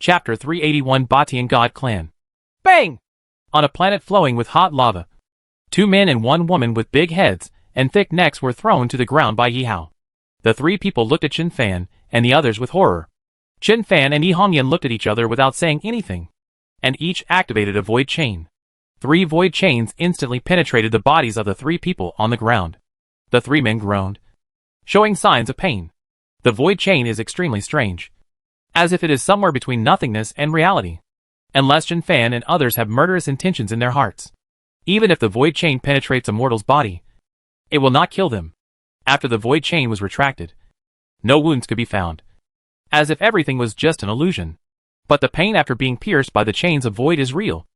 Chapter 381 Batian God Clan. Bang! On a planet flowing with hot lava, 2 men and 1 woman with big heads and thick necks were thrown to the ground by Yi Hao. The 3 people looked at Chen Fan and the others with horror. Chen Fan and Yi Hongyan looked at each other without saying anything, and each activated a void chain. 3 void chains instantly penetrated the bodies of the 3 people on the ground. The 3 men groaned, showing signs of pain. The void chain is extremely strange, as if it is somewhere between nothingness and reality. Unless Chen Fan and others have murderous intentions in their hearts, even if the void chain penetrates a mortal's body, it will not kill them. After the void chain was retracted, no wounds could be found, as if everything was just an illusion. But the pain after being pierced by the chains of void is real.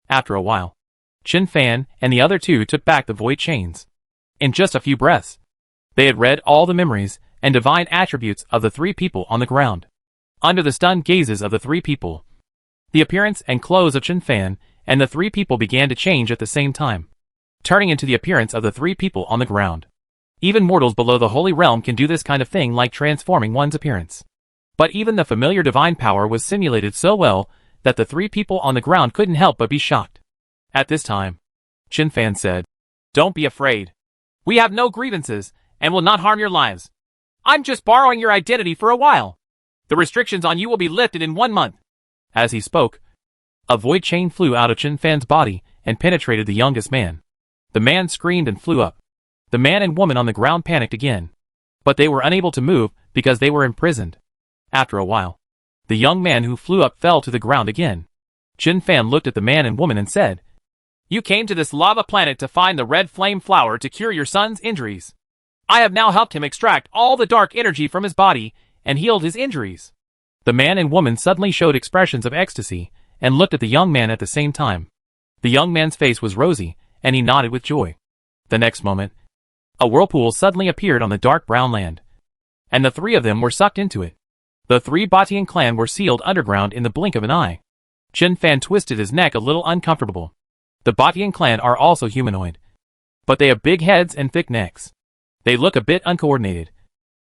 After a while, Chen Fan and the other 2 took back the void chains. In just a few breaths, they had read all the memories and divine attributes of the 3 people on the ground. Under the stunned gazes of the 3 people, the appearance and clothes of Chen Fan and the 3 people began to change at the same time, turning into the appearance of the 3 people on the ground. Even mortals below the Holy Realm can do this kind of thing, like transforming one's appearance. But even the familiar divine power was simulated so well that the 3 people on the ground couldn't help but be shocked. At this time, Chen Fan said, "Don't be afraid. We have no grievances and will not harm your lives. I'm just borrowing your identity for a while. The restrictions on you will be lifted in 1 month." As he spoke, a void chain flew out of Chen Fan's body and penetrated the youngest man. The man screamed and flew up. The man and woman on the ground panicked again, but they were unable to move because they were imprisoned. After a while, the young man who flew up fell to the ground again. Chen Fan looked at the man and woman and said, "You came to this lava planet to find the red flame flower to cure your son's injuries. I have now helped him extract all the dark energy from his body and healed his injuries." The man and woman suddenly showed expressions of ecstasy and looked at the young man at the same time. The young man's face was rosy and he nodded with joy. The next moment, a whirlpool suddenly appeared on the dark brown land, and the 3 of them were sucked into it. The 3 Batian clan were sealed underground in the blink of an eye. Chen Fan twisted his neck a little uncomfortable. The Batian clan are also humanoid, but they have big heads and thick necks. They look a bit uncoordinated,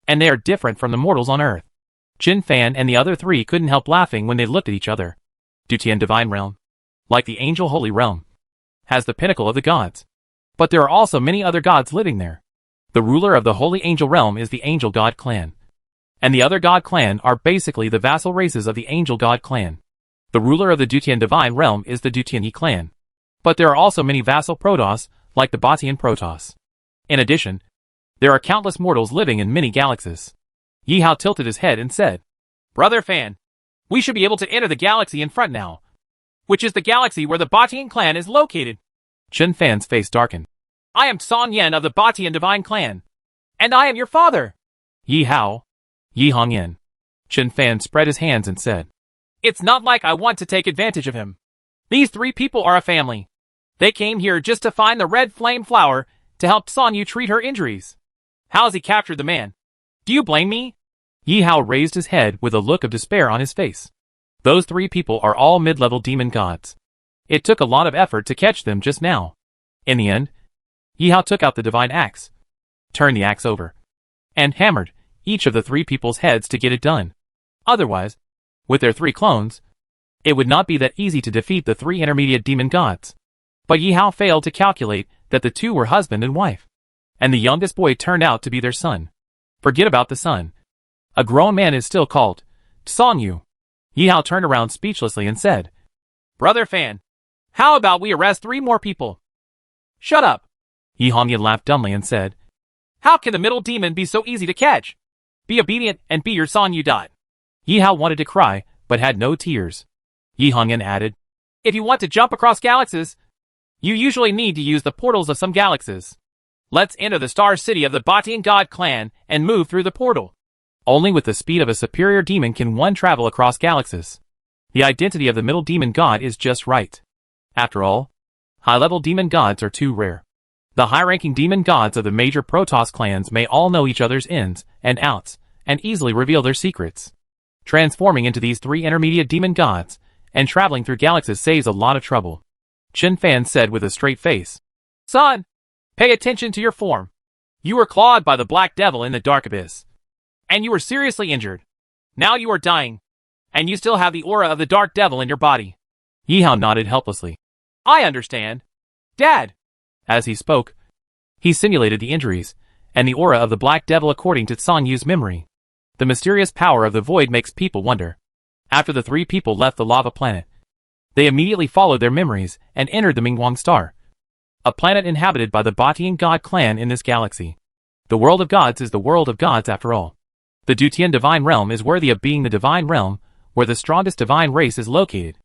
and they are different from the mortals on Earth. Chen Fan and the other 3 couldn't help laughing when they looked at each other. Dutian Divine Realm, like the Angel Holy Realm, has the pinnacle of the gods. But there are also many other gods living there. The ruler of the Holy Angel Realm is the Angel God Clan, and the other God Clan are basically the vassal races of the Angel God Clan. The ruler of the Dutian Divine Realm is the Dutian He Clan, but there are also many vassal Protoss, like the Batian Protoss. In addition, there are countless mortals living in many galaxies. Yi Hao tilted his head and said, "Brother Fan, we should be able to enter the galaxy in front now, which is the galaxy where the Batian clan is located." Chen Fan's face darkened. "I am Son Yen of the Batian Divine Clan, and I am your father." "Yi Hao, Yi Hongyan." Chen Fan spread his hands and said, "It's not like I want to take advantage of him. These 3 people are a family. They came here just to find the red flame flower to help Son Yu treat her injuries. How has he captured the man? Do you blame me?" Yi Hao raised his head with a look of despair on his face. Those 3 people are all mid-level demon gods. It took a lot of effort to catch them just now. In the end, Yi Hao took out the divine axe, turned the axe over, and hammered each of the 3 people's heads to get it done. Otherwise, with their 3 clones, it would not be that easy to defeat the 3 intermediate demon gods. But Yi Hao failed to calculate that the 2 were husband and wife, and the youngest boy turned out to be their son. Forget about the son. A grown man is still called Son Yu. Yi Hao turned around speechlessly and said, "Brother Fan, how about we arrest 3 more people?" "Shut up." Yi Hongyan laughed dumbly and said, "How can the middle demon be so easy to catch? Be obedient and be your Son Yu dot." Yi Hao wanted to cry, but had no tears. Yi Hongyan added, "If you want to jump across galaxies, you usually need to use the portals of some galaxies. Let's enter the star city of the Batian God Clan and move through the portal. Only with the speed of a superior demon can one travel across galaxies. The identity of the middle demon god is just right. After all, high-level demon gods are too rare. The high-ranking demon gods of the major Protoss clans may all know each other's ins and outs, and easily reveal their secrets. Transforming into these 3 intermediate demon gods, and traveling through galaxies saves a lot of trouble." Chen Fan said with a straight face, "Son, pay attention to your form. You were clawed by the Black Devil in the Dark Abyss, and you were seriously injured. Now you are dying. And you still have the aura of the Dark Devil in your body. Yihao nodded helplessly. I understand. Dad. As he spoke, he simulated the injuries and the aura of the Black Devil according to Song Yu's memory. The mysterious power of the void makes people wonder. After the three people left the lava planet, they immediately followed their memories and entered the Mingguang star, a planet inhabited by the Batian god clan in this galaxy. The world of gods is the world of gods after all. The Dutian divine realm is worthy of being the divine realm, where the strongest divine race is located.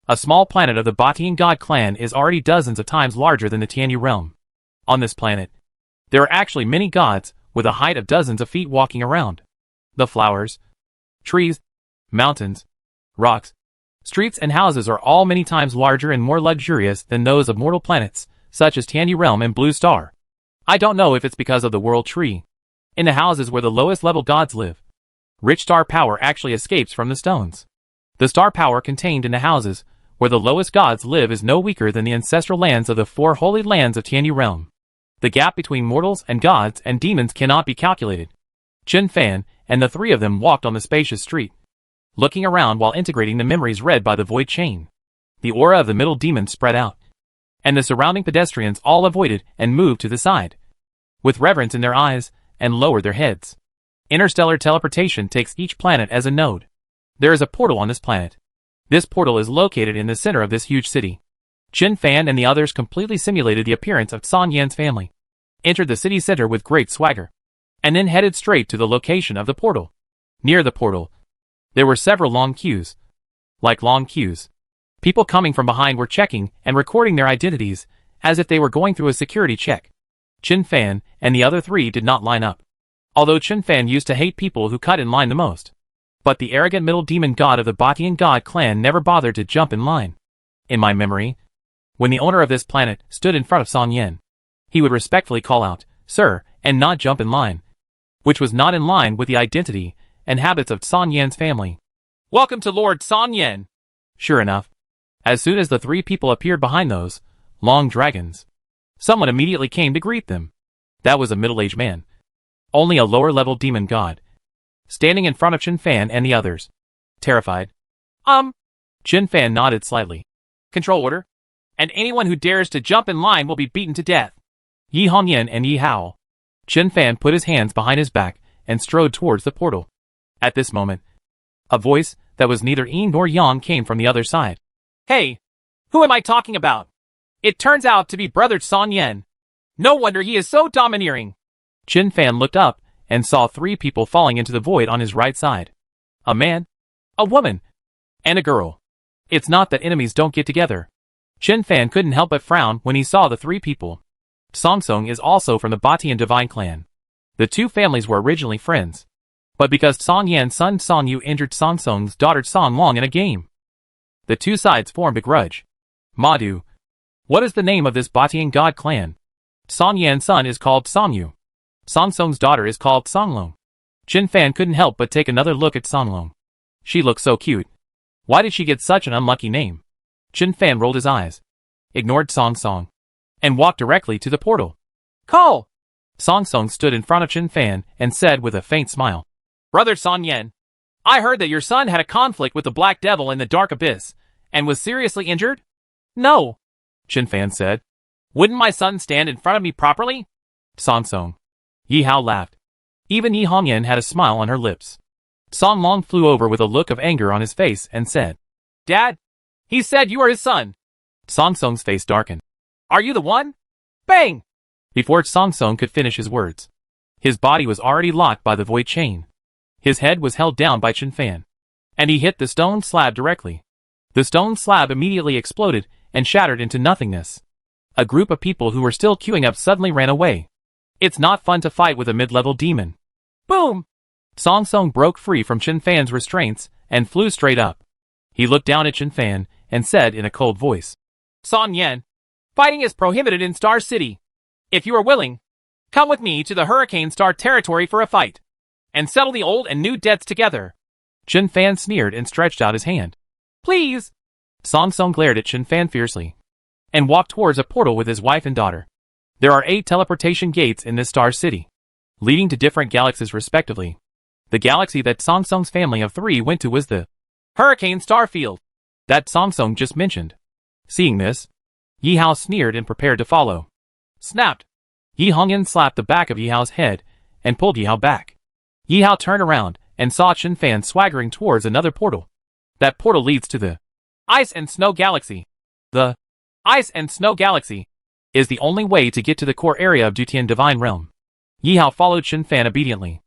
A small planet of the Batian god clan is already dozens of times larger than the Tianyu realm. On this planet, there are actually many gods, with a height of dozens of feet walking around. The flowers, trees, mountains, rocks, streets and houses are all many times larger and more luxurious than those of mortal planets, such as Tianyu realm and Blue Star. I don't know if it's because of the world tree. In the houses where the lowest level gods live, rich star power actually escapes from the stones. The star power contained in the houses where the lowest gods live is no weaker than the ancestral lands of the four holy lands of Tianyu realm. The gap between mortals and gods and demons cannot be calculated. Chen Fan and the three of them walked on the spacious street, looking around while integrating the memories read by the void chain. The aura of the middle demon spread out, and the surrounding pedestrians all avoided and moved to the side, with reverence in their eyes, and lowered their heads. Interstellar teleportation takes each planet as a node. There is a portal on this planet. This portal is located in the center of this huge city. Chen Fan and the others completely simulated the appearance of Song Yan's family, entered the city center with great swagger, and then headed straight to the location of the portal. Near the portal, there were several long queues. Like long queues, people coming from behind were checking and recording their identities, as if they were going through a security check. Chen Fan and the other three did not line up, although Chen Fan used to hate people who cut in line the most. But the arrogant middle demon god of the Batian god clan never bothered to jump in line. In my memory, when the owner of this planet stood in front of Song Yan, he would respectfully call out, "Sir," and not jump in line, which was not in line with the identity and habits of Song Yan's family. Welcome to Lord Song Yan. Sure enough, as soon as the three people appeared behind those long dragons, someone immediately came to greet them. That was a middle-aged man, only a lower-level demon god, standing in front of Chen Fan and the others. Terrified. Chen Fan nodded slightly. Control order. And anyone who dares to jump in line will be beaten to death. Yi Hongyan and Yi Hao. Chen Fan put his hands behind his back and strode towards the portal. At this moment, a voice that was neither yin nor yang came from the other side. Hey, who am I talking about? It turns out to be Brother Song Yan. No wonder he is so domineering. Chen Fan looked up and saw three people falling into the void on his right side. A man, a woman, and a girl. It's not that enemies don't get together. Chen Fan couldn't help but frown when he saw the three people. Song Song is also from the Batian divine clan. The two families were originally friends, but because Song Yan's son Song Yu injured Song Song's daughter Song Long in a game, the two sides formed a grudge. Madu. What is the name of this Batian god clan? Song Yan's son is called Song Yu. Song Song's daughter is called Song Long. Chen Fan couldn't help but take another look at Song Long. She looked so cute. Why did she get such an unlucky name? Chen Fan rolled his eyes, ignored Song Song, and walked directly to the portal. Call! Song Song stood in front of Chen Fan and said with a faint smile. Brother Song Yan, I heard that your son had a conflict with the Black Devil in the Dark Abyss, and was seriously injured? No, Chen Fan said. Wouldn't my son stand in front of me properly? Song Song. Yi Hao laughed. Even Yi Hongyan had a smile on her lips. Song Long flew over with a look of anger on his face and said, Dad, he said you are his son. Song Song's face darkened. Are you the one? Bang! Before Song Song could finish his words, his body was already locked by the void chain. His head was held down by Chen Fan, and he hit the stone slab directly. The stone slab immediately exploded and shattered into nothingness. A group of people who were still queuing up suddenly ran away. It's not fun to fight with a mid-level demon. Boom! Song Song broke free from Chen Fan's restraints and flew straight up. He looked down at Chen Fan and said in a cold voice, Song Yan, fighting is prohibited in Star City. If you are willing, come with me to the Hurricane Star territory for a fight, and settle the old and new debts together. Chen Fan sneered and stretched out his hand. Please! Song Song glared at Chen Fan fiercely, and walked towards a portal with his wife and daughter. There are 8 teleportation gates in this Star City, leading to different galaxies respectively. The galaxy that Song Song's family of 3 went to was the Hurricane Starfield, that Song Song just mentioned. Seeing this, Yi Hao sneered and prepared to follow. Snapped! Yi Hongyan slapped the back of Yi Hao's head and pulled Yi Hao back. Yi Hao turned around and saw Chen Fan swaggering towards another portal. That portal leads to the Ice and Snow Galaxy. The Ice and Snow Galaxy is the only way to get to the core area of Dutian Divine Realm. Yi Hao followed Chen Fan obediently.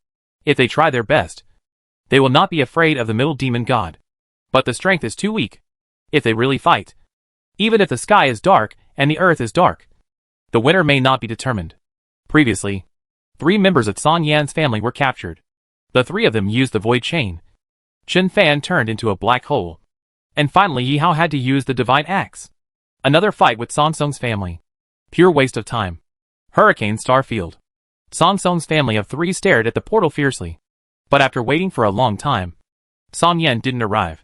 If they try their best, they will not be afraid of the middle demon god. But the strength is too weak. If they really fight, even if the sky is dark and the earth is dark, the winner may not be determined. Previously, 3 members of Song Yan's family were captured. The 3 of them used the void chain. Chen Fan turned into a black hole. And finally Yi Hao had to use the divine axe. Another fight with Song Song's family. Pure waste of time. Hurricane Starfield. Song Song's family of 3 stared at the portal fiercely. But after waiting for a long time, Song Yan didn't arrive.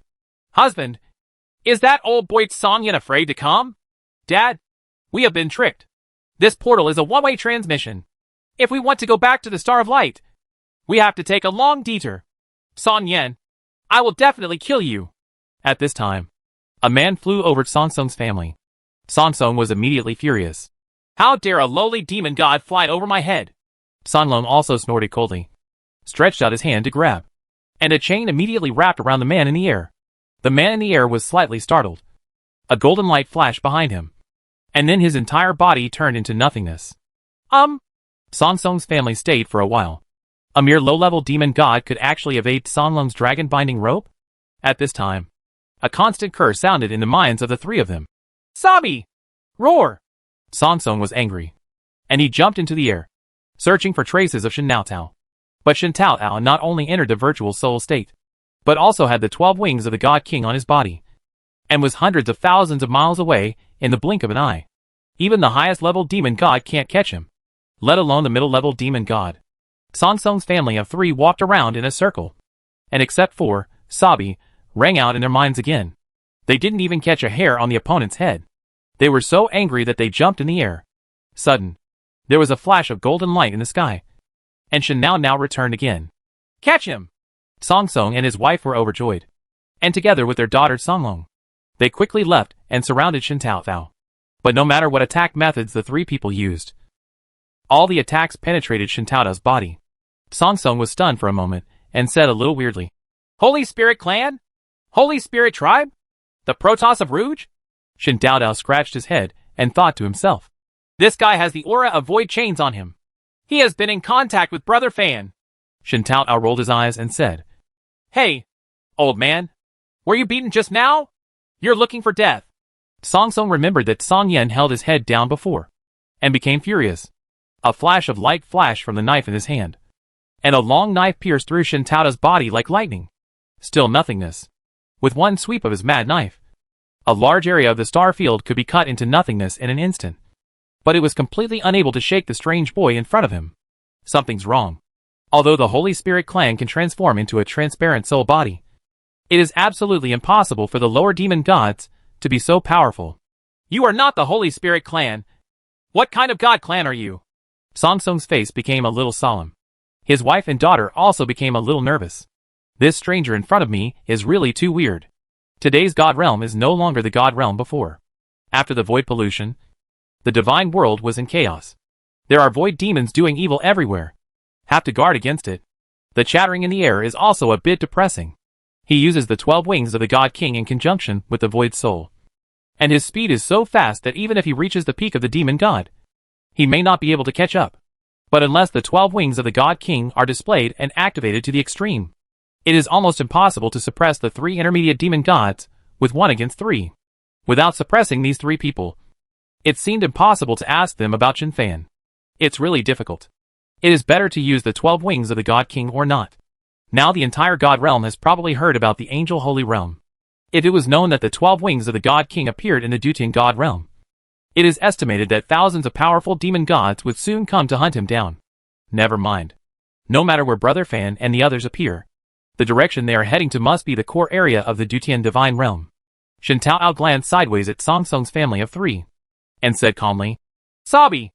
Husband, is that old boy Song Yan afraid to come? Dad, we have been tricked. This portal is a one-way transmission. If we want to go back to the Star of Light, we have to take a long detour. Song Yan, I will definitely kill you. At this time, a man flew over Song Song's family. Song Song was immediately furious. How dare a lowly demon god fly over my head? Song Long also snorted coldly, stretched out his hand to grab, and a chain immediately wrapped around the man in the air. The man in the air was slightly startled. A golden light flashed behind him, and then his entire body turned into nothingness. Song Song's family stayed for a while. A mere low-level demon god could actually evade Song Long's dragon-binding rope? At this time, a constant curse sounded in the minds of the 3 of them. Sabi! Roar! Song Song was angry, and he jumped into the air, searching for traces of Shen Tao. But Shen Tao not only entered the virtual soul state, but also had the 12 wings of the God King on his body, and was hundreds of thousands of miles away in the blink of an eye. Even the highest level demon god can't catch him, let alone the middle level demon god. Song Song's family of 3 walked around in a circle, and except for Sabi, rang out in their minds again. They didn't even catch a hair on the opponent's head. They were so angry that they jumped in the air. Sudden, there was a flash of golden light in the sky, and Shen now returned again. Catch him! Song Song and his wife were overjoyed, and together with their daughter Song Long, they quickly left and surrounded Shen Tao. But no matter what attack methods the 3 people used, all the attacks penetrated Shen Tao's body. Song Song was stunned for a moment and said a little weirdly, Holy Spirit Clan? Holy Spirit Tribe? The Protoss of Rouge? Shen Tao scratched his head and thought to himself, this guy has the aura of void chains on him. He has been in contact with Brother Fan. Shen Tao rolled his eyes and said, Hey, old man, were you beaten just now? You're looking for death. Song Song remembered that Song Yan held his head down before, and became furious. A flash of light flashed from the knife in his hand, and a long knife pierced through Shen Tao's body like lightning. Still nothingness. With one sweep of his mad knife, a large area of the star field could be cut into nothingness in an instant. But it was completely unable to shake the strange boy in front of him. Something's wrong. Although the Holy Spirit Clan can transform into a transparent soul body, it is absolutely impossible for the lower demon gods to be so powerful. You are not the Holy Spirit Clan. What kind of god clan are you? Song Song's face became a little solemn. His wife and daughter also became a little nervous. This stranger in front of me is really too weird. Today's god realm is no longer the god realm before. After the void pollution, the divine world was in chaos. There are void demons doing evil everywhere. Have to guard against it. The chattering in the air is also a bit depressing. He uses the 12 wings of the God King in conjunction with the void soul, and his speed is so fast that even if he reaches the peak of the demon god, he may not be able to catch up. But unless the 12 wings of the God King are displayed and activated to the extreme, it is almost impossible to suppress the 3 intermediate demon gods with 1 against 3. Without suppressing these 3 people, it seemed impossible to ask them about Chen Fan. It's really difficult. It is better to use the 12 wings of the God King or not. Now the entire God realm has probably heard about the Angel Holy Realm. If it was known that the 12 wings of the God King appeared in the Dutian God realm, it is estimated that thousands of powerful demon gods would soon come to hunt him down. Never mind. No matter where Brother Fan and the others appear, the direction they are heading to must be the core area of the Dutian Divine Realm. Shen Tao glanced sideways at Song Song's family of 3, and said calmly, Sabi!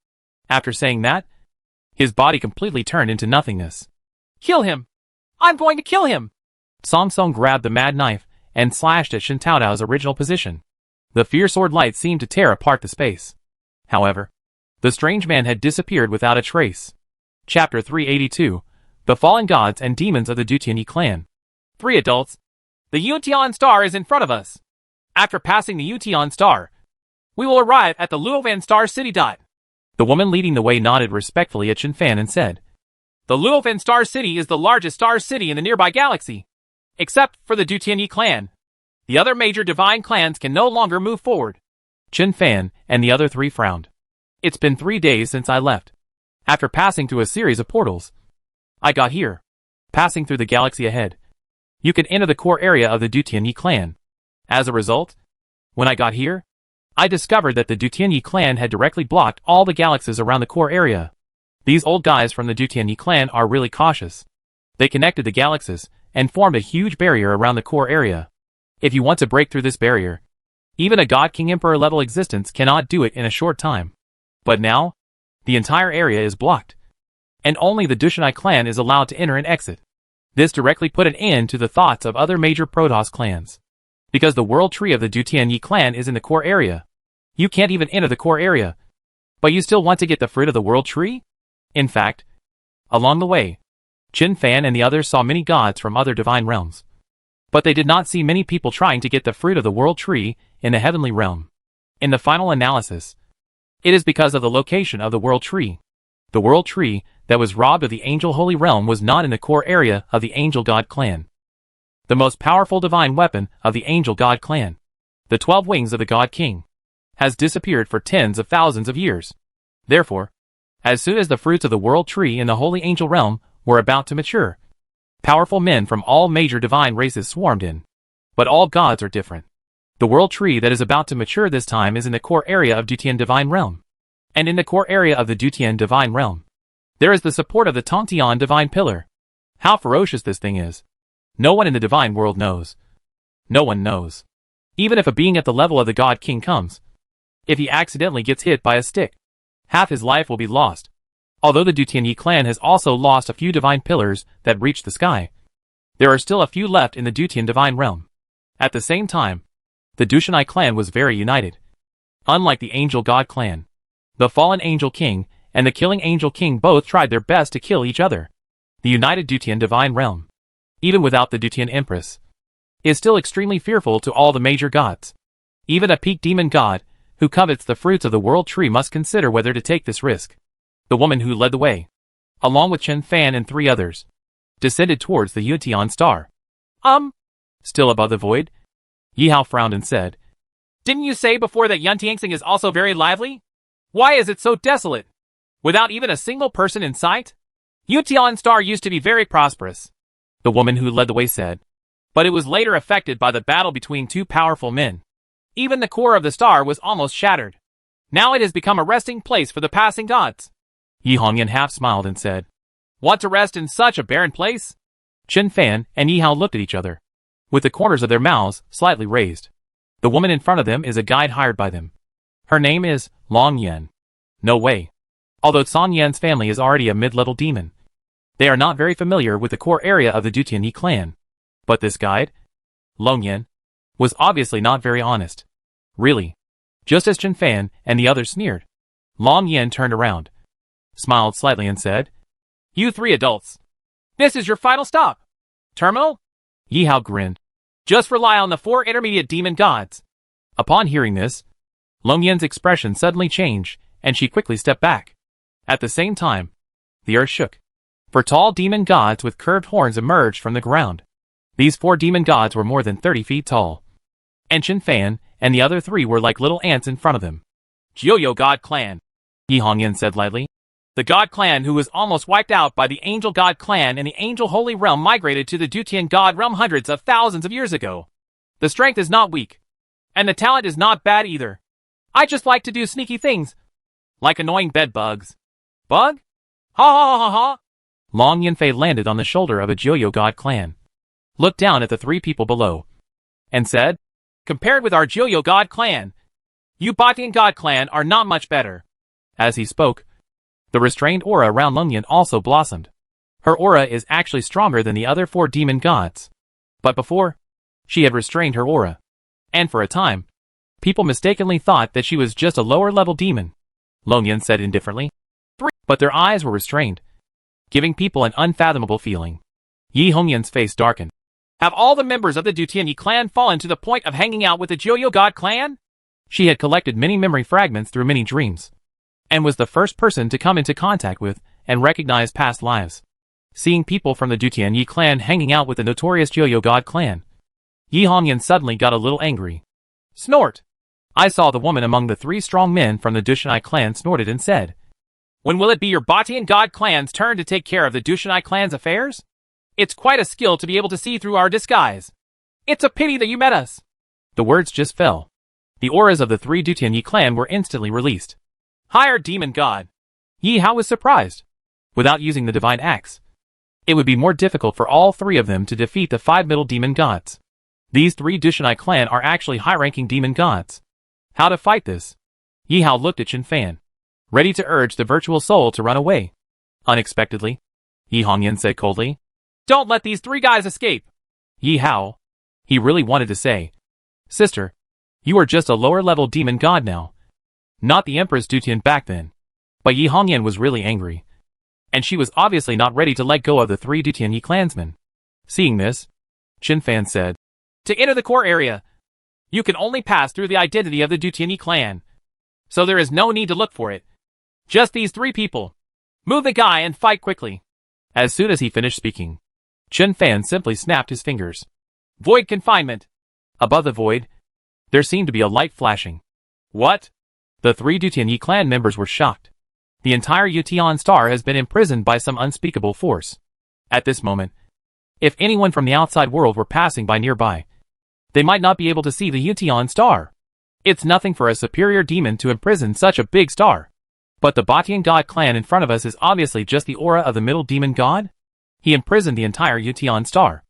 After saying that, his body completely turned into nothingness. Kill him! I'm going to kill him! Song Song grabbed the mad knife and slashed at Shen Taodao's original position. The fierce sword light seemed to tear apart the space. However, the strange man had disappeared without a trace. Chapter 382, The Fallen Gods and Demons of the Dutianyi Clan. 3 adults. The Yutian Star is in front of us. After passing the Yutian Star, we will arrive at the Luovan Star City. The woman leading the way nodded respectfully at Chen Fan and said, The Luovan Star City is the largest star city in the nearby galaxy. Except for the Dutianyi clan. The other major divine clans can no longer move forward. Chen Fan and the other 3 frowned. It's been 3 days since I left. After passing through a series of portals, I got here. Passing through the galaxy ahead, you could enter the core area of the Dutianyi clan. As a result, when I got here, I discovered that the Dutianyi clan had directly blocked all the galaxies around the core area. These old guys from the Dutianyi clan are really cautious. They connected the galaxies and formed a huge barrier around the core area. If you want to break through this barrier, even a God King Emperor level existence cannot do it in a short time. But now, the entire area is blocked, and only the Dutianyi clan is allowed to enter and exit. This directly put an end to the thoughts of other major Protoss clans. Because the world tree of the Dutianyi clan is in the core area, you can't even enter the core area. But you still want to get the fruit of the world tree? In fact, along the way, Chen Fan and the others saw many gods from other divine realms. But they did not see many people trying to get the fruit of the world tree in the heavenly realm. In the final analysis, it is because of the location of the world tree. The world tree that was robbed of the angel holy realm was not in the core area of the angel god clan. The most powerful divine weapon of the angel god clan, the 12 wings of the god king, has disappeared for tens of thousands of years. Therefore, as soon as the fruits of the world tree in the holy angel realm were about to mature, powerful men from all major divine races swarmed in. But all gods are different. The world tree that is about to mature this time is in the core area of Dutian divine realm. And in the core area of the Dutian divine realm, there is the support of the Tongtian divine pillar. How ferocious this thing is, no one in the divine world knows. No one knows. Even if a being at the level of the god king comes, if he accidentally gets hit by a stick, half his life will be lost. Although the Dutianyi clan has also lost a few divine pillars that reach the sky, there are still a few left in the Dutian divine realm. At the same time, the Dutianyi clan was very united. Unlike the angel god clan, the fallen angel king and the killing angel king both tried their best to kill each other. The united Dutian divine realm, even without the Dutian empress, is still extremely fearful to all the major gods. Even a peak demon god, who covets the fruits of the world tree, must consider whether to take this risk. The woman who led the way, along with Chen Fan and 3 others, descended towards the Yutian star. Still above the void? Yi Hao frowned and said, Didn't you say before that Yuntiansing is also very lively? Why is it so desolate? Without even a single person in sight? Yutian star used to be very prosperous, the woman who led the way said. But it was later affected by the battle between 2 powerful men. Even the core of the star was almost shattered. Now it has become a resting place for the passing gods. Yi Hongyan half smiled and said, Want to rest in such a barren place? Chen Fan and Yi Hao looked at each other, with the corners of their mouths slightly raised. The woman in front of them is a guide hired by them. Her name is Long Yan. No way. Although San Yan's family is already a mid-level demon, they are not very familiar with the core area of the Dutianyi clan. But this guide, Long Yan, was obviously not very honest. Really. Just as Chen Fan and the others sneered, Long Yan turned around, smiled slightly and said, You 3 adults. This is your final stop. Terminal? Yi Hao grinned. Just rely on the 4 intermediate demon gods. Upon hearing this, Long Yan's expression suddenly changed, and she quickly stepped back. At the same time, the earth shook. 4 tall demon gods with curved horns emerged from the ground. These 4 demon gods were more than 30 feet tall. And Chen Fan and the other 3 were like little ants in front of them. Jiuyo God Clan, Yi Hongyan said lightly. The God Clan who was almost wiped out by the Angel God Clan and the Angel Holy Realm migrated to the Dutian God Realm hundreds of thousands of years ago. The strength is not weak. And the talent is not bad either. I just like to do sneaky things. Like annoying bed bugs. Bug? Ha ha ha ha ha. Long Yanfei landed on the shoulder of a Jiuyo God Clan, looked down at the 3 people below, and said, Compared with our Jiuyo God Clan, you Batian God Clan are not much better. As he spoke, the restrained aura around Long Yan also blossomed. Her aura is actually stronger than the other 4 demon gods. But before, She had restrained her aura. And for a time, people mistakenly thought that she was just a lower-level demon. Longyan said indifferently. But their eyes were restrained, giving people an unfathomable feeling. Yi Hongyan's face darkened. Have all the members of the Dutianyi clan fallen to the point of hanging out with the Joyo God clan? She had collected many memory fragments through many dreams, and was the first person to come into contact with and recognize past lives. Seeing people from the Dutianyi clan hanging out with the notorious Joyo God clan, Yi Hongyan suddenly got a little angry. Snort! I saw the woman among the 3 strong men from the Dushanai clan snorted and said, When will it be your Batian God clan's turn to take care of the Dushanai clan's affairs? It's quite a skill to be able to see through our disguise. It's a pity that you met us. The words just fell. The auras of the 3 Dutianyi clan were instantly released. Higher demon god. Yi Hao was surprised. Without using the divine axe, it would be more difficult for all 3 of them to defeat the 5 middle demon gods. These 3 Dushanai clan are actually high-ranking demon gods. How to fight this? Yi Hao looked at Chen Fan, ready to urge the virtual soul to run away. Unexpectedly, Yi Hongyan said coldly, Don't let these 3 guys escape. Yi Hao. He really wanted to say, Sister, you are just a lower-level demon god now. Not the Empress Dutian back then. But Yi Hongyan was really angry. And she was obviously not ready to let go of the 3 Dutianyi clansmen. Seeing this, Chen Fan said, To enter the core area, you can only pass through the identity of the Dutianyi clan. So there is no need to look for it. Just these 3 people. Move the guy and fight quickly. As soon as he finished speaking, Chen Fan simply snapped his fingers. Void confinement. Above the void, there seemed to be a light flashing. What? The 3 Dutianyi clan members were shocked. The entire Yution star has been imprisoned by some unspeakable force. At this moment, if anyone from the outside world were passing by nearby, they might not be able to see the Yution star. It's nothing for a superior demon to imprison such a big star. But the Batian God clan in front of us is obviously just the aura of the middle demon god? He imprisoned the entire Yution star.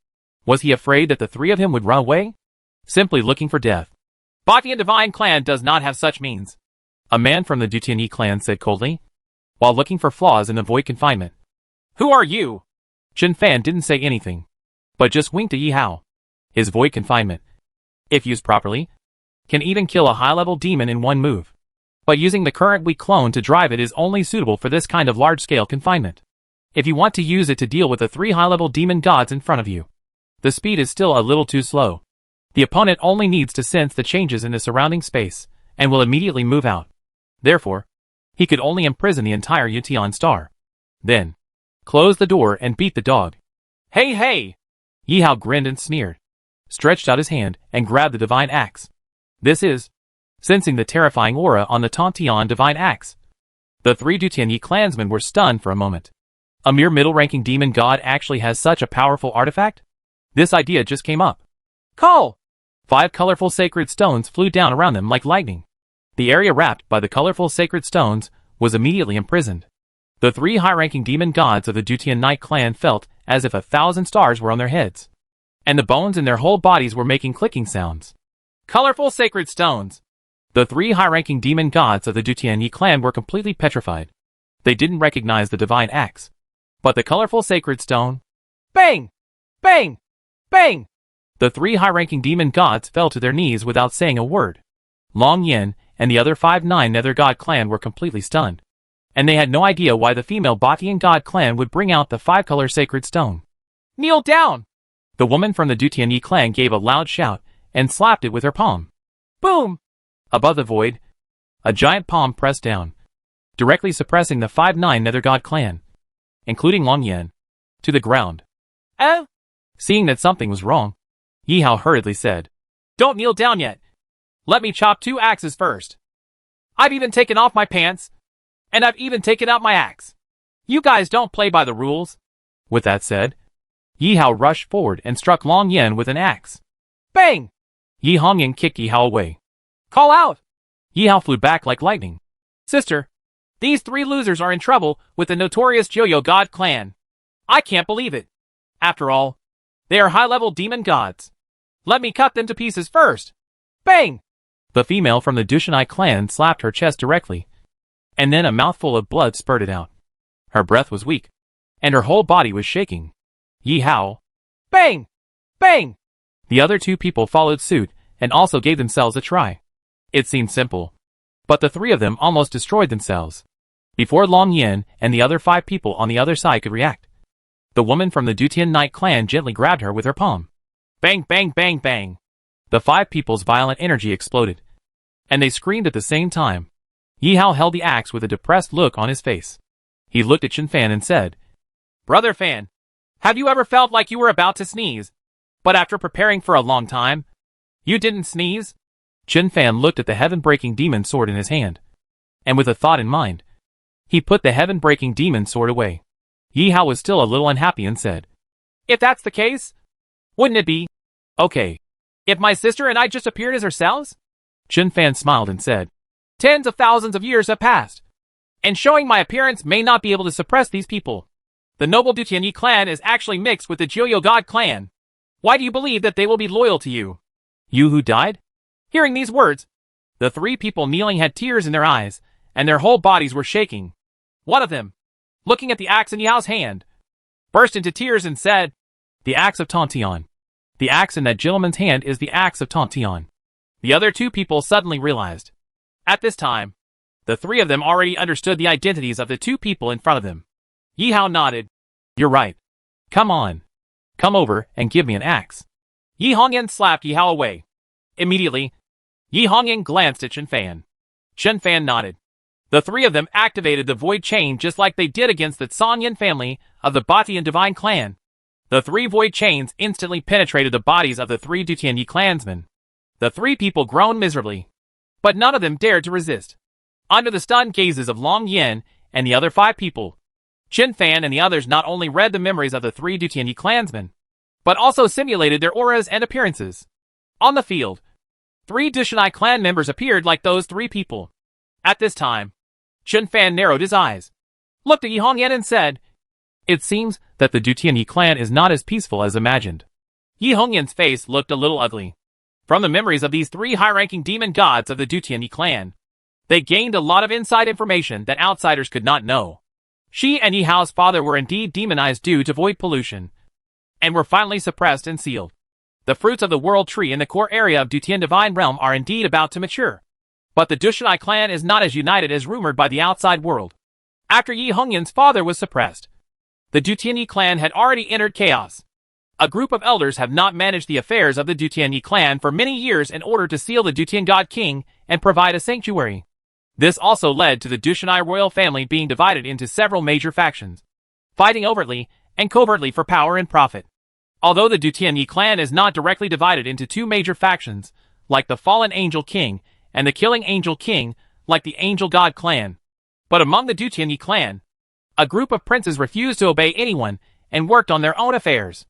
Was he afraid that the 3 of him would run away? Simply looking for death. Batian Divine clan does not have such means. A man from the Dutianyi clan said coldly, while looking for flaws in the void confinement. Who are you? Chen Fan didn't say anything, but just winked at Yi Hao. His void confinement, if used properly, can even kill a high-level demon in one move. But using the current weak clone to drive it is only suitable for this kind of large-scale confinement. If you want to use it to deal with the 3 high-level demon gods in front of you, the speed is still a little too slow. The opponent only needs to sense the changes in the surrounding space, and will immediately move out. Therefore, he could only imprison the entire Yution star. Then, close the door and beat the dog. Hey hey! Yi Hao grinned and sneered, stretched out his hand and grabbed the divine axe. This is, sensing the terrifying aura on the Tontian divine axe. The 3 Dutianyi clansmen were stunned for a moment. A mere middle-ranking demon god actually has such a powerful artifact? This idea just came up. Call! 5 colorful sacred stones flew down around them like lightning. The area wrapped by the colorful sacred stones was immediately imprisoned. The 3 high-ranking demon gods of the Dutian Knight clan felt as if 1,000 stars were on their heads, and the bones in their whole bodies were making clicking sounds. Colorful sacred stones. The 3 high-ranking demon gods of the Dutianyi clan were completely petrified. They didn't recognize the divine axe, but the colorful sacred stone. Bang! Bang! Bang! The 3 high-ranking demon gods fell to their knees without saying a word. Long Yin and the other 5-9 Nether God clan were completely stunned, and they had no idea why the female Batian God clan would bring out the 5-color sacred stone. Kneel down! The woman from the Dutianyi clan gave a loud shout and slapped it with her palm. Boom! Above the void, a giant palm pressed down, directly suppressing the 5-9 Nether God clan, including Long Yin, to the ground. Oh! Seeing that something was wrong, Yi Hao hurriedly said, Don't kneel down yet. Let me chop 2 axes first. I've even taken off my pants, and I've even taken out my axe. You guys don't play by the rules. With that said, Yi Hao rushed forward and struck Long Yin with an axe. Bang! Yi Hongyan kicked Yi Hao away. Call out! Yi Hao flew back like lightning. Sister, these 3 losers are in trouble with the notorious Joyo God clan. I can't believe it. After all, they are high-level demon gods. Let me cut them to pieces first. Bang! The female from the Dushanai clan slapped her chest directly, and then a mouthful of blood spurted out. Her breath was weak, and her whole body was shaking. Yi Hao. Bang! Bang! The other two people followed suit and also gave themselves a try. It seemed simple. But the three of them almost destroyed themselves. Before Long Yin and the other 5 people on the other side could react, the woman from the Dutian Knight clan gently grabbed her with her palm. Bang, bang, bang, bang. The 5 people's violent energy exploded, and they screamed at the same time. Yi Hao held the axe with a depressed look on his face. He looked at Chen Fan and said, Brother Fan, have you ever felt like you were about to sneeze, but after preparing for a long time, you didn't sneeze? Chen Fan looked at the heaven-breaking demon sword in his hand, and with a thought in mind, he put the heaven-breaking demon sword away. Yi Hao was still a little unhappy and said, If that's the case, wouldn't it be okay if my sister and I just appeared as ourselves? Chen Fan smiled and said, Tens of thousands of years have passed, and showing my appearance may not be able to suppress these people. The noble Dutian Yi clan is actually mixed with the Jiuyo God clan. Why do you believe that they will be loyal to you? You who died? Hearing these words, the 3 people kneeling had tears in their eyes, and their whole bodies were shaking. One of them, looking at the axe in Yi Hao's hand, burst into tears and said, The axe of Tontian. The axe in that gentleman's hand is the axe of Tontian. The other 2 people suddenly realized. At this time, the 3 of them already understood the identities of the 2 people in front of them. Yi Hao nodded. You're right. Come on. Come over and give me an axe. Yi Hongyan slapped Yi Hao away. Immediately, Yi Hongyan glanced at Chen Fan. Chen Fan nodded. The 3 of them activated the void chain just like they did against the Sanyan family of the Batian Divine clan. The 3 void chains instantly penetrated the bodies of the 3 Dutian Yi clansmen. The 3 people groaned miserably, but none of them dared to resist. Under the stunned gazes of Long Yin and the other 5 people, Chen Fan and the others not only read the memories of the 3 Dutian Yi clansmen, but also simulated their auras and appearances. On the field, 3 Dushanai clan members appeared like those 3 people. At this time, Chen Fan narrowed his eyes, looked at Yi Hongyan and said, It seems that the Dutian Yi clan is not as peaceful as imagined. Yi Hongyan's face looked a little ugly. From the memories of these 3 high-ranking demon gods of the Dutian Yi clan, they gained a lot of inside information that outsiders could not know. She and Yi Hao's father were indeed demonized due to void pollution, and were finally suppressed and sealed. The fruits of the world tree in the core area of Dutian Divine Realm are indeed about to mature. But the Dushanai clan is not as united as rumored by the outside world. After Yi Hongyan's father was suppressed, the Dutian Yi clan had already entered chaos. A group of elders have not managed the affairs of the Dutian Yi clan for many years in order to seal the Dutian God King and provide a sanctuary. This also led to the Dushanai royal family being divided into several major factions, fighting overtly and covertly for power and profit. Although the Dutian Yi clan is not directly divided into 2 major factions, like the Fallen Angel King and the Killing Angel King, like the Angel God clan, but among the Dutian Yi clan, a group of princes refused to obey anyone and worked on their own affairs.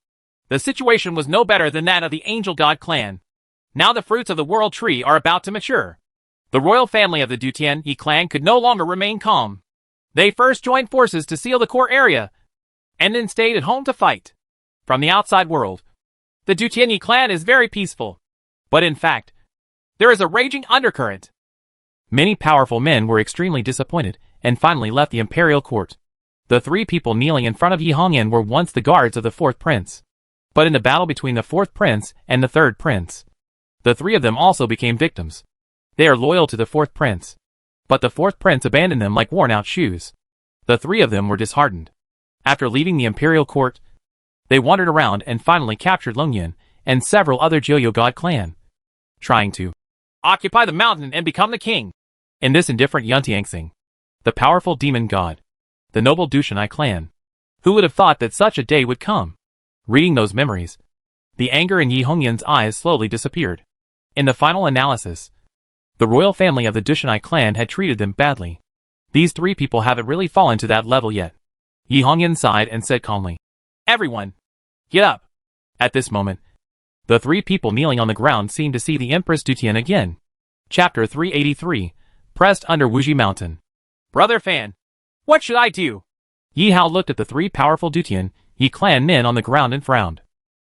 The situation was no better than that of the Angel God clan. Now the fruits of the world tree are about to mature. The royal family of the Dutian Yi clan could no longer remain calm. They first joined forces to seal the core area, and then stayed at home to fight. From the outside world, the Dutian Yi clan is very peaceful. But in fact, there is a raging undercurrent. Many powerful men were extremely disappointed, and finally left the imperial court. The 3 people kneeling in front of Yi Hongyan were once the guards of the 4th prince. But in the battle between the 4th prince and the 3rd prince, the 3 of them also became victims. They are loyal to the 4th prince, but the 4th prince abandoned them like worn-out shoes. The 3 of them were disheartened. After leaving the imperial court, they wandered around and finally captured Long Yin and several other Jiuyo God clan, trying to occupy the mountain and become the king. In this indifferent Yuntiangsing, the powerful demon god, the noble Dushanai clan. Who would have thought that such a day would come? Reading those memories, the anger in Yi Hongyan's eyes slowly disappeared. In the final analysis, the royal family of the Dushanai clan had treated them badly. These 3 people haven't really fallen to that level yet. Yi Hongyan sighed and said calmly, Everyone, get up. At this moment, the 3 people kneeling on the ground seemed to see the Empress Dutian again. Chapter 383, Pressed under Wuji Mountain. Brother Fan, what should I do? Yi Hao looked at the 3 powerful Dutian Yi clan men on the ground and frowned.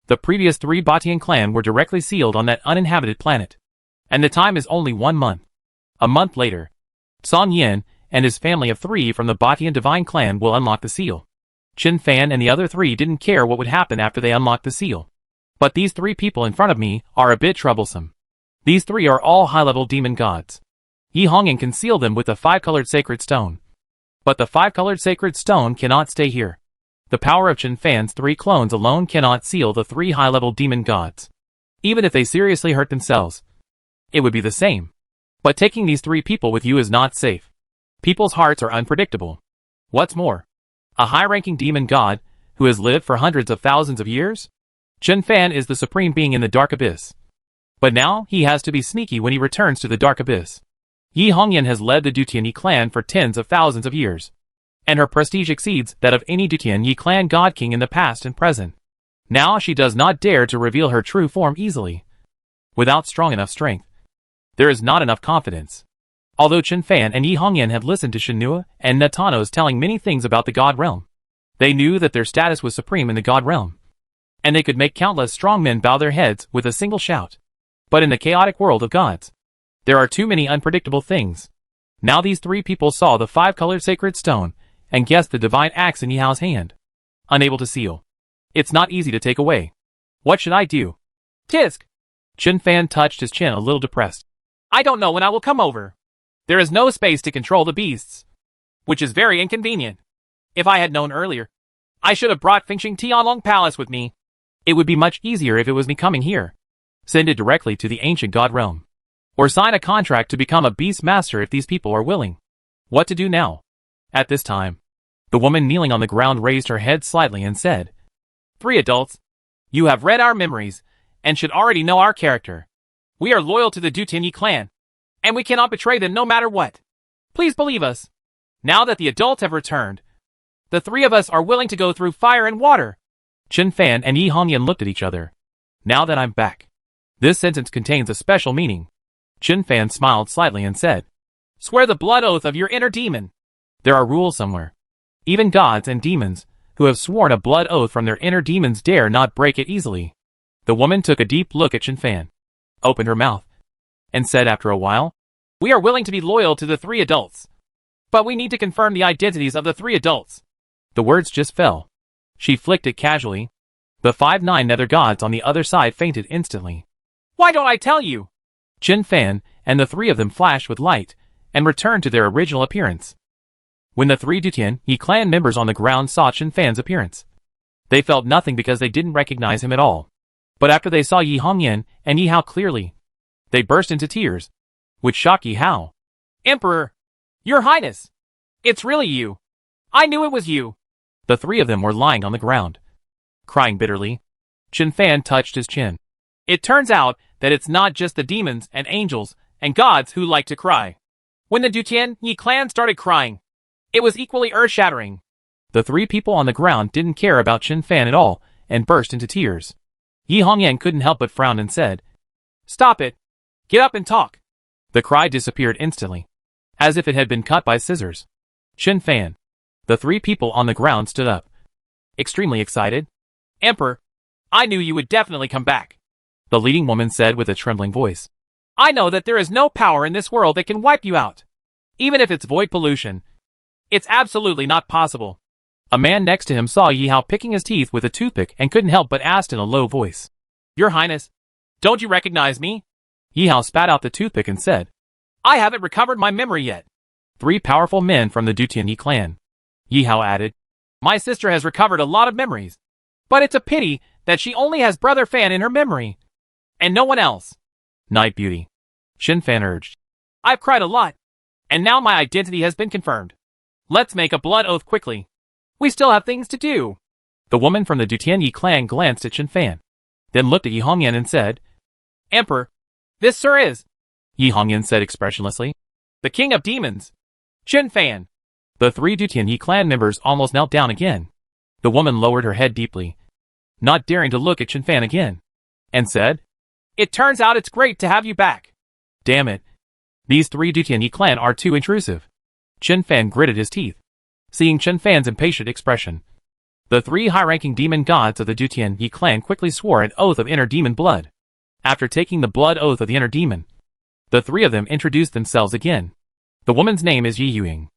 The previous 3 Batian clan were directly sealed on that uninhabited planet. And the time is only 1 month. A month later, Song Yin and his family of 3 from the Batian Divine clan will unlock the seal. Chen Fan and the other 3 didn't care what would happen after they unlocked the seal. But these three people in front of me are a bit troublesome. These three are all high-level demon gods. Yi Hongyan can seal them with the five-colored sacred stone. But the five-colored sacred stone cannot stay here. The power of Chen Fan's three clones alone cannot seal the three high-level demon gods. Even if they seriously hurt themselves, it would be the same. But taking these three people with you is not safe. People's hearts are unpredictable. What's more, a high-ranking demon god who has lived for hundreds of thousands of years? Chen Fan is the supreme being in the dark abyss. But now he has to be sneaky when he returns to the dark abyss. Yi Hongyan has led the Dutian Yi clan for tens of thousands of years, and her prestige exceeds that of any Dutian Yi clan god king in the past and present. Now she does not dare to reveal her true form easily. Without strong enough strength, there is not enough confidence. Although Chen Fan and Yi Hongyan had listened to Shinua and Natano's telling many things about the god realm, they knew that their status was supreme in the god realm, and they could make countless strong men bow their heads with a single shout. But in the chaotic world of gods, there are too many unpredictable things. Now these three people saw the five-colored sacred stone and guessed the divine axe in Yi Hao's hand. Unable to seal. It's not easy to take away. What should I do? Tisk! Chen Fan touched his chin a little depressed. I don't know when I will come over. There is no space to control the beasts, which is very inconvenient. If I had known earlier, I should have brought Fengxing Tianlong Palace with me. It would be much easier if it was me coming here. Send it directly to the ancient god realm. Or sign a contract to become a beast master if these people are willing. What to do now? At this time, the woman kneeling on the ground raised her head slightly and said, Three adults, you have read our memories, and should already know our character. We are loyal to the Dutian Yi clan, and we cannot betray them no matter what. Please believe us. Now that the adults have returned, the three of us are willing to go through fire and water. Chen Fan and Yi Hongyan looked at each other. Now that I'm back. This sentence contains a special meaning. Chen Fan smiled slightly and said, Swear the blood oath of your inner demon. There are rules somewhere. Even gods and demons who have sworn a blood oath from their inner demons dare not break it easily. The woman took a deep look at Chen Fan, opened her mouth, and said after a while, We are willing to be loyal to the three adults, but we need to confirm the identities of the three adults. The words just fell. She flicked it casually. The 5-9 nether gods on the other side fainted instantly. Why don't I tell you? Chen Fan and the three of them flashed with light and returned to their original appearance. When the three Dutian Yi clan members on the ground saw Chen Fan's appearance, they felt nothing because they didn't recognize him at all. But after they saw Yi Hongyan and Yi Hao clearly, they burst into tears, which shocked Yi Hao. Emperor! Your Highness! It's really you! I knew it was you! The three of them were lying on the ground, crying bitterly. Chen Fan touched his chin. It turns out that it's not just the demons and angels and gods who like to cry. When the Dutian Yi clan started crying, it was equally earth-shattering. The three people on the ground didn't care about Chen Fan at all and burst into tears. Yi Hongyan couldn't help but frown and said, Stop it! Get up and talk! The cry disappeared instantly, as if it had been cut by scissors. Chen Fan. The three people on the ground stood up, extremely excited. Emperor, I knew you would definitely come back, the leading woman said with a trembling voice. I know that there is no power in this world that can wipe you out. Even if it's void pollution, it's absolutely not possible. A man next to him saw Yi Hao picking his teeth with a toothpick and couldn't help but asked in a low voice, Your Highness, don't you recognize me? Yi Hao spat out the toothpick and said, I haven't recovered my memory yet. Three powerful men from the Dutian Yi clan. Yi Hao added, My sister has recovered a lot of memories, but it's a pity that she only has Brother Fan in her memory, and no one else. Night Beauty. Chen Fan urged. I've cried a lot, and now my identity has been confirmed. Let's make a blood oath quickly. We still have things to do. The woman from the Dutian Yi clan glanced at Chen Fan, then looked at Yi Hongyan and said, Emperor, this sir is, Yi Hongyan said expressionlessly, the king of demons, Chen Fan. The three Dutian Yi clan members almost knelt down again. The woman lowered her head deeply, not daring to look at Chen Fan again, and said, It turns out it's great to have you back. Damn it. These three Dutian Yi clan are too intrusive. Chen Fan gritted his teeth, seeing Chen Fan's impatient expression. The three high-ranking demon gods of the Dutian Yi clan quickly swore an oath of inner demon blood. After taking the blood oath of the inner demon, the three of them introduced themselves again. The woman's name is Yi Yuing.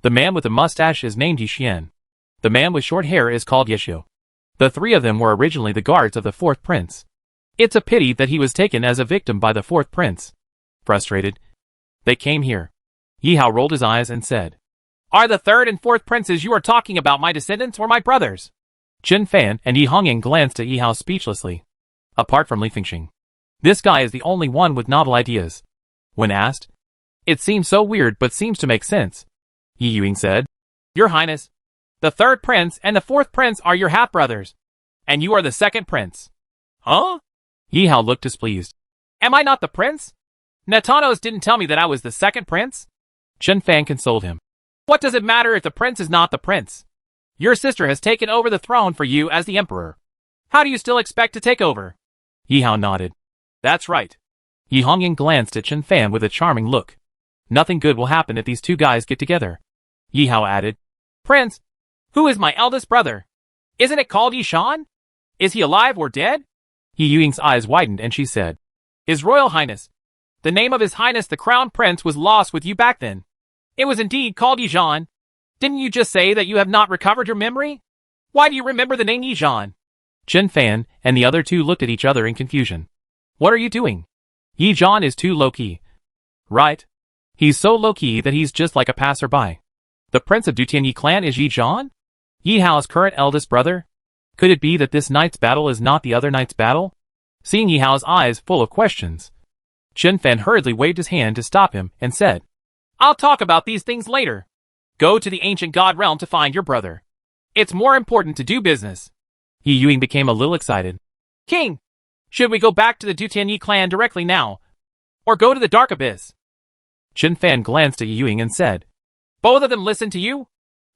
The man with the mustache is named Yi Xian. The man with short hair is called Ye Xiu. The three of them were originally the guards of the fourth prince. It's a pity that he was taken as a victim by the fourth prince. Frustrated, they came here. Yi Hao rolled his eyes and said, "Are the third and fourth princes you are talking about my descendants or my brothers?" Chen Fan and Yi Hongying glanced at Yi Hao speechlessly. Apart from Li Fengxing, this guy is the only one with novel ideas. When asked, "It seems so weird but seems to make sense," Yi Yuing said, "Your Highness, the third prince and the fourth prince are your half-brothers, and you are the second prince." "Huh?" Yi Hao looked displeased. "Am I not the prince? Natanos didn't tell me that I was the second prince." Chen Fan consoled him. "What does it matter if the prince is not the prince? Your sister has taken over the throne for you as the emperor. How do you still expect to take over?" Yi Hao nodded. "That's right." Yi Hongying glanced at Chen Fan with a charming look. "Nothing good will happen if these two guys get together." Yi Hao added, "Prince, who is my eldest brother? Isn't it called Yi Shan? Is he alive or dead?" Yi Yuing's eyes widened and she said, "His Royal Highness. The name of His Highness the Crown Prince was lost with you back then. It was indeed called Yi Zhan. Didn't you just say that you have not recovered your memory? Why do you remember the name Yi Zhan?" Chen Fan and the other two looked at each other in confusion. "What are you doing? Yi Zhan is too low-key." "Right. He's so low-key that he's just like a passerby. The Prince of Dutianyi clan is Yi Zhan? Yi Hao's current eldest brother? Could it be that this night's battle is not the other night's battle?" Seeing Yi Hao's eyes full of questions, Chen Fan hurriedly waved his hand to stop him and said, "I'll talk about these things later. Go to the ancient god realm to find your brother. It's more important to do business." Yi Yuing became a little excited. "King, should we go back to the Dutianyi clan directly now, or go to the dark abyss?" Chen Fan glanced at Yi Yuing and said, "Both of them listen to you?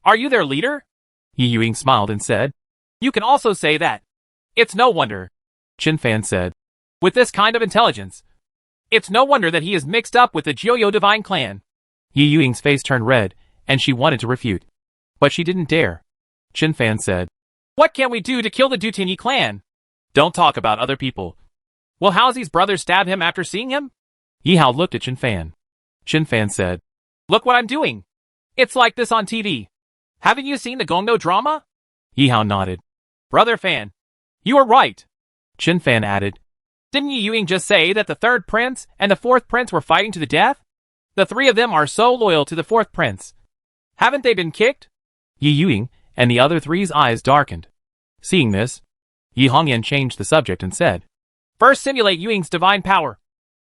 Are you their leader?" Yi Yuing smiled and said, "You can also say that. It's no wonder," Chen Fan said, "with this kind of intelligence. It's no wonder that he is mixed up with the Jiuyo divine clan." Yi Yuing's face turned red, and she wanted to refute. But she didn't dare. Chen Fan said, "What can we do to kill the Dutianyi clan?" "Don't talk about other people." "Will Haozi's brothers stab him after seeing him?" Yi Hao looked at Chen Fan. Chen Fan said, "Look what I'm doing. It's like this on TV. Haven't you seen the Gongno drama?" Yi Hao nodded. "Brother Fan, you are right." Chen Fan added, "Didn't Yi Yuing just say that the third prince and the fourth prince were fighting to the death? The three of them are so loyal to the fourth prince. Haven't they been kicked?" Yi Yuing and the other three's eyes darkened. Seeing this, Yi Hongyan changed the subject and said, "First simulate Yuing's divine power,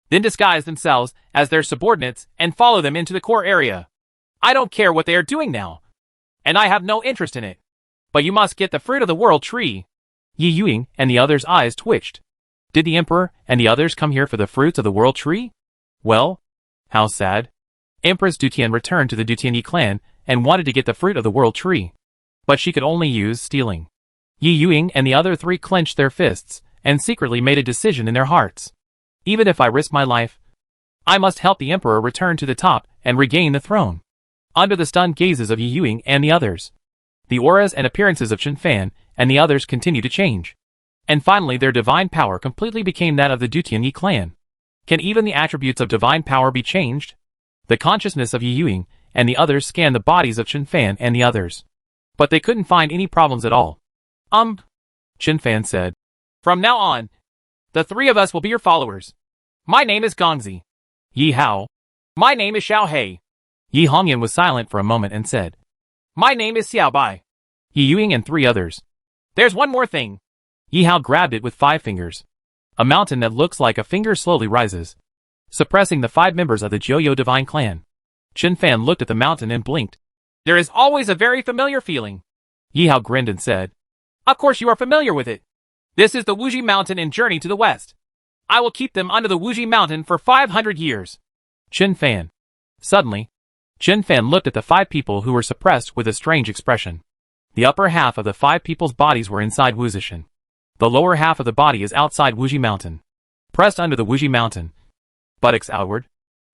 then disguise themselves as their subordinates and follow them into the core area. I don't care what they are doing now, and I have no interest in it. But you must get the fruit of the world tree." Yi Yuing and the others' eyes twitched. Did the emperor and the others come here for the fruits of the world tree? Well, how sad. Empress Dutian returned to the Dutianyi clan and wanted to get the fruit of the world tree. But she could only use stealing. Yi Yuing and the other three clenched their fists and secretly made a decision in their hearts. Even if I risk my life, I must help the emperor return to the top and regain the throne. Under the stunned gazes of Yi Yuing and the others, the auras and appearances of Chen Fan and the others continued to change. And finally their divine power completely became that of the Dutianyi clan. Can even the attributes of divine power be changed? The consciousness of Yi Yuing and the others scanned the bodies of Chen Fan and the others. But they couldn't find any problems at all. Chen Fan said, "From now on, the three of us will be your followers. My name is Gongzi." "Yi Hao." "My name is Xiao Hei." Yi Hongyan was silent for a moment and said, "My name is Xiao Bai." Yi Yuing and three others. "There's one more thing." Yi Hao grabbed it with 5 fingers. A mountain that looks like a finger slowly rises, suppressing the 5 members of the Jiuyo divine clan. Chen Fan looked at the mountain and blinked. "There is always a very familiar feeling." Yi Hao grinned and said, "Of course you are familiar with it. This is the Wuji Mountain and Journey to the West. I will keep them under the Wuji Mountain for 500 years. Chen Fan. Suddenly, Chen Fan looked at the 5 people who were suppressed with a strange expression. The upper half of the 5 people's bodies were inside Wuzishan. The lower half of the body is outside Wuji Mountain, pressed under the Wuji Mountain. Buttocks outward.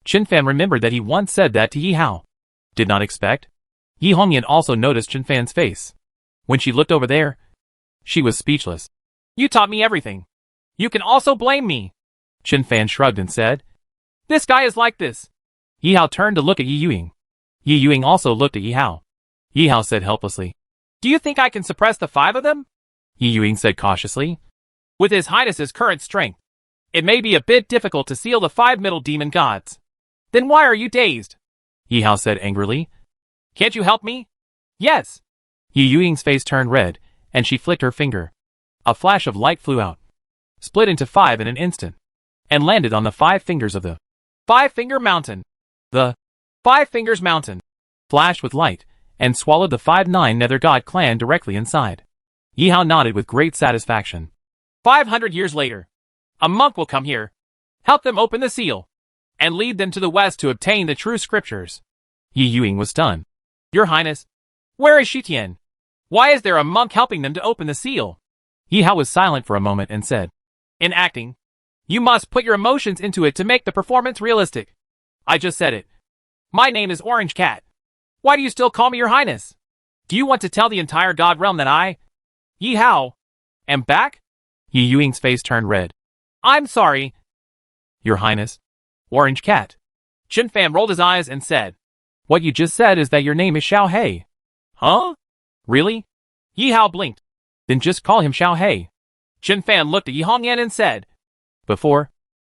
Chen Fan remembered that he once said that to Yi Hao. Did not expect. Yi Hongyan also noticed Chen Fan's face. When she looked over there, she was speechless. "You taught me everything. You can also blame me." Chen Fan shrugged and said, "This guy is like this." Yi Hao turned to look at Yi Yuing. Yi Yuing also looked at Yi Hao. Yi Hao said helplessly, "Do you think I can suppress the 5 of them?" Yi Yuing said cautiously. With His Highness's current strength, it may be a bit difficult to seal the 5 middle demon gods. Then why are you dazed? Yi Hao said angrily. Can't you help me? Yes. Yi Yuing's face turned red, and she flicked her finger. A flash of light flew out, split into 5 in an instant, and landed on the 5 fingers of the 5-finger mountain. The 5 fingers mountain flashed with light, and swallowed the 5-9 Nether God clan directly inside. Yi Hao nodded with great satisfaction. 500 years later, a monk will come here, help them open the seal, and lead them to the west to obtain the true scriptures. Yi Yuing was stunned. Your Highness, where is Shitian? Why is there a monk helping them to open the seal? Yi Hao was silent for a moment and said, In acting, you must put your emotions into it to make the performance realistic. I just said it. My name is Orange Cat. Why do you still call me Your Highness? Do you want to tell the entire God realm that I, Yi Hao, am back? Yi Yuing's face turned red. I'm sorry, Your Highness. Orange Cat. Chen Fan rolled his eyes and said, What you just said is that your name is Xiao Hei. Huh? Really? Yi Hao blinked. Then just call him Xiao Hei. Chen Fan looked at Yi Hongyan and said, Before,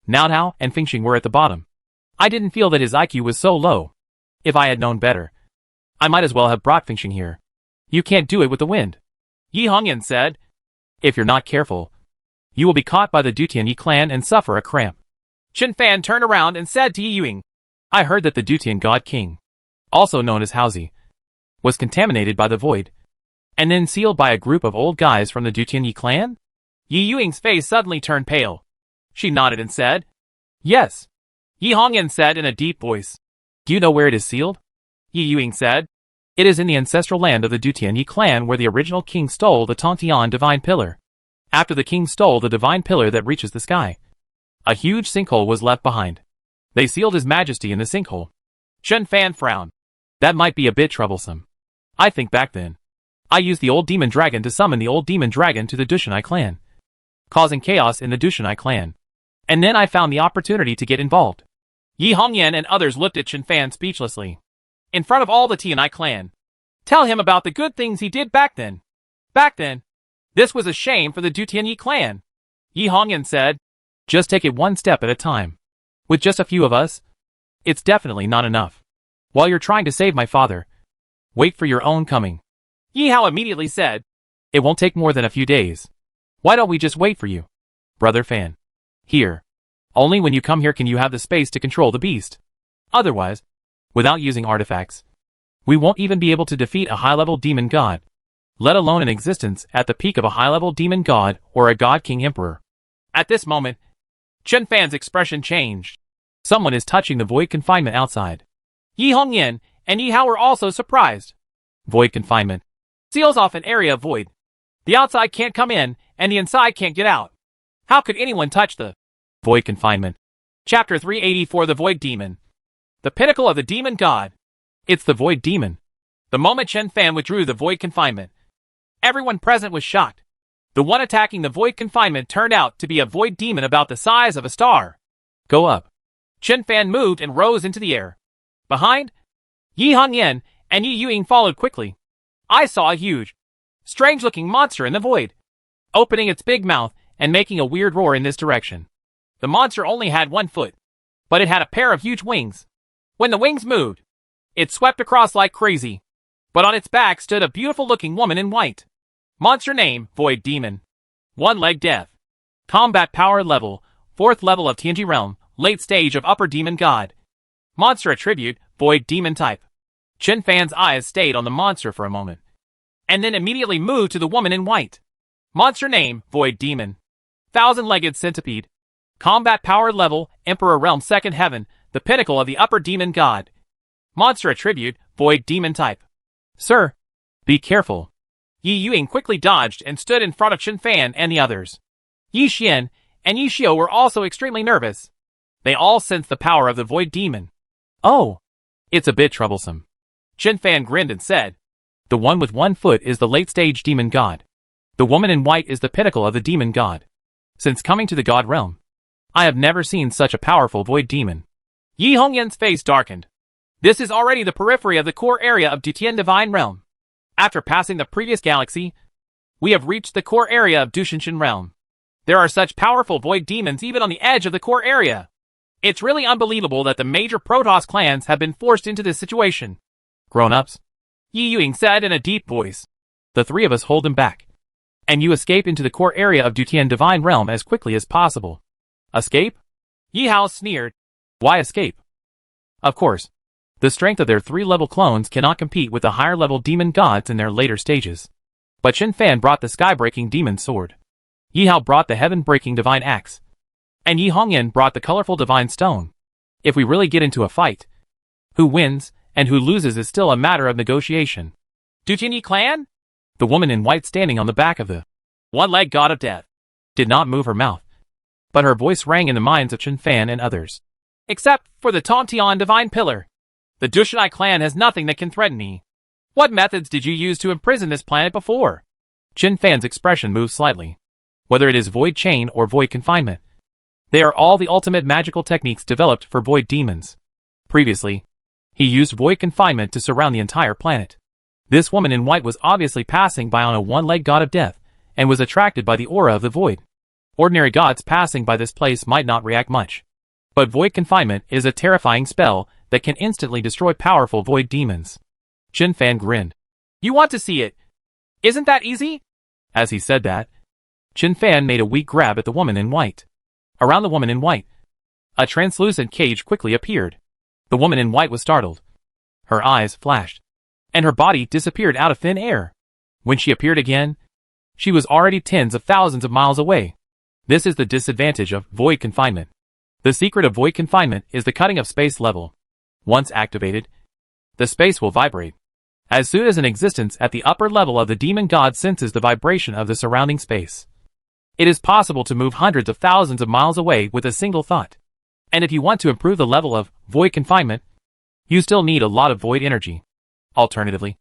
Nao Hao and Fingxing were at the bottom. I didn't feel that his IQ was so low. If I had known better, I might as well have brought Fingxing here. You can't do it with the wind. Yi Hongyan said, If you're not careful, you will be caught by the Dutian clan and suffer a cramp. Chen Fan turned around and said to Yi Yuing, I heard that the Dutian God King, also known as Haozi, was contaminated by the void, and then sealed by a group of old guys from the Dutian clan? Yi Yuing's face suddenly turned pale. She nodded and said, Yes. Yi Hongyan said in a deep voice, Do you know where it is sealed? Yi Yuing said, It is in the ancestral land of the Dutian clan where the original king stole the Tongtian divine pillar. After the king stole the divine pillar that reaches the sky, a huge sinkhole was left behind. They sealed his majesty in the sinkhole. Chen Fan frowned. That might be a bit troublesome. I think back then, I used the old demon dragon to summon the old demon dragon to the Dushanai clan, causing chaos in the Dushanai clan. And then I found the opportunity to get involved. Yi Hongyan and others looked at Chen Fan speechlessly. In front of all the Tianai clan. Tell him about the good things he did back then. Back then, this was a shame for the Dutian clan. Yi Hongyan said, Just take it one step at a time. With just a few of us, it's definitely not enough. While you're trying to save my father, wait for your own coming. Yi Hao immediately said, It won't take more than a few days. Why don't we just wait for you? Brother Fan. Here. Only when you come here can you have the space to control the beast. Otherwise, without using artifacts, we won't even be able to defeat a high-level demon god, let alone an existence at the peak of a high-level demon god or a god king emperor. At this moment, Chen Fan's expression changed. Someone is touching the void confinement outside. Yi Hongyan and Yi Hao were also surprised. Void confinement seals off an area of void. The outside can't come in, and the inside can't get out. How could anyone touch the void confinement? Chapter 384 The Void Demon. The pinnacle of the demon god. It's the void demon. The moment Chen Fan withdrew the void confinement, everyone present was shocked. The one attacking the void confinement turned out to be a void demon about the size of a star. Go up. Chen Fan moved and rose into the air. Behind, Yi Hongyan and Yi Yuing followed quickly. I saw a huge, strange-looking monster in the void, opening its big mouth and making a weird roar in this direction. The monster only had 1 foot, but it had a pair of huge wings. When the wings moved, it swept across like crazy. But on its back stood a beautiful-looking woman in white. Monster name, Void Demon. 1 leg death. Combat power level, 4th level of Tianji Realm, late stage of Upper Demon God. Monster attribute, Void Demon type. Chen Fan's eyes stayed on the monster for a moment, and then immediately moved to the woman in white. Monster name, Void Demon. 1,000-legged centipede. Combat power level, Emperor Realm 2nd Heaven, the pinnacle of the Upper Demon God. Monster attribute, Void Demon type. Sir, be careful. Yi Yuing quickly dodged and stood in front of Chen Fan and the others. Yi Xian and Yi Xiao were also extremely nervous. They all sensed the power of the Void Demon. Oh, it's a bit troublesome. Chen Fan grinned and said, The one with 1 foot is the late-stage demon god. The woman in white is the pinnacle of the demon god. Since coming to the god realm, I have never seen such a powerful void demon. Yi Hongyan's face darkened. This is already the periphery of the core area of Dutian Divine Realm. After passing the previous galaxy, We have reached the core area of Dushinshin realm. There are such powerful void demons even on the edge of the core area. It's really unbelievable that the major Protoss clans have been forced into this situation. Grown-ups, Yi Yuing said in a deep voice. The three of us hold them back. And you escape into the core area of Dutian Divine Realm as quickly as possible. Escape? Yi Hao sneered. Why escape? Of course. The strength of their 3-level clones cannot compete with the higher-level demon gods in their later stages. But Qin Fan brought the sky-breaking demon sword. Yi Hao brought the heaven-breaking divine axe. And Yi Hongyan brought the colorful divine stone. If we really get into a fight, who wins and who loses is still a matter of negotiation. Dutian clan? The woman in white standing on the back of the one-legged god of death did not move her mouth, but her voice rang in the minds of Qin Fan and others. Except for the Tontian divine pillar. The Dushinshin clan has nothing that can threaten me. What methods did you use to imprison this planet before? Qin Fan's expression moved slightly. Whether it is void chain or void confinement, they are all the ultimate magical techniques developed for void demons. Previously, he used void confinement to surround the entire planet. This woman in white was obviously passing by on a one-legged god of death, and was attracted by the aura of the void. Ordinary gods passing by this place might not react much. But void confinement is a terrifying spell that can instantly destroy powerful void demons. Qin Fan grinned. You want to see it? Isn't that easy? As he said that, Qin Fan made a weak grab at the woman in white. Around the woman in white, a translucent cage quickly appeared. The woman in white was startled. Her eyes flashed, and her body disappeared out of thin air. When she appeared again, she was already tens of thousands of miles away. This is the disadvantage of void confinement. The secret of void confinement is the cutting of space level. Once activated, the space will vibrate. As soon as an existence at the upper level of the demon god senses the vibration of the surrounding space, it is possible to move hundreds of thousands of miles away with a single thought. And if you want to improve the level of void confinement, you still need a lot of void energy. Alternatively,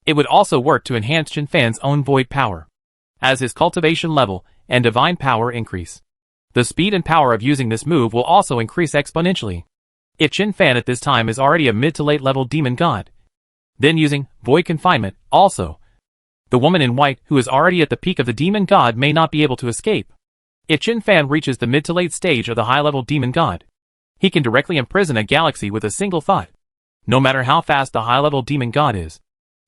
it would also work to enhance Qin Fan's own void power. As his cultivation level and divine power increase, the speed and power of using this move will also increase exponentially. If Qin Fan at this time is already a mid to late level demon god, then using void confinement also, the woman in white who is already at the peak of the demon god may not be able to escape. If Qin Fan reaches the mid to late stage of the high level demon god, he can directly imprison a galaxy with a single thought. No matter how fast the high level demon god is,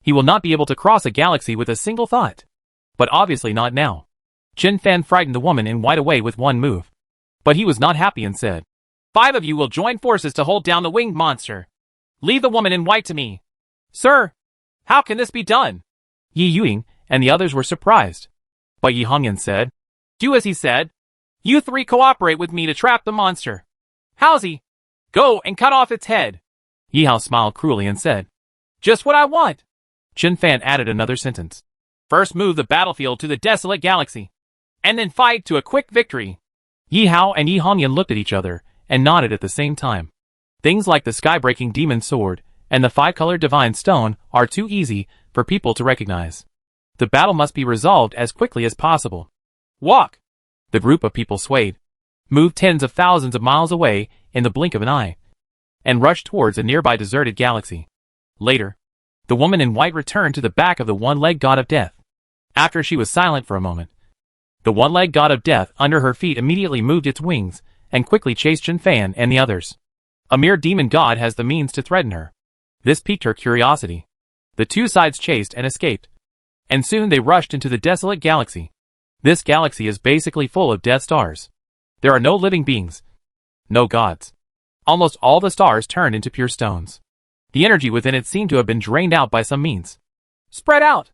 he will not be able to cross a galaxy with a single thought. But obviously not now. Qin Fan frightened the woman in white away with one move. But he was not happy and said, 5 of you will join forces to hold down the winged monster. Leave the woman in white to me. Sir, how can this be done? Yi Yuing and the others were surprised. But Yi Hongyan said, do as he said. You 3 cooperate with me to trap the monster. Howsy, go and cut off its head. Yi Hao smiled cruelly and said, just what I want. Qin Fan added another sentence. First move the battlefield to the desolate galaxy, and then fight to a quick victory. Yi Hao and Yi Hongyan looked at each other and nodded at the same time. Things like the sky-breaking demon sword and the 5-colored divine stone are too easy for people to recognize. The battle must be resolved as quickly as possible. Walk! The group of people swayed, moved tens of thousands of miles away in the blink of an eye, and rushed towards a nearby deserted galaxy. Later, the woman in white returned to the back of the one-legged god of death. After she was silent for a moment, the one-legged god of death under her feet immediately moved its wings and quickly chased Qin Fan and the others. A mere demon god has the means to threaten her. This piqued her curiosity. The 2 sides chased and escaped, and soon they rushed into the desolate galaxy. This galaxy is basically full of dead stars. There are no living beings, no gods. Almost all the stars turned into pure stones. The energy within it seemed to have been drained out by some means. Spread out!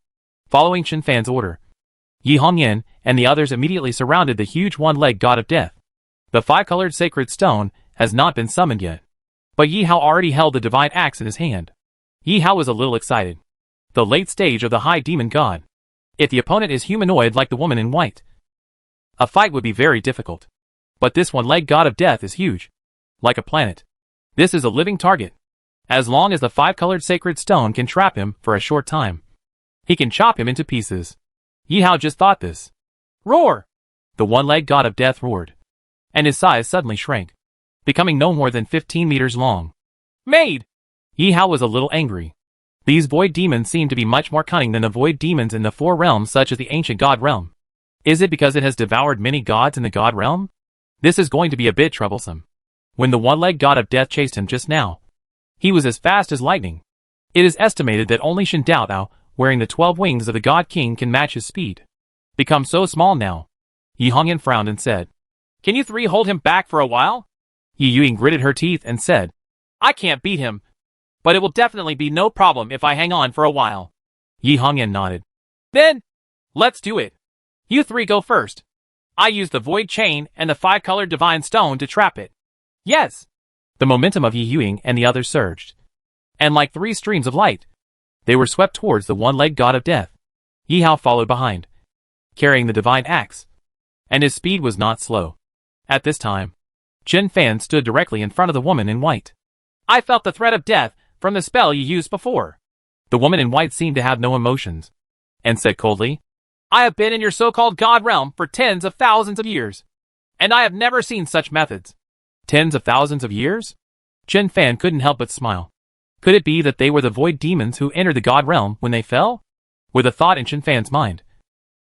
Following Qin Fan's order, Yi Hongyan and the others immediately surrounded the huge one-legged god of death. The 5-colored sacred stone has not been summoned yet, but Yi Hao already held the divine axe in his hand. Yi Hao was a little excited. The late stage of the high demon god. If the opponent is humanoid like the woman in white, a fight would be very difficult. But this one-legged god of death is huge. Like a planet. This is a living target. As long as the 5-colored sacred stone can trap him for a short time, he can chop him into pieces. Yi Hao just thought this. Roar! The one-legged god of death roared, and his size suddenly shrank, becoming no more than 15 meters long. Made! Yi Hao was a little angry. These void demons seem to be much more cunning than the void demons in the four realms such as the ancient god realm. Is it because it has devoured many gods in the god realm? This is going to be a bit troublesome. When the one-legged god of death chased him just now, he was as fast as lightning. It is estimated that only Shin Dao Dao, wearing the 12 wings of the God King, can match his speed. Become so small now. Yi Hongyan frowned and said, "Can you three hold him back for a while?" Yi Yuing gritted her teeth and said, "I can't beat him, but it will definitely be no problem if I hang on for a while." Yi Hongyan nodded. "Then, let's do it. You three go first. I use the Void Chain and the 5-colored Divine Stone to trap it." "Yes!" The momentum of Yi Yuing and the others surged. And like 3 streams of light, they were swept towards the one-legged god of death. Yi Hao followed behind, carrying the divine axe, and his speed was not slow. At this time, Chen Fan stood directly in front of the woman in white. "I felt the threat of death from the spell you used before." The woman in white seemed to have no emotions, and said coldly, "I have been in your so-called god realm for tens of thousands of years, and I have never seen such methods." Tens of thousands of years? Chen Fan couldn't help but smile. Could it be that they were the void demons who entered the god realm when they fell? With a thought in Chen Fan's mind,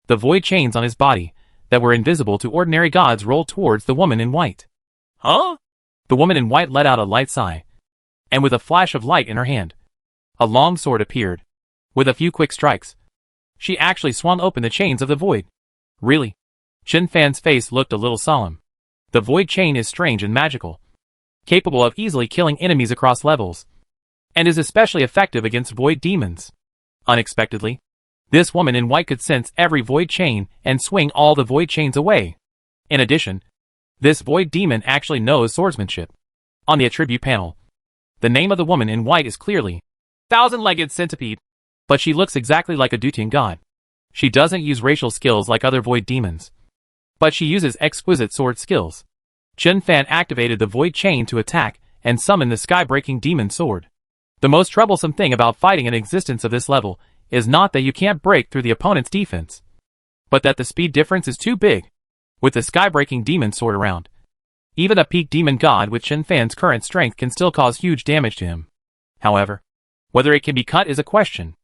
the void chains on his body that were invisible to ordinary gods rolled towards the woman in white. "Huh?" The woman in white let out a light sigh, and with a flash of light in her hand, a long sword appeared. With a few quick strikes, she actually swung open the chains of the void. "Really?" Chen Fan's face looked a little solemn. The void chain is strange and magical, capable of easily killing enemies across levels, and is especially effective against void demons. Unexpectedly, this woman in white could sense every void chain and swing all the void chains away. In addition, this void demon actually knows swordsmanship. On the attribute panel, the name of the woman in white is clearly Thousand-Legged Centipede, but she looks exactly like a Dutian god. She doesn't use racial skills like other void demons, but she uses exquisite sword skills. Chen Fan activated the void chain to attack and summon the sky-breaking demon sword. The most troublesome thing about fighting an existence of this level is not that you can't break through the opponent's defense, but that the speed difference is too big. With the sky-breaking demon sword around, even a peak demon god with Chen Fan's current strength can still cause huge damage to him. However, whether it can be cut is a question.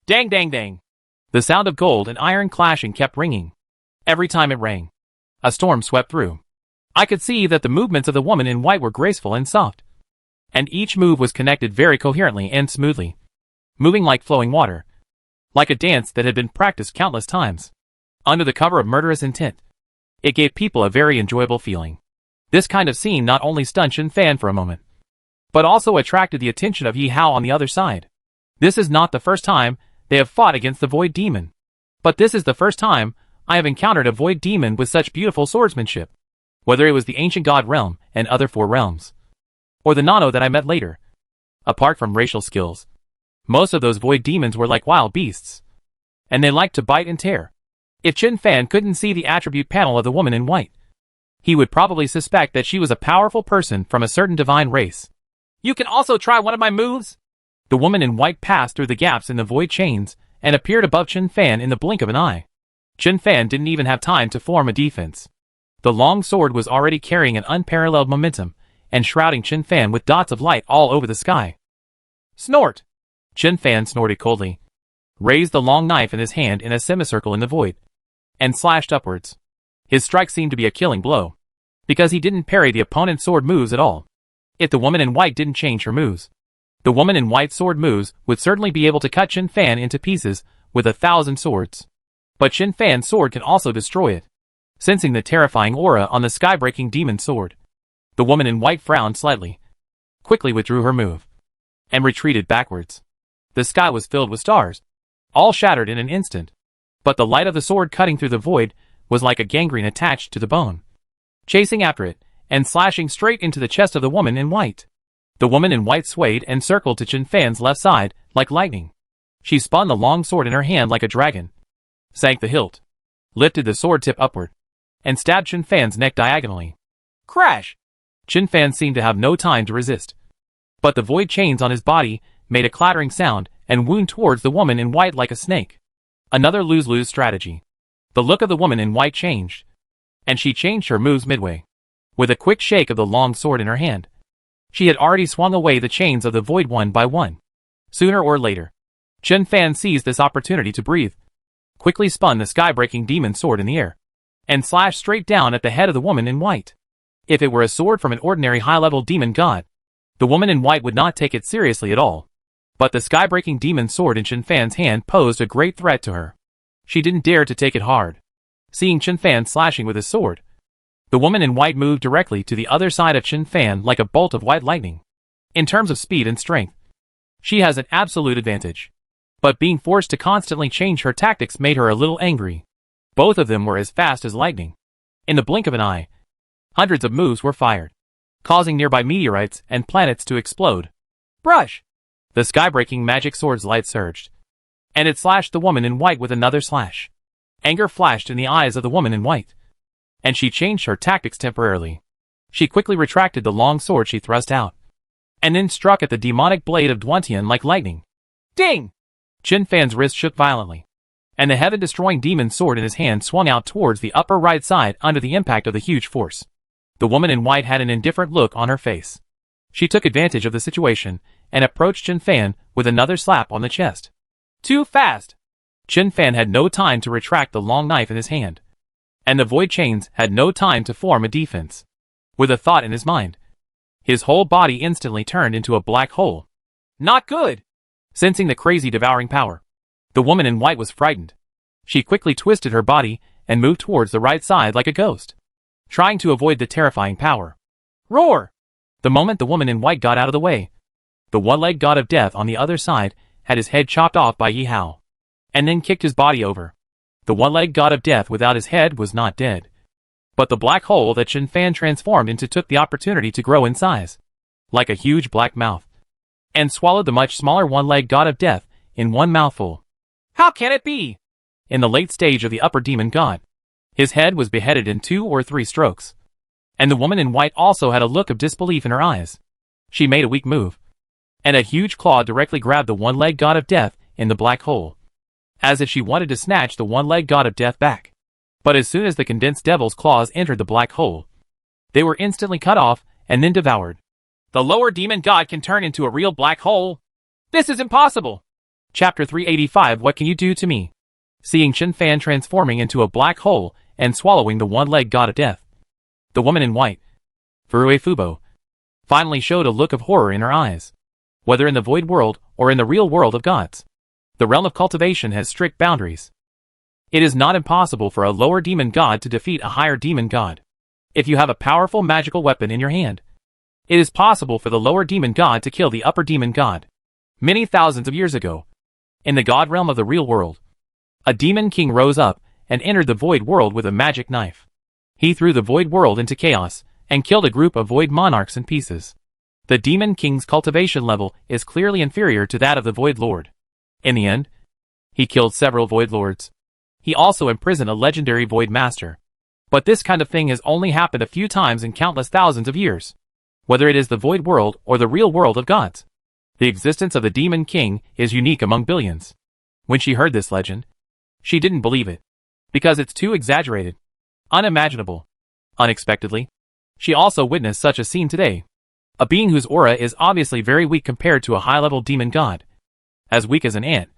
Dang dang dang! The sound of gold and iron clashing kept ringing. Every time it rang, a storm swept through. I could see that the movements of the woman in white were graceful and soft, and each move was connected very coherently and smoothly, moving like flowing water, like a dance that had been practiced countless times. Under the cover of murderous intent, it gave people a very enjoyable feeling. This kind of scene not only stunned Chen Fan for a moment, but also attracted the attention of Yi Hao on the other side. This is not the first time they have fought against the Void Demon, but this is the first time I have encountered a Void Demon with such beautiful swordsmanship. Whether it was the ancient god realm and other 4 realms, or the Nano that I met later. Apart from racial skills, most of those void demons were like wild beasts, and they liked to bite and tear. If Chen Fan couldn't see the attribute panel of the woman in white, he would probably suspect that she was a powerful person from a certain divine race. "You can also try one of my moves?" The woman in white passed through the gaps in the void chains and appeared above Chen Fan in the blink of an eye. Chen Fan didn't even have time to form a defense. The long sword was already carrying an unparalleled momentum and shrouding Chen Fan with dots of light all over the sky. "Snort!" Chen Fan snorted coldly, raised the long knife in his hand in a semicircle in the void, and slashed upwards. His strike seemed to be a killing blow, because he didn't parry the opponent's sword moves at all. If the woman in white didn't change her moves, the woman in white sword moves would certainly be able to cut Chen Fan into pieces with 1,000 swords. But Chen Fan's sword can also destroy it. Sensing the terrifying aura on the sky-breaking demon sword, the woman in white frowned slightly, quickly withdrew her move, and retreated backwards. The sky was filled with stars, all shattered in an instant, but the light of the sword cutting through the void was like a gangrene attached to the bone, chasing after it, and slashing straight into the chest of the woman in white. The woman in white swayed and circled to Chen Fan's left side, like lightning. She spun the long sword in her hand like a dragon, sank the hilt, lifted the sword tip upward, and stabbed Chen Fan's neck diagonally. Crash! Chen Fan seemed to have no time to resist, but the void chains on his body made a clattering sound and wound towards the woman in white like a snake. Another lose-lose strategy. The look of the woman in white changed, and she changed her moves midway. With a quick shake of the long sword in her hand, she had already swung away the chains of the void one by one. Sooner or later, Chen Fan seized this opportunity to breathe, quickly spun the sky-breaking demon sword in the air, and slashed straight down at the head of the woman in white. If it were a sword from an ordinary high-level demon god, the woman in white would not take it seriously at all. But the sky-breaking demon sword in Chen Fan's hand posed a great threat to her. She didn't dare to take it hard. Seeing Chen Fan slashing with his sword, the woman in white moved directly to the other side of Chen Fan like a bolt of white lightning. In terms of speed and strength, she has an absolute advantage. But being forced to constantly change her tactics made her a little angry. Both of them were as fast as lightning. In the blink of an eye, hundreds of moves were fired, causing nearby meteorites and planets to explode. Brush! The sky-breaking magic sword's light surged, and it slashed the woman in white with another slash. Anger flashed in the eyes of the woman in white, and she changed her tactics temporarily. She quickly retracted the long sword she thrust out, and then struck at the demonic blade of Duantian like lightning. Ding! Chen Fan's wrist shook violently, and the heaven-destroying demon sword in his hand swung out towards the upper right side under the impact of the huge force. The woman in white had an indifferent look on her face. She took advantage of the situation and approached Chen Fan with another slap on the chest. Too fast! Chen Fan had no time to retract the long knife in his hand, and the void chains had no time to form a defense. With a thought in his mind, his whole body instantly turned into a black hole. Not good! Sensing the crazy devouring power, the woman in white was frightened. She quickly twisted her body and moved towards the right side like a ghost, trying to avoid the terrifying power. Roar! The moment the woman in white got out of the way, the one-legged god of death on the other side had his head chopped off by Yi Hao, and then kicked his body over. The one-legged god of death without his head was not dead, but the black hole that Chen Fan transformed into took the opportunity to grow in size, like a huge black mouth, and swallowed the much smaller one-legged god of death in one mouthful. How can it be? In the late stage of the upper demon god, his head was beheaded in 2 or 3 strokes, and the woman in white also had a look of disbelief in her eyes. She made a weak move, and a huge claw directly grabbed the one-legged god of death in the black hole, as if she wanted to snatch the one-legged god of death back. But as soon as the condensed devil's claws entered the black hole, they were instantly cut off and then devoured. The lower demon god can turn into a real black hole? This is impossible! Chapter 385 What Can You Do to Me? Seeing Chen Fan transforming into a black hole and swallowing the one-legged god of death, the woman in white, Furue Fubo, finally showed a look of horror in her eyes. Whether in the void world or in the real world of gods, the realm of cultivation has strict boundaries. It is not impossible for a lower demon god to defeat a higher demon god. If you have a powerful magical weapon in your hand, it is possible for the lower demon god to kill the upper demon god. Many thousands of years ago, in the god realm of the real world, a demon king rose up and entered the void world with a magic knife. He threw the void world into chaos and killed a group of void monarchs in pieces. The demon king's cultivation level is clearly inferior to that of the void lord. In the end, he killed several void lords. He also imprisoned a legendary void master. But this kind of thing has only happened a few times in countless thousands of years. Whether it is the void world or the real world of gods, the existence of the demon king is unique among billions. When she heard this legend, she didn't believe it, because it's too exaggerated, unimaginable. Unexpectedly, she also witnessed such a scene today. A being whose aura is obviously very weak compared to a high-level demon god, as weak as an ant,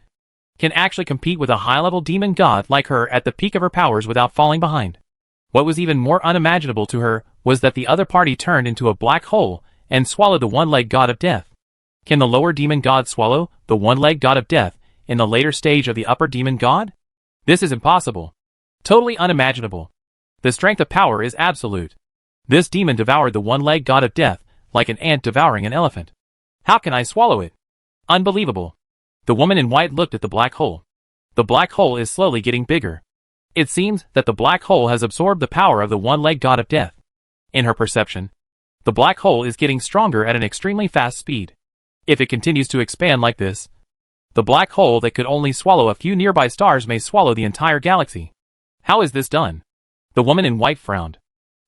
can actually compete with a high-level demon god like her at the peak of her powers without falling behind. What was even more unimaginable to her was that the other party turned into a black hole and swallowed the one-legged god of death. Can the lower demon god swallow the one-legged god of death in the later stage of the upper demon god? This is impossible. Totally unimaginable. The strength of power is absolute. This demon devoured the one-legged god of death like an ant devouring an elephant. How can I swallow it? Unbelievable. The woman in white looked at the black hole. The black hole is slowly getting bigger. It seems that the black hole has absorbed the power of the one-legged god of death. In her perception, the black hole is getting stronger at an extremely fast speed. If it continues to expand like this, the black hole that could only swallow a few nearby stars may swallow the entire galaxy. How is this done? The woman in white frowned.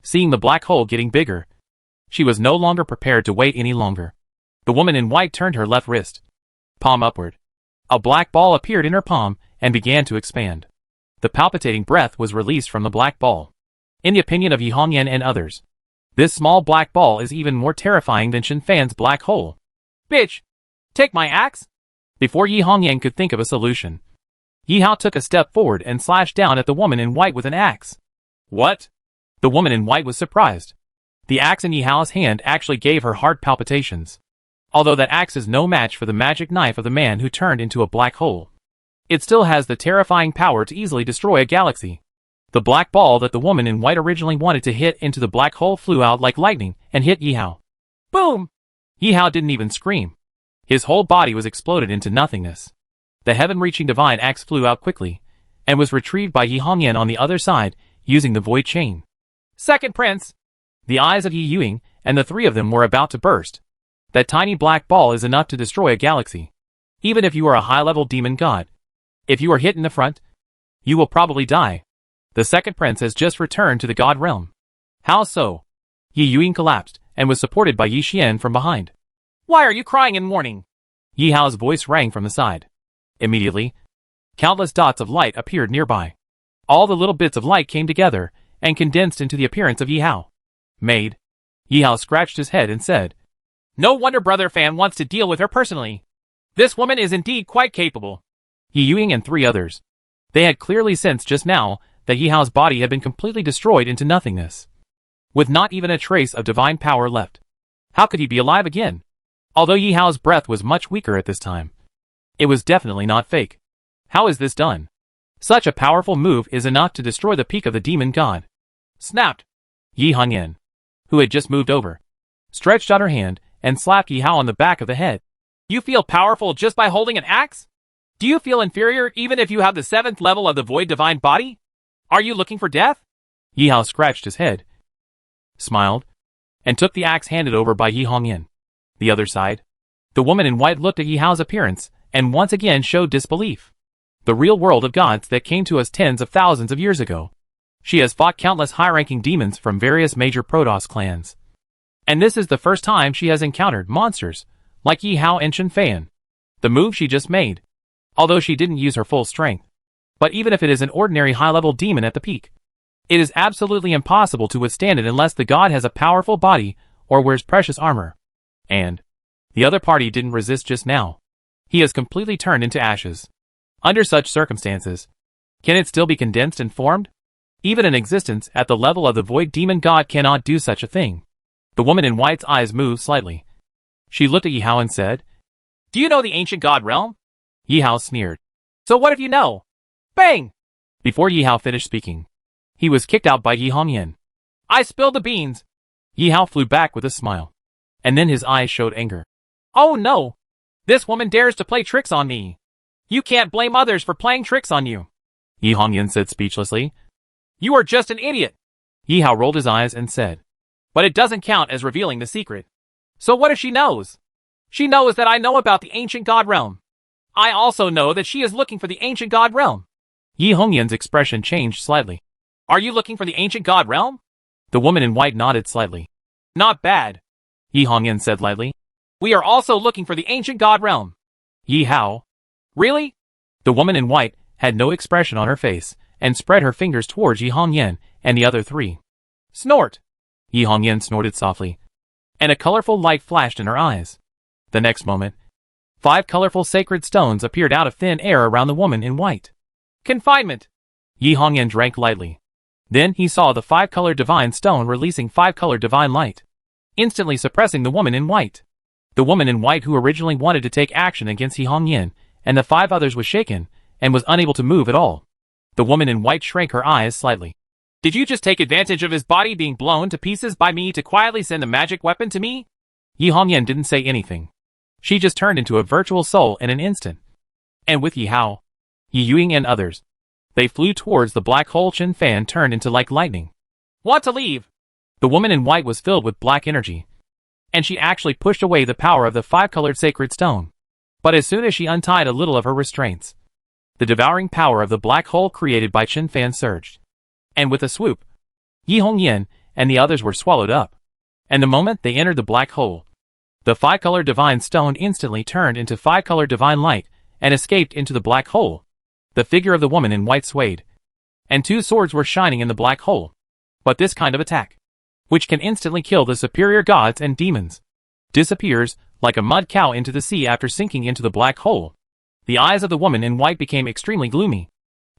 Seeing the black hole getting bigger, she was no longer prepared to wait any longer. The woman in white turned her left wrist, palm upward. A black ball appeared in her palm and began to expand. The palpitating breath was released from the black ball. In the opinion of Yi Hongyan and others, this small black ball is even more terrifying than Chen Fan's black hole. Bitch! Take my axe? Before Yi Hongyan could think of a solution, Yi Hao took a step forward and slashed down at the woman in white with an axe. What? The woman in white was surprised. The axe in Yi Hao's hand actually gave her heart palpitations. Although that axe is no match for the magic knife of the man who turned into a black hole, it still has the terrifying power to easily destroy a galaxy. The black ball that the woman in white originally wanted to hit into the black hole flew out like lightning and hit Yi Hao. Boom! Yi Hao didn't even scream. His whole body was exploded into nothingness. The heaven-reaching divine axe flew out quickly, and was retrieved by Yi Hongyan on the other side, using the void chain. Second Prince! The eyes of Yi Yuing and the three of them were about to burst. That tiny black ball is enough to destroy a galaxy. Even if you are a high-level demon god. If you are hit in the front, you will probably die. The second prince has just returned to the god realm. How so? Yi Yuing collapsed, and was supported by Yi Xian from behind. Why are you crying in mourning? Yi Hao's voice rang from the side. Immediately, countless dots of light appeared nearby. All the little bits of light came together, and condensed into the appearance of Yi Hao. Maid. Yi Hao scratched his head and said, No wonder Brother Fan wants to deal with her personally. This woman is indeed quite capable. Yi Yuing and three others. They had clearly sensed just now that Yi Hao's body had been completely destroyed into nothingness, with not even a trace of divine power left. How could he be alive again? Although Yi Hao's breath was much weaker at this time, it was definitely not fake. How is this done? Such a powerful move is enough to destroy the peak of the demon god. Snapped! Yi Hongyan, who had just moved over, stretched out her hand and slapped Yi Hao on the back of the head. You feel powerful just by holding an axe? Do you feel inferior even if you have the 7th level of the void divine body? Are you looking for death? Yi Hao scratched his head, smiled, and took the axe handed over by Yi Hongyan. The other side, the woman in white looked at Yi Hao's appearance and once again showed disbelief. The real world of gods that came to us tens of thousands of years ago. She has fought countless high-ranking demons from various major Protoss clans. And this is the first time she has encountered monsters like Yi Hao and Chen Fan. The move she just made, although she didn't use her full strength. But even if it is an ordinary high-level demon at the peak, it is absolutely impossible to withstand it unless the god has a powerful body or wears precious armor. And the other party didn't resist just now. He has completely turned into ashes. Under such circumstances, can it still be condensed and formed? Even an existence at the level of the void demon god cannot do such a thing. The woman in white's eyes moved slightly. She looked at Yi Hao and said, Do you know the ancient god realm? Yi Hao sneered. So what if you know? Bang! Before Yi Hao finished speaking, he was kicked out by Yi Hongyan. I spilled the beans! Yi Hao flew back with a smile. And then his eyes showed anger. Oh no! This woman dares to play tricks on me! You can't blame others for playing tricks on you! Yi Hongyan said speechlessly. You are just an idiot! Yi Hao rolled his eyes and said, But it doesn't count as revealing the secret. So what if she knows? She knows that I know about the ancient god realm. I also know that she is looking for the ancient god realm. Yi Hongyan's expression changed slightly. Are you looking for the ancient god realm? The woman in white nodded slightly. Not bad, Yi Hongyan said lightly. We are also looking for the ancient god realm. Yi Hao. Really? The woman in white had no expression on her face, and spread her fingers towards Yi Hongyan and the other three. Snort! Yi Hongyan snorted softly, and a colorful light flashed in her eyes. The next moment, 5 colorful sacred stones appeared out of thin air around the woman in white. Confinement! Yi Hongyan drank lightly. Then he saw the 5-colored divine stone releasing 5-colored divine light, instantly suppressing the woman in white. The woman in white who originally wanted to take action against Yi Hongyan and the 5 others was shaken, and was unable to move at all. The woman in white shrank her eyes slightly. Did you just take advantage of his body being blown to pieces by me to quietly send a magic weapon to me? Yi Hongyan didn't say anything. She just turned into a virtual soul in an instant. And with Yi Hao, Yi Yuing and others, they flew towards the black hole. Chen Fan turned into like lightning. Want to leave? The woman in white was filled with black energy, and she actually pushed away the power of the 5-colored sacred stone. But as soon as she untied a little of her restraints, the devouring power of the black hole created by Chen Fan surged. And with a swoop, Yi Hongyan and the others were swallowed up. And the moment they entered the black hole, the 5-colored divine stone instantly turned into 5-colored divine light and escaped into the black hole. The figure of the woman in white swayed, and 2 swords were shining in the black hole. But this kind of attack, which can instantly kill the superior gods and demons, disappears like a mud cow into the sea after sinking into the black hole. The eyes of the woman in white became extremely gloomy.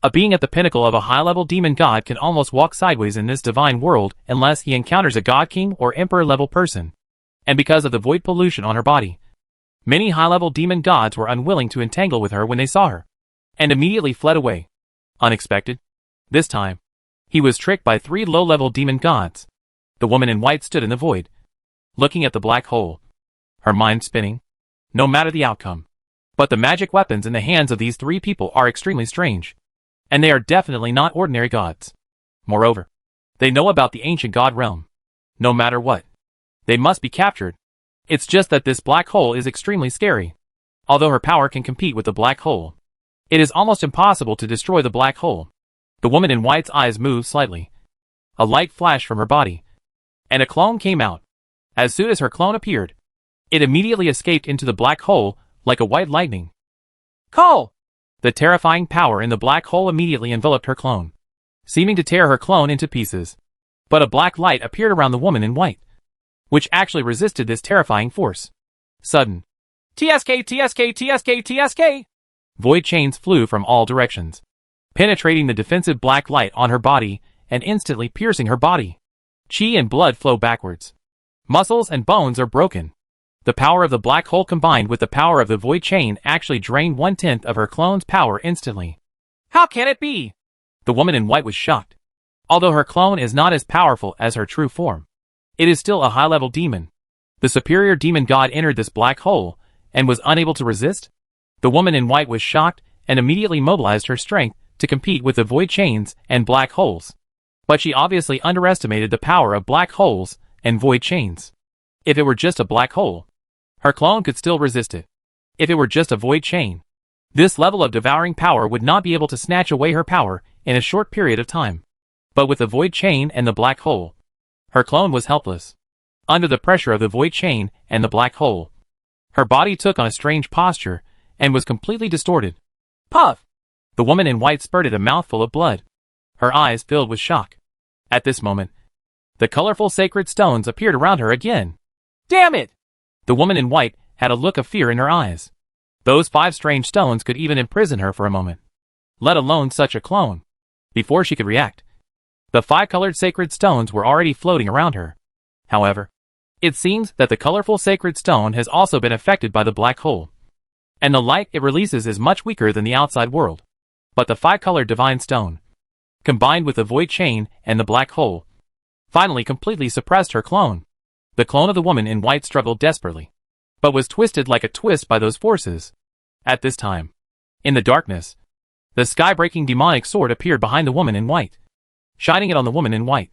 A being at the pinnacle of a high-level demon god can almost walk sideways in this divine world unless he encounters a god king or emperor-level person. And because of the void pollution on her body, many high-level demon gods were unwilling to entangle with her when they saw her, and immediately fled away. Unexpected. This time, he was tricked by 3 low-level demon gods. The woman in white stood in the void, looking at the black hole, her mind spinning, no matter the outcome. But the magic weapons in the hands of these 3 people are extremely strange, and they are definitely not ordinary gods. Moreover, they know about the ancient god realm. No matter what, they must be captured. It's just that this black hole is extremely scary. Although her power can compete with the black hole, it is almost impossible to destroy the black hole. The woman in white's eyes moved slightly. A light flashed from her body, and a clone came out. As soon as her clone appeared, it immediately escaped into the black hole like a white lightning. Call! The terrifying power in the black hole immediately enveloped her clone, seeming to tear her clone into pieces. But a black light appeared around the woman in white, which actually resisted this terrifying force. Sudden. TSK, TSK, TSK, TSK! Void chains flew from all directions, penetrating the defensive black light on her body and instantly piercing her body. Chi and blood flow backwards. Muscles and bones are broken. The power of the black hole combined with the power of the void chain actually drained 1/10 of her clone's power instantly. How can it be? The woman in white was shocked. Although her clone is not as powerful as her true form, it is still a high-level demon. The superior demon god entered this black hole and was unable to resist. The woman in white was shocked and immediately mobilized her strength to compete with the void chains and black holes. But she obviously underestimated the power of black holes and void chains. If it were just a black hole, her clone could still resist it. If it were just a void chain, this level of devouring power would not be able to snatch away her power in a short period of time. But with the void chain and the black hole, her clone was helpless. Under the pressure of the void chain and the black hole, her body took on a strange posture and was completely distorted. Puff! The woman in white spurted a mouthful of blood, her eyes filled with shock. At this moment, the colorful sacred stones appeared around her again. Damn it! The woman in white had a look of fear in her eyes. Those 5 strange stones could even imprison her for a moment, let alone such a clone. Before she could react, the 5 colored sacred stones were already floating around her. However, it seems that the colorful sacred stone has also been affected by the black hole, and the light it releases is much weaker than the outside world. But the 5-colored divine stone, combined with the void chain and the black hole, finally completely suppressed her clone. The clone of the woman in white struggled desperately, but was twisted like a twist by those forces. At this time, in the darkness, the sky-breaking demonic sword appeared behind the woman in white, shining it on the woman in white,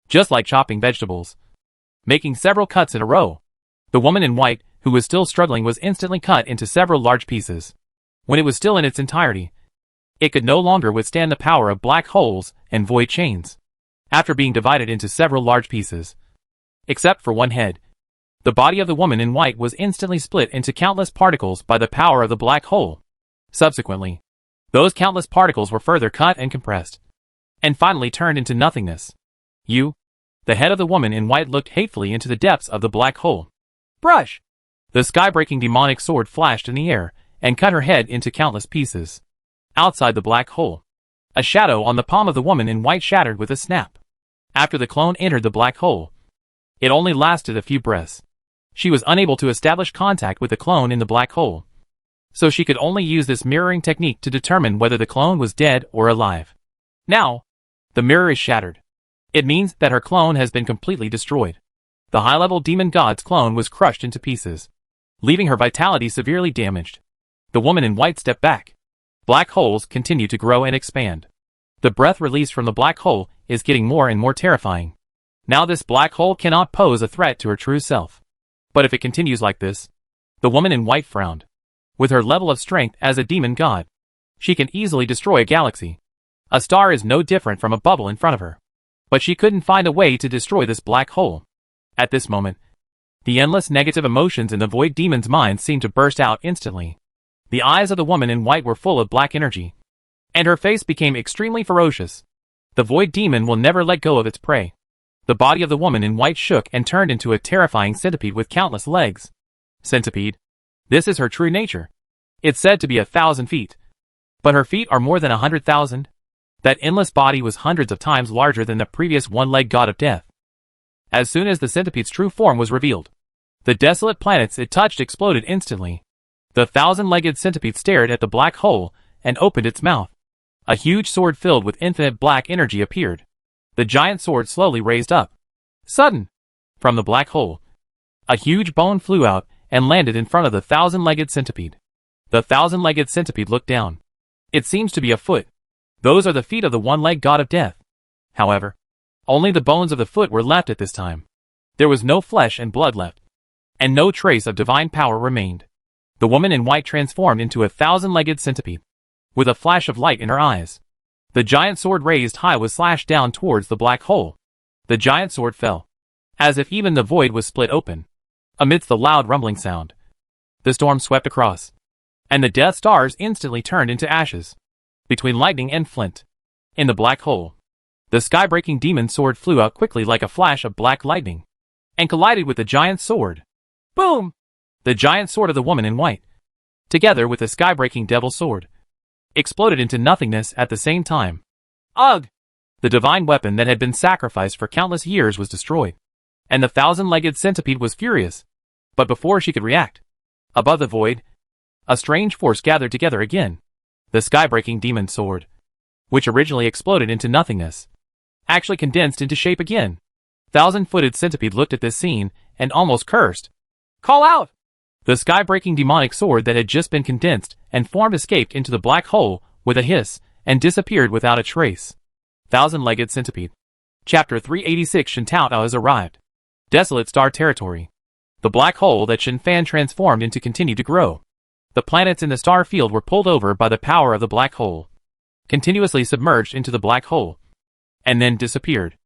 just like chopping vegetables, making several cuts in a row. The woman in white, who was still struggling, was instantly cut into several large pieces. When it was still in its entirety, it could no longer withstand the power of black holes and void chains. After being divided into several large pieces, except for one head, the body of the woman in white was instantly split into countless particles by the power of the black hole. Subsequently, those countless particles were further cut and compressed, and finally turned into nothingness. The head of the woman in white looked hatefully into the depths of the black hole. Brush! The sky-breaking demonic sword flashed in the air and cut her head into countless pieces. Outside the black hole, a shadow on the palm of the woman in white shattered with a snap. After the clone entered the black hole, it only lasted a few breaths. She was unable to establish contact with the clone in the black hole, so she could only use this mirroring technique to determine whether the clone was dead or alive. Now, the mirror is shattered. It means that her clone has been completely destroyed. The high-level demon god's clone was crushed into pieces, leaving her vitality severely damaged. The woman in white stepped back. Black holes continue to grow and expand. The breath released from the black hole is getting more and more terrifying. Now this black hole cannot pose a threat to her true self. But if it continues like this, the woman in white frowned. With her level of strength as a demon god, she can easily destroy a galaxy. A star is no different from a bubble in front of her. But she couldn't find a way to destroy this black hole. At this moment, the endless negative emotions in the void demon's mind seemed to burst out instantly. The eyes of the woman in white were full of black energy, and her face became extremely ferocious. The void demon will never let go of its prey. The body of the woman in white shook and turned into a terrifying centipede with countless legs. Centipede. This is her true nature. It's said to be 1,000 feet. But her feet are more than 100,000. That endless body was hundreds of times larger than the previous one-legged god of death. As soon as the centipede's true form was revealed, the desolate planets it touched exploded instantly. The 1,000-legged centipede stared at the black hole and opened its mouth. A huge sword filled with infinite black energy appeared. The giant sword slowly raised up. Sudden! From the black hole, a huge bone flew out and landed in front of the 1,000-legged centipede. The 1,000-legged centipede looked down. It seems to be a foot. Those are the feet of the one-legged god of death. However, only the bones of the foot were left at this time. There was no flesh and blood left, and no trace of divine power remained. The woman in white transformed into a 1,000-legged centipede, with a flash of light in her eyes. The giant sword raised high was slashed down towards the black hole. The giant sword fell, as if even the void was split open. Amidst the loud rumbling sound, the storm swept across, and the Death Stars instantly turned into ashes. Between lightning and flint, in the black hole, the sky-breaking demon sword flew out quickly like a flash of black lightning, and collided with the giant sword. Boom! The giant sword of the woman in white, together with the sky-breaking devil sword, exploded into nothingness at the same time. Ugh! The divine weapon that had been sacrificed for countless years was destroyed, and the 1,000-legged centipede was furious. But before she could react, above the void, a strange force gathered together again. The sky-breaking demon sword, which originally exploded into nothingness, actually condensed into shape again. 1,000-footed centipede looked at this scene and almost cursed. Call out! The sky-breaking demonic sword that had just been condensed and formed escaped into the black hole with a hiss and disappeared without a trace. 1,000-legged centipede. Chapter 386. Shintao has arrived. Desolate star territory. The black hole that Shin Fan transformed into continued to grow. The planets in the star field were pulled over by the power of the black hole, continuously submerged into the black hole, and then disappeared.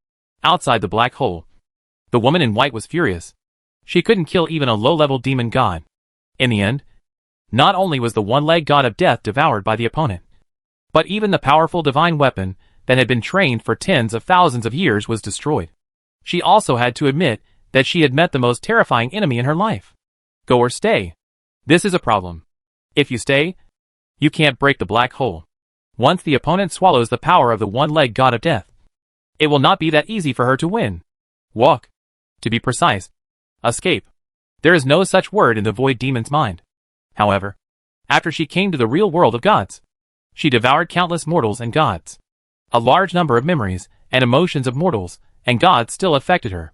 Outside the black hole, the woman in white was furious. She couldn't kill even a low-level demon god. In the end, not only was the one-legged god of death devoured by the opponent, but even the powerful divine weapon that had been trained for tens of thousands of years was destroyed. She also had to admit that she had met the most terrifying enemy in her life. Go or stay. This is a problem. If you stay, you can't break the black hole. Once the opponent swallows the power of the one-legged god of death, it will not be that easy for her to win. Walk. To be precise, escape. There is no such word in the void demon's mind. However, after she came to the real world of gods, she devoured countless mortals and gods. A large number of memories and emotions of mortals and gods still affected her.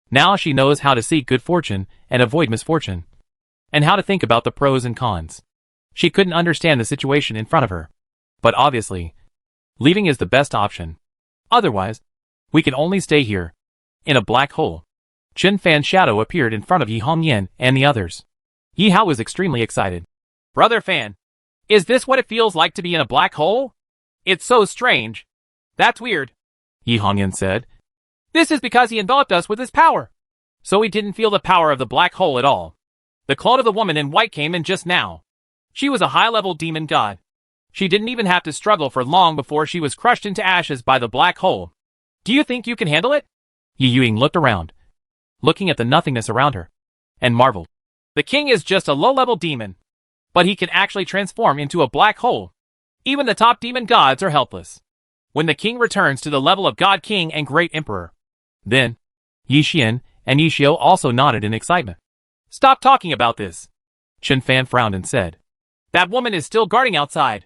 Now she knows how to seek good fortune and avoid misfortune, and how to think about the pros and cons. She couldn't understand the situation in front of her, but obviously, leaving is the best option. Otherwise, we can only stay here, in a black hole. Shin Fan's shadow appeared in front of Yi Hongyan and the others. Yi Hao was extremely excited. Brother Fan, is this what it feels like to be in a black hole? It's so strange. That's weird, Yi Hongyan said. This is because he enveloped us with his power, so we didn't feel the power of the black hole at all. The clone of the woman in white came in just now. She was a high-level demon god. She didn't even have to struggle for long before she was crushed into ashes by the black hole. Do you think you can handle it? Yi Yuing looked around, looking at the nothingness around her, and marveled. The king is just a low-level demon, but he can actually transform into a black hole. Even the top demon gods are helpless. When the king returns to the level of God King and Great Emperor, then Yi Xian and Yi Xiu also nodded in excitement. Stop talking about this. Shin Fan frowned and said. That woman is still guarding outside.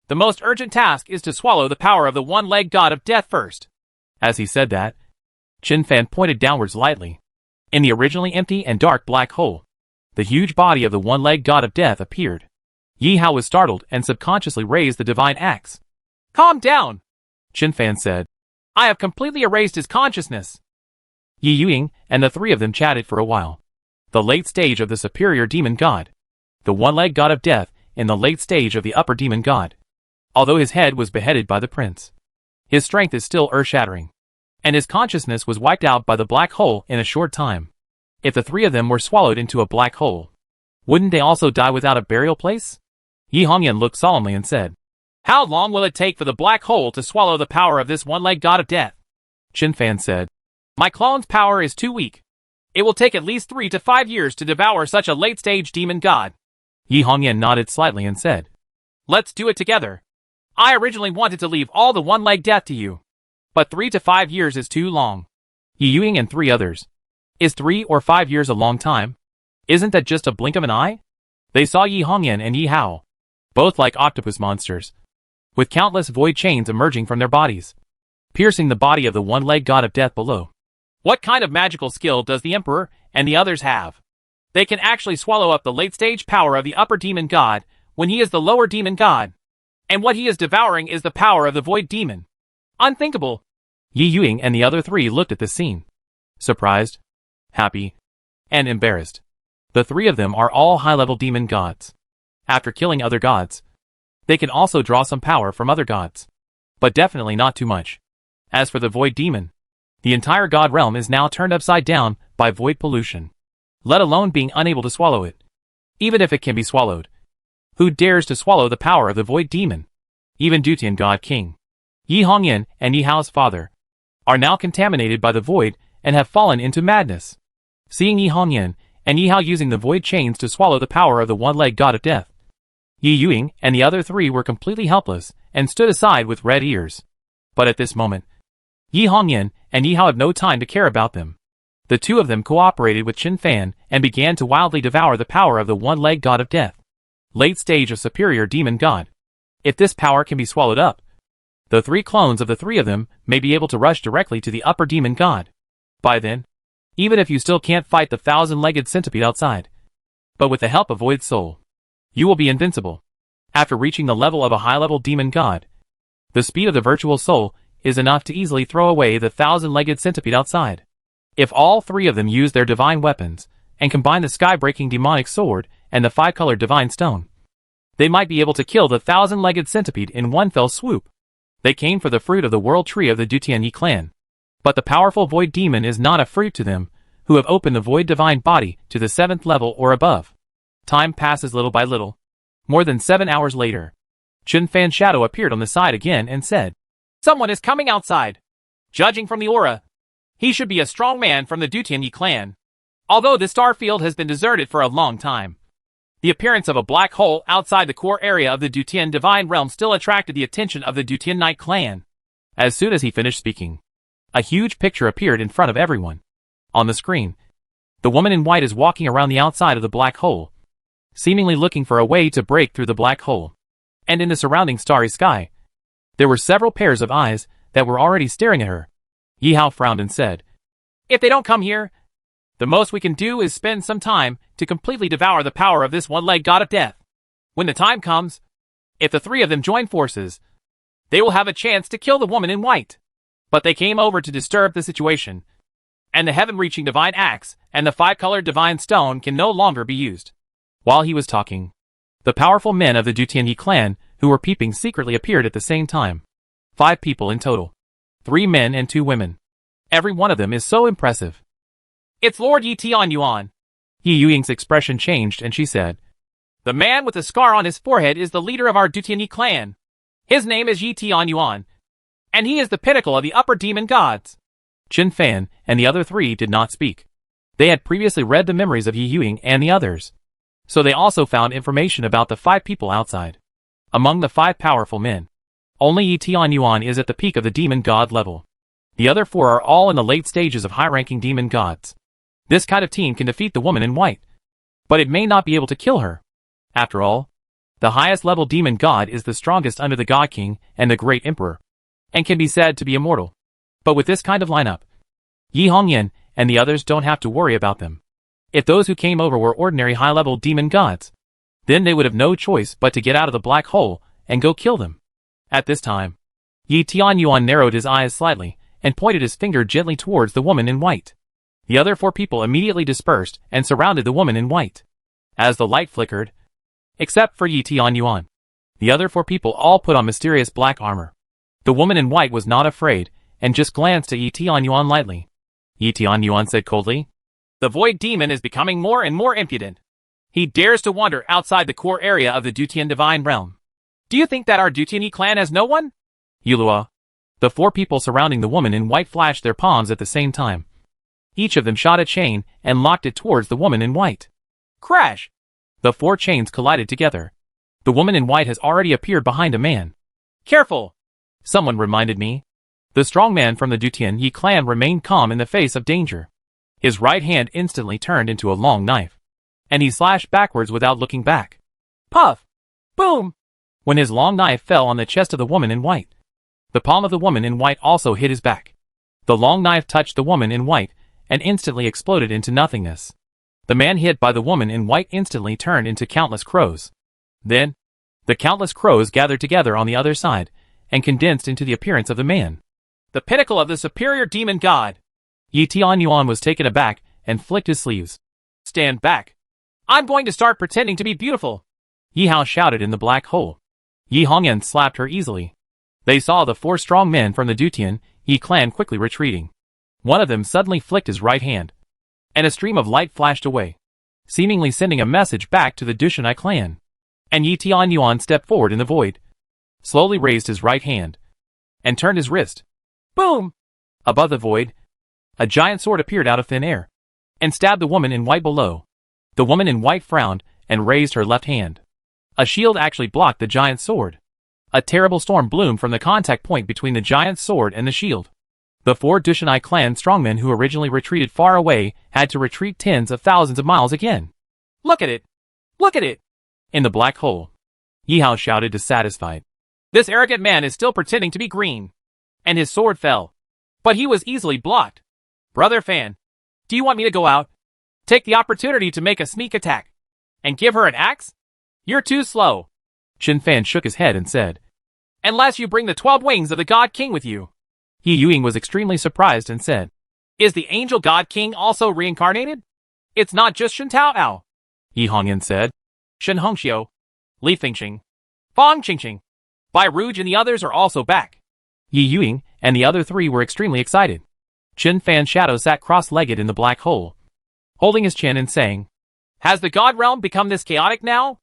The most urgent task is to swallow the power of the one-legged god of death first. As he said that, Shin Fan pointed downwards lightly. In the originally empty and dark black hole, the huge body of the one-legged god of death appeared. Yi Hao was startled and subconsciously raised the divine axe. Calm down, Shin Fan said. I have completely erased his consciousness. Yi Yuing and the three of them chatted for a while. The late stage of the superior demon god, the one-legged god of death in the late stage of the upper demon god. Although his head was beheaded by the prince, his strength is still earth-shattering, and his consciousness was wiped out by the black hole in a short time. If the three of them were swallowed into a black hole, wouldn't they also die without a burial place? Yi Hongyan looked solemnly and said, How long will it take for the black hole to swallow the power of this one-legged god of death? Shin Fan said, My clone's power is too weak. It will take at least 3 to 5 years to devour such a late-stage demon god. Yi Hongyan nodded slightly and said, "Let's do it together. I originally wanted to leave all the one-leg death to you. But 3 to 5 years is too long." Yi Yuing and 3 others. Is 3 or 5 years a long time? Isn't that just a blink of an eye? They saw Yi Hongyan and Yi Hao, both like octopus monsters, with countless void chains emerging from their bodies, piercing the body of the one-legged god of death below. What kind of magical skill does the Emperor and the others have? They can actually swallow up the late-stage power of the upper demon god when he is the lower demon god. And what he is devouring is the power of the void demon. Unthinkable. Yi Yuing and the other 3 looked at the scene, surprised, happy, and embarrassed. The 3 of them are all high-level demon gods. After killing other gods, they can also draw some power from other gods, but definitely not too much. As for the void demon, the entire god realm is now turned upside down by void pollution, let alone being unable to swallow it. Even if it can be swallowed, who dares to swallow the power of the void demon? Even Dutian God King Yi Hongyan and Yi Hao's father are now contaminated by the void and have fallen into madness. Seeing Yi Hongyan and Yi Hao using the void chains to swallow the power of the one-legged god of death, Yi Yuing and the other 3 were completely helpless and stood aside with red ears. But at this moment, Yi Hongyan and Yi Hao have no time to care about them. The 2 of them cooperated with Qin Fan and began to wildly devour the power of the one-legged god of death, late stage of superior demon god. If this power can be swallowed up, the 3 clones of the 3 of them may be able to rush directly to the upper demon god. By then, even if you still can't fight the 1,000-legged centipede outside, but with the help of Void Soul, you will be invincible. After reaching the level of a high-level demon god, the speed of the virtual soul is enough to easily throw away the 1,000-legged centipede outside. If all 3 of them use their divine weapons and combine the sky-breaking demonic sword and the 5-colored divine stone, they might be able to kill the 1,000-legged centipede in one fell swoop. They came for the fruit of the world tree of the Dutianyi clan. But the powerful void demon is not a fruit to them, who have opened the void divine body to the 7th level or above. Time passes little by little. More than 7 hours later, Qin Fan's shadow appeared on the side again and said, "Someone is coming outside. Judging from the aura, he should be a strong man from the Dutianyi clan. Although the star field has been deserted for a long time, the appearance of a black hole outside the core area of the Dutian divine realm still attracted the attention of the Dutianite clan." As soon as he finished speaking, a huge picture appeared in front of everyone. On the screen, the woman in white is walking around the outside of the black hole, seemingly looking for a way to break through the black hole. And in the surrounding starry sky, there were several pairs of eyes that were already staring at her. Yi Hao frowned and said, "If they don't come here, the most we can do is spend some time to completely devour the power of this one-legged god of death. When the time comes, if the 3 of them join forces, they will have a chance to kill the woman in white. But they came over to disturb the situation, and the heaven-reaching divine axe and the 5-colored divine stone can no longer be used." While he was talking, the powerful men of the Dutianyi clan who were peeping secretly appeared at the same time. 5 people in total. 3 men and 2 women. Every one of them is so impressive. "It's Lord Yi Tianyuan." Yi Yuing's expression changed and she said, "The man with the scar on his forehead is the leader of our Dutianyi clan. His name is Yi Tianyuan, and he is the pinnacle of the upper demon gods." Qin Fan and the other 3 did not speak. They had previously read the memories of Yi Yuing and the others, so they also found information about the 5 people outside. Among the 5 powerful men, only Yi Tianyuan is at the peak of the demon god level. The other 4 are all in the late stages of high-ranking demon gods. This kind of team can defeat the woman in white, but it may not be able to kill her. After all, the highest level demon god is the strongest under the God King and the Great Emperor, and can be said to be immortal. But with this kind of lineup, Yi Hongyan and the others don't have to worry about them. If those who came over were ordinary high-level demon gods, then they would have no choice but to get out of the black hole and go kill them. At this time, Yi Tianyuan narrowed his eyes slightly and pointed his finger gently towards the woman in white. The other 4 people immediately dispersed and surrounded the woman in white. As the light flickered, except for Yi Tianyuan, the other 4 people all put on mysterious black armor. The woman in white was not afraid and just glanced at Yi Tianyuan lightly. Yi Tianyuan said coldly, "The void demon is becoming more and more impudent. He dares to wander outside the core area of the Dutian divine realm. Do you think that our Dutianyi clan has no one?" Yulua. The 4 people surrounding the woman in white flashed their palms at the same time. Each of them shot a chain and locked it towards the woman in white. Crash! The four chains collided together. The woman in white has already appeared behind a man. Careful! Someone reminded me. The strong man from the Dutian Yi clan remained calm in the face of danger. His right hand instantly turned into a long knife, and he slashed backwards without looking back. Puff! Boom! When his long knife fell on the chest of the woman in white, the palm of the woman in white also hit his back. The long knife touched the woman in white and instantly exploded into nothingness. The man hit by the woman in white instantly turned into countless crows. Then, the countless crows gathered together on the other side and condensed into the appearance of the man. The pinnacle of the superior demon god! Yi Tianyuan was taken aback and flicked his sleeves. Stand back! I'm going to start pretending to be beautiful! Yi Hao shouted in the black hole. Yi Hongyan slapped her easily. They saw the four strong men from the Dutian Yi clan quickly retreating. One of them suddenly flicked his right hand, and a stream of light flashed away, seemingly sending a message back to the Dushanai clan. And Yi Tianyuan stepped forward in the void, slowly raised his right hand, and turned his wrist. Boom! Above the void, a giant sword appeared out of thin air, and stabbed the woman in white below. The woman in white frowned and raised her left hand. A shield actually blocked the giant sword. A terrible storm bloomed from the contact point between the giant sword and the shield. The four Dushanai clan strongmen who originally retreated far away had to retreat tens of thousands of miles again. Look at it! Look at it! In the black hole, Yi Hao shouted dissatisfied. This arrogant man is still pretending to be green. And his sword fell. But he was easily blocked. Brother Fan, do you want me to go out? Take the opportunity to make a sneak attack and give her an axe? You're too slow. Chen Fan shook his head and said, unless you bring the 12 wings of the God King with you. Yi Yuing was extremely surprised and said, is the angel God King also reincarnated? It's not just Shen Tao. Yi Hongyan said, Shen Hongxiu, Li Fingxing, Fang Qingqing, Bai Rouge and the others are also back. Yi Yuing and the other three were extremely excited. Chen Fan's shadow sat cross-legged in the black hole, holding his chin and saying, has the God realm become this chaotic now?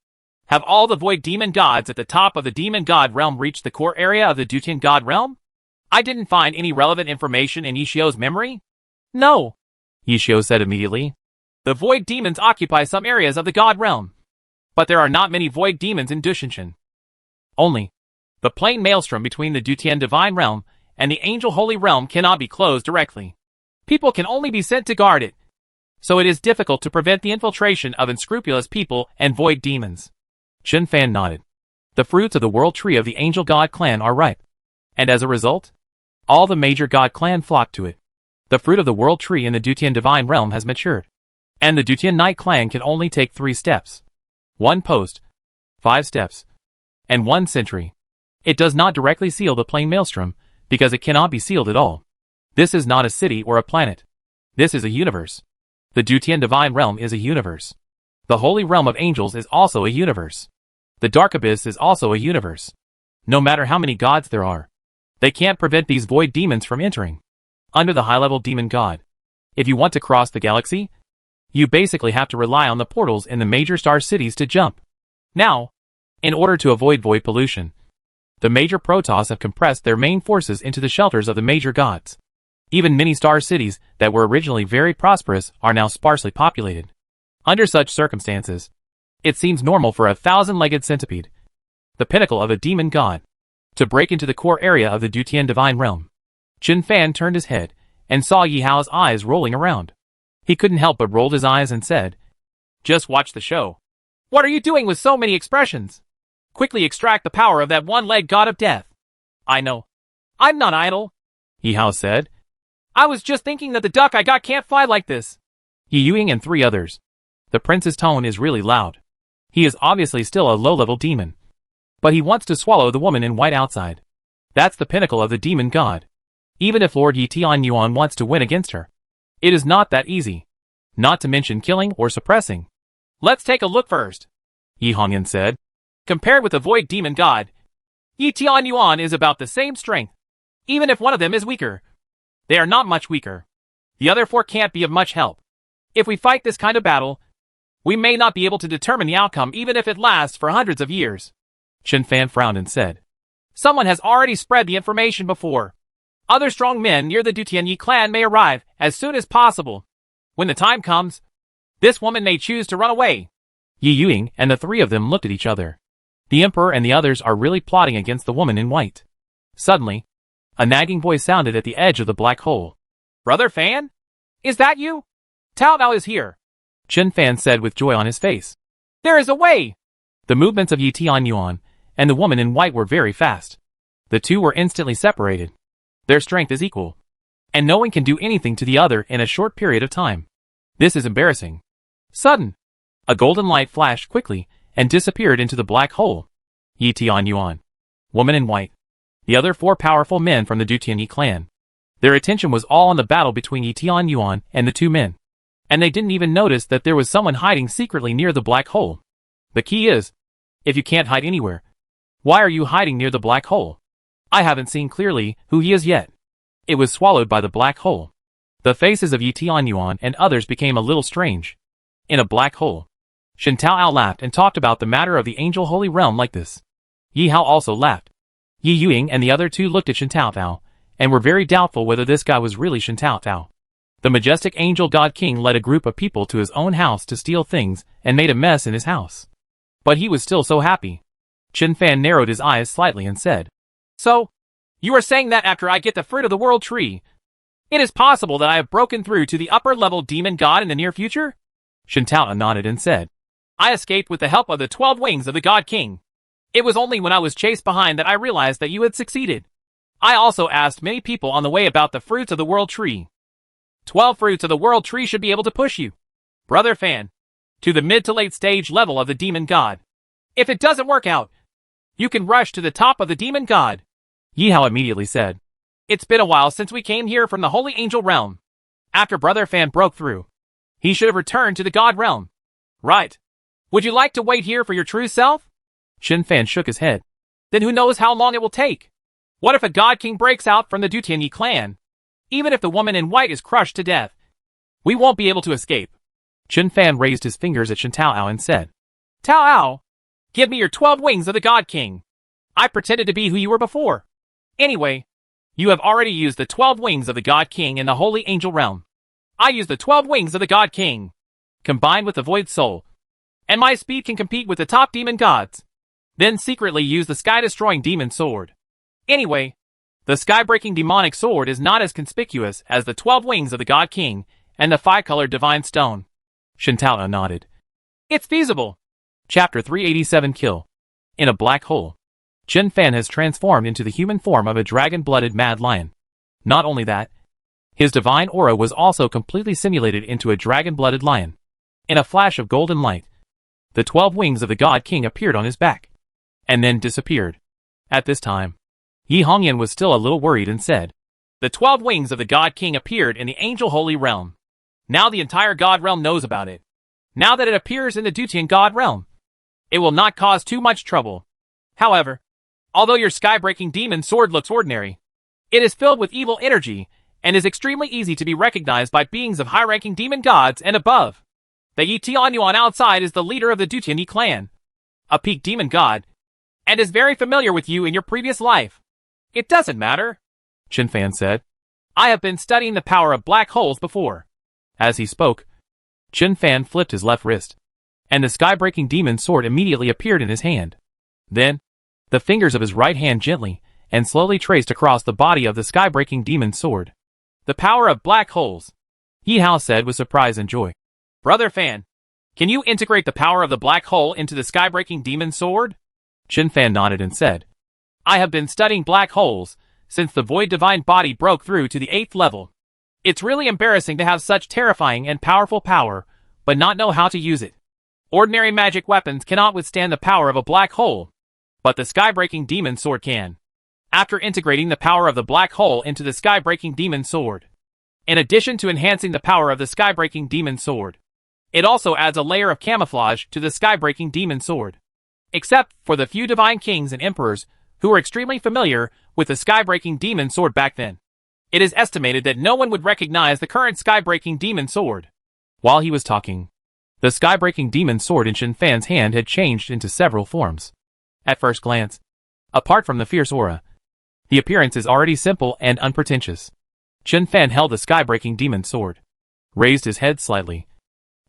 Have all the void demon gods at the top of the demon god realm reached the core area of the Dutian god realm? I didn't find any relevant information in Yishio's memory. No, Yishio said immediately. The void demons occupy some areas of the god realm, but there are not many void demons in Dushanshan. Only, the plain maelstrom between the Dutian divine realm and the angel holy realm cannot be closed directly. People can only be sent to guard it, so it is difficult to prevent the infiltration of unscrupulous people and void demons. Chen Fan nodded. The fruits of the world tree of the angel god clan are ripe, and as a result, all the major god clan flock to it. The fruit of the world tree in the Dutian divine realm has matured, and the Dutian Knight clan can only take 3 steps. 1 post, 5 steps, and 1 century. It does not directly seal the plain maelstrom, because it cannot be sealed at all. This is not a city or a planet. This is a universe. The Dutian divine realm is a universe. The holy realm of angels is also a universe. The dark abyss is also a universe. No matter how many gods there are, they can't prevent these void demons from entering. Under the high-level demon god, if you want to cross the galaxy, you basically have to rely on the portals in the major star cities to jump. Now, in order to avoid void pollution, the major Protoss have compressed their main forces into the shelters of the major gods. Even mini-star cities that were originally very prosperous are now sparsely populated. Under such circumstances, it seems normal for a 1,000-legged centipede, the pinnacle of a demon god, to break into the core area of the Dutian divine realm. Chen Fan turned his head and saw Yi Hao's eyes rolling around. He couldn't help but rolled his eyes and said, just watch the show. What are you doing with so many expressions? Quickly extract the power of that one-legged god of death. I know. I'm not idle, Yi Hao said. I was just thinking that the duck I got can't fly like this. Yi Yuing and 3 others. The prince's tone is really loud. He is obviously still a low-level demon, but he wants to swallow the woman in white outside. That's the pinnacle of the demon god. Even if Lord Yi Tianyuan wants to win against her, it is not that easy. Not to mention killing or suppressing. Let's take a look first, Yi Hongyan said. Compared with the void demon god, Yi Tianyuan is about the same strength. Even if one of them is weaker, they are not much weaker. The other 4 can't be of much help. If we fight this kind of battle, we may not be able to determine the outcome even if it lasts for hundreds of years. Chen Fan frowned and said, someone has already spread the information before. Other strong men near the Dutian Yi clan may arrive as soon as possible. When the time comes, this woman may choose to run away. Yi Yuing and the three of them looked at each other. The emperor and the others are really plotting against the woman in white. Suddenly, a nagging voice sounded at the edge of the black hole. Brother Fan? Is that you? Tao Bao is here, Chen Fan said with joy on his face. There is a way! The movements of Yi Tianyuan and the woman in white were very fast. The two were instantly separated. Their strength is equal, and no one can do anything to the other in a short period of time. This is embarrassing. Sudden, a golden light flashed quickly and disappeared into the black hole. Yi Tianyuan, woman in white, the other four powerful men from the Du Tianyi clan. Their attention was all on the battle between Yi Tianyuan and the two men, and they didn't even notice that there was someone hiding secretly near the black hole. The key is, if you can't hide anywhere, why are you hiding near the black hole? I haven't seen clearly who he is yet. It was swallowed by the black hole. The faces of Yi Tianyuan and others became a little strange. In a black hole. Shen Taoao laughed and talked about the matter of the angel holy realm like this. Yi Hao also laughed. Yi Yuing and the other two looked at Shen Taoao and were very doubtful whether this guy was really Shen Taoao. The majestic angel god king led a group of people to his own house to steal things and made a mess in his house. But he was still so happy. Chen Fan narrowed his eyes slightly and said, So, you are saying that after I get the fruit of the world tree, it is possible that I have broken through to the upper level demon god in the near future? Shen Taoao nodded and said, I escaped with the help of the 12 wings of the god king. It was only when I was chased behind that I realized that you had succeeded. I also asked many people on the way about the fruits of the world tree. 12 fruits of the world tree should be able to push you, Brother Fan, to the mid to late stage level of the demon god. If it doesn't work out, you can rush to the top of the demon god. Yi Hao immediately said, It's been a while since we came here from the holy angel realm. After Brother Fan broke through, he should have returned to the god realm. Right. Would you like to wait here for your true self? Shen Fan shook his head. Then who knows how long it will take? What if a god king breaks out from the Du Tianyi clan? Even if the woman in white is crushed to death, we won't be able to escape. Chen Fan raised his fingers at Shen Taoao and said, Taoao, give me your 12 wings of the god king. I pretended to be who you were before. Anyway, you have already used the 12 wings of the god king in the holy angel realm. I use the 12 wings of the god king, combined with the void soul, and my speed can compete with the top demon gods. Then secretly use the sky-destroying demon sword. Anyway, the sky-breaking demonic sword is not as conspicuous as the 12 wings of the god king and the 5-colored divine stone. Shen Taoao nodded. It's feasible. Chapter 387 Kill. In a black hole. Chen Fan has transformed into the human form of a dragon-blooded mad lion. Not only that, his divine aura was also completely simulated into a dragon-blooded lion. In a flash of golden light, the 12 wings of the God King appeared on his back, and then disappeared. At this time, Yi Hongyan was still a little worried and said, The 12 wings of the God King appeared in the Angel Holy Realm. Now the entire God Realm knows about it. Now that it appears in the Dutian God Realm, it will not cause too much trouble. However, although your sky-breaking demon sword looks ordinary, it is filled with evil energy and is extremely easy to be recognized by beings of high-ranking demon gods and above. The Yi Tianyuan outside is the leader of the Dutianyi clan, a peak demon god, and is very familiar with you in your previous life. It doesn't matter, Chen Fan said. I have been studying the power of black holes before. As he spoke, Chen Fan flipped his left wrist, and the sky-breaking demon sword immediately appeared in his hand. Then, the fingers of his right hand gently and slowly traced across the body of the sky-breaking demon sword. The power of black holes, Yi Hao said with surprise and joy. Brother Fan, can you integrate the power of the black hole into the sky-breaking demon sword? Chen Fan nodded and said, I have been studying black holes since the void divine body broke through to the 8th level. It's really embarrassing to have such terrifying and powerful power, but not know how to use it. Ordinary magic weapons cannot withstand the power of a black hole, but the sky-breaking demon sword can. After integrating the power of the black hole into the sky-breaking demon sword, in addition to enhancing the power of the sky-breaking demon sword, it also adds a layer of camouflage to the sky-breaking demon sword. Except for the few divine kings and emperors who were extremely familiar with the sky-breaking demon sword back then, it is estimated that no one would recognize the current sky-breaking demon sword. While he was talking, the sky-breaking demon sword in Chen Fan's hand had changed into several forms. At first glance, apart from the fierce aura, the appearance is already simple and unpretentious. Chen Fan held the sky-breaking demon sword, raised his head slightly,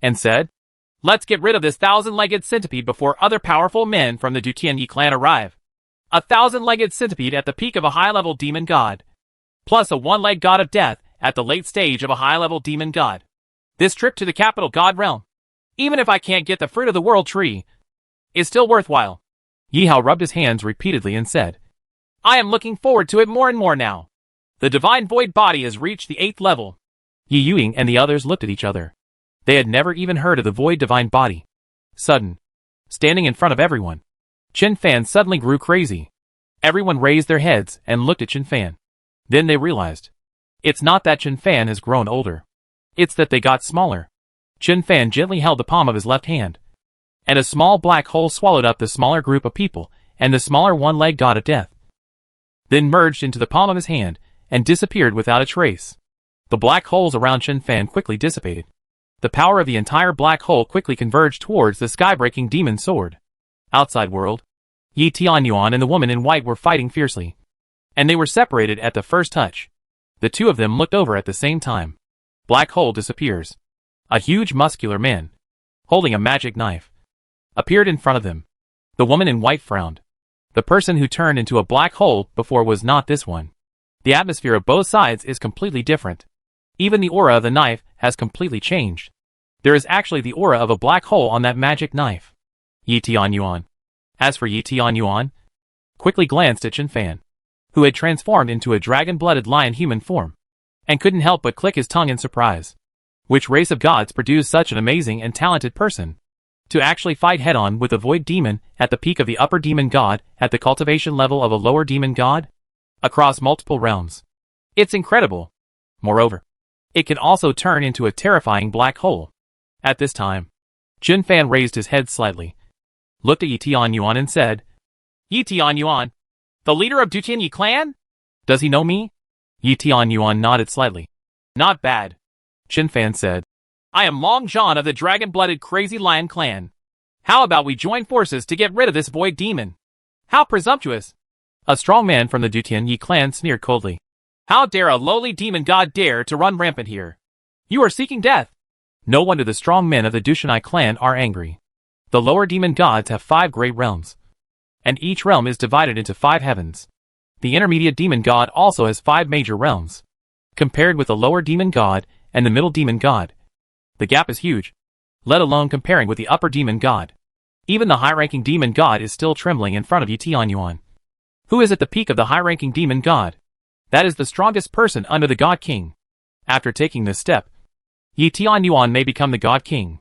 and said, Let's get rid of this 1,000-legged centipede before other powerful men from the Dutianyi clan arrive. A 1,000-legged centipede at the peak of a high-level demon god. Plus a one-legged god of death at the late stage of a high-level demon god. This trip to the capital god realm, even if I can't get the fruit of the world tree, is still worthwhile. Yi Hao rubbed his hands repeatedly and said, I am looking forward to it more and more now. The divine void body has reached the 8th level. Yi Yuing and the others looked at each other. They had never even heard of the void divine body. Sudden. Standing in front of everyone. Chen Fan suddenly grew crazy. Everyone raised their heads and looked at Chen Fan. Then they realized. It's not that Chen Fan has grown older. It's that they got smaller. Chen Fan gently held the palm of his left hand. And a small black hole swallowed up the smaller group of people and the smaller one-legged god of death. Then merged into the palm of his hand and disappeared without a trace. The black holes around Chen Fan quickly dissipated. The power of the entire black hole quickly converged towards the sky-breaking demon sword. Outside world. Yi Tianyuan and the woman in white were fighting fiercely. And they were separated at the first touch. The two of them looked over at the same time. Black hole disappears. A huge muscular man, holding a magic knife, appeared in front of them. The woman in white frowned. The person who turned into a black hole before was not this one. The atmosphere of both sides is completely different. Even the aura of the knife has completely changed. There is actually the aura of a black hole on that magic knife. Yi Tianyuan. As for Yi Tianyuan, quickly glanced at Chen Fan, who had transformed into a dragon-blooded lion human form, and couldn't help but click his tongue in surprise. Which race of gods produced such an amazing and talented person? To actually fight head-on with a void demon at the peak of the upper demon god at the cultivation level of a lower demon god? Across multiple realms. It's incredible. Moreover, it can also turn into a terrifying black hole. At this time, Chen Fan raised his head slightly, looked at Yi Tianyuan and said, Yi Tianyuan, the leader of Dutianyi clan? Does he know me? Yi Tianyuan nodded slightly. Not bad. Chen Fan said, I am Long John of the dragon-blooded Crazy Lion clan. How about we join forces to get rid of this void demon? How presumptuous. A strong man from the Dutianyi clan sneered coldly. How dare a lowly demon god dare to run rampant here? You are seeking death. No wonder the strong men of the Dushanai clan are angry. The lower demon gods have 5 great realms. And each realm is divided into 5 heavens. The intermediate demon god also has 5 major realms. Compared with the lower demon god and the middle demon god, the gap is huge, let alone comparing with the upper demon god. Even the high-ranking demon god is still trembling in front of Yi Tianyuan, who is at the peak of the high-ranking demon god. That is the strongest person under the God King. After taking this step, Yi Tianyuan may become the God King.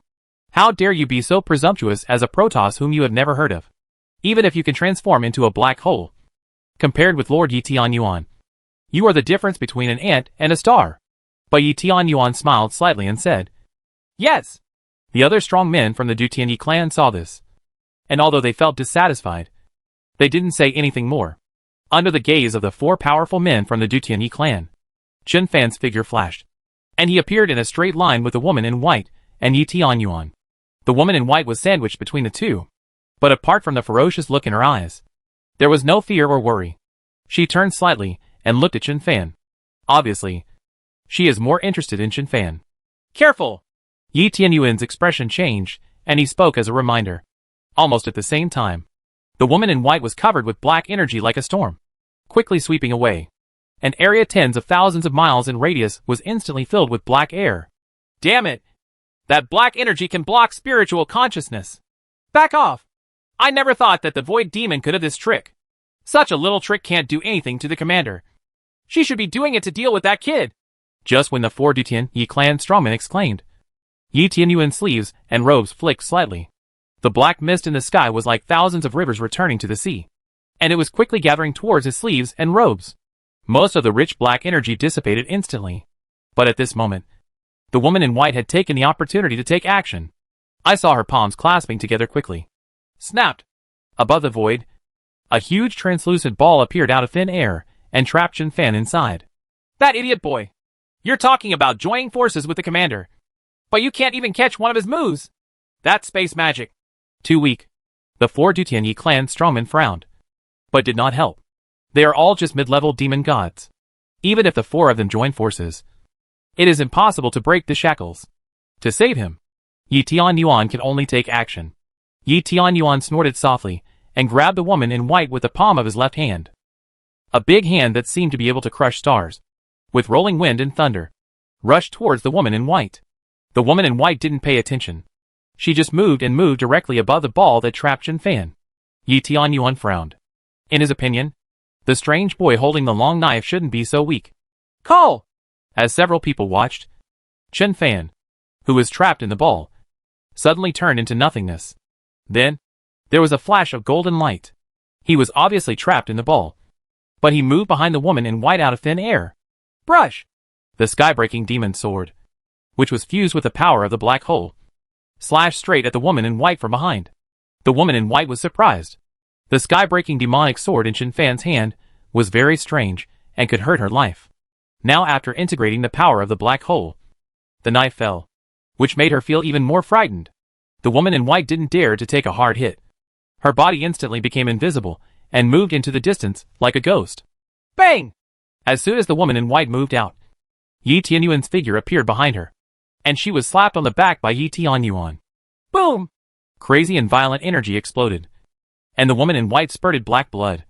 How dare you be so presumptuous as a Protoss whom you have never heard of? Even if you can transform into a black hole. Compared with Lord Yi Tianyuan, you are the difference between an ant and a star. But Yi Tianyuan smiled slightly and said, Yes. The other strong men from the Dutianyi clan saw this. And although they felt dissatisfied, they didn't say anything more. Under the gaze of the 4 powerful men from the Dutianyi clan, Chen Fan's figure flashed, and he appeared in a straight line with the woman in white and Yi Tianyuan. The woman in white was sandwiched between the two, but apart from the ferocious look in her eyes, there was no fear or worry. She turned slightly and looked at Chen Fan. Obviously, she is more interested in Chen Fan. Careful! Yi Tianyuan's expression changed, and he spoke as a reminder. Almost at the same time, the woman in white was covered with black energy like a storm, quickly sweeping away. An area tens of thousands of miles in radius was instantly filled with black air. Damn it! That black energy can block spiritual consciousness. Back off! I never thought that the void demon could have this trick. Such a little trick can't do anything to the commander. She should be doing it to deal with that kid. Just when the 4 Dutianyi clan strongmen exclaimed, Yi Tianyuan's sleeves and robes flicked slightly. The black mist in the sky was like thousands of rivers returning to the sea, and it was quickly gathering towards his sleeves and robes. Most of the rich black energy dissipated instantly. But at this moment, the woman in white had taken the opportunity to take action. I saw her palms clasping together quickly. Snapped. Above the void, a huge translucent ball appeared out of thin air and trapped Chen Fan inside. That idiot boy! You're talking about joining forces with the commander, but you can't even catch one of his moves. That's space magic. Too weak. The 4 Dutianyi clan strongmen frowned, but did not help. They are all just mid-level demon gods. Even if the 4 of them join forces, it is impossible to break the shackles. To save him, Yi Tianyuan could only take action. Yi Tianyuan snorted softly, and grabbed the woman in white with the palm of his left hand. A big hand that seemed to be able to crush stars, with rolling wind and thunder, rushed towards the woman in white. The woman in white didn't pay attention. She just moved and moved directly above the ball that trapped Chen Fan. Yi Tianyuan frowned. In his opinion, the strange boy holding the long knife shouldn't be so weak. Call! As several people watched, Chen Fan, who was trapped in the ball, suddenly turned into nothingness. Then, there was a flash of golden light. He was obviously trapped in the ball, but he moved behind the woman in white out of thin air. Brush! The sky-breaking demon sword, which was fused with the power of the black hole, slashed straight at the woman in white from behind. The woman in white was surprised. The sky-breaking demonic sword in Chen Fan's hand was very strange and could hurt her life. Now after integrating the power of the black hole, the knife fell, which made her feel even more frightened. The woman in white didn't dare to take a hard hit. Her body instantly became invisible and moved into the distance like a ghost. Bang! As soon as the woman in white moved out, Yi Tianyuan's figure appeared behind her, and she was slapped on the back by Yi Tianyuan. Boom! Crazy and violent energy exploded, and the woman in white spurted black blood,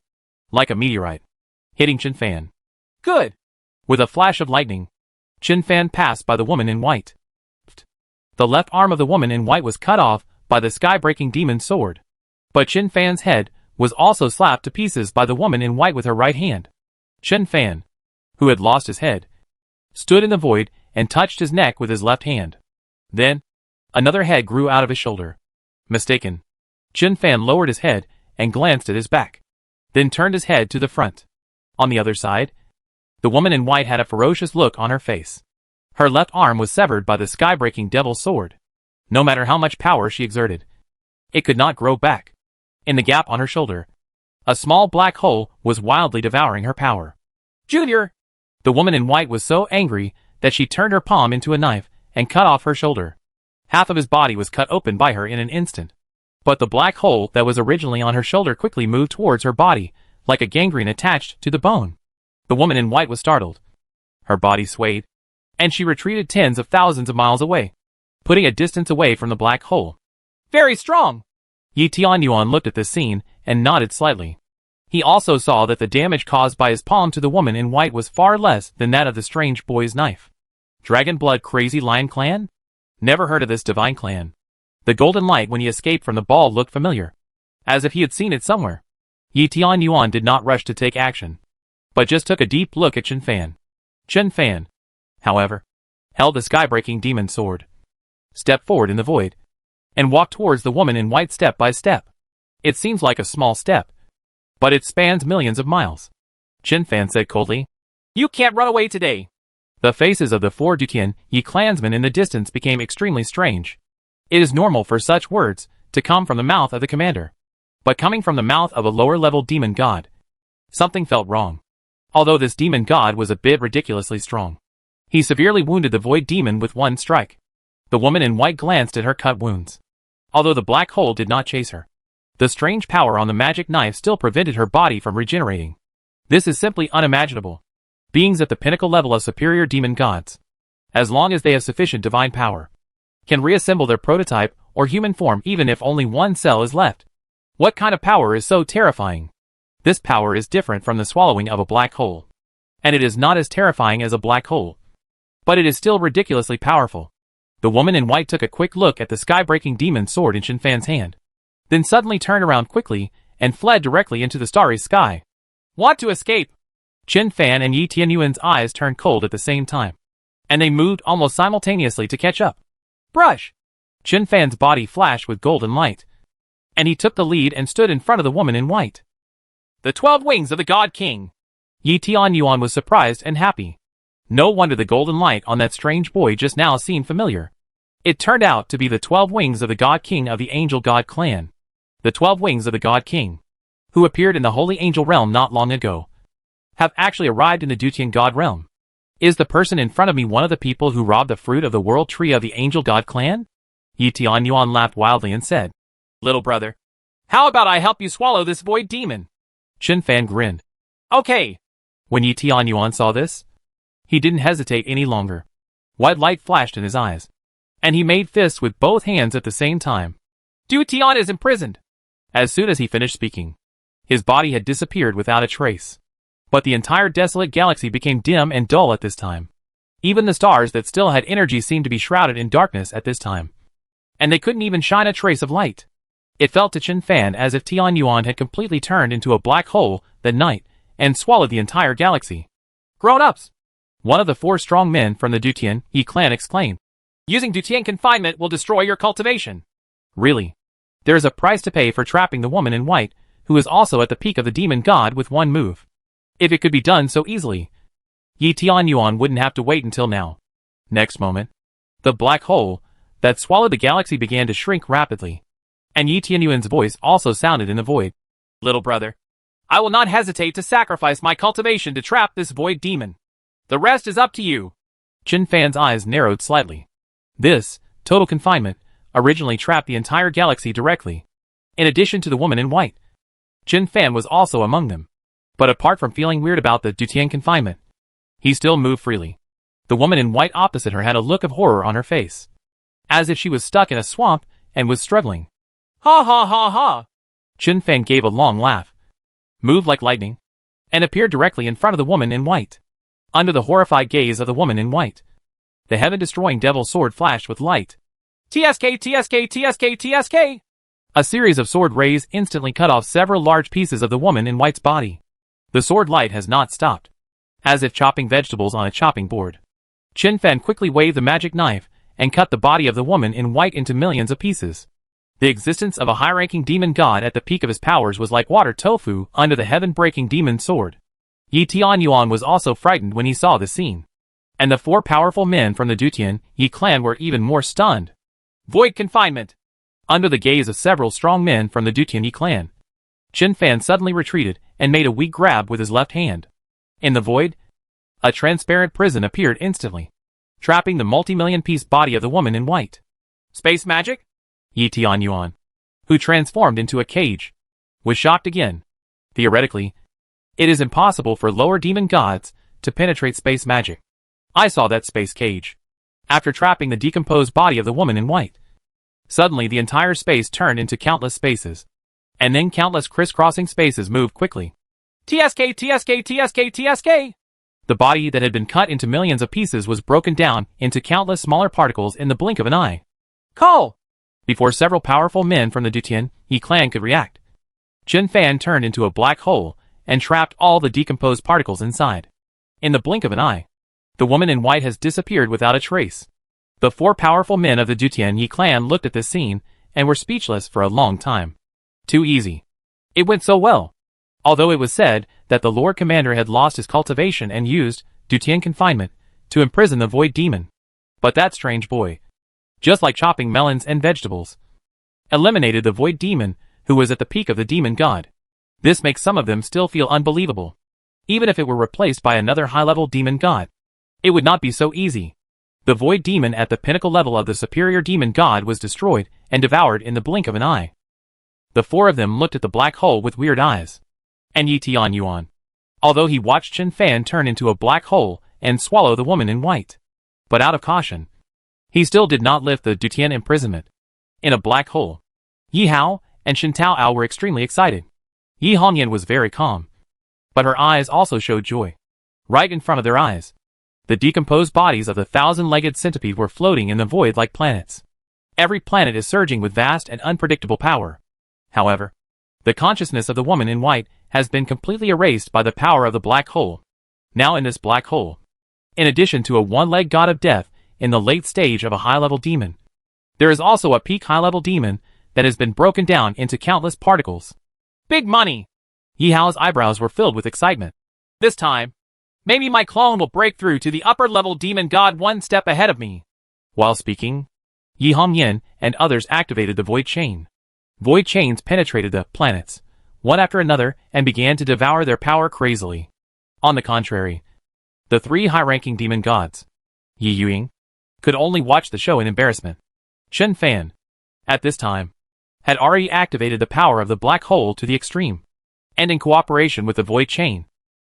like a meteorite, hitting Chen Fan. Good! With a flash of lightning, Chen Fan passed by the woman in white. The left arm of the woman in white was cut off by the sky-breaking demon sword, but Chen Fan's head was also slapped to pieces by the woman in white with her right hand. Chen Fan, who had lost his head, stood in the void and touched his neck with his left hand. Then, another head grew out of his shoulder. Mistaken. Chen Fan lowered his head and glanced at his back, then turned his head to the front. On the other side, the woman in white had a ferocious look on her face. Her left arm was severed by the sky-breaking devil sword. No matter how much power she exerted, it could not grow back. In the gap on her shoulder, a small black hole was wildly devouring her power. Junior! The woman in white was so angry that she turned her palm into a knife and cut off her shoulder. Half of his body was cut open by her in an instant. But the black hole that was originally on her shoulder quickly moved towards her body, like a gangrene attached to the bone. The woman in white was startled. Her body swayed, and she retreated tens of thousands of miles away, putting a distance away from the black hole. Very strong! Yi Tianyuan looked at this scene and nodded slightly. He also saw that the damage caused by his palm to the woman in white was far less than that of the strange boy's knife. Dragon Blood Crazy Lion Clan? Never heard of this divine clan. The golden light when he escaped from the ball looked familiar, as if he had seen it somewhere. Yi Tianyuan did not rush to take action, but just took a deep look at Chen Fan. Chen Fan, however, held the sky-breaking demon sword, stepped forward in the void, and walked towards the woman in white step by step. It seems like a small step, but it spans millions of miles. Chen Fan said coldly, "You can't run away today." The faces of the 4 Duqian Yi clansmen in the distance became extremely strange. It is normal for such words to come from the mouth of the commander, but coming from the mouth of a lower-level demon god, something felt wrong. Although this demon god was a bit ridiculously strong, he severely wounded the void demon with one strike. The woman in white glanced at her cut wounds. Although the black hole did not chase her, the strange power on the magic knife still prevented her body from regenerating. This is simply unimaginable. Beings at the pinnacle level of superior demon gods, as long as they have sufficient divine power, can reassemble their prototype or human form even if only one cell is left. What kind of power is so terrifying? This power is different from the swallowing of a black hole, and it is not as terrifying as a black hole, but it is still ridiculously powerful. The woman in white took a quick look at the sky-breaking demon sword in Chen Fan's hand, then suddenly turned around quickly and fled directly into the starry sky. Want to escape? Chen Fan and Yi Tianyuan's eyes turned cold at the same time, and they moved almost simultaneously to catch up. Brush! Chen Fan's body flashed with golden light, and he took the lead and stood in front of the woman in white. The 12 wings of the God King! Yi Tianyuan was surprised and happy. No wonder the golden light on that strange boy just now seemed familiar. It turned out to be the 12 wings of the God King of the Angel God clan. The 12 wings of the God King, who appeared in the Holy Angel realm not long ago, have actually arrived in the Dutian God realm. Is the person in front of me one of the people who robbed the fruit of the world tree of the Angel God clan? Yi Tianyuan laughed wildly and said, "Little brother, how about I help you swallow this void demon?" Chen Fan grinned. Okay. When Yi Tianyuan saw this, he didn't hesitate any longer. White light flashed in his eyes, and he made fists with both hands at the same time. Du Tian is imprisoned. As soon as he finished speaking, his body had disappeared without a trace. But the entire desolate galaxy became dim and dull at this time. Even the stars that still had energy seemed to be shrouded in darkness at this time. And they couldn't even shine a trace of light. It felt to Chen Fan as if Tian Yuan had completely turned into a black hole that night and swallowed the entire galaxy. Grown-ups! One of the 4 strong men from the Dutian Yi clan exclaimed. Using Dutian confinement will destroy your cultivation. Really? There is a price to pay for trapping the woman in white, who is also at the peak of the demon god with one move. If it could be done so easily, Yi Tian Yuan wouldn't have to wait until now. Next moment, the black hole that swallowed the galaxy began to shrink rapidly. And Yi Tian Yuan's voice also sounded in the void. Little brother, I will not hesitate to sacrifice my cultivation to trap this void demon. The rest is up to you. Chen Fan's eyes narrowed slightly. This, total confinement, originally trapped the entire galaxy directly. In addition to the woman in white, Chen Fan was also among them. But apart from feeling weird about the Dutian confinement, he still moved freely. The woman in white opposite her had a look of horror on her face, as if she was stuck in a swamp and was struggling. Ha ha ha ha! Chen Fan gave a long laugh, moved like lightning, and appeared directly in front of the woman in white. Under the horrified gaze of the woman in white, the heaven-destroying devil sword flashed with light. TSK, TSK, TSK, TSK! A series of sword rays instantly cut off several large pieces of the woman in white's body. The sword light has not stopped, as if chopping vegetables on a chopping board. Chen Fan quickly waved the magic knife and cut the body of the woman in white into millions of pieces. The existence of a high-ranking demon god at the peak of his powers was like water tofu under the heaven-breaking demon sword. Yi Tian Yuan was also frightened when he saw the scene. And the 4 powerful men from the Dutian Yi clan were even more stunned. Void confinement! Under the gaze of several strong men from the Dutian Yi clan, Chen Fan suddenly retreated and made a weak grab with his left hand. In the void, a transparent prison appeared instantly, trapping the multi-million-piece body of the woman in white. Space magic? Yi Tian Yuan, who transformed into a cage, was shocked again. Theoretically, it is impossible for lower demon gods to penetrate space magic. I saw that space cage. After trapping the decomposed body of the woman in white, suddenly the entire space turned into countless spaces. And then countless crisscrossing spaces moved quickly. TSK, TSK, TSK, TSK! The body that had been cut into millions of pieces was broken down into countless smaller particles in the blink of an eye. Call! Before several powerful men from the Dutian Yi clan could react, Chen Fan turned into a black hole and trapped all the decomposed particles inside. In the blink of an eye, the woman in white has disappeared without a trace. The 4 powerful men of the Dutian Yi clan looked at this scene and were speechless for a long time. Too easy. It went so well. Although it was said that the Lord Commander had lost his cultivation and used Dutian confinement to imprison the void demon. But that strange boy, just like chopping melons and vegetables, eliminated the void demon who was at the peak of the demon god. This makes some of them still feel unbelievable. Even if it were replaced by another high-level demon god, it would not be so easy. The void demon at the pinnacle level of the superior demon god was destroyed and devoured in the blink of an eye. The 4 of them looked at the black hole with weird eyes. And Yi Tian Yuan, although he watched Chen Fan turn into a black hole and swallow the woman in white, but out of caution, he still did not lift the Dutian imprisonment. In a black hole, Yi Hao and Shen Taoao were extremely excited. Yi Hongyan was very calm, but her eyes also showed joy. Right in front of their eyes, the decomposed bodies of the 1,000-legged centipede were floating in the void like planets. Every planet is surging with vast and unpredictable power. However, the consciousness of the woman in white has been completely erased by the power of the black hole. Now in this black hole, in addition to a one-legged god of death in the late stage of a high-level demon, there is also a peak high-level demon that has been broken down into countless particles. Big money! Yi Hao's eyebrows were filled with excitement. This time, maybe my clone will break through to the upper-level demon god one step ahead of me. While speaking, Yi Hongyan and others activated the void chain. Void chains penetrated the planets, one after another, and began to devour their power crazily. On the contrary, the 3 high-ranking demon gods, Yi Yuing, could only watch the show in embarrassment. Chen Fan, at this time, had already activated the power of the black hole to the extreme, and in cooperation with the void chain,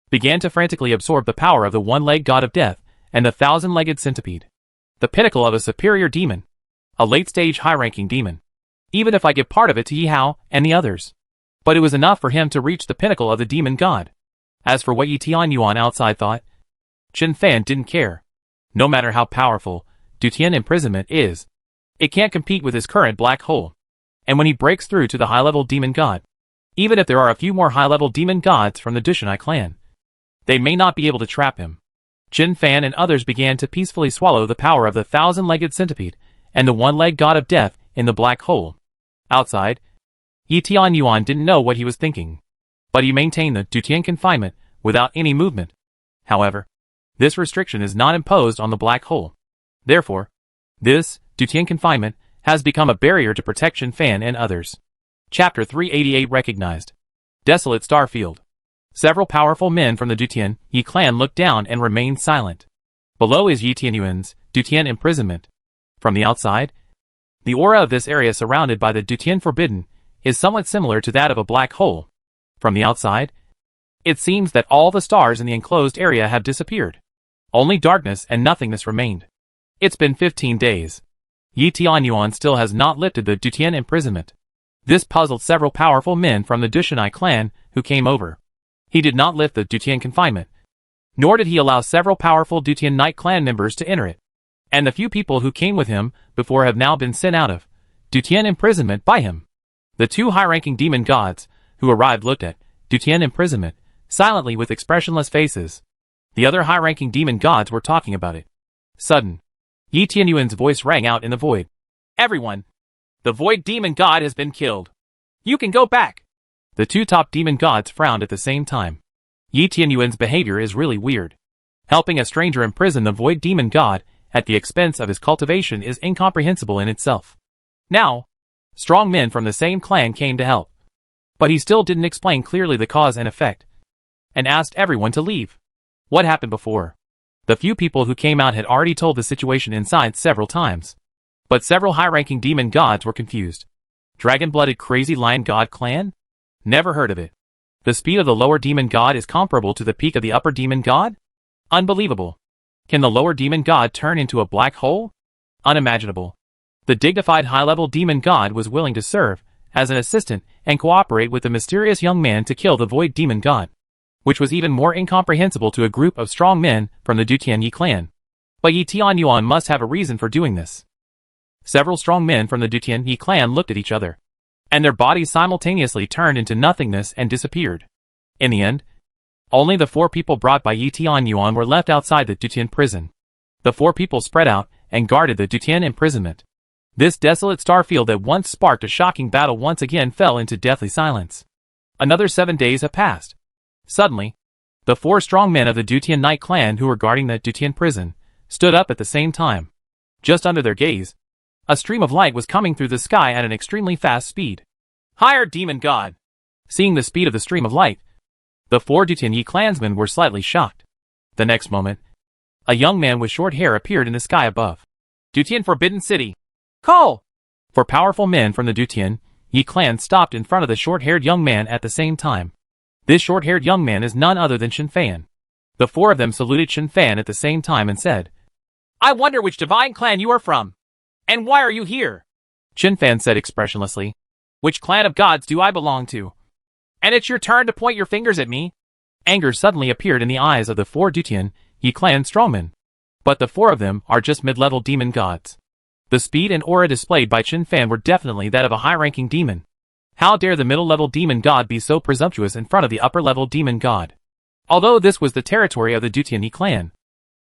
began to frantically absorb the power of the one-legged god of death and the 1,000-legged centipede, the pinnacle of a superior demon. a late-stage high-ranking demon. Even if I give part of it to Yi Hao and the others. But it was enough for him to reach the pinnacle of the demon god. As for what Yi Tianyuan outside thought, Chen Fan didn't care. No matter how powerful Dutian imprisonment is, it can't compete with his current black hole. And when he breaks through to the high-level demon god, even if there are a few more high-level demon gods from the Dushanai clan, they may not be able to trap him. Chen Fan and others began to peacefully swallow the power of the thousand-legged centipede and the one-legged god of death in the black hole. Outside, Yi Tianyuan didn't know what he was thinking, but he maintained the Dutian confinement without any movement. However, this restriction is not imposed on the black hole. Therefore, this Dutian confinement has become a barrier to protect Chen Fan and others. Chapter 388 Recognized. Desolate Starfield. Several powerful men from the Dutian Yi clan looked down and remained silent. Below is Yi Tianyuan's Dutian imprisonment. From the outside, the aura of this area surrounded by the Dutian Forbidden is somewhat similar to that of a black hole. From the outside, it seems that all the stars in the enclosed area have disappeared. Only darkness and nothingness remained. It's been 15 days. Yi Tianyuan still has not lifted the Dutian imprisonment. This puzzled several powerful men from the Dushanai clan who came over. He did not lift the Dutian confinement, nor did he allow several powerful Dutian Knight clan members to enter it. And the few people who came with him before have now been sent out of Dutian imprisonment by him. The two high-ranking demon gods who arrived looked at Dutian imprisonment silently with expressionless faces. The other high-ranking demon gods were talking about it. Sudden, Yi Tianyuan's voice rang out in the void. Everyone! The void demon god has been killed. You can go back! The two top demon gods frowned at the same time. Yi Tianyuan's behavior is really weird. Helping a stranger imprison the void demon god at the expense of his cultivation is incomprehensible in itself. Now, strong men from the same clan came to help. But he still didn't explain clearly the cause and effect, and asked everyone to leave. What happened before? The few people who came out had already told the situation inside several times. But several high-ranking demon gods were confused. Dragon-blooded crazy lion god clan? Never heard of it. The speed of the lower demon god is comparable to the peak of the upper demon god? Unbelievable. Can the lower demon god turn into a black hole? Unimaginable. The dignified high-level demon god was willing to serve as an assistant and cooperate with the mysterious young man to kill the void demon god, which was even more incomprehensible to a group of strong men from the Dutian Yi clan. But Yi Tianyuan must have a reason for doing this. Several strong men from the Dutian Yi clan looked at each other, and their bodies simultaneously turned into nothingness and disappeared. In the end, only the 4 people brought by Yi Tianyuan were left outside the Dutian prison. The 4 people spread out and guarded the Dutian imprisonment. This desolate starfield that once sparked a shocking battle once again fell into deathly silence. Another 7 days have passed. Suddenly, the 4 strong men of the Dutian Knight clan who were guarding the Dutian prison stood up at the same time. Just under their gaze, a stream of light was coming through the sky at an extremely fast speed. Higher demon god! Seeing the speed of the stream of light, the 4 Dutian Yi clansmen were slightly shocked. The next moment, a young man with short hair appeared in the sky above. Dutian Forbidden City! Call! 4 powerful men from the Dutian Yi clan stopped in front of the short-haired young man at the same time. This short-haired young man is none other than Chen Fan. The 4 of them saluted Chen Fan at the same time and said, I wonder which divine clan you are from. And why are you here? Chen Fan said expressionlessly, Which clan of gods do I belong to? And it's your turn to point your fingers at me? Anger suddenly appeared in the eyes of the 4 Dutian Yi clan strongmen. But the 4 of them are just mid-level demon gods. The speed and aura displayed by Chen Fan were definitely that of a high-ranking demon. How dare the middle-level demon god be so presumptuous in front of the upper-level demon god? Although this was the territory of the Dutian Yi clan,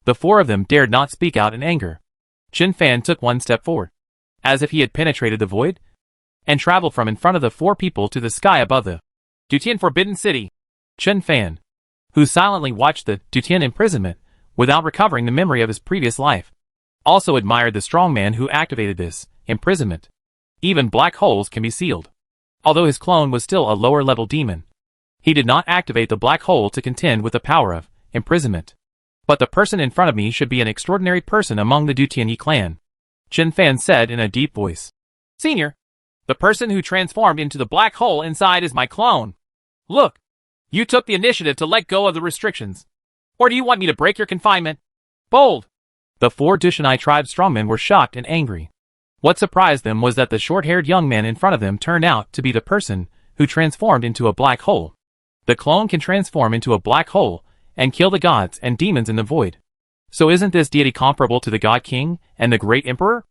the 4 of them dared not speak out in anger. Chen Fan took 1 step forward, as if he had penetrated the void, and traveled from in front of the 4 people to the sky above the Dutian Forbidden City. Chen Fan, who silently watched the Dutian imprisonment without recovering the memory of his previous life, also admired the strong man who activated this imprisonment. Even black holes can be sealed. Although his clone was still a lower-level demon, he did not activate the black hole to contend with the power of imprisonment. But the person in front of me should be an extraordinary person among the Dutian Yi clan, Chen Fan said in a deep voice. Senior, the person who transformed into the black hole inside is my clone. Look, you took the initiative to let go of the restrictions. Or do you want me to break your confinement? Bold! The 4 Dushanai tribe strongmen were shocked and angry. What surprised them was that the short-haired young man in front of them turned out to be the person who transformed into a black hole. The clone can transform into a black hole and kill the gods and demons in the void. So isn't this deity comparable to the God King and the Great Emperor?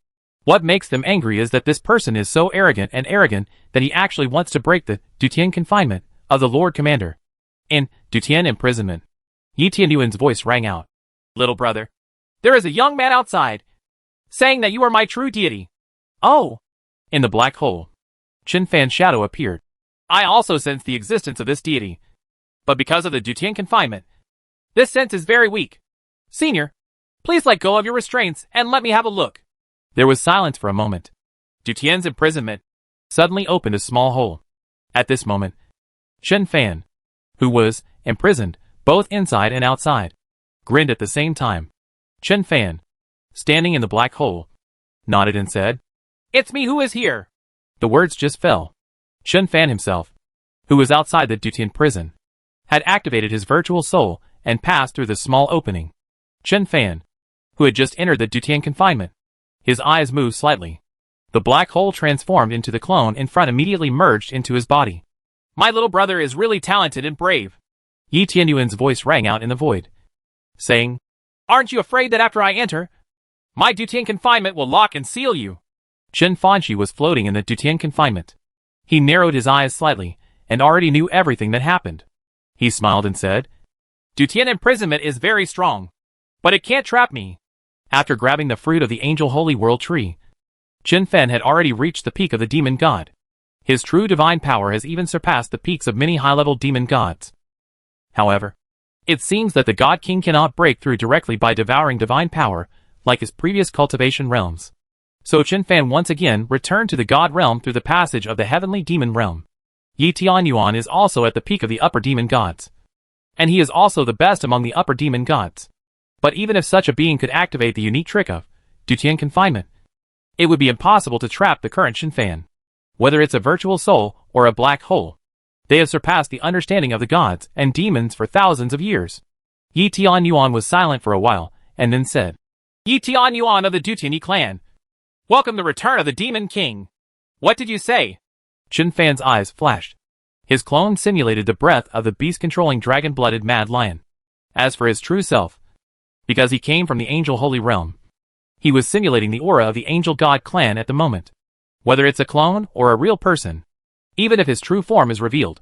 What makes them angry is that this person is so arrogant that he actually wants to break the Dutian confinement of the Lord Commander. In Dutian imprisonment, Yi Tianyuan's voice rang out. Little brother, there is a young man outside, saying that you are my true deity. Oh! In the black hole, Chen Fan's shadow appeared. I also sense the existence of this deity. But because of the Dutian confinement, this sense is very weak. Senior, please let go of your restraints and let me have a look. There was silence for a moment. Dutian's imprisonment suddenly opened a small hole. At this moment, Chen Fan, who was imprisoned both inside and outside, grinned at the same time. Chen Fan, standing in the black hole, nodded and said, "It's me who is here." The words just fell. Chen Fan himself, who was outside the Dutian prison, had activated his virtual soul and passed through the small opening. Chen Fan, who had just entered the Dutian confinement, his eyes moved slightly. The black hole transformed into the clone in front immediately merged into his body. My little brother is really talented and brave. Yi Tianyuan's voice rang out in the void, saying, Aren't you afraid that after I enter, my Dutian confinement will lock and seal you? Chen Fanshi was floating in the Dutian confinement. He narrowed his eyes slightly and already knew everything that happened. He smiled and said, Dutian imprisonment is very strong, but it can't trap me. After grabbing the fruit of the Angel Holy World Tree, Chen Fan had already reached the peak of the demon god. His true divine power has even surpassed the peaks of many high-level demon gods. However, it seems that the God King cannot break through directly by devouring divine power like his previous cultivation realms. So Chen Fan once again returned to the God realm through the passage of the heavenly demon realm. Yi Tianyuan is also at the peak of the upper demon gods. And he is also the best among the upper demon gods. But even if such a being could activate the unique trick of Dutian confinement, it would be impossible to trap the current Chen Fan. Whether it's a virtual soul or a black hole, they have surpassed the understanding of the gods and demons for thousands of years. Yi Tianyuan was silent for a while, and then said, Yi Tianyuan of the Dutian clan, welcome the return of the Demon King. What did you say? Chen Fan's eyes flashed. His clone simulated the breath of the beast-controlling dragon-blooded mad lion. As for his true self, because he came from the Angel Holy Realm, he was simulating the aura of the Angel God clan at the moment. Whether it's a clone or a real person, even if his true form is revealed,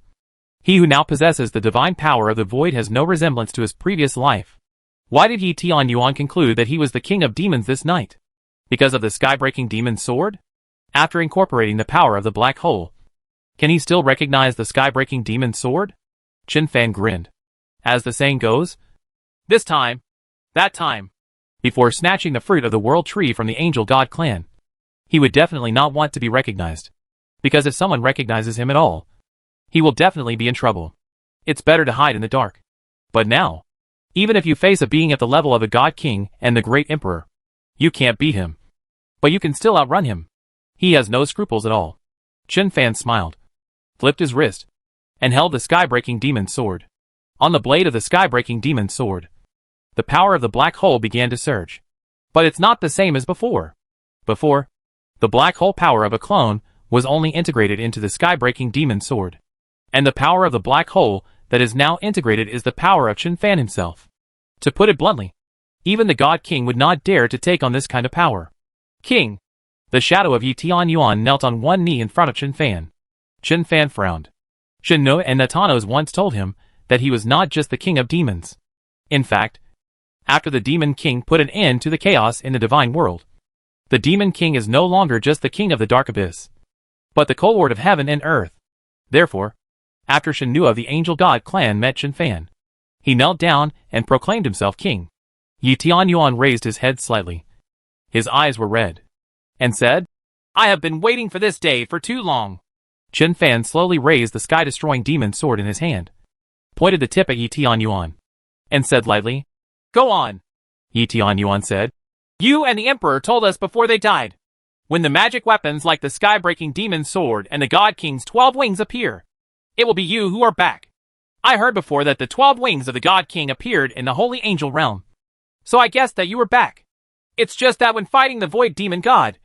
he who now possesses the divine power of the void has no resemblance to his previous life. Why did Yi Tianyuan conclude that he was the king of demons this night? Because of the sky-breaking demon sword? After incorporating the power of the black hole, can he still recognize the sky-breaking demon sword? Chen Fan grinned. As the saying goes, this time, that time. Before snatching the fruit of the world tree from the Angel God clan, he would definitely not want to be recognized. Because if someone recognizes him at all, he will definitely be in trouble. It's better to hide in the dark. But now, even if you face a being at the level of the God King and the Great Emperor, you can't beat him. But you can still outrun him. He has no scruples at all. Chen Fan smiled, flipped his wrist, and held the sky-breaking demon sword. On the blade of the sky-breaking demon sword, the power of the black hole began to surge. But it's not the same as before. Before, the black hole power of a clone was only integrated into the sky-breaking demon sword. And the power of the black hole that is now integrated is the power of Chen Fan himself. To put it bluntly, even the God King would not dare to take on this kind of power. King! The shadow of Yi Tianyuan knelt on one knee in front of Chen Fan. Chen Fan frowned. Shen No and Natanos once told him that he was not just the king of demons. In fact, after the Demon King put an end to the chaos in the divine world, the Demon King is no longer just the king of the dark abyss, but the co-lord of heaven and earth. Therefore, after Shen Nu of the Angel God clan met Chen Fan, he knelt down and proclaimed himself king. Yi Tianyuan raised his head slightly. His eyes were red, and said, I have been waiting for this day for too long. Chen Fan slowly raised the sky-destroying demon sword in his hand, pointed the tip at Yi Tianyuan, and said lightly, Go on. Yi Tianyuan said, You and the Emperor told us before they died. When the magic weapons like the sky-breaking demon sword and the God King's 12 wings appear, it will be you who are back. I heard before that the 12 wings of the God King appeared in the Holy Angel realm. So I guessed that you were back. It's just that when fighting the Void Demon God,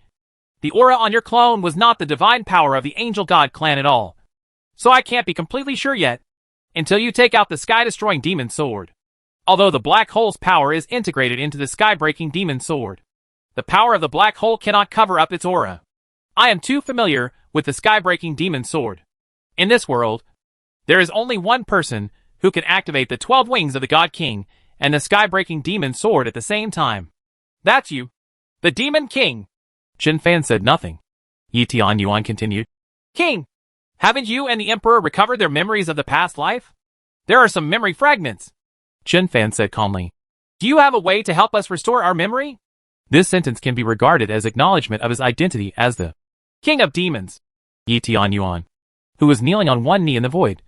The aura on your clone was not the divine power of the Angel God clan at all. So I can't be completely sure yet, until you take out the sky-destroying demon sword. Although the black hole's power is integrated into the sky-breaking demon sword, the power of the black hole cannot cover up its aura. I am too familiar with the sky-breaking demon sword. In this world, there is only one person who can activate the 12 wings of the God King and the sky-breaking demon sword at the same time. That's you, the Demon King. Chen Fan said nothing. Yi Tianyuan continued. King, haven't you and the Emperor recovered their memories of the past life? There are some memory fragments. Chen Fan said calmly. Do you have a way to help us restore our memory? This sentence can be regarded as acknowledgement of his identity as the King of Demons. Yi Tianyuan, who was kneeling on one knee in the void.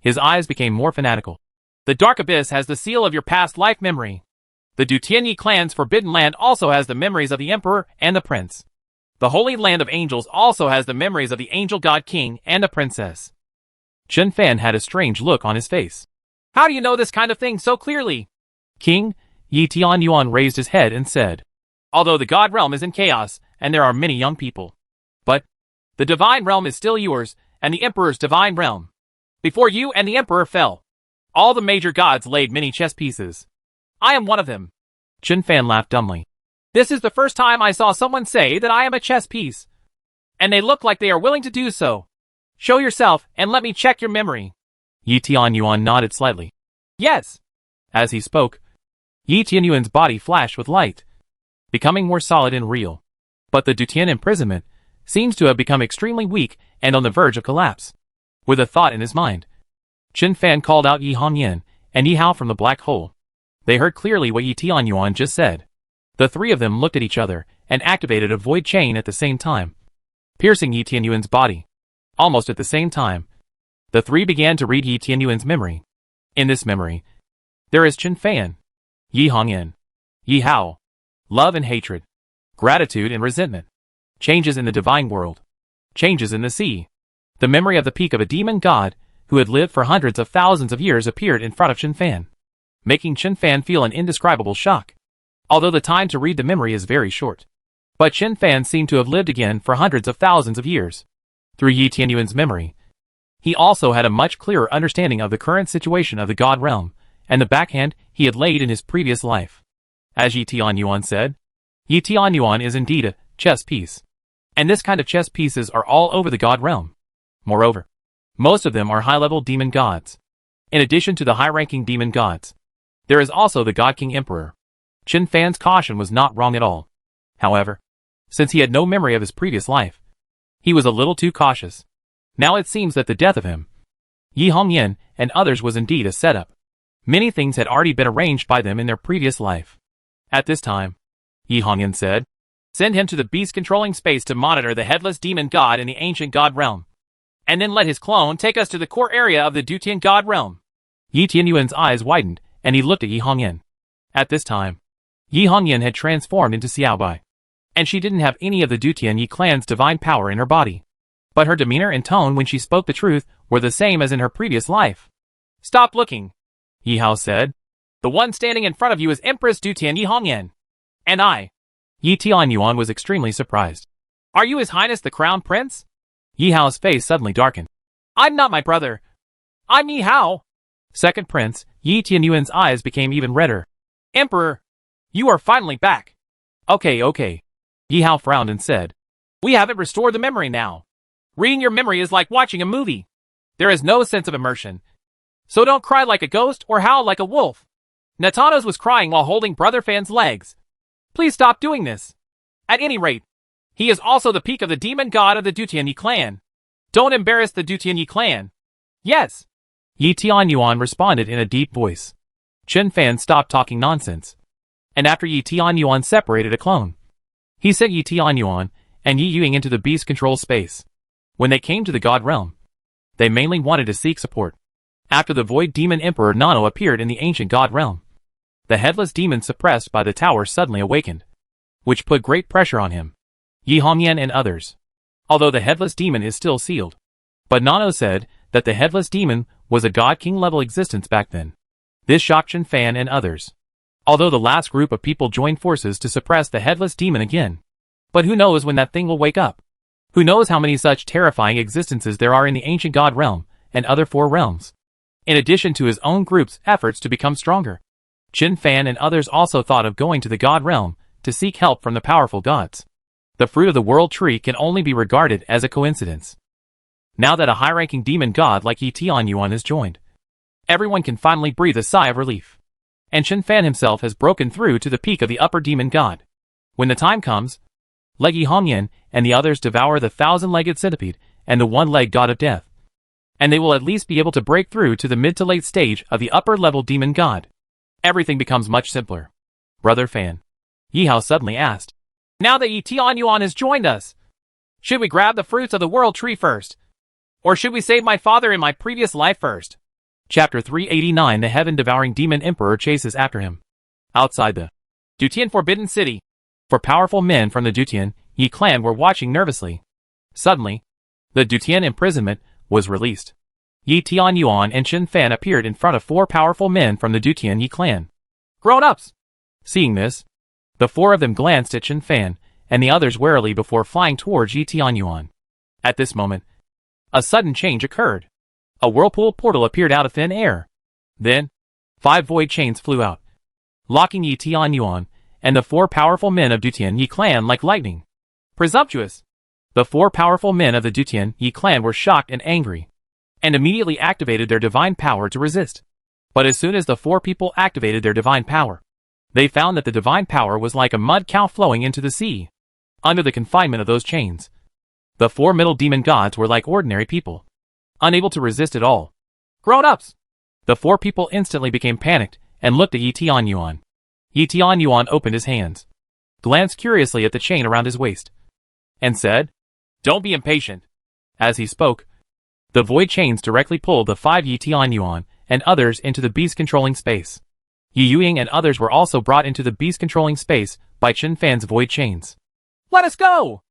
His eyes became more fanatical. The Dark Abyss has the seal of your past life memory. The Dutianyi clan's Forbidden Land also has the memories of the Emperor and the Prince. The Holy Land of Angels also has the memories of the Angel God King and the Princess. Chen Fan had a strange look on his face. How do you know this kind of thing so clearly? King, Yi Tianyuan raised his head and said, Although the God Realm is in chaos, and there are many young people, but the Divine Realm is still yours, and the Emperor's Divine Realm. Before you and the Emperor fell, all the major gods laid many chess pieces. I am one of them. Chen Fan laughed dumbly. This is the first time I saw someone say that I am a chess piece. And they look like they are willing to do so. Show yourself and let me check your memory. Yi Tianyuan nodded slightly. Yes. As he spoke, Yi Tianyuan's body flashed with light, becoming more solid and real. But the Dutian imprisonment seems to have become extremely weak and on the verge of collapse. With a thought in his mind, Chen Fan called out Yi Hongyan and Yi Hao from the black hole. They heard clearly what Yi Tianyuan just said. The three of them looked at each other and activated a void chain at the same time, piercing Yi Tianyuan's body. Almost at the same time, the three began to read Yi Tianyuan's memory. In this memory, there is Chen Fan, Yi Hongyan, Yi Hao, love and hatred, gratitude and resentment, changes in the divine world, changes in the sea. The memory of the peak of a demon god who had lived for hundreds of thousands of years appeared in front of Chen Fan, making Chen Fan feel an indescribable shock. Although the time to read the memory is very short, but Chen Fan seemed to have lived again for hundreds of thousands of years. Through Yi Tianyuan's memory, he also had a much clearer understanding of the current situation of the God Realm, and the backhand he had laid in his previous life. As Yi Tianyuan said, Yi Tianyuan is indeed a chess piece. And this kind of chess pieces are all over the God Realm. Moreover, most of them are high-level demon gods. In addition to the high-ranking demon gods, there is also the God King Emperor. Chen Fan's caution was not wrong at all. However, since he had no memory of his previous life, he was a little too cautious. Now it seems that the death of him, Yi Hongyan, and others was indeed a setup. Many things had already been arranged by them in their previous life. At this time, Yi Hongyan said, Send him to the beast-controlling space to monitor the headless demon god in the ancient god realm. And then let his clone take us to the core area of the Dutian god realm. Yi Tianyuan's eyes widened, and he looked at Yi Hongyan. At this time, Yi Hongyan had transformed into Xiaobai, and she didn't have any of the Dutianyi clan's divine power in her body. But her demeanor and tone when she spoke the truth were the same as in her previous life. Stop looking, Yi Hao said. The one standing in front of you is Empress Dutian Yi Hongyan. And I. Yi Tianyuan was extremely surprised. Are you His Highness the Crown Prince? Yi Hao's face suddenly darkened. I'm not my brother. I'm Yi Hao. Second Prince, Yi Tianyuan's eyes became even redder. Emperor, you are finally back. Okay. Yi Hao frowned and said, We haven't restored the memory now. Reading your memory is like watching a movie. There is no sense of immersion. So don't cry like a ghost or howl like a wolf. Natanos was crying while holding Brother Fan's legs. Please stop doing this. At any rate, he is also the peak of the demon god of the Dutianyi clan. Don't embarrass the Dutianyi clan. Yes. Yi Tianyuan responded in a deep voice. Chen Fan stopped talking nonsense. And after Yi Tianyuan separated a clone, he sent Yi Tianyuan and Yi Yuing into the beast control space. When they came to the God Realm, they mainly wanted to seek support. After the Void Demon Emperor Nano appeared in the ancient God Realm, the headless demon suppressed by the tower suddenly awakened, which put great pressure on him, Yi Hongyan and others. Although the headless demon is still sealed, but Nano said that the headless demon was a God King level existence back then. This shocked Chen Fan and others. Although the last group of people joined forces to suppress the headless demon again, But who knows when that thing will wake up? Who knows how many such terrifying existences there are in the ancient god realm and other four realms? In addition to his own group's efforts to become stronger, Qin Fan and others also thought of going to the god realm to seek help from the powerful gods. The fruit of the world tree can only be regarded as a coincidence. Now that a high-ranking demon god like Yi Tianyuan has joined, everyone can finally breathe a sigh of relief. And Qin Fan himself has broken through to the peak of the upper demon god. When the time comes, let Yi Hongyan and the others devour the 1,000-legged centipede and the one-legged god of death, and they will at least be able to break through to the mid to late stage of the upper-level demon god. Everything becomes much simpler. Brother Fan, Yi Hao suddenly asked, now that Yi Tianyuan has joined us, should we grab the fruits of the world tree first? Or should we save my father in my previous life first? Chapter 389. The heaven-devouring demon emperor chases after him. Outside the Dutian Forbidden City, four powerful men from the Dutian Yi clan were watching nervously. Suddenly, the Dutian imprisonment was released. Yi Tianyuan and Qin Fan appeared in front of four powerful men from the Dutian Yi clan. Grown-ups! Seeing this, the four of them glanced at Qin Fan and the others warily before flying towards Yi Tianyuan. At this moment, a sudden change occurred. A whirlpool portal appeared out of thin air. Then, 5 void chains flew out, locking Yi Tianyuan and the four powerful men of Dutian Yi clan like lightning. Presumptuous! The four powerful men of the Dutian Yi clan were shocked and angry, and immediately activated their divine power to resist. But as soon as the four people activated their divine power, they found that the divine power was like a mud cow flowing into the sea. Under the confinement of those chains, the four middle demon gods were like ordinary people, unable to resist at all. Grown-ups! The four people instantly became panicked and looked at Yi Tianyuan. Yi Tianyuan opened his hands, glanced curiously at the chain around his waist, and said, don't be impatient. As he spoke, the void chains directly pulled the 5 Yi Tianyuan and others into the beast-controlling space. Yi Yuing and others were also brought into the beast-controlling space by Qin Fan's void chains. Let us go!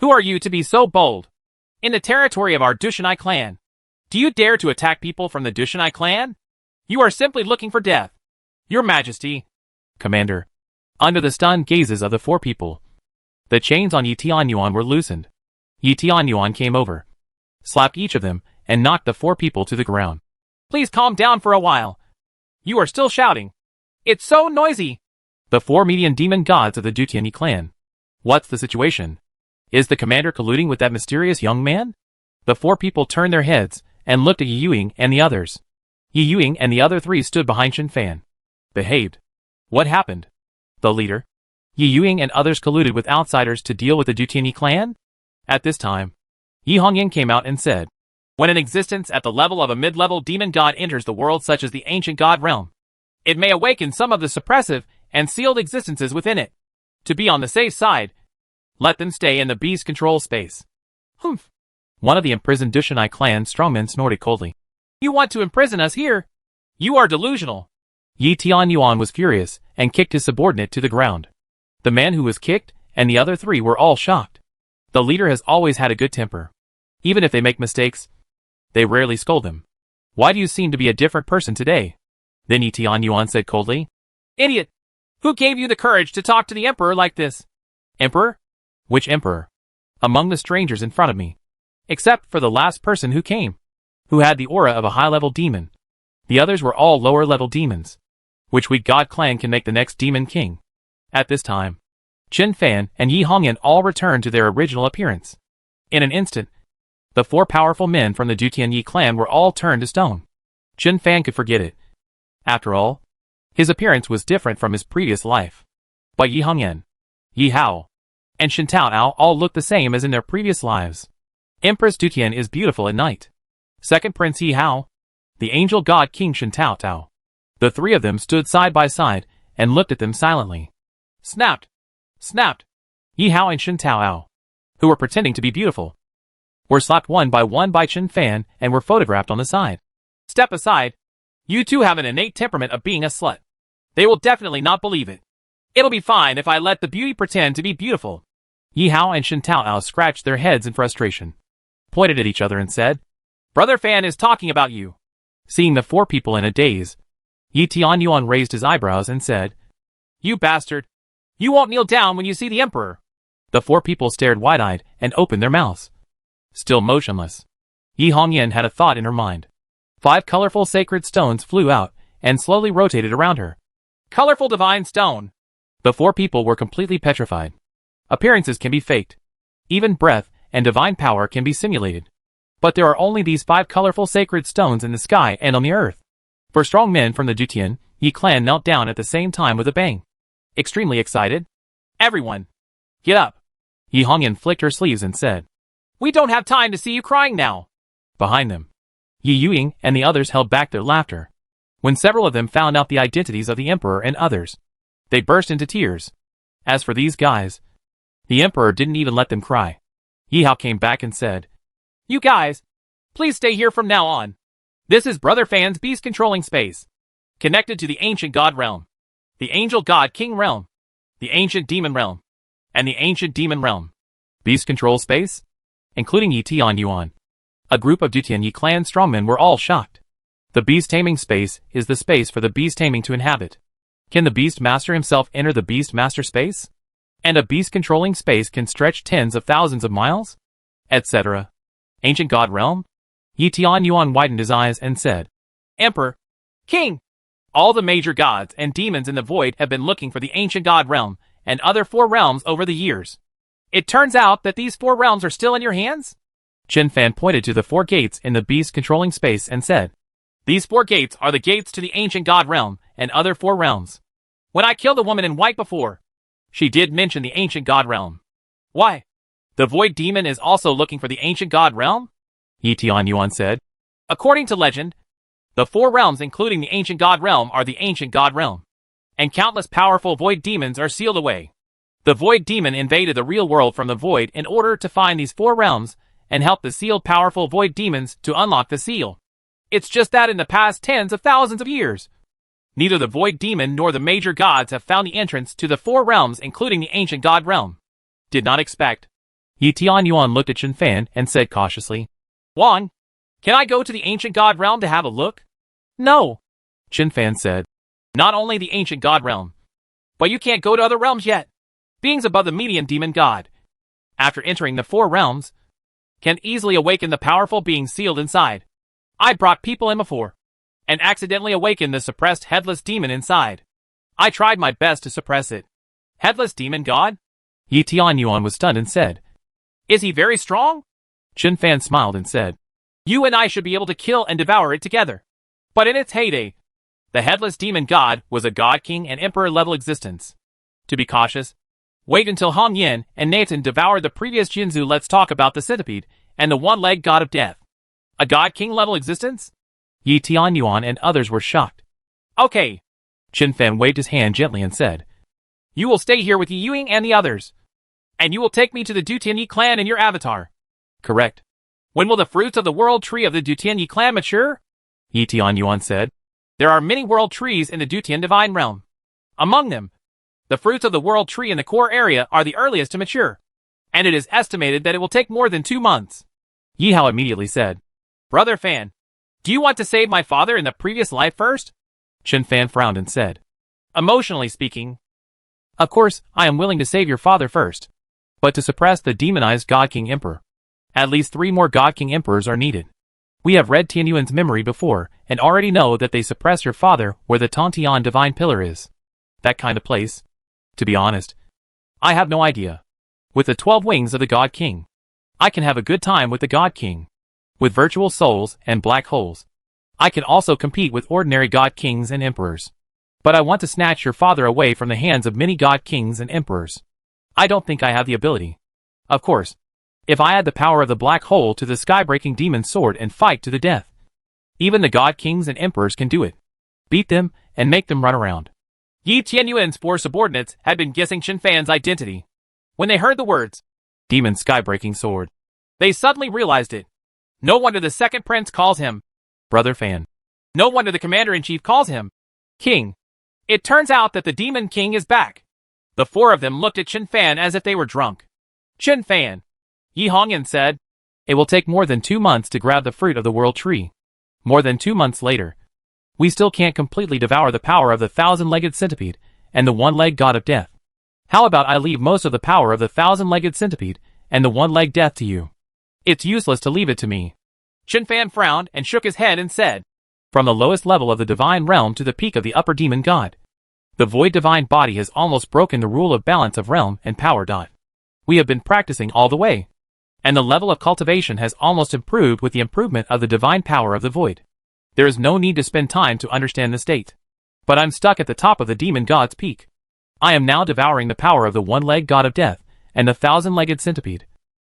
Who are you to be so bold? In the territory of our Dushanai clan, do you dare to attack people from the Dushanai clan? You are simply looking for death. Your Majesty, Commander. Under the stunned gazes of the four people, the chains on Yi Tianyuan were loosened. Yi Tianyuan came over, slapped each of them, and knocked the four people to the ground. Please calm down for a while. You are still shouting. It's so noisy. The four median demon gods of the Dutian Yi clan. What's the situation? Is the commander colluding with that mysterious young man? The four people turned their heads and looked at Yi Yuing and the others. Yi Yuing and the other 3 stood behind Qin Fan. Behaved. What happened? The leader, Yi Yuing and others colluded with outsiders to deal with the Dutian Yi clan? At this time, Yi Hongyan came out and said, when an existence at the level of a mid-level demon god enters the world such as the ancient god realm, it may awaken some of the suppressive and sealed existences within it. To be on the safe side, let them stay in the beast control space. Humph. One of the imprisoned Dushanai clan strongmen snorted coldly. You want to imprison us here? You are delusional. Yi Tianyuan was furious and kicked his subordinate to the ground. The man who was kicked and the other 3 were all shocked. The leader has always had a good temper. Even if they make mistakes, they rarely scold him. Why do you seem to be a different person today? Then Yi Tianyuan said coldly. Idiot! Who gave you the courage to talk to the emperor like this? Emperor? Which emperor? Among the strangers in front of me. Except for the last person who came, who had the aura of a high-level demon. The others were all lower-level demons. Which weak god clan can make the next demon king? At this time, Qin Fan and Yi Hongyan all returned to their original appearance. In an instant, the 4 powerful men from the Dutian Yi clan were all turned to stone. Qin Fan could forget it. After all, his appearance was different from his previous life. But Yi Hongyan, Yi Hao, and Shin Tao all looked the same as in their previous lives. Empress Dutian is beautiful at night. Second Prince Yi Hao, the angel god King Shin Tao. The 3 of them stood side by side and looked at them silently. Snapped! Snapped! Yi Hao and Shin Tao, who were pretending to be beautiful, were slapped one by Qin Fan and were photographed on the side. Step aside. You two have an innate temperament of being a slut. They will definitely not believe it. It'll be fine if I let the beauty pretend to be beautiful. Yi Hao and Shin Tao scratched their heads in frustration, pointed at each other and said, Brother Fan is talking about you. Seeing the 4 people in a daze, Yi Tianyuan raised his eyebrows and said, You bastard! You won't kneel down when you see the emperor. The four people stared wide-eyed and opened their mouths. Still motionless. Yi Hongyan had a thought in her mind. 5 colorful sacred stones flew out and slowly rotated around her. Colorful divine stone. The four people were completely petrified. Appearances can be faked. Even breath and divine power can be simulated. But there are only these 5 colorful sacred stones in the sky and on the earth. For strong men from the Dutian, Yi clan knelt down at the same time with a bang. Extremely excited. Everyone, get up. Yi Hongyan flicked her sleeves and said, "We don't have time to see you crying now." Behind them, Yi Yuing and the others held back their laughter. When several of them found out the identities of the emperor and others, they burst into tears. As for these guys, the emperor didn't even let them cry. Yi Hao came back and said, "You guys, please stay here from now on. This is Brother Fan's beast controlling space, connected to the ancient god realm, the angel god king realm, the ancient demon realm, and the ancient demon realm." Beast control space? Including Yi Tian Yuan. A group of Dutian Yi clan strongmen were all shocked. The beast taming space is the space for the beast taming to inhabit. Can the beast master himself enter the beast master space? And a beast controlling space can stretch tens of thousands of miles? Etc. Ancient god realm? Yi Tian Yuan widened his eyes and said, "Emperor, King, all the major gods and demons in the void have been looking for the ancient god realm and other 4 realms over the years. It turns out that these 4 realms are still in your hands?" Chen Fan pointed to the 4 gates in the beast controlling space and said, "These 4 gates are the gates to the ancient god realm and other 4 realms. When I killed the woman in white before, she did mention the ancient god realm. Why? The void demon is also looking for the ancient god realm?" Yi Tian Yuan said. "According to legend, the 4 realms including the ancient god realm are the ancient god realm, and countless powerful void demons are sealed away. The void demon invaded the real world from the void in order to find these 4 realms and help the sealed powerful void demons to unlock the seal. It's just that in the past tens of thousands of years, neither the void demon nor the major gods have found the entrance to the 4 realms including the ancient god realm. Did not expect." Yi Tian Yuan looked at Chen Fan and said cautiously, "Wang, can I go to the ancient god realm to have a look?" "No," Chen Fan said. "Not only the ancient god realm, but you can't go to other realms yet. Beings above the median demon god, after entering the 4 realms, can easily awaken the powerful beings sealed inside. I brought people in before, and accidentally awakened the suppressed headless demon inside. I tried my best to suppress it." "Headless demon god?" Yi Tian Yuan was stunned and said, "Is he very strong?" Chen Fan smiled and said, "You and I should be able to kill and devour it together. But in its heyday, the headless demon god was a god king and emperor level existence. To be cautious, wait until Hong Yin and Nathan devour the previous Jinzu. Let's talk about the centipede and the one-legged god of death. A god king level existence?" Yi Tian Yuan and others were shocked. "Okay." Chen Fan waved his hand gently and said, "You will stay here with Yi Yuing and the others. And you will take me to the Dutian Yi clan in your avatar." "Correct." "When will the fruits of the world tree of the Dutian Yi clan mature?" Yi Tian Yuan said. "There are many world trees in the Dutian divine realm. Among them, the fruits of the world tree in the core area are the earliest to mature, and it is estimated that it will take more than 2 months. Yi Hao immediately said, "Brother Fan, do you want to save my father in the previous life first?" Chen Fan frowned and said, "Emotionally speaking, of course, I am willing to save your father first. But to suppress the demonized God King Emperor, at least 3 more God King Emperors are needed. We have read Tianyuan's memory before, and already know that they suppress your father where the Tontian Divine Pillar is. That kind of place. To be honest, I have no idea. With the 12 wings of the God King, I can have a good time with the God King. With virtual souls and black holes, I can also compete with ordinary God Kings and Emperors. But I want to snatch your father away from the hands of many God Kings and Emperors. I don't think I have the ability. Of course, if I add the power of the black hole to the sky-breaking demon sword and fight to the death, even the God Kings and Emperors can do it. Beat them and make them run around." Yi Tianyuan's 4 subordinates had been guessing Chen Fan's identity. When they heard the words, "Demon Sky-Breaking Sword," they suddenly realized it. No wonder the second prince calls him Brother Fan. No wonder the commander-in-chief calls him King. It turns out that the Demon King is back. The 4 of them looked at Chen Fan as if they were drunk. "Chen Fan," Yi Hongyan said, "it will take more than 2 months to grab the fruit of the world tree. More than 2 months later, we still can't completely devour the power of the 1,000-legged centipede and the one-legged god of death. How about I leave most of the power of the thousand-legged centipede and the one-legged death to you? It's useless to leave it to me. Chen Fan frowned and shook his head and said, From the lowest level of the divine realm to the peak of the upper demon god, the void divine body has almost broken the rule of balance of realm and power. We have been practicing all the way, and the level of cultivation has almost improved with the improvement of the divine power of the void. There is no need to spend time to understand the state. But I'm stuck at the top of the demon god's peak. I am now devouring the power of the one-legged god of death and the thousand-legged centipede.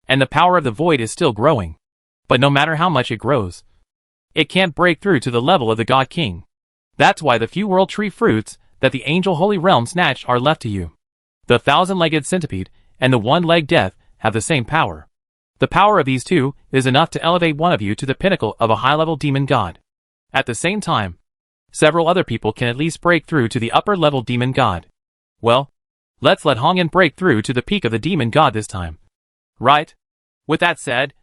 And the power of the void is still growing. But no matter how much it grows, it can't break through to the level of the God King. That's why the few world tree fruits that the angel holy realm snatched are left to you. The thousand-legged centipede and the one-legged death have the same power. The power of these two is enough to elevate one of you to the pinnacle of a high-level demon god. At the same time, several other people can at least break through to the upper-level demon god. Well, let's let Hongyan break through to the peak of the demon god this time. Right? With that said,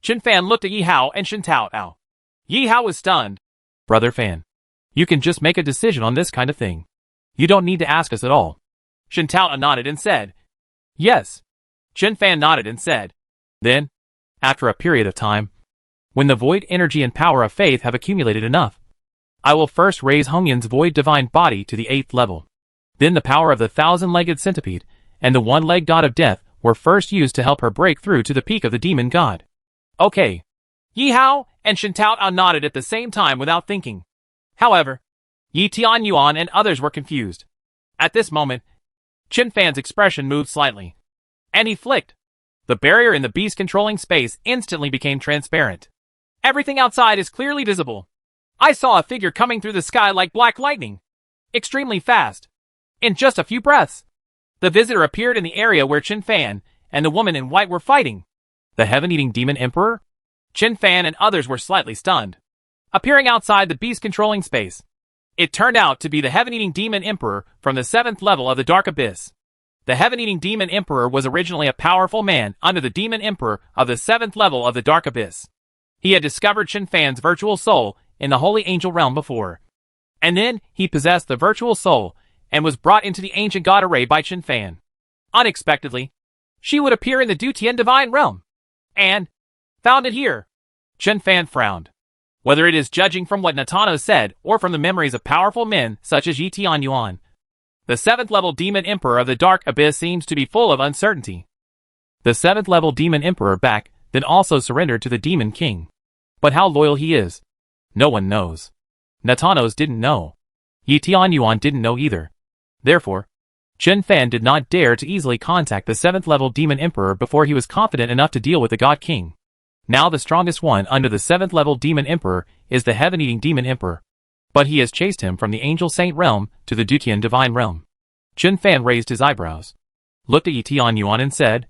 Chen Fan looked at Yi Hao and Shen Tao. Yi Hao was stunned. Brother Fan, you can just make a decision on this kind of thing. You don't need to ask us at all. Shen Tao nodded and said, Yes. Chen Fan nodded and said, Then, after a period of time, when the void energy and power of faith have accumulated enough, I will first raise Hongyan's void divine body to the 8th level. Then the power of the thousand-legged centipede and the one-legged god of death were first used to help her break through to the peak of the demon god. Okay. Yi Hao and Shen Tao nodded at the same time without thinking. However, Yi Tianyuan and others were confused. At this moment, Chen Fan's expression moved slightly. And he flicked. The barrier in the beast-controlling space instantly became transparent. Everything outside is clearly visible. I saw a figure coming through the sky like black lightning. Extremely fast. In just a few breaths, the visitor appeared in the area where Chen Fan and the woman in white were fighting. The heaven-eating demon emperor? Chen Fan and others were slightly stunned. Appearing outside the beast-controlling space, it turned out to be the heaven-eating demon emperor from the 7th level of the Dark Abyss. The heaven-eating demon emperor was originally a powerful man under the demon emperor of the 7th level of the Dark Abyss. He had discovered Chen Fan's virtual soul in the holy angel realm before. And then he possessed the virtual soul and was brought into the ancient god array by Chen Fan. Unexpectedly, she would appear in the Dutian divine realm. And found it here. Chen Fan frowned. Whether it is judging from what Natano said or from the memories of powerful men such as Yi Tianyuan, the 7th level demon emperor of the Dark Abyss seems to be full of uncertainty. The 7th level demon emperor back then also surrendered to the demon king. But how loyal he is, no one knows. Natanos didn't know. Yi Tianyuan didn't know either. Therefore, Chen Fan did not dare to easily contact the 7th level demon emperor before he was confident enough to deal with the god king. Now the strongest one under the 7th level demon emperor is the heaven-eating demon emperor. But he has chased him from the angel saint realm to the Dutian divine realm. Chen Fan raised his eyebrows, looked at Yi Tianyuan and said,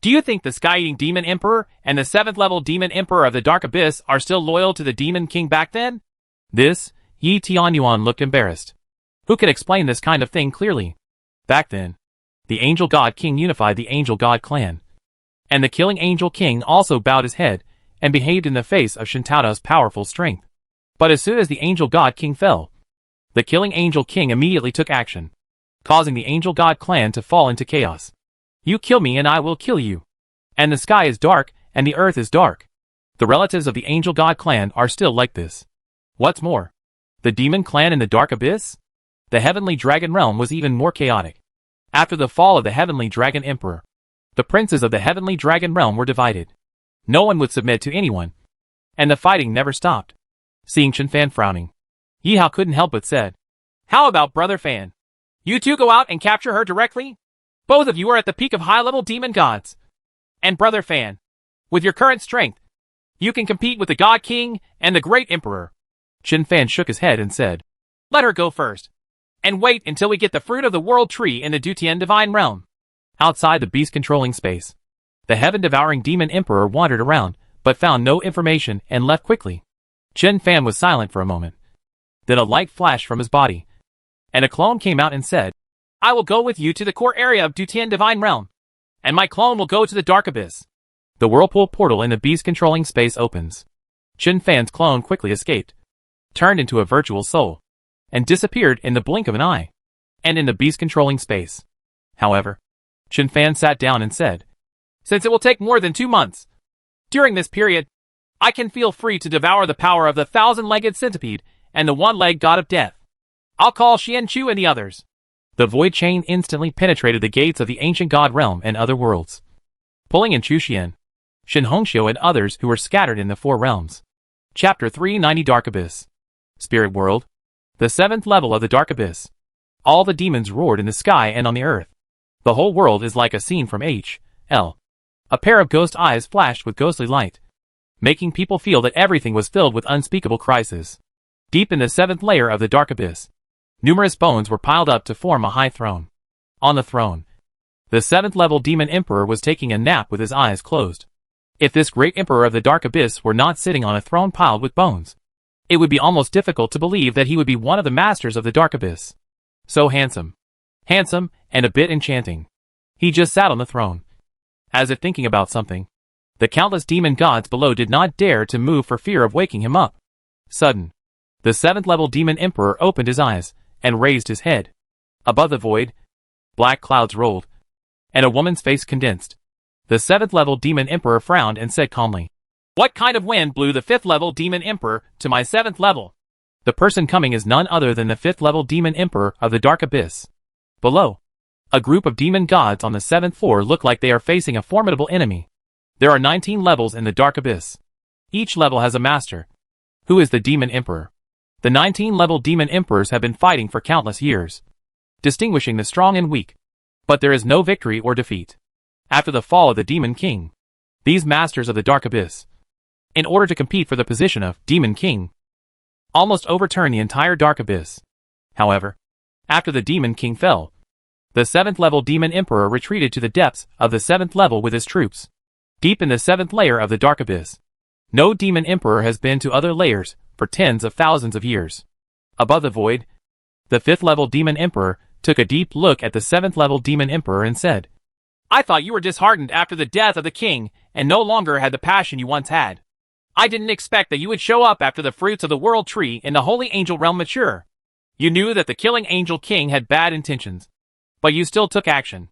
Do you think the sky-eating demon emperor and the 7th level demon emperor of the Dark Abyss are still loyal to the demon king back then? This, Yi Tianyuan looked embarrassed. Who can explain this kind of thing clearly? Back then, the angel god king unified the angel god clan. And the killing angel king also bowed his head and behaved in the face of Shintao's powerful strength. But as soon as the angel god king fell, the killing angel king immediately took action, causing the angel god clan to fall into chaos. You kill me and I will kill you. And the sky is dark and the earth is dark. The relatives of the angel god clan are still like this. What's more, the demon clan in the Dark Abyss? The heavenly dragon realm was even more chaotic. After the fall of the heavenly dragon emperor, the princes of the heavenly dragon realm were divided. No one would submit to anyone, and the fighting never stopped. Seeing Chen Fan frowning, Yi Hao couldn't help but said, How about Brother Fan? You two go out and capture her directly? Both of you are at the peak of high-level demon gods. And Brother Fan, with your current strength, you can compete with the God King and the Great Emperor. Chen Fan shook his head and said, Let her go first. And wait until we get the fruit of the world tree in the Dutian divine realm. Outside the beast-controlling space, the heaven-devouring demon emperor wandered around, but found no information and left quickly. Chen Fan was silent for a moment. Then a light flashed from his body, and a clone came out and said, I will go with you to the core area of Dutian divine realm, and my clone will go to the Dark Abyss. The whirlpool portal in the beast-controlling space opens. Chen Fan's clone quickly escaped, turned into a virtual soul, and disappeared in the blink of an eye. And in the beast-controlling space, However, Shen Fan sat down and said, "Since it will take more than 2 months, during this period, I can feel free to devour the power of the 1,000-legged centipede and the one-legged god of death. I'll call Xian Chu and the others." The void chain instantly penetrated the gates of the ancient god realm and other worlds, pulling in Chu Xian, Shen Hongxiu and others who were scattered in the 4 realms. Chapter 390 Dark Abyss. Spirit World. The 7th level of the Dark Abyss. All the demons roared in the sky and on the earth. The whole world is like a scene from H.L. A pair of ghost eyes flashed with ghostly light, making people feel that everything was filled with unspeakable crisis. Deep in the 7th layer of the Dark Abyss, numerous bones were piled up to form a high throne. On the throne, the 7th level demon emperor was taking a nap with his eyes closed. If this great emperor of the Dark Abyss were not sitting on a throne piled with bones, it would be almost difficult to believe that he would be one of the masters of the Dark Abyss. So handsome, and a bit enchanting. He just sat on the throne, as if thinking about something. The countless demon gods below did not dare to move for fear of waking him up. Sudden, the 7th level demon emperor opened his eyes and raised his head. Above the void, black clouds rolled, and a woman's face condensed. The 7th level demon emperor frowned and said calmly, "What kind of wind blew the 5th level demon emperor to my 7th level?" The person coming is none other than the 5th level demon emperor of the Dark Abyss. Below, a group of demon gods on the 7th floor look like they are facing a formidable enemy. There are 19 levels in the Dark Abyss. Each level has a master, who is the demon emperor. The 19-level demon emperors have been fighting for countless years, distinguishing the strong and weak. But there is no victory or defeat. After the fall of the demon king, these masters of the Dark Abyss, in order to compete for the position of demon king, almost overturned the entire Dark Abyss. However, after the demon king fell, the 7th level demon emperor retreated to the depths of the 7th level with his troops. Deep in the 7th layer of the Dark Abyss, no demon emperor has been to other layers for tens of thousands of years. Above the void, the 5th level demon emperor took a deep look at the 7th level demon emperor and said, "I thought you were disheartened after the death of the king and no longer had the passion you once had. I didn't expect that you would show up after the fruits of the world tree in the holy angel realm mature. You knew that the killing angel king had bad intentions, but you still took action.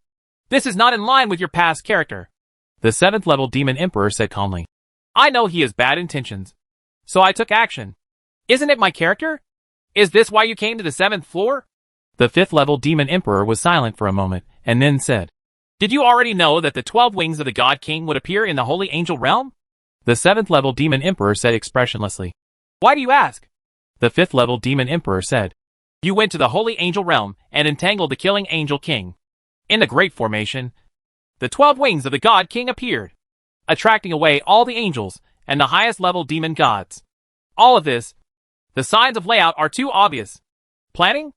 This is not in line with your past character." The 7th level demon emperor said calmly, "I know he has bad intentions, so I took action. Isn't it my character? Is this why you came to the 7th floor?" The 5th level demon emperor was silent for a moment and then said, "Did you already know that the 12 wings of the God King would appear in the holy angel realm?" The 7th level demon emperor said expressionlessly, "Why do you ask?" The 5th level demon emperor said, "You went to the holy angel realm and entangled the killing angel king. In the great formation, the 12 wings of the God King appeared, attracting away all the angels and the highest level demon gods. All of this, the signs of layout are too obvious. Planning?"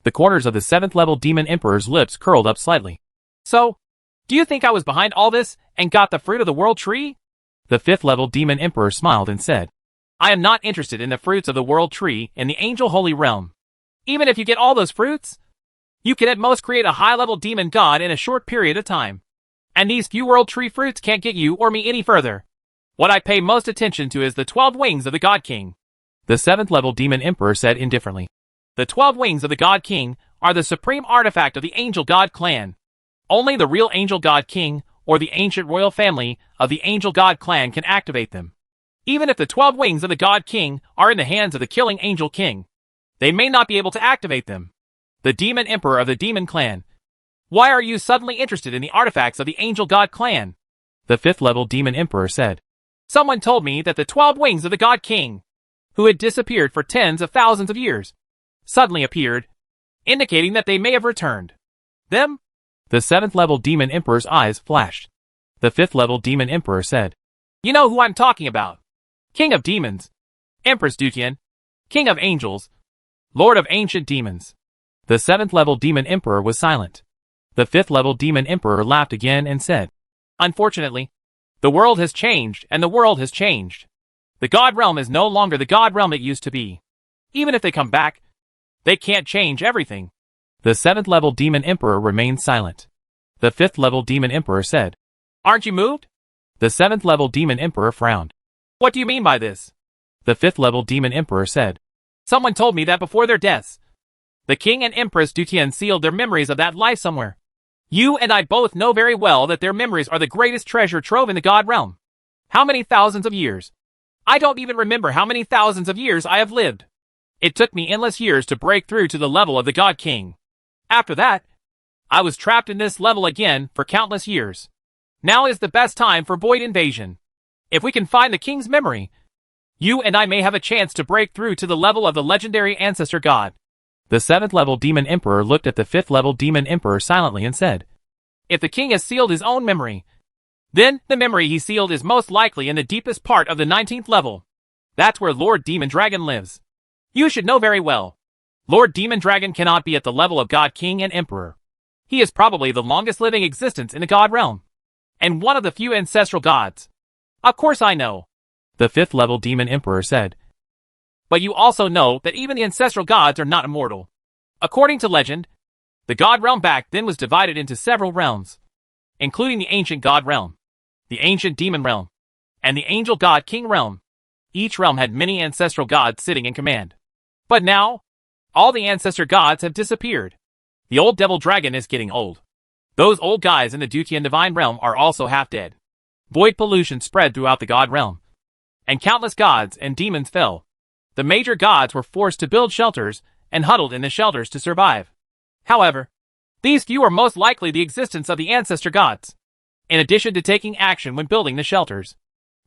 The corners of the 7th level demon emperor's lips curled up slightly. "So, do you think I was behind all this and got the fruit of the world tree?" The 5th level demon emperor smiled and said, "I am not interested in the fruits of the world tree in the angel holy realm. Even if you get all those fruits, you can at most create a high-level demon god in a short period of time. And these few world tree fruits can't get you or me any further. What I pay most attention to is the 12 wings of the God King." The 7th level demon emperor said indifferently, "The 12 wings of the God King are the supreme artifact of the angel god clan. Only the real angel god king or the ancient royal family of the angel god clan can activate them. Even if the 12 wings of the God King are in the hands of the killing angel king, they may not be able to activate them. The demon emperor of the demon clan, why are you suddenly interested in the artifacts of the angel god clan?" The 5th level demon emperor said, "Someone told me that the 12 wings of the God King, who had disappeared for tens of thousands of years, suddenly appeared, indicating that they may have returned. Them?" The 7th level demon emperor's eyes flashed. The 5th level demon emperor said, "You know who I'm talking about. King of demons, Empress Dutian, King of angels, Lord of ancient demons." The 7th level demon emperor was silent. The 5th level demon emperor laughed again and said, "Unfortunately, the world has changed and the world has changed. The God realm is no longer the God realm it used to be. Even if they come back, they can't change everything." The 7th level demon emperor remained silent. The 5th level demon emperor said, "Aren't you moved?" The 7th level demon emperor frowned. "What do you mean by this?" The 5th level demon emperor said, "Someone told me that before their deaths, the king and empress Dutian sealed their memories of that life somewhere. You and I both know very well that their memories are the greatest treasure trove in the God realm. How many thousands of years? I don't even remember how many thousands of years I have lived. It took me endless years to break through to the level of the God King. After that, I was trapped in this level again for countless years. Now is the best time for void invasion. If we can find the king's memory, you and I may have a chance to break through to the level of the legendary ancestor god. The 7th level demon emperor looked at the 5th level demon emperor silently and said, If the king has sealed his own memory, then the memory he sealed is most likely in the deepest part of the 19th level. That's where Lord Demon Dragon lives. You should know very well. Lord Demon Dragon cannot be at the level of God King and Emperor. He is probably the longest living existence in the God realm, and one of the few ancestral gods. Of course I know, the 5th level demon emperor said. But you also know that even the ancestral gods are not immortal. According to legend, the God realm back then was divided into several realms, including the ancient God realm, the ancient demon realm, and the angel god king realm. Each realm had many ancestral gods sitting in command. But now, all the ancestor gods have disappeared. The old devil dragon is getting old. Those old guys in the Dutian divine realm are also half dead. Void pollution spread throughout the god realm, and countless gods and demons fell. The major gods were forced to build shelters and huddled in the shelters to survive. However, these few are most likely the existence of the ancestor gods, in addition to taking action when building the shelters.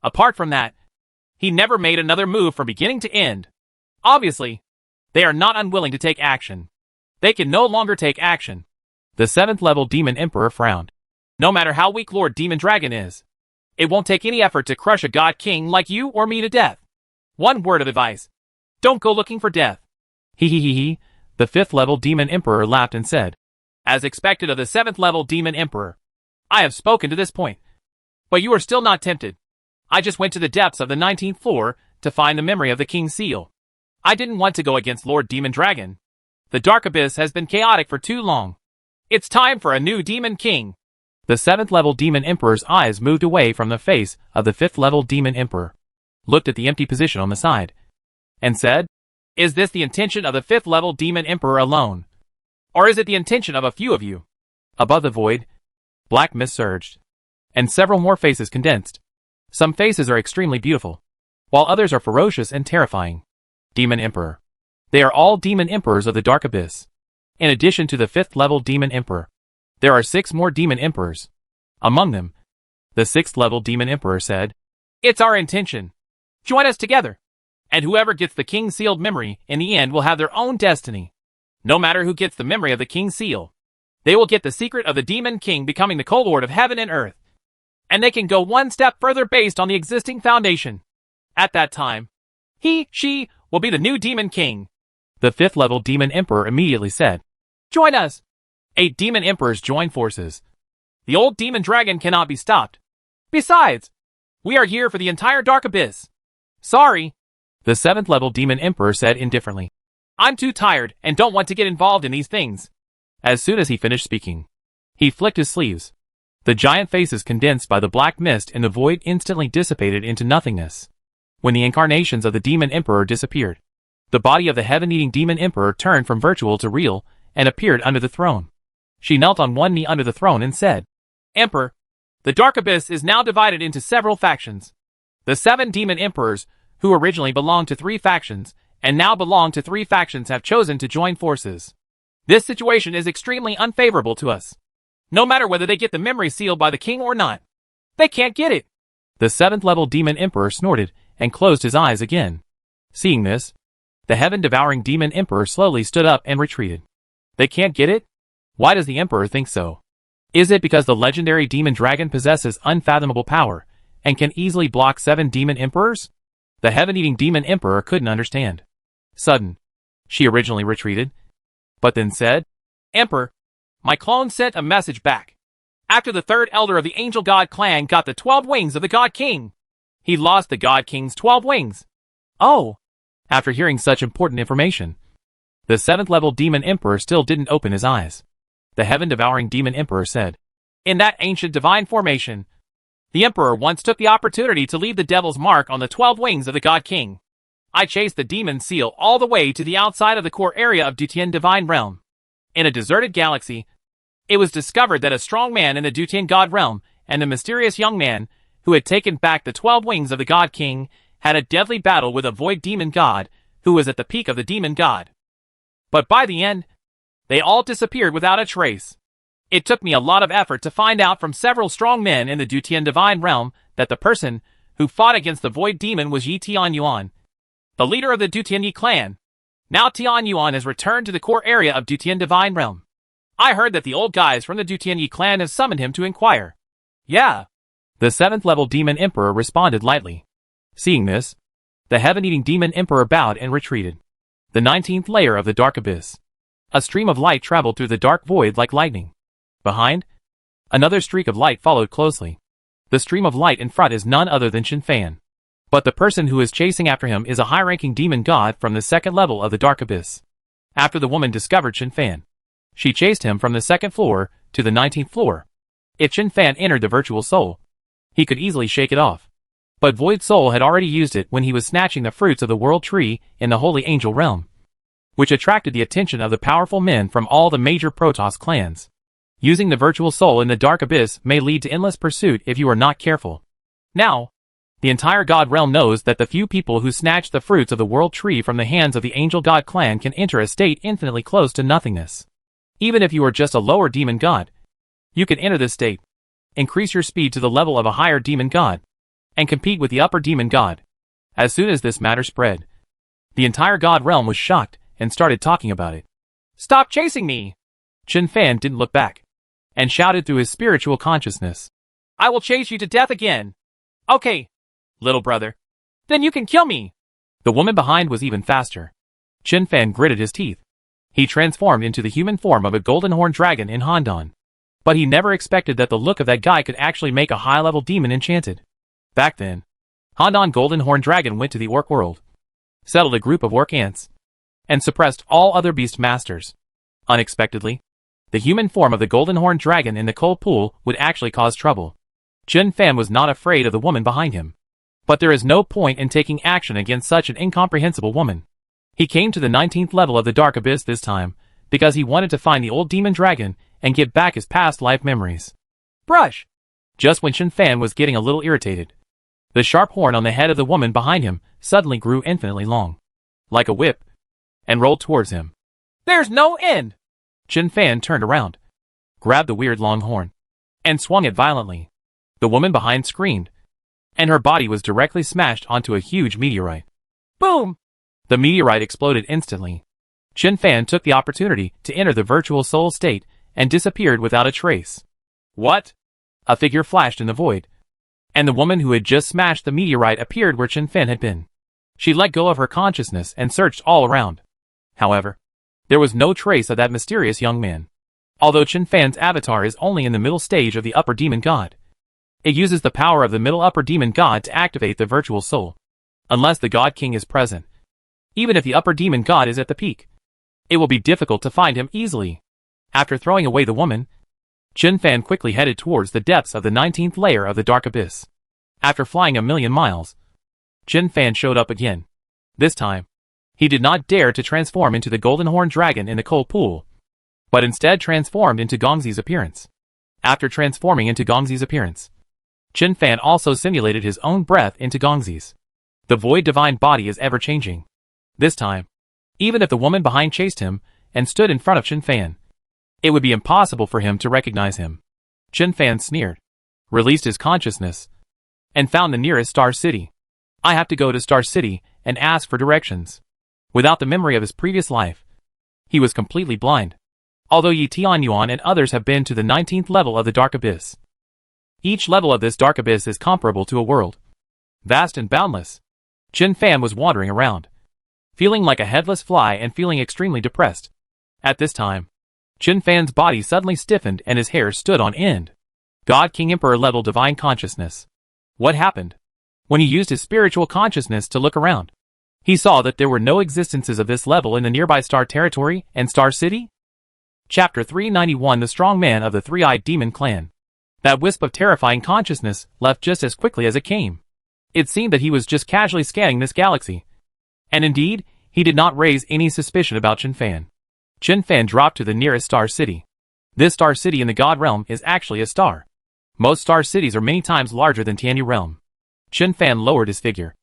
Apart from that, he never made another move from beginning to end. Obviously, they are not unwilling to take action. They can no longer take action. The 7th level demon emperor frowned. No matter how weak Lord Demon Dragon is, it won't take any effort to crush a god king like you or me to death. One word of advice. Don't go looking for death. He. The 5th level demon emperor laughed and said, As expected of the 7th level demon emperor, I have spoken to this point. But you are still not tempted. I just went to the depths of the 19th floor to find the memory of the king's seal. I didn't want to go against Lord Demon Dragon. The Dark Abyss has been chaotic for too long. It's time for a new demon king. The 7th level demon emperor's eyes moved away from the face of the 5th level demon emperor, looked at the empty position on the side, and said, Is this the intention of the 5th level demon emperor alone? Or is it the intention of a few of you? Above the void, black mist surged, and several more faces condensed. Some faces are extremely beautiful, while others are ferocious and terrifying. Demon Emperor. They are all demon emperors of the Dark Abyss. In addition to the 5th level demon emperor, there are 6 more demon emperors. Among them, the 6th level demon emperor said, It's our intention. Join us together. And whoever gets the king's sealed memory in the end will have their own destiny. No matter who gets the memory of the king's seal, they will get the secret of the demon king becoming the co-lord of heaven and earth. And they can go one step further based on the existing foundation. At that time, she will be the new demon king. The 5th level demon emperor immediately said, Join us. 8 demon emperors join forces. The old demon dragon cannot be stopped. Besides, we are here for the entire Dark Abyss. Sorry. The 7th level demon emperor said indifferently, I'm too tired and don't want to get involved in these things. As soon as he finished speaking, he flicked his sleeves. The giant faces condensed by the black mist in the void instantly dissipated into nothingness. When the incarnations of the demon emperor disappeared, the body of the heaven-eating demon emperor turned from virtual to real and appeared under the throne. She knelt on one knee under the throne and said, Emperor, the Dark Abyss is now divided into several factions. The 7 demon emperors, who originally belonged to 3 factions, and now belong to 3 factions have chosen to join forces. This situation is extremely unfavorable to us. No matter whether they get the memory sealed by the king or not, they can't get it. The 7th level demon emperor snorted and closed his eyes again. Seeing this, the heaven-devouring demon emperor slowly stood up and retreated. They can't get it? Why does the emperor think so? Is it because the legendary demon dragon possesses unfathomable power and can easily block 7 demon emperors? The heaven-eating demon emperor couldn't understand. She originally retreated, but then said, Emperor, my clone sent a message back. After the 3rd elder of the Angel God clan got the 12 wings of the God King, he lost the God King's 12 wings. Oh! After hearing such important information, the 7th level demon emperor still didn't open his eyes. The heaven-devouring demon emperor said, In that ancient divine formation, the emperor once took the opportunity to leave the devil's mark on the 12 wings of the God King. I chased the demon seal all the way to the outside of the core area of Dutian divine realm. In a deserted galaxy, It was discovered that a strong man in the Dutian god realm and the mysterious young man, who had taken back the 12 wings of the God King, had a deadly battle with a void demon god, who was at the peak of the demon god. But by the end, they all disappeared without a trace. It took me a lot of effort to find out from several strong men in the Dutian divine realm that the person who fought against the void demon was Yi Tianyuan, the leader of the Dutian Yi clan. Now Tianyuan has returned to the core area of Dutian divine realm. I heard that the old guys from the Dutian Yi clan have summoned him to inquire. Yeah. The 7th level demon emperor responded lightly. Seeing this, the heaven-eating demon emperor bowed and retreated. The 19th layer of the dark abyss. A stream of light traveled through the dark void like lightning. Behind, another streak of light followed closely. The stream of light in front is none other than Chen Fan. But the person who is chasing after him is a high-ranking demon god from the 2nd level of the dark abyss. After the woman discovered Chen Fan, she chased him from the 2nd floor to the 19th floor. If Chen Fan entered the virtual soul, he could easily shake it off. But Void Soul had already used it when he was snatching the fruits of the world tree in the Holy Angel realm, which attracted the attention of the powerful men from all the major Protoss clans. Using the virtual soul in the dark abyss may lead to endless pursuit if you are not careful. Now, the entire god realm knows that the few people who snatch the fruits of the world tree from the hands of the angel god clan can enter a state infinitely close to nothingness. Even if you are just a lower demon god, you can enter this state, increase your speed to the level of a higher demon god, and compete with the upper demon god. As soon as this matter spread, the entire god realm was shocked and started talking about it. Stop chasing me! Chen Fan didn't look back, and shouted through his spiritual consciousness. I will chase you to death again. Okay, little brother. Then you can kill me. The woman behind was even faster. Chen Fan gritted his teeth. He transformed into the human form of a golden horned dragon in Handan. But he never expected that the look of that guy could actually make a high-level demon enchanted. Back then, Handan golden horned dragon went to the orc world, settled a group of orc ants, and suppressed all other beast masters. Unexpectedly, the human form of the golden horned dragon in the coal pool would actually cause trouble. Chen Fan was not afraid of the woman behind him. But there is no point in taking action against such an incomprehensible woman. He came to the 19th level of the dark abyss this time, because he wanted to find the old demon dragon and get back his past life memories. Brush! Just when Chen Fan was getting a little irritated, the sharp horn on the head of the woman behind him suddenly grew infinitely long, like a whip, and rolled towards him. There's no end! Chen Fan turned around, grabbed the weird long horn, and swung it violently. The woman behind screamed, and her body was directly smashed onto a huge meteorite. Boom! The meteorite exploded instantly. Chen Fan took the opportunity to enter the virtual soul state and disappeared without a trace. What? A figure flashed in the void, and the woman who had just smashed the meteorite appeared where Chen Fan had been. She let go of her consciousness and searched all around. However, there was no trace of that mysterious young man. Although Chen Fan's avatar is only in the middle stage of the upper demon god, it uses the power of the middle upper demon god to activate the virtual soul, unless the god king is present. Even if the upper demon god is at the peak, it will be difficult to find him easily. After throwing away the woman, Chen Fan quickly headed towards the depths of the 19th layer of the dark abyss. After flying 1,000,000 miles, Chen Fan showed up again. This time, he did not dare to transform into the golden horned dragon in the coal pool, but instead transformed into Gongzi's appearance. After transforming into Gongzi's appearance, Chen Fan also simulated his own breath into Gongzi's. The void divine body is ever-changing. This time, even if the woman behind chased him and stood in front of Chen Fan, it would be impossible for him to recognize him. Chen Fan sneered, released his consciousness, and found the nearest Star City. I have to go to Star City and ask for directions. Without the memory of his previous life, he was completely blind. Although Yi Tianyuan and others have been to the 19th level of the dark abyss, each level of this dark abyss is comparable to a world, vast and boundless. Chen Fan was wandering around, feeling like a headless fly and feeling extremely depressed. At this time, Chen Fan's body suddenly stiffened and his hair stood on end. God King Emperor level divine consciousness. What happened? When he used his spiritual consciousness to look around, he saw that there were no existences of this level in the nearby Star Territory and Star City. Chapter 391 The Strong Man of the Three-Eyed Demon Clan. That wisp of terrifying consciousness left just as quickly as it came. It seemed that he was just casually scanning this galaxy. And indeed, he did not raise any suspicion about Chen Fan. Chen Fan dropped to the nearest Star City. This star city in the god realm is actually a star. Most star cities are many times larger than Tianyu realm. Chen Fan lowered his figure,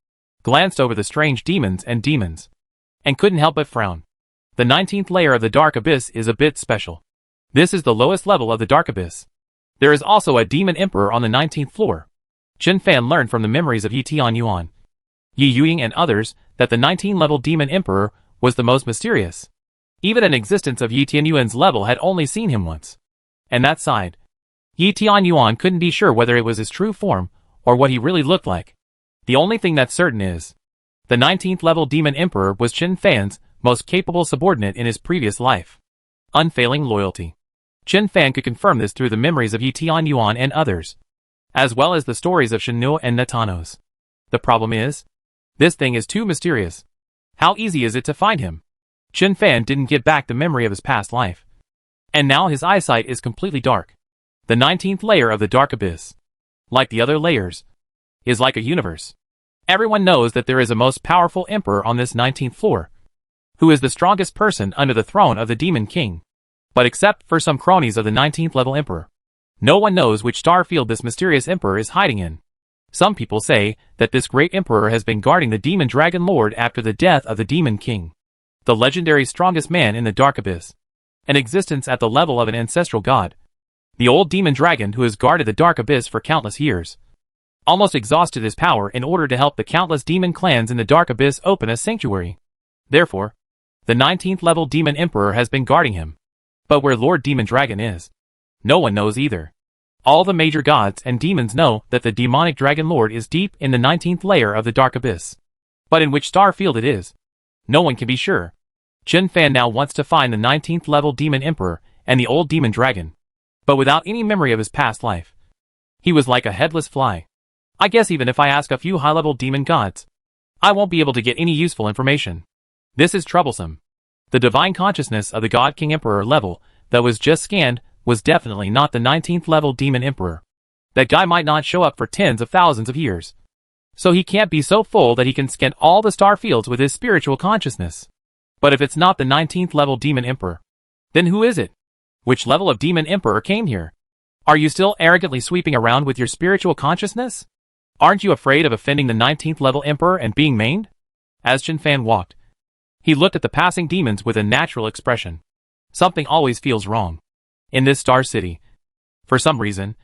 glanced over the strange demons, and couldn't help but frown. The 19th layer of the Dark Abyss is a bit special. This is the lowest level of the Dark Abyss. There is also a demon emperor on the 19th floor. Chen Fan learned from the memories of Yi Tianyuan, Yi Yuying and others that the 19-level demon emperor was the most mysterious. Even an existence of Yi Tianyuan's level had only seen him once. And that side, Yi Tianyuan couldn't be sure whether it was his true form or what he really looked like. The only thing that's certain is, the 19th level demon emperor was Chen Fan's most capable subordinate in his previous life. Unfailing loyalty. Chen Fan could confirm this through the memories of Yi Tianyuan and others, as well as the stories of Shenhua and Natanos. The problem is, this thing is too mysterious. How easy is it to find him? Chen Fan didn't get back the memory of his past life. And now his eyesight is completely dark. The 19th layer of the Dark Abyss, like the other layers, is like a universe. Everyone knows that there is a most powerful emperor on this 19th floor, who is the strongest person under the throne of the Demon King. But except for some cronies of the 19th level emperor, no one knows which star field this mysterious emperor is hiding in. Some people say that this great emperor has been guarding the Demon Dragon Lord after the death of the Demon King, the legendary strongest man in the Dark Abyss, an existence at the level of an ancestral god. The old demon dragon who has guarded the Dark Abyss for countless years, almost exhausted his power in order to help the countless demon clans in the Dark Abyss open a sanctuary. Therefore, the 19th level demon emperor has been guarding him. But where Lord Demon Dragon is, no one knows either. All the major gods and demons know that the demonic dragon lord is deep in the 19th layer of the Dark Abyss. But in which star field it is, no one can be sure. Chen Fan now wants to find the 19th level demon emperor and the old demon dragon, but without any memory of his past life. He was like a headless fly. I guess even if I ask a few high-level demon gods, I won't be able to get any useful information. This is troublesome. The divine consciousness of the God King Emperor level that was just scanned was definitely not the 19th level demon emperor. That guy might not show up for tens of thousands of years. So he can't be so full that he can scan all the star fields with his spiritual consciousness. But if it's not the 19th level demon emperor, then who is it? Which level of demon emperor came here? Are you still arrogantly sweeping around with your spiritual consciousness? Aren't you afraid of offending the 19th level emperor and being maimed? As Chen Fan walked, he looked at the passing demons with a natural expression. Something always feels wrong. In this star city, for some reason,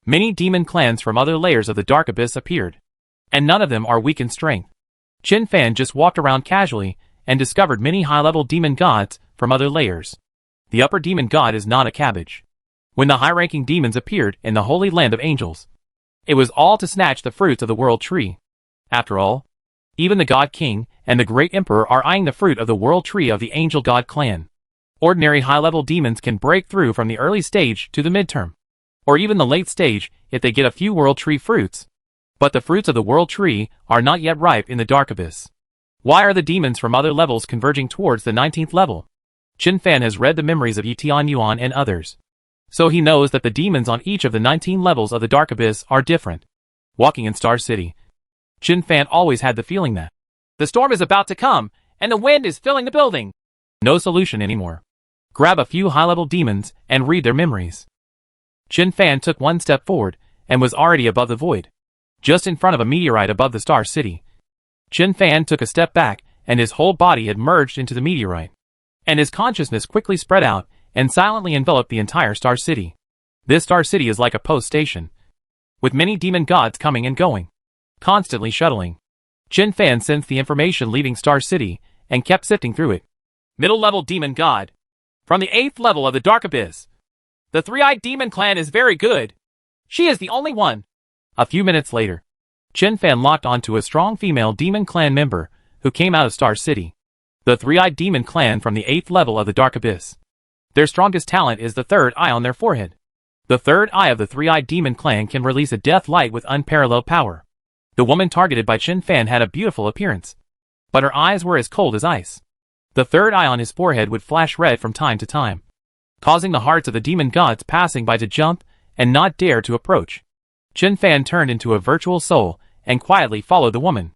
many demon clans from other layers of the Dark Abyss appeared, and none of them are weak in strength. Chen Fan just walked around casually and discovered many high-level demon gods from other layers. The upper demon god is not a cabbage. When the high-ranking demons appeared in the holy land of angels, it was all to snatch the fruits of the world tree. After all, even the God King and the Great Emperor are eyeing the fruit of the world tree of the Angel God clan. Ordinary high-level demons can break through from the early stage to the midterm, or even the late stage if they get a few world tree fruits. But the fruits of the world tree are not yet ripe in the Dark Abyss. Why are the demons from other levels converging towards the 19th level? Chen Fan has read the memories of Yi Tianyuan and others, so he knows that the demons on each of the 19 levels of the Dark Abyss are different. Walking in Star City, Chen Fan always had the feeling that the storm is about to come, and the wind is filling the building. No solution anymore. Grab a few high-level demons and read their memories. Chen Fan took one step forward and was already above the void, just in front of a meteorite above the Star City. Chen Fan took a step back and his whole body had merged into the meteorite, and his consciousness quickly spread out and silently enveloped the entire Star City. This Star City is like a post station, with many demon gods coming and going, constantly shuttling. Chen Fan sensed the information leaving Star City and kept sifting through it. Middle level demon god. From the 8th level of the Dark Abyss. The three-eyed demon clan is very good. She is the only one. A few minutes later, Chen Fan locked onto a strong female demon clan member who came out of Star City. The three-eyed demon clan from the 8th level of the Dark Abyss. Their strongest talent is the third eye on their forehead. The third eye of the three-eyed demon clan can release a death light with unparalleled power. The woman targeted by Chen Fan had a beautiful appearance, but her eyes were as cold as ice. The third eye on his forehead would flash red from time to time, causing the hearts of the demon gods passing by to jump and not dare to approach. Chen Fan turned into a virtual soul and quietly followed the woman.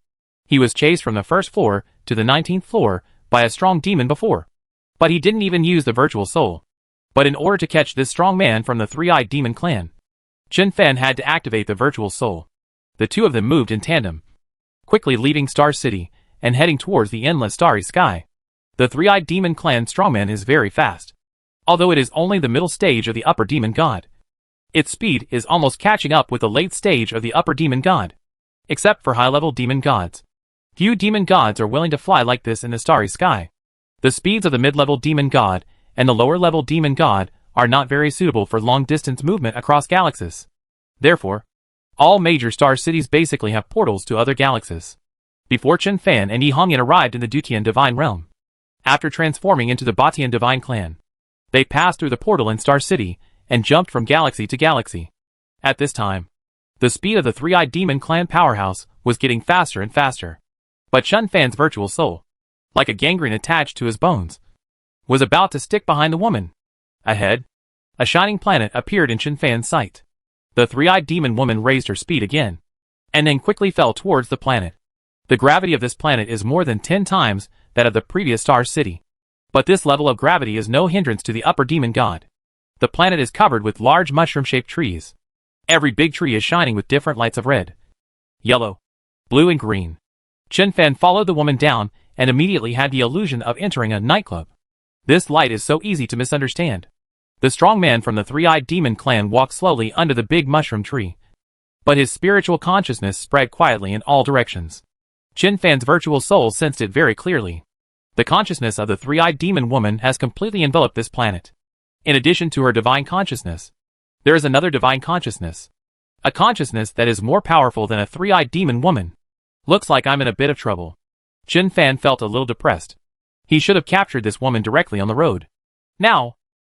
He was chased from the first floor to the 19th floor by a strong demon before, but he didn't even use the virtual soul. But in order to catch this strong man from the three-eyed demon clan, Chen Fan had to activate the virtual soul. The two of them moved in tandem, quickly leaving Star City and heading towards the endless starry sky. The three-eyed demon clan strongman is very fast. Although it is only the middle stage of the upper demon god, its speed is almost catching up with the late stage of the upper demon god. Except for high-level demon gods, few demon gods are willing to fly like this in the starry sky. The speeds of the mid-level demon god and the lower-level demon god are not very suitable for long-distance movement across galaxies. Therefore, all major star cities basically have portals to other galaxies. Before Chen Fan and Yi Hongyan arrived in the Dutian Divine Realm, after transforming into the Batian Divine Clan, they passed through the portal in Star City and jumped from galaxy to galaxy. At this time, the speed of the three-eyed demon clan powerhouse was getting faster and faster. But Chen Fan's virtual soul, like a gangrene attached to his bones, was about to stick behind the woman. Ahead, a shining planet appeared in Chen Fan's sight. The three-eyed demon woman raised her speed again, and then quickly fell towards the planet. The gravity of this planet is more than 10 times that of the previous star city. But this level of gravity is no hindrance to the upper demon god. The planet is covered with large mushroom-shaped trees. Every big tree is shining with different lights of red, yellow, blue and green. Chen Fan followed the woman down and immediately had the illusion of entering a nightclub. This light is so easy to misunderstand. The strong man from the three-eyed demon clan walked slowly under the big mushroom tree, but his spiritual consciousness spread quietly in all directions. Chen Fan's virtual soul sensed it very clearly. The consciousness of the three-eyed demon woman has completely enveloped this planet. In addition to her divine consciousness, there is another divine consciousness. A consciousness that is more powerful than a three-eyed demon woman. Looks like I'm in a bit of trouble. Chen Fan felt a little depressed. He should have captured this woman directly on the road. Now,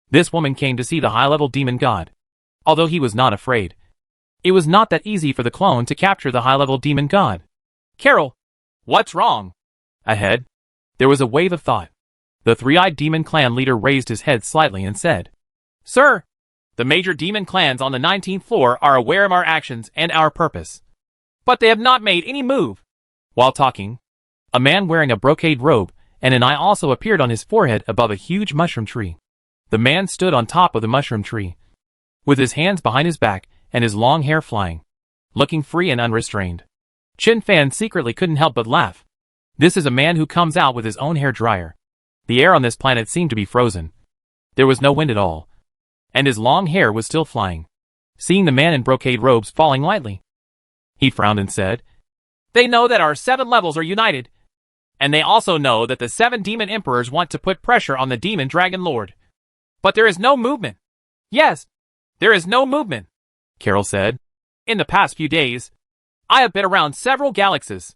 this woman came to see the high-level demon god. Although he was not afraid, it was not that easy for the clone to capture the high-level demon god. Carol, what's wrong? Ahead, there was a wave of thought. The three-eyed demon clan leader raised his head slightly and said, Sir, the major demon clans on the 19th floor are aware of our actions and our purpose. But they have not made any move. While talking, a man wearing a brocade robe and an eye also appeared on his forehead above a huge mushroom tree. The man stood on top of the mushroom tree, with his hands behind his back and his long hair flying, looking free and unrestrained. Chen Fan secretly couldn't help but laugh. This is a man who comes out with his own hair dryer. The air on this planet seemed to be frozen. There was no wind at all, and his long hair was still flying. Seeing the man in brocade robes falling lightly, he frowned and said, They know that our 7 levels are united, and they also know that the 7 demon emperors want to put pressure on the demon dragon lord. But there is no movement. Yes, there is no movement, Carol said. In the past few days, I have been around several galaxies.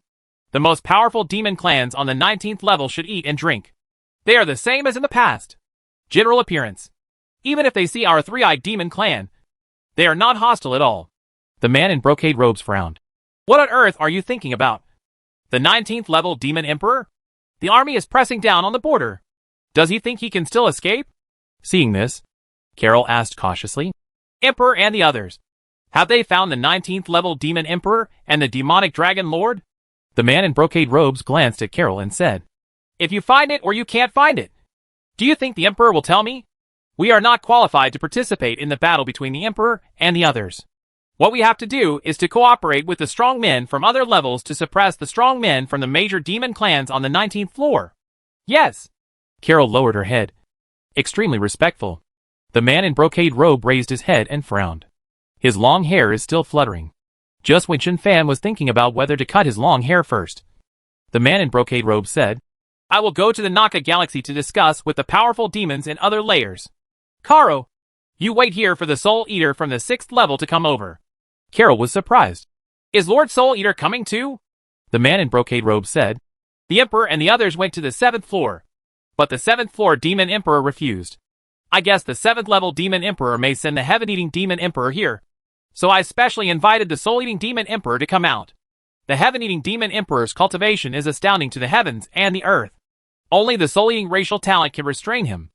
The most powerful demon clans on the 19th level should eat and drink. They are the same as in the past. General appearance. Even if they see our three-eyed demon clan, they are not hostile at all. The man in brocade robes frowned. What on earth are you thinking about? The 19th level demon emperor? The army is pressing down on the border. Does he think he can still escape? Seeing this, Carol asked cautiously, Emperor and the others, have they found the 19th level demon emperor and the demonic dragon lord? The man in brocade robes glanced at Carol and said, If you find it or you can't find it, do you think the emperor will tell me? We are not qualified to participate in the battle between the emperor and the others. What we have to do is to cooperate with the strong men from other levels to suppress the strong men from the major demon clans on the 19th floor. Yes. Carol lowered her head, extremely respectful. The man in brocade robe raised his head and frowned. His long hair is still fluttering. Just when Chen Fan was thinking about whether to cut his long hair first, the man in brocade robe said, I will go to the Naka Galaxy to discuss with the powerful demons in other layers. Karo, you wait here for the Soul Eater from the 6th level to come over. Carol was surprised. Is Lord Soul Eater coming too? The man in brocade robe said. The Emperor and the others went to the 7th floor, but the 7th floor Demon Emperor refused. I guess the 7th level Demon Emperor may send the Heaven-Eating Demon Emperor here. So I specially invited the Soul-Eating Demon Emperor to come out. The Heaven-Eating Demon Emperor's cultivation is astounding to the heavens and the earth. Only the Soul-Eating racial talent can restrain him.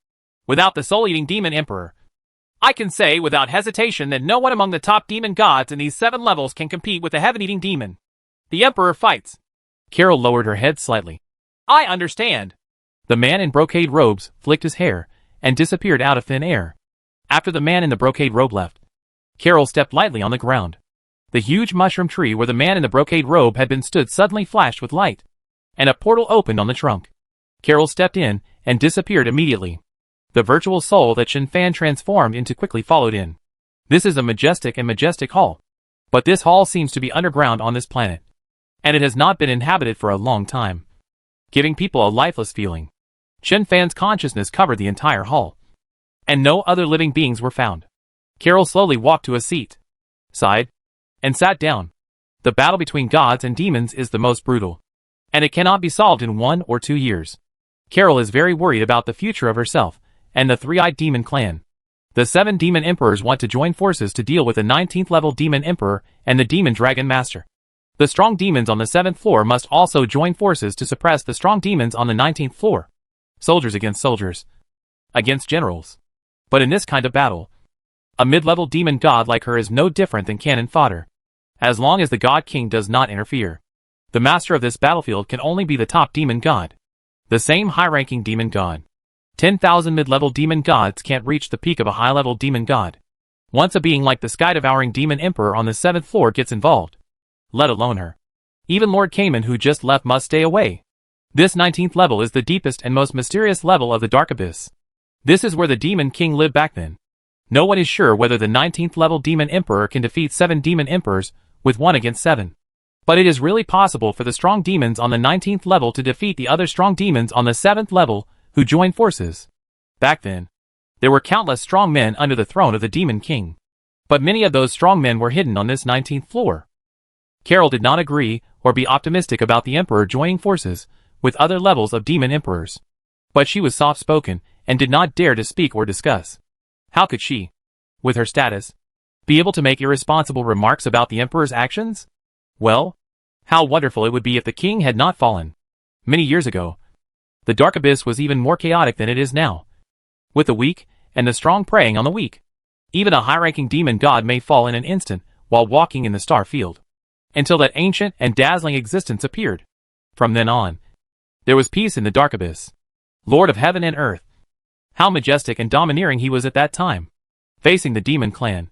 Without the Soul-Eating Demon Emperor, I can say without hesitation that no one among the top demon gods in these 7 levels can compete with the Heaven-Eating Demon. The Emperor fights. Carol lowered her head slightly. I understand. The man in brocade robes flicked his hair and disappeared out of thin air. After the man in the brocade robe left, Carol stepped lightly on the ground. The huge mushroom tree where the man in the brocade robe had been stood suddenly flashed with light, and a portal opened on the trunk. Carol stepped in and disappeared immediately. The virtual soul that Shen Fan transformed into quickly followed in. This is a majestic hall. But this hall seems to be underground on this planet, and it has not been inhabited for a long time, giving people a lifeless feeling. Shen Fan's consciousness covered the entire hall, and no other living beings were found. Carol slowly walked to a seat, sighed, and sat down. The battle between gods and demons is the most brutal, and it cannot be solved in 1 or 2 years. Carol is very worried about the future of herself and the three-eyed demon clan. The 7 demon emperors want to join forces to deal with the 19th level demon emperor and the demon dragon master. The strong demons on the 7th floor must also join forces to suppress the strong demons on the 19th floor. Soldiers against generals. But in this kind of battle, a mid-level demon god like her is no different than cannon fodder, as long as the god king does not interfere. The master of this battlefield can only be the top demon god, the same high-ranking demon god. 10,000 mid-level demon gods can't reach the peak of a high-level demon god. Once a being like the sky-devouring demon emperor on the 7th floor gets involved, let alone her, even Lord Cayman who just left must stay away. This 19th level is the deepest and most mysterious level of the Dark Abyss. This is where the demon king lived back then. No one is sure whether the 19th level demon emperor can defeat 7 demon emperors with 1 against 7. But it is really possible for the strong demons on the 19th level to defeat the other strong demons on the 7th level who join forces. Back then, there were countless strong men under the throne of the demon king. But many of those strong men were hidden on this 19th floor. Carol did not agree or be optimistic about the emperor joining forces with other levels of demon emperors. But she was soft-spoken and did not dare to speak or discuss. How could she, with her status, be able to make irresponsible remarks about the emperor's actions? Well, how wonderful it would be if the king had not fallen. Many years ago, the Dark Abyss was even more chaotic than it is now, with the weak and the strong preying on the weak. Even a high-ranking demon god may fall in an instant while walking in the star field, until that ancient and dazzling existence appeared. From then on, there was peace in the Dark Abyss. Lord of heaven and earth. How majestic and domineering he was at that time. Facing the demon clan,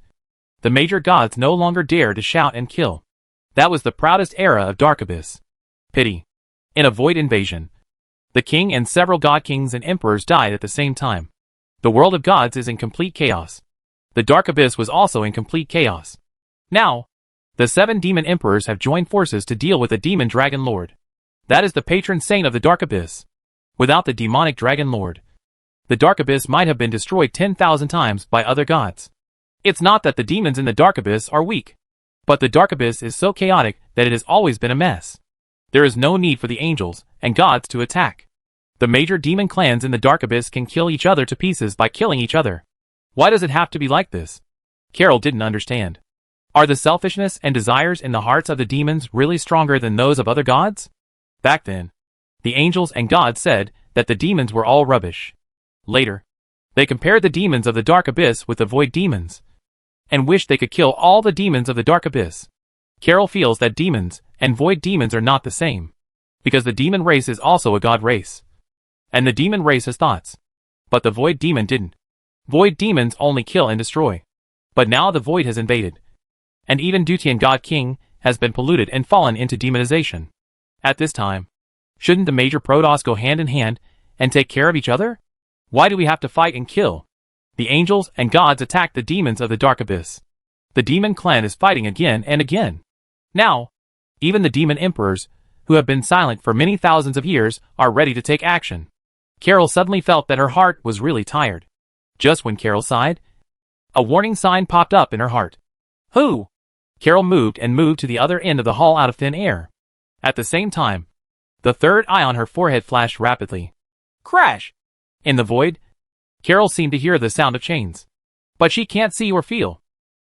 the major gods no longer dared to shout and kill. That was the proudest era of Dark Abyss. Pity. In a void invasion, the king and several god kings and emperors died at the same time. The world of gods is in complete chaos. The Dark Abyss was also in complete chaos. Now, the 7 demon emperors have joined forces to deal with the demon dragon lord. That is the patron saint of the Dark Abyss. Without the demonic dragon lord, the Dark Abyss might have been destroyed 10,000 times by other gods. It's not that the demons in the Dark Abyss are weak, but the Dark Abyss is so chaotic that it has always been a mess. There is no need for the angels and gods to attack. The major demon clans in the Dark Abyss can kill each other to pieces by killing each other. Why does it have to be like this? Carol didn't understand. Are the selfishness and desires in the hearts of the demons really stronger than those of other gods? Back then, the angels and gods said that the demons were all rubbish. Later, they compared the demons of the Dark Abyss with the void demons, and wished they could kill all the demons of the Dark Abyss. Carol feels that demons and void demons are not the same, because the demon race is also a god race, and the demon race has thoughts, but the void demon didn't. Void demons only kill and destroy. But now the void has invaded, and even Dutian God King has been polluted and fallen into demonization. At this time, shouldn't the major Protoss go hand in hand and take care of each other? Why do we have to fight and kill? The angels and gods attacked the demons of the Dark Abyss. The demon clan is fighting again and again. Now, even the demon emperors, who have been silent for many thousands of years, are ready to take action. Carol suddenly felt that her heart was really tired. Just when Carol sighed, a warning sign popped up in her heart. Who? Carol moved to the other end of the hall out of thin air. At the same time, the third eye on her forehead flashed rapidly. Crash! In the void, Carol seemed to hear the sound of chains. But she can't see or feel.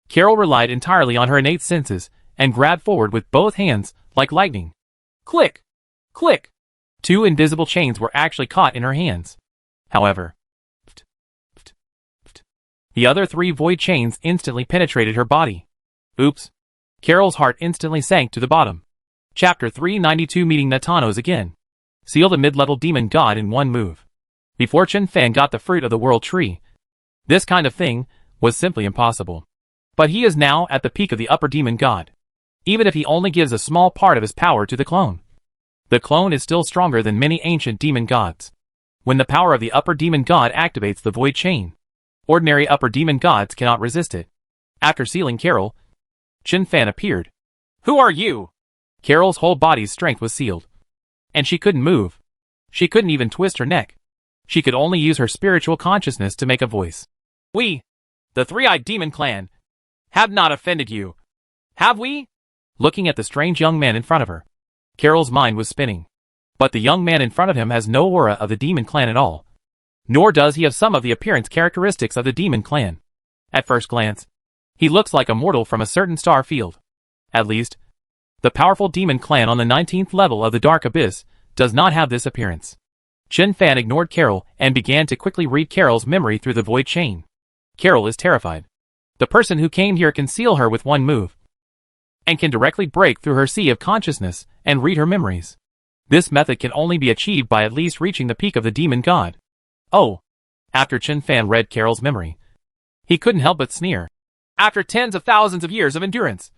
Carol relied entirely on her innate senses and grabbed forward with both hands like lightning. Click! Click! 2 invisible chains were actually caught in her hands. However, the other 3 void chains instantly penetrated her body. Oops. Carol's heart instantly sank to the bottom. Chapter 392 Meeting Natanos again. Seal the mid-level demon god in one move. before Chen Fan got the fruit of the world tree. This kind of thing was simply impossible. But he is now at the peak of the upper demon god. Even if he only gives a small part of his power to the clone. The clone is still stronger than many ancient demon gods. When the power of the upper demon god activates the void chain, ordinary upper demon gods cannot resist it. After sealing Carol, Chen Fan appeared. Who are you? Carol's whole body's strength was sealed. And she couldn't move. She couldn't even twist her neck. She could only use her spiritual consciousness to make a voice. We, the three-eyed demon clan, have not offended you. Have we? Looking at the strange young man in front of her, Carol's mind was spinning. But the young man in front of him has no aura of the demon clan at all. Nor does he have some of the appearance characteristics of the demon clan. At first glance, he looks like a mortal from a certain star field. At least, the powerful demon clan on the 19th level of the Dark Abyss does not have this appearance. Chen Fan ignored Carol and began to quickly read Carol's memory through the void chain. Carol is terrified. The person who came here can seal her with one move, and can directly break through her sea of consciousness and read her memories. This method can only be achieved by at least reaching the peak of the demon god. Oh! After Chen Fan read Carol's memory, he couldn't help but sneer. After tens of thousands of years of endurance,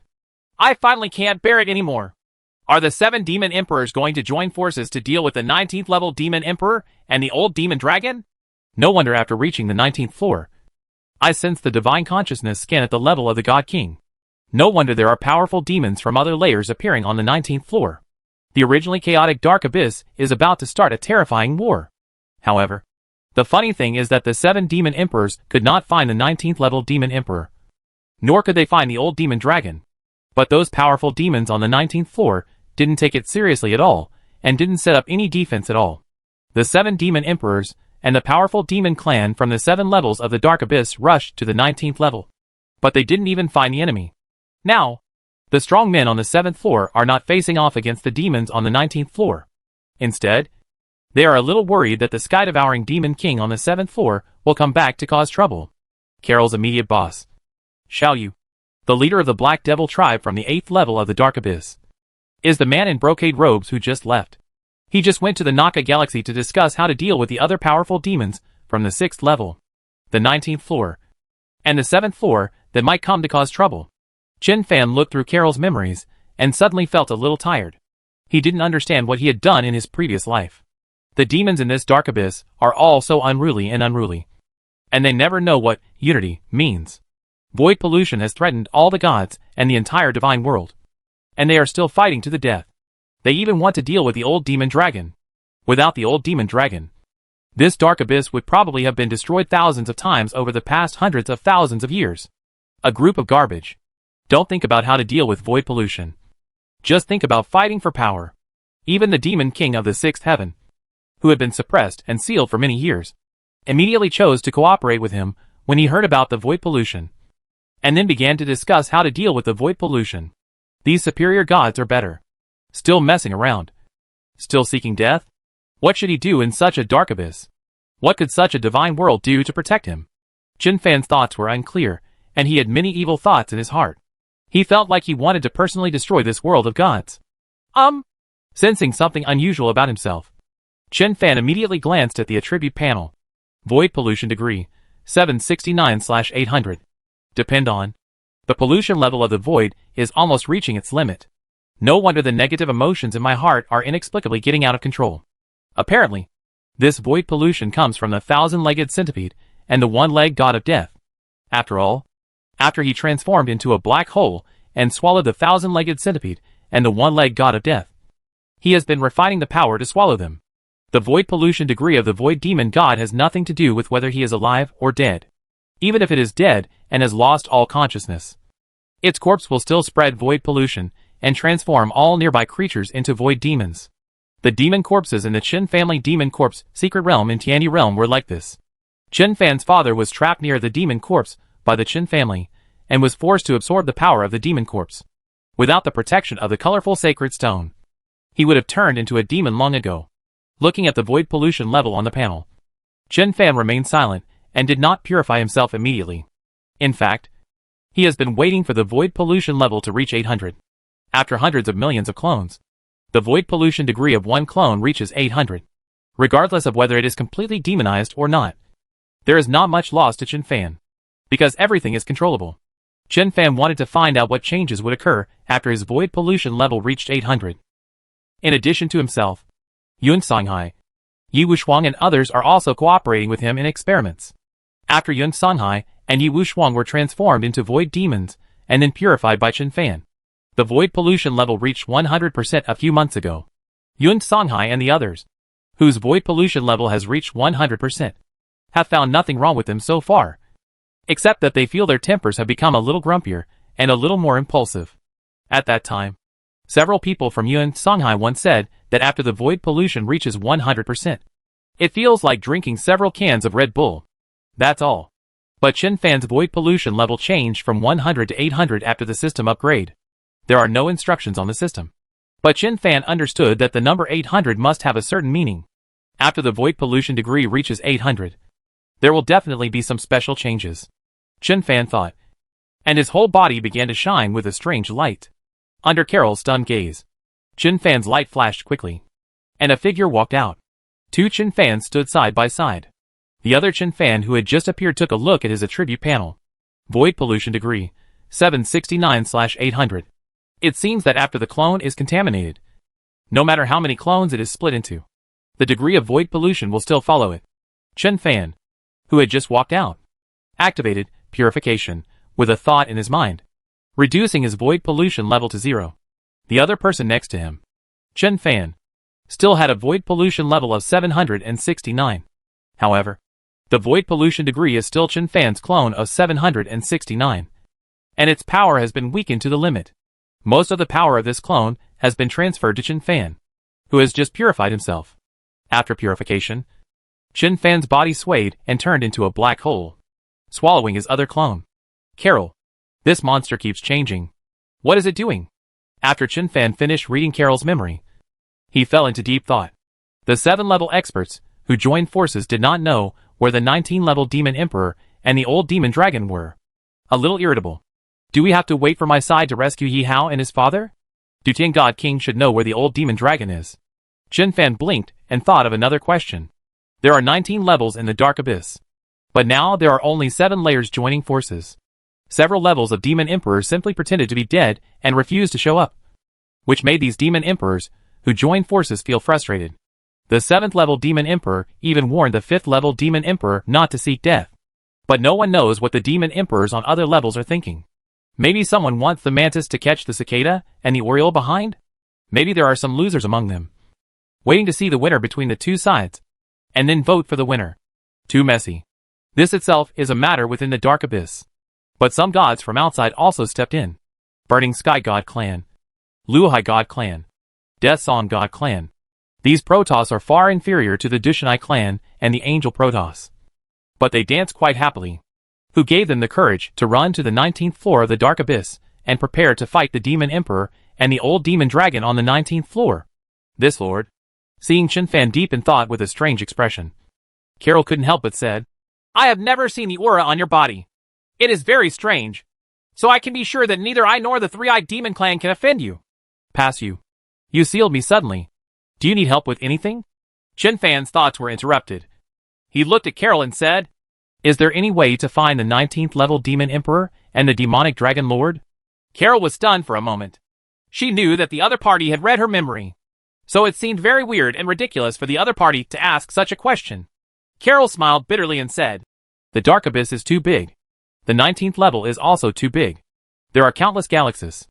I finally can't bear it anymore. Are the 7 demon emperors going to join forces to deal with the 19th level demon emperor and the old demon dragon? No wonder after reaching the 19th floor, I sense the divine consciousness scan at the level of the God King. No wonder there are powerful demons from other layers appearing on the 19th floor. The originally chaotic Dark Abyss is about to start a terrifying war. However, the funny thing is that the 7 demon emperors could not find the 19th level demon emperor. Nor could they find the old demon dragon. But those powerful demons on the 19th floor didn't take it seriously at all, and didn't set up any defense at all. The 7 demon emperors and the powerful demon clan from the 7 levels of the Dark Abyss rushed to the 19th level. But they didn't even find the enemy. Now, the strong men on the 7th floor are not facing off against the demons on the 19th floor. Instead, they are a little worried that the sky-devouring demon king on the 7th floor will come back to cause trouble. Carol's immediate boss, Xiao Yu, the leader of the Black Devil tribe from the 8th level of the Dark Abyss, is the man in brocade robes who just left. He just went to the Naka Galaxy to discuss how to deal with the other powerful demons from the 6th level, the 19th floor, and the 7th floor that might come to cause trouble. Chen Fan looked through Carol's memories and suddenly felt a little tired. He didn't understand what he had done in his previous life. The demons in this Dark Abyss are all so unruly. And they never know what unity means. Void pollution has threatened all the gods and the entire divine world. And they are still fighting to the death. They even want to deal with the old demon dragon. Without the old demon dragon, this Dark Abyss would probably have been destroyed thousands of times over the past hundreds of thousands of years. A group of garbage. Don't think about how to deal with void pollution. Just think about fighting for power. Even the demon king of the 6th heaven, who had been suppressed and sealed for many years, immediately chose to cooperate with him when he heard about the void pollution, and then began to discuss how to deal with the void pollution. These superior gods are better. Still messing around. Still seeking death? What should he do in such a Dark Abyss? What could such a divine world do to protect him? Chen Fan's thoughts were unclear, and he had many evil thoughts in his heart. He felt like he wanted to personally destroy this world of gods. Sensing something unusual about himself, Chen Fan immediately glanced at the attribute panel. Void pollution degree, 769/800. Depend on. The pollution level of the void is almost reaching its limit. No wonder the negative emotions in my heart are inexplicably getting out of control. Apparently, this void pollution comes from the 1,000-legged centipede and the one-legged god of death. After all, after he transformed into a black hole and swallowed the 1,000-legged centipede and the one-legged god of death, he has been refining the power to swallow them. The void pollution degree of the void demon god has nothing to do with whether he is alive or dead. Even if it is dead and has lost all consciousness, its corpse will still spread void pollution and transform all nearby creatures into void demons. The demon corpses in the Chen family demon corpse secret realm in Tianyi realm were like this. Chen Fan's father was trapped near the demon corpse by the Chen family and was forced to absorb the power of the demon corpse. Without the protection of the colorful sacred stone, he would have turned into a demon long ago. Looking at the void pollution level on the panel, Chen Fan remained silent and did not purify himself immediately. In fact, he has been waiting for the void pollution level to reach 800. After hundreds of millions of clones, the void pollution degree of one clone reaches 800. regardless of whether it is completely demonized or not. There is not much loss to Chen Fan, because everything is controllable. Chen Fan wanted to find out what changes would occur after his void pollution level reached 800. In addition to himself, Yun Songhai, Yi Wuxuang and others are also cooperating with him in experiments. After Yun Songhai and Yi Wuxuang were transformed into void demons and then purified by Chen Fan, the void pollution level reached 100% a few months ago. Yun Songhai and the others, whose void pollution level has reached 100%, have found nothing wrong with them so far, except that they feel their tempers have become a little grumpier and a little more impulsive. At that time, several people from Yun Songhai once said that after the void pollution reaches 100%, it feels like drinking several cans of Red Bull. That's all. But Chen Fan's void pollution level changed from 100 to 800 after the system upgrade. There are no instructions on the system, but Chen Fan understood that the number 800 must have a certain meaning. After the void pollution degree reaches 800, there will definitely be some special changes, Chen Fan thought, and his whole body began to shine with a strange light. Under Carol's stunned gaze, Chen Fan's light flashed quickly, and a figure walked out. Two Chen Fans stood side by side. The other Chen Fan who had just appeared took a look at his attribute panel. Void pollution degree, 769/800. It seems that after the clone is contaminated, no matter how many clones it is split into, the degree of void pollution will still follow it. Chen Fan, who had just walked out, activated purification with a thought in his mind, reducing his void pollution level to 0. The other person next to him, Chen Fan, still had a void pollution level of 769. However, the void pollution degree is still Chen Fan's clone of 769, and its power has been weakened to the limit. Most of the power of this clone has been transferred to Chen Fan, who has just purified himself. After purification, Chen Fan's body swayed and turned into a black hole, swallowing his other clone. Carol, this monster keeps changing. What is it doing? After Chen Fan finished reading Carol's memory, he fell into deep thought. The 7-level experts who joined forces did not know where the 19-level Demon Emperor and the old Demon Dragon were. A little irritable. Do we have to wait for my side to rescue Yi Hao and his father? Du Tian God King should know where the old Demon Dragon is. Chen Fan blinked and thought of another question. There are 19 levels in the Dark Abyss, but now there are only 7 layers joining forces. Several levels of Demon Emperors simply pretended to be dead and refused to show up, which made these Demon Emperors who joined forces feel frustrated. The 7th level Demon Emperor even warned the 5th level Demon Emperor not to seek death. But no one knows what the Demon Emperors on other levels are thinking. Maybe someone wants the mantis to catch the cicada and the oriole behind? Maybe there are some losers among them, waiting to see the winner between the two sides, and then vote for the winner. Too messy. This itself is a matter within the Dark Abyss. But some gods from outside also stepped in. Burning Sky God Clan, Luohai God Clan, Death Song God Clan. These Protoss are far inferior to the Dushanai clan and the Angel Protoss. But they dance quite happily. Who gave them the courage to run to the 19th floor of the Dark Abyss and prepare to fight the Demon Emperor and the old Demon Dragon on the 19th floor? This lord. Seeing Chen Fan deep in thought with a strange expression, Carol couldn't help but said, I have never seen the aura on your body. It is very strange. So I can be sure that neither I nor the Three-Eyed Demon Clan can offend you. Pass you. You sealed me suddenly. Do you need help with anything? Chen Fan's thoughts were interrupted. He looked at Carol and said, Is there any way to find the 19th level Demon Emperor and the Demonic Dragon Lord? Carol was stunned for a moment. She knew that the other party had read her memory, so it seemed very weird and ridiculous for the other party to ask such a question. Carol smiled bitterly and said, The Dark Abyss is too big. The 19th level is also too big. There are countless galaxies,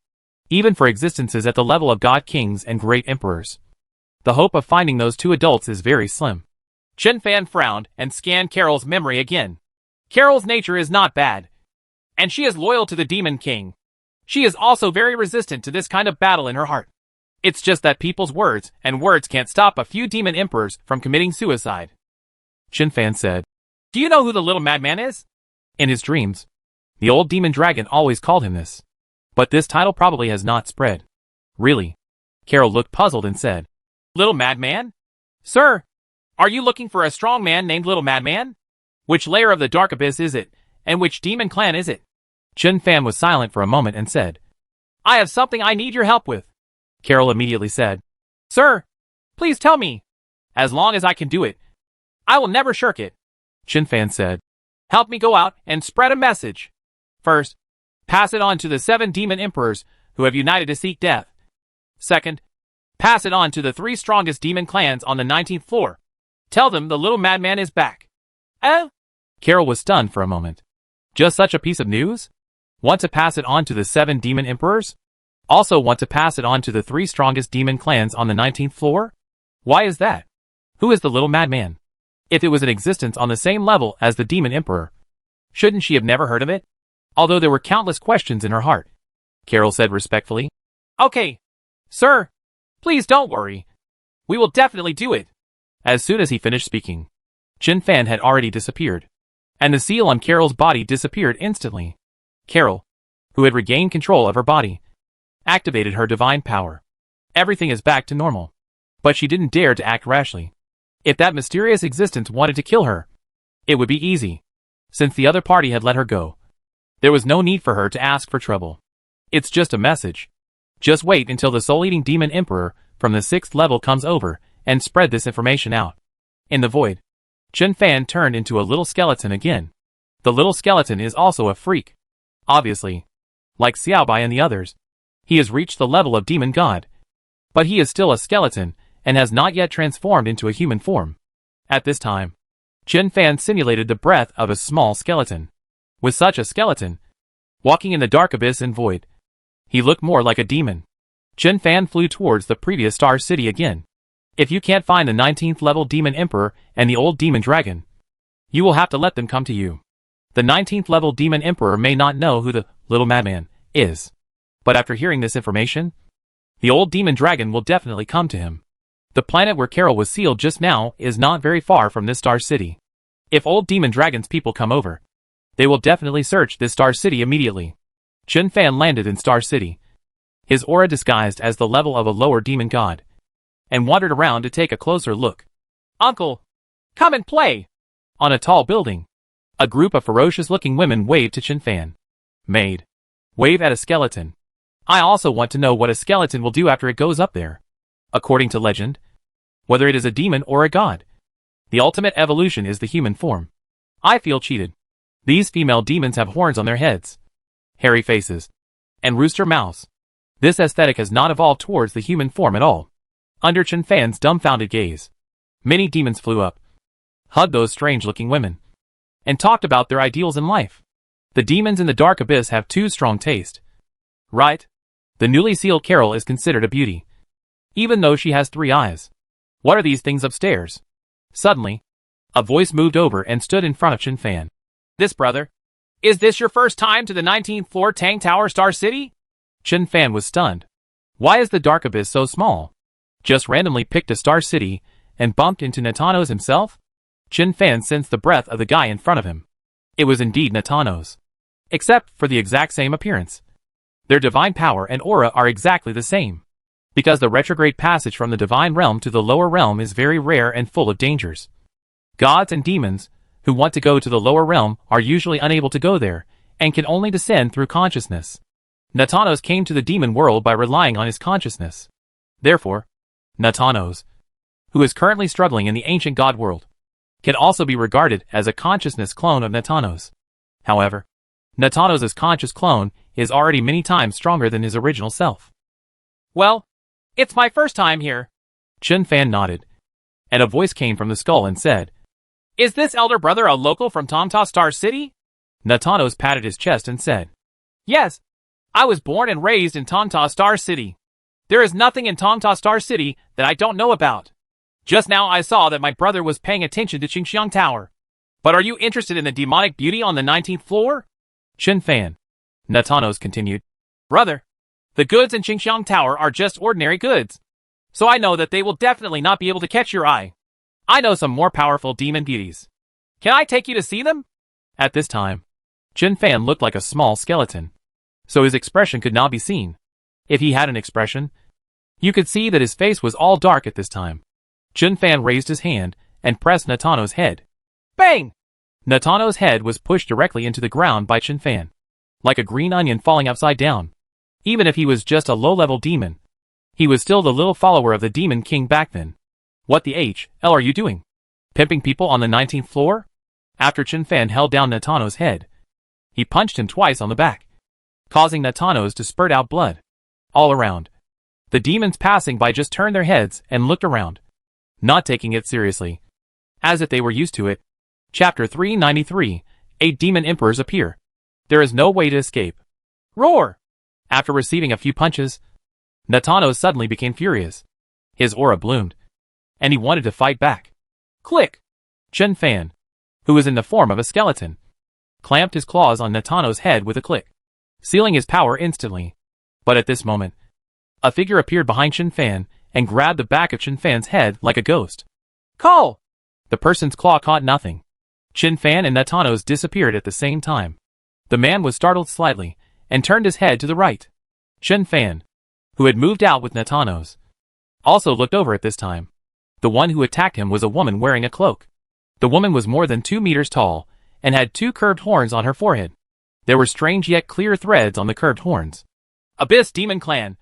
even for existences at the level of God Kings and Great Emperors. The hope of finding those two adults is very slim. Chen Fan frowned and scanned Carol's memory again. Carol's nature is not bad, and she is loyal to the Demon King. She is also very resistant to this kind of battle in her heart. It's just that people's words and words can't stop a few Demon Emperors from committing suicide. Chen Fan said, Do you know who the little madman is? In his dreams, the old Demon Dragon always called him this. But this title probably has not spread. Really? Carol looked puzzled and said, Little Madman? Sir, are you looking for a strong man named Little Madman? Which layer of the Dark Abyss is it, and which demon clan is it? Chen Fan was silent for a moment and said, I have something I need your help with. Carol immediately said, Sir, please tell me. As long as I can do it, I will never shirk it, Chen Fan said. Help me go out and spread a message. First, pass it on to the 7 demon emperors who have united to seek death. Second, pass it on to the 3 strongest demon clans on the 19th floor. Tell them the little madman is back. Carol was stunned for a moment. Just such a piece of news? Want to pass it on to the 7 demon emperors? Also want to pass it on to the 3 strongest demon clans on the 19th floor? Why is that? Who is the little madman? If it was in existence on the same level as the demon emperor, shouldn't she have never heard of it? Although there were countless questions in her heart, Carol said respectfully. Okay, sir, please don't worry. We will definitely do it. As soon as he finished speaking, Chen Fan had already disappeared, and the seal on Carol's body disappeared instantly. Carol, who had regained control of her body, activated her divine power. Everything is back to normal. But she didn't dare to act rashly. If that mysterious existence wanted to kill her, it would be easy. Since the other party had let her go, there was no need for her to ask for trouble. It's just a message. Just wait until the soul-eating demon emperor from the 6th level comes over and spread this information out. In the void, Chen Fan turned into a little skeleton again. The little skeleton is also a freak. Obviously, like Xiaobai and the others, he has reached the level of demon god. But he is still a skeleton and has not yet transformed into a human form. At this time, Chen Fan simulated the breath of a small skeleton. With such a skeleton, walking in the dark abyss and void, he looked more like a demon. Chen Fan flew towards the previous star city again. If you can't find the 19th level demon emperor and the old demon dragon, you will have to let them come to you. The 19th level demon emperor may not know who the little madman is, but after hearing this information, the old demon dragon will definitely come to him. The planet where Carol was sealed just now is not very far from this star city. If old demon dragon's people come over, they will definitely search this star city immediately. Chen Fan landed in Star City, his aura disguised as the level of a lower demon god, and wandered around to take a closer look. Uncle, come and play! On a tall building, a group of ferocious-looking women waved to Chen Fan. Maid, wave at a skeleton. I also want to know what a skeleton will do after it goes up there. According to legend, whether it is a demon or a god, the ultimate evolution is the human form. I feel cheated. These female demons have horns on their heads, hairy faces, and rooster mouths. This aesthetic has not evolved towards the human form at all. Under Chen Fan's dumbfounded gaze, many demons flew up, hugged those strange-looking women, and talked about their ideals in life. The demons in the dark abyss have too strong taste. Right? The newly sealed Carol is considered a beauty, even though she has 3 eyes. What are these things upstairs? Suddenly, a voice moved over and stood in front of Chen Fan. This brother? Is this your first time to the 19th floor Tang Tower Star City? Chen Fan was stunned. Why is the dark abyss so small? Just randomly picked a star city and bumped into Natanos himself? Chen Fan sensed the breath of the guy in front of him. It was indeed Natanos, except for the exact same appearance. Their divine power and aura are exactly the same. Because the retrograde passage from the divine realm to the lower realm is very rare and full of dangers. Gods and demons who want to go to the lower realm are usually unable to go there, and can only descend through consciousness. Natanos came to the demon world by relying on his consciousness. Therefore, Natanos, who is currently struggling in the ancient god world, can also be regarded as a consciousness clone of Natanos. However, Natanos' conscious clone is already many times stronger than his original self. Well, it's my first time here. Chen Fan nodded, and a voice came from the skull and said, Is this elder brother a local from Tongta Star City? Natanos patted his chest and said, Yes, I was born and raised in Tongta Star City. There is nothing in Tongta Star City that I don't know about. Just now I saw that my brother was paying attention to Qingxiang Tower. But are you interested in the demonic beauty on the 19th floor? Chen Fan, Natanos continued, Brother, the goods in Qingxiang Tower are just ordinary goods. So I know that they will definitely not be able to catch your eye. I know some more powerful demon beauties. Can I take you to see them? At this time, Chen Fan looked like a small skeleton, so his expression could not be seen. If he had an expression, you could see that his face was all dark at this time. Chen Fan raised his hand and pressed Natano's head. Bang! Natano's head was pushed directly into the ground by Chen Fan, like a green onion falling upside down. Even if he was just a low-level demon, he was still the little follower of the Demon King back then. What the hell are you doing? Pimping people on the 19th floor? After Chen Fan held down Natano's head, he punched him twice on the back, causing Natano's to spurt out blood all around. The demons passing by just turned their heads and looked around, not taking it seriously, as if they were used to it. Chapter 393, 8 Demon Emperors appear. There is no way to escape. Roar! After receiving a few punches, Natano suddenly became furious. His aura bloomed, and he wanted to fight back. Click! Chen Fan, who was in the form of a skeleton, clamped his claws on Natano's head with a click, sealing his power instantly. But at this moment, a figure appeared behind Chen Fan and grabbed the back of Chen Fan's head like a ghost. Call! The person's claw caught nothing. Chen Fan and Natano's disappeared at the same time. The man was startled slightly and turned his head to the right. Chen Fan, who had moved out with Natano's, also looked over at this time. The one who attacked him was a woman wearing a cloak. The woman was more than 2 meters tall and had 2 curved horns on her forehead. There were strange yet clear threads on the curved horns. Abyss Demon Clan.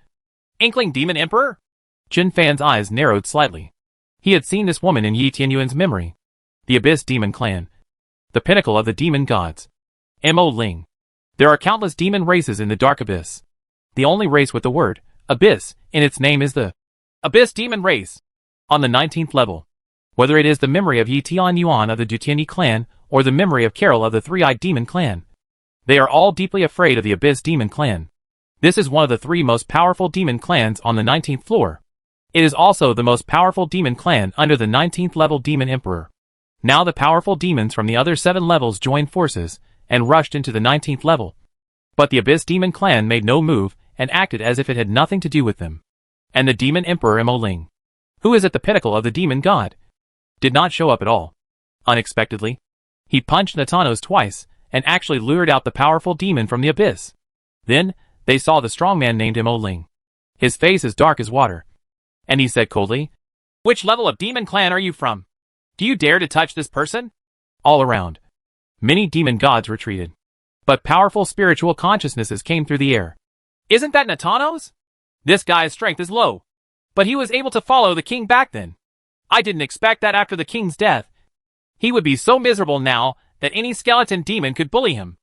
Inkling Demon Emperor? Chen Fan's eyes narrowed slightly. He had seen this woman in Yi Tianyuan's memory. The Abyss Demon Clan. The pinnacle of the demon gods. Mo Ling. There are countless demon races in the Dark Abyss. The only race with the word Abyss in its name is the Abyss Demon Race. On the 19th level, whether it is the memory of Yi Tianyuan of the Dutianyi clan or the memory of Carol of the Three-Eyed Demon Clan, they are all deeply afraid of the Abyss Demon Clan. This is one of the 3 most powerful demon clans on the 19th floor. It is also the most powerful demon clan under the 19th level Demon Emperor. Now the powerful demons from the other 7 levels joined forces and rushed into the 19th level. But the Abyss Demon Clan made no move and acted as if it had nothing to do with them. And the Demon Emperor Mo Ling, who is at the pinnacle of the demon god, did not show up at all. Unexpectedly, he punched Natano's twice and actually lured out the powerful demon from the abyss. Then, they saw the strong man named Mo Ling. His face is dark as water. And he said coldly, "Which level of demon clan are you from? Do you dare to touch this person?" All around, many demon gods retreated. But powerful spiritual consciousnesses came through the air. "Isn't that Natano's? This guy's strength is low. But he was able to follow the king back then. I didn't expect that after the king's death. He would be so miserable now that any skeleton demon could bully him.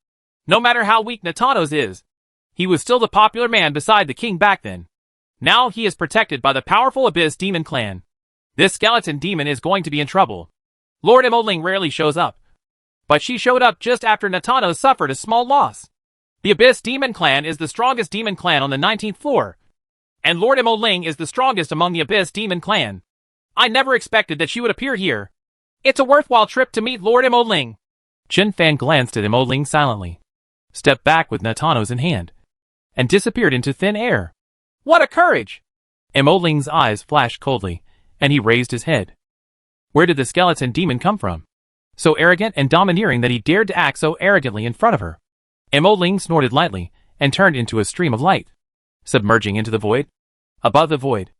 No matter how weak Natano's is, he was still the popular man beside the king back then. Now he is protected by the powerful Abyss Demon Clan. This skeleton demon is going to be in trouble. Lord Mo Ling rarely shows up. But she showed up just after Natano suffered a small loss. The Abyss Demon Clan is the strongest demon clan on the 19th floor. And Lord Mo Ling is the strongest among the Abyss Demon Clan. I never expected that she would appear here. It's a worthwhile trip to meet Lord Mo Ling." Chen Fan glanced at Mo Ling silently, stepped back with Natano's in hand, and disappeared into thin air. "What a courage!" Mo Ling's eyes flashed coldly, and he raised his head. Where did the skeleton demon come from? So arrogant and domineering that he dared to act so arrogantly in front of her. Mo Ling snorted lightly and turned into a stream of light, submerging into the void. Above the void,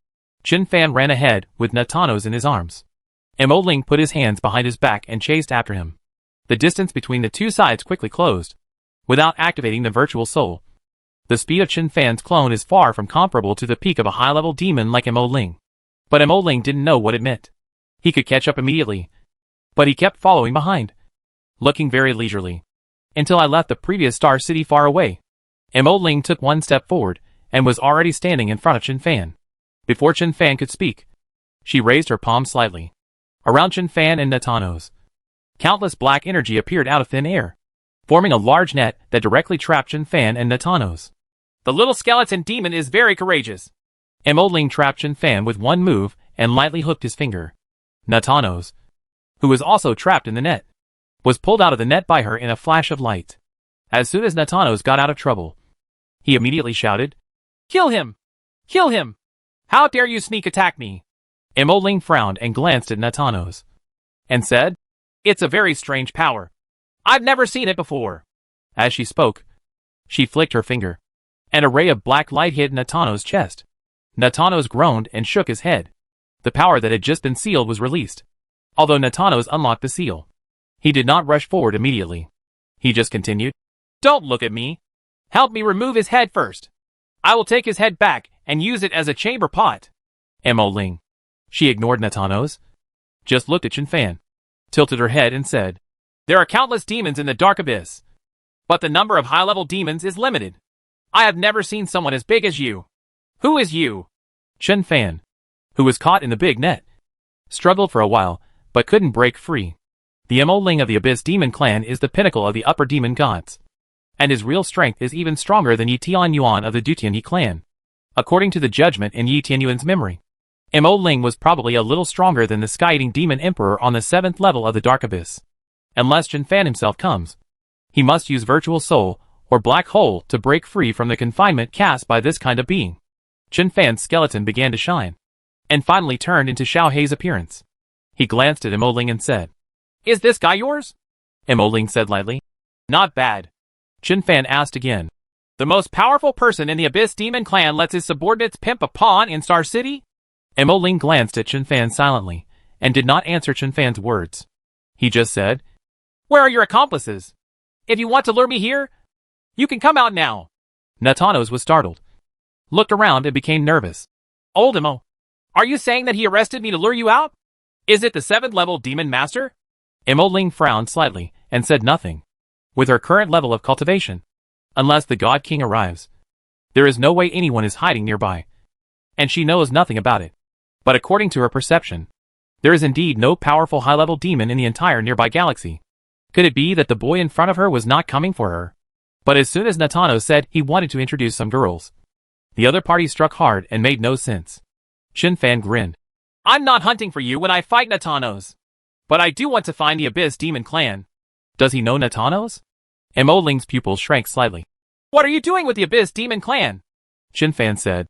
Chen Fan ran ahead with Natano's in his arms. Mo Ling put his hands behind his back and chased after him. The distance between the two sides quickly closed, without activating the virtual soul. The speed of Chen Fan's clone is far from comparable to the peak of a high-level demon like Mo Ling. But Mo Ling didn't know what it meant. He could catch up immediately, but he kept following behind, looking very leisurely, until I left the previous star city far away. Mo Ling took one step forward, and was already standing in front of Chen Fan. Before Chen Fan could speak, she raised her palm slightly. Around Chen Fan and Natano's, countless black energy appeared out of thin air, forming a large net that directly trapped Chen Fan and Natano's. "The little skeleton demon is very courageous." Mo Ling trapped Chen Fan with one move and lightly hooked his finger. Natano's, who was also trapped in the net, was pulled out of the net by her in a flash of light. As soon as Natano's got out of trouble, he immediately shouted, "Kill him! Kill him! How dare you sneak attack me?" Mo Ling frowned and glanced at Natano's, and said, "It's a very strange power. I've never seen it before." As she spoke, she flicked her finger. An array of black light hit Natano's chest. Natano's groaned and shook his head. The power that had just been sealed was released. Although Natano's unlocked the seal, he did not rush forward immediately. He just continued, "Don't look at me. Help me remove his head first. I will take his head back and use it as a chamber pot." Mo Ling, She ignored Natanos, just looked at Chen Fan, tilted her head and said, There are countless demons in the dark abyss, but the number of high-level demons is limited. I have never seen someone as big as you. Who is you? Chen Fan, who was caught in the big net, struggled for a while, but couldn't break free. The Mo Ling of the Abyss Demon Clan is the pinnacle of the upper demon gods, and his real strength is even stronger than Yi Tianyuan of the Dutianyi clan. According to the judgment in Yi Tianyuan's memory, Mo Ling was probably a little stronger than the Sky-Eating Demon Emperor on the 7th level of the Dark Abyss. Unless Chen Fan himself comes, he must use Virtual Soul or Black Hole to break free from the confinement cast by this kind of being. Chen Fan's skeleton began to shine, and finally turned into Xiao Hei's appearance. He glanced at Mo Ling and said, Is this guy yours? Mo Ling said lightly. Not bad. Chen Fan asked again. The most powerful person in the Abyss Demon Clan lets his subordinates pimp a pawn in Star City? Mo Ling glanced at Chen Fan silently, and did not answer Chen Fan's words. He just said, Where are your accomplices? If you want to lure me here, you can come out now. Natanos was startled, looked around and became nervous. Old Mo, are you saying that he arrested me to lure you out? Is it the 7th level Demon Master? Mo Ling frowned slightly, and said nothing. With her current level of cultivation, unless the God King arrives, there is no way anyone is hiding nearby, and she knows nothing about it. But according to her perception, there is indeed no powerful high-level demon in the entire nearby galaxy. Could it be that the boy in front of her was not coming for her? But as soon as Natano said he wanted to introduce some girls, the other party struck hard and made no sense. Chen Fan grinned. I'm not hunting for you when I fight Natanos, but I do want to find the Abyss Demon Clan. Does he know Natanos? Mo Ling's pupils shrank slightly. What are you doing with the Abyss Demon Clan? Chen Fan said.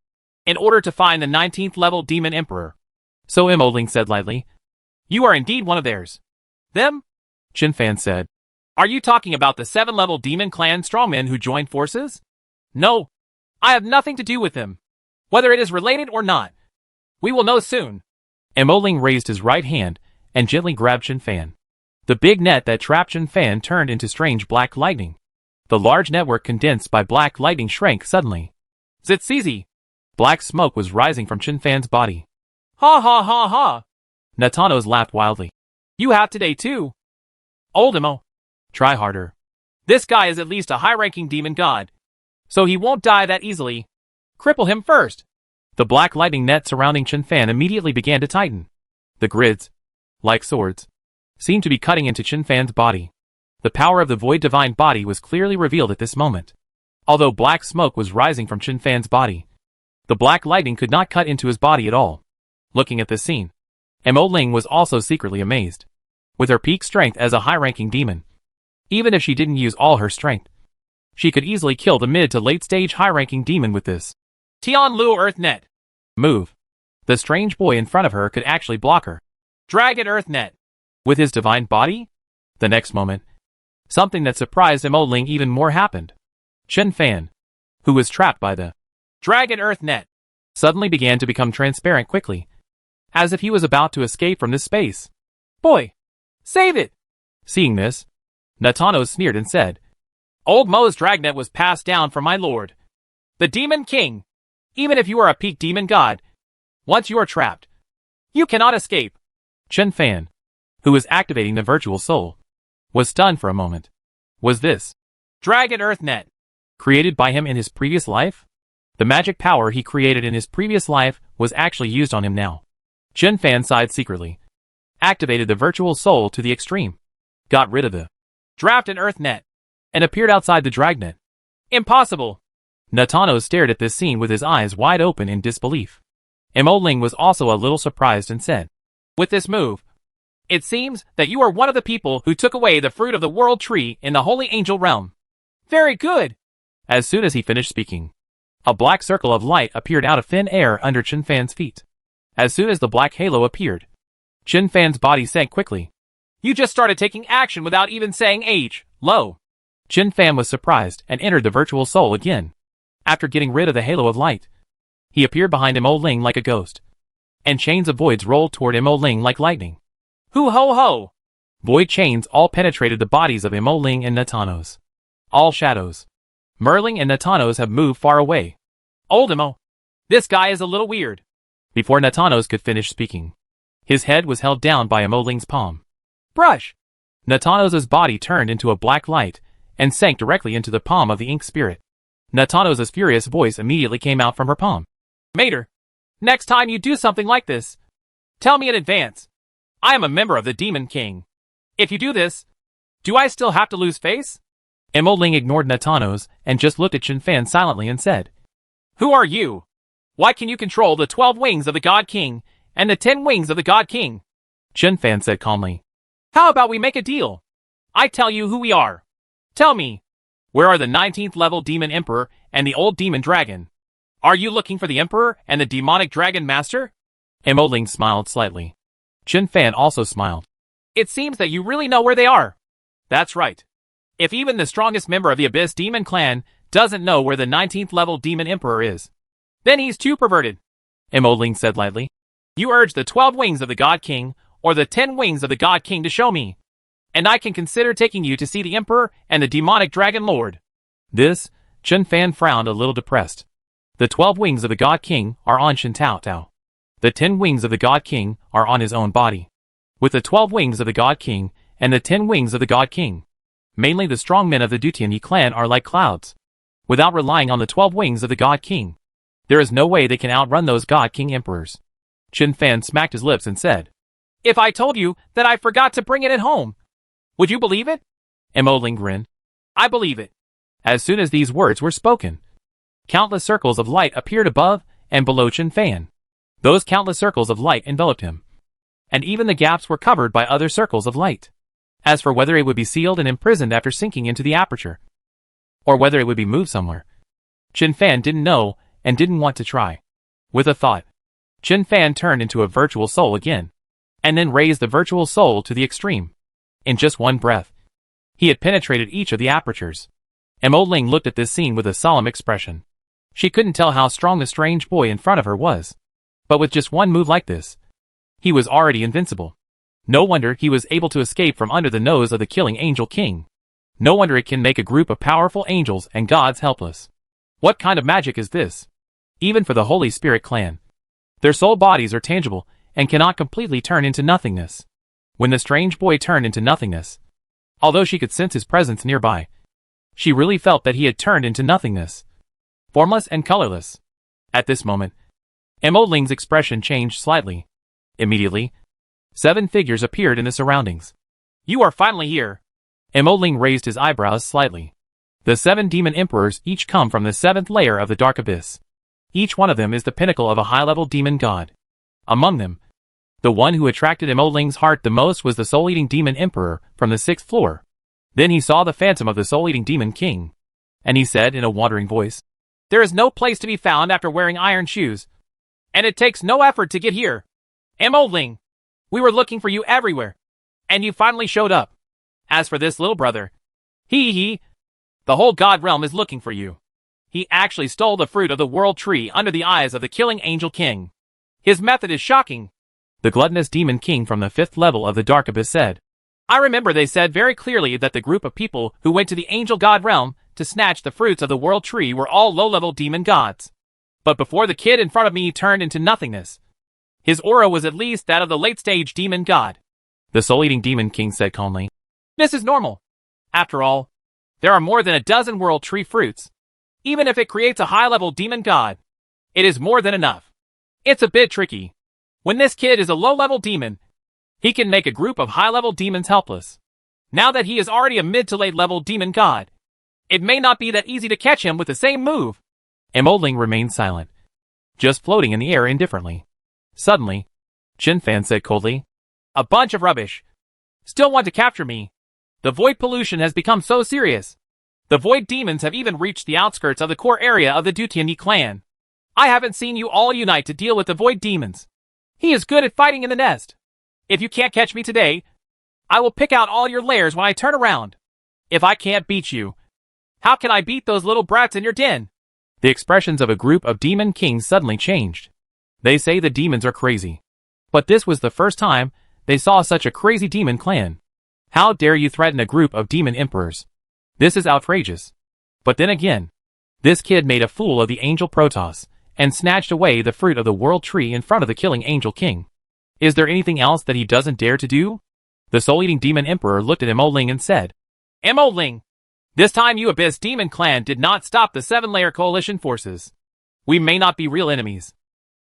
In order to find the 19th level Demon Emperor. So Mo Ling said lightly. You are indeed one of theirs. Them? Chen Fan said. Are you talking about the 7th-level Demon Clan strongmen who joined forces? No. I have nothing to do with them. Whether it is related or not, we will know soon. Mo Ling raised his right hand and gently grabbed Chen Fan. The big net that trapped Chen Fan turned into strange black lightning. The large network condensed by black lightning shrank suddenly. Zitsizi! Black smoke was rising from Chen Fan's body. Ha ha ha ha! Natanos laughed wildly. You have today too. Old Mo. Try harder. This guy is at least a high-ranking demon god, so he won't die that easily. Cripple him first. The black lightning net surrounding Chen Fan immediately began to tighten. The grids, like swords, seemed to be cutting into Chen Fan's body. The power of the void divine body was clearly revealed at this moment. Although black smoke was rising from Chen Fan's body, the black lightning could not cut into his body at all. Looking at this scene, Mo Ling was also secretly amazed. With her peak strength as a high-ranking demon, even if she didn't use all her strength, she could easily kill the mid to late-stage high-ranking demon with this Tian Lu Earth Net move. The strange boy in front of her could actually block her. Dragon Earth Net. With his divine body? The next moment, something that surprised Mo Ling even more happened. Chen Fan, who was trapped by the Dragon Earth Net, suddenly began to become transparent quickly, as if he was about to escape from this space. Boy, save it! Seeing this, Natano sneered and said, Old Mo's dragnet was passed down from my lord, the Demon King. Even if you are a peak demon god, once you are trapped, you cannot escape. Chen Fan, who was activating the virtual soul, was stunned for a moment. Was this Dragon Earth Net created by him in his previous life? The magic power he created in his previous life was actually used on him now. Chen Fan sighed secretly, activated the virtual soul to the extreme, got rid of the Draft and Earth Net, and appeared outside the dragnet. Impossible! Natano stared at this scene with his eyes wide open in disbelief. Mo Ling was also a little surprised and said, With this move, it seems that you are one of the people who took away the fruit of the world tree in the Holy Angel realm. Very good! As soon as he finished speaking, a black circle of light appeared out of thin air under Chen Fan's feet. As soon as the black halo appeared, Chen Fan's body sank quickly. You just started taking action without even saying H, low. Chen Fan was surprised and entered the virtual soul again. After getting rid of the halo of light, he appeared behind Mo Ling like a ghost, and chains of voids rolled toward Mo Ling like lightning. Hoo ho ho! Void chains all penetrated the bodies of Mo Ling and Natanos. All shadows. Merling and Natanos have moved far away. Old Mo, this guy is a little weird. Before Natanos could finish speaking, his head was held down by Emoling's palm. Brush! Natanos' body turned into a black light and sank directly into the palm of the ink spirit. Natanos' furious voice immediately came out from her palm. Mater, next time you do something like this, tell me in advance. I am a member of the Demon King. If you do this, do I still have to lose face? Emoling ignored Natanos and just looked at Shinfan silently and said, Who are you? Why can you control the 12 wings of the God King and the 10 wings of the God King? Shinfan said calmly. How about we make a deal? I tell you who we are. Tell me, where are the 19th level Demon Emperor and the old Demon Dragon? Are you looking for the Emperor and the Demonic Dragon Master? Emoling smiled slightly. Shinfan also smiled. It seems that you really know where they are. That's right. If even the strongest member of the Abyss Demon Clan doesn't know where the 19th level Demon Emperor is, then he's too perverted, Emoling said lightly. You urge the 12 wings of the God King or the 10 wings of the God King to show me, and I can consider taking you to see the Emperor and the Demonic Dragon Lord. This, Shinfan frowned a little depressed. The 12 wings of the God King are on Shin Tao Tao. The 10 wings of the God King are on his own body. With the 12 wings of the God King and the 10 wings of the God King, mainly the strong men of the Dutianyi clan are like clouds. Without relying on the 12 wings of the God King, there is no way they can outrun those God King emperors. Shinfan smacked his lips and said, If I told you that I forgot to bring it at home, would you believe it? Emoling grinned. I believe it. As soon as these words were spoken, countless circles of light appeared above and below Shinfan. Those countless circles of light enveloped him, and even the gaps were covered by other circles of light. As for whether it would be sealed and imprisoned after sinking into the aperture, or whether it would be moved somewhere, Shinfan didn't know and didn't want to try. With a thought, Shinfan turned into a virtual soul again, and then raised the virtual soul to the extreme. In just one breath, he had penetrated each of the apertures. Emoling looked at this scene with a solemn expression. She couldn't tell how strong the strange boy in front of her was. But with just one move like this, he was already invincible. No wonder he was able to escape from under the nose of the killing Angel King. No wonder it can make a group of powerful angels and gods helpless. What kind of magic is this? Even for the Holy Spirit clan, their soul bodies are tangible and cannot completely turn into nothingness. When the strange boy turned into nothingness, although she could sense his presence nearby, she really felt that he had turned into nothingness, formless and colorless. At this moment, Emoling's expression changed slightly. Immediately, 7 figures appeared in the surroundings. You are finally here. Emoling raised his eyebrows slightly. The 7 demon emperors each come from the 7th layer of the Dark Abyss. Each one of them is the pinnacle of a high-level demon god. Among them, the one who attracted Emoling's heart the most was the soul-eating demon emperor from the 6th floor. Then he saw the phantom of the soul-eating demon king, and he said in a wandering voice, There is no place to be found after wearing iron shoes, and it takes no effort to get here. Emoling, we were looking for you everywhere, and you finally showed up. As for this little brother, the whole god realm is looking for you. He actually stole the fruit of the world tree under the eyes of the killing Angel King. His method is shocking. The gluttonous demon king from the 5th level of the Dark Abyss said. I remember they said very clearly that the group of people who went to the angel god realm to snatch the fruits of the world tree were all low-level demon gods. But before the kid in front of me turned into nothingness, his aura was at least that of the late-stage demon god. The soul-eating demon king said calmly. This is normal. After all, there are more than a dozen world tree fruits. Even if it creates a high-level demon god, it is more than enough. It's a bit tricky. When this kid is a low-level demon, he can make a group of high-level demons helpless. Now that he is already a mid to late-level demon god, it may not be that easy to catch him with the same move. Emoling remained silent, just floating in the air indifferently. Suddenly, Shinfan said coldly, A bunch of rubbish. Still want to capture me. The void pollution has become so serious. The void demons have even reached the outskirts of the core area of the Dutianyi clan. I haven't seen you all unite to deal with the void demons. He is good at fighting in the nest. If you can't catch me today, I will pick out all your lairs when I turn around. If I can't beat you, how can I beat those little brats in your den? The expressions of a group of demon kings suddenly changed. They say the demons are crazy. But this was the first time they saw such a crazy demon clan. How dare you threaten a group of demon emperors? This is outrageous. But then again, this kid made a fool of the angel Protoss, and snatched away the fruit of the world tree in front of the killing angel king. Is there anything else that he doesn't dare to do? The soul-eating demon emperor looked at Mo Ling and said, Mo Ling, this time you Abyss Demon Clan did not stop the 7-layer coalition forces. We may not be real enemies.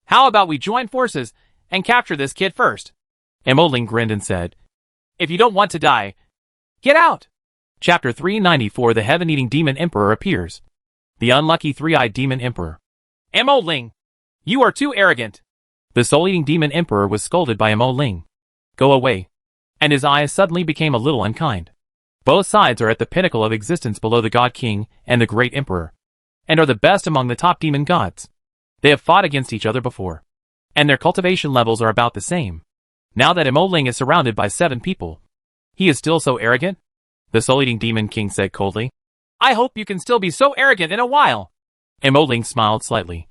How about we join forces and capture this kid first? Mo Ling grinned and said, If you don't want to die, get out. Chapter 394 The Heaven-Eating Demon Emperor appears. The unlucky three-eyed demon emperor. Mo Ling, you are too arrogant. The soul-eating demon emperor was scolded by Mo Ling. Go away. And his eyes suddenly became a little unkind. Both sides are at the pinnacle of existence below the God King and the Great Emperor, and are the best among the top demon gods. They have fought against each other before, and their cultivation levels are about the same. Now that Mo Ling is surrounded by 7 people, he is still so arrogant? The soul-eating demon king said coldly. I hope you can still be so arrogant in a while. Mo Ling smiled slightly,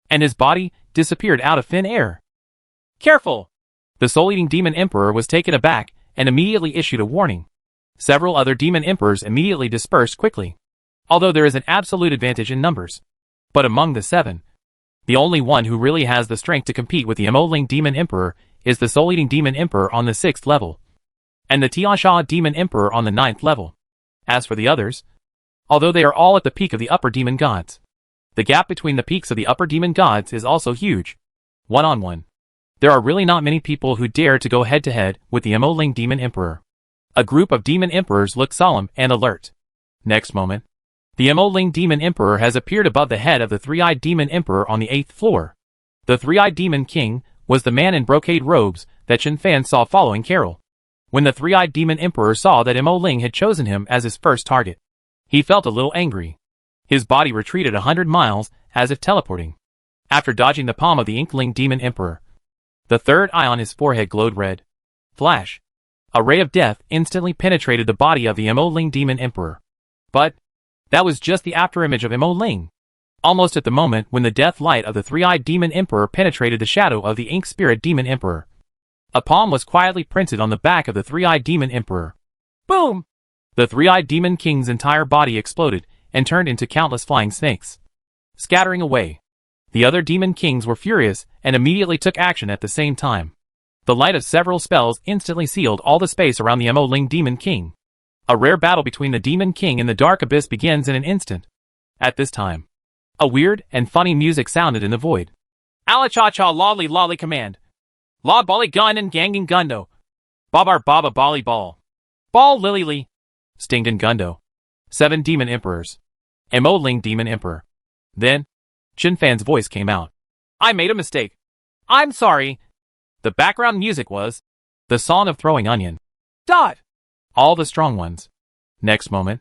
and his body disappeared out of thin air. Careful! The soul-eating demon emperor was taken aback and immediately issued a warning. Several other demon emperors immediately dispersed quickly, although there is an absolute advantage in numbers. But among the 7, the only one who really has the strength to compete with the Mo Ling demon emperor is the soul-eating demon emperor on the 6th level, and the Tiansha demon emperor on the 9th level. As for the others, although they are all at the peak of the upper demon gods, the gap between the peaks of the upper demon gods is also huge. One-on-one, there are really not many people who dare to go head-to-head with the Mo Ling demon emperor. A group of demon emperors look solemn and alert. Next moment, the Mo Ling demon emperor has appeared above the head of the three-eyed demon emperor on the 8th floor. The three-eyed demon king was the man in brocade robes that Chen Fan saw following Carol. When the three-eyed demon emperor saw that Mo Ling had chosen him as his first target, he felt a little angry. His body retreated 100 miles as if teleporting. After dodging the palm of the inkling demon emperor, the third eye on his forehead glowed red. Flash! A ray of death instantly penetrated the body of the Mo Ling demon emperor. But that was just the afterimage of Mo Ling. Almost at the moment when the death light of the three-eyed demon emperor penetrated the shadow of the ink spirit demon emperor, a palm was quietly printed on the back of the three-eyed demon emperor. Boom! The three-eyed demon king's entire body exploded and turned into countless flying snakes, scattering away. The other demon kings were furious and immediately took action at the same time. The light of several spells instantly sealed all the space around the Mo Ling demon king. A rare battle between the demon king and the dark abyss begins in an instant. At this time, a weird and funny music sounded in the void. Ala-cha-cha lolly lolly command. La bolly gun and ganging gundo. Babar baba bolly ball. Ball lily lee. Stinged gundo. 7 demon emperors. Mo Ling demon emperor. Then, Chen Fan's voice came out. I made a mistake. I'm sorry. The background music was the song of throwing onion. Dot. All the strong ones. Next moment,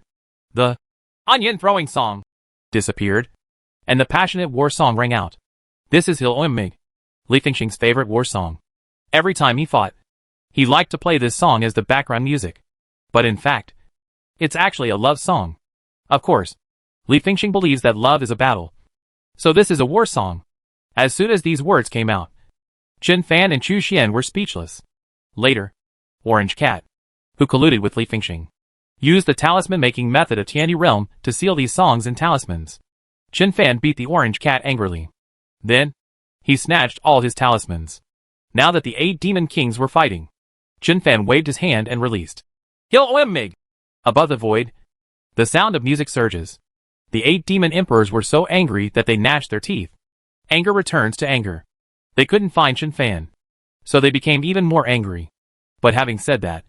the onion throwing song disappeared, and the passionate war song rang out. This is Hil Oimmig, Li Fengxing's favorite war song. Every time he fought, he liked to play this song as the background music. But in fact, it's actually a love song. Of course, Li Fengxing believes that love is a battle. So this is a war song. As soon as these words came out, Chen Fan and Chu Xian were speechless. Later, Orange Cat, who colluded with Li Fengxing, used the talisman-making method of Tianyi Realm to seal these songs in talismans. Chen Fan beat the Orange Cat angrily. Then, he snatched all his talismans. Now that the 8 demon kings were fighting, Chen Fan waved his hand and released Hil Oimmig. Above the void, the sound of music surges. The 8 demon emperors were so angry that they gnashed their teeth. Anger returns to anger. They couldn't find Chen Fan, so they became even more angry. But having said that,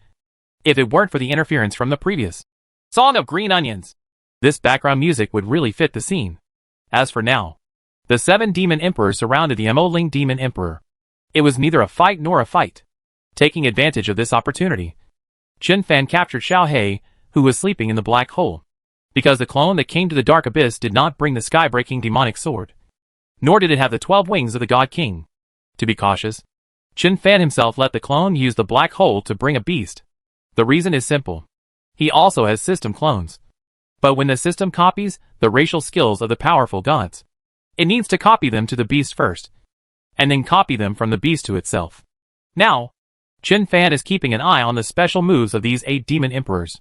if it weren't for the interference from the previous song of green onions, this background music would really fit the scene. As for now, the 7 demon emperors surrounded the Mo Ling demon emperor. It was neither a fight nor a fight. Taking advantage of this opportunity, Chen Fan captured Xiao He, who was sleeping in the black hole. Because the clone that came to the dark abyss did not bring the sky-breaking demonic sword, nor did it have the 12 wings of the God King. To be cautious, Chen Fan himself let the clone use the black hole to bring a beast. The reason is simple. He also has system clones. But when the system copies the racial skills of the powerful gods, it needs to copy them to the beast first, and then copy them from the beast to itself. Now, Chen Fan is keeping an eye on the special moves of these 8 demon emperors.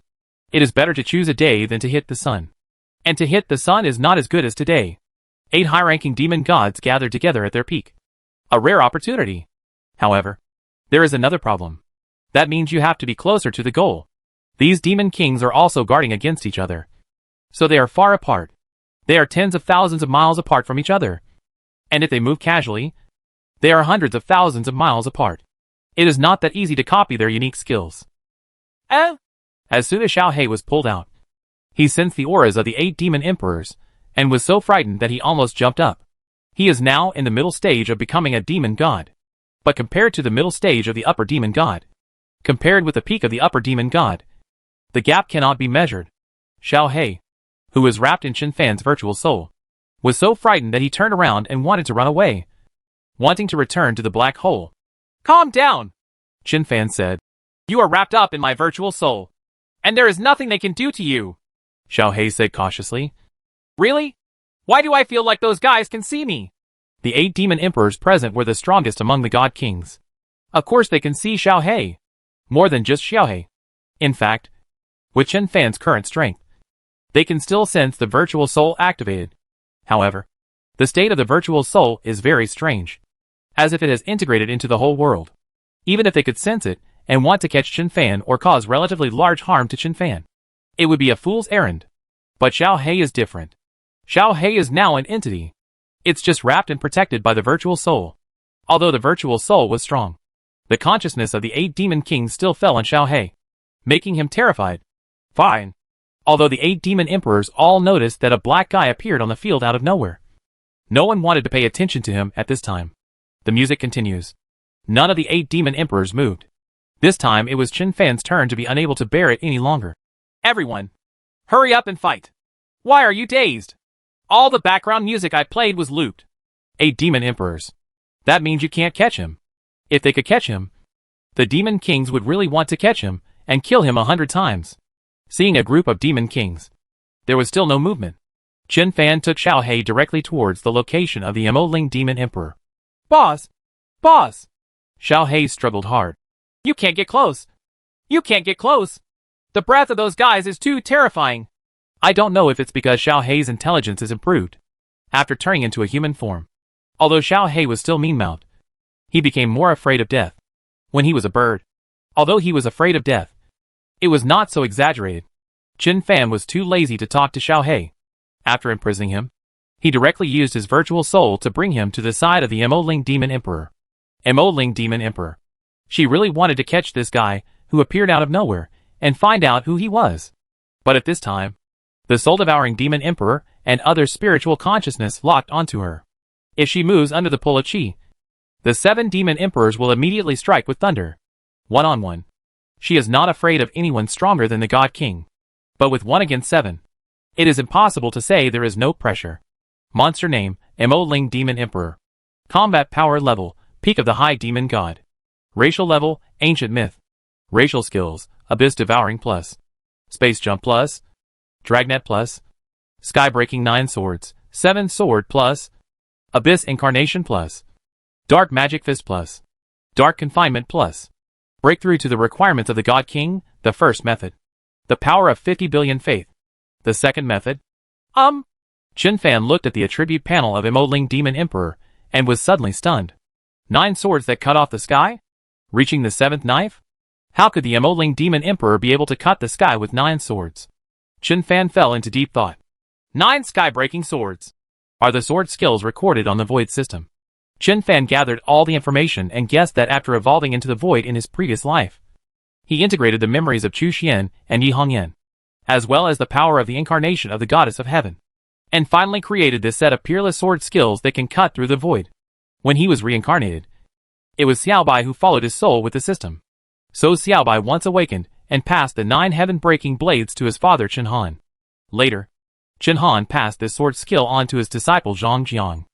It is better to choose a day than to hit the sun. And to hit the sun is not as good as today. 8 high-ranking demon gods gathered together at their peak. A rare opportunity. However, there is another problem. That means you have to be closer to the goal. These demon kings are also guarding against each other. So they are far apart. They are tens of thousands of miles apart from each other. And if they move casually, they are hundreds of thousands of miles apart. It is not that easy to copy their unique skills. As soon as Xiao He was pulled out, he sensed the auras of the 8 demon emperors, and was so frightened that he almost jumped up. He is now in the middle stage of becoming a demon god. But compared to the middle stage of the upper demon god, compared with the peak of the upper demon god, the gap cannot be measured. Xiao He, who was wrapped in Chen Fan's virtual soul, was so frightened that he turned around and wanted to run away, wanting to return to the black hole. Calm down, Chen Fan said. You are wrapped up in my virtual soul, and there is nothing they can do to you, Xiao He said cautiously. Really? Why do I feel like those guys can see me? The 8 demon emperors present were the strongest among the god kings. Of course they can see Xiao He. More than just Xiao He. In fact, with Chen Fan's current strength, they can still sense the virtual soul activated. However, the state of the virtual soul is very strange, as if it has integrated into the whole world. Even if they could sense it and want to catch Chen Fan or cause relatively large harm to Chen Fan, it would be a fool's errand. But Xiao He is different. Xiao He is now an entity. It's just wrapped and protected by the virtual soul. Although the virtual soul was strong, the consciousness of the 8 demon kings still fell on Xiao He, making him terrified. Fine. Although the 8 demon emperors all noticed that a black guy appeared on the field out of nowhere, no one wanted to pay attention to him at this time. The music continues. None of the 8 demon emperors moved. This time it was Chen Fan's turn to be unable to bear it any longer. Everyone, hurry up and fight. Why are you dazed? All the background music I played was looped. 8 demon emperors. That means you can't catch him. If they could catch him, the demon kings would really want to catch him and kill him 100 times. Seeing a group of demon kings, there was still no movement. Chen Fan took Xiao He directly towards the location of the Emoling demon emperor. Boss! Boss! Xiao He struggled hard. You can't get close. You can't get close. The breath of those guys is too terrifying. I don't know if it's because Xiao He's intelligence is improved after turning into a human form. Although Xiao He was still mean-mouthed, he became more afraid of death when he was a bird. Although he was afraid of death, it was not so exaggerated. Chen Fan was too lazy to talk to Xiao He. After imprisoning him, he directly used his virtual soul to bring him to the side of the Emoling demon emperor. Emoling demon emperor. She really wanted to catch this guy who appeared out of nowhere and find out who he was. But at this time, the soul-devouring demon emperor and other spiritual consciousness locked onto her. If she moves under the pull of chi, the 7 demon emperors will immediately strike with thunder. One-on-one. She is not afraid of anyone stronger than the God King. But with 1 against 7, it is impossible to say there is no pressure. Monster name, Emoling Demon Emperor. Combat power level, peak of the High Demon God. Racial level, Ancient Myth. Racial skills, Abyss Devouring Plus. Space Jump Plus. Dragnet Plus. Sky Breaking 9 Swords, 7 Sword Plus. Abyss Incarnation Plus. Dark Magic Fist Plus. Dark Confinement Plus. Breakthrough to the requirements of the God King, the first method. The power of 50 billion faith. The second method. Chen Fan looked at the attribute panel of Emoling Demon Emperor, and was suddenly stunned. 9 swords that cut off the sky? Reaching the 7th knife? How could the Emoling Demon Emperor be able to cut the sky with 9 swords? Chen Fan fell into deep thought. 9 sky-breaking swords. Are the sword skills recorded on the Void system? Chen Fan gathered all the information and guessed that after evolving into the Void in his previous life, he integrated the memories of Chu Xian and Yi Hongyan, as well as the power of the incarnation of the Goddess of Heaven, and finally created this set of peerless sword skills that can cut through the Void. When he was reincarnated, it was Xiaobai who followed his soul with the system. So Xiaobai once awakened and passed the 9 heaven-breaking blades to his father Chen Han. Later, Chen Han passed this sword skill on to his disciple Zhang Jiang.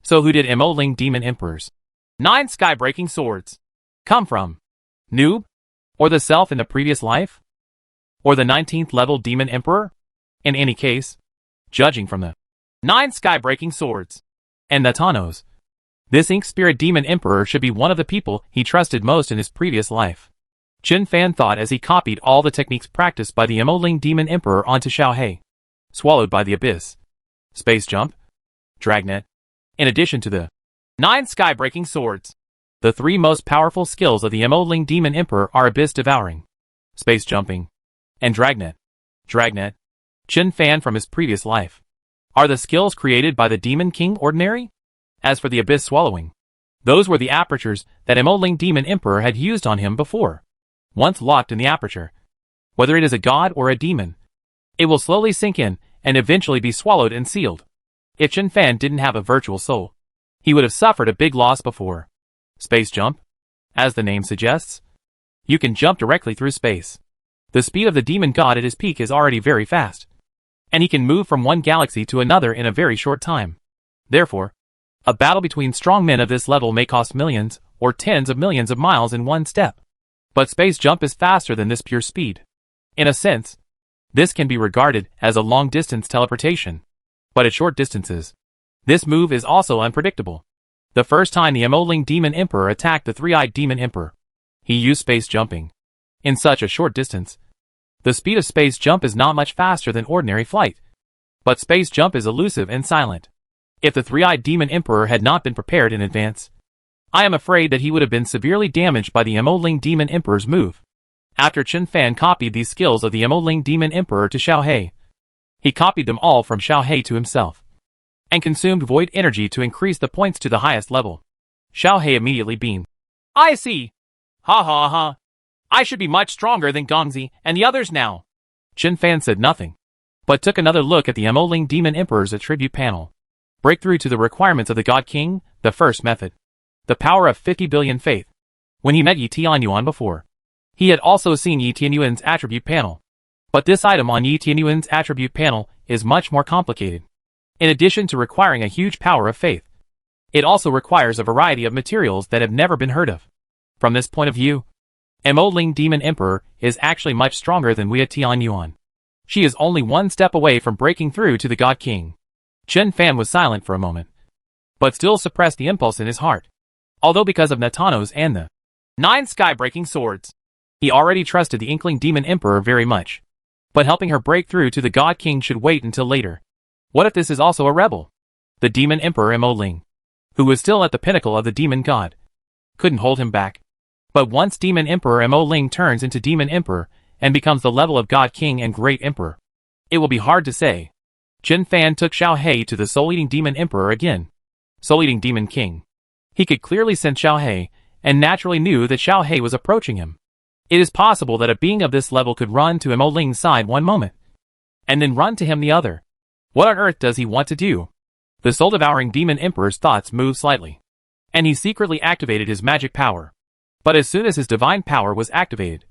So who did Emoling Demon Emperors 9 sky-breaking swords come from? Noob? Or the self in the previous life? Or the 19th level Demon Emperor? In any case, judging from the 9 sky-breaking swords and the Tanos, this Ink Spirit Demon Emperor should be one of the people he trusted most in his previous life. Chen Fan thought as he copied all the techniques practiced by the Emoling Demon Emperor onto Xiao He. Swallowed by the abyss. Space jump. Dragnet. In addition to the 9 sky-breaking swords, the 3 most powerful skills of the Emoling Demon Emperor are Abyss Devouring, Space Jumping, and Dragnet. Dragnet, Chen Fan from his previous life. Are the skills created by the Demon King ordinary? As for the Abyss Swallowing, those were the apertures that Emoling Demon Emperor had used on him before. Once locked in the aperture, whether it is a god or a demon, it will slowly sink in and eventually be swallowed and sealed. If Chen Fan didn't have a virtual soul, he would have suffered a big loss before. Space Jump? As the name suggests, you can jump directly through space. The speed of the demon god at his peak is already very fast, and he can move from one galaxy to another in a very short time. Therefore, a battle between strong men of this level may cost millions or tens of millions of miles in one step. But Space Jump is faster than this pure speed. In a sense, this can be regarded as a long-distance teleportation. But at short distances, this move is also unpredictable. The first time the Emoling Demon Emperor attacked the Three-Eyed Demon Emperor, he used Space Jumping. In such a short distance, the speed of Space Jump is not much faster than ordinary flight. But Space Jump is elusive and silent. If the Three-Eyed Demon Emperor had not been prepared in advance, I am afraid that he would have been severely damaged by the Emoling Demon Emperor's move. After Chen Fan copied these skills of the Emoling Demon Emperor to Xiao He, he copied them all from Xiao He to himself, and consumed void energy to increase the points to the highest level. Xiao He immediately beamed. I see. Ha ha ha. I should be much stronger than Gongzi and the others now. Chen Fan said nothing, but took another look at the Emoling Demon Emperor's attribute panel. Breakthrough to the requirements of the God King, the first method. The power of 50 billion faith. When he met Yi Tianyuan before, he had also seen Yi Tianyuan's attribute panel. But this item on Yi Tianyuan's attribute panel is much more complicated. In addition to requiring a huge power of faith, it also requires a variety of materials that have never been heard of. From this point of view, Emoling Demon Emperor is actually much stronger than Yi Tianyuan. She is only one step away from breaking through to the God King. Chen Fan was silent for a moment, but still suppressed the impulse in his heart. Although because of Natano's and the 9 sky-breaking swords, he already trusted the Inkling Demon Emperor very much. But helping her break through to the God King should wait until later. What if this is also a rebel? The Demon Emperor Emoling, who was still at the pinnacle of the Demon God, couldn't hold him back. But once Demon Emperor Emoling turns into Demon Emperor and becomes the level of God King and Great Emperor, it will be hard to say. Chen Fan took Xiao He to the Soul-Eating Demon Emperor again. Soul-Eating Demon King. He could clearly sense Xiao He, and naturally knew that Xiao He was approaching him. It is possible that a being of this level could run to Emoling's side one moment, and then run to him the other. What on earth does he want to do? The soul-devouring Demon Emperor's thoughts moved slightly, and he secretly activated his magic power. But as soon as his divine power was activated,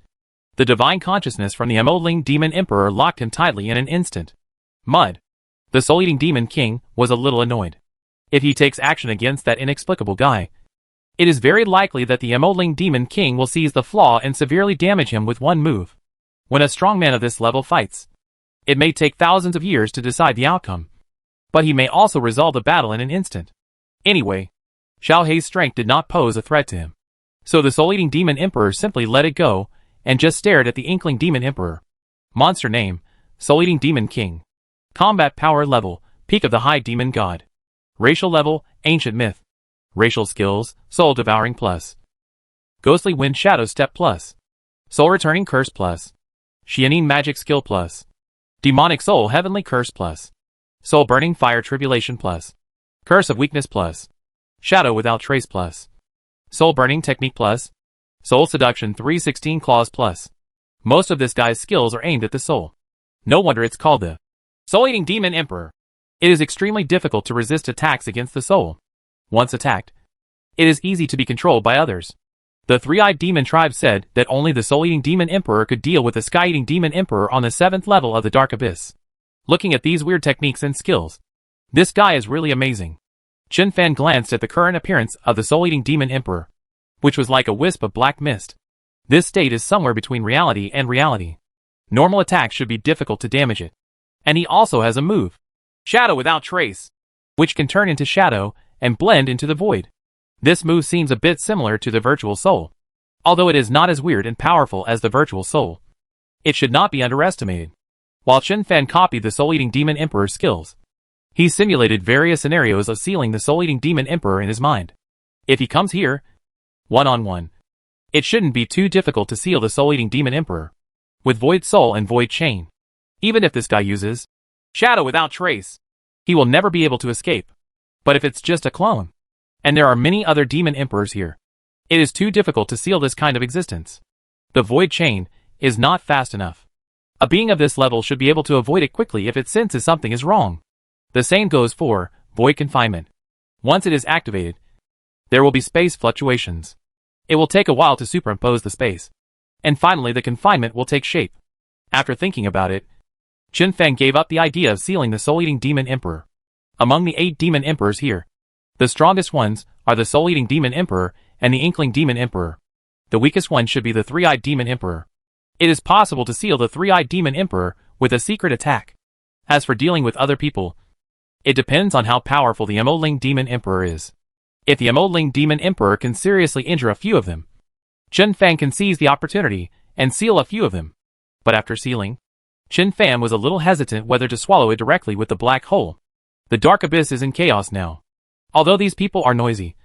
the divine consciousness from the Emoling Demon Emperor locked him tightly in an instant. Mud. The Soul-Eating Demon King was a little annoyed. If he takes action against that inexplicable guy, it is very likely that the Emoling Demon King will seize the flaw and severely damage him with one move. When a strong man of this level fights, it may take thousands of years to decide the outcome, but he may also resolve the battle in an instant. Anyway, Xiao He's strength did not pose a threat to him. So the Soul-Eating Demon Emperor simply let it go, and just stared at the Inkling Demon Emperor. Monster name, Soul-Eating Demon King. Combat power level, peak of the High Demon God. Racial level, Ancient Myth. Racial skills, Soul Devouring Plus. Ghostly Wind Shadow Step Plus. Soul Returning Curse Plus. Xianin Magic Skill Plus. Demonic Soul Heavenly Curse Plus. Soul Burning Fire Tribulation Plus. Curse of Weakness Plus. Shadow Without Trace Plus. Soul Burning Technique Plus. Soul Seduction 316 Claws Plus. Most of this guy's skills are aimed at the soul. No wonder it's called the Soul-Eating Demon Emperor. It is extremely difficult to resist attacks against the soul. Once attacked, it is easy to be controlled by others. The Three-Eyed Demon Tribe said that only the Soul-Eating Demon Emperor could deal with the Sky-Eating Demon Emperor on the 7th level of the Dark Abyss. Looking at these weird techniques and skills, this guy is really amazing. Chen Fan glanced at the current appearance of the Soul-Eating Demon Emperor, which was like a wisp of black mist. This state is somewhere between reality and reality. Normal attacks should be difficult to damage it. And he also has a move, Shadow Without Trace, which can turn into shadow and blend into the void. This move seems a bit similar to the Virtual Soul. Although it is not as weird and powerful as the Virtual Soul, it should not be underestimated. While Chen Fan copied the Soul-Eating Demon Emperor's skills, He simulated various scenarios of sealing the soul-eating demon emperor in his mind. If he comes here, one-on-one, it shouldn't be too difficult to seal the soul-eating demon emperor. With Void Soul and Void Chain. Even if this guy uses Shadow without trace, he will never be able to escape. But if it's just a clone, and there are many other demon emperors here, it is too difficult to seal this kind of existence. The Void Chain is not fast enough. A being of this level should be able to avoid it quickly if it senses something is wrong. The same goes for Void Confinement. Once it is activated, there will be space fluctuations. It will take a while to superimpose the space. And finally the confinement will take shape. After thinking about it, Chen Feng gave up the idea of sealing the soul-eating demon emperor. Among the 8 demon emperors here, the strongest ones are the soul-eating demon emperor and the inkling demon emperor. The weakest one should be the three-eyed demon emperor. It is possible to seal the three-eyed demon emperor with a secret attack. As for dealing with other people, it depends on how powerful the Mo-Ling demon emperor is. If the Mo-Ling demon emperor can seriously injure a few of them, Chen Feng can seize the opportunity and seal a few of them. But after sealing, Chen Feng was a little hesitant whether to swallow it directly with the black hole. The dark abyss is in chaos now. Although these people are noisy,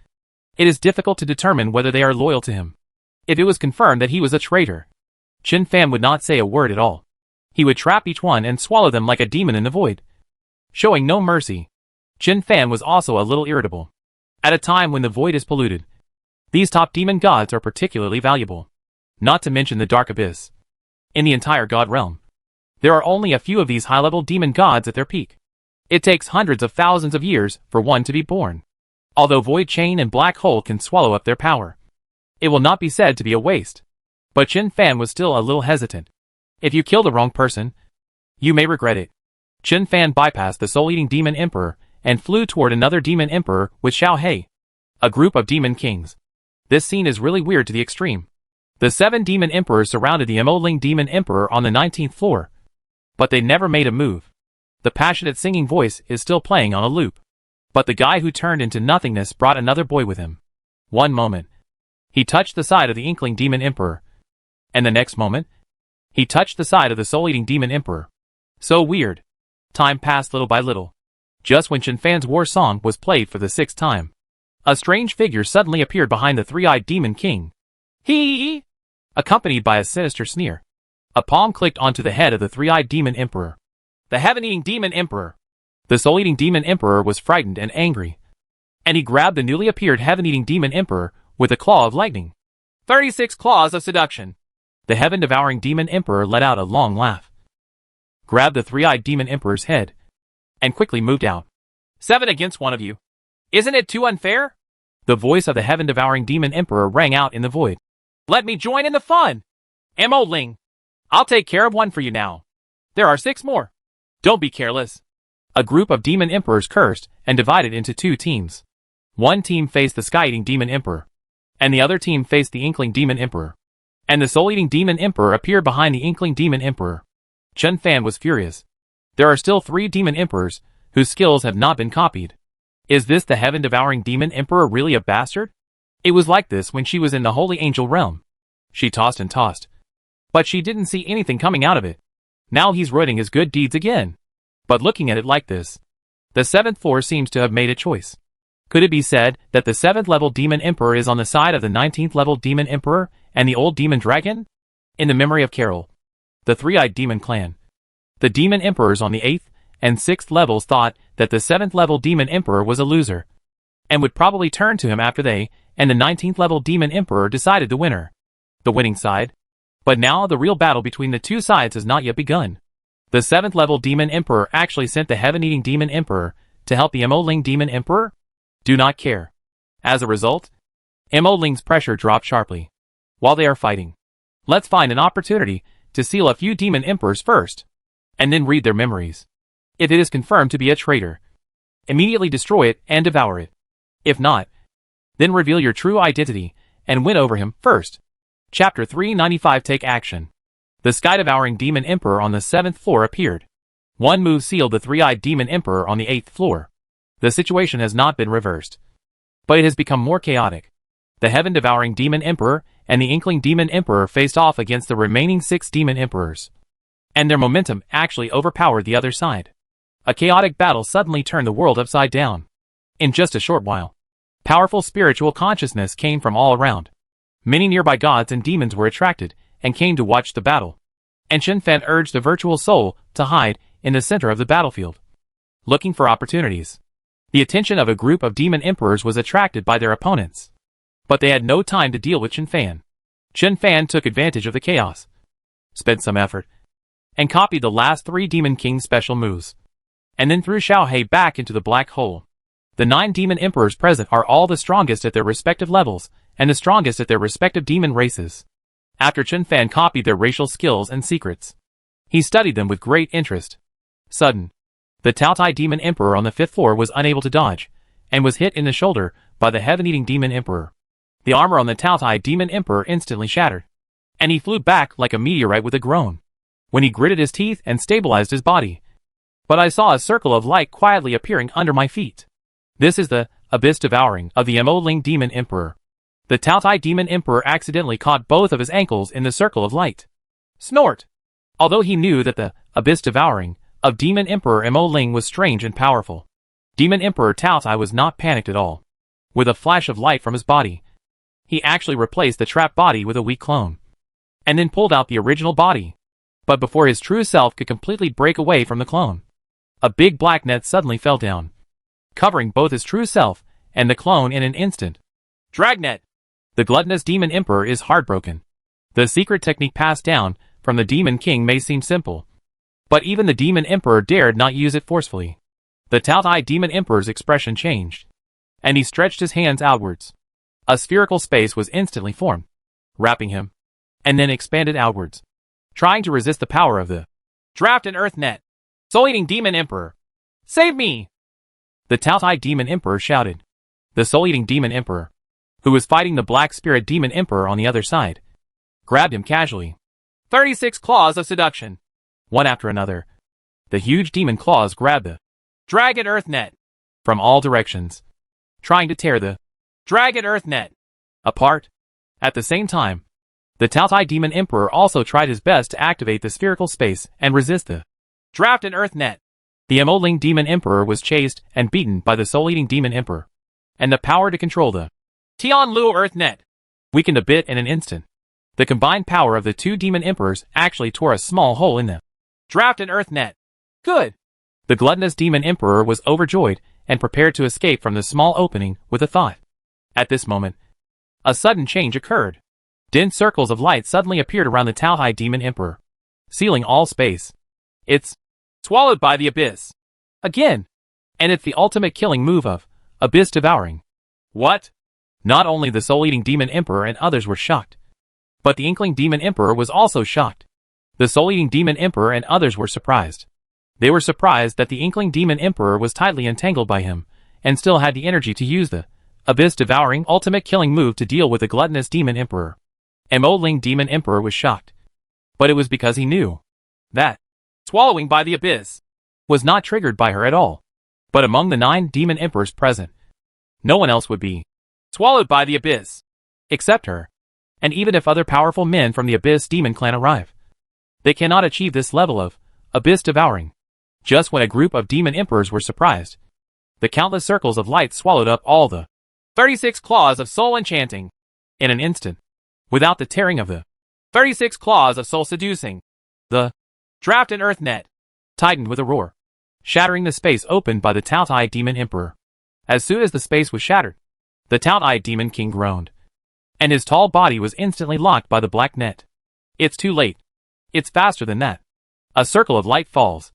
it is difficult to determine whether they are loyal to him. If it was confirmed that he was a traitor, Chen Feng would not say a word at all. He would trap each one and swallow them like a demon in the void. Showing no mercy, Chen Feng was also a little irritable. At a time when the void is polluted, these top demon gods are particularly valuable. Not to mention the dark abyss. In the entire god realm, there are only a few of these high-level demon gods at their peak. It takes hundreds of thousands of years for one to be born. Although Void Chain and Black Hole can swallow up their power, it will not be said to be a waste. But Chen Feng was still a little hesitant. If you kill the wrong person, you may regret it. Chen Feng bypassed the soul-eating demon emperor and flew toward another demon emperor with Xiao He, a group of demon kings. This scene is really weird to the extreme. The 7 demon emperors surrounded the Mo-Ling demon emperor on the 19th floor, but they never made a move. The passionate singing voice is still playing on a loop. But the guy who turned into nothingness brought another boy with him. One moment, he touched the side of the inkling demon emperor, and the next moment, he touched the side of the soul-eating demon emperor. So weird. Time passed little by little. Just when Chen Feng's war song was played for the 6th time, a strange figure suddenly appeared behind the three-eyed demon king. Hee! Accompanied by a sinister sneer. A palm clicked onto the head of the three-eyed demon emperor. The heaven-eating demon emperor. The soul-eating demon emperor was frightened and angry, and he grabbed the newly appeared heaven-eating demon emperor with a claw of lightning. 36 claws of seduction. The heaven-devouring demon emperor let out a long laugh, grabbed the three-eyed demon emperor's head, and quickly moved out. 7 against 1 of you. Isn't it too unfair? The voice of the heaven-devouring demon emperor rang out in the void. Let me join in the fun! Mo-Ling, I'll take care of one for you now. There are 6 more. Don't be careless. A group of demon emperors cursed and divided into 2 teams. One team faced the sky-eating demon emperor, and the other team faced the inkling demon emperor. And the soul-eating demon emperor appeared behind the inkling demon emperor. Chen Feng was furious. There are still 3 demon emperors whose skills have not been copied. Is this the heaven-devouring demon emperor really a bastard? It was like this when she was in the holy angel realm. She tossed and tossed, but she didn't see anything coming out of it. Now he's ruining his good deeds again. But looking at it like this, the 7th floor seems to have made a choice. Could it be said that the 7th level demon emperor is on the side of the 19th level demon emperor and the old demon dragon? In the memory of Carol, the three-eyed demon clan, the demon emperors on the 8th and 6th levels thought that the 7th level demon emperor was a loser, and would probably turn to him after they and the 19th level demon emperor decided the winner, the winning side. But now the real battle between the 2 sides has not yet begun. The 7th level demon emperor actually sent the heaven-eating demon emperor to help the Mo-Ling demon emperor? Do not care. As a result, Mo-Ling's pressure dropped sharply. While they are fighting, let's find an opportunity to seal a few demon emperors first, and then read their memories. If it is confirmed to be a traitor, immediately destroy it and devour it. If not, then reveal your true identity and win over him first. Chapter 395 Take Action. The sky-devouring demon emperor on the 7th floor appeared. One move sealed the three-eyed demon emperor on the 8th floor. The situation has not been reversed, but it has become more chaotic. The heaven-devouring demon emperor and the inkling demon emperor faced off against the remaining 6 demon emperors, and their momentum actually overpowered the other side. A chaotic battle suddenly turned the world upside down. In just a short while, powerful spiritual consciousness came from all around. Many nearby gods and demons were attracted and came to watch the battle. And Chen Fan urged the virtual soul to hide in the center of the battlefield, looking for opportunities. The attention of a group of demon emperors was attracted by their opponents. But they had no time to deal with Chen Fan. Chen Fan took advantage of the chaos, spent some effort, and copied the last 3 Demon King's special moves, and then threw Xiao He back into the black hole. The 9 demon emperors present are all the strongest at their respective levels, and the strongest at their respective demon races. After Chen Fan copied their racial skills and secrets, he studied them with great interest. Sudden, the Taotai demon emperor on the 5th floor was unable to dodge, and was hit in the shoulder by the heaven-eating demon emperor. The armor on the Taotai demon emperor instantly shattered, and he flew back like a meteorite with a groan, when he gritted his teeth and stabilized his body. But I saw a circle of light quietly appearing under my feet. This is the abyss devouring of the Mo Ling demon emperor. The Taotai demon emperor accidentally caught both of his ankles in the circle of light. Snort! Although he knew that the abyss devouring of demon emperor Mo Ling was strange and powerful, demon emperor Taotai was not panicked at all. With a flash of light from his body, he actually replaced the trapped body with a weak clone, and then pulled out the original body. But before his true self could completely break away from the clone, a big black net suddenly fell down, covering both his true self and the clone in an instant. Dragnet! The gluttonous demon emperor is heartbroken. The secret technique passed down from the demon king may seem simple, but even the demon emperor dared not use it forcefully. The Taotai demon emperor's expression changed, and he stretched his hands outwards. A spherical space was instantly formed, wrapping him, and then expanded outwards, trying to resist the power of the Draft and Earth Net. Soul-eating demon emperor, save me! The Taotai demon emperor shouted. The soul-eating demon emperor, who was fighting the black spirit demon emperor on the other side, grabbed him casually. 36 claws of seduction. One after another, the huge demon claws grabbed the Dragon Earth Net from all directions, trying to tear the Dragon Earth Net apart. At the same time, the Taotai demon emperor also tried his best to activate the spherical space and resist the Draft and Earth Net. The Mo Ling demon emperor was chased and beaten by the soul-eating demon emperor, and the power to control the Tian Lu Earth Net weakened a bit in an instant. The combined power of the 2 demon emperors actually tore a small hole in the Draft and Earth Net. Good! The gluttonous demon emperor was overjoyed and prepared to escape from the small opening with a thought. At this moment, a sudden change occurred. Dense circles of light suddenly appeared around the Taotai demon emperor, sealing all space. It's swallowed by the abyss. Again! And it's the ultimate killing move of abyss devouring. What? Not only the soul-eating demon emperor and others were shocked, but the inkling demon emperor was also shocked. The soul-eating demon emperor and others were surprised. They were surprised that the inkling demon emperor was tightly entangled by him, and still had the energy to use the abyss-devouring ultimate killing move to deal with the gluttonous demon emperor. Mo Ling demon emperor was shocked. But it was because he knew that swallowing by the abyss was not triggered by her at all. But among the 9 demon emperors present, no one else would be swallowed by the abyss, except her. And even if other powerful men from the Abyss Demon Clan arrive, they cannot achieve this level of abyss devouring. Just when a group of demon emperors were surprised, the countless circles of light swallowed up all the 36 claws of soul enchanting in an instant, without the tearing of the 36 claws of soul seducing. The Draft and Earth Net tightened with a roar, shattering the space opened by the Taotai demon emperor. As soon as the space was shattered, the Taotai demon king groaned, and his tall body was instantly locked by the black net. It's too late. It's faster than that. A circle of light falls.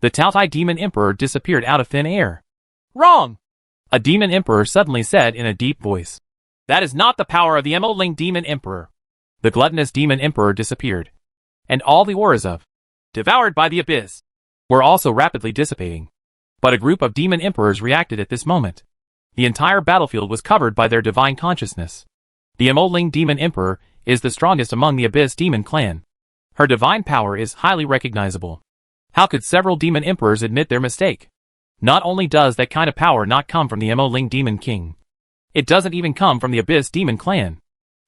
The Taotai demon emperor disappeared out of thin air. Wrong! A demon emperor suddenly said in a deep voice. That is not the power of the Mo Ling demon emperor. The gluttonous demon emperor disappeared, and all the auras of devoured by the abyss were also rapidly dissipating. But a group of demon emperors reacted at this moment. The entire battlefield was covered by their divine consciousness. The Mo Ling demon emperor is the strongest among the Abyss Demon Clan. Her divine power is highly recognizable. How could several demon emperors admit their mistake? Not only does that kind of power not come from the Mo Ling demon king, it doesn't even come from the Abyss Demon Clan.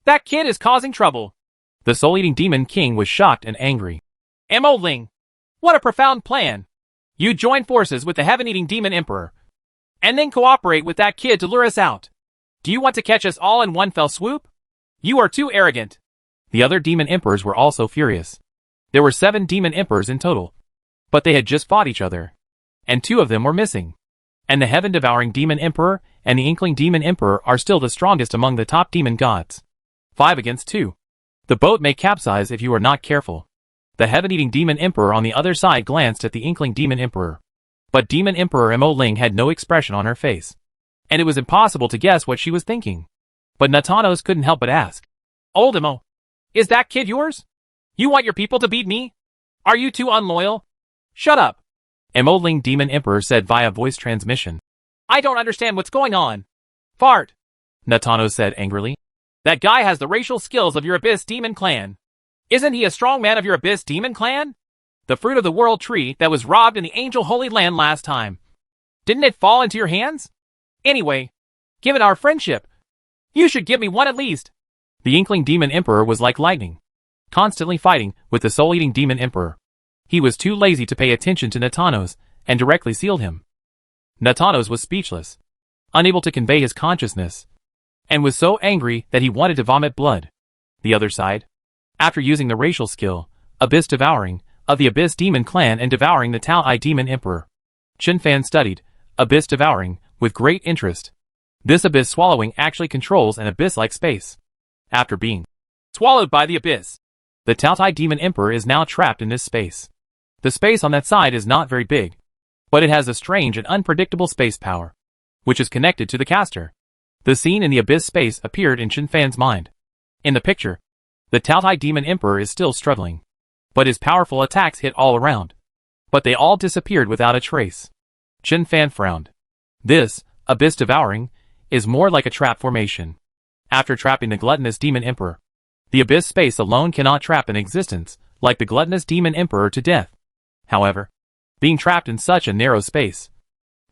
That kid is causing trouble. The soul-eating demon king was shocked and angry. Mo Ling, what a profound plan. You join forces with the heaven-eating demon emperor, and then cooperate with that kid to lure us out. Do you want to catch us all in one fell swoop? You are too arrogant. The other demon emperors were also furious. There were 7 demon emperors in total. But they had just fought each other. And 2 of them were missing. And the heaven-devouring demon emperor and the inkling demon emperor are still the strongest among the top demon gods. 5 against 2. The boat may capsize if you are not careful. The heaven-eating demon emperor on the other side glanced at the inkling demon emperor. But demon emperor Mo Ling had no expression on her face. And it was impossible to guess what she was thinking. But Natanos couldn't help but ask. Old Mo, is that kid yours? You want your people to beat me? Are you too unloyal? Shut up. Mo Ling demon emperor said via voice transmission. I don't understand what's going on. Fart. Natanos said angrily. That guy has the racial skills of your Abyss Demon Clan. Isn't he a strong man of your Abyss Demon Clan? The fruit of the world tree that was robbed in the Angel Holy Land last time. Didn't it fall into your hands? Anyway, given our friendship, you should give me one at least. The inkling demon emperor was like lightning, constantly fighting with the soul-eating demon emperor. He was too lazy to pay attention to Natanos and directly sealed him. Natanos was speechless, unable to convey his consciousness, and was so angry that he wanted to vomit blood. The other side, after using the racial skill, Abyss Devouring, of the Abyss Demon Clan and devouring the Tao I Demon Emperor, Chen Fan studied Abyss Devouring with great interest. This abyss swallowing actually controls an abyss-like space. After being swallowed by the abyss, the Tao I Demon Emperor is now trapped in this space. The space on that side is not very big, but it has a strange and unpredictable space power, which is connected to the caster. The scene in the abyss space appeared in Chen Fan's mind. In the picture, the Tao I Demon Emperor is still struggling, but his powerful attacks hit all around. But they all disappeared without a trace. Chen Fan frowned. This, Abyss Devouring, is more like a trap formation. After trapping the gluttonous Demon Emperor, the abyss space alone cannot trap an existence like the gluttonous Demon Emperor to death. However, being trapped in such a narrow space,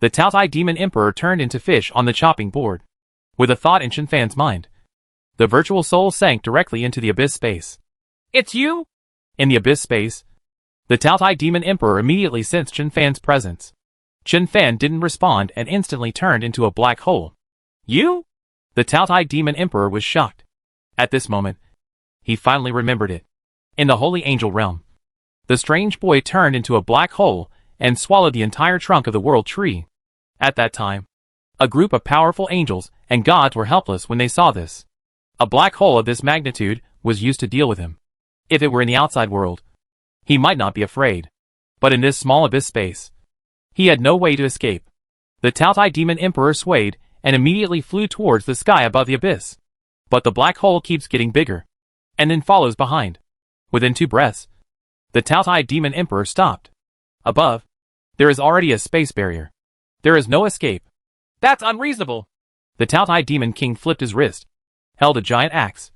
the Tao I Demon Emperor turned into fish on the chopping board. With a thought in Chen Fan's mind, the virtual soul sank directly into the abyss space. It's you? In the abyss space, the Tao I Demon Emperor immediately sensed Chen Fan's presence. Chen Fan didn't respond and instantly turned into a black hole. You? The Tao I Demon Emperor was shocked. At this moment, he finally remembered it. In the Holy Angel Realm, the strange boy turned into a black hole and swallowed the entire trunk of the world tree. At that time, a group of powerful angels and gods were helpless when they saw this. A black hole of this magnitude was used to deal with him. If it were in the outside world, he might not be afraid. But in this small abyss space, he had no way to escape. The Tao I Demon Emperor swayed and immediately flew towards the sky above the abyss. But the black hole keeps getting bigger, and then follows behind. Within 2 breaths, the Tao I Demon Emperor stopped. Above, there is already a space barrier. There is no escape. That's unreasonable. The Tao I Demon King flipped his wrist, held a giant axe,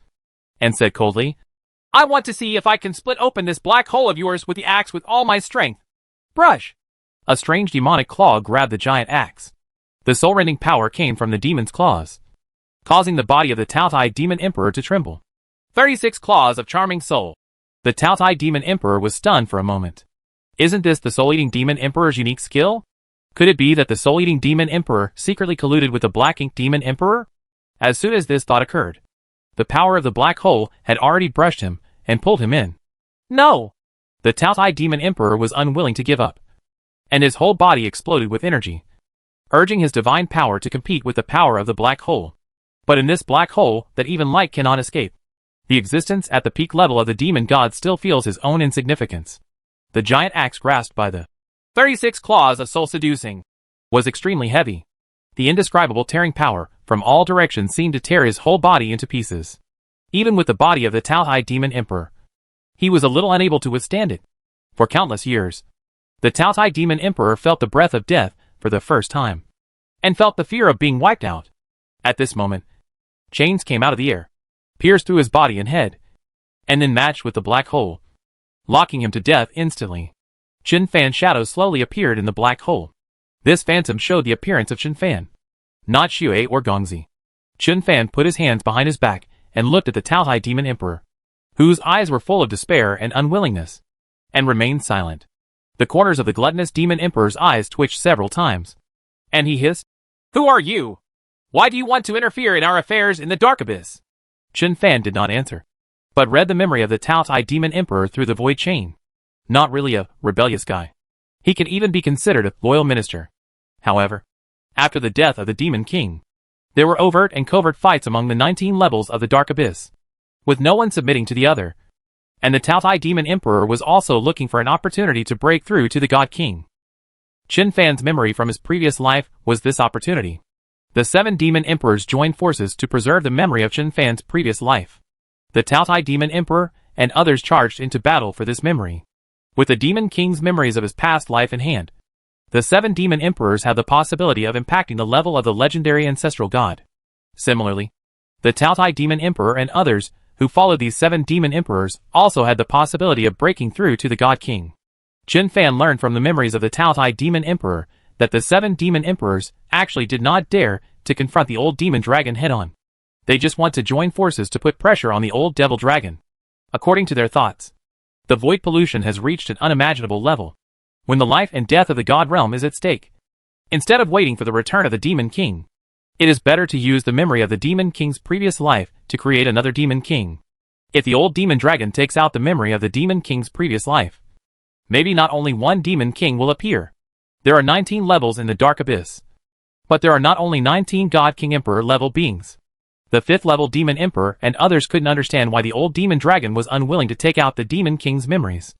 and said coldly, I want to see if I can split open this black hole of yours with the axe with all my strength. Brush. A strange demonic claw grabbed the giant axe. The soul-rending power came from the demon's claws, causing the body of the Tao I Demon Emperor to tremble. 36 claws of charming soul. The Tao I Demon Emperor was stunned for a moment. Isn't this the soul-eating demon emperor's unique skill? Could it be that the soul-eating demon emperor secretly colluded with the black ink demon emperor? As soon as this thought occurred, the power of the black hole had already brushed him and pulled him in. No! The Tao I Demon Emperor was unwilling to give up, and his whole body exploded with energy, urging his divine power to compete with the power of the black hole. But in this black hole that even light cannot escape, the existence at the peak level of the demon god still feels his own insignificance. The giant axe grasped by the 36 claws of soul seducing was extremely heavy. The indescribable tearing power from all directions seemed to tear his whole body into pieces. Even with the body of the Tao I Demon Emperor, he was a little unable to withstand it. For countless years, the Tao I Demon Emperor felt the breath of death for the first time, and felt the fear of being wiped out. At this moment, chains came out of the air, pierced through his body and head, and then matched with the black hole, locking him to death instantly. Chen Fan's shadow slowly appeared in the black hole. This phantom showed the appearance of Chen Fan, not Xue or Gongzi. Chen Fan put his hands behind his back and looked at the Tao I Demon Emperor, whose eyes were full of despair and unwillingness, and remained silent. The corners of the gluttonous demon emperor's eyes twitched several times. And he hissed, "Who are you? Why do you want to interfere in our affairs in the dark abyss?" Chen Fan did not answer, but read the memory of the Taotai demon emperor through the void chain. Not really a rebellious guy. He can even be considered a loyal minister. However, after the death of the demon king, there were overt and covert fights among the 19 levels of the dark abyss, with no one submitting to the other. And the Taotai demon emperor was also looking for an opportunity to break through to the god king. Chen Fan's memory from his previous life was this opportunity. The 7 demon emperors joined forces to preserve the memory of Chen Fan's previous life. The Taotai demon emperor and others charged into battle for this memory. With the demon king's memories of his past life in hand, the 7 demon emperors had the possibility of impacting the level of the legendary ancestral god. Similarly, the Taotai demon emperor and others who followed these 7 demon emperors also had the possibility of breaking through to the god king. Chen Fan learned from the memories of the Taotai demon emperor that the 7 demon emperors actually did not dare to confront the old demon dragon head-on. They just want to join forces to put pressure on the old devil dragon. According to their thoughts, the void pollution has reached an unimaginable level, when the life and death of the god realm is at stake. Instead of waiting for the return of the demon king, it is better to use the memory of the demon king's previous life to create another demon king. If the old demon dragon takes out the memory of the demon king's previous life, maybe not only one demon king will appear. There are 19 levels in the dark abyss, but there are not only 19 god king emperor level beings. The 5th level demon emperor and others couldn't understand why the old demon dragon was unwilling to take out the demon king's memories.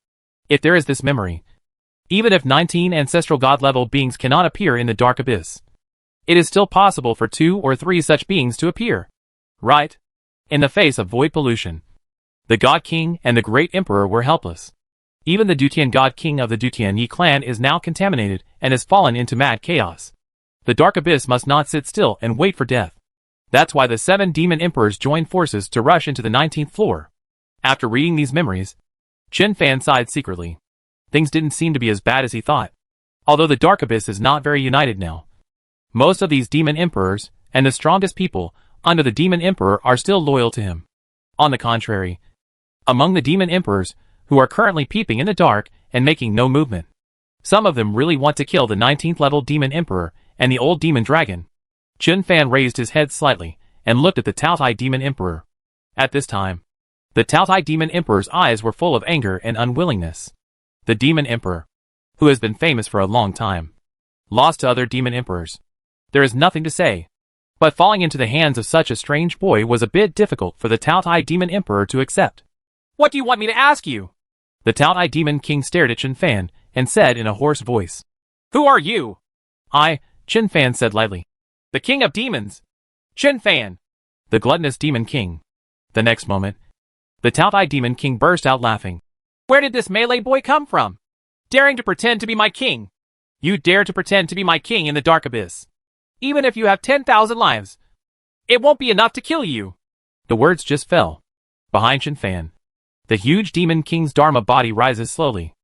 If there is this memory, even if 19 ancestral god level beings cannot appear in the dark abyss, it is still possible for 2 or 3 such beings to appear. Right? In the face of void pollution, the god king and the great emperor were helpless. Even the Dutian god king of the Dutian Yi clan is now contaminated and has fallen into mad chaos. The dark abyss must not sit still and wait for death. That's why the 7 demon emperors joined forces to rush into the 19th floor. After reading these memories, Chen Fan sighed secretly. Things didn't seem to be as bad as he thought. Although the dark abyss is not very united now, most of these demon emperors and the strongest people under the demon emperor are still loyal to him. On the contrary, among the demon emperors who are currently peeping in the dark and making no movement, some of them really want to kill the 19th level demon emperor and the old demon dragon. Chen Fan raised his head slightly and looked at the Taotai demon emperor. At this time, the Taotai demon emperor's eyes were full of anger and unwillingness. The demon emperor, who has been famous for a long time, lost to other demon emperors. There is nothing to say, but falling into the hands of such a strange boy was a bit difficult for the Taotai demon emperor to accept. "What do you want me to ask you?" The Taotai demon king stared at Chen Fan and said in a hoarse voice, "Who are you?" Chen Fan said lightly, "The king of demons, Chen Fan, the gluttonous demon king." The next moment, the Taotai demon king burst out laughing. "Where did this melee boy come from? Daring to pretend to be my king? You dare to pretend to be my king in the dark abyss? Even if you have 10,000 lives, it won't be enough to kill you." The words just fell. Behind Chen Fan, the huge demon king's Dharma body rises slowly.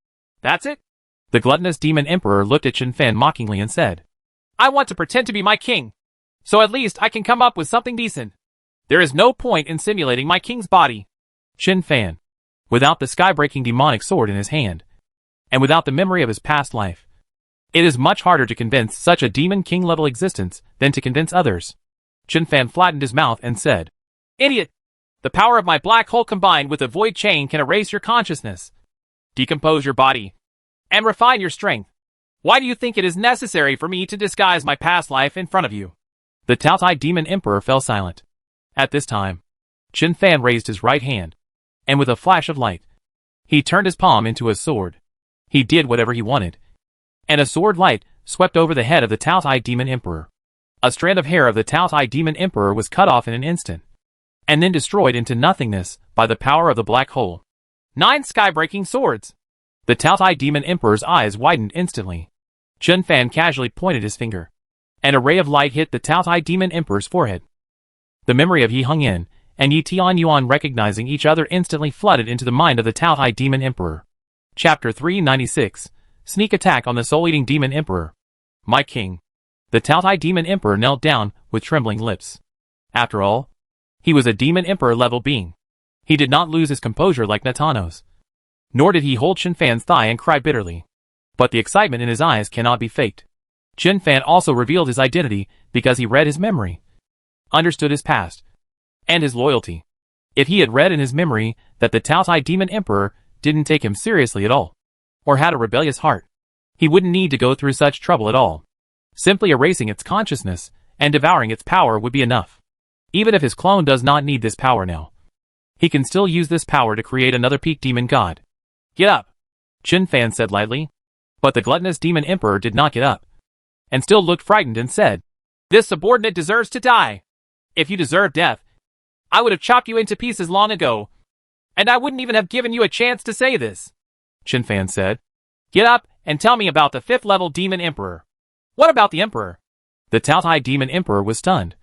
"That's it?" The gluttonous demon emperor looked at Chen Fan mockingly and said, "I want to pretend to be my king, so at least I can come up with something decent. There is no point in simulating my king's body." Chen Fan, without the sky-breaking demonic sword in his hand, and without the memory of his past life, it is much harder to convince such a demon king level existence than to convince others. Chen Fan flattened his mouth and said, "Idiot! The power of my black hole combined with the void chain can erase your consciousness, decompose your body, and refine your strength. Why do you think it is necessary for me to disguise my past life in front of you?" The Taotai demon emperor fell silent. At this time, Chen Fan raised his right hand, and with a flash of light, he turned his palm into a sword. He did whatever he wanted, and a sword light swept over the head of the Taotai demon emperor. A strand of hair of the Taotai demon emperor was cut off in an instant, and then destroyed into nothingness by the power of the black hole. 9 sky-breaking swords! The Taotai demon emperor's eyes widened instantly. Chen Fan casually pointed his finger, and a ray of light hit the Taotai demon emperor's forehead. The memory of Yi Hongyan and Yi Tianyuan recognizing each other instantly flooded into the mind of the Taotai demon emperor. Chapter 396, Sneak Attack on the Soul-Eating Demon Emperor. "My king." The Taotai demon emperor knelt down with trembling lips. After all, he was a demon emperor level being. He did not lose his composure like Natano's. Nor did he hold Chen Fan's thigh and cry bitterly. But the excitement in his eyes cannot be faked. Chen Fan also revealed his identity because he read his memory, understood his past, and his loyalty. If he had read in his memory that the Taotai Demon Emperor didn't take him seriously at all, or had a rebellious heart, he wouldn't need to go through such trouble at all. Simply erasing its consciousness and devouring its power would be enough. Even if his clone does not need this power now, he can still use this power to create another peak demon god. Get up, Chen Fan said lightly. But the gluttonous demon emperor did not get up, and still looked frightened and said, "This subordinate deserves to die. If you deserve death, I would have chopped you into pieces long ago, and I wouldn't even have given you a chance to say this," Chen Fan said. "Get up and tell me about the 5th level demon emperor." "What about the emperor?" The Taotai demon emperor was stunned,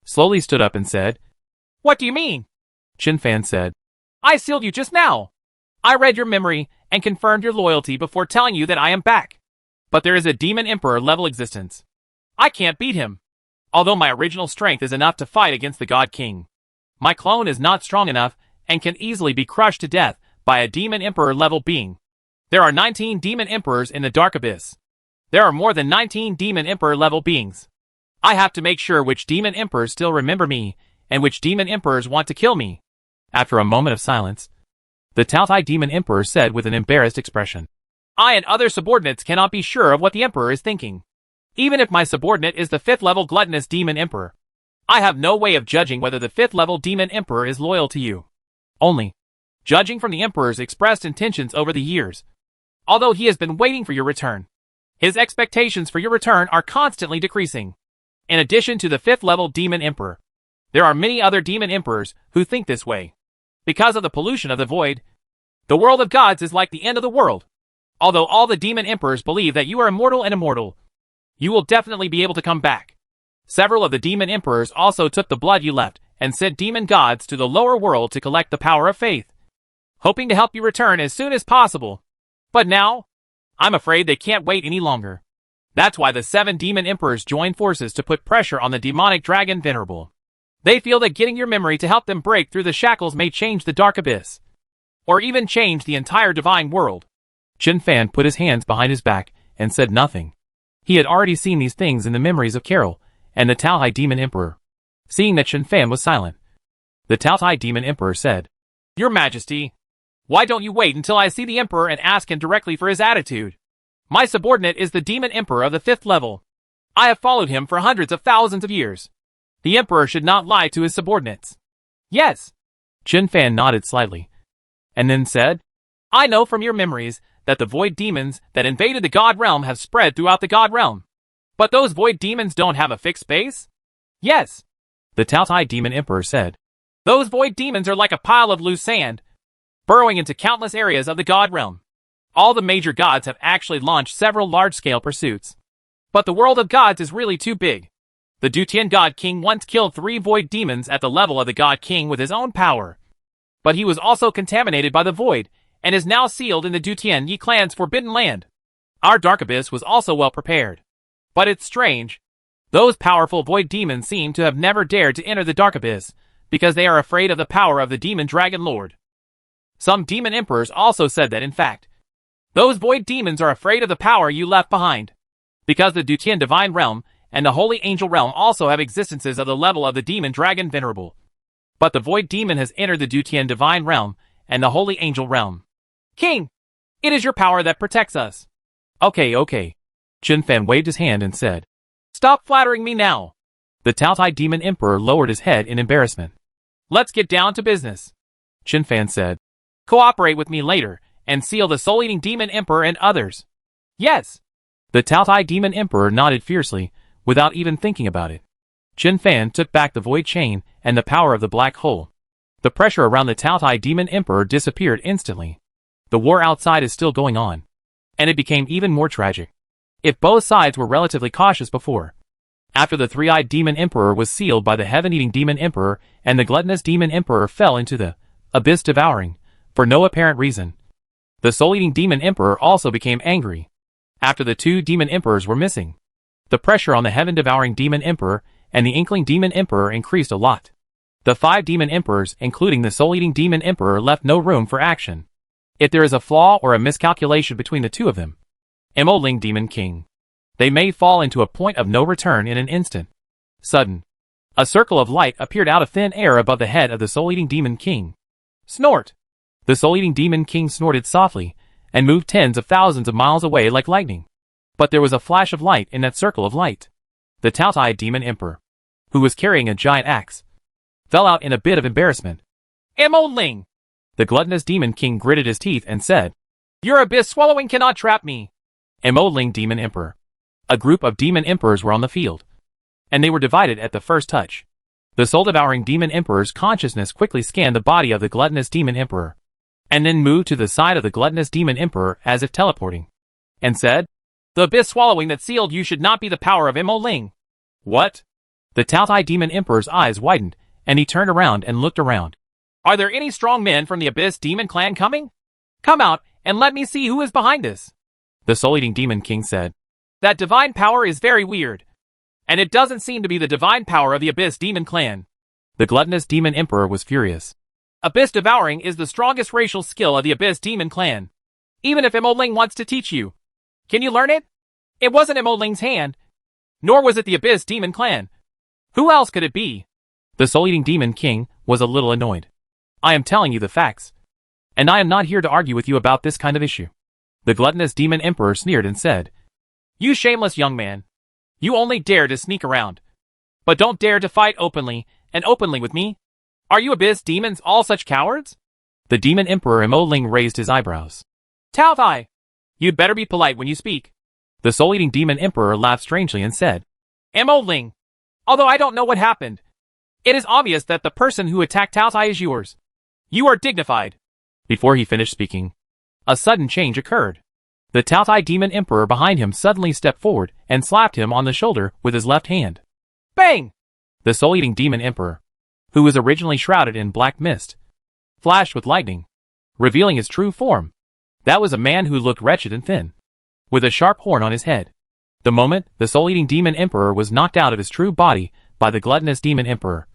slowly stood up and said, "What do you mean?" Chen Fan said, "I sealed you just now. I read your memory and confirmed your loyalty before telling you that I am back. But there is a demon emperor level existence. I can't beat him. Although my original strength is enough to fight against the God King, my clone is not strong enough and can easily be crushed to death by a demon emperor level being. There are 19 demon emperors in the Dark Abyss. There are more than 19 demon emperor level beings. I have to make sure which demon emperors still remember me and which demon emperors want to kill me." After a moment of silence, the Taotai demon emperor said with an embarrassed expression, "I and other subordinates cannot be sure of what the emperor is thinking. Even if my subordinate is the 5th level gluttonous demon emperor, I have no way of judging whether the 5th level demon emperor is loyal to you. Only judging from the emperor's expressed intentions over the years. Although he has been waiting for your return, his expectations for your return are constantly decreasing. In addition to the 5th level demon emperor, there are many other demon emperors who think this way. Because of the pollution of the void, the world of gods is like the end of the world. Although all the demon emperors believe that you are immortal and immortal, you will definitely be able to come back. Several of the demon emperors also took the blood you left and sent demon gods to the lower world to collect the power of faith, hoping to help you return as soon as possible. But now, I'm afraid they can't wait any longer. That's why the 7 demon emperors joined forces to put pressure on the demonic dragon Venerable. They feel that getting your memory to help them break through the shackles may change the Dark Abyss, or even change the entire divine world." Chen Fan put his hands behind his back and said nothing. He had already seen these things in the memories of Carol and the Taotai demon emperor. Seeing that Chen Fan was silent, the Taotai demon emperor said, "Your Majesty, why don't you wait until I see the emperor and ask him directly for his attitude? My subordinate is the demon emperor of the 5th level. I have followed him for hundreds of thousands of years. The emperor should not lie to his subordinates." "Yes." Chen Fan nodded slightly, and then said, "I know from your memories that the void demons that invaded the God Realm have spread throughout the God Realm. But those void demons don't have a fixed base?" "Yes," the Taotai demon emperor said. "Those void demons are like a pile of loose sand, burrowing into countless areas of the God Realm. All the major gods have actually launched several large-scale pursuits. But the world of gods is really too big. The Dutian God King once killed 3 void demons at the level of the God King with his own power. But he was also contaminated by the void, and is now sealed in the Dutian Yi clan's forbidden land. Our Dark Abyss was also well prepared. But it's strange. Those powerful void demons seem to have never dared to enter the Dark Abyss, because they are afraid of the power of the Demon Dragon Lord. Some demon emperors also said that in fact, those void demons are afraid of the power you left behind. Because the Dutian Divine Realm and the Holy Angel Realm also have existences of the level of the Demon Dragon Venerable. But the Void Demon has entered the Dutian Divine Realm and the Holy Angel Realm. King, it is your power that protects us." Okay. Chen Fan waved his hand and said, "Stop flattering me now." The Taotai Demon Emperor lowered his head in embarrassment. "Let's get down to business," Chen Fan said. "Cooperate with me later and seal the soul-eating Demon Emperor and others." "Yes." The Taotai Demon Emperor nodded fiercely, without even thinking about it. Chen Fan took back the void chain and the power of the black hole. The pressure around the Taotai Demon Emperor disappeared instantly. The war outside is still going on, and it became even more tragic. If both sides were relatively cautious before, after the 3-eyed Demon Emperor was sealed by the heaven-eating Demon Emperor and the gluttonous Demon Emperor fell into the abyss devouring, for no apparent reason, the soul-eating Demon Emperor also became angry. After the 2 Demon Emperors were missing, the pressure on the heaven-devouring Demon Emperor and the Inkling Demon Emperor increased a lot. The 5 Demon Emperors, including the soul-eating Demon Emperor, left no room for action. If there is a flaw or a miscalculation between the 2 of them, Ling Demon King. They may fall into a point of no return in an instant. Sudden. A circle of light appeared out of thin air above the head of the soul-eating Demon King. Snort! The soul-eating Demon King snorted softly, and moved tens of thousands of miles away like lightning. But there was a flash of light in that circle of light. The tout-eyed Demon Emperor, who was carrying a giant axe, fell out in a bit of embarrassment. Ling! The gluttonous Demon King gritted his teeth and said, Your abyss swallowing cannot trap me. Ling Demon Emperor. A group of Demon Emperors were on the field, and they were divided at the first touch. The soul-devouring Demon Emperor's consciousness quickly scanned the body of the gluttonous Demon Emperor, and then moved to the side of the gluttonous Demon Emperor as if teleporting, and said, The abyss swallowing that sealed you should not be the power of Ling. What? The tout-eyed Demon Emperor's eyes widened, and he turned around and looked around. Are there any strong men from the Abyss Demon Clan coming? Come out, and let me see who is behind this. The soul-eating Demon King said. That divine power is very weird. And it doesn't seem to be the divine power of the Abyss Demon Clan. The gluttonous Demon Emperor was furious. Abyss devouring is the strongest racial skill of the Abyss Demon Clan. Even if Ling wants to teach you, can you learn it? It wasn't Ling's hand, nor was it the Abyss Demon Clan. Who else could it be? The soul-eating Demon King was a little annoyed. I am telling you the facts, and I am not here to argue with you about this kind of issue. The gluttonous Demon Emperor sneered and said, You shameless young man. You only dare to sneak around, but don't dare to fight openly with me. Are you Abyss demons all such cowards? The Demon Emperor Ling raised his eyebrows. Taothai, you'd better be polite when you speak. The soul-eating Demon Emperor laughed strangely and said, Ling, although I don't know what happened, it is obvious that the person who attacked Taothai is yours. You are dignified. Before he finished speaking, a sudden change occurred. The tout-eyed Demon Emperor behind him suddenly stepped forward and slapped him on the shoulder with his left hand. Bang! The soul-eating Demon Emperor, who was originally shrouded in black mist, flashed with lightning, revealing his true form. That was a man who looked wretched and thin, with a sharp horn on his head. The moment the soul-eating Demon Emperor was knocked out of his true body by the gluttonous Demon Emperor,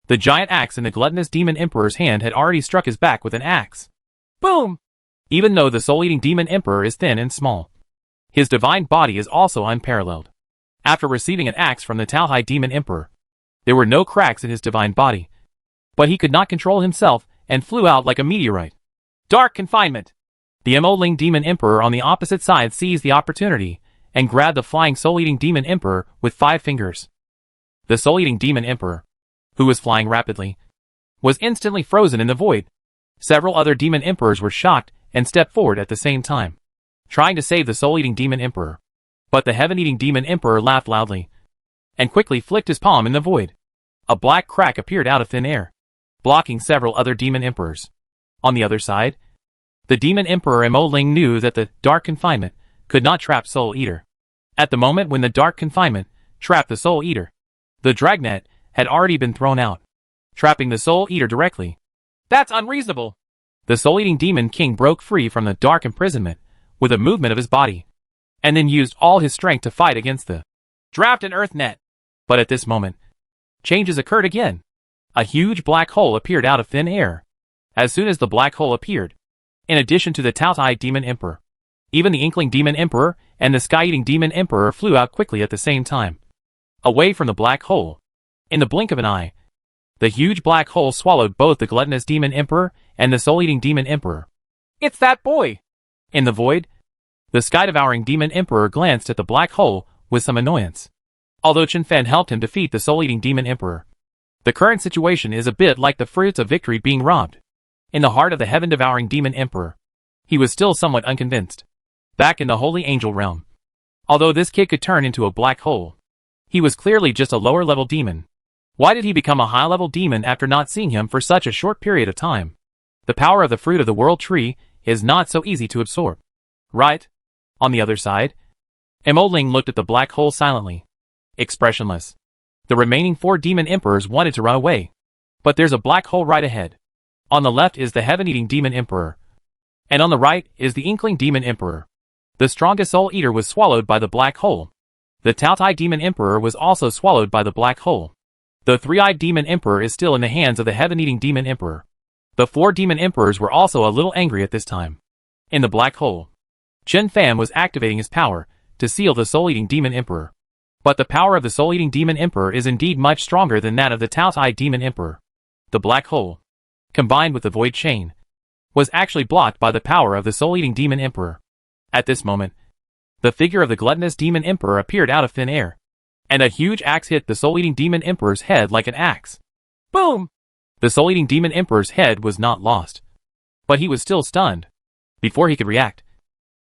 the giant axe in the gluttonous Demon Emperor's hand had already struck his back with an axe. Boom! Even though the soul-eating Demon Emperor is thin and small, his divine body is also unparalleled. After receiving an axe from the tout-eyed Demon Emperor, there were no cracks in his divine body, but he could not control himself and flew out like a meteorite. Dark confinement. The Ling Demon Emperor on the opposite side seized the opportunity and grabbed the flying soul-eating Demon Emperor with 5 fingers. The soul-eating Demon Emperor, who was flying rapidly, was instantly frozen in the void. Several other Demon Emperors were shocked and stepped forward at the same time, trying to save the soul-eating Demon Emperor. But the heaven-eating Demon Emperor laughed loudly and quickly flicked his palm in the void. A black crack appeared out of thin air, blocking several other Demon Emperors. On the other side, the Demon Emperor Ling knew that the dark confinement could not trap Soul Eater. At the moment when the dark confinement trapped the Soul Eater, the dragnet had already been thrown out, trapping the Soul Eater directly. That's unreasonable. The soul-eating Demon King broke free from the dark imprisonment with a movement of his body, and then used all his strength to fight against the draft and earth net. But at this moment, changes occurred again. A huge black hole appeared out of thin air. As soon as the black hole appeared, in addition to the tout-eyed Demon Emperor, even the Inkling Demon Emperor and the Sky-eating Demon Emperor flew out quickly at the same time, away from the black hole. In the blink of an eye, the huge black hole swallowed both the gluttonous Demon Emperor and the soul-eating Demon Emperor. It's that boy! In the void, the sky-devouring Demon Emperor glanced at the black hole with some annoyance. Although Chen Fen helped him defeat the soul-eating Demon Emperor, the current situation is a bit like the fruits of victory being robbed. In the heart of the heaven-devouring Demon Emperor, he was still somewhat unconvinced. Back in the Holy Angel realm, although this kid could turn into a black hole, he was clearly just a lower-level demon. Why did he become a high-level demon after not seeing him for such a short period of time? The power of the fruit of the world tree is not so easy to absorb, right? On the other side, Ling looked at the black hole silently, expressionless. The remaining 4 demon emperors wanted to run away, but there's a black hole right ahead. On the left is the heaven-eating Demon Emperor, and on the right is the Inkling Demon Emperor. The strongest Soul Eater was swallowed by the black hole. The Taotai Demon Emperor was also swallowed by the black hole. The 3-eyed Demon Emperor is still in the hands of the heaven-eating Demon Emperor. The 4 Demon Emperors were also a little angry at this time. In the black hole, Chen Fan was activating his power to seal the Soul-Eating Demon Emperor. But the power of the Soul-Eating Demon Emperor is indeed much stronger than that of the Taotai Demon Emperor. The black hole, combined with the void chain, was actually blocked by the power of the Soul-Eating Demon Emperor. At this moment, the figure of the gluttonous Demon Emperor appeared out of thin air, and a huge axe hit the Soul-Eating Demon Emperor's head like an axe. Boom! The Soul-Eating Demon Emperor's head was not lost, but he was still stunned. Before he could react,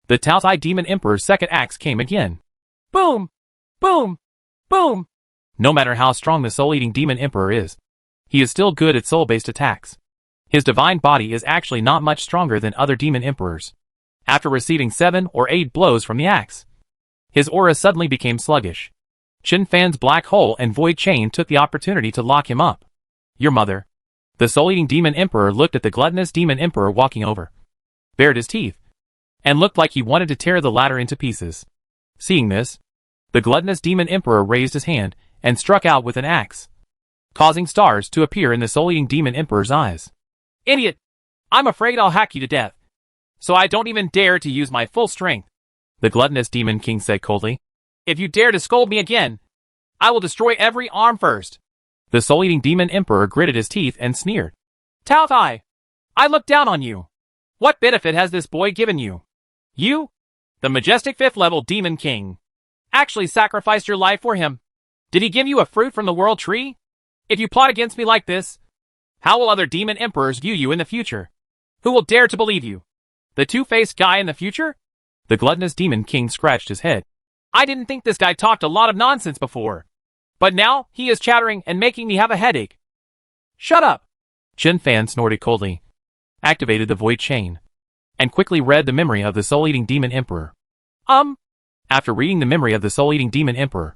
the Taotai Demon Emperor's second axe came again. Boom! Boom! Boom! No matter how strong the Soul-Eating Demon Emperor is, he is still good at soul-based attacks. His divine body is actually not much stronger than other demon emperors. After receiving 7 or 8 blows from the axe, his aura suddenly became sluggish. Chen Fan's black hole and void chain took the opportunity to lock him up. Your mother. The Soul-Eating Demon Emperor looked at the gluttonous Demon Emperor walking over, bared his teeth, and looked like he wanted to tear the latter into pieces. Seeing this, the gluttonous Demon Emperor raised his hand and struck out with an axe, causing stars to appear in the Soul-Eating Demon Emperor's eyes. Idiot! I'm afraid I'll hack you to death, so I don't even dare to use my full strength, the gluttonous Demon King said coldly. If you dare to scold me again, I will destroy every arm first. The Soul-Eating Demon Emperor gritted his teeth and sneered. Taotai, I look down on you. What benefit has this boy given you? You, the majestic 5th level Demon King, actually sacrificed your life for him. Did he give you a fruit from the world tree? If you plot against me like this, how will other demon emperors view you in the future? Who will dare to believe you? The two-faced guy in the future? The gluttonous Demon King scratched his head. I didn't think this guy talked a lot of nonsense before, but now he is chattering and making me have a headache. Shut up! Chen Fan snorted coldly, activated the void chain, and quickly read the memory of the Soul-Eating Demon Emperor. After reading the memory of the Soul-Eating Demon Emperor,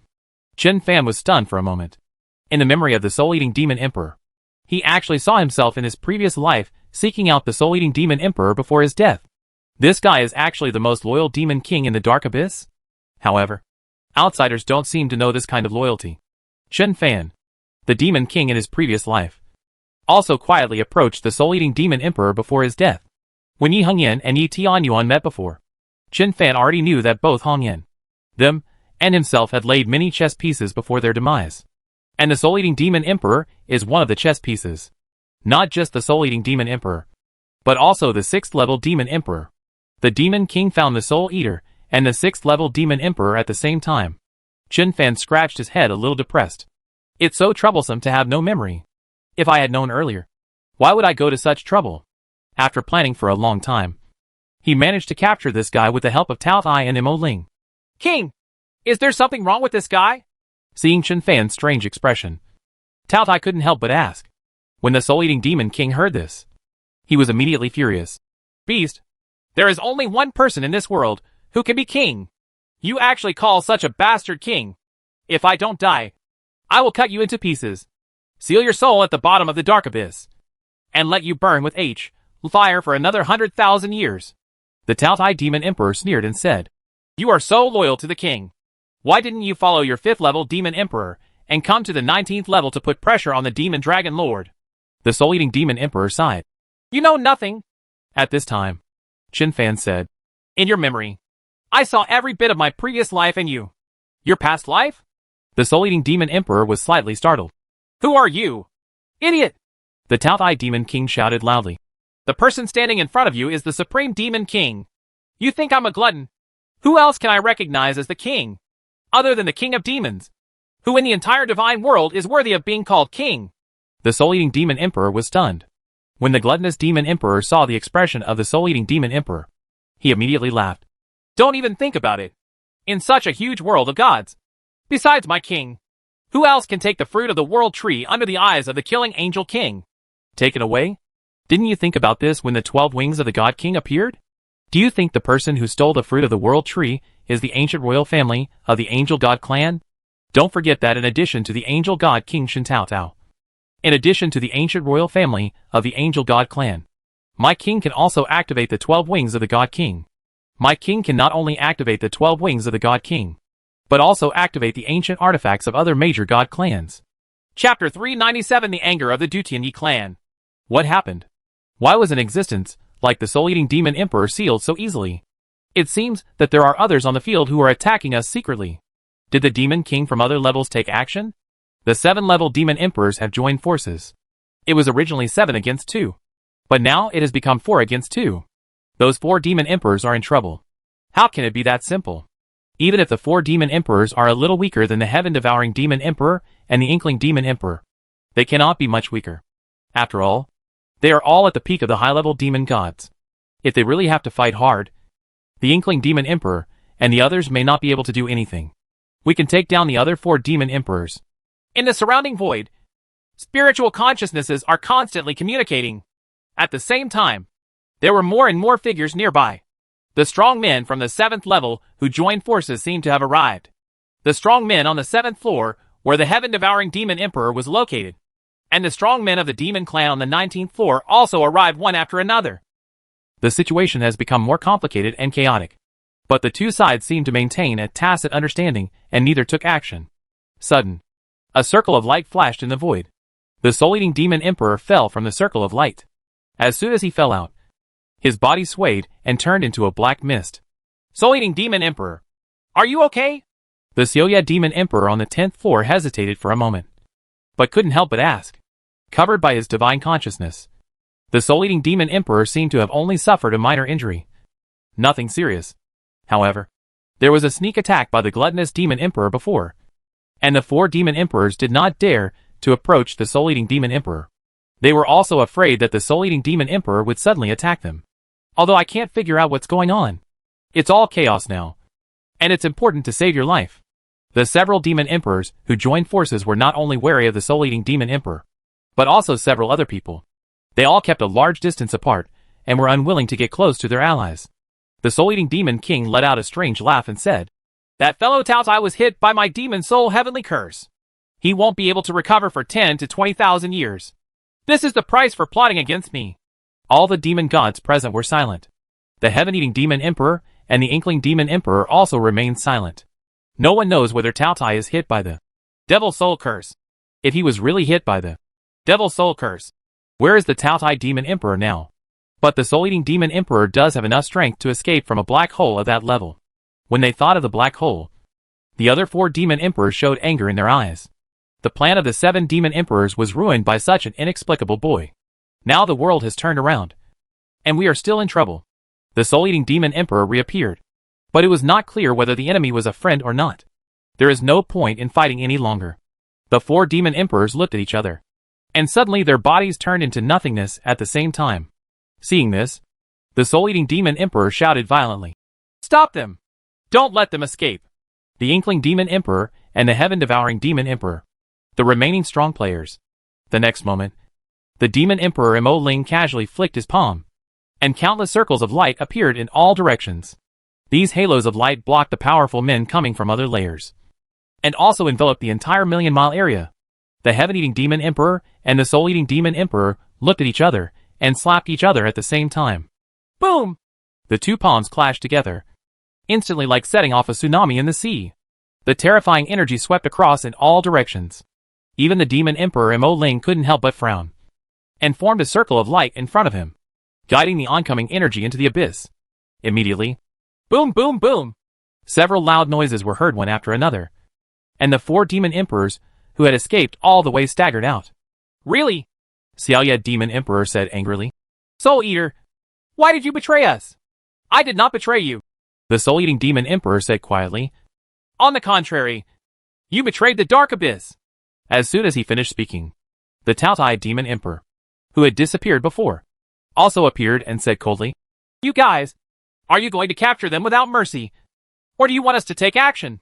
Chen Fan was stunned for a moment. In the memory of the Soul-Eating Demon Emperor, he actually saw himself in his previous life seeking out the Soul-Eating Demon Emperor before his death. This guy is actually the most loyal Demon King in the Dark Abyss? However, outsiders don't seem to know this kind of loyalty. Chen Fan, the Demon King in his previous life, also quietly approached the Soul-Eating Demon Emperor before his death. When Yi Hongyan and Yi Tianyuan met before, Chen Fan already knew that both Hongyan, them, and himself had laid many chess pieces before their demise. And the Soul-Eating Demon Emperor is one of the chess pieces. Not just the Soul-Eating Demon Emperor, but also the 6th level Demon Emperor. The Demon King found the Soul Eater and the 6th level Demon Emperor at the same time. Chen Fan scratched his head a little depressed. It's so troublesome to have no memory. If I had known earlier, why would I go to such trouble? After planning for a long time, he managed to capture this guy with the help of Taotai and Mo Ling. King! Is there something wrong with this guy? Seeing Chen Fan's strange expression, Taotai couldn't help but ask. When the Soul-Eating Demon King heard this, he was immediately furious. Beast! There is only one person in this world who can be king. You actually call such a bastard king. If I don't die, I will cut you into pieces, seal your soul at the bottom of the Dark Abyss, and let you burn with fire for another 100,000 years. The Taotai Demon Emperor sneered and said, You are so loyal to the king. Why didn't you follow your 5th level Demon Emperor and come to the 19th level to put pressure on the Demon Dragon Lord? The Soul-Eating Demon Emperor sighed. You know nothing. At this time, Chen Fan said, In your memory, I saw every bit of my previous life in you. Your past life? The Soul-Eating Demon Emperor was slightly startled. Who are you? Idiot! The Taotai Demon King shouted loudly. The person standing in front of you is the Supreme Demon King. You think I'm a glutton? Who else can I recognize as the king, other than the King of Demons, who in the entire divine world is worthy of being called king? The Soul-Eating Demon Emperor was stunned. When the gluttonous Demon Emperor saw the expression of the Soul-Eating Demon Emperor, he immediately laughed. Don't even think about it. In such a huge world of gods, besides my king, who else can take the fruit of the world tree under the eyes of the killing angel king? Take it away? Didn't you think about this when the 12 wings of the God King appeared? Do you think the person who stole the fruit of the world tree is the ancient royal family of the angel god clan? Don't forget that in addition to the angel god King Shen Tao Tao, in addition to the ancient royal family of the angel god clan, my king can also activate the 12 wings of the God King. My king can not only activate the 12 wings of the God King, but also activate the ancient artifacts of other major god clans. Chapter 397 The Anger of the Dutianyi Clan. What happened? Why was an existence like the Soul-Eating Demon Emperor sealed so easily? It seems that there are others on the field who are attacking us secretly. Did the Demon King from other levels take action? The 7-level Demon Emperors have joined forces. It was originally 7 against 2. But now it has become 4 against 2. Those 4 Demon Emperors are in trouble. How can it be that simple? Even if the 4 Demon Emperors are a little weaker than the Heaven-Devouring Demon Emperor and the Inkling Demon Emperor, they cannot be much weaker. After all, they are all at the peak of the high-level demon gods. If they really have to fight hard, the Inkling Demon Emperor and the others may not be able to do anything. We can take down the other 4 Demon Emperors. In the surrounding void, spiritual consciousnesses are constantly communicating. At the same time, there were more and more figures nearby. The strong men from the 7th level who joined forces seemed to have arrived. The strong men on the 7th floor where the Heaven-Devouring Demon Emperor was located. And the strong men of the Demon Clan on the 19th floor also arrived one after another. The situation has become more complicated and chaotic. But the two sides seemed to maintain a tacit understanding and neither took action. Sudden. A circle of light flashed in the void. The soul-eating Demon Emperor fell from the circle of light. As soon as he fell out, his body swayed and turned into a black mist. Soul-eating Demon Emperor, are you okay? The Xioya Demon Emperor on the 10th floor hesitated for a moment, but couldn't help but ask. Covered by his divine consciousness, the soul-eating Demon Emperor seemed to have only suffered a minor injury. Nothing serious. However, there was a sneak attack by the gluttonous Demon Emperor before, and the 4 Demon Emperors did not dare to approach the soul-eating Demon Emperor. They were also afraid that the soul-eating Demon Emperor would suddenly attack them. Although I can't figure out what's going on. It's all chaos now. And it's important to save your life. The several Demon Emperors who joined forces were not only wary of the soul-eating Demon Emperor, but also several other people. They all kept a large distance apart and were unwilling to get close to their allies. The soul-eating Demon King let out a strange laugh and said, "That fellow Taotai was hit by my demon soul heavenly curse. He won't be able to recover for 10 to 20,000 years. This is the price for plotting against me." All the demon gods present were silent. The heaven-eating Demon Emperor and the Inkling Demon Emperor also remained silent. No one knows whether Taotai is hit by the Devil Soul Curse. If he was really hit by the Devil Soul Curse, where is the Taotai Demon Emperor now? But the Soul-Eating Demon Emperor does have enough strength to escape from a black hole of that level. When they thought of the black hole, the other 4 Demon Emperors showed anger in their eyes. The plan of the 7 Demon Emperors was ruined by such an inexplicable boy. Now the world has turned around, and we are still in trouble. The Soul-Eating Demon Emperor reappeared, but it was not clear whether the enemy was a friend or not. There is no point in fighting any longer. The 4 Demon Emperors looked at each other, and suddenly their bodies turned into nothingness at the same time. Seeing this, the Soul-Eating Demon Emperor shouted violently, "Stop them! Don't let them escape!" The Inkling Demon Emperor and the Heaven-Devouring Demon Emperor, the remaining strong players. The next moment, the Demon Emperor Mo Ling casually flicked his palm, and countless circles of light appeared in all directions. These halos of light blocked the powerful men coming from other layers, and also enveloped the entire million-mile area. The Heaven-Eating Demon Emperor and the Soul-Eating Demon Emperor looked at each other and slapped each other at the same time. Boom! The 2 palms clashed together, instantly like setting off a tsunami in the sea. The terrifying energy swept across in all directions. Even the Demon Emperor Mo Ling couldn't help but frown, and formed a circle of light in front of him, guiding the oncoming energy into the abyss. Immediately, boom, boom, boom! Several loud noises were heard one after another, and the 4 Demon Emperors who had escaped all the way staggered out. "Really?" Xioya Demon Emperor said angrily. "Soul Eater, why did you betray us?" "I did not betray you," the Soul-Eating Demon Emperor said quietly. "On the contrary, you betrayed the Dark Abyss." As soon as he finished speaking, the Taotai Demon Emperor, who had disappeared before, also appeared and said coldly, "You guys, are you going to capture them without mercy? Or do you want us to take action?"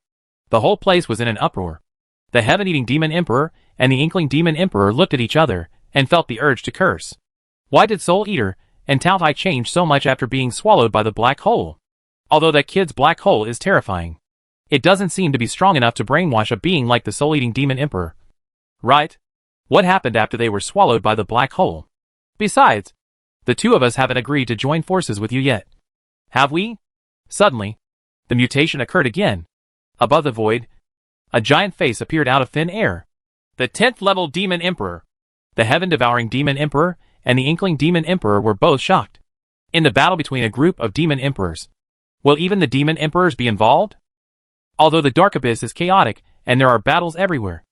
The whole place was in an uproar. The Heaven-Eating Demon Emperor and the Inkling Demon Emperor looked at each other and felt the urge to curse. Why did Soul Eater and Taotai change so much after being swallowed by the black hole? Although that kid's black hole is terrifying, it doesn't seem to be strong enough to brainwash a being like the Soul-Eating Demon Emperor. Right? What happened after they were swallowed by the black hole? Besides, the 2 of us haven't agreed to join forces with you yet. Have we? Suddenly, the mutation occurred again. Above the void, a giant face appeared out of thin air. The 10th level Demon Emperor, the Heaven-Devouring Demon Emperor, and the Inkling Demon Emperor were both shocked. In the battle between a group of Demon Emperors, Will even the demon emperors be involved? Although the Dark Abyss is chaotic and there are battles everywhere,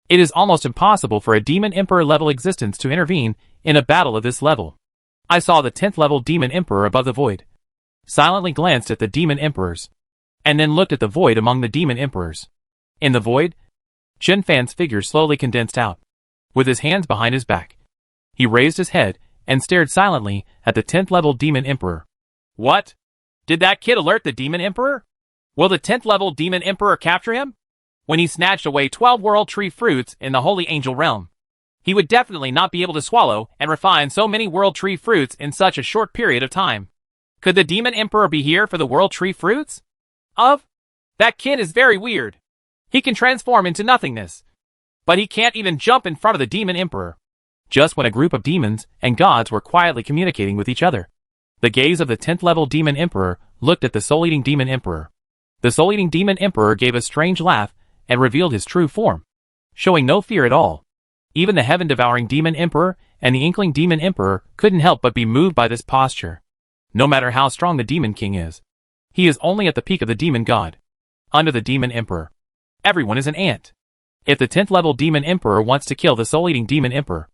it is almost impossible for a demon emperor level existence to intervene in a battle of this level. I saw the 10th level demon emperor above the void, silently glanced at the demon emperors, and then looked at the void among the demon emperors. In the void, Chen Fan's figure slowly condensed out. With his hands behind his back, he raised his head and stared silently at the 10th level demon emperor. What? Did that kid alert the demon emperor? Will the 10th level demon emperor capture him? When he snatched away 12 world tree fruits in the holy angel realm, he would definitely not be able to swallow and refine so many world tree fruits in such a short period of time. Could the demon emperor be here for the world tree fruits? That kid is very weird. He can transform into nothingness, but he can't even jump in front of the demon emperor. Just when a group of demons and gods were quietly communicating with each other, the gaze of the 10th level demon emperor looked at the soul-eating demon emperor. The soul-eating demon emperor gave a strange laugh and revealed his true form, showing no fear at all. Even the heaven-devouring demon emperor and the inkling demon emperor couldn't help but be moved by this posture. No matter how strong the demon king is, he is only at the peak of the demon god. Under the demon emperor, everyone is an ant. If the 10th level demon emperor wants to kill the soul-eating demon emperor,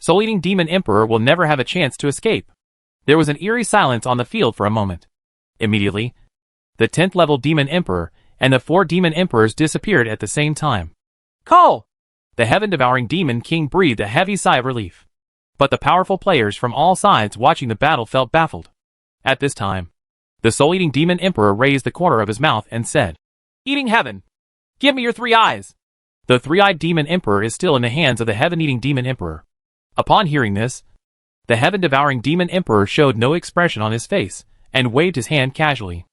soul-eating demon emperor will never have a chance to escape. There was an eerie silence on the field for a moment. Immediately, the 10th level demon emperor and the 4 demon emperors disappeared at the same time. Call! The heaven-devouring demon king breathed a heavy sigh of relief. But the powerful players from all sides watching the battle felt baffled. At this time, the soul-eating demon emperor raised the corner of his mouth and said, "Eating heaven, give me your 3 eyes." The 3-eyed demon emperor is still in the hands of the heaven-eating demon emperor. Upon hearing this, the heaven-devouring demon emperor showed no expression on his face and waved his hand casually.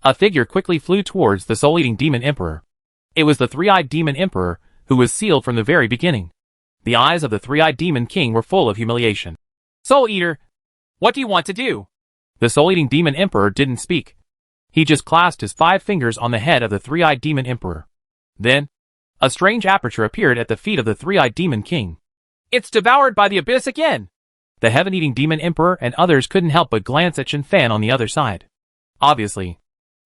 A figure quickly flew towards the soul-eating demon emperor. It was the 3-eyed demon emperor who was sealed from the very beginning. The eyes of the 3-eyed demon king were full of humiliation. "Soul Eater, what do you want to do?" The soul-eating demon emperor didn't speak. He just clasped his 5 fingers on the head of the 3-eyed demon emperor. Then, a strange aperture appeared at the feet of the 3-eyed demon king. "It's devoured by the abyss again!" The heaven-eating demon emperor and others couldn't help but glance at Chen Fan on the other side. Obviously,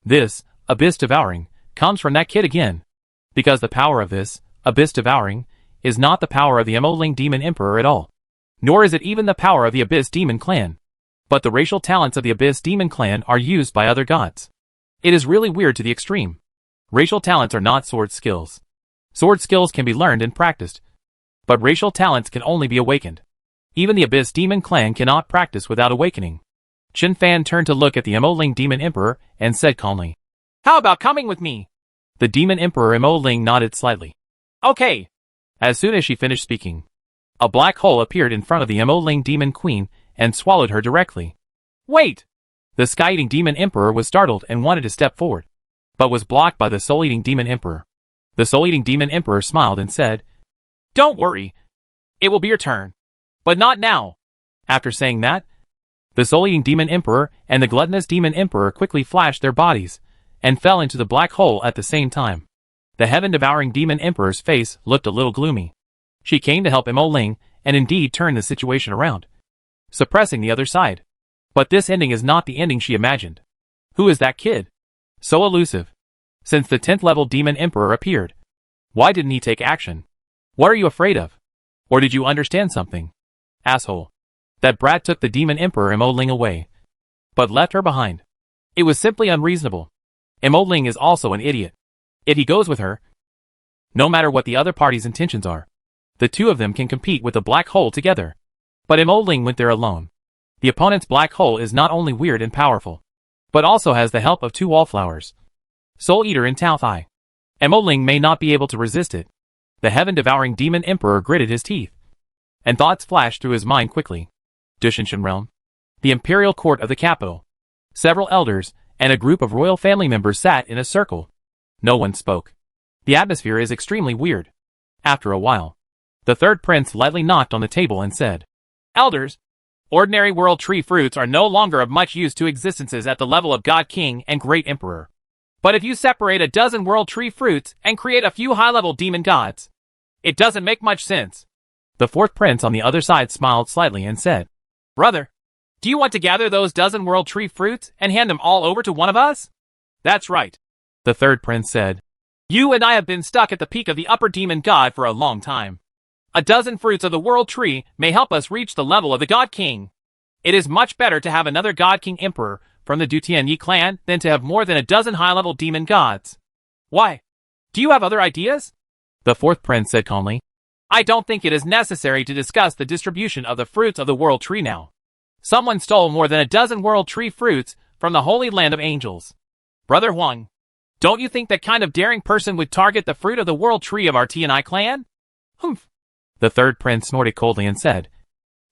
this abyss devouring comes from that kid again, because the power of this abyss devouring is not the power of the Emoling demon emperor at all, nor is it even the power of the abyss demon clan. But the racial talents of the abyss demon clan are used by other gods. It is really weird to the extreme. Racial talents are not sword skills. Sword skills can be learned and practiced, but racial talents can only be awakened. Even the abyss demon clan cannot practice without awakening. Chen Fan turned to look at the Emoling demon emperor and said calmly, "How about coming with me?" The demon emperor Emoling nodded slightly. "Okay." As soon as she finished speaking, a black hole appeared in front of the Emoling demon queen and swallowed her directly. "Wait!" The sky-eating demon emperor was startled and wanted to step forward, but was blocked by the soul-eating demon emperor. The soul-eating demon emperor smiled and said, "Don't worry. It will be your turn. But not now." After saying that, the soul-eating demon emperor and the gluttonous demon emperor quickly flashed their bodies and fell into the black hole at the same time. The heaven-devouring demon emperor's face looked a little gloomy. She came to help Emoling and indeed turned the situation around, suppressing the other side. But this ending is not the ending she imagined. Who is that kid? So elusive. Since the 10th level demon emperor appeared, why didn't he take action? What are you afraid of? Or did you understand something? Asshole. That brat took the demon emperor Emoling away, but left her behind. It was simply unreasonable. Emoling is also an idiot. If he goes with her, no matter what the other party's intentions are, the two of them can compete with the black hole together. But Emoling went there alone. The opponent's black hole is not only weird and powerful, but also has the help of 2 wallflowers, Soul Eater and Tao Thai. Emoling may not be able to resist it. The heaven-devouring demon emperor gritted his teeth, and thoughts flashed through his mind quickly. Dushinshan realm. The imperial court of the capital. Several elders and a group of royal family members sat in a circle. No one spoke. The atmosphere is extremely weird. After a while, the third prince lightly knocked on the table and said, "Elders, ordinary world tree fruits are no longer of much use to existences at the level of God King and Great Emperor. But if you separate a dozen world tree fruits and create a few high-level demon gods, it doesn't make much sense." The fourth prince on the other side smiled slightly and said, "Brother, do you want to gather those dozen world tree fruits and hand them all over to one of us?" That's right, the third prince said. you and I have been stuck at the peak of the upper demon god for a long time. A dozen fruits of the world tree may help us reach the level of the god king. It is much better to have another god king emperor from the Dutian clan than to have more than a dozen high-level demon gods. Why? Do you have other ideas? The fourth prince said calmly. I don't think it is necessary to discuss the distribution of the fruits of the world tree now. Someone stole more than a dozen world tree fruits from the holy land of angels. Brother Huang, don't you think that kind of daring person would target the fruit of the world tree of our Tianai clan? Humph. The third prince snorted coldly and said,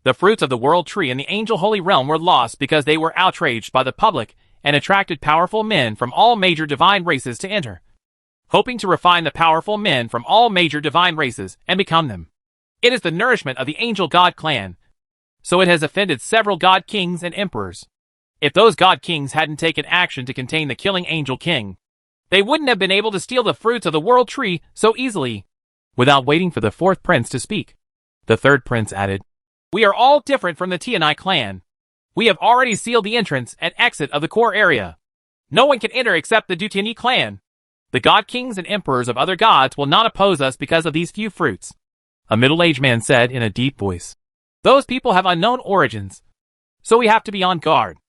The fruits of the world tree in the angel holy realm were lost because they were outraged by the public and attracted powerful men from all major divine races to enter, hoping to refine the powerful men from all major divine races and become them. It is the nourishment of the angel god clan, so it has offended several god kings and emperors. If those god kings hadn't taken action to contain the killing angel king, they wouldn't have been able to steal the fruits of the world tree so easily. Without waiting for the fourth prince to speak, the third prince added, We are all different from the Tianai clan. We have already sealed the entrance and exit of the core area. No one can enter except the Dutian clan. The god kings and emperors of other gods will not oppose us because of these few fruits. A middle-aged man said in a deep voice. Those people have unknown origins, so we have to be on guard.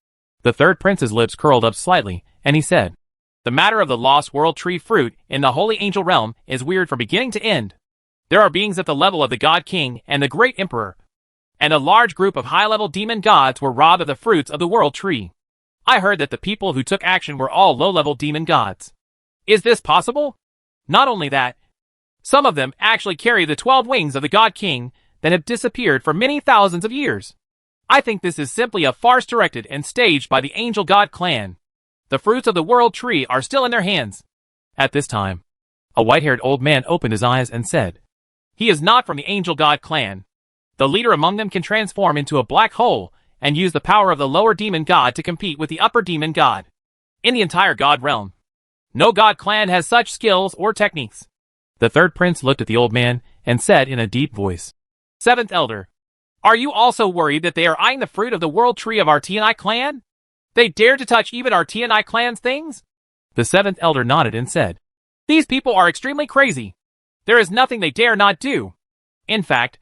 The third prince's lips curled up slightly, and he said, The matter of the lost world tree fruit in the holy angel realm is weird from beginning to end. There are beings at the level of the god king and the great emperor, and a large group of high-level demon gods were robbed of the fruits of the world tree. I heard that the people who took action were all low-level demon gods. Is this possible? Not only that, some of them actually carry the 12 wings of the god king that have disappeared for many thousands of years. I think this is simply a farce directed and staged by the angel god clan. The fruits of the world tree are still in their hands. At this time, a white-haired old man opened his eyes and said, He is not from the angel god clan. The leader among them can transform into a black hole and use the power of the lower demon god to compete with the upper demon god. In the entire god realm, no god clan has such skills or techniques. The third prince looked at the old man and said in a deep voice, Seventh Elder, are you also worried that they are eyeing the fruit of the world tree of our Tianai clan? They dare to touch even our Tianai clan's things? The seventh elder nodded and said, These people are extremely crazy. There is nothing they dare not do. In fact,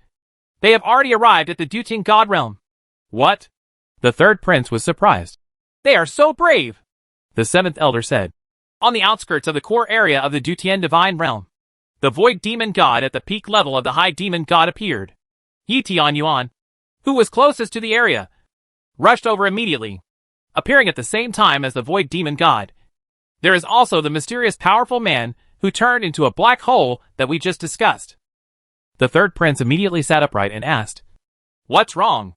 they have already arrived at the Dutian god realm. What? The third prince was surprised. They are so brave, the seventh elder said. On the outskirts of the core area of the Dutian divine realm, the void demon god at the peak level of the high demon god appeared. Yi Tianyuan, who was closest to the area, rushed over immediately, appearing at the same time as the void demon god. There is also the mysterious powerful man who turned into a black hole that we just discussed. The third prince immediately sat upright and asked, What's wrong?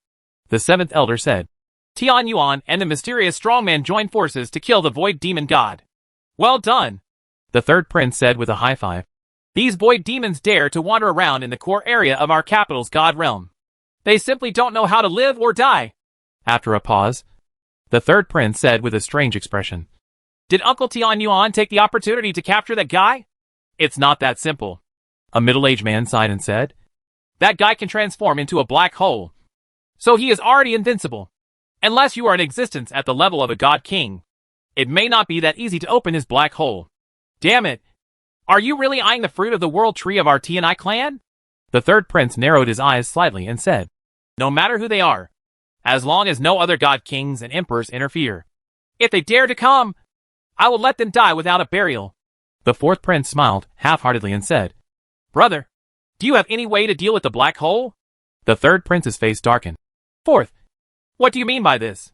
The seventh elder said, Tianyuan and the mysterious strongman joined forces to kill the void demon god. Well done, the third prince said with a high five. These void demons dare to wander around in the core area of our capital's god realm. They simply don't know how to live or die. After a pause, the third prince said with a strange expression, Did Uncle Tianyuan take the opportunity to capture that guy? It's not that simple. A middle-aged man sighed and said, That guy can transform into a black hole, so he is already invincible. Unless you are in existence at the level of a god king, it may not be that easy to open his black hole. Damn it. Are you really eyeing the fruit of the world tree of our Tianai clan? The third prince narrowed his eyes slightly and said, No matter who they are, as long as no other god kings and emperors interfere. If they dare to come, I will let them die without a burial. The fourth prince smiled half-heartedly and said, Brother, do you have any way to deal with the black hole? The third prince's face darkened. Fourth, what do you mean by this?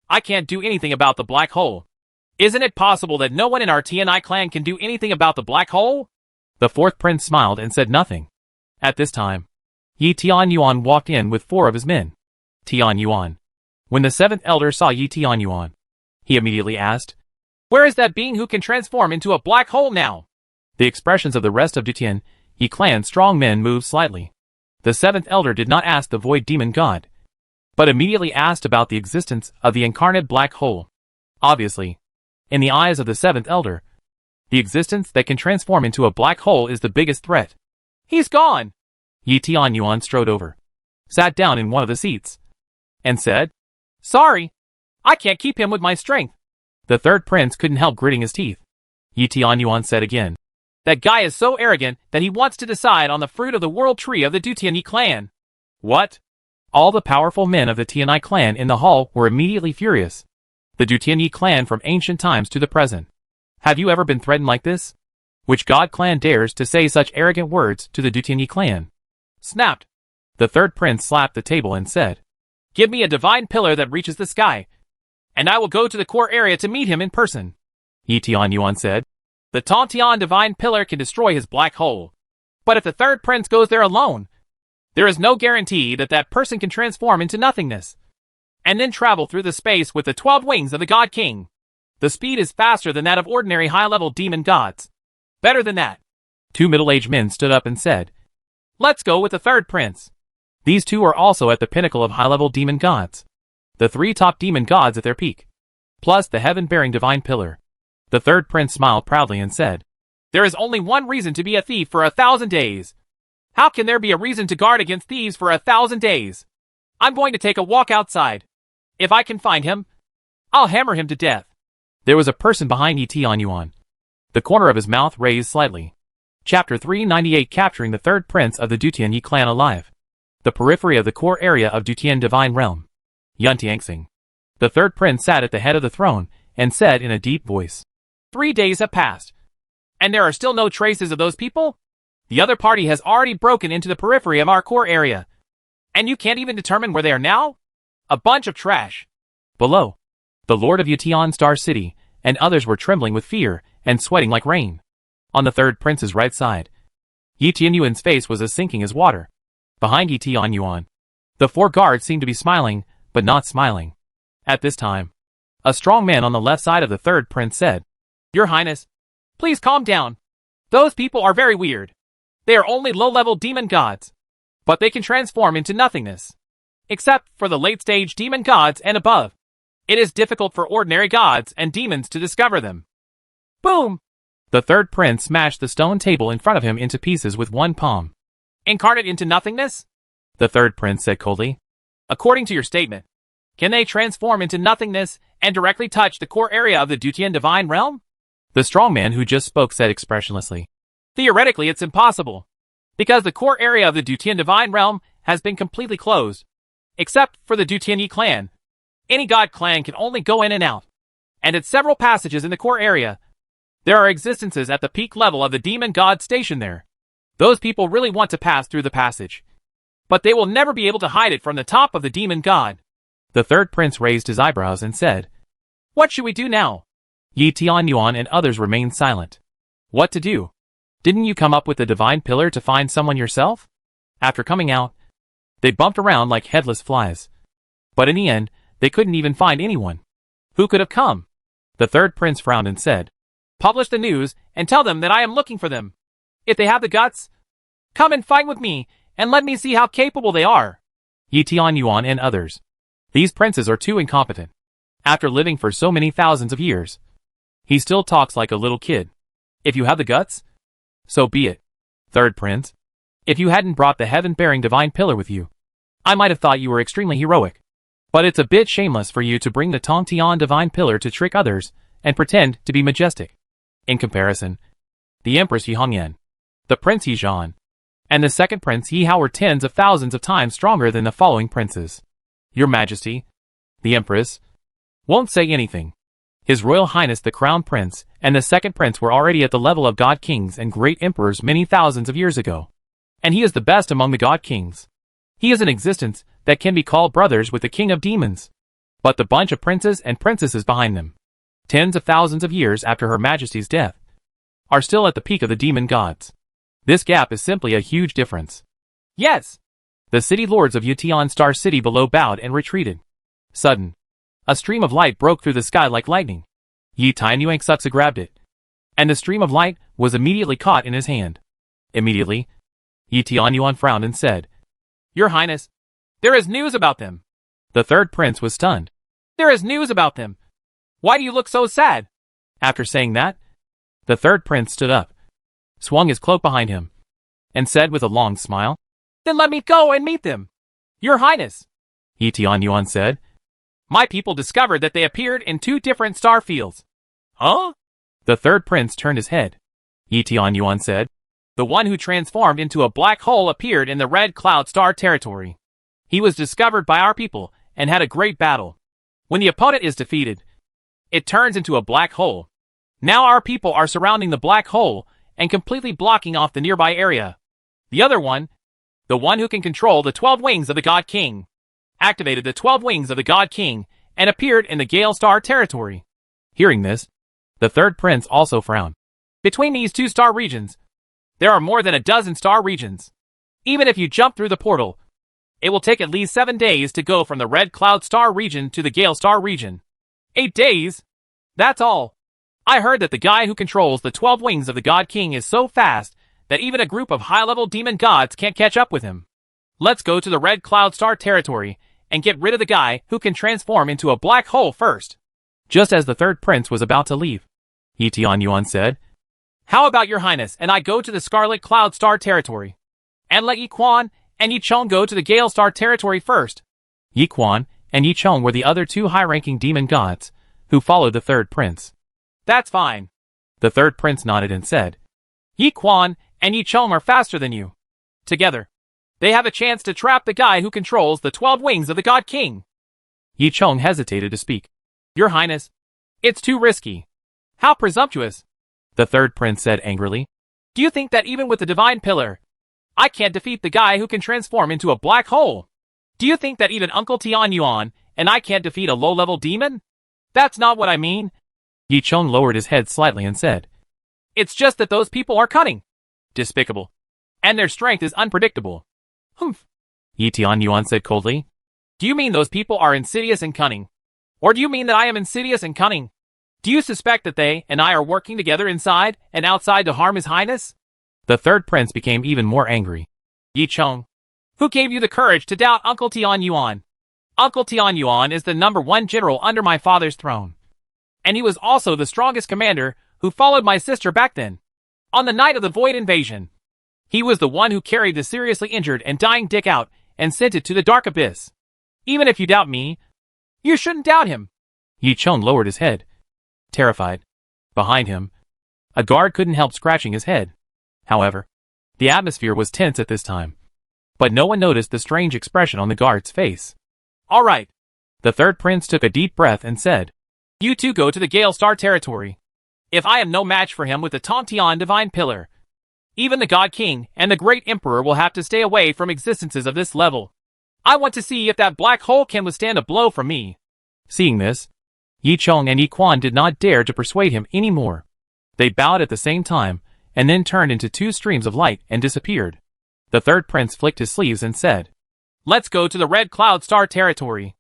I can't do anything about the black hole. Isn't it possible that no one in our Tianai clan can do anything about the black hole? The fourth prince smiled and said nothing. At this time, Yi Tianyuan walked in with 4 of his men. Tianyuan. When the seventh elder saw Yi Tianyuan, he immediately asked, Where is that being who can transform into a black hole now? The expressions of the rest of Dutian Yi clan strong men moved slightly. The seventh elder did not ask the void demon god, but immediately asked about the existence of the incarnate black hole. Obviously, in the eyes of the seventh elder, the existence that can transform into a black hole is the biggest threat. He's gone! Yi Tianyuan strode over, sat down in one of the seats, and said, Sorry, I can't keep him with my strength. The third prince couldn't help gritting his teeth. Yi Tianyuan said again. That guy is so arrogant that he wants to decide on the fruit of the world tree of the Dutianyi clan. What? All the powerful men of the Tianyi clan in the hall were immediately furious. The Dutianyi clan from ancient times to the present. Have you ever been threatened like this? Which god clan dares to say such arrogant words to the Dutianyi clan? Snapped. The third prince slapped the table and said, Give me a divine pillar that reaches the sky, and I will go to the core area to meet him in person. Yi Tianyuan said. The Tontian divine pillar can destroy his black hole. But if the third prince goes there alone, there is no guarantee that that person can transform into nothingness, and then travel through the space with the 12 wings of the God King. The speed is faster than that of ordinary high-level demon gods. Better than that. 2 middle-aged men stood up and said, Let's go with the third prince. These two are also at the pinnacle of high-level demon gods. The 3 top demon gods at their peak. Plus the heaven-bearing divine pillar. The third prince smiled proudly and said, There is only one reason to be a thief for 1,000 days. How can there be a reason to guard against thieves for 1,000 days? I'm going to take a walk outside. If I can find him, I'll hammer him to death. There was a person behind Yi Tianyuan. The corner of his mouth raised slightly. Chapter 398 Capturing the third prince of the Dutianyi clan alive. The periphery of the core area of Dutian divine realm. Yuntiangsing. The third prince sat at the head of the throne and said in a deep voice, 3 days have passed, and there are still no traces of those people? The other party has already broken into the periphery of our core area, and you can't even determine where they are now? A bunch of trash. Below, the lord of Yutian Star City and others were trembling with fear and sweating like rain. On the third prince's right side, Yi Tianyuan's face was as sinking as water. Behind Yi Tianyuan, the 4 guards seemed to be smiling, but not smiling. At this time, a strong man on the left side of the third prince said, Your Highness, please calm down. Those people are very weird. They are only low-level demon gods, but they can transform into nothingness. Except for the late-stage demon gods and above. It is difficult for ordinary gods and demons to discover them. Boom! The third prince smashed the stone table in front of him into pieces with one palm. Incarnate into nothingness? The third prince said coldly. According to your statement, can they transform into nothingness and directly touch the core area of the Dutian divine realm? The strong man who just spoke said expressionlessly. Theoretically, it's impossible, because the core area of the Dutian divine realm has been completely closed, except for the Dutianyi clan. Any god clan can only go in and out, and at several passages in the core area, there are existences at the peak level of the demon god stationed there. Those people really want to pass through the passage, but they will never be able to hide it from the top of the demon god. The third prince raised his eyebrows and said, What should we do now? Yi Tianyuan and others remained silent. What to do? Didn't you come up with the divine pillar to find someone yourself? After coming out, they bumped around like headless flies. But in the end, they couldn't even find anyone. Who could have come? The third prince frowned and said, Publish the news and tell them that I am looking for them. If they have the guts, come and fight with me and let me see how capable they are. Yi Tianyuan and others. These princes are too incompetent. After living for so many thousands of years, he still talks like a little kid. If you have the guts, so be it. Third prince, if you hadn't brought the heaven-bearing divine pillar with you, I might have thought you were extremely heroic. But it's a bit shameless for you to bring the Tongtian divine pillar to trick others and pretend to be majestic. In comparison, the Empress Yi Hongyan, the Prince Yi Zhan, and the second Prince Yi Hao were tens of thousands of times stronger than the following princes. Your Majesty, the Empress, won't say anything. His Royal Highness the Crown Prince and the second Prince were already at the level of God Kings and great Emperors many thousands of years ago. And he is the best among the God Kings. He is an existence that can be called brothers with the King of Demons. But the bunch of princes and princesses behind them, tens of thousands of years after Her Majesty's death, are still at the peak of the demon gods. This gap is simply a huge difference. Yes! The city lords of Yutian Star City below bowed and retreated. Sudden, a stream of light broke through the sky like lightning. Yi Tianyuan Suksa grabbed it, and the stream of light was immediately caught in his hand. Immediately, Yi Tianyuan frowned and said, Your Highness, there is news about them. The third prince was stunned. There is news about them. Why do you look so sad? After saying that, the third prince stood up, swung his cloak behind him, and said with a long smile, Then let me go and meet them. Your Highness. Yi Tianyuan said, My people discovered that they appeared in 2 different star fields. Huh? The third prince turned his head. Yi Tianyuan said. The one who transformed into a black hole appeared in the Red Cloud Star territory. He was discovered by our people and had a great battle. When the opponent is defeated, it turns into a black hole. Now our people are surrounding the black hole and completely blocking off the nearby area. The other one, the one who can control the 12 wings of the God King, activated the 12 wings of the God King and appeared in the Gale Star territory. Hearing this, the third prince also frowned. Between these 2 star regions, there are more than a dozen star regions. Even if you jump through the portal, it will take at least 7 days to go from the Red Cloud Star region to the Gale Star region. 8 days? That's all. I heard that the guy who controls the 12 wings of the God King is so fast that even a group of high-level demon gods can't catch up with him. Let's go to the Red Cloud Star territory and get rid of the guy who can transform into a black hole first. Just as the third prince was about to leave, Yi Tianyuan said, How about your highness and I go to the Scarlet Cloud Star territory? And let Yi Quan and Yi Chong go to the Gale Star territory first. Yi Quan and Yi Chong were the other 2 high-ranking demon gods who followed the third prince. That's fine. The third prince nodded and said, Yi Quan and Yi Chong are faster than you. Together, they have a chance to trap the guy who controls the 12 wings of the God King. Yi Chong hesitated to speak. Your Highness, it's too risky. How presumptuous, the third prince said angrily. Do you think that even with the divine pillar, I can't defeat the guy who can transform into a black hole? Do you think that even Uncle Tianyuan and I can't defeat a low-level demon? That's not what I mean. Yi Chong lowered his head slightly and said, It's just that those people are cunning, despicable, and their strength is unpredictable. Humph. Yi Tianyuan said coldly. Do you mean those people are insidious and cunning? Or do you mean that I am insidious and cunning? Do you suspect that they and I are working together inside and outside to harm His Highness? The third prince became even more angry. Yi Chong, who gave you the courage to doubt Uncle Tianyuan? Uncle Tianyuan is the #1 general under my father's throne. And he was also the strongest commander who followed my sister back then. On the night of the Void invasion, he was the one who carried the seriously injured and dying Dick out and sent it to the dark abyss. Even if you doubt me, you shouldn't doubt him. Yi Chong lowered his head, terrified. Behind him, a guard couldn't help scratching his head. However, the atmosphere was tense at this time. But no one noticed the strange expression on the guard's face. All right. The third prince took a deep breath and said, You 2 go to the Gale Star territory. If I am no match for him with the Tontian Divine Pillar, even the God King and the Great Emperor will have to stay away from existences of this level. I want to see if that black hole can withstand a blow from me. Seeing this, Yi Chong and Yi Quan did not dare to persuade him any more. They bowed at the same time, and then turned into 2 streams of light and disappeared. The third prince flicked his sleeves and said, Let's go to the Red Cloud Star territory.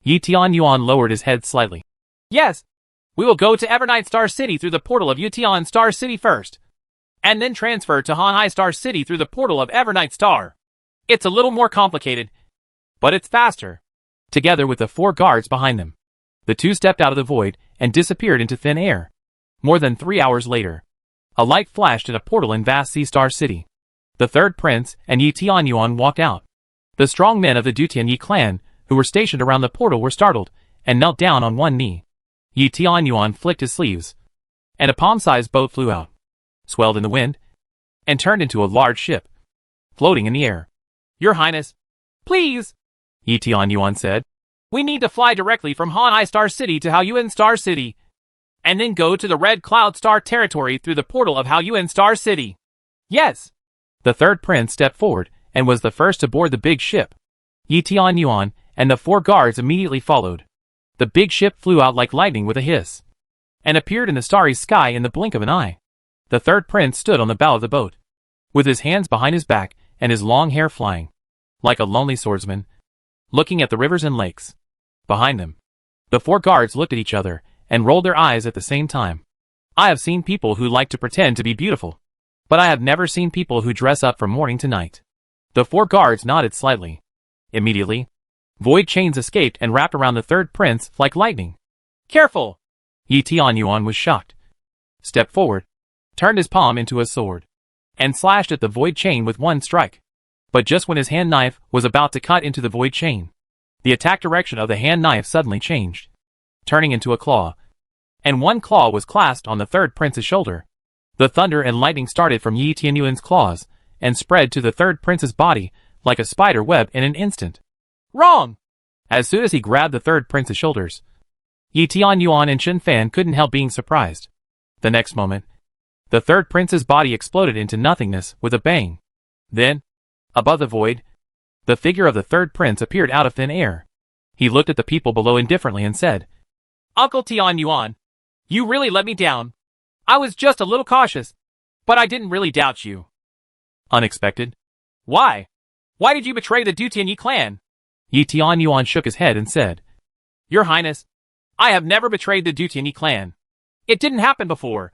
Yi Tianyuan lowered his head slightly. Yes, we will go to Evernight Star City through the portal of Yutian Star City first, and then transfer to Hanhai Star City through the portal of Evernight Star. It's a little more complicated, but it's faster. Together with the 4 guards behind them, the 2 stepped out of the void and disappeared into thin air. More than 3 hours later, a light flashed in a portal in vast Sea Star City. The third prince and Yi Tianyuan walked out. The strong men of the Dutianyi clan, who were stationed around the portal, were startled and knelt down on one knee. Yi Tianyuan flicked his sleeves, and a palm-sized boat flew out, swelled in the wind, and turned into a large ship, floating in the air. Your Highness, please, Yi Tianyuan said. We need to fly directly from Hanhai Star City to Haoyuan Star City, and then go to the Red Cloud Star territory through the portal of Haoyuan Star City. Yes. The third prince stepped forward and was the first to board the big ship. Yi Tianyuan and the 4 guards immediately followed. The big ship flew out like lightning with a hiss, and appeared in the starry sky in the blink of an eye. The third prince stood on the bow of the boat, with his hands behind his back and his long hair flying, like a lonely swordsman, looking at the rivers and lakes. Behind them, the 4 guards looked at each other and rolled their eyes at the same time. I have seen people who like to pretend to be beautiful, but I have never seen people who dress up from morning to night. The 4 guards nodded slightly. Immediately, void chains escaped and wrapped around the third prince like lightning. Careful! Yi Tianyuan was shocked, stepped forward, turned his palm into a sword, and slashed at the void chain with one strike. But just when his hand knife was about to cut into the void chain, The attack direction of the hand knife suddenly changed, turning into a claw, and one claw was clasped on the third prince's shoulder. The thunder and lightning started from Yi Tianyuan's claws and spread to the third prince's body like a spider web in an instant. Wrong! As soon as he grabbed the third prince's shoulders, Yi Tianyuan and Chen Fan couldn't help being surprised. The next moment, the third prince's body exploded into nothingness with a bang. Then, above the void, the figure of the third prince appeared out of thin air. He looked at the people below indifferently and said, Uncle Tianyuan, you really let me down. I was just a little cautious, but I didn't really doubt you. Unexpected. Why? Why did you betray the Dutianyi clan? Yi Tianyuan shook his head and said, Your Highness, I have never betrayed the Dutianyi clan. It didn't happen before.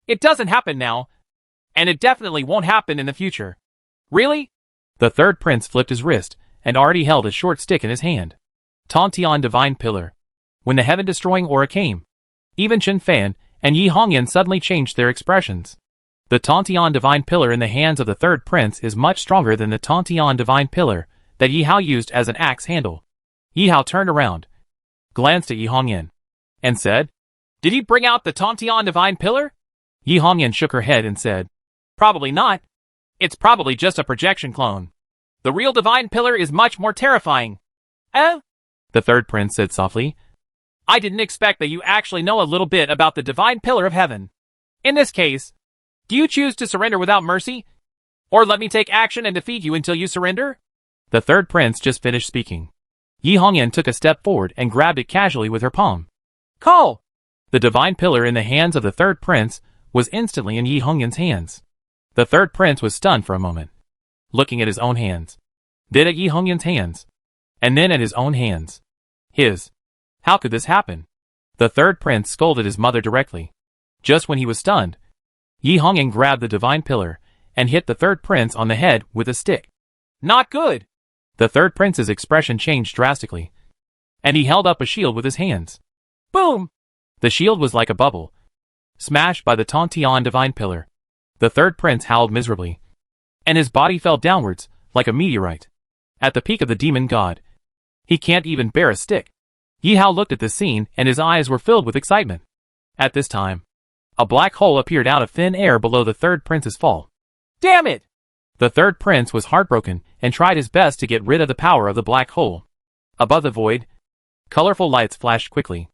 It doesn't happen now. And it definitely won't happen in the future. Really? The third prince flipped his wrist and already held a short stick in his hand. Tontian Divine Pillar. When the heaven-destroying aura came, even Chen Fan and Yi Hongyan suddenly changed their expressions. The Tontian Divine Pillar in the hands of the third prince is much stronger than the Tontian Divine Pillar that Yi Hao used as an axe handle. Yi Hao turned around, glanced at Yi Hongyan, and said, Did he bring out the Tontian Divine Pillar? Yi Hongyan shook her head and said, Probably not. It's probably just a projection clone. The real Divine Pillar is much more terrifying. The third prince said softly. I didn't expect that you actually know a little bit about the Divine Pillar of Heaven. In this case, do you choose to surrender without mercy? Or let me take action and defeat you until you surrender? The third prince just finished speaking. Yi Hongyan took a step forward and grabbed it casually with her palm. Call! The divine pillar in the hands of the third prince was instantly in Yi Hongyan's hands. The third prince was stunned for a moment, looking at his own hands, then at Yi Hongyan's hands, and then at his own hands. How could this happen? The third prince scolded his mother directly. Just when he was stunned, Yi Hongyan grabbed the divine pillar and hit the third prince on the head with a stick. Not good! The third prince's expression changed drastically, and he held up a shield with his hands. Boom! The shield was like a bubble, smashed by the Tontian divine pillar. The third prince howled miserably, and his body fell downwards like a meteorite. At the peak of the demon god, he can't even bear a stick. Yi Hao looked at the scene and his eyes were filled with excitement. At this time, a black hole appeared out of thin air below the third prince's fall. Damn it! The third prince was heartbroken and tried his best to get rid of the power of the black hole. Above the void, colorful lights flashed quickly.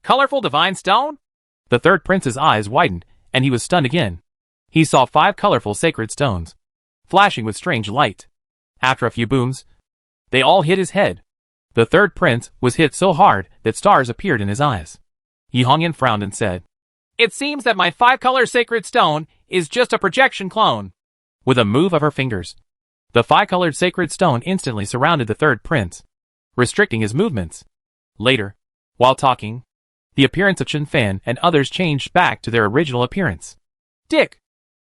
Colorful divine stone? The third prince's eyes widened, and he was stunned again. He saw 5 colorful sacred stones, flashing with strange light. After a few booms, they all hit his head. The third prince was hit so hard that stars appeared in his eyes. Yi Hongyan frowned and said, It seems that my 5-color sacred stone is just a projection clone. With a move of her fingers, the 5-colored sacred stone instantly surrounded the third prince, restricting his movements. Later, while talking, the appearance of Chen Fan and others changed back to their original appearance. Dick!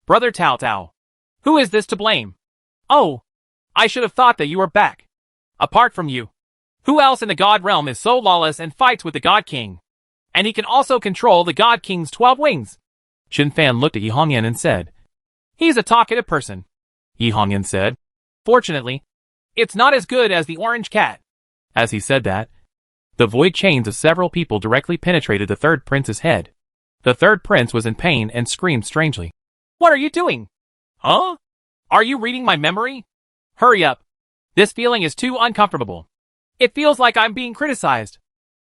Brother Tao Tao! Who is this to blame? Oh! I should have thought that you were back. Apart from you, who else in the God realm is so lawless and fights with the God King? And he can also control the God King's 12 wings. Chen Fan looked at Yi Hongyan and said, He's a talkative person. Yi Hongyan said, Fortunately, it's not as good as the orange cat. As he said that, the void chains of several people directly penetrated the third prince's head. The third prince was in pain and screamed strangely. What are you doing? Huh? Are you reading my memory? Hurry up. This feeling is too uncomfortable. It feels like I'm being criticized.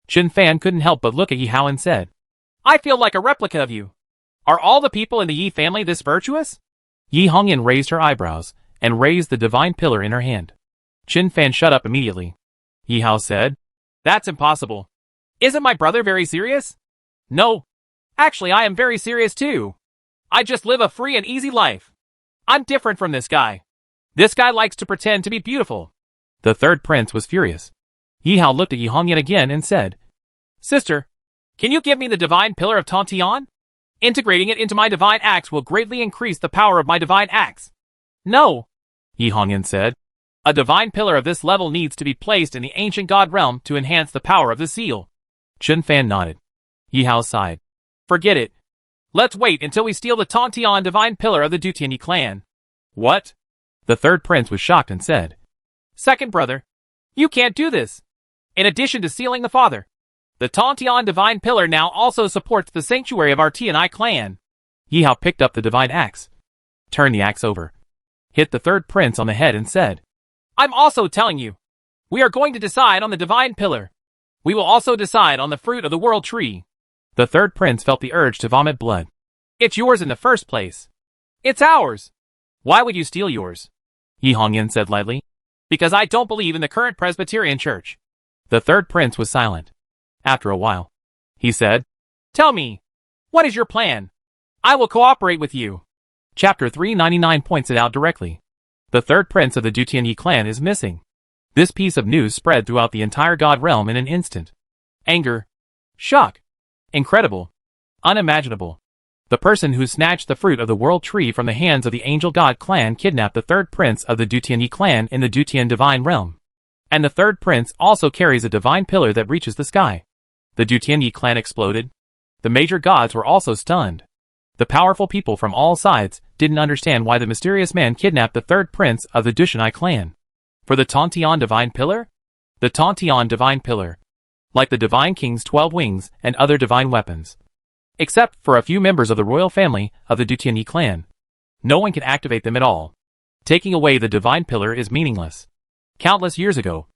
Chen Fan couldn't help but look at Yi Hao and said, I feel like a replica of you. Are all the people in the Yi family this virtuous? Yi Hongyan raised her eyebrows and raised the divine pillar in her hand. Chen Fan shut up immediately. Yi Hao said, That's impossible. Isn't my brother very serious? No. Actually, I am very serious too. I just live a free and easy life. I'm different from this guy. This guy likes to pretend to be beautiful. The third prince was furious. Yi Hao looked at Yi Hongyan again and said, Sister, can you give me the divine pillar of Tontian? Integrating it into my divine axe will greatly increase the power of my divine axe. No, Yi Hongyan said. A divine pillar of this level needs to be placed in the ancient god realm to enhance the power of the seal. Chen Fan nodded. Yi Hao sighed. Forget it. Let's wait until we steal the Tontian divine pillar of the Dutianyi clan. What? The third prince was shocked and said, Second brother, you can't do this. In addition to sealing the father, the Tontian divine pillar now also supports the sanctuary of our Tianai clan. Yi Hao picked up the divine axe, turned the axe over, hit the third prince on the head and said, I'm also telling you, we are going to decide on the divine pillar. We will also decide on the fruit of the world tree. The third prince felt the urge to vomit blood. It's yours in the first place. It's ours. Why would you steal yours? Yi Hongyan said lightly. Because I don't believe in the current Presbyterian church. The third prince was silent. After a while, he said, Tell me, what is your plan? I will cooperate with you. Chapter 399 points it out directly. The third prince of the Dutianyi clan is missing. This piece of news spread throughout the entire god realm in an instant. Anger. Shock. Incredible. Unimaginable. The person who snatched the fruit of the world tree from the hands of the angel god clan kidnapped the third prince of the Dutianyi clan in the Dutian divine realm. And the third prince also carries a divine pillar that reaches the sky. The Dutianyi clan exploded. The major gods were also stunned. The powerful people from all sides didn't understand why the mysterious man kidnapped the third prince of the Dushanai clan. For the Tontian divine pillar? The Tontian divine pillar. Like the divine king's 12 wings and other divine weapons. Except for a few members of the royal family of the Dutianyi clan. No one can activate them at all. Taking away the divine pillar is meaningless. Countless years ago,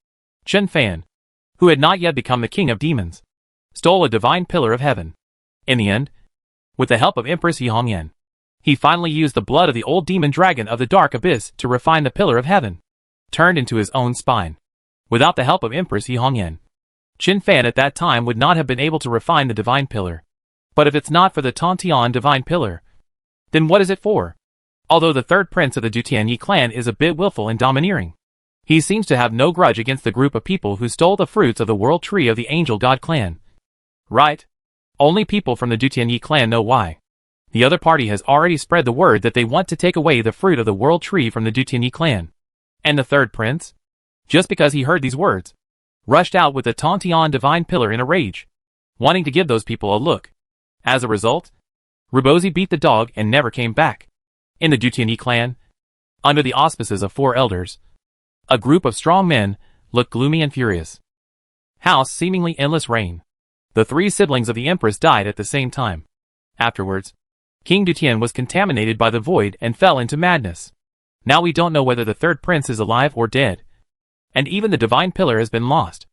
Chen Fan, who had not yet become the king of demons, stole a divine pillar of heaven. In the end, with the help of Empress Yi Hongyan, he finally used the blood of the old demon dragon of the dark abyss to refine the pillar of heaven, turned into his own spine. Without the help of Empress Yi Hongyan, Chen Fan at that time would not have been able to refine the divine pillar. But if it's not for the Tontian divine pillar, then what is it for? Although the third prince of the Dutianyi clan is a bit willful and domineering, he seems to have no grudge against the group of people who stole the fruits of the world tree of the angel god clan. Right? Only people from the Dutianyi clan know why. The other party has already spread the word that they want to take away the fruit of the world tree from the Dutianyi clan. And the third prince, just because he heard these words, rushed out with the Tontian divine pillar in a rage, wanting to give those people a look. As a result, Rubozi beat the dog and never came back. In the Dutianyi clan, under the auspices of 4 elders, a group of strong men looked gloomy and furious. House seemingly endless reign. The 3 siblings of the empress died at the same time. Afterwards, King Dutian was contaminated by the void and fell into madness. Now we don't know whether the third prince is alive or dead. And even the divine pillar has been lost.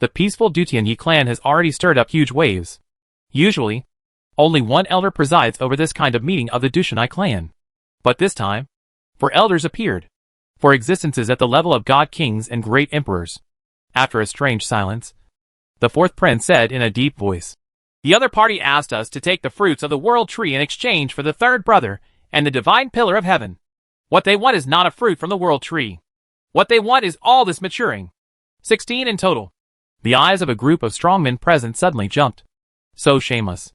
The peaceful Dutianyi clan has already stirred up huge waves. Usually, only one elder presides over this kind of meeting of the Dushanai clan. But this time, 4 elders appeared. 4 existences at the level of god kings and great emperors. After a strange silence, the 4th prince said in a deep voice, The other party asked us to take the fruits of the world tree in exchange for the third brother and the divine pillar of heaven. What they want is not a fruit from the world tree. What they want is all this maturing. 16 in total. The eyes of a group of strong men present suddenly jumped. So shameless.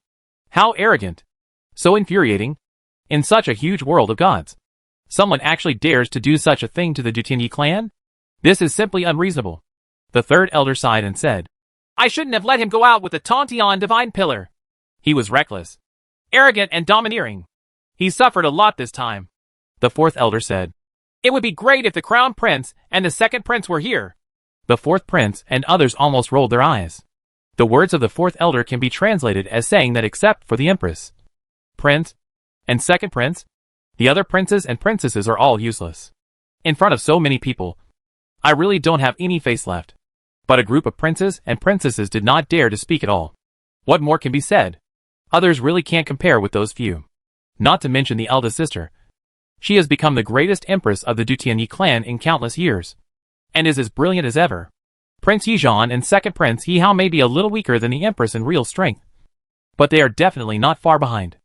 How arrogant. So infuriating. In such a huge world of gods, someone actually dares to do such a thing to the Dutianyi clan? This is simply unreasonable. The 3rd elder sighed and said, I shouldn't have let him go out with the Tontian divine pillar. He was reckless, arrogant and domineering. He suffered a lot this time. The 4th elder said, It would be great if the crown prince and the second prince were here. The 4th prince and others almost rolled their eyes. The words of the 4th elder can be translated as saying that except for the empress, prince, and second prince, the other princes and princesses are all useless. In front of so many people, I really don't have any face left. But a group of princes and princesses did not dare to speak at all. What more can be said? Others really can't compare with those few. Not to mention the eldest sister. She has become the greatest empress of the Dutianyi clan in countless years, and is as brilliant as ever. Prince Yizhan and second Prince Yi Hao may be a little weaker than the empress in real strength, but they are definitely not far behind.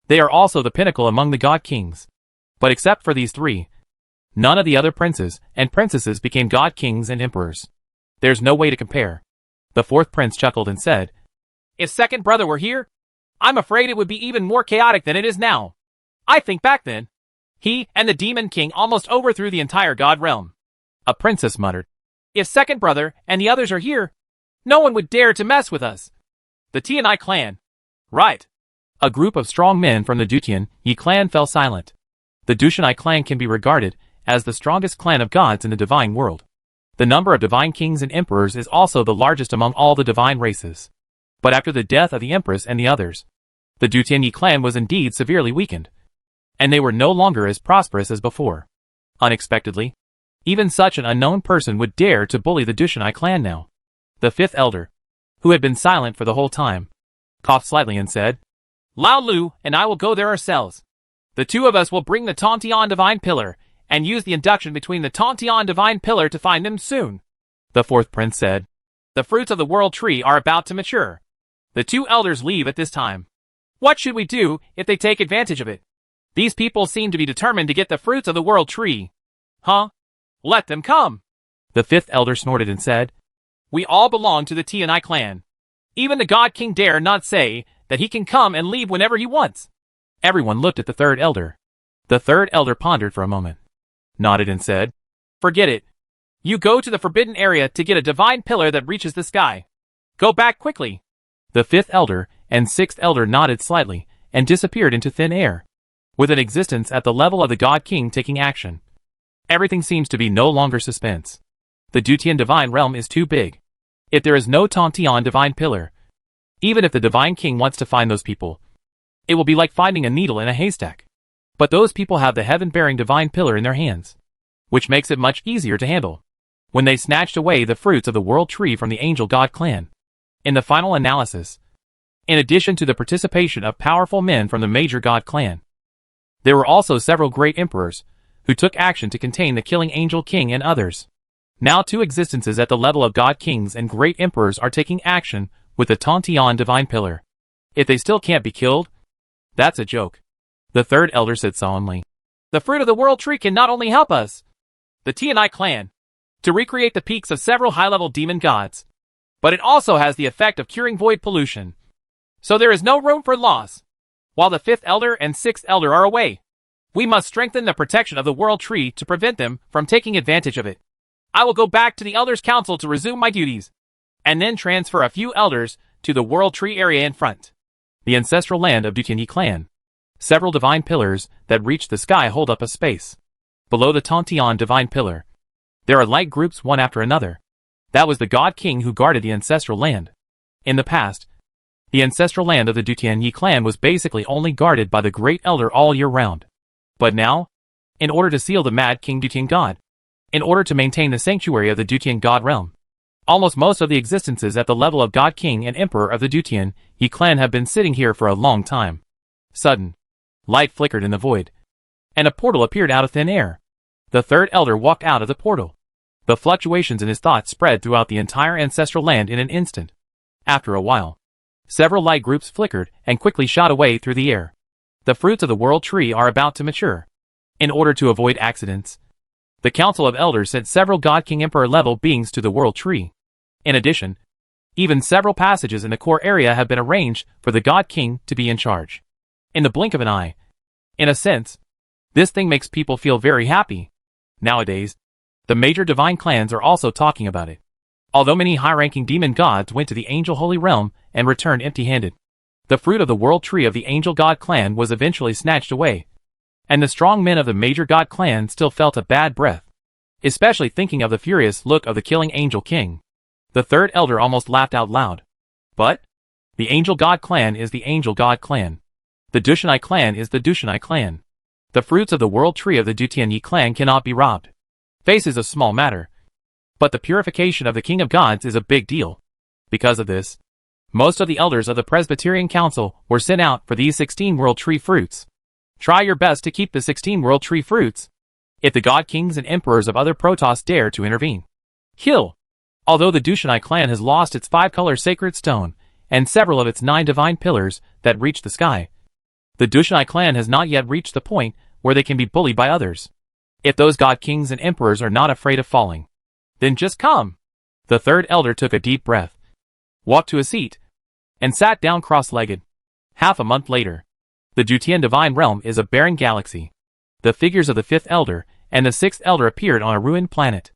They are also the pinnacle among the god kings. But except for these 3, none of the other princes and princesses became god kings and emperors. There's no way to compare. The 4th prince chuckled and said, If second brother were here, I'm afraid it would be even more chaotic than it is now. I think back then, he and the demon king almost overthrew the entire god realm. A princess muttered, If second brother and the others are here, no one would dare to mess with us. The Tianai clan. Right. A group of strong men from the Dutianyi clan fell silent. The Dushanai clan can be regarded as the strongest clan of gods in the divine world. The number of divine kings and emperors is also the largest among all the divine races. But after the death of the empress and the others, the Du Tianyi clan was indeed severely weakened, and they were no longer as prosperous as before. Unexpectedly, even such an unknown person would dare to bully the Dushanai clan now. The fifth elder, who had been silent for the whole time, coughed slightly and said, Lao Lu and I will go there ourselves. The two of us will bring the Tontian Divine Pillar, and use the induction between the Tontian Divine Pillar to find them soon. The fourth prince said, The fruits of the World Tree are about to mature. The two elders leave at this time. What should we do if they take advantage of it? These people seem to be determined to get the fruits of the World Tree. Huh? Let them come. The fifth elder snorted and said, We all belong to the Tianai clan. Even the God King dare not say that he can come and leave whenever he wants. Everyone looked at the third elder. The third elder pondered for a moment, nodded and said, Forget it. You go to the forbidden area to get a divine pillar that reaches the sky. Go back quickly. The fifth elder and sixth elder nodded slightly and disappeared into thin air, with an existence at the level of the God King taking action. Everything seems to be no longer suspense. The Dutian divine realm is too big. If there is no Tontian divine pillar, even if the divine king wants to find those people, it will be like finding a needle in a haystack. But those people have the heaven-bearing divine pillar in their hands, which makes it much easier to handle. When they snatched away the fruits of the world tree from the angel god clan, in the final analysis, in addition to the participation of powerful men from the major god clan, there were also several great emperors who took action to contain the killing angel king and others. Now two existences at the level of god kings and great emperors are taking action with the Tontian divine pillar. If they still can't be killed, that's a joke. The third elder said solemnly, The fruit of the world tree can not only help us, the Tianai clan, to recreate the peaks of several high-level demon gods, but it also has the effect of curing void pollution. So there is no room for loss. While the fifth elder and sixth elder are away, we must strengthen the protection of the world tree to prevent them from taking advantage of it. I will go back to the elders' council to resume my duties, and then transfer a few elders to the world tree area in front. The ancestral land of Dutianyi clan. Several divine pillars that reach the sky hold up a space. Below the Tontian divine pillar, there are light groups one after another. That was the god king who guarded the ancestral land. In the past, the ancestral land of the Dutianyi clan was basically only guarded by the great elder all year round. But now, in order to seal the mad king Dutian god, in order to maintain the sanctuary of the Dutian god realm, almost most of the existences at the level of god king and emperor of the Dutianyi clan have been sitting here for a long time. Sudden light flickered in the void, and a portal appeared out of thin air. The third elder walked out of the portal. The fluctuations in his thoughts spread throughout the entire ancestral land in an instant. After a while, several light groups flickered and quickly shot away through the air. The fruits of the world tree are about to mature. In order to avoid accidents, the Council of Elders sent several God King Emperor level beings to the world tree. In addition, even several passages in the core area have been arranged for the God King to be in charge. In the blink of an eye. In a sense, this thing makes people feel very happy. Nowadays, the major divine clans are also talking about it. Although many high-ranking demon gods went to the angel holy realm and returned empty-handed, the fruit of the world tree of the angel god clan was eventually snatched away, and the strong men of the major god clan still felt a bad breath, especially thinking of the furious look of the killing angel king. The third elder almost laughed out loud. But the angel god clan is the angel god clan. The Dushanai clan is the Dushanai clan. The fruits of the world tree of the Dutianyi clan cannot be robbed. Face is a small matter, but the purification of the king of gods is a big deal. Because of this, most of the elders of the Presbyterian Council were sent out for these 16 world tree fruits. Try your best to keep the 16 world tree fruits. If the god kings and emperors of other protoss dare to intervene, kill. Although the Dushanai clan has lost its 5-color sacred stone and several of its 9 divine pillars that reach the sky, the Dushanai clan has not yet reached the point where they can be bullied by others. If those god kings and emperors are not afraid of falling, then just come. The third elder took a deep breath, walked to a seat, and sat down cross-legged. Half a month later, the Dutian divine realm is a barren galaxy. The figures of the fifth elder and the sixth elder appeared on a ruined planet.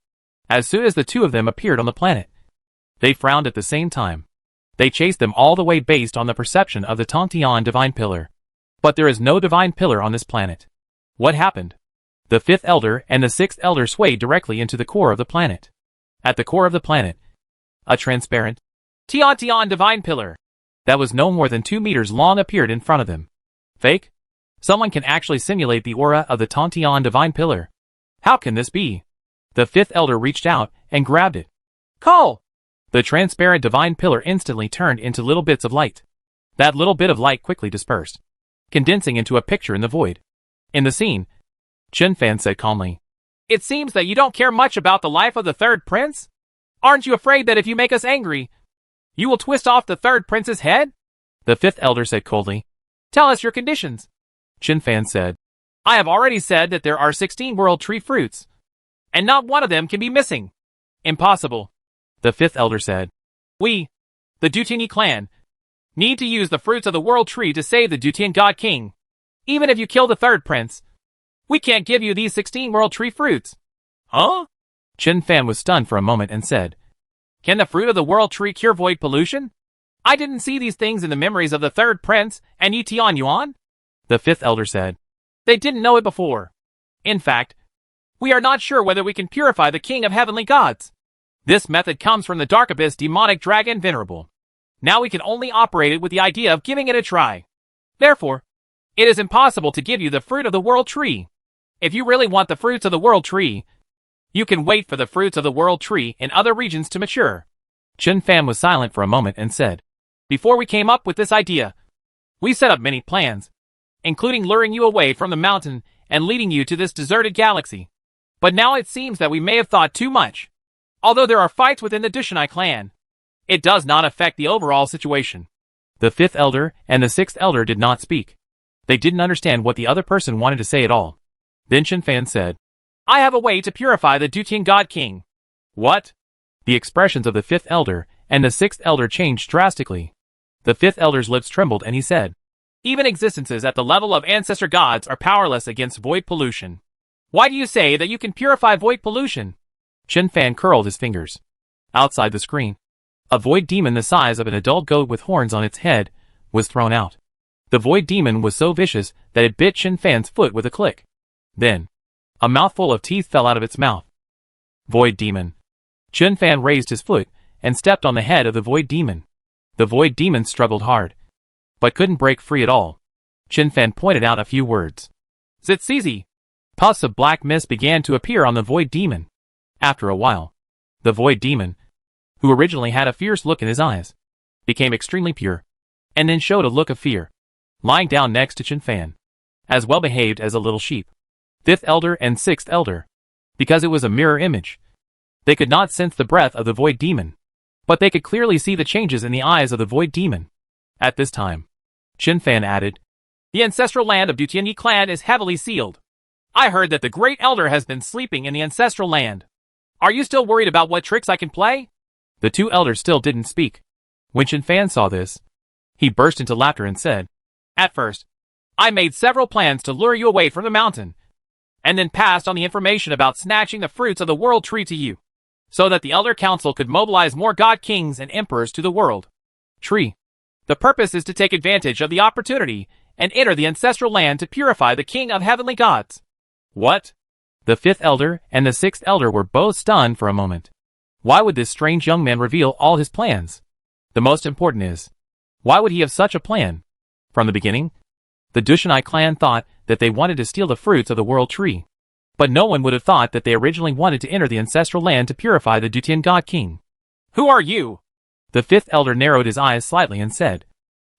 As soon as the two of them appeared on the planet, they frowned at the same time. They chased them all the way based on the perception of the Tontian divine pillar. But there is no divine pillar on this planet. What happened? The fifth elder and the sixth elder swayed directly into the core of the planet. At the core of the planet, a transparent, Tian divine pillar that was no more than 2 meters long appeared in front of them. Fake? Someone can actually simulate the aura of the Tian divine pillar. How can this be? The fifth elder reached out and grabbed it. Call! The transparent divine pillar instantly turned into little bits of light. That little bit of light quickly dispersed, condensing into a picture in the void. In the scene, Chen Fan said calmly, It seems that you don't care much about the life of the third prince? Aren't you afraid that if you make us angry, you will twist off the third prince's head? The fifth elder said coldly. Tell us your conditions. Chen Fan said, I have already said that there are 16 world tree fruits, and not one of them can be missing. Impossible. The fifth elder said, We, the Dutian clan, need to use the fruits of the world tree to save the Dutian god king. Even if you kill the third prince, we can't give you these 16 world tree fruits. Huh? Chen Fan was stunned for a moment and said, Can the fruit of the world tree cure void pollution? I didn't see these things in the memories of the third prince and Yi Tian Yuan. The fifth elder said, They didn't know it before. In fact, we are not sure whether we can purify the king of heavenly gods. This method comes from the dark abyss demonic dragon Venerable. Now we can only operate it with the idea of giving it a try. Therefore, it is impossible to give you the fruit of the world tree. If you really want the fruits of the world tree, you can wait for the fruits of the world tree in other regions to mature. Chen Fan was silent for a moment and said, Before we came up with this idea, we set up many plans, including luring you away from the mountain and leading you to this deserted galaxy. But now it seems that we may have thought too much. Although there are fights within the Dushanai clan, it does not affect the overall situation. The fifth elder and the sixth elder did not speak. They didn't understand what the other person wanted to say at all. Then Chen Fan said, I have a way to purify the Dutian god king. What? The expressions of the fifth elder and the sixth elder changed drastically. The fifth elder's lips trembled and he said, Even existences at the level of ancestor gods are powerless against void pollution. Why do you say that you can purify void pollution? Chen Fan curled his fingers. Outside the screen, a void demon the size of an adult goat with horns on its head was thrown out. The void demon was so vicious that it bit Chen Fan's foot with a click. Then, a mouthful of teeth fell out of its mouth. Void demon. Chen Fan raised his foot and stepped on the head of the void demon. The void demon struggled hard, but couldn't break free at all. Chen Fan pointed out a few words. Zitsizi. Puffs of black mist began to appear on the void demon. After a while, the void demon, who originally had a fierce look in his eyes, became extremely pure, and then showed a look of fear, lying down next to Chen Fan, as well behaved as a little sheep. Fifth elder and sixth elder, because it was a mirror image. They could not sense the breath of the void demon, but they could clearly see the changes in the eyes of the void demon. At this time, Chen Fan added, The ancestral land of Dutian clan is heavily sealed. I heard that the great elder has been sleeping in the ancestral land. Are you still worried about what tricks I can play? The two elders still didn't speak. When Chen Fan saw this, he burst into laughter and said, At first, I made several plans to lure you away from the mountain, and then passed on the information about snatching the fruits of the world tree to you, so that the Elder Council could mobilize more god kings and emperors to the world tree. The purpose is to take advantage of the opportunity and enter the ancestral land to purify the king of heavenly gods. What? The fifth elder and the sixth elder were both stunned for a moment. Why would this strange young man reveal all his plans? The most important is, why would he have such a plan? From the beginning, the Dushanai clan thought that they wanted to steal the fruits of the world tree. But no one would have thought that they originally wanted to enter the ancestral land to purify the Dutian god king. Who are you? The fifth elder narrowed his eyes slightly and said,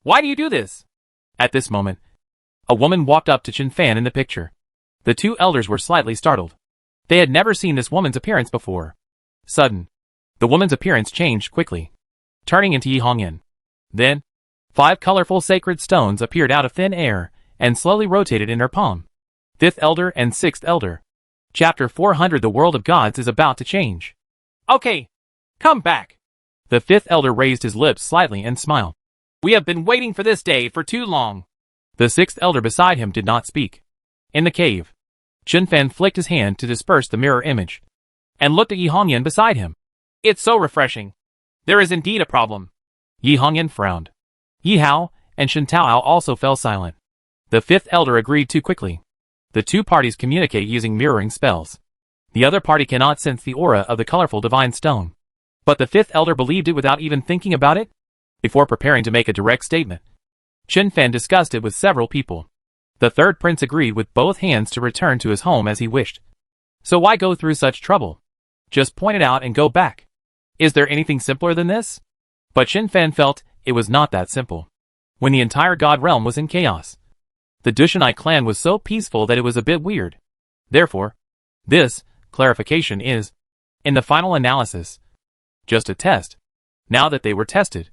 Why do you do this? At this moment, a woman walked up to Chen Fan in the picture. The two elders were slightly startled. They had never seen this woman's appearance before. Sudden, the woman's appearance changed quickly, turning into Yi Hongyan. Then, 5 colorful sacred stones appeared out of thin air and slowly rotated in her palm. Fifth elder and sixth elder. Chapter 400 The world of gods is about to change. Okay, come back. The fifth elder raised his lips slightly and smiled. We have been waiting for this day for too long. The sixth elder beside him did not speak. In the cave, Chen Fan flicked his hand to disperse the mirror image, and looked at Yi Hongyan beside him. It's so refreshing. There is indeed a problem. Yi Hongyan frowned. Yi Hao and Shen Taoao also fell silent. The fifth elder agreed too quickly. The two parties communicate using mirroring spells. The other party cannot sense the aura of the colorful divine stone. But the fifth elder believed it without even thinking about it. Before preparing to make a direct statement, Chen Fan discussed it with several people. The third prince agreed with both hands to return to his home as he wished. So why go through such trouble? Just point it out and go back. Is there anything simpler than this? But Chen Fan felt it was not that simple. When the entire god realm was in chaos, the Dushanai clan was so peaceful that it was a bit weird. Therefore, this clarification is, in the final analysis, just a test. Now that they were tested,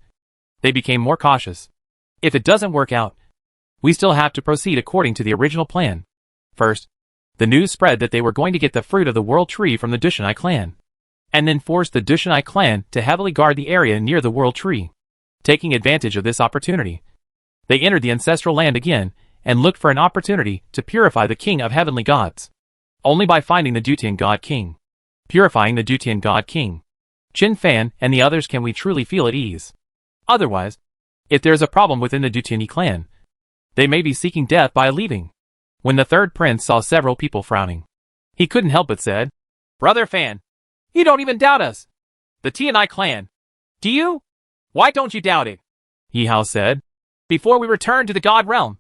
they became more cautious. If it doesn't work out, we still have to proceed according to the original plan. First, the news spread that they were going to get the fruit of the world tree from the Dushanai clan, and then forced the Dushanai clan to heavily guard the area near the world tree. Taking advantage of this opportunity, they entered the ancestral land again and looked for an opportunity to purify the king of heavenly gods. Only by finding the Dutian god king, purifying the Dutian god king, Chen Fan and the others can we truly feel at ease. Otherwise, if there's a problem within the Dutiani clan, they may be seeking death by leaving. When the third prince saw several people frowning, he couldn't help but said, Brother Fan, you don't even doubt us. The Tianai clan. Do you? Why don't you doubt it? Yi Hao said. Before we returned to the god realm,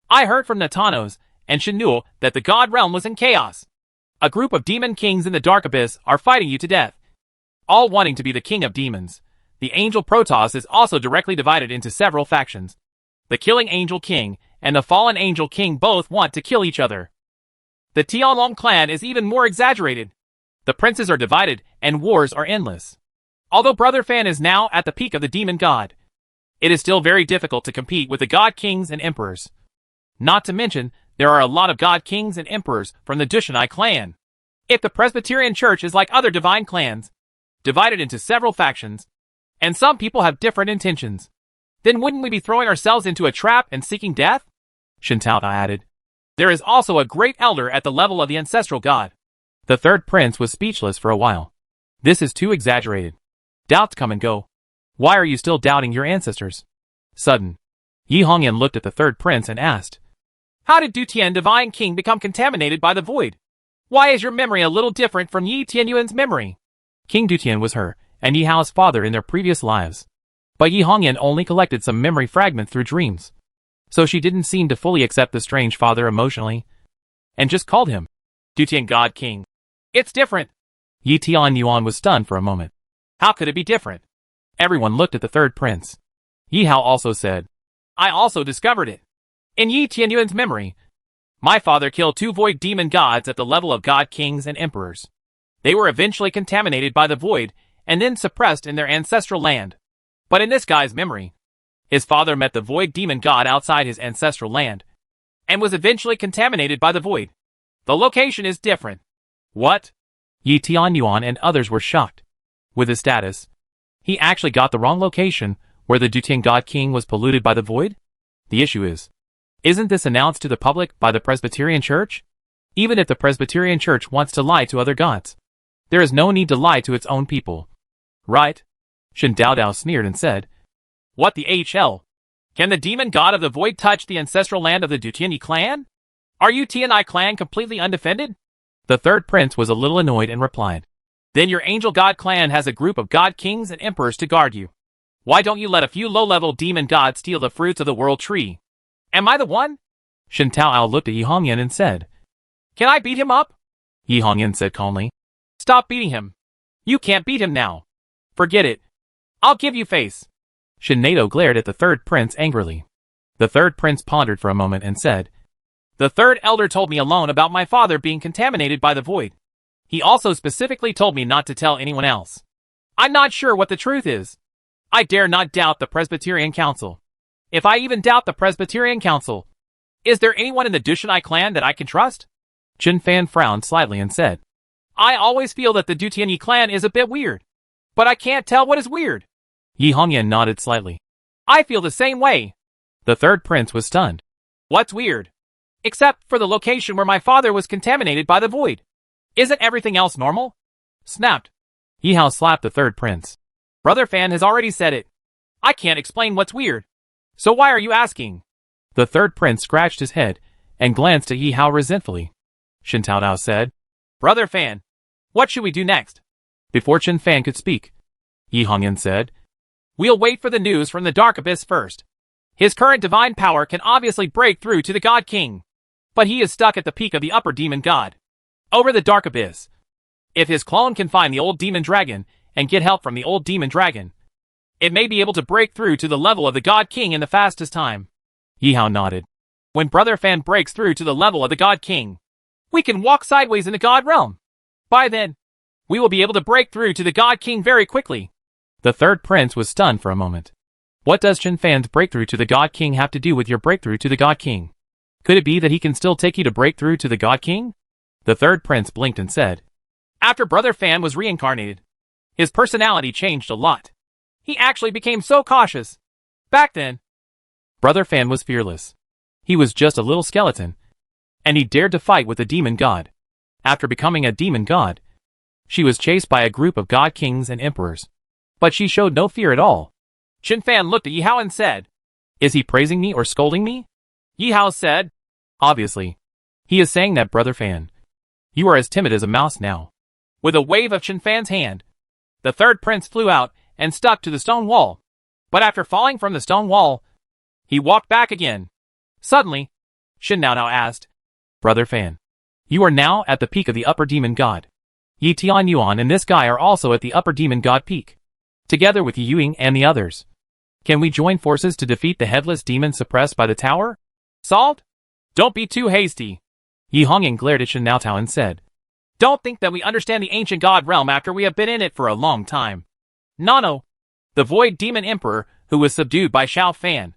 I heard from Natanos and Shinul that the god realm was in chaos. A group of demon kings in the dark abyss are fighting you to death, all wanting to be the king of demons. The angel Protoss is also directly divided into several factions. The killing angel king and the fallen angel king both want to kill each other. The Tianlong clan is even more exaggerated. The princes are divided and wars are endless. Although Brother Fan is now at the peak of the demon god, it is still very difficult to compete with the god kings and emperors. Not to mention, there are a lot of god kings and emperors from the Dushanai clan. If the Presbyterian Church is like other divine clans, divided into several factions, and some people have different intentions, then wouldn't we be throwing ourselves into a trap and seeking death? Shen Tao added. There is also a great elder at the level of the ancestral god. The third prince was speechless for a while. This is too exaggerated. Doubts come and go. Why are you still doubting your ancestors? Sudden, Yi Hongyan looked at the third prince and asked, How did Dutian Divine King become contaminated by the void? Why is your memory a little different from Yi Tianyuan's memory? King Dutian was her and Yi Hao's father in their previous lives. But Yi Hongyan only collected some memory fragments through dreams. So she didn't seem to fully accept the strange father emotionally, and just called him Dutian God King. It's different. Yi Tianyuan was stunned for a moment. How could it be different? Everyone looked at the third prince. Yi Hao also said, I also discovered it. In Yi Tianyuan's memory, my father killed 2 void demon gods at the level of god kings and emperors. They were eventually contaminated by the void and then suppressed in their ancestral land. But in this guy's memory, his father met the void demon god outside his ancestral land and was eventually contaminated by the void. The location is different. What? Yi Tianyuan and others were shocked. With his status, he actually got the wrong location where the Dutian God King was polluted by the void? The issue is, isn't this announced to the public by the Presbyterian Church? Even if the Presbyterian Church wants to lie to other gods, there is no need to lie to its own people. Right? Shen Dao sneered and said, What the HL? Can the demon god of the void touch the ancestral land of the Dutiani clan? Are you Tianai clan completely undefended? The third prince was a little annoyed and replied, Then your angel god clan has a group of god kings and emperors to guard you. Why don't you let a few low-level demon gods steal the fruits of the world tree? Am I the one? Shen Tao looked at Yi Hongyan and said, Can I beat him up? Yi Hongyan said calmly, Stop beating him. You can't beat him now. Forget it. I'll give you face. Shen Nato glared at the third prince angrily. The third prince pondered for a moment and said, The third elder told me alone about my father being contaminated by the void. He also specifically told me not to tell anyone else. I'm not sure what the truth is. I dare not doubt the Presbyterian Council. If I even doubt the Presbyterian Council, is there anyone in the Dushanai clan that I can trust? Chen Fan frowned slightly and said, I always feel that the Dutiani clan is a bit weird, but I can't tell what is weird. Yi Hongyan nodded slightly. I feel the same way. The third prince was stunned. What's weird? Except for the location where my father was contaminated by the void. Isn't everything else normal? Snapped. Yi Hao slapped the third prince. Brother Fan has already said it. I can't explain what's weird. So why are you asking? The third prince scratched his head and glanced at Yi Hao resentfully. Shen Tao said, Brother Fan, What should we do next? Before Chen Fan could speak, Yi Hongyan said, We'll wait for the news from the Dark Abyss first. His current divine power can obviously break through to the God King, but he is stuck at the peak of the upper demon god, over the Dark Abyss. If his clone can find the old demon dragon and get help from the old demon dragon, it may be able to break through to the level of the God King in the fastest time. Yi Hao nodded. When Brother Fan breaks through to the level of the God King, we can walk sideways in the God realm. By then, we will be able to break through to the God King very quickly. The third prince was stunned for a moment. What does Chen Fan's breakthrough to the God King have to do with your breakthrough to the God King? Could it be that he can still take you to break through to the God King? The third prince blinked and said, After Brother Fan was reincarnated, his personality changed a lot. He actually became so cautious. Back then, Brother Fan was fearless. He was just a little skeleton, and he dared to fight with the demon god. After becoming a demon god, she was chased by a group of god kings and emperors. But she showed no fear at all. Chen Fan looked at Yi Hao and said, Is he praising me or scolding me? Yi Hao said, Obviously. He is saying that, Brother Fan. You are as timid as a mouse now. With a wave of Chen Fan's hand, the third prince flew out and stuck to the stone wall. But after falling from the stone wall, he walked back again. Suddenly, Shin Nao asked, Brother Fan, you are now at the peak of the upper demon god. Yi Tian Yuan and this guy are also at the upper demon god peak, together with Yi Yuing and the others. Can we join forces to defeat the headless demon suppressed by the tower? Solved? Don't be too hasty. Yi Hongyan glared at Shin Nao and said, Don't think that we understand the ancient god realm after we have been in it for a long time. Nano, the void demon emperor who was subdued by Xiao Fan,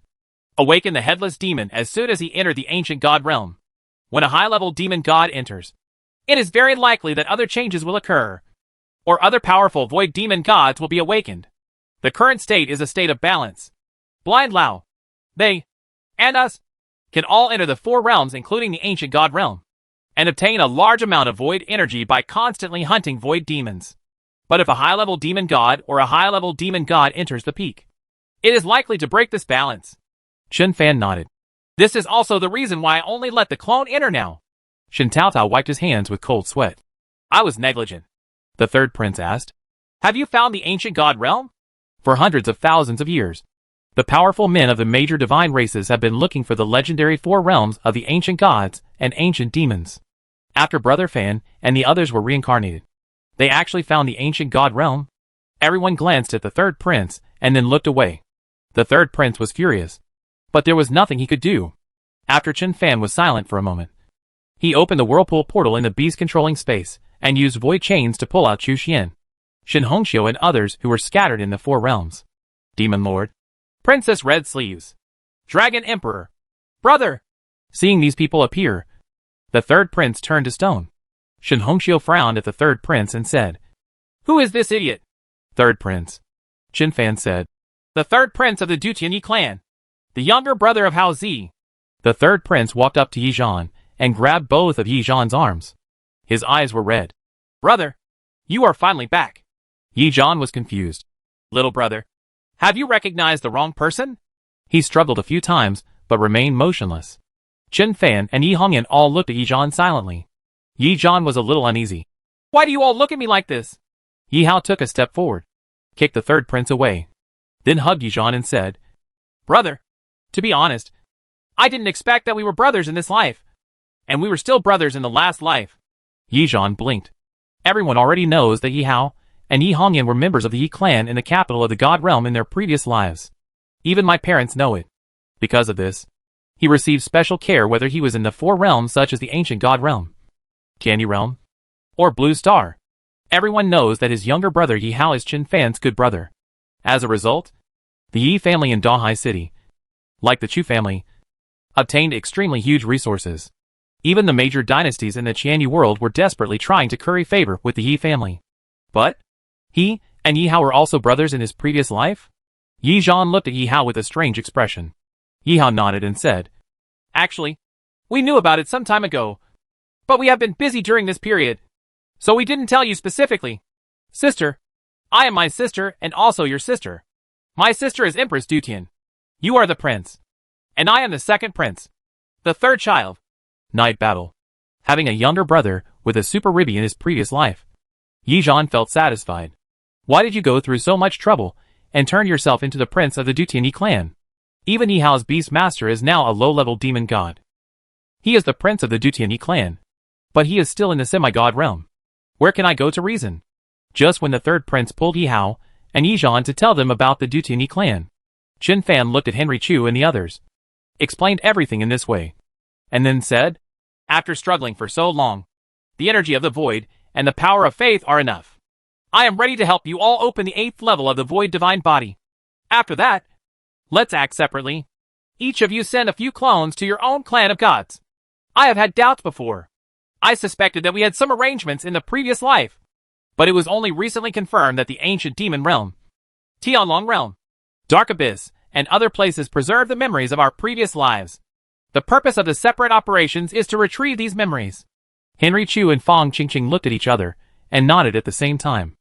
awakened the headless demon as soon as he entered the ancient god realm. When a high-level demon god enters, it is very likely that other changes will occur, or other powerful void demon gods will be awakened. The current state is a state of balance. Blind Lao, they, and us, can all enter the four realms including the ancient god realm, and obtain a large amount of void energy by constantly hunting void demons. But if a high-level demon god or a high-level demon god enters the peak, it is likely to break this balance. Chen Fan nodded. This is also the reason why I only let the clone enter now. Shin Tao wiped his hands with cold sweat. I was negligent. The third prince asked, Have you found the ancient god realm? For hundreds of thousands of years, the powerful men of the major divine races have been looking for the legendary four realms of the ancient gods and ancient demons. After Brother Fan and the others were reincarnated, they actually found the ancient god realm. Everyone glanced at the third prince and then looked away. The third prince was furious, but there was nothing he could do. After Chen Fan was silent for a moment, he opened the whirlpool portal in the beast-controlling space and used void chains to pull out Chu Xian, Shin Hongxiu and others who were scattered in the four realms. Demon Lord, Princess Red Sleeves, Dragon Emperor, Brother. Seeing these people appear, the third prince turned to stone. Shin Hongxiu frowned at the third prince and said, Who is this idiot? Third prince. Chen Fan said, The third prince of the Dutianyi clan, the younger brother of Hao Zi. The third prince walked up to Yi Zhan and grabbed both of Yi Zhan's arms. His eyes were red. Brother, you are finally back. Yi Zhan was confused. Little brother, have you recognized the wrong person? He struggled a few times, but remained motionless. Chen Fan and Yi Hongyan all looked at Yi Zhan silently. Yi Zhan was a little uneasy. Why do you all look at me like this? Yi Hao took a step forward, kicked the third prince away, then hugged Yi Zhan and said, Brother, to be honest, I didn't expect that we were brothers in this life, and we were still brothers in the last life. Yi Zhan blinked. Everyone already knows that Yi Hao and Yi Hongyan were members of the Yi clan in the capital of the God realm in their previous lives. Even my parents know it. Because of this, he received special care whether he was in the four realms such as the ancient God realm, Tianyi realm, or Blue Star. Everyone knows that his younger brother Yi Hao is Chen Fan's good brother. As a result, the Yi family in Dahai City, like the Chu family, obtained extremely huge resources. Even the major dynasties in the Qianyu world were desperately trying to curry favor with the Yi family. But he and Yi Hao were also brothers in his previous life? Yi Zhan looked at Yi Hao with a strange expression. Yi Hao nodded and said, Actually, we knew about it some time ago, but we have been busy during this period, so we didn't tell you specifically. Sister, I am my sister and also your sister. My sister is Empress Dutian. You are the prince, and I am the second prince, the third child. Night battle. Having a younger brother with a super ribby in his previous life. Yi Zhan felt satisfied. Why did you go through so much trouble and turn yourself into the prince of the Dutianyi clan? Even Yi Hao's beast master is now a low-level demon god. He is the prince of the Dutianyi clan, but he is still in the semi-god realm. Where can I go to reason? Just when the third prince pulled Yi Hao and Yi Zhan to tell them about the Dutianyi clan, Qin Fan looked at Henry Chu and the others, explained everything in this way, and then said, After struggling for so long, the energy of the void and the power of faith are enough. I am ready to help you all open the 8th level of the void divine body. After that, let's act separately. Each of you send a few clones to your own clan of gods. I have had doubts before. I suspected that we had some arrangements in the previous life, but it was only recently confirmed that the ancient demon realm, Tianlong realm, Dark Abyss, and other places preserve the memories of our previous lives. The purpose of the separate operations is to retrieve these memories. Henry Chu and Fang Qingqing looked at each other and nodded at the same time.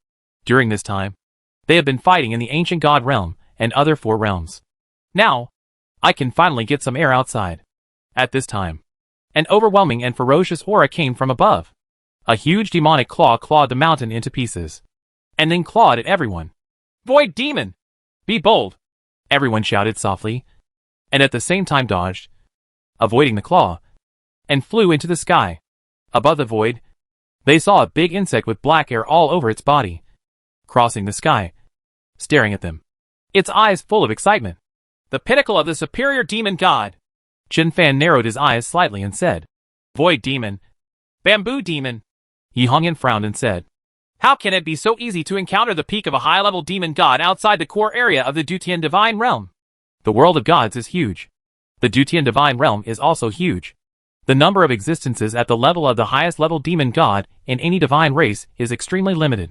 During this time, they have been fighting in the ancient god realm and other 4 realms. Now, I can finally get some air outside. At this time, an overwhelming and ferocious aura came from above. A huge demonic claw clawed the mountain into pieces, and then clawed at everyone. Void demon! Be bold! Everyone shouted softly, and at the same time dodged, avoiding the claw, and flew into the sky. Above the void, they saw a big insect with black hair all over its body, crossing the sky, staring at them, its eyes full of excitement. The pinnacle of the superior demon god. Qin Fan narrowed his eyes slightly and said, Void demon. Bamboo demon. Yi Hongyan frowned and said, How can it be so easy to encounter the peak of a high-level demon god outside the core area of the Dutian divine realm? The world of gods is huge. The Dutian divine realm is also huge. The number of existences at the level of the highest level demon god in any divine race is extremely limited.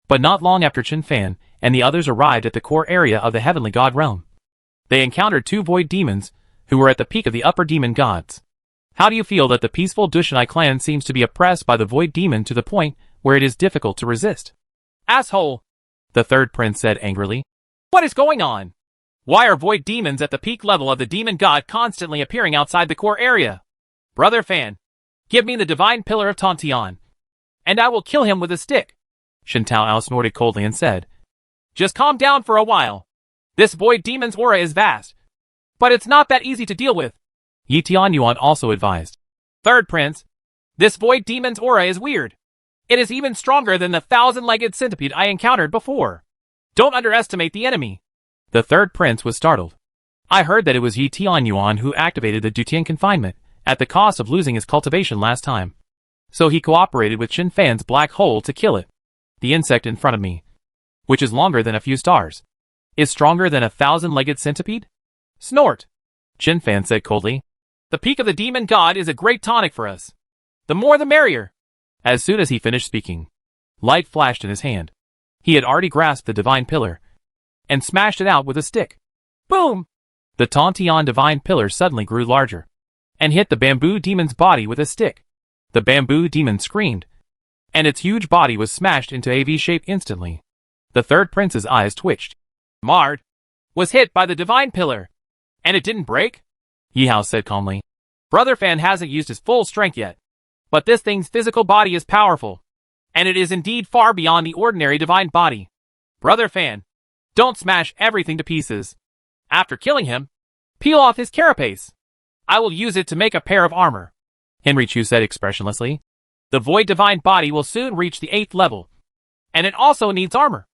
But not long after Qin Fan and the others arrived at the core area of the heavenly god realm, they encountered 2 void demons who were at the peak of the upper demon gods. How do you feel that the peaceful Dushanai clan seems to be oppressed by the void demon to the point where it is difficult to resist? Asshole! The third prince said angrily. What is going on? Why are void demons at the peak level of the demon god constantly appearing outside the core area? Brother Fan, give me the divine pillar of Tontian, and I will kill him with a stick. Shen Taoao snorted coldly and said, Just calm down for a while. This void demon's aura is vast, but it's not that easy to deal with. Yi Tianyuan also advised. Third prince, this void demon's aura is weird. It is even stronger than the 1,000-legged centipede I encountered before. Don't underestimate the enemy. The third prince was startled. I heard that it was Yi Tianyuan who activated the Dutian confinement at the cost of losing his cultivation last time. So he cooperated with Qin Fan's black hole to kill it. The insect in front of me, which is longer than a few stars, is stronger than a 1,000-legged centipede? Snort! Qin Fan said coldly. The peak of the demon god is a great tonic for us. The more the merrier. As soon as he finished speaking, light flashed in his hand. He had already grasped the divine pillar and smashed it out with a stick. Boom! The Tontian divine pillar suddenly grew larger and hit the bamboo demon's body with a stick. The bamboo demon screamed, and its huge body was smashed into a V shape instantly. The third prince's eyes twitched. Marred. Was hit by the divine pillar. And it didn't break? Yi Hao said calmly. Brother Fan hasn't used his full strength yet. But this thing's physical body is powerful. And it is indeed far beyond the ordinary divine body. Brother Fan, don't smash everything to pieces. After killing him, peel off his carapace. I will use it to make a pair of armor. Henry Chu said expressionlessly. The void divine body will soon reach the 8th level. And it also needs armor.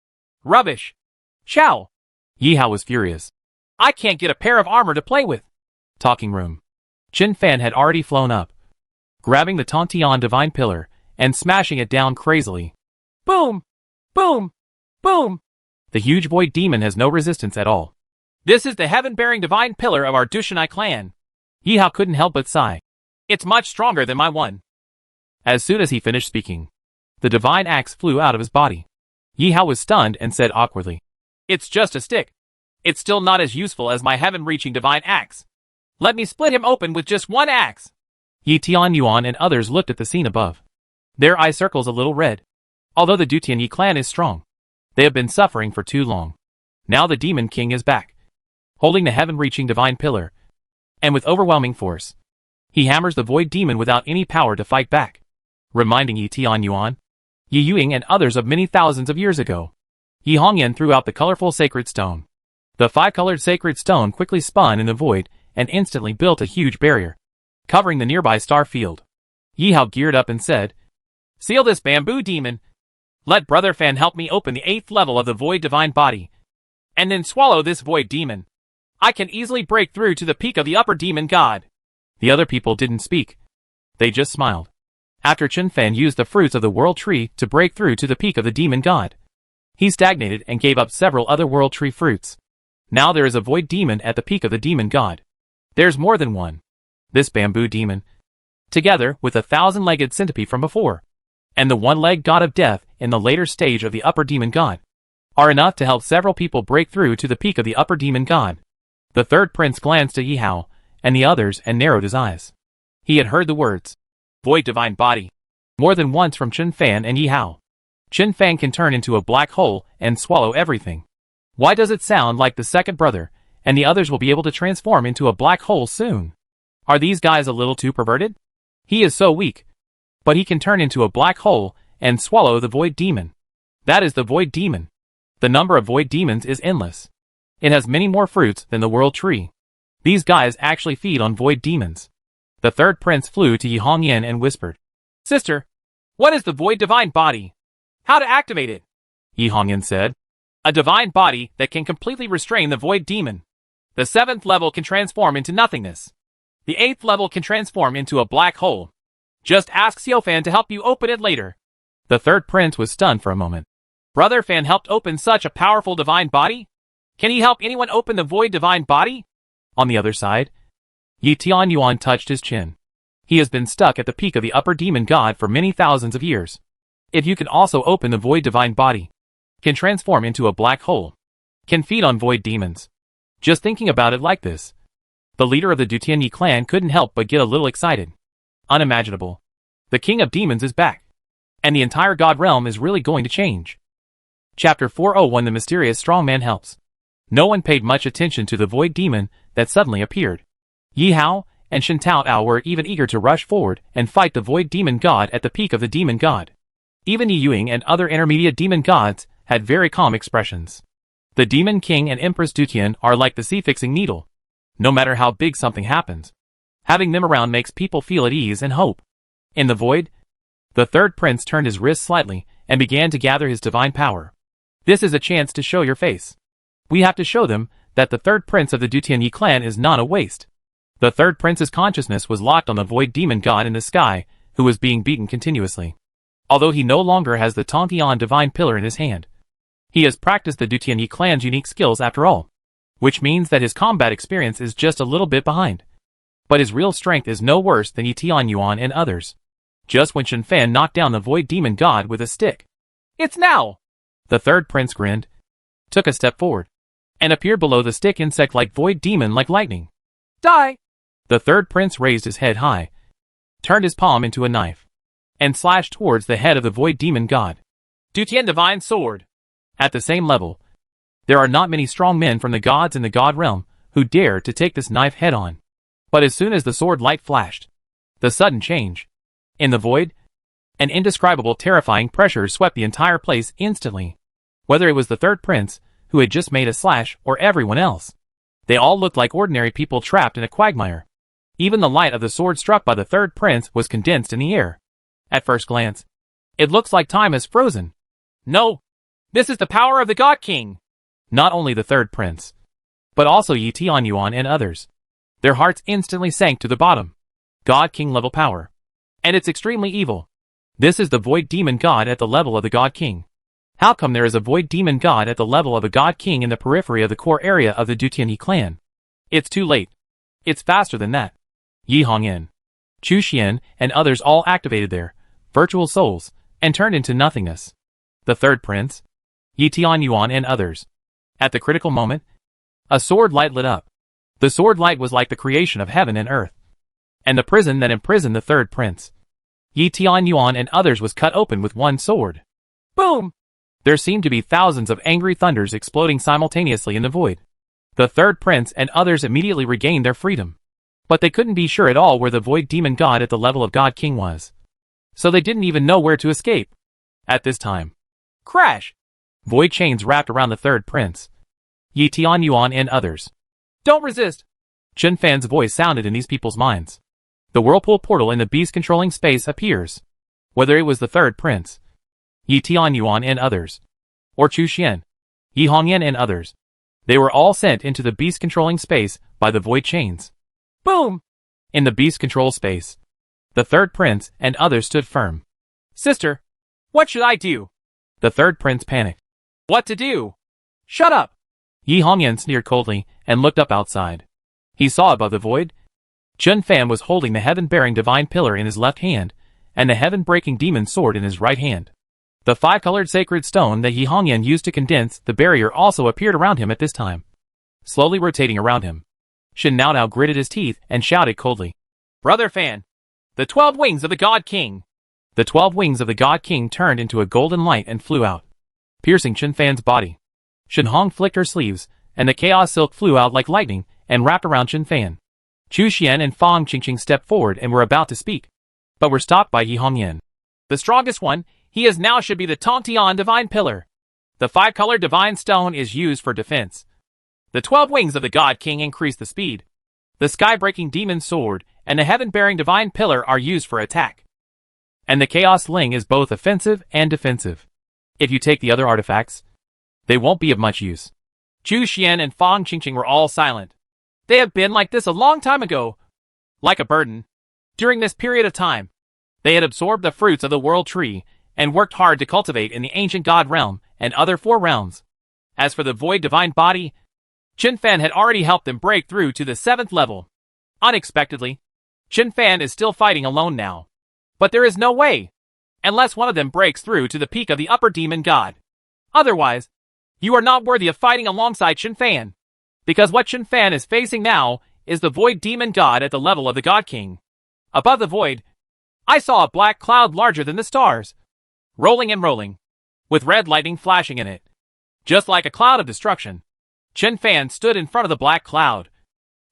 Rubbish. Chow. Yi Hao was furious. I can't get a pair of armor to play with. Talking room. Qin Fan had already flown up, grabbing the Tontian divine pillar and smashing it down crazily. Boom! Boom! Boom! The huge void demon has no resistance at all. This is the heaven-bearing divine pillar of our Dushanai clan. Yi Hao couldn't help but sigh. It's much stronger than my one. As soon as he finished speaking, the divine axe flew out of his body. Yi Hao was stunned and said awkwardly, It's just a stick. It's still not as useful as my heaven-reaching divine axe. Let me split him open with just one axe. Yi Tianyuan and others looked at the scene above. Their eye circles a little red. Although the Dutianyi clan is strong, they have been suffering for too long. Now the Demon King is back, holding the heaven-reaching divine pillar, and with overwhelming force, he hammers the void demon without any power to fight back, reminding Yi Tianyuan. Yi Yuing and others of many thousands of years ago. Yi Hongyan threw out the colorful sacred stone. The five-colored sacred stone quickly spun in the void and instantly built a huge barrier, covering the nearby star field. Yi Hao geared up and said, "Seal this bamboo demon. Let Brother Fan help me open the 8th level of the void divine body, and then swallow this void demon. I can easily break through to the peak of the upper demon god." The other people didn't speak. They just smiled. After Chen Fan used the fruits of the world tree to break through to the peak of the demon god, he stagnated and gave up several other world tree fruits. Now there is a void demon at the peak of the demon god. There's more than one. This bamboo demon, together with the 1,000-legged centipede from before, and the one-legged god of death in the later stage of the upper demon god, are enough to help several people break through to the peak of the upper demon god. The third prince glanced at Yi Hao and the others and narrowed his eyes. He had heard the words, void divine body, more than once from Chen Fan and Yi Hao. Chen Fan can turn into a black hole and swallow everything. Why does it sound like the second brother and the others will be able to transform into a black hole soon? Are these guys a little too perverted? He is so weak, but he can turn into a black hole and swallow the void demon. That is the void demon. The number of void demons is endless. It has many more fruits than the world tree. These guys actually feed on void demons. The third prince flew to Yi Hongyan and whispered, "Sister, what is the void divine body? How to activate it?" Yi Hongyan said, "A divine body that can completely restrain the void demon. The 7th level can transform into nothingness. The 8th level can transform into a black hole. Just ask Xiao Fan to help you open it later." The third prince was stunned for a moment. Brother Fan helped open such a powerful divine body? Can he help anyone open the void divine body? On the other side, Yi Tianyuan touched his chin. He has been stuck at the peak of the upper demon god for many thousands of years. If you can also open the void divine body, can transform into a black hole, can feed on void demons. Just thinking about it like this, the leader of the Dutianyi clan couldn't help but get a little excited. Unimaginable. The king of demons is back. And the entire god realm is really going to change. Chapter 401 The Mysterious Strongman Helps. No one paid much attention to the void demon that suddenly appeared. Yi Hao and Shen Tao were even eager to rush forward and fight the void demon god at the peak of the demon god. Even Yi Yuing and other intermediate demon gods had very calm expressions. The demon king and empress Dutian are like the sea-fixing needle. No matter how big something happens, having them around makes people feel at ease and hope. In the void, the third prince turned his wrist slightly and began to gather his divine power. This is a chance to show your face. We have to show them that the third prince of the Dutianyi clan is not a waste. The third prince's consciousness was locked on the void demon god in the sky, who was being beaten continuously. Although he no longer has the Tongtian divine pillar in his hand, he has practiced the Dutianyi clan's unique skills after all, which means that his combat experience is just a little bit behind. But his real strength is no worse than Yi Tianyuan and others. Just when Shen Fan knocked down the void demon god with a stick. "It's now!" The third prince grinned, took a step forward, and appeared below the stick insect like void demon like lightning. "Die!" The third prince raised his head high, turned his palm into a knife, and slashed towards the head of the void demon god. Dutian divine sword. At the same level, there are not many strong men from the gods in the god realm who dare to take this knife head on. But as soon as the sword light flashed, the sudden change. In the void, an indescribable terrifying pressure swept the entire place instantly. Whether it was the third prince, who had just made a slash, or everyone else, they all looked like ordinary people trapped in a quagmire. Even the light of the sword struck by the third prince was condensed in the air. At first glance, it looks like time is frozen. No! This is the power of the God King! Not only the third prince, but also Yi Tianyuan and others. Their hearts instantly sank to the bottom. God King level power. And it's extremely evil. This is the void demon god at the level of the God King. How come there is a void demon god at the level of a God King in the periphery of the core area of the Dutianyi clan? It's too late. It's faster than that. Yi Hongyan, Chu Xian, and others all activated their virtual souls and turned into nothingness. The third prince, Yi Tianyuan and others. At the critical moment, a sword light lit up. The sword light was like the creation of heaven and earth, and the prison that imprisoned the third prince, Yi Tianyuan and others, was cut open with one sword. Boom! There seemed to be thousands of angry thunders exploding simultaneously in the void. The third prince and others immediately regained their freedom. But they couldn't be sure at all where the void demon god at the level of God King was. So they didn't even know where to escape. At this time, crash! Void chains wrapped around the third prince, Yi Tian Yuan and others. Don't resist! Chen Fan's voice sounded in these people's minds. The whirlpool portal in the beast-controlling space appears. Whether it was the third prince, Yi Tian Yuan and others, or Chu Xian, Yi Hongyan and others, they were all sent into the beast-controlling space by the void chains. Boom! In the beast control space, the third prince and others stood firm. Sister, what should I do? The third prince panicked. What to do? Shut up! Yi Hongyan sneered coldly and looked up outside. He saw above the void, Chen Fan was holding the heaven-bearing divine pillar in his left hand and the heaven-breaking demon sword in his right hand. The five-colored sacred stone that Yi Hongyan used to condense the barrier also appeared around him at this time, slowly rotating around him. Shin Nao gritted his teeth and shouted coldly, Brother Fan, the 12 wings of the God King! The 12 wings of the God King turned into a golden light and flew out, piercing Chen Fan's body. Shen Hong flicked her sleeves, and the chaos silk flew out like lightning and wrapped around Chen Fan. Chu Xian and Fang Qingqing stepped forward and were about to speak, but were stopped by Yi Hongyan. The strongest one, he is now should be the Tongtian Divine Pillar. The five-colored Divine Stone is used for defense. The 12 wings of the God King increase the speed. The sky-breaking Demon Sword and the heaven-bearing Divine Pillar are used for attack. And the Chaos Ling is both offensive and defensive. If you take the other artifacts, they won't be of much use. Chu Xian and Fang Qingqing were all silent. They have been like this a long time ago. Like a burden. During this period of time, they had absorbed the fruits of the world tree and worked hard to cultivate in the ancient god realm and other 4 realms. As for the void divine body, Chen Fan had already helped them break through to the 7th level. Unexpectedly, Chen Fan is still fighting alone now. But there is no way, unless one of them breaks through to the peak of the upper demon god. Otherwise, you are not worthy of fighting alongside Chen Fan. Because what Chen Fan is facing now is the void demon god at the level of the God King. Above the void, I saw a black cloud larger than the stars, rolling and rolling, with red lightning flashing in it. Just like a cloud of destruction, Chen Fan stood in front of the black cloud,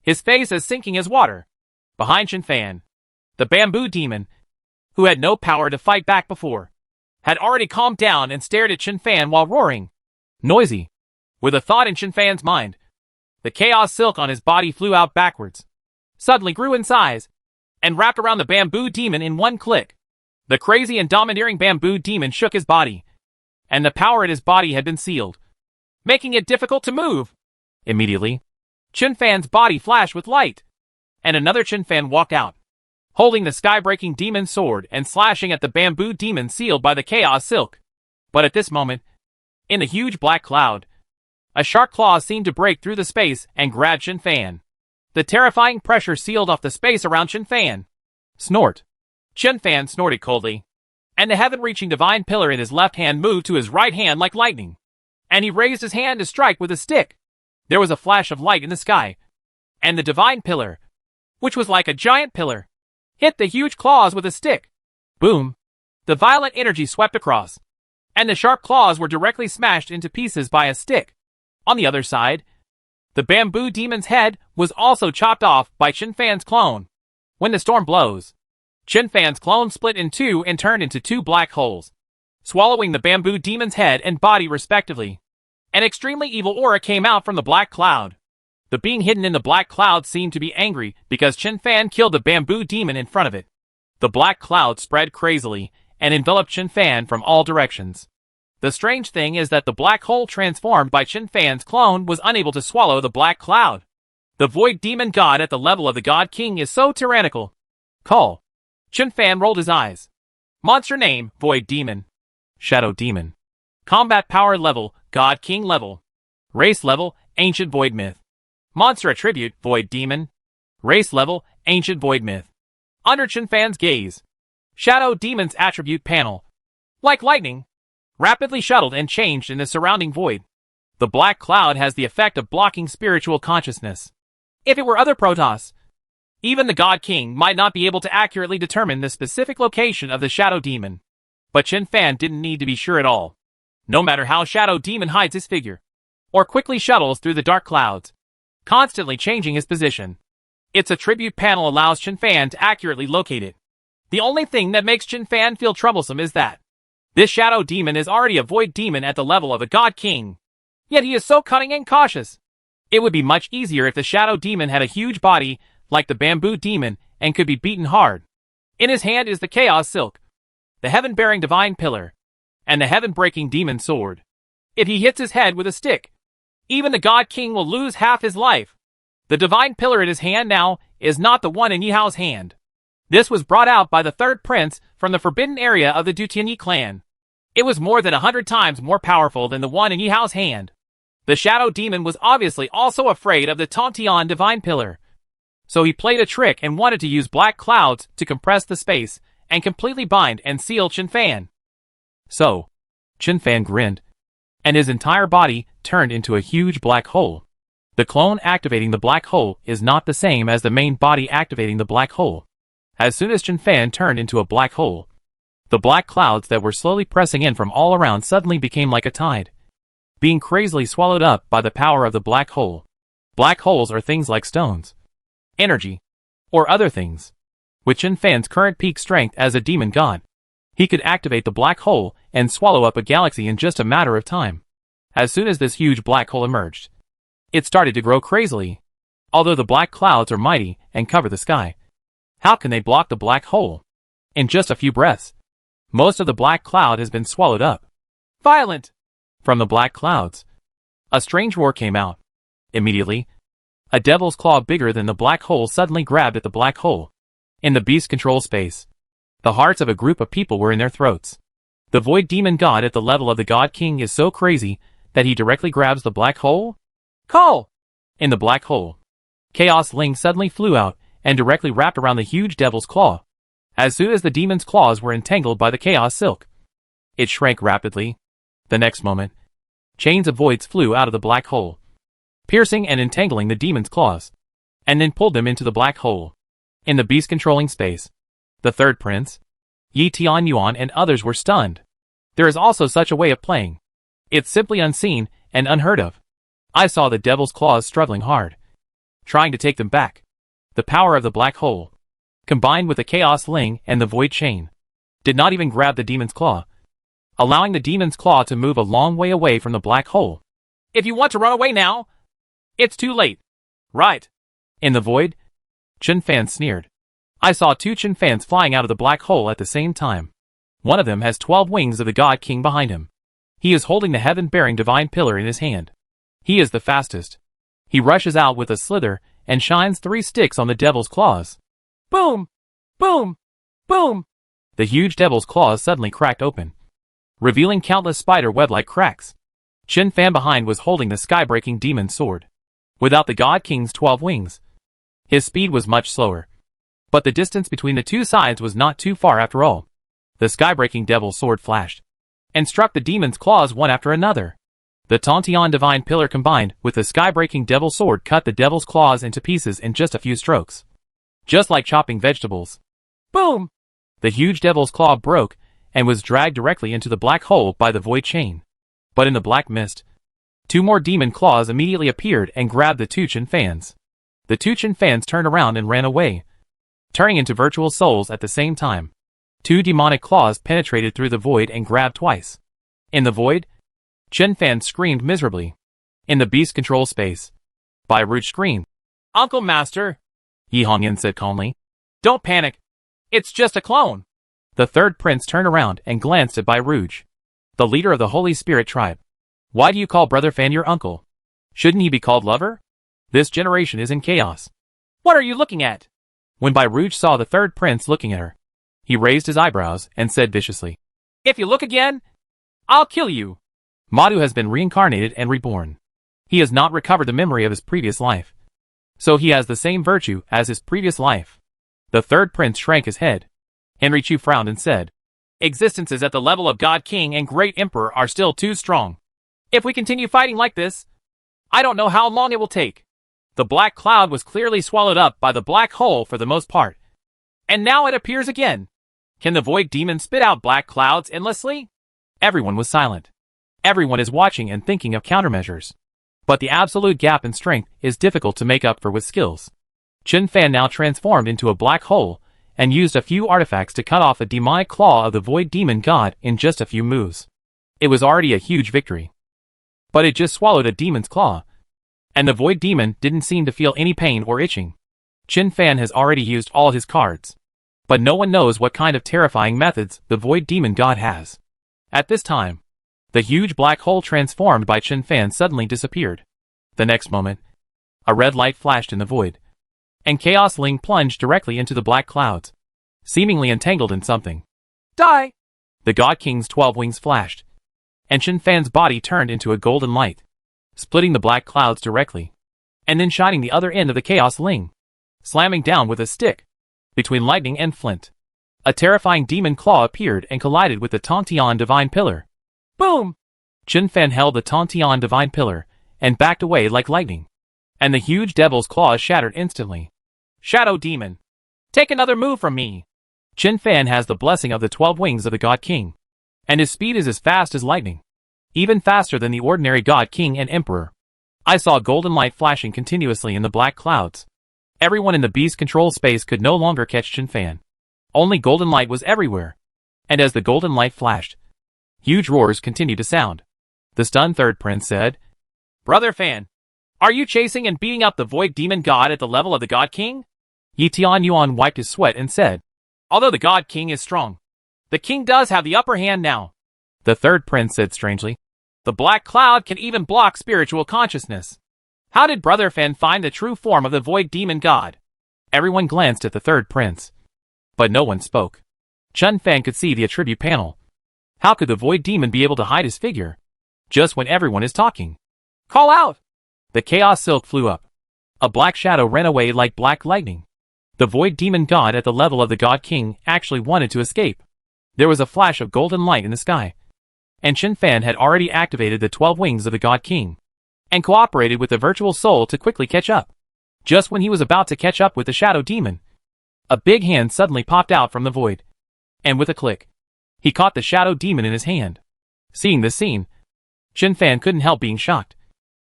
his face as sinking as water. Behind Chen Fan, the bamboo demon, who had no power to fight back before, had already calmed down and stared at Chen Fan while roaring. Noisy. With a thought in Chen Fan's mind, the chaos silk on his body flew out backwards, suddenly grew in size, and wrapped around the bamboo demon in one click. The crazy and domineering bamboo demon shook his body, and the power in his body had been sealed, making it difficult to move. Immediately, Chen Fan's body flashed with light, and another Chen Fan walked out, holding the sky-breaking demon sword and slashing at the bamboo demon sealed by the chaos silk. But at this moment, in the huge black cloud, a sharp claw seemed to break through the space and grab Chen Fan. The terrifying pressure sealed off the space around Chen Fan. Snort. Chen Fan snorted coldly, and the heaven-reaching divine pillar in his left hand moved to his right hand like lightning, and he raised his hand to strike with a stick. There was a flash of light in the sky, and the divine pillar, which was like a giant pillar, hit the huge claws with a stick. Boom! The violent energy swept across, and the sharp claws were directly smashed into pieces by a stick. On the other side, the bamboo demon's head was also chopped off by Chen Fan's clone. When the storm blows, Chen Fan's clone split in two and turned into 2 black holes, swallowing the bamboo demon's head and body respectively. An extremely evil aura came out from the black cloud. The being hidden in the black cloud seemed to be angry because Chen Fan killed the bamboo demon in front of it. The black cloud spread crazily and enveloped Chen Fan from all directions. The strange thing is that the black hole transformed by Chen Fan's clone was unable to swallow the black cloud. The void demon god at the level of the God King is so tyrannical. Call. Chen Fan rolled his eyes. Monster name, Void Demon. Shadow Demon. Combat power level, God King level. Race level, Ancient Void Myth. Monster attribute, Void Demon. Race level, Ancient Void Myth. Under Chen Fan's gaze, Shadow Demon's attribute panel, like lightning, rapidly shuttled and changed in the surrounding void. The black cloud has the effect of blocking spiritual consciousness. If it were other Protoss, even the God King might not be able to accurately determine the specific location of the Shadow Demon. But Chen Fan didn't need to be sure at all. No matter how Shadow Demon hides his figure, or quickly shuttles through the dark clouds, constantly changing his position, its attribute panel allows Chen Fan to accurately locate it. The only thing that makes Chen Fan feel troublesome is that This shadow demon is already a void demon at the level of a god king. Yet he is so cunning and cautious. It would be much easier if the shadow demon had a huge body, like the bamboo demon, and could be beaten hard. In his hand is the chaos silk, the heaven-bearing divine pillar, and the heaven-breaking demon sword. If he hits his head with a stick, even the god king will lose half his life. The divine pillar in his hand now is not the one in Yihao's hand. This was brought out by the third prince from the forbidden area of the Dutianyi clan. It was more than 100 times more powerful than the one in Yihao's hand. The shadow demon was obviously also afraid of the Tontian divine pillar. So he played a trick and wanted to use black clouds to compress the space and completely bind and seal Chen Fan. So, Chen Fan grinned, and his entire body turned into a huge black hole. The clone activating the black hole is not the same as the main body activating the black hole. As soon as Chen Fan turned into a black hole, the black clouds that were slowly pressing in from all around suddenly became like a tide, being crazily swallowed up by the power of the black hole. Black holes are things like stones, energy, or other things. With Chen Fan's current peak strength as a demon god, he could activate the black hole and swallow up a galaxy in just a matter of time. As soon as this huge black hole emerged, it started to grow crazily. Although the black clouds are mighty and cover the sky, how can they block the black hole? In just a few breaths, most of the black cloud has been swallowed up. Violent! From the black clouds, a strange roar came out. Immediately, a devil's claw bigger than the black hole suddenly grabbed at the black hole. In the beast control space, the hearts of a group of people were in their throats. The void demon god at the level of the god king is so crazy that he directly grabs the black hole. Call! In the black hole, Chaos Ling suddenly flew out and directly wrapped around the huge devil's claw. As soon as the demon's claws were entangled by the chaos silk, it shrank rapidly. The next moment, chains of voids flew out of the black hole, piercing and entangling the demon's claws, and then pulled them into the black hole. In the beast-controlling space, the third prince, Yi Tianyuan and others were stunned. There is also such a way of playing. It's simply unseen and unheard of. I saw the devil's claws struggling hard, trying to take them back. The power of the black hole, combined with the chaos ling and the void chain, did not even grab the demon's claw, allowing the demon's claw to move a long way away from the black hole. If you want to run away now, it's too late. Right. In the void, Chen Fan sneered. I saw two Chen Fans flying out of the black hole at the same time. One of them has 12 wings of the God King behind him. He is holding the heaven-bearing divine pillar in his hand. He is the fastest. He rushes out with a slither and shines 3 sticks on the devil's claws. Boom! Boom! Boom! The huge devil's claws suddenly cracked open, revealing countless spider web-like cracks. Chen Fan behind was holding the sky-breaking demon sword. Without the God King's 12 wings, his speed was much slower. But the distance between the two sides was not too far after all. The sky-breaking devil's sword flashed, and struck the demon's claws one after another. The Tontian divine pillar combined with the sky-breaking devil's sword cut the devil's claws into pieces in just a few strokes. Just like chopping vegetables. Boom! The huge devil's claw broke and was dragged directly into the black hole by the void chain. But in the black mist, 2 more demon claws immediately appeared and grabbed the 2 Chen Fans. The 2 Chen Fans turned around and ran away, turning into virtual souls at the same time. 2 demonic claws penetrated through the void and grabbed twice. In the void, Chen Fan screamed miserably. In the beast control space, Bai Rouge screamed. Uncle Master, Yi Hongyan said calmly. Don't panic. It's just a clone. The third prince turned around and glanced at Bai Rouge, the leader of the Holy Spirit tribe. Why do you call Brother Fan your uncle? Shouldn't he be called lover? This generation is in chaos. What are you looking at? When Bai Rouge saw the third prince looking at her, he raised his eyebrows and said viciously, If you look again, I'll kill you. Madu has been reincarnated and reborn. He has not recovered the memory of his previous life, so he has the same virtue as his previous life. The third prince shrank his head. Henry Chu frowned and said, Existences at the level of God King and Great Emperor are still too strong. If we continue fighting like this, I don't know how long it will take. The black cloud was clearly swallowed up by the black hole for the most part. And now it appears again. Can the void demon spit out black clouds endlessly? Everyone was silent. Everyone is watching and thinking of countermeasures. But the absolute gap in strength is difficult to make up for with skills. Chen Fan now transformed into a black hole and used a few artifacts to cut off the demonic claw of the Void Demon God in just a few moves. It was already a huge victory. But it just swallowed a demon's claw. And the Void Demon didn't seem to feel any pain or itching. Qin Fan has already used all his cards. But no one knows what kind of terrifying methods the Void Demon God has. At this time, the huge black hole transformed by Qin Fan suddenly disappeared. The next moment, a red light flashed in the void. And Chaos Ling plunged directly into the black clouds, seemingly entangled in something. Die! The God King's 12 wings flashed, and Qin Fan's body turned into a golden light, splitting the black clouds directly, and then shining the other end of the Chaos Ling, slamming down with a stick, between lightning and flint. A terrifying demon claw appeared and collided with the Tantian Divine Pillar. Boom! Qin Fan held the Tantian Divine Pillar, and backed away like lightning. And the huge devil's claws shattered instantly. Shadow Demon! Take another move from me! Qin Fan has the blessing of the 12 wings of the God King, and his speed is as fast as lightning. Even faster than the ordinary God King and Emperor. I saw golden light flashing continuously in the black clouds. Everyone in the beast control space could no longer catch Qin Fan. Only golden light was everywhere. And as the golden light flashed, huge roars continued to sound. The stunned third prince said, Brother Fan, are you chasing and beating up the Void Demon God at the level of the God King? Yi Tianyuan wiped his sweat and said, Although the God King is strong, the king does have the upper hand now. The third prince said strangely, The black cloud can even block spiritual consciousness. How did Brother Fan find the true form of the Void Demon God? Everyone glanced at the third prince, but no one spoke. Qin Fan could see the attribute panel. How could the Void Demon be able to hide his figure, just when everyone is talking? Call out! The Chaos Silk flew up. A black shadow ran away like black lightning. The Void Demon God at the level of the God King actually wanted to escape. There was a flash of golden light in the sky. And Qin Fan had already activated the 12 wings of the God King, and cooperated with the virtual soul to quickly catch up. Just when he was about to catch up with the Shadow Demon, a big hand suddenly popped out from the void. And with a click, he caught the Shadow Demon in his hand. Seeing this scene, Qin Fan couldn't help being shocked,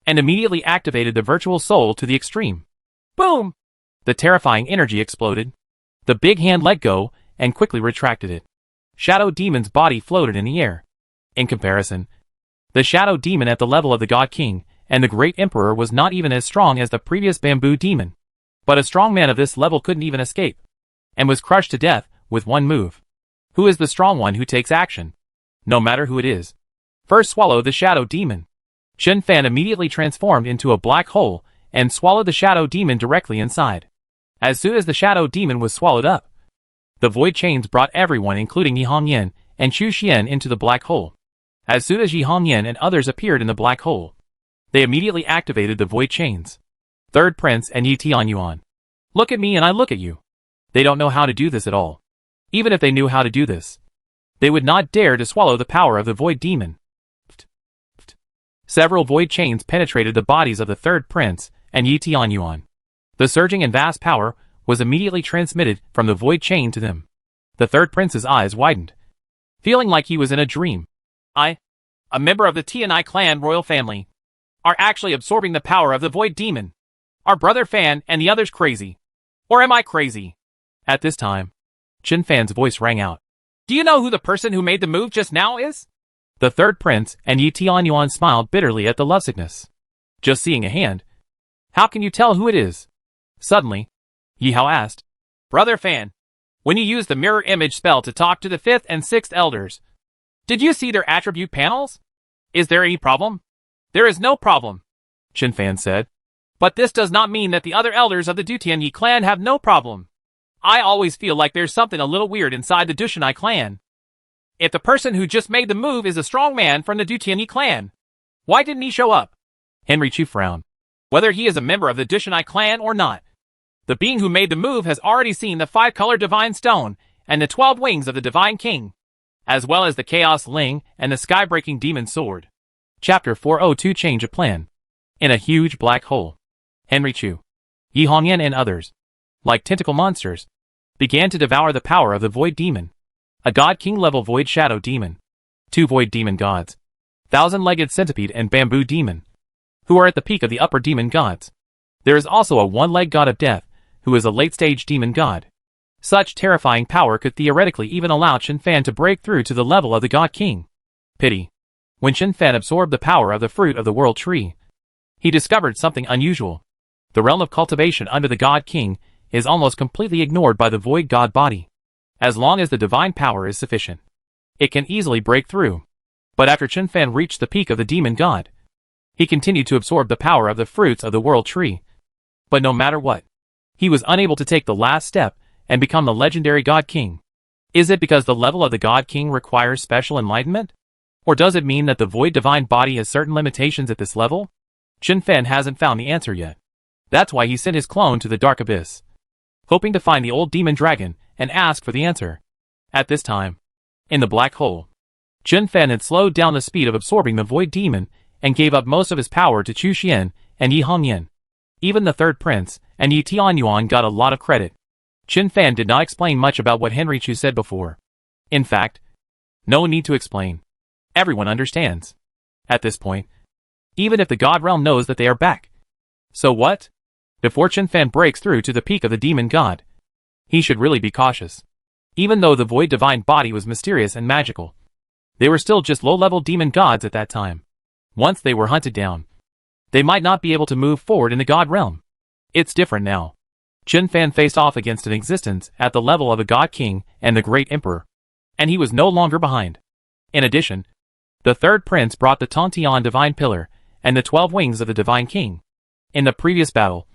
and immediately activated the virtual soul to the extreme. Boom! The terrifying energy exploded. The big hand let go, and quickly retracted it. Shadow Demon's body floated in the air. In comparison, the Shadow Demon at the level of the God King and the Great Emperor was not even as strong as the previous Bamboo Demon. But a strong man of this level couldn't even escape, and was crushed to death with one move. Who is the strong one who takes action? No matter who it is. First swallow the Shadow Demon. Qin Fan immediately transformed into a black hole and swallowed the Shadow Demon directly inside. As soon as the Shadow Demon was swallowed up, the void chains brought everyone including Yi Hongyan and Chu Xian into the black hole. As soon as Yi Hongyan and others appeared in the black hole, they immediately activated the void chains. Third Prince and Yi Tianyuan. Look at me and I look at you. They don't know how to do this at all. Even if they knew how to do this, they would not dare to swallow the power of the Void Demon. Several void chains penetrated the bodies of the third prince and Yi Tianyuan. The surging and vast power was immediately transmitted from the void chain to them. The third prince's eyes widened, feeling like he was in a dream. I, a member of the Tianai clan royal family, are actually absorbing the power of the Void Demon. Are Brother Fan and the others crazy? Or am I crazy? At this time, Qin Fan's voice rang out. Do you know who the person who made the move just now is? The third prince and Yi Tianyuan smiled bitterly at the lovesickness. Just seeing a hand. How can you tell who it is? Suddenly, Yi Hao asked. Brother Fan, when you used the mirror image spell to talk to the 5th and 6th elders, did you see their attribute panels? Is there any problem? There is no problem, Qin Fan said. But this does not mean that the other elders of the Dutianyi clan have no problem. I always feel like there's something a little weird inside the Dushanai clan. If the person who just made the move is a strong man from the Dutianyi clan, why didn't he show up? Henry Chu frowned. Whether he is a member of the Dushanai clan or not, the being who made the move has already seen the 5-color divine stone and the 12 wings of the divine king, as well as the chaos ling and the sky-breaking demon sword. Chapter 402 Change of Plan. In a huge black hole, Henry Chu, Yi Hongyan and others, like tentacle monsters, began to devour the power of the Void Demon, a God King level Void Shadow Demon, 2 Void Demon Gods, 1,000-legged Centipede and Bamboo Demon, who are at the peak of the upper demon gods. There is also a 1-legged God of Death, who is a late-stage demon god. Such terrifying power could theoretically even allow Chen Fan to break through to the level of the God King. Pity. When Chen Fan absorbed the power of the fruit of the world tree, he discovered something unusual. The realm of cultivation under the God King is almost completely ignored by the void God body. As long as the divine power is sufficient, it can easily break through. But after Chen Fan reached the peak of the demon god, he continued to absorb the power of the fruits of the world tree. But no matter what, he was unable to take the last step and become the legendary God King. Is it because the level of the God King requires special enlightenment? Or does it mean that the void divine body has certain limitations at this level? Chen Fan hasn't found the answer yet. That's why he sent his clone to the dark abyss, hoping to find the old demon dragon and ask for the answer. At this time, in the black hole, Chen Fan had slowed down the speed of absorbing the void demon and gave up most of his power to Chu Xian and Yi Hongyan. Even the third prince and Yi Tianyuan got a lot of credit. Chen Fan did not explain much about what Henry Chu said before. In fact, no need to explain. Everyone understands. At this point, even if the God realm knows that they are back. So what? Before Chen Fan breaks through to the peak of the demon god, he should really be cautious. Even though the void divine body was mysterious and magical, they were still just low-level demon gods at that time. Once they were hunted down, they might not be able to move forward in the God realm. It's different now. Chen Fan faced off against an existence at the level of a God King and the Great Emperor, and he was no longer behind. In addition, the third prince brought the Tontian Divine Pillar and the 12 wings of the Divine King. In the previous battle,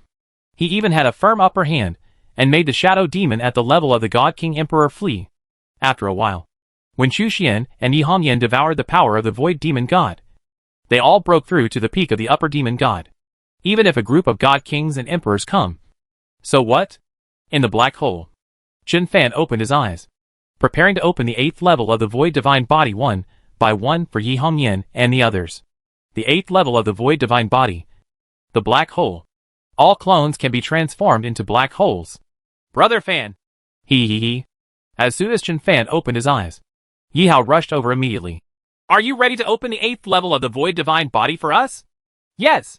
he even had a firm upper hand and made the Shadow Demon at the level of the God King Emperor flee. After a while, when Chu Xian and Yi Hongyan devoured the power of the Void Demon God, they all broke through to the peak of the Upper Demon God. Even if a group of God Kings and Emperors come. So what? In the black hole, Chen Fan opened his eyes, preparing to open the 8th level of the Void Divine Body one by one for Yi Hongyan and the others. The 8th level of the Void Divine Body. The black hole. All clones can be transformed into black holes. Brother Fan. He. As soon as Chen Fan opened his eyes, Yi Hao rushed over immediately. Are you ready to open the 8th level of the Void Divine Body for us? Yes.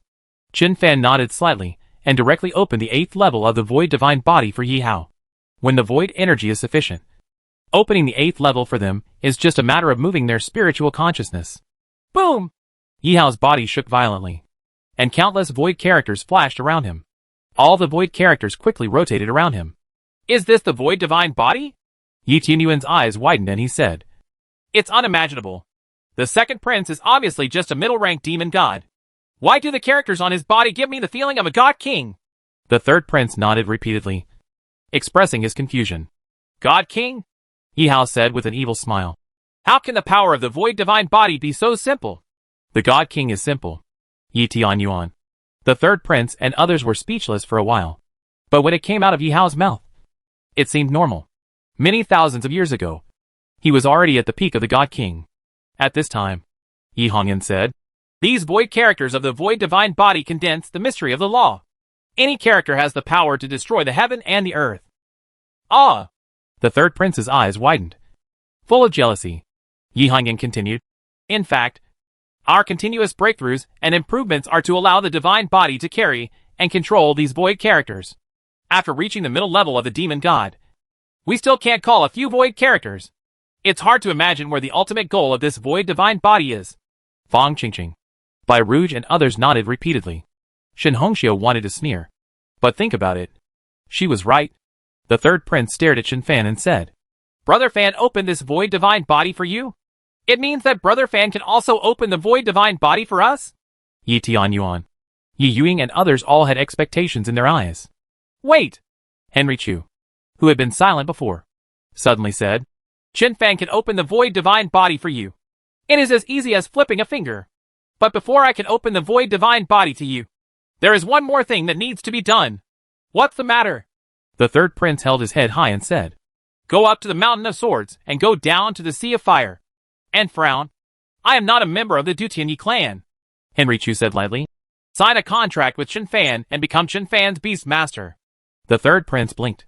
Chen Fan nodded slightly and directly opened the 8th level of the Void Divine Body for Yi Hao. When the void energy is sufficient, opening the 8th level for them is just a matter of moving their spiritual consciousness. Boom! Yi Hao's body shook violently, and countless void characters flashed around him. All the void characters quickly rotated around him. Is this the Void Divine Body? Yi Tianyuan's eyes widened and he said, It's unimaginable. The second prince is obviously just a middle-ranked demon god. Why do the characters on his body give me the feeling of a God King? The third prince nodded repeatedly, expressing his confusion. God King? Yi Hao said with an evil smile. How can the power of the Void Divine Body be so simple? The God King is simple. Yi Tianyuan. The third prince and others were speechless for a while. But when it came out of Yi Hao's mouth, it seemed normal. Many thousands of years ago, he was already at the peak of the God King. At this time, Yi Hongyan said, These void characters of the Void Divine Body condense the mystery of the law. Any character has the power to destroy the heaven and the earth. Ah! The third prince's eyes widened, full of jealousy. Yi Hongyan continued, In fact, our continuous breakthroughs and improvements are to allow the divine body to carry and control these void characters. After reaching the middle level of the demon god, we still can't call a few void characters. It's hard to imagine where the ultimate goal of this void divine body is. Fang Qingqing, Bai Rouge and others nodded repeatedly. Shen Hongxiu wanted to sneer. But think about it. She was right. The third prince stared at Chen Fan and said, Brother Fan opened this void divine body for you? It means that Brother Fan can also open the void divine body for us? Yi Tianyuan, Yi Yuing and others all had expectations in their eyes. Wait! Henry Chu, who had been silent before, suddenly said, Chen Fan can open the void divine body for you. It is as easy as flipping a finger. But before I can open the void divine body to you, there is one more thing that needs to be done. What's the matter? The third prince held his head high and said, Go up to the mountain of swords and go down to the sea of fire. And frown. I am not a member of the Dutianyi clan. Henry Chu said lightly. Sign a contract with Chen Fan and become Chen Fan's beast master. The third prince blinked,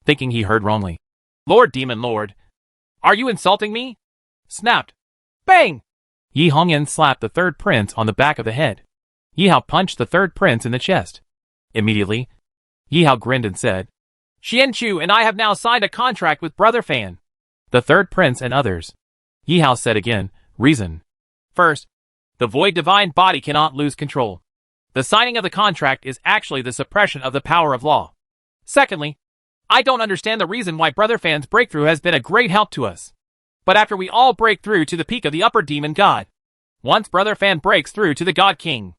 thinking he heard wrongly. Lord Demon Lord, are you insulting me? Snapped. Bang! Yi Hongyan slapped the third prince on the back of the head. Yi Hao punched the third prince in the chest. Immediately, Yi Hao grinned and said, Xianchu and I have now signed a contract with Brother Fan. The third prince and others. Yi Hao said again, reason. First, the void divine body cannot lose control. The signing of the contract is actually the suppression of the power of law. Secondly, I don't understand the reason why Brother Fan's breakthrough has been a great help to us. But after we all break through to the peak of the upper demon god, once Brother Fan breaks through to the God King,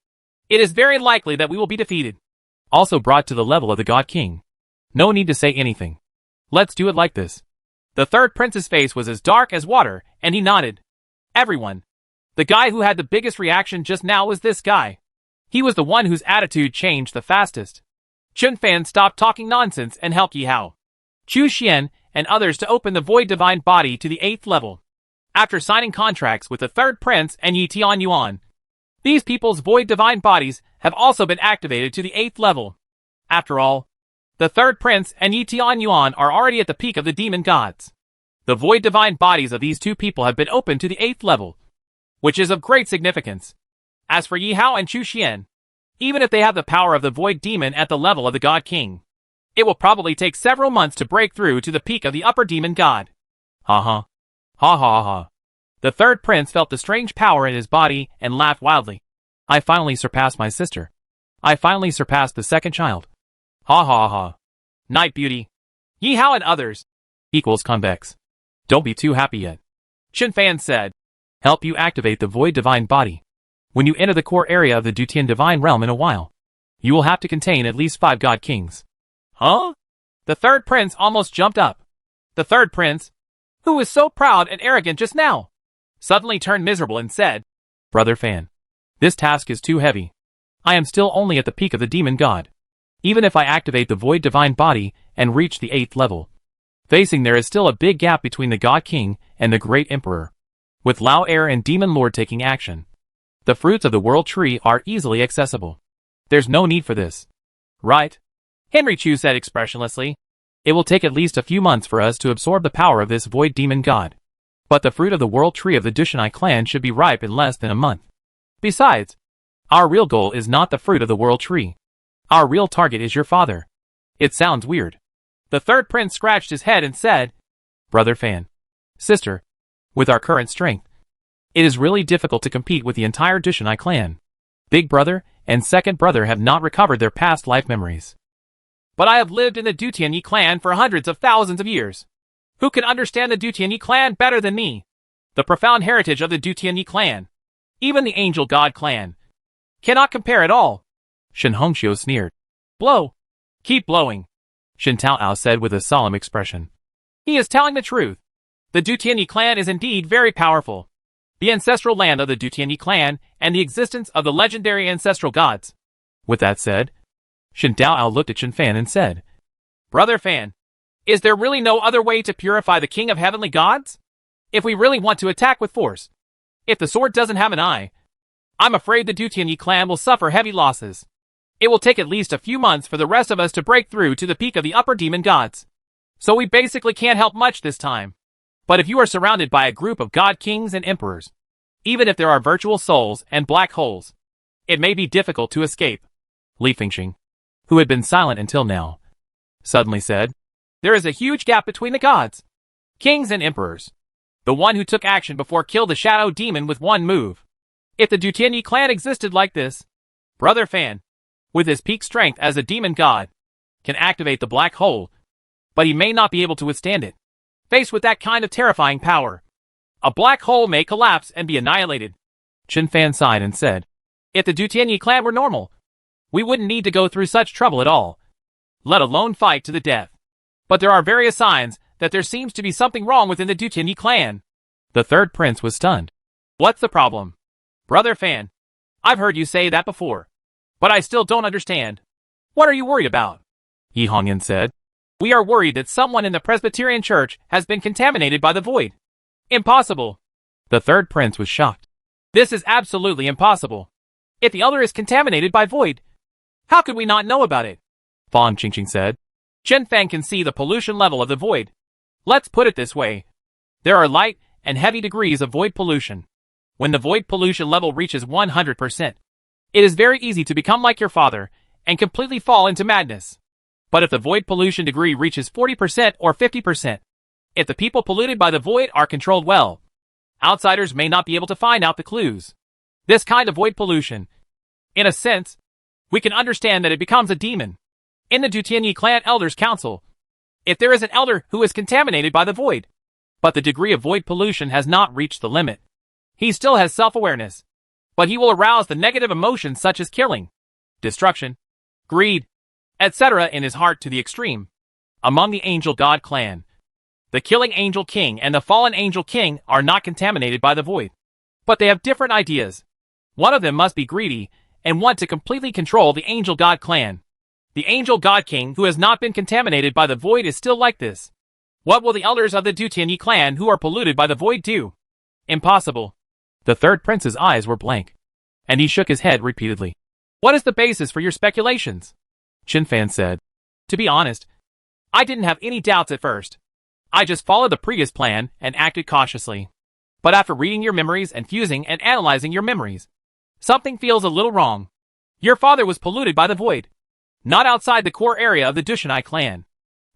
it is very likely that we will be defeated. Also brought to the level of the God King. No need to say anything. Let's do it like this. The third prince's face was as dark as water, and he nodded. Everyone. The guy who had the biggest reaction just now was this guy. He was the one whose attitude changed the fastest. Chun Fan stopped talking nonsense and helped Yi Hao, Chu Xian, and others to open the void divine body to the 8th level. After signing contracts with the third prince and Yi Tian Yuan, these people's void divine bodies have also been activated to the 8th level. After all, the third prince and Yi Tian Yuan are already at the peak of the demon gods. The void divine bodies of these two people have been opened to the 8th level, which is of great significance. As for Yi Hao and Chu Xian, even if they have the power of the void demon at the level of the God King, it will probably take several months to break through to the peak of the upper demon god. Ha ha. Ha ha ha. The third prince felt the strange power in his body and laughed wildly. I finally surpassed my sister. I finally surpassed the second child. Ha ha ha. Night Beauty, Yi Hao and others. Equals convex. Don't be too happy yet. Chun Fan said. Help you activate the void divine body. When you enter the core area of the Dutian divine realm in a while, you will have to contain at least 5 God Kings. Huh? The third prince almost jumped up. The third prince, who was so proud and arrogant just now, suddenly turned miserable and said, Brother Fan, this task is too heavy. I am still only at the peak of the demon god. Even if I activate the void divine body and reach the 8th level, facing there is still a big gap between the God King and the Great Emperor, with Lao Heir and Demon Lord taking action. The fruits of the world tree are easily accessible. There's no need for this. Right? Henry Chu said expressionlessly. It will take at least a few months for us to absorb the power of this void demon god. But the fruit of the world tree of the Dushanai clan should be ripe in less than a month. Besides, our real goal is not the fruit of the world tree. Our real target is your father. It sounds weird. The third prince scratched his head and said, Brother Fan, sister, with our current strength, it is really difficult to compete with the entire Dushanai clan. Big brother and second brother have not recovered their past life memories. But I have lived in the Dutianyi clan for hundreds of thousands of years. Who can understand the Dutianyi clan better than me? The profound heritage of the Dutianyi clan, even the Angel God clan, cannot compare at all. Shen Hongxiu sneered. Blow. Keep blowing, Shen Taoao said with a solemn expression. He is telling the truth. The Dutianyi clan is indeed very powerful. The ancestral land of the Dutianyi clan and the existence of the legendary ancestral gods. With that said, Shen Taoao looked at Shen Fan and said, Brother Fan, is there really no other way to purify the king of heavenly gods? If we really want to attack with force, if the sword doesn't have an eye, I'm afraid the Dutianyi clan will suffer heavy losses. It will take at least a few months for the rest of us to break through to the peak of the upper demon gods. So we basically can't help much this time. But if you are surrounded by a group of god kings and emperors, even if there are virtual souls and black holes, it may be difficult to escape. Li Fengxing, who had been silent until now, suddenly said, There is a huge gap between the gods, kings and emperors. The one who took action before killed the shadow demon with one move. If the Dutianyi clan existed like this, Brother Fan, with his peak strength as a demon god, can activate the black hole, but he may not be able to withstand it. Faced with that kind of terrifying power, a black hole may collapse and be annihilated. Chen Fan sighed and said, If the Dutianyi clan were normal, we wouldn't need to go through such trouble at all, let alone fight to the death. But there are various signs that there seems to be something wrong within the Dutianyi clan. The third prince was stunned. What's the problem? Brother Fan, I've heard you say that before, but I still don't understand. What are you worried about? Yi Hongyan said. We are worried that someone in the Presbyterian Church has been contaminated by the void. Impossible. The third prince was shocked. This is absolutely impossible. If the elder is contaminated by void, how could we not know about it? Fan Qingqing said. Chen Fang can see the pollution level of the void. Let's put it this way. There are light and heavy degrees of void pollution. When the void pollution level reaches 100%, it is very easy to become like your father and completely fall into madness. But if the void pollution degree reaches 40% or 50%, if the people polluted by the void are controlled well, outsiders may not be able to find out the clues. This kind of void pollution, in a sense, we can understand that it becomes a demon. In the Dutianyi clan elders council, if there is an elder who is contaminated by the void, but the degree of void pollution has not reached the limit, he still has self-awareness, but he will arouse the negative emotions such as killing, destruction, greed, etc. in his heart to the extreme. Among the Angel God clan, the Killing Angel King and the Fallen Angel King are not contaminated by the void, but they have different ideas. One of them must be greedy and want to completely control the Angel God clan. The Angel God King who has not been contaminated by the void is still like this. What will the elders of the Dutianyi clan who are polluted by the void do? Impossible. The third prince's eyes were blank, and he shook his head repeatedly. What is the basis for your speculations? Qin Fan said. To be honest, I didn't have any doubts at first. I just followed the previous plan and acted cautiously. But after reading your memories and fusing and analyzing your memories, something feels a little wrong. Your father was polluted by the void. Not outside the core area of the Dushanai clan,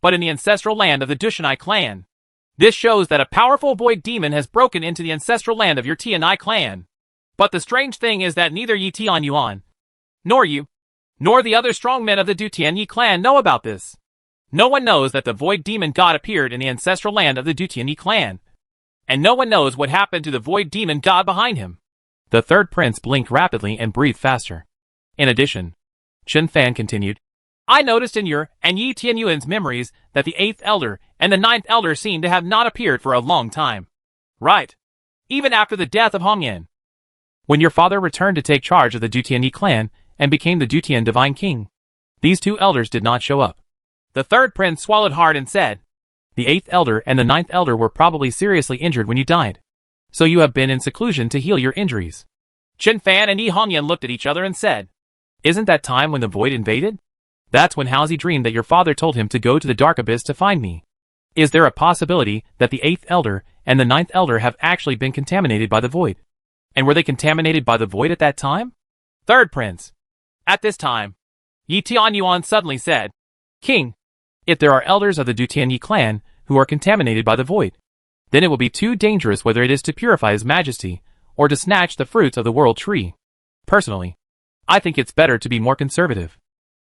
but in the ancestral land of the Dushanai clan. This shows that a powerful void demon has broken into the ancestral land of your Tianai clan. But the strange thing is that neither Yi Tianyuan, nor you, nor the other strong men of the Dutianyi clan know about this. No one knows that the void demon god appeared in the ancestral land of the Dutianyi clan. And no one knows what happened to the void demon god behind him. The third prince blinked rapidly and breathed faster. In addition, Qin Fan continued, I noticed in your and Yi Tianyuan's memories that the 8th elder and the 9th elder seem to have not appeared for a long time. Right. Even after the death of Hongyan. When your father returned to take charge of the Dutianyi clan and became the Dutian Divine King, these 2 elders did not show up. The third prince swallowed hard and said, The 8th elder and the 9th elder were probably seriously injured when you died. So you have been in seclusion to heal your injuries. Qin Fan and Yi Hongyan looked at each other and said, Isn't that time when the void invaded? That's when Haozi dreamed that your father told him to go to the dark abyss to find me. Is there a possibility that the 8th elder and the 9th elder have actually been contaminated by the void? And were they contaminated by the void at that time? Third prince. At this time, Yi Tianyuan suddenly said, King, if there are elders of the Dutianyi clan who are contaminated by the void, then it will be too dangerous whether it is to purify his majesty or to snatch the fruits of the world tree. Personally, I think it's better to be more conservative.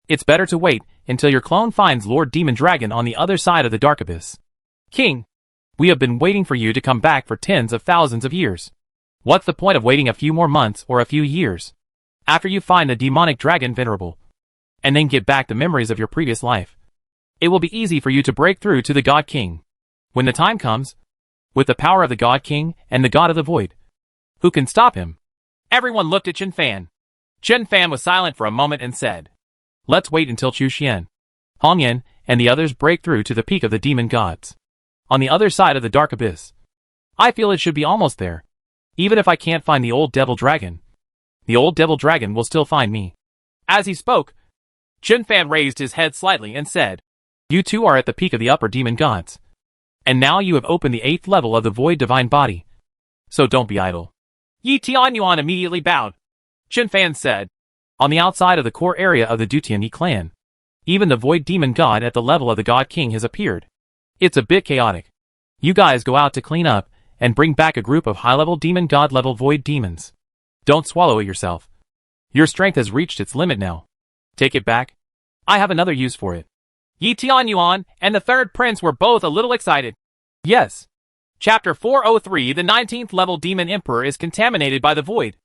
It's better to wait until your clone finds Lord Demon Dragon on the other side of the dark abyss. King, we have been waiting for you to come back for tens of thousands of years. What's the point of waiting a few more months or a few years? After you find the demonic dragon venerable, and then get back the memories of your previous life, it will be easy for you to break through to the God King. When the time comes, with the power of the God King and the God of the Void, who can stop him? Everyone looked at Qin Fan. Qin Fan was silent for a moment and said, Let's wait until Chu Xian, Hongyan, and the others break through to the peak of the demon gods. On the other side of the dark abyss. I feel it should be almost there. Even if I can't find the old devil dragon, the old devil dragon will still find me. As he spoke, Qin Fan raised his head slightly and said, You two are at the peak of the upper demon gods. And now you have opened the 8th level of the void divine body. So don't be idle. Yi Tianyuan immediately bowed. Qin Fan said, On the outside of the core area of the Dutianyi clan, even the void demon god at the level of the God King has appeared. It's a bit chaotic. You guys go out to clean up and bring back a group of high-level demon god-level void demons. Don't swallow it yourself. Your strength has reached its limit now. Take it back. I have another use for it. Yi Tianyuan and the third prince were both a little excited. Yes. Chapter 403 The 19th level demon emperor is contaminated by the void.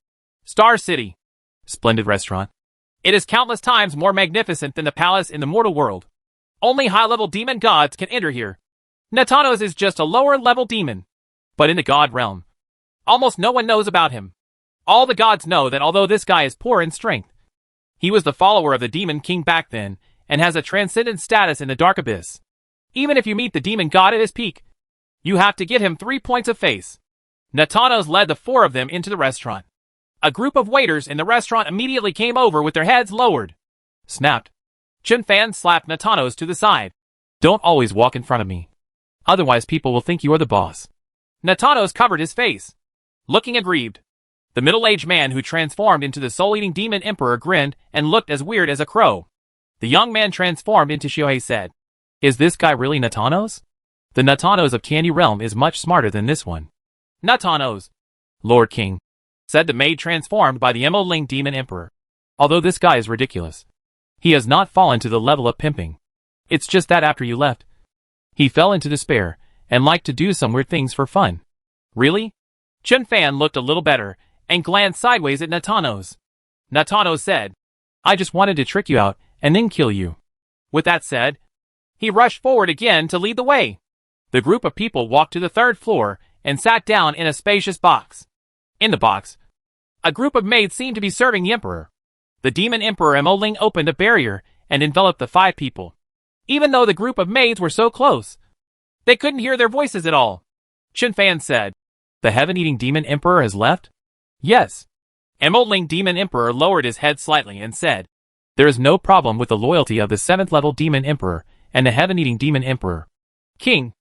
Star City. Splendid restaurant. It is countless times more magnificent than the palace in the mortal world. Only high-level demon gods can enter here. Natanos is just a lower-level demon. But in the god realm, almost no one knows about him. All the gods know that although this guy is poor in strength, he was the follower of the demon king back then, and has a transcendent status in the dark abyss. Even if you meet the demon god at his peak, you have to give him 3 points of face. Natanos led the 4 of them into the restaurant. A group of waiters in the restaurant immediately came over with their heads lowered. Snapped. Qin Fan slapped Natanos to the side. Don't always walk in front of me. Otherwise people will think you are the boss. Natanos covered his face, looking aggrieved. The middle-aged man who transformed into the soul-eating demon emperor grinned and looked as weird as a crow. The young man transformed into Xiaohei said, "Is this guy really Natanos? The Natanos of Candy Realm is much smarter than this one." "Natanos, Lord King," said the maid transformed by the Emo-Ling Demon Emperor. "Although this guy is ridiculous, he has not fallen to the level of pimping. It's just that after you left, he fell into despair and liked to do some weird things for fun." "Really?" Chen Fan looked a little better and glanced sideways at Natanos. Natanos said, "I just wanted to trick you out and then kill you." With that said, he rushed forward again to lead the way. The group of people walked to the third floor and sat down in a spacious box. In the box, a group of maids seemed to be serving the emperor. The demon emperor Emo-Ling opened a barrier and enveloped the 5 people. Even though the group of maids were so close, they couldn't hear their voices at all. Chen Fan said, "The heaven-eating demon emperor has left?" "Yes." Emo-Ling demon emperor lowered his head slightly and said, "There is no problem with the loyalty of the 7th level demon emperor and the heaven-eating demon emperor. King,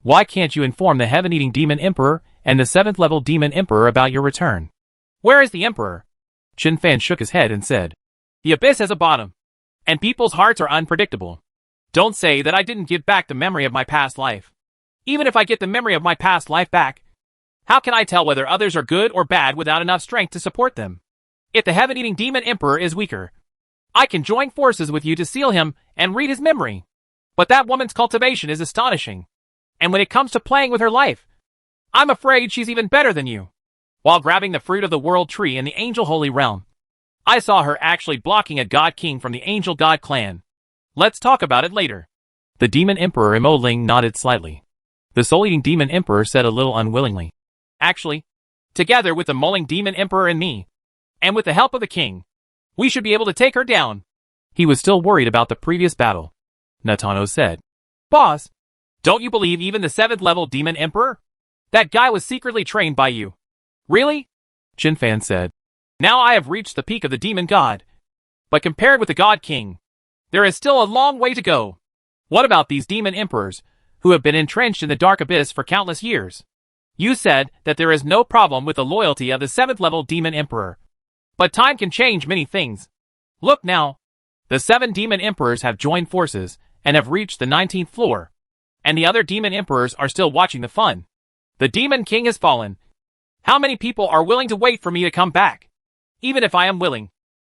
why can't you inform the heaven-eating demon emperor and the 7th level demon emperor about your return?" "Where is the emperor?" Chen Fan shook his head and said, "The abyss has a bottom, and people's hearts are unpredictable. Don't say that I didn't give back the memory of my past life. Even if I get the memory of my past life back, how can I tell whether others are good or bad without enough strength to support them? If the heaven-eating demon emperor is weaker, I can join forces with you to seal him and read his memory. But that woman's cultivation is astonishing. And when it comes to playing with her life, I'm afraid she's even better than you." While grabbing the fruit of the world tree in the Angel Holy Realm, I saw her actually blocking a God King from the Angel God clan. Let's talk about it later. The Demon Emperor Emo-Ling nodded slightly. The Soul-Eating Demon Emperor said a little unwillingly, "Actually, together with the Mulling Demon Emperor and me, and with the help of the king, we should be able to take her down." He was still worried about the previous battle. Natano said, "Boss, don't you believe even the 7th level Demon Emperor? That guy was secretly trained by you." "Really?" Chen Fan said, "Now I have reached the peak of the Demon God. But compared with the God King, there is still a long way to go. What about these Demon Emperors, who have been entrenched in the Dark Abyss for countless years? You said that there is no problem with the loyalty of the 7th level Demon Emperor. But time can change many things. Look now. The 7 Demon Emperors have joined forces and have reached the 19th floor. And the other Demon Emperors are still watching the fun. The Demon King has fallen. How many people are willing to wait for me to come back? Even if I am willing,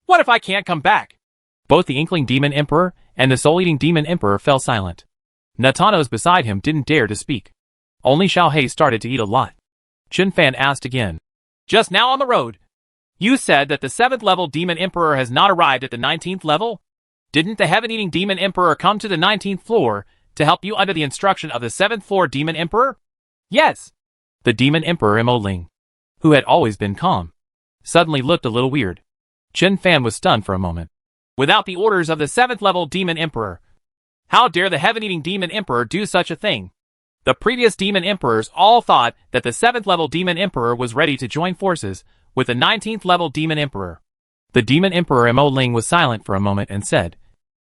what if I can't come back?" Both the Inkling Demon Emperor and the Soul-Eating Demon Emperor fell silent. Natanos beside him didn't dare to speak. Only Xiaohei started to eat a lot. Chen Fan asked again, "Just now on the road, you said that the 7th level Demon Emperor has not arrived at the 19th level? Didn't the Heaven-Eating Demon Emperor come to the 19th floor to help you under the instruction of the 7th floor Demon Emperor?" "Yes." The Demon Emperor Emo-Ling, who had always been calm, suddenly looked a little weird. Chen Fan was stunned for a moment. Without the orders of the 7th level Demon Emperor, how dare the Heaven-Eating Demon Emperor do such a thing? The previous Demon Emperors all thought that the 7th level Demon Emperor was ready to join forces with the 19th level Demon Emperor. The Demon Emperor Emo-Ling was silent for a moment and said,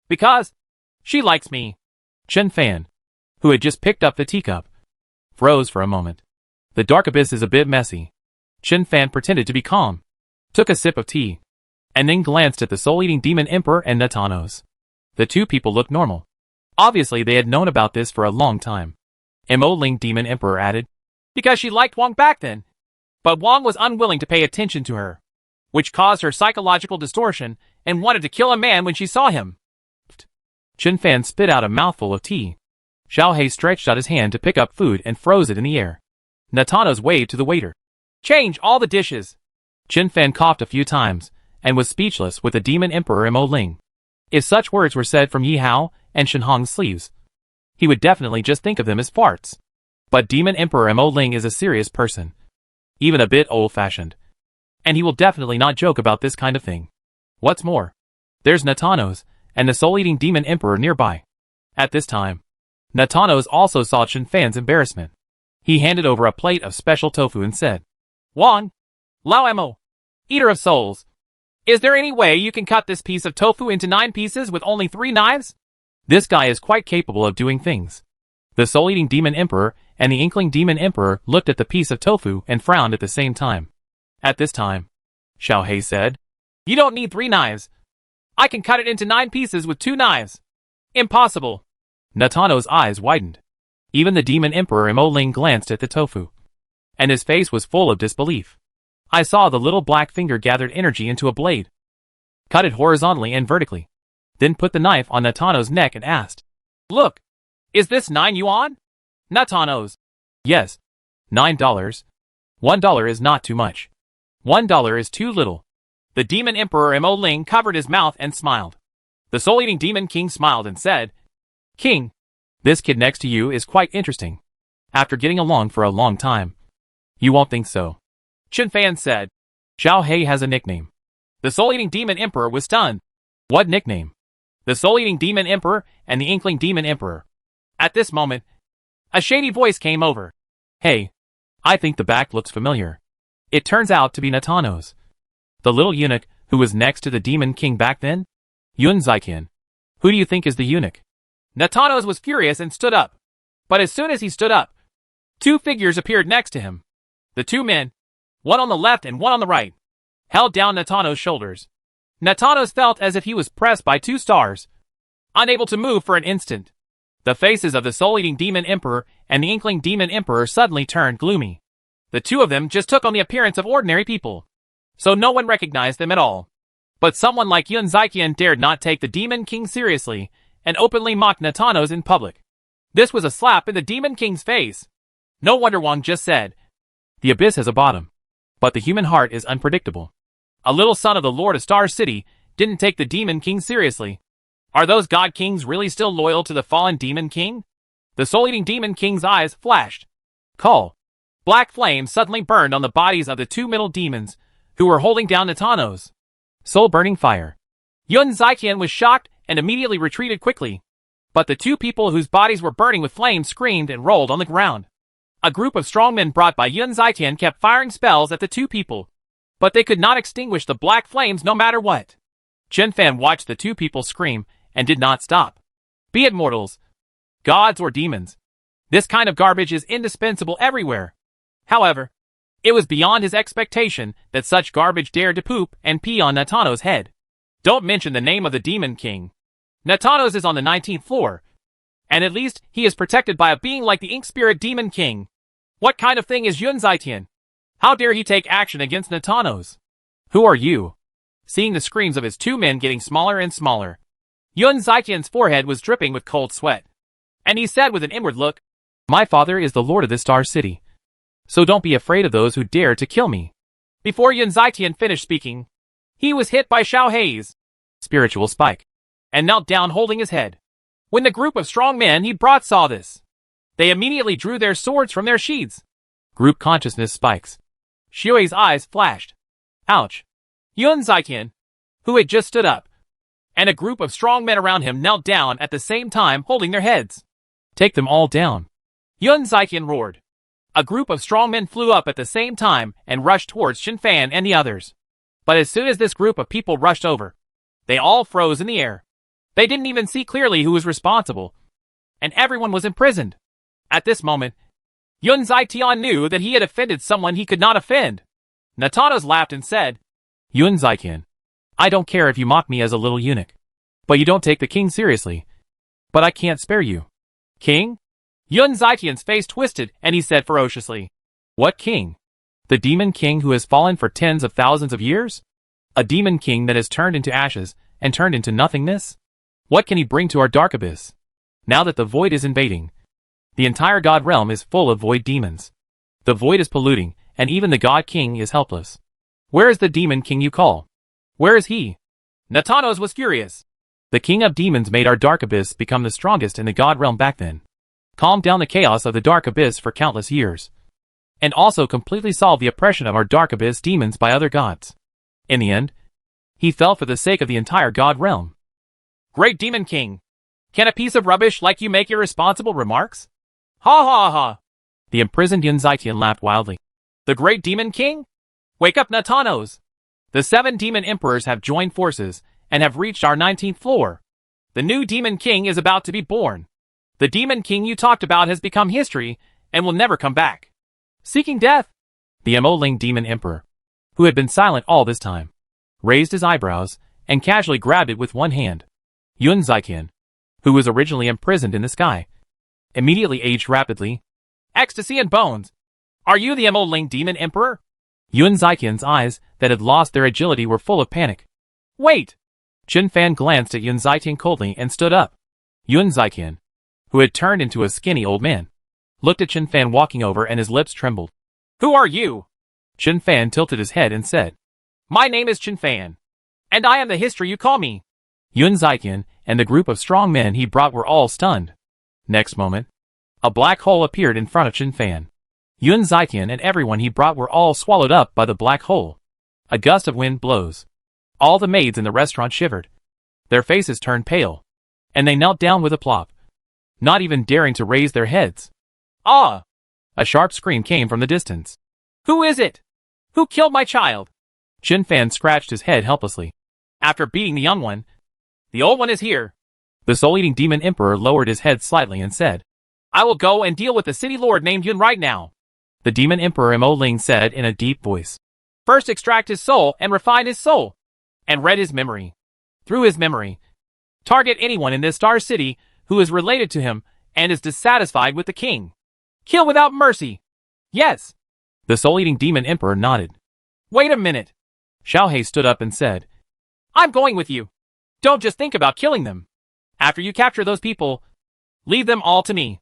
"Because she likes me." Chen Fan, who had just picked up the teacup, froze for a moment. The Dark Abyss is a bit messy. Chen Fan pretended to be calm, took a sip of tea, and then glanced at the Soul-Eating Demon Emperor and Natanos. The 2 people looked normal. Obviously they had known about this for a long time. Emo-Ling Demon Emperor added, "Because she liked Wang back then. But Wang was unwilling to pay attention to her, which caused her psychological distortion and wanted to kill a man when she saw him." Chen Fan spit out a mouthful of tea. Xiaohei stretched out his hand to pick up food and froze it in the air. Natanos waved to the waiter. "Change all the dishes." Chen Fan coughed a few times and was speechless with the Demon Emperor Emo-Ling. If such words were said from Yi Hao and Shen Hong's sleeves, he would definitely just think of them as farts. But Demon Emperor Emo-Ling is a serious person, even a bit old-fashioned, and he will definitely not joke about this kind of thing. What's more, there's Natanos and the Soul-Eating Demon Emperor nearby. At this time, Natanos also saw Chen Fan's embarrassment. He handed over a plate of special tofu and said, "Wang, Lao Emo, Eater of Souls, is there any way you can cut this piece of tofu into 9 pieces with only 3 knives? This guy is quite capable of doing things." The Soul-Eating Demon Emperor and the Inkling Demon Emperor looked at the piece of tofu and frowned at the same time. At this time, Xiaohei said, "You don't need 3 knives. I can cut it into 9 pieces with 2 knives. Impossible. Natano's eyes widened. Even the demon emperor Imoling glanced at the tofu. And his face was full of disbelief. I saw the little black finger gathered energy into a blade. Cut it horizontally and vertically. Then put the knife on Natano's neck and asked, Look, is this 9 yuan? Natano's. Yes. $9. $1 is not too much. $1 is too little. The demon emperor Imoling covered his mouth and smiled. The soul-eating demon king smiled and said, King, this kid next to you is quite interesting. After getting along for a long time. You won't think so. Chen Fan said. Xiao Hei has a nickname. The soul-eating demon emperor was stunned. What nickname? The soul-eating demon emperor and the inkling demon emperor. At this moment, a shady voice came over. Hey, I think the back looks familiar. It turns out to be Natano's. The little eunuch who was next to the demon king back then? Yun Zaiqian. Who do you think is the eunuch? Natano's was furious and stood up. But as soon as he stood up, 2 figures appeared next to him. The 2 men, one on the left and one on the right, held down Natano's shoulders. Natano's felt as if he was pressed by 2 stars, unable to move for an instant. The faces of the soul-eating demon emperor and the inkling demon emperor suddenly turned gloomy. The 2 of them just took on the appearance of ordinary people, so no one recognized them at all. But someone like Yun Zaiqian dared not take the demon king seriously and openly mocked Natano's in public. This was a slap in the demon king's face. No wonder Wang just said, The abyss has a bottom, but the human heart is unpredictable. A little son of the Lord of Star City didn't take the demon king seriously. Are those god kings really still loyal to the fallen demon king? The soul-eating demon king's eyes flashed. Call. Black flames suddenly burned on the bodies of the 2 middle demons who were holding down Natano's. Soul-burning fire. Yun Zaiqian was shocked and immediately retreated quickly. But the 2 people whose bodies were burning with flames screamed and rolled on the ground. A group of strongmen brought by Yun Zaiqian kept firing spells at the 2 people, but they could not extinguish the black flames no matter what. Chen Fan watched the 2 people scream and did not stop. Be it mortals, gods or demons, this kind of garbage is indispensable everywhere. However, it was beyond his expectation that such garbage dared to poop and pee on Natano's head. Don't mention the name of the demon king. Natano's is on the 19th floor, and at least he is protected by a being like the ink spirit demon king. What kind of thing is Yun Zaiqian? How dare he take action against Natano's? Who are you? Seeing the screams of his 2 men getting smaller and smaller, Yun Zaiqian's forehead was dripping with cold sweat. And he said with an inward look, My father is the lord of this Star City. So don't be afraid of those who dare to kill me. Before Yun Zaiqian finished speaking, he was hit by Xiao Hei's spiritual spike and knelt down holding his head. When the group of strong men he brought saw this, they immediately drew their swords from their sheaths. Group consciousness spikes. Xue's eyes flashed. Ouch. Yun Zaiqian, who had just stood up, and a group of strong men around him knelt down at the same time holding their heads. Take them all down. Yun Zaiqian roared. A group of strong men flew up at the same time and rushed towards Chen Fan and the others. But as soon as this group of people rushed over, they all froze in the air. They didn't even see clearly who was responsible, and everyone was imprisoned. At this moment, Yun Zaiqian knew that he had offended someone he could not offend. Natano's laughed and said, Yun Zaiqian, I don't care if you mock me as a little eunuch, but you don't take the king seriously. But I can't spare you. King? Yun Zaiqian's face twisted and he said ferociously, What king? The demon king who has fallen for tens of thousands of years? A demon king that has turned into ashes and turned into nothingness? What can he bring to our dark abyss? Now that the void is invading, the entire god realm is full of void demons. The void is polluting, and even the god king is helpless. Where is the demon king you call? Where is he? Natano's was furious. The king of demons made our dark abyss become the strongest in the god realm back then. Calmed down the chaos of the dark abyss for countless years. And also completely solved the oppression of our dark abyss demons by other gods. In the end, he fell for the sake of the entire god realm. Great demon king! Can a piece of rubbish like you make irresponsible remarks? Ha ha ha! The imprisoned Yun Zaiqian laughed wildly. The great demon king? Wake up, Natano's! The 7 demon emperors have joined forces and have reached our 19th floor. The new demon king is about to be born. The demon king you talked about has become history and will never come back. Seeking death? The Imoling demon emperor, who had been silent all this time, raised his eyebrows and casually grabbed it with one hand. Yun Ziqian, who was originally imprisoned in the sky, immediately aged rapidly. Ecstasy and bones! Are you the Ling Demon Emperor? Yun Ziqian's eyes that had lost their agility were full of panic. Wait! Chen Fan glanced at Yun Ziqian coldly and stood up. Yun Ziqian, who had turned into a skinny old man, looked at Chen Fan walking over and his lips trembled. Who are you? Chen Fan tilted his head and said, My name is Chen Fan, and I am the history you call me. Yun Ziqian and the group of strong men he brought were all stunned. Next moment, a black hole appeared in front of Chen Fan. Yun Ziqian and everyone he brought were all swallowed up by the black hole. A gust of wind blows. All the maids in the restaurant shivered. Their faces turned pale, and they knelt down with a plop, not even daring to raise their heads. Ah! A sharp scream came from the distance. Who is it? Who killed my child? Chen Fan scratched his head helplessly. After beating the young one, the old one is here. The soul-eating demon emperor lowered his head slightly and said, I will go and deal with the city lord named Yun right now. The demon emperor Mo Ling said in a deep voice. First extract his soul and refine his soul, and read his memory. Through his memory, target anyone in this star city who is related to him and is dissatisfied with the king. Kill without mercy. Yes. The soul-eating demon emperor nodded. Wait a minute. Xiao He stood up and said, I'm going with you. Don't just think about killing them. After you capture those people, leave them all to me.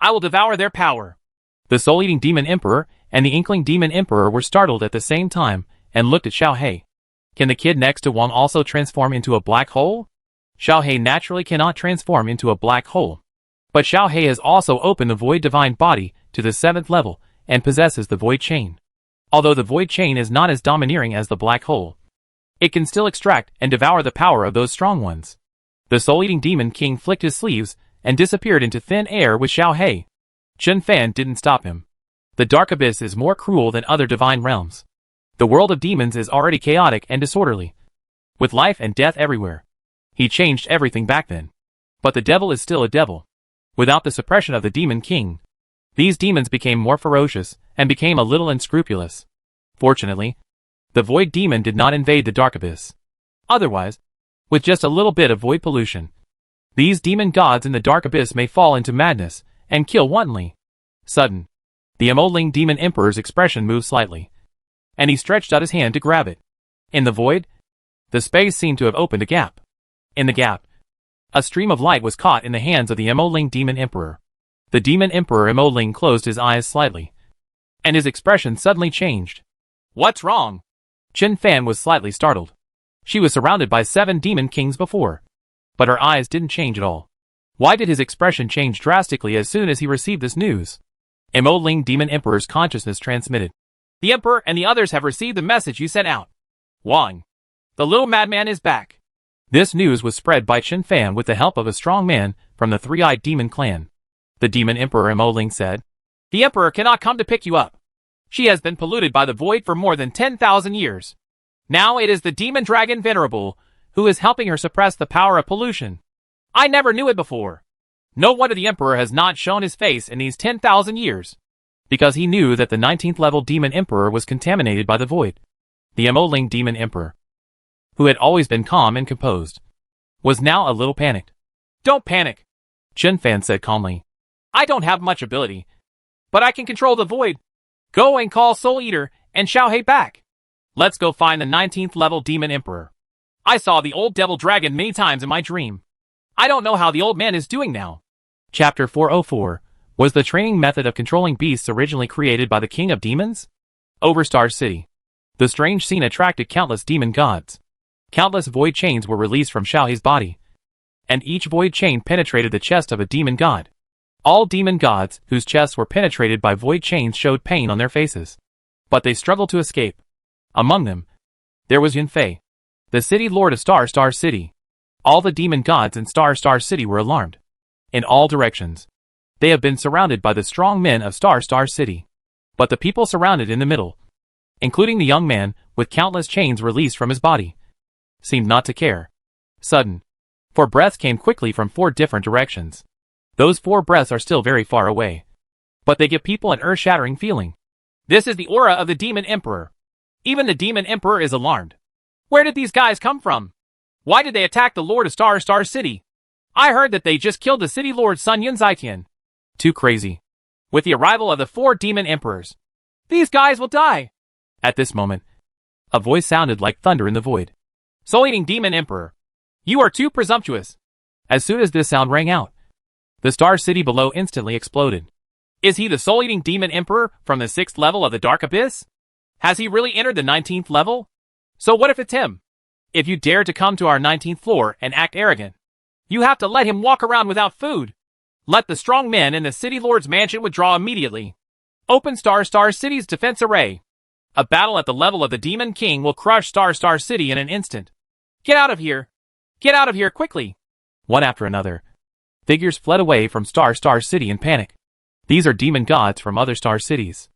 I will devour their power. The soul-eating demon emperor and the inkling demon emperor were startled at the same time and looked at Xiao He. Can the kid next to Wang also transform into a black hole? Xiao He naturally cannot transform into a black hole. But Xiao He has also opened the void divine body to the 7th level and possesses the void chain. Although the void chain is not as domineering as the black hole, it can still extract and devour the power of those strong ones. The soul-eating demon king flicked his sleeves and disappeared into thin air with Xiao He. Chen Fan didn't stop him. The dark abyss is more cruel than other divine realms. The world of demons is already chaotic and disorderly, with life and death everywhere. He changed everything back then. But the devil is still a devil. Without the suppression of the demon king, these demons became more ferocious and became a little unscrupulous. Fortunately, the void demon did not invade the dark abyss. Otherwise, with just a little bit of void pollution, these demon gods in the dark abyss may fall into madness and kill wantonly. Sudden, the Mo Ling demon emperor's expression moved slightly, and he stretched out his hand to grab it. In the void, the space seemed to have opened a gap. In the gap, a stream of light was caught in the hands of the Mo Ling demon emperor. The demon emperor Mo Ling closed his eyes slightly, and his expression suddenly changed. What's wrong? Chen Fan was slightly startled. She was surrounded by 7 demon kings before, but her eyes didn't change at all. Why did his expression change drastically as soon as he received this news? Mo Ling demon emperor's consciousness transmitted. The emperor and the others have received the message you sent out. Wang, the little madman is back. This news was spread by Chen Fan with the help of a strong man from the three-eyed demon clan. The demon emperor Mo Ling said, The emperor cannot come to pick you up. She has been polluted by the void for more than 10,000 years. Now it is the demon dragon Venerable who is helping her suppress the power of pollution. I never knew it before. No wonder the emperor has not shown his face in these 10,000 years. Because he knew that the 19th level demon emperor was contaminated by the void. The Mo Ling demon emperor, who had always been calm and composed, was now a little panicked. Don't panic, Chen Fan said calmly. I don't have much ability, but I can control the void. Go and call Soul Eater and Xiao He back. Let's go find the 19th level demon emperor. I saw the old devil dragon many times in my dream. I don't know how the old man is doing now. Chapter 404. Was the training method of controlling beasts originally created by the king of demons? Over Star City, the strange scene attracted countless demon gods. Countless void chains were released from Xiao He's body, and each void chain penetrated the chest of a demon god. All demon gods whose chests were penetrated by void chains showed pain on their faces, but they struggled to escape. Among them, there was Yunfei, the city lord of Star City. All the demon gods in Star City were alarmed. In all directions, they have been surrounded by the strong men of Star City. But the people surrounded in the middle, including the young man with countless chains released from his body, seemed not to care. Sudden, 4 breaths came quickly from 4 different directions. Those 4 breaths are still very far away, but they give people an earth-shattering feeling. This is the aura of the demon emperor. Even the demon emperor is alarmed. Where did these guys come from? Why did they attack the Lord of Star City? I heard that they just killed the city lord's son Yun Zaitian. Too crazy. With the arrival of the 4 demon emperors, these guys will die. At this moment, a voice sounded like thunder in the void. Soul-eating demon emperor, you are too presumptuous. As soon as this sound rang out, the star city below instantly exploded. Is he the soul-eating demon emperor from the 6th level of the Dark Abyss? Has he really entered the 19th level? So what if it's him? If you dare to come to our 19th floor and act arrogant, you have to let him walk around without food. Let the strong men in the city lord's mansion withdraw immediately. Open Star City's defense array. A battle at the level of the Demon King will crush Star City in an instant. Get out of here. Get out of here quickly. One after another, figures fled away from Star City in panic. These are demon gods from other star cities.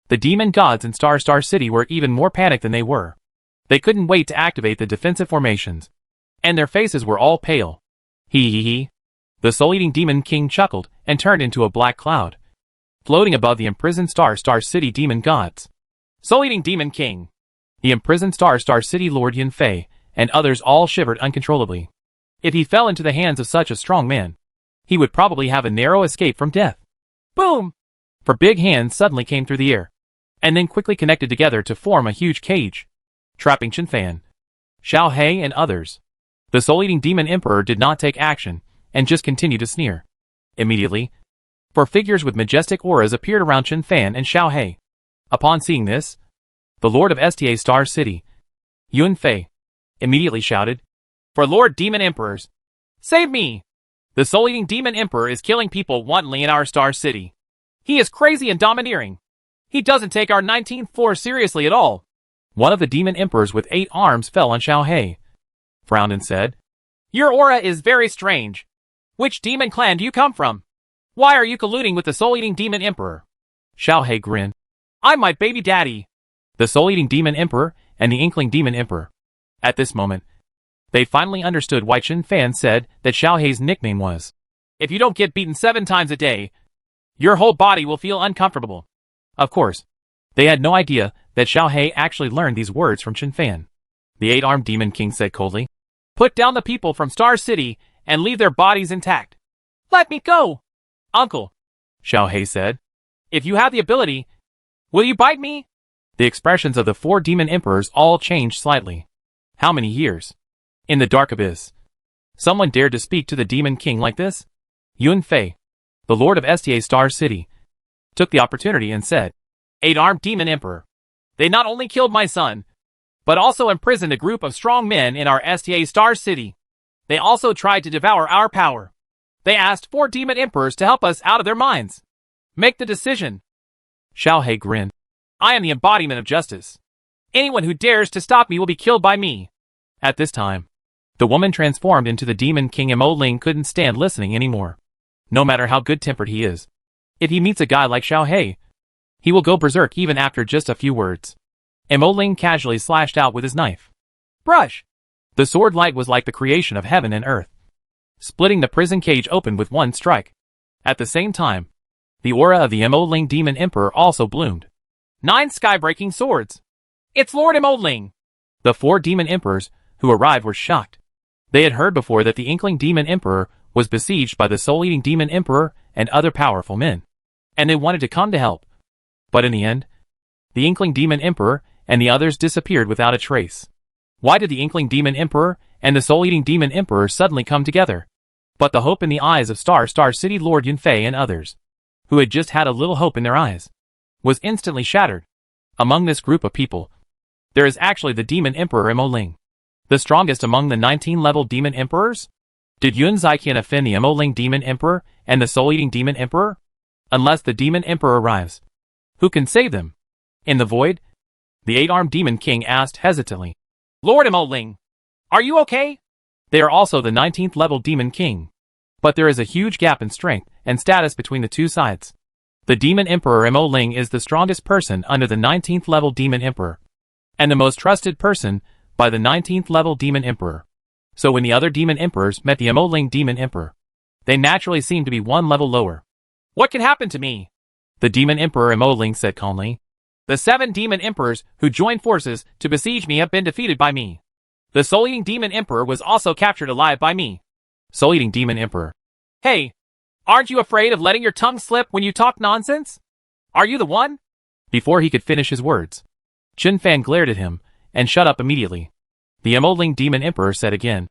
The demon gods in Star City were even more panicked than they were. They couldn't wait to activate the defensive formations. And their faces were all pale. Hee. The soul-eating demon king chuckled and turned into a black cloud, floating above the imprisoned Star City demon gods. Soul-eating demon king. The imprisoned Star City Lord Yun Fei and others all shivered uncontrollably. If he fell into the hands of such a strong man, he would probably have a narrow escape from death. Boom! For big hands suddenly came through the air, and then quickly connected together to form a huge cage, trapping Chen Fan, Xiao He and others. The soul-eating demon emperor did not take action, and just continued to sneer. Immediately, 4 figures with majestic auras appeared around Chen Fan and Xiao He. Upon seeing this, the Lord of Sta Star City, Yun Fei, immediately shouted, For Lord Demon Emperors, save me! The soul-eating demon emperor is killing people wantonly in our Star City. He is crazy and domineering. He doesn't take our 19th floor seriously at all. One of the demon emperors with 8 arms fell on Xiao He, frowned and said, Your aura is very strange. Which demon clan do you come from? Why are you colluding with the soul-eating demon emperor? Xiao He grinned. I'm my baby daddy. The soul-eating demon emperor and the inkling demon emperor. At this moment, they finally understood why Chen Fan said that Xiao He's nickname was, If you don't get beaten 7 times a day, your whole body will feel uncomfortable. Of course, they had no idea that Xiao He actually learned these words from Chen Fan. The 8-armed demon king said coldly, Put down the people from Star City and leave their bodies intact. Let me go. Uncle, Xiao He said. If you have the ability, will you bite me? The expressions of the 4 demon emperors all changed slightly. How many years? In the Dark Abyss, someone dared to speak to the Demon King like this? Yun Fei, the Lord of Sta Star City, took the opportunity and said, 8-armed demon emperor. They not only killed my son, but also imprisoned a group of strong men in our Sta Star City. They also tried to devour our power. They asked 4 demon emperors to help us out of their minds. Make the decision. Xiao He grinned. I am the embodiment of justice. Anyone who dares to stop me will be killed by me. At this time, the woman transformed into the Demon King Mo Ling couldn't stand listening anymore. No matter how good-tempered he is, if he meets a guy like Xiao He, he will go berserk even after just a few words. Mo Ling casually slashed out with his knife. Brush! The sword light was like the creation of heaven and earth, splitting the prison cage open with one strike. At the same time, the aura of the Mo Ling Demon Emperor also bloomed. 9 sky-breaking swords. It's Lord Mo Ling. The 4 demon emperors who arrived were shocked. They had heard before that the Inkling Demon Emperor was besieged by the Soul-Eating Demon Emperor and other powerful men, and they wanted to come to help. But in the end, the Inkling Demon Emperor and the others disappeared without a trace. Why did the Inkling Demon Emperor and the Soul-Eating Demon Emperor suddenly come together? But the hope in the eyes of Star City Lord Yun Fei and others, who had just had a little hope in their eyes, was instantly shattered. Among this group of people, there is actually the Demon Emperor Mo Ling, the strongest among the 19-level Demon Emperors? Did Yun Ziqian offend the Mo Ling Demon Emperor and the Soul-Eating Demon Emperor? Unless the Demon Emperor arrives, who can save them? In the void, the 8-armed Demon King asked hesitantly, Lord Mo Ling, are you okay? They are also the 19th-level Demon King, but there is a huge gap in strength and status between the two sides. The Demon Emperor Mo Ling is the strongest person under the 19th-level Demon Emperor, and the most trusted person by the 19th-level Demon Emperor. So when the other Demon Emperors met the Mo Ling Demon Emperor, they naturally seemed to be one level lower. What can happen to me? The Demon Emperor Mo Ling said calmly. The 7 Demon Emperors who joined forces to besiege me have been defeated by me. The soul-eating demon emperor was also captured alive by me. Soul-eating demon emperor. Hey, aren't you afraid of letting your tongue slip when you talk nonsense? Are you the one? Before he could finish his words, Chen Fan glared at him and shut up immediately. The Emoling demon emperor said again,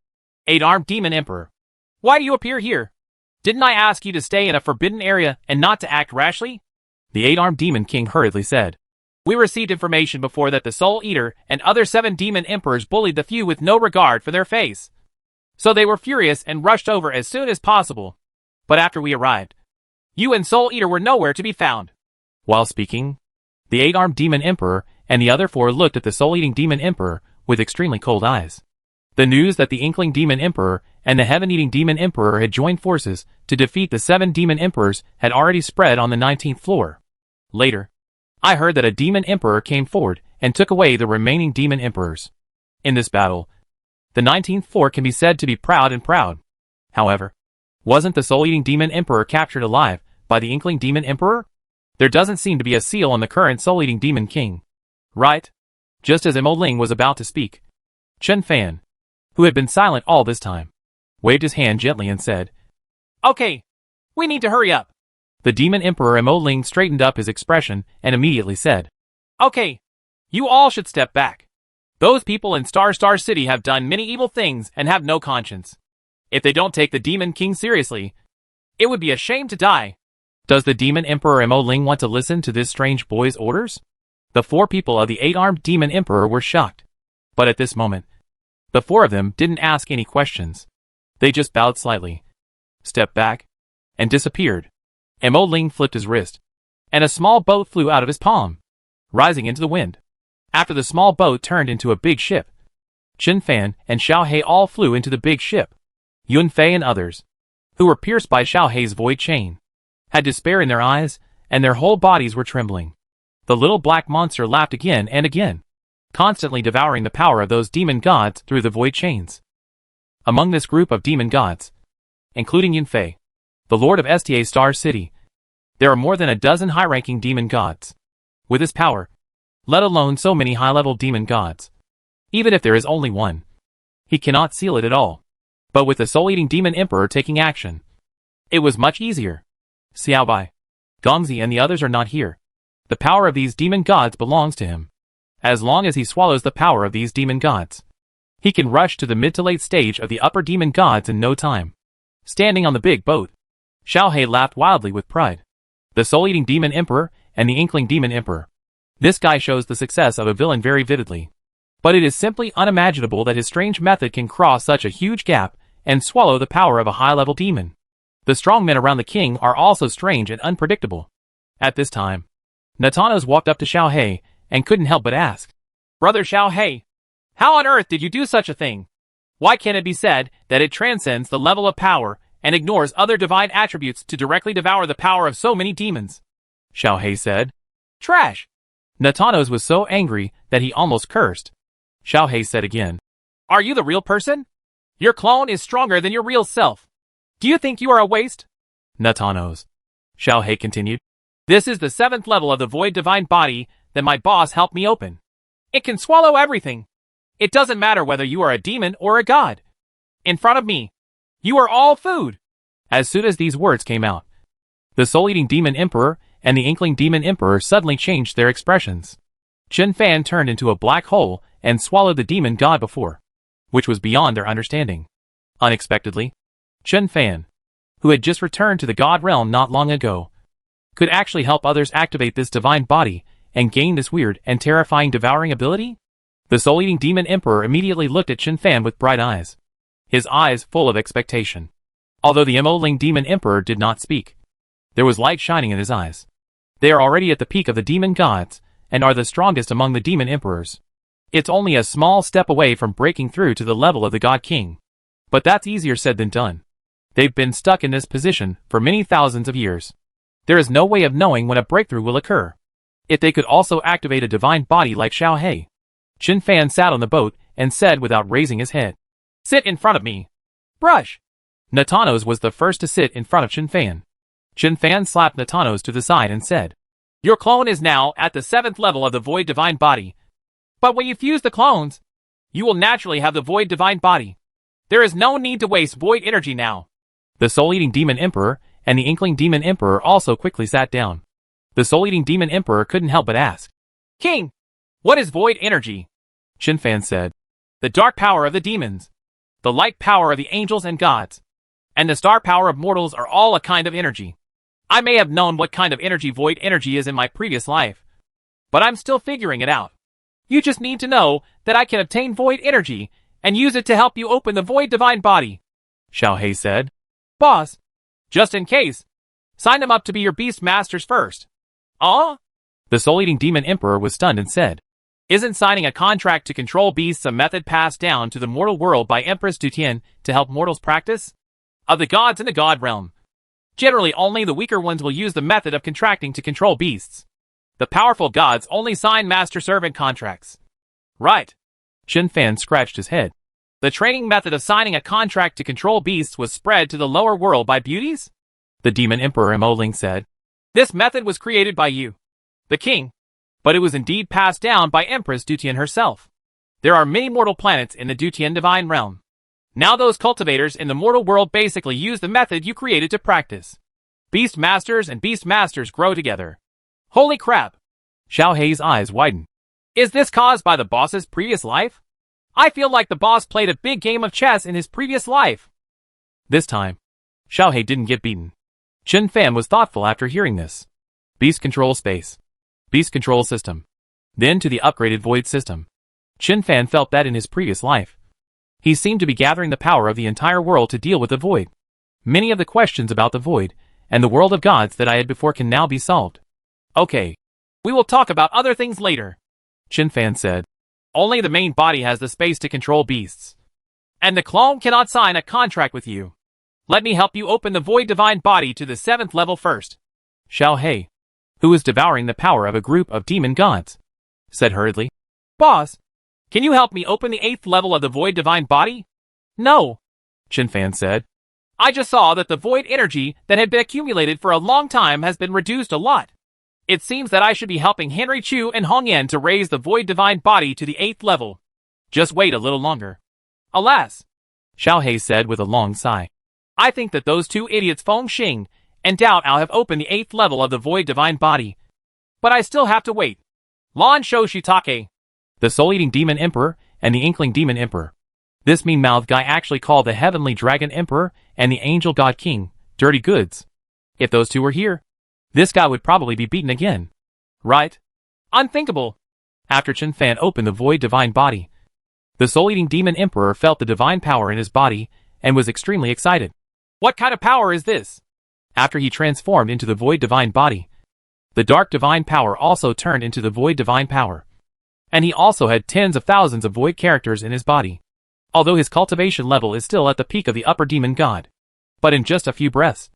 Eight-armed demon emperor. Why do you appear here? Didn't I ask you to stay in a forbidden area and not to act rashly? The eight-armed demon king hurriedly said, We received information before that the Soul Eater and other 7 demon emperors bullied the few with no regard for their face. So they were furious and rushed over as soon as possible. But after we arrived, you and Soul Eater were nowhere to be found. While speaking, the eight-armed demon emperor and the other 4 looked at the soul-eating demon emperor with extremely cold eyes. The news that the Inkling demon emperor and the heaven-eating demon emperor had joined forces to defeat the 7 demon emperors had already spread on the 19th floor. Later, I heard that a demon emperor came forward and took away the remaining demon emperors. In this battle, the 19th floor can be said to be proud and proud. However, wasn't the soul-eating demon emperor captured alive by the Inkling demon emperor? There doesn't seem to be a seal on the current soul-eating demon king. Right? Just as Mo Ling was about to speak, Chen Fan, who had been silent all this time, waved his hand gently and said, Okay, we need to hurry up. The demon emperor Mo Ling straightened up his expression and immediately said, Okay, you all should step back. Those people in Star City have done many evil things and have no conscience. If they don't take the demon king seriously, it would be a shame to die. Does the demon emperor Mo Ling want to listen to this strange boy's orders? The 4 people of the 8-armed demon emperor were shocked. But at this moment, the 4 of them didn't ask any questions. They just bowed slightly, stepped back, and disappeared. Mo Ling flipped his wrist, and a small boat flew out of his palm, rising into the wind. After the small boat turned into a big ship, Chen Fan and Xiao He all flew into the big ship. Yun Fei and others, who were pierced by Xiao He's void chain, had despair in their eyes, and their whole bodies were trembling. The little black monster laughed again and again, constantly devouring the power of those demon gods through the void chains. Among this group of demon gods, including Yun Fei, the lord of Sta Star City, there are more than a dozen high-ranking demon gods. With his power, let alone so many high-level demon gods, even if there is only one, he cannot seal it at all. But with the soul-eating demon emperor taking action, it was much easier. Xiaobai, Gongzi and the others are not here. The power of these demon gods belongs to him. As long as he swallows the power of these demon gods, he can rush to the mid to late stage of the upper demon gods in no time. Standing on the big boat, Xiao He laughed wildly with pride. The soul-eating demon emperor and the Inkling demon emperor. This guy shows the success of a villain very vividly. But it is simply unimaginable that his strange method can cross such a huge gap and swallow the power of a high-level demon. The strong men around the king are also strange and unpredictable. At this time, Natanos walked up to Xiao He and couldn't help but ask, Brother Xiao He, how on earth did you do such a thing? Why can't it be said that it transcends the level of power and ignores other divine attributes to directly devour the power of so many demons? Xiao He said. Trash! Natanos was so angry that he almost cursed. Xiao He said again, Are you the real person? Your clone is stronger than your real self. Do you think you are a waste? Natanos, Xiao He continued. This is the 7th level of the void divine body that my boss helped me open. It can swallow everything. It doesn't matter whether you are a demon or a god. In front of me, you are all food. As soon as these words came out, the soul-eating demon emperor and the Inkling demon emperor suddenly changed their expressions. Chen Fan turned into a black hole and swallowed the demon god before, which was beyond their understanding. Unexpectedly, Chen Fan, who had just returned to the god realm not long ago, could actually help others activate this divine body and gain this weird and terrifying devouring ability? The soul-eating demon emperor immediately looked at Chen Fan with bright eyes, his eyes full of expectation. Although the Mo Ling demon emperor did not speak, there was light shining in his eyes. They are already at the peak of the demon gods and are the strongest among the demon emperors. It's only a small step away from breaking through to the level of the god king. But that's easier said than done. They've been stuck in this position for many thousands of years. There is no way of knowing when a breakthrough will occur. If they could also activate a divine body like Xiao He. Chen Fan sat on the boat and said without raising his head, Sit in front of me. Brush. Natanos was the first to sit in front of Chen Fan. Chen Fan slapped Natanos to the side and said, Your clone is now at the 7th level of the void divine body. But when you fuse the clones, You will naturally have the void divine body. There is no need to waste void energy now. The soul-eating demon emperor and the inkling demon emperor also quickly sat down. The soul-eating demon emperor couldn't help but ask, King, what is void energy? Qinfan said, The dark power of the demons, the light power of the angels and gods, and the star power of mortals are all a kind of energy. I may have known what kind of energy void energy is in my previous life, but I'm still figuring it out. You just need to know that I can obtain void energy and use it to help you open the void divine body. Xiao He said. Boss, just in case, sign them up to be your beast masters first. The soul-eating demon emperor was stunned and said, Isn't signing a contract to control beasts a method passed down to the mortal world by Empress Dutian to help mortals practice? Of the gods in the god realm, generally only the weaker ones will use the method of contracting to control beasts. The powerful gods only sign master-servant contracts. Right. Qinfan scratched his head. The training method of signing a contract to control beasts was spread to the lower world by beauties? The demon emperor Mo Ling said. This method was created by you, the king, but it was indeed passed down by Empress Dutian herself. There are many mortal planets in the Dutian divine realm. Now those cultivators in the mortal world basically use the method you created to practice. Beast masters and beast masters grow together. Holy crap! Xiao Hei's eyes widened. Is this caused by the boss's previous life? I feel like the boss played a big game of chess in his previous life. This time, Xiao Hei didn't get beaten. Qinfan was thoughtful after hearing this. Beast control space. Beast control system. Then to the upgraded void system. Qinfan felt that in his previous life, he seemed to be gathering the power of the entire world to deal with the void. Many of the questions about the void and the world of gods that I had before can now be solved. Okay. We will talk about other things later, Qinfan said. Only the main body has the space to control beasts. And the clone cannot sign a contract with you. Let me help you open the void divine body to the 7th level first. Xiao Hei, who was devouring the power of a group of demon gods, said hurriedly. Boss, can you help me open the 8th level of the void divine body? No, Qinfan said. I just saw that the void energy that had been accumulated for a long time has been reduced a lot. It seems that I should be helping Henry Chu and Hong Yan to raise the void divine body to the 8th level. Just wait a little longer. Alas, Xiao Hei said with a long sigh. I think that those two idiots Feng Xing and Dao Ao have opened the 8th level of the void divine body. But I still have to wait. Lan Shou Shitake, the soul-eating demon emperor and the inkling demon emperor. This mean-mouthed guy actually called the heavenly dragon emperor and the angel god king dirty goods. If those two were here, this guy would probably be beaten again. Right? Unthinkable. After Qinfan opened the void divine body, the soul-eating demon emperor felt the divine power in his body and was extremely excited. What kind of power is this? After he transformed into the void divine body, the dark divine power also turned into the void divine power. And he also had tens of thousands of void characters in his body. Although his cultivation level is still at the peak of the upper demon god. But in just a few breaths,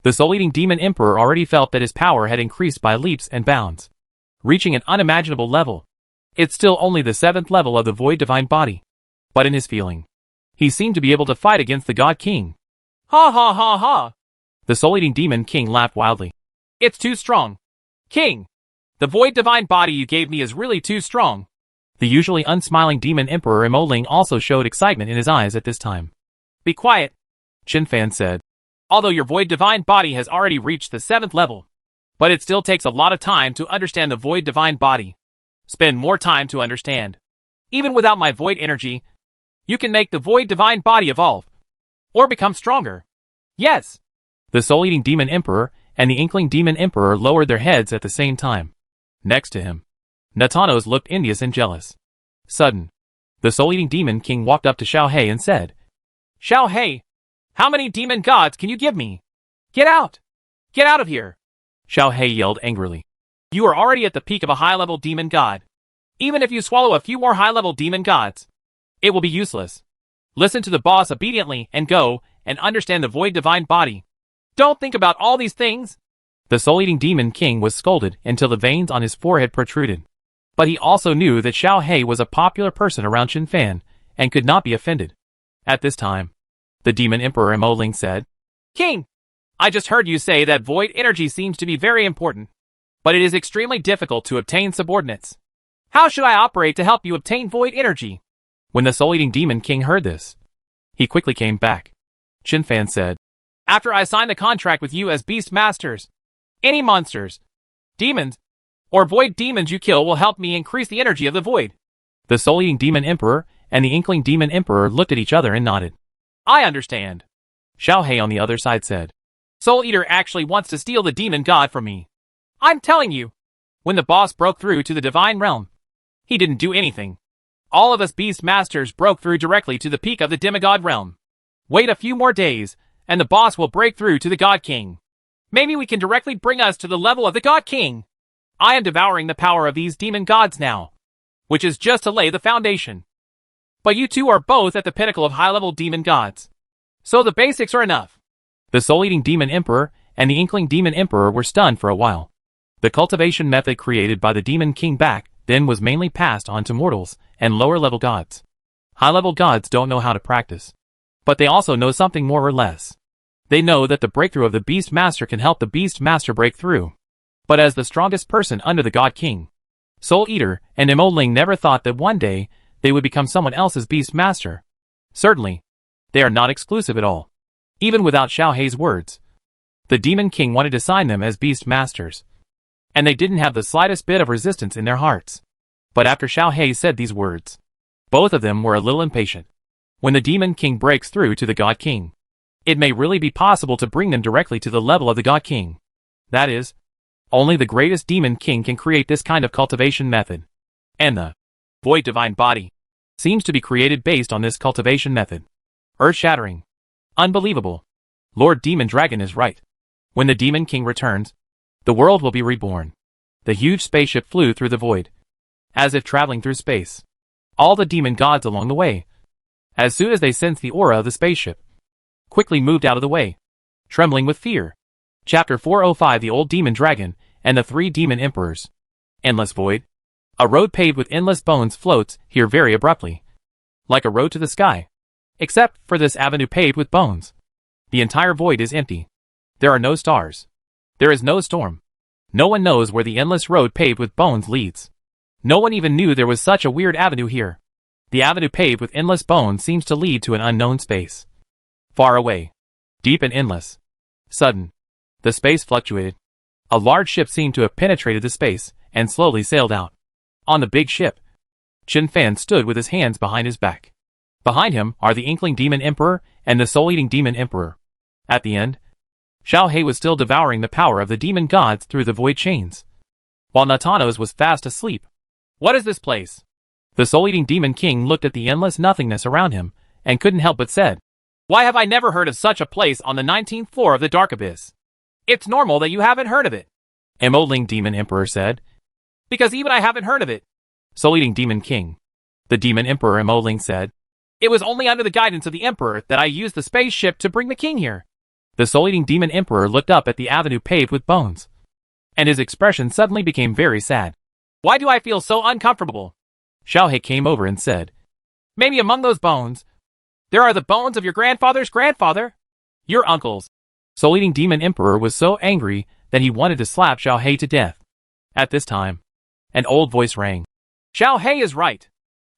the soul-eating demon emperor already felt that his power had increased by leaps and bounds, reaching an unimaginable level. It's still only the 7th level of the void divine body. But in his feeling, he seemed to be able to fight against the god king. Ha ha ha ha! The soul-eating demon king laughed wildly. It's too strong. King, the void divine body you gave me is really too strong. The usually unsmiling demon emperor Mo Ling also showed excitement in his eyes at this time. Be quiet, Qinfan said. Although your void divine body has already reached the 7th level, but it still takes a lot of time to understand the void divine body. Spend more time to understand. Even without my void energy, you can make the void divine body evolve. Or become stronger. Yes. The soul-eating demon emperor and the inkling demon emperor lowered their heads at the same time. Next to him, Natanos looked envious and jealous. Sudden, the soul-eating demon king walked up to Xiao Hei and said, Xiao Hei, how many demon gods can you give me? Get out! Get out of here! Xiao Hei yelled angrily. You are already at the peak of a high-level demon god. Even if you swallow a few more high-level demon gods, it will be useless. Listen to the boss obediently and go and understand the void divine body. Don't think about all these things. The soul-eating demon king was scolded until the veins on his forehead protruded. But he also knew that Xiao Hei was a popular person around Qinfan and could not be offended. At this time, the demon emperor Mo Ling said, King, I just heard you say that void energy seems to be very important, but it is extremely difficult to obtain subordinates. How should I operate to help you obtain void energy? When the soul-eating demon king heard this, he quickly came back. Qin Fan said, After I sign the contract with you as beast masters, any monsters, demons, or void demons you kill will help me increase the energy of the void. The soul-eating demon emperor and the inkling demon emperor looked at each other and nodded. I understand. Xiao Hei on the other side said, Soul Eater actually wants to steal the demon god from me. I'm telling you, when the boss broke through to the divine realm, he didn't do anything. All of us beast masters broke through directly to the peak of the demigod realm. Wait a few more days, and the boss will break through to the God King. Maybe we can directly bring us to the level of the God King. I am devouring the power of these demon gods now, which is just to lay the foundation. But you two are both at the pinnacle of high-level demon gods, so the basics are enough. The soul-eating demon emperor and the inkling demon emperor were stunned for a while. The cultivation method created by the demon king back then was mainly passed on to mortals and lower-level gods. High-level gods don't know how to practice, but they also know something more or less. They know that the breakthrough of the beast master can help the beast master break through. But as the strongest person under the God King, Soul Eater and Mo Ling never thought that one day they would become someone else's beast master. Certainly, they are not exclusive at all. Even without Xiao Hei's words, the Demon King wanted to sign them as beast masters, and they didn't have the slightest bit of resistance in their hearts. But after Xiao Hei said these words, both of them were a little impatient. When the Demon King breaks through to the God King, it may really be possible to bring them directly to the level of the God King. That is, only the greatest Demon King can create this kind of cultivation method. And the Void Divine Body seems to be created based on this cultivation method. Earth-shattering. Unbelievable. Lord Demon Dragon is right. When the Demon King returns, the world will be reborn. The huge spaceship flew through the void, as if traveling through space. All the demon gods along the way, as soon as they sensed the aura of the spaceship, quickly moved out of the way, trembling with fear. Chapter 405 The Old Demon Dragon and the Three Demon Emperors. Endless Void. A road paved with endless bones floats here very abruptly, like a road to the sky. Except for this avenue paved with bones. The entire void is empty. There are no stars. There is no storm. No one knows where the endless road paved with bones leads. No one even knew there was such a weird avenue here. The avenue paved with endless bones seems to lead to an unknown space. Far away. Deep and endless. Sudden. The space fluctuated. A large ship seemed to have penetrated the space and slowly sailed out. On the big ship, Qin Fan stood with his hands behind his back. Behind him are the Inkling Demon Emperor and the Soul-Eating Demon Emperor. At the end, Xiao Hei was still devouring the power of the demon gods through the void chains, while Natanos was fast asleep. What is this place? The Soul-Eating Demon King looked at the endless nothingness around him and couldn't help but said, Why have I never heard of such a place on the 19th floor of the Dark Abyss? It's normal that you haven't heard of it. Mo Ling Demon Emperor said. Because even I haven't heard of it. Soul-Eating Demon King. The Demon Emperor Mo Ling said. It was only under the guidance of the Emperor that I used the spaceship to bring the king here. The Soul-Eating Demon Emperor looked up at the avenue paved with bones, and his expression suddenly became very sad. Why do I feel so uncomfortable? Xiao Hei came over and said, Maybe among those bones, there are the bones of your grandfather's grandfather, your uncles. Soul-Eating Demon Emperor was so angry that he wanted to slap Xiao Hei to death. At this time, an old voice rang. Xiao Hei is right.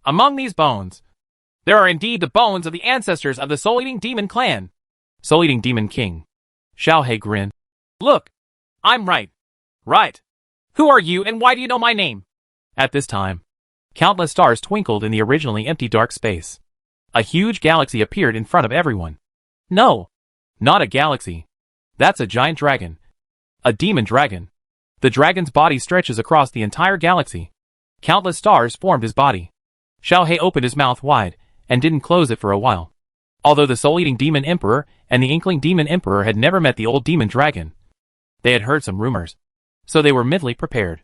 Among these bones, there are indeed the bones of the ancestors of the Soul-Eating Demon clan. Soul-Eating Demon King. Xiao Hei grinned. Look, I'm right. Right. Who are you and why do you know my name? At this time, countless stars twinkled in the originally empty dark space. A huge galaxy appeared in front of everyone. No, not a galaxy. That's a giant dragon. A demon dragon. The dragon's body stretches across the entire galaxy. Countless stars formed his body. Xiao Hei opened his mouth wide and didn't close it for a while. Although the Soul-Eating Demon Emperor and the Inkling Demon Emperor had never met the old demon dragon, they had heard some rumors, so they were mentally prepared.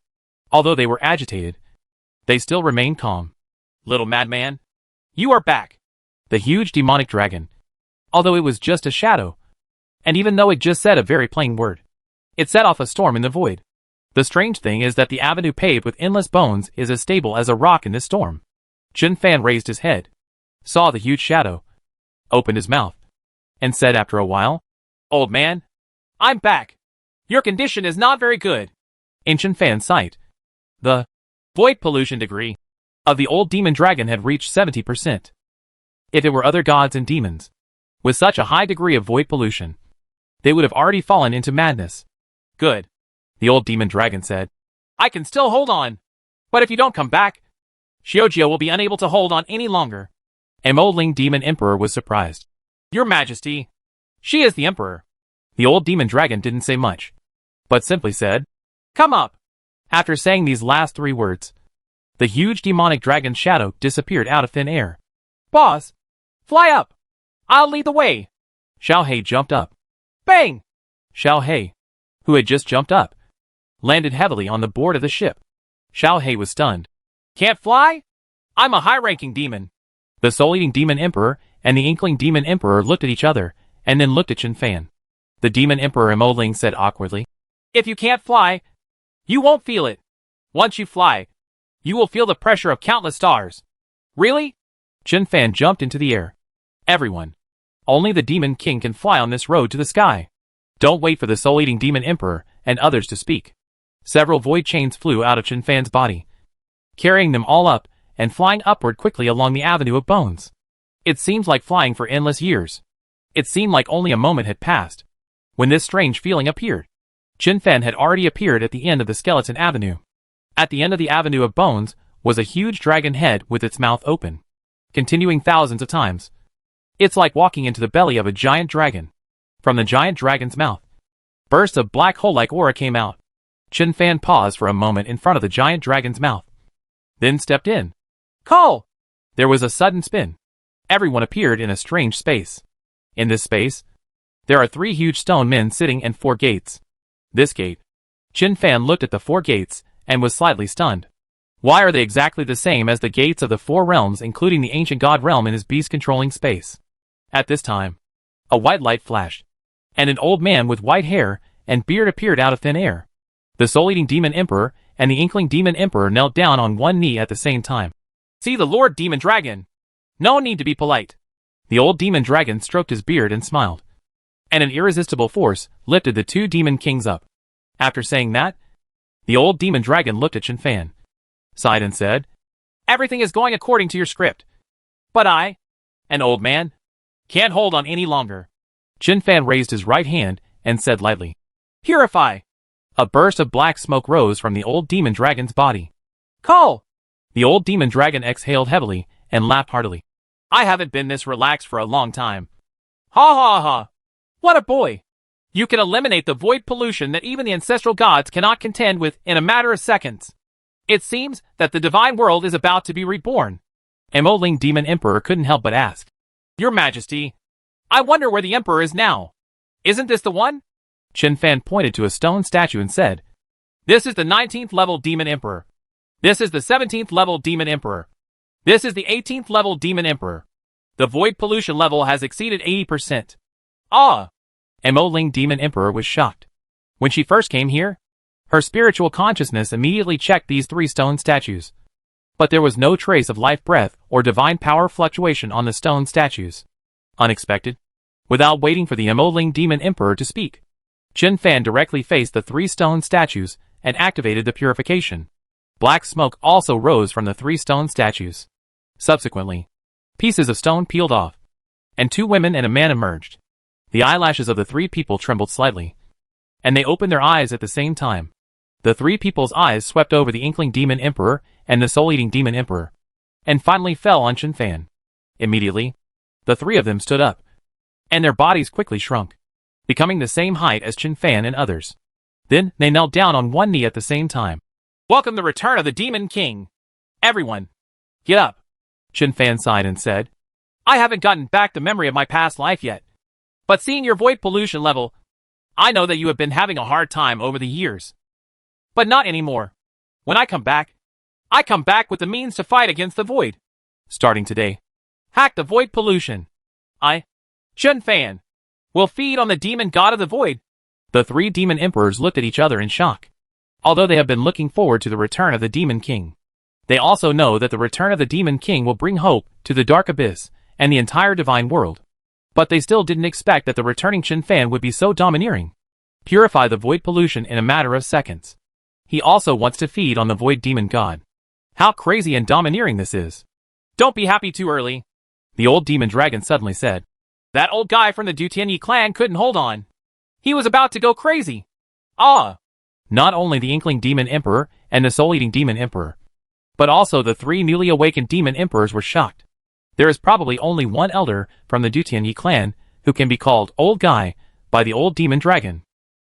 Although they were agitated, they still remained calm. Little madman, you are back. The huge demonic dragon, although it was just a shadow, and even though it just said a very plain word, it set off a storm in the void. The strange thing is that the avenue paved with endless bones is as stable as a rock in this storm. Qin Fan raised his head, saw the huge shadow, opened his mouth, and said after a while, Old man, I'm back. Your condition is not very good. In Qin Fan's sight, the void pollution degree of the old demon dragon had reached 70%. If it were other gods and demons, with such a high degree of void pollution, they would have already fallen into madness. Good, the old demon dragon said. I can still hold on. But if you don't come back, Xiojio will be unable to hold on any longer. Emoling Demon Emperor was surprised. Your Majesty, she is the Emperor. The old demon dragon didn't say much, but simply said, Come up. After saying these last 3 words, the huge demonic dragon's shadow disappeared out of thin air. Boss, fly up. I'll lead the way. Xiao Hei jumped up. Bang! Xiao Hei, who had just jumped up, landed heavily on the board of the ship. Xiao Hei was stunned. Can't fly? I'm a high-ranking demon. The Soul-Eating Demon Emperor and the Inkling Demon Emperor looked at each other, and then looked at Chen Fan. The Demon Emperor Emoling said awkwardly, If you can't fly, you won't feel it. Once you fly, you will feel the pressure of countless stars. Really? Chen Fan jumped into the air. Everyone. Only the Demon King can fly on this road to the sky. Don't wait for the Soul-Eating Demon Emperor and others to speak. Several void chains flew out of Chen Fan's body, carrying them all up and flying upward quickly along the avenue of bones. It seemed like flying for endless years. It seemed like only a moment had passed when this strange feeling appeared. Chen Fan had already appeared at the end of the skeleton avenue. At the end of the avenue of bones was a huge dragon head with its mouth open, continuing thousands of times. It's like walking into the belly of a giant dragon. From the giant dragon's mouth, bursts of black hole-like aura came out. Chen Fan paused for a moment in front of the giant dragon's mouth, then stepped in. Call! There was a sudden spin. Everyone appeared in a strange space. In this space, there are 3 huge stone men sitting and 4 gates. This gate. Chen Fan looked at the 4 gates and was slightly stunned. Why are they exactly the same as the gates of the 4 realms, including the ancient god realm in his beast-controlling space? At this time, a white light flashed, and an old man with white hair and beard appeared out of thin air. The Soul-Eating Demon Emperor and the Inkling Demon Emperor knelt down on one knee at the same time. See the Lord Demon Dragon. No need to be polite. The old demon dragon stroked his beard and smiled, and an irresistible force lifted the 2 demon kings up. After saying that, the old demon dragon looked at Chen Fan, sighed and said, Everything is going according to your script. But I, an old man, can't hold on any longer. Chen Fan raised his right hand and said lightly, Purify. A burst of black smoke rose from the old demon dragon's body. Call! The old demon dragon exhaled heavily and laughed heartily. I haven't been this relaxed for a long time. Ha ha ha! What a boy! You can eliminate the void pollution that even the ancestral gods cannot contend with in a matter of seconds. It seems that the divine world is about to be reborn. Emoling Demon Emperor couldn't help but ask, Your Majesty, I wonder where the Emperor is now. Isn't this the one? Chen Fan pointed to a stone statue and said, This is the 19th level Demon Emperor. This is the 17th level Demon Emperor. This is the 18th level Demon Emperor. The void pollution level has exceeded 80%. Ah! Emoling Demon Emperor was shocked. When she first came here, her spiritual consciousness immediately checked these 3 stone statues. But there was no trace of life breath or divine power fluctuation on the stone statues. Unexpected. Without waiting for the Emoling Demon Emperor to speak, Chen Fan directly faced the 3 stone statues and activated the purification. Black smoke also rose from the 3 stone statues. Subsequently, pieces of stone peeled off, and 2 women and a man emerged. The eyelashes of the 3 people trembled slightly, and they opened their eyes at the same time. The 3 people's eyes swept over the Inkling Demon Emperor and the Soul-Eating Demon Emperor, and finally fell on Chen Fan. Immediately, the 3 of them stood up, and their bodies quickly shrunk, becoming the same height as Chen Fan and others. Then they knelt down on one knee at the same time. Welcome the return of the Demon King. Everyone, get up. Chen Fan sighed and said, I haven't gotten back the memory of my past life yet. But seeing your void pollution level, I know that you have been having a hard time over the years. But not anymore. When I come back with the means to fight against the void. Starting today, hack the void pollution. I, Chen Fan, will feed on the demon god of the void. The 3 demon emperors looked at each other in shock. Although they have been looking forward to the return of the Demon King, they also know that the return of the Demon King will bring hope to the Dark Abyss and the entire divine world. But they still didn't expect that the returning Chen Fan would be so domineering. Purify the void pollution in a matter of seconds. He also wants to feed on the void demon god. How crazy and domineering this is. Don't be happy too early, the old demon dragon suddenly said. That old guy from the Dutianyi clan couldn't hold on. He was about to go crazy. Ah! Not only the Inkling Demon Emperor and the Soul-Eating Demon Emperor, but also the 3 newly awakened Demon Emperors were shocked. There is probably only one elder from the Dutianyi clan who can be called Old Guy by the old demon dragon.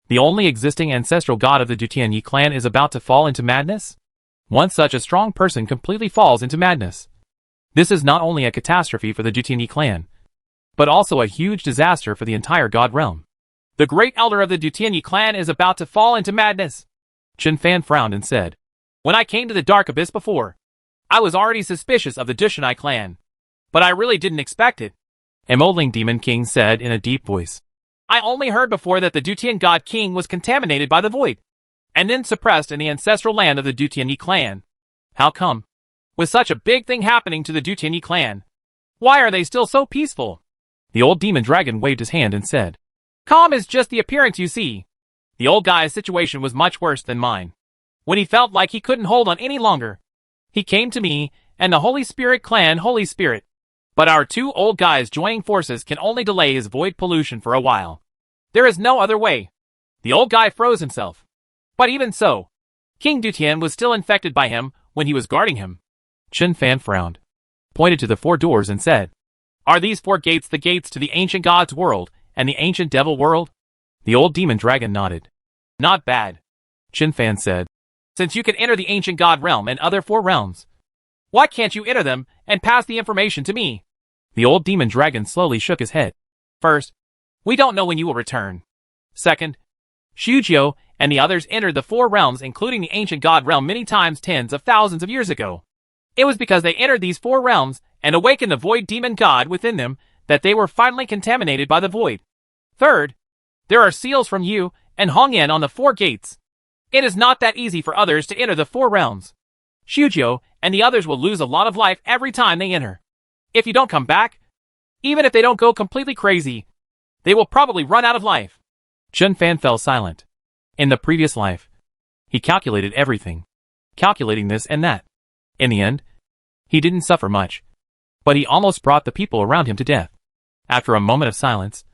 The only existing ancestral god of the Dutianyi clan is about to fall into madness? Once such a strong person completely falls into madness. This is not only a catastrophe for the Dutianyi clan, but also a huge disaster for the entire god realm. The great elder of the Dutianyi clan is about to fall into madness. Chen Fan frowned and said, When I came to the Dark Abyss before, I was already suspicious of the Dushanai clan, but I really didn't expect it. Emoling Demon King said in a deep voice. I only heard before that the Dutian God King was contaminated by the void, and then suppressed in the ancestral land of the Dutianyi clan. How come? With such a big thing happening to the Dutianyi clan, why are they still so peaceful? The old demon dragon waved his hand and said, Calm is just the appearance you see. The old guy's situation was much worse than mine. When he felt like he couldn't hold on any longer, he came to me and the Holy Spirit clan Holy Spirit. But our 2 old guys joining forces can only delay his void pollution for a while. There is no other way. The old guy froze himself. But even so, King Dutian was still infected by him when he was guarding him. Chen Fan frowned, pointed to the 4 doors and said, Are these 4 gates the gates to the ancient god's world and the ancient devil world? The old demon dragon nodded. Not bad, Chen Fan said. Since you can enter the ancient god realm and other 4 realms, why can't you enter them and pass the information to me? The old demon dragon slowly shook his head. First, we don't know when you will return. Second, Shujio and the others entered the 4 realms including the ancient god realm many times tens of thousands of years ago. It was because they entered these 4 realms and awakened the void demon god within them that they were finally contaminated by the void. Third, there are seals from you and Hongyan on the 4 gates. It is not that easy for others to enter the 4 realms. Shujio and the others will lose a lot of life every time they enter. If you don't come back, even if they don't go completely crazy, they will probably run out of life. Chen Fan fell silent. In the previous life, he calculated everything, calculating this and that. In the end, he didn't suffer much, but he almost brought the people around him to death. After a moment of silence,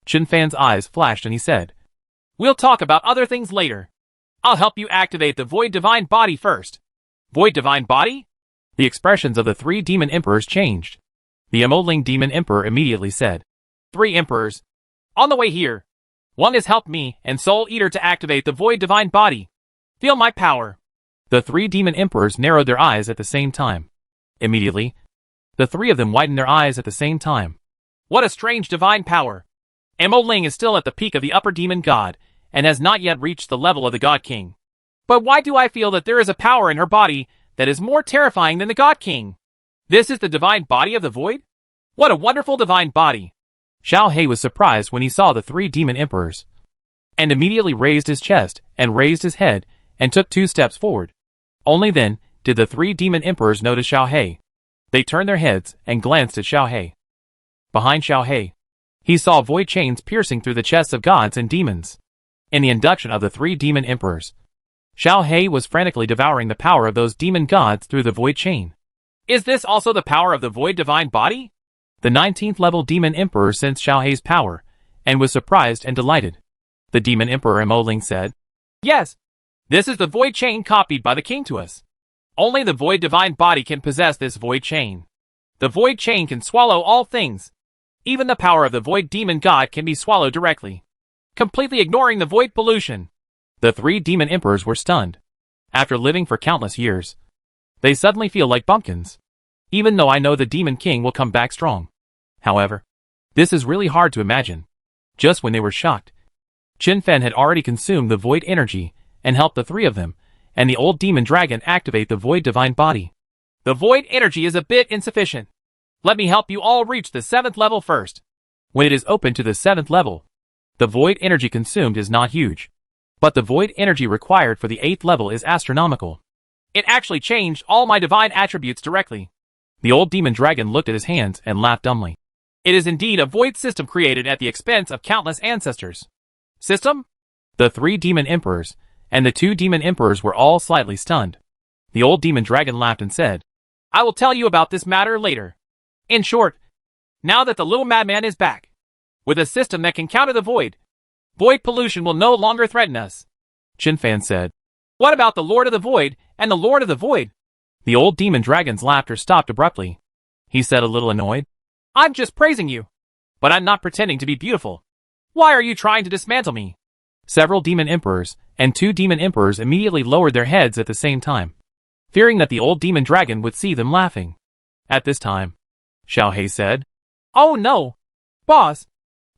Chen Fan's eyes flashed and he said, We'll talk about other things later. I'll help you activate the Void Divine Body first. Void Divine Body? The expressions of the 3 demon emperors changed. The Emoling Demon Emperor immediately said, 3 emperors. On the way here. One has helped me and Soul Eater to activate the Void Divine Body. Feel my power. The 3 demon emperors narrowed their eyes at the same time. Immediately, the 3 of them widened their eyes at the same time. What a strange divine power. Emoling is still at the peak of the upper demon god, and has not yet reached the level of the God King. But why do I feel that there is a power in her body that is more terrifying than the God King? This is the divine body of the void? What a wonderful divine body! Xiao He was surprised when he saw the 3 demon emperors, and immediately raised his chest and raised his head and took 2 steps forward. Only then did the 3 demon emperors notice Xiao He. They turned their heads and glanced at Xiao He. Behind Xiao He saw void chains piercing through the chests of gods and demons. In the induction of the 3 demon emperors, Xiao He was frantically devouring the power of those demon gods through the void chain. Is this also the power of the void divine body? The 19th level demon emperor sensed Xiao He's power, and was surprised and delighted. The demon emperor Emoling said, Yes, this is the void chain copied by the king to us. Only the void divine body can possess this void chain. The void chain can swallow all things. Even the power of the void demon god can be swallowed directly, completely ignoring the void pollution. The 3 demon emperors were stunned. After living for countless years, they suddenly feel like bumpkins. Even though I know the demon king will come back strong. However, this is really hard to imagine. Just when they were shocked, Chen Fan had already consumed the void energy and helped the 3 of them and the old demon dragon activate the void divine body. The void energy is a bit insufficient. Let me help you all reach the 7th level first. When it is open to the 7th level, the void energy consumed is not huge. But the void energy required for the 8th level is astronomical. It actually changed all my divine attributes directly. The old demon dragon looked at his hands and laughed dumbly. It is indeed a void system created at the expense of countless ancestors. System? The 3 demon emperors and the 2 demon emperors were all slightly stunned. The old demon dragon laughed and said, I will tell you about this matter later. In short, now that the little madman is back, with a system that can counter the void pollution will no longer threaten us. Chin Fan said. What about the Lord of the Void and the Lord of the Void? The old demon dragon's laughter stopped abruptly. He said, a little annoyed. I'm just praising you. But I'm not pretending to be beautiful. Why are you trying to dismantle me? Several demon emperors and 2 demon emperors immediately lowered their heads at the same time, fearing that the old demon dragon would see them laughing. At this time, Xiao Hei said, Oh no! Boss!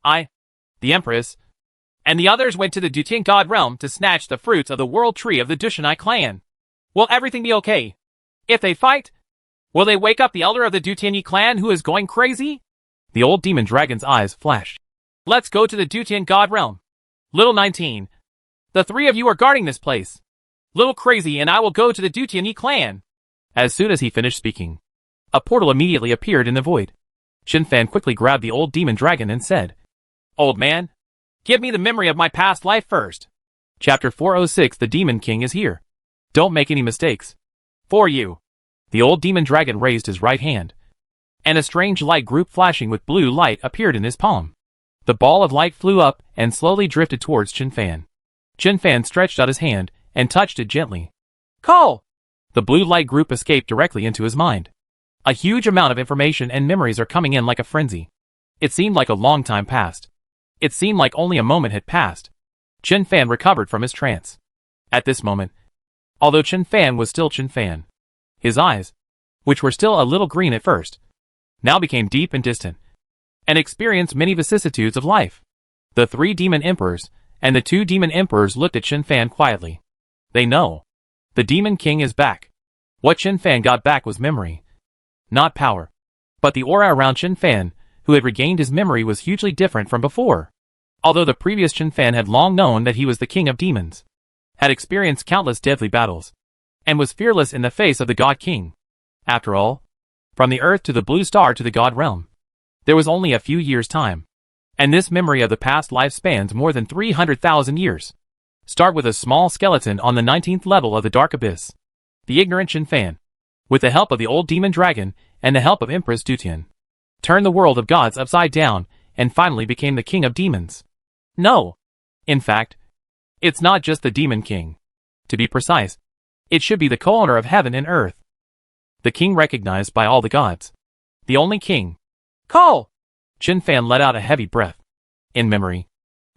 The Empress, and the others went to the Dutian God realm to snatch the fruits of the world tree of the Dushanai clan. Will everything be okay? If they fight, will they wake up the elder of the Dutian clan who is going crazy? The old demon dragon's eyes flashed. Let's go to the Dutian God realm. Little 19. The 3 of you are guarding this place. Little Crazy and I will go to the Dutian clan. As soon as he finished speaking, a portal immediately appeared in the void. Chin Fan quickly grabbed the old demon dragon and said, Old man, give me the memory of my past life first. Chapter 406 The Demon King is here. Don't make any mistakes. For you. The old demon dragon raised his right hand, and a strange light group flashing with blue light appeared in his palm. The ball of light flew up and slowly drifted towards Chin Fan. Chin Fan stretched out his hand and touched it gently. Call! The blue light group escaped directly into his mind. A huge amount of information and memories are coming in like a frenzy. It seemed like a long time passed. It seemed like only a moment had passed. Chin Fan recovered from his trance. At this moment, although Chin Fan was still Chin Fan, his eyes, which were still a little green at first, now became deep and distant, and experienced many vicissitudes of life. The 3 demon emperors and the 2 demon emperors looked at Chin Fan quietly. They know. The Demon King is back. What Chin Fan got back was memory, not power. But the aura around Chin Fan, who had regained his memory, was hugely different from before. Although the previous Chin Fan had long known that he was the king of demons, had experienced countless deadly battles, and was fearless in the face of the God King. After all, from the earth to the blue star to the God realm, there was only a few years' time. And this memory of the past life spans more than 300,000 years. Start with a small skeleton on the 19th level of the Dark Abyss. The ignorant Chin Fan, with the help of the old demon dragon and the help of Empress Dutian, turned the world of gods upside down and finally became the king of demons. No. In fact, it's not just the Demon King. To be precise, it should be the co-owner of heaven and earth. The king recognized by all the gods. The only king. Call! Chin Fan let out a heavy breath. In memory,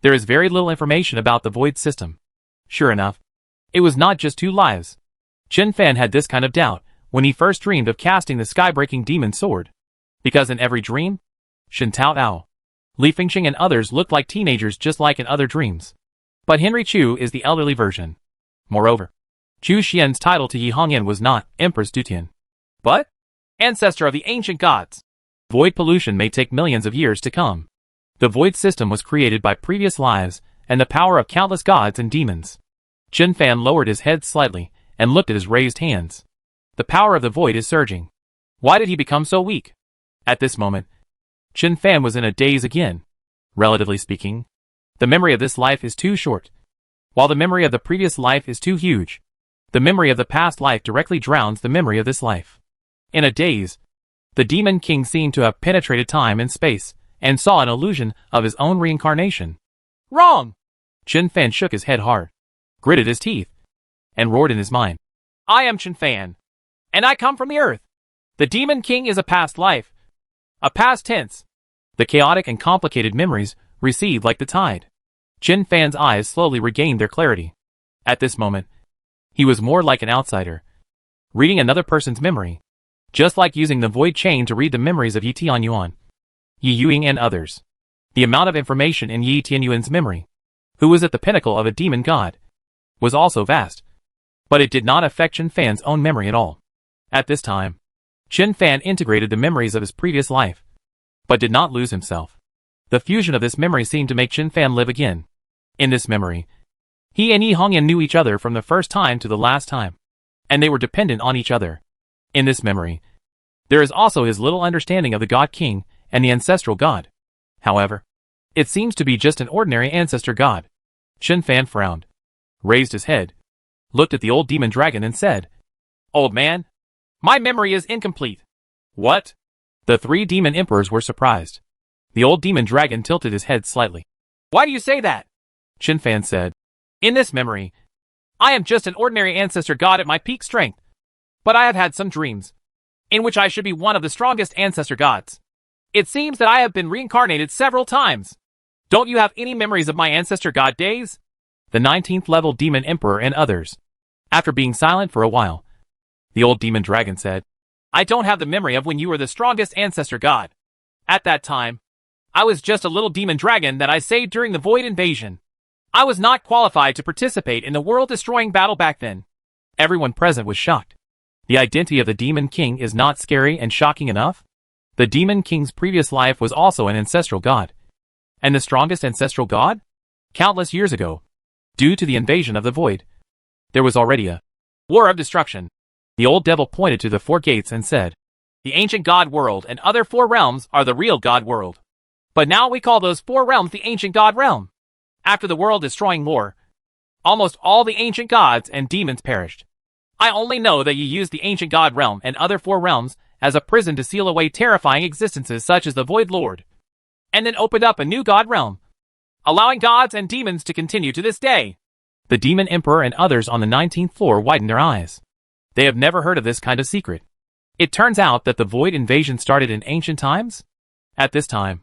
there is very little information about the void system. Sure enough, it was not just 2 lives. Chin Fan had this kind of doubt when he first dreamed of casting the sky-breaking demon sword. Because in every dream, Shen Tao Ao, Li Fengxing and others looked like teenagers just like in other dreams. But Henry Chu is the elderly version. Moreover, Chu Xian's title to Yi Hongyan was not Empress Dutian, but ancestor of the ancient gods. Void pollution may take millions of years to come. The void system was created by previous lives and the power of countless gods and demons. Chin Fan lowered his head slightly and looked at his raised hands. The power of the void is surging. Why did he become so weak? At this moment, Chin Fan was in a daze again. Relatively speaking, the memory of this life is too short, while the memory of the previous life is too huge. The memory of the past life directly drowns the memory of this life. In a daze, the Demon King seemed to have penetrated time and space, and saw an illusion of his own reincarnation. Wrong! Chin Fan shook his head hard, gritted his teeth, and roared in his mind. I am Chin Fan, and I come from the earth. The Demon King is a past life, a past tense. The chaotic and complicated memories recede like the tide. Chin Fan's eyes slowly regained their clarity. At this moment, he was more like an outsider, reading another person's memory, just like using the void chain to read the memories of Yi Tianyuan, Yi Yuing and others. The amount of information in Yi Tianyuan's memory, who was at the pinnacle of a demon god, was also vast, but it did not affect Chin Fan's own memory at all. At this time, Chin Fan integrated the memories of his previous life, but did not lose himself. The fusion of this memory seemed to make Chin Fan live again. In this memory, he and Yi Hongyan knew each other from the first time to the last time, and they were dependent on each other. In this memory, there is also his little understanding of the God King and the ancestral god. However, it seems to be just an ordinary ancestor god. Chin Fan frowned, raised his head, looked at the old demon dragon and said, Old man, my memory is incomplete. What? The three demon emperors were surprised. The old demon dragon tilted his head slightly. Why do you say that? Chen Fan said. In this memory, I am just an ordinary ancestor god at my peak strength. But I have had some dreams, in which I should be one of the strongest ancestor gods. It seems that I have been reincarnated several times. Don't you have any memories of my ancestor god days? The 19th level demon emperor and others. After being silent for a while, the old demon dragon said, I don't have the memory of when you were the strongest ancestor god. At that time, I was just a little demon dragon that I saved during the Void invasion. I was not qualified to participate in the world-destroying battle back then. Everyone present was shocked. The identity of the Demon King is not scary and shocking enough? The Demon King's previous life was also an ancestral god. And the strongest ancestral god? Countless years ago, due to the invasion of the Void, there was already a war of destruction. The old devil pointed to the 4 gates and said, The ancient god world and other 4 realms are the real god world. But now we call those 4 realms the ancient god realm. After the world-destroying war, almost all the ancient gods and demons perished. I only know that you used the ancient god realm and other 4 realms as a prison to seal away terrifying existences such as the Void Lord, and then opened up a new god realm, allowing gods and demons to continue to this day. The Demon Emperor and others on the 19th floor widened their eyes. They have never heard of this kind of secret. It turns out that the Void invasion started in ancient times? At this time,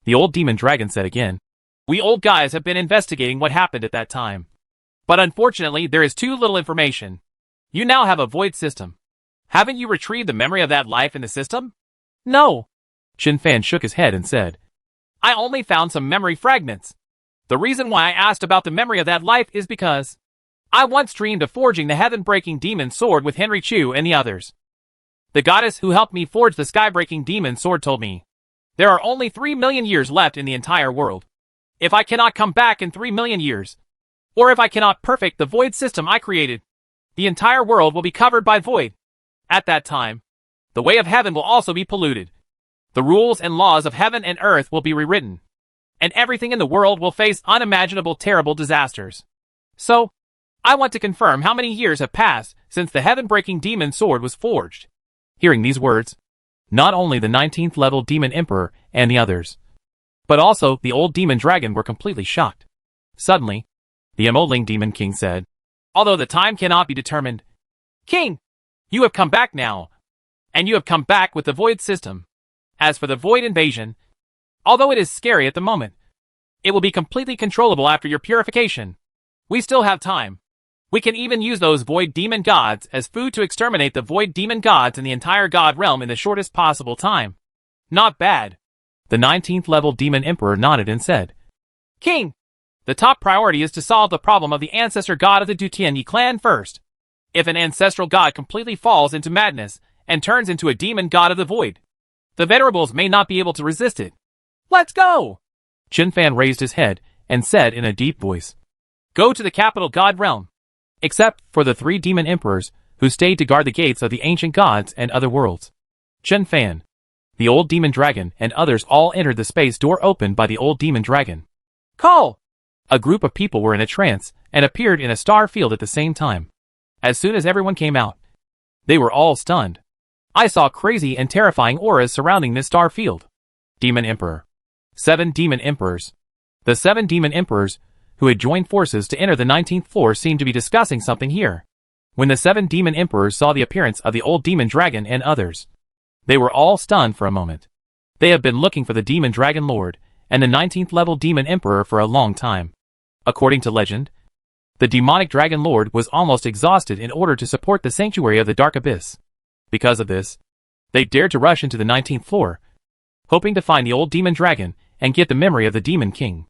the old demon dragon said again, We old guys have been investigating what happened at that time. But unfortunately, there is too little information. You now have a Void system. Haven't you retrieved the memory of that life in the system? No. Chen Fan shook his head and said, I only found some memory fragments. The reason why I asked about the memory of that life is because I once dreamed of forging the heaven-breaking demon sword with Henry Chu and the others. The goddess who helped me forge the sky-breaking demon sword told me, there are only 3 million years left in the entire world. If I cannot come back in 3 million years, or if I cannot perfect the Void system I created, the entire world will be covered by Void. At that time, the way of heaven will also be polluted. The rules and laws of heaven and earth will be rewritten, and everything in the world will face unimaginable terrible disasters. So, I want to confirm how many years have passed since the heaven-breaking demon sword was forged. Hearing these words, not only the 19th level demon emperor and the others, but also the old demon dragon were completely shocked. Suddenly, the Emoling Demon King said, Although the time cannot be determined, King, you have come back now, and you have come back with the Void system. As for the Void invasion, although it is scary at the moment, it will be completely controllable after your purification. We still have time. We can even use those Void demon gods as food to exterminate the Void demon gods in the entire god realm in the shortest possible time. Not bad. The 19th level demon emperor nodded and said, King, the top priority is to solve the problem of the ancestor god of the Dutianyi clan first. If an ancestral god completely falls into madness and turns into a demon god of the Void, the venerables may not be able to resist it. Let's go! Chen Fan raised his head and said in a deep voice, Go to the capital god realm. Except for the 3 demon emperors who stayed to guard the gates of the ancient gods and other worlds. Chen Fan, the old demon dragon and others all entered the space door opened by the old demon dragon. Call! A group of people were in a trance and appeared in a star field at the same time. As soon as everyone came out, they were all stunned. I saw crazy and terrifying auras surrounding this star field. Demon Emperor. 7 demon emperors. The 7 demon emperors who had joined forces to enter the 19th floor seemed to be discussing something here. When the 7 demon emperors saw the appearance of the old demon dragon and others, they were all stunned for a moment. They have been looking for the demon dragon lord and the 19th level demon emperor for a long time. According to legend, the demonic dragon lord was almost exhausted in order to support the sanctuary of the dark abyss. Because of this, they dared to rush into the 19th floor, hoping to find the old demon dragon and get the memory of the demon king,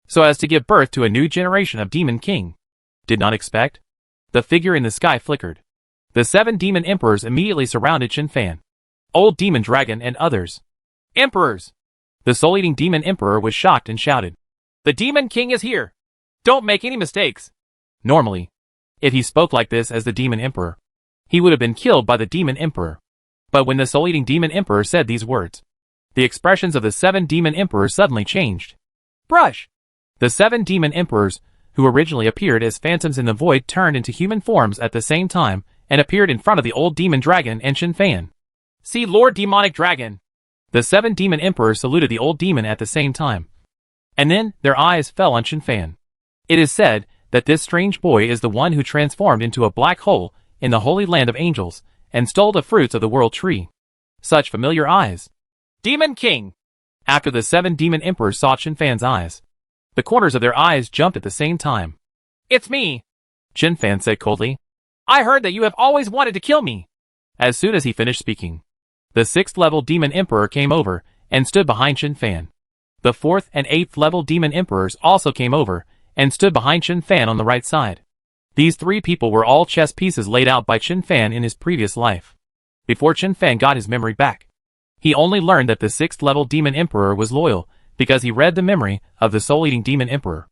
so as to give birth to a new generation of demon king. Did not expect? The figure in the sky flickered. The 7 demon emperors immediately surrounded Chen Fan, old demon dragon and others. Emperors! The soul-eating demon emperor was shocked and shouted, The demon king is here! Don't make any mistakes! Normally, if he spoke like this as the demon emperor, he would have been killed by the demon emperor. But when the soul-eating demon emperor said these words, the expressions of the 7 demon emperors suddenly changed. Brush! The 7 demon emperors, who originally appeared as phantoms in the void, turned into human forms at the same time and appeared in front of the old demon dragon and Chen Fan. See Lord Demonic Dragon. The 7 demon emperors saluted the old demon at the same time. And then, their eyes fell on Chen Fan. It is said that this strange boy is the one who transformed into a black hole in the holy land of angels and stole the fruits of the world tree. Such familiar eyes. Demon King. After the 7 demon emperors saw Chen Fan's eyes, the corners of their eyes jumped at the same time. It's me, Chen Fan said coldly. I heard that you have always wanted to kill me. As soon as he finished speaking, the 6th level demon emperor came over and stood behind Chen Fan. The 4th and 8th level demon emperors also came over and stood behind Chen Fan on the right side. These 3 people were all chess pieces laid out by Chen Fan in his previous life. Before Chen Fan got his memory back, he only learned that the 6th level demon emperor was loyal because he read the memory of the soul-eating demon emperor.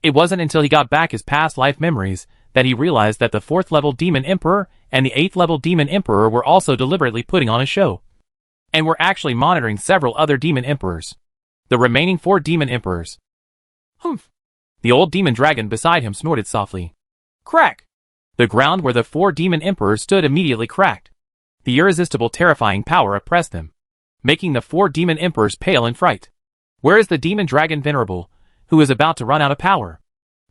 It wasn't until he got back his past life memories that he realized that the 4th level demon emperor and the 8th level demon emperor were also deliberately putting on a show, and were actually monitoring several other demon emperors. The remaining 4 demon emperors. Humph. The old demon dragon beside him snorted softly. Crack. The ground where the 4 demon emperors stood immediately cracked. The irresistible terrifying power oppressed them, making the 4 demon emperors pale in fright. Where is the demon dragon Venerable, who is about to run out of power?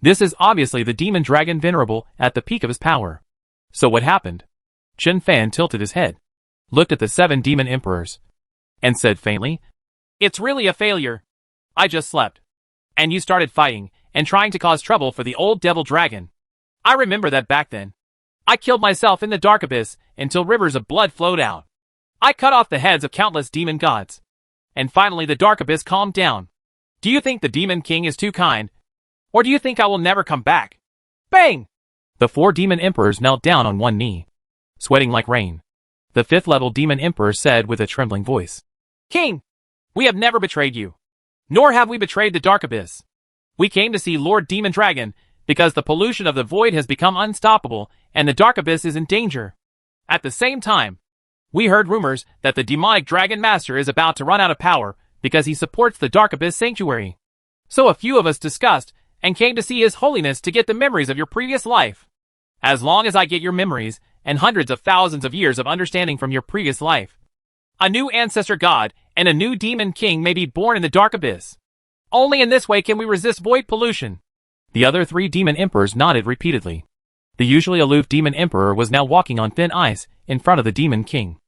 This is obviously the demon dragon Venerable at the peak of his power. So what happened? Chen Fan tilted his head, looked at the 7 demon emperors, and said faintly, It's really a failure. I just slept. And you started fighting and trying to cause trouble for the old devil dragon. I remember that back then. I killed myself in the dark abyss until rivers of blood flowed out. I cut off the heads of countless demon gods. And finally the dark abyss calmed down. Do you think the Demon King is too kind? Or do you think I will never come back? Bang! The 4 demon emperors knelt down on one knee, sweating like rain. The 5th level demon emperor said with a trembling voice, King, we have never betrayed you. Nor have we betrayed the dark abyss. We came to see Lord Demon Dragon because the pollution of the void has become unstoppable and the dark abyss is in danger. At the same time, we heard rumors that the demonic dragon master is about to run out of power because he supports the dark abyss sanctuary. So a few of us discussed and came to see His Holiness to get the memories of your previous life. As long as I get your memories and hundreds of thousands of years of understanding from your previous life, a new ancestor god and a new demon king may be born in the dark abyss. Only in this way can we resist void pollution. The other 3 demon emperors nodded repeatedly. The usually aloof demon emperor was now walking on thin ice in front of the demon king.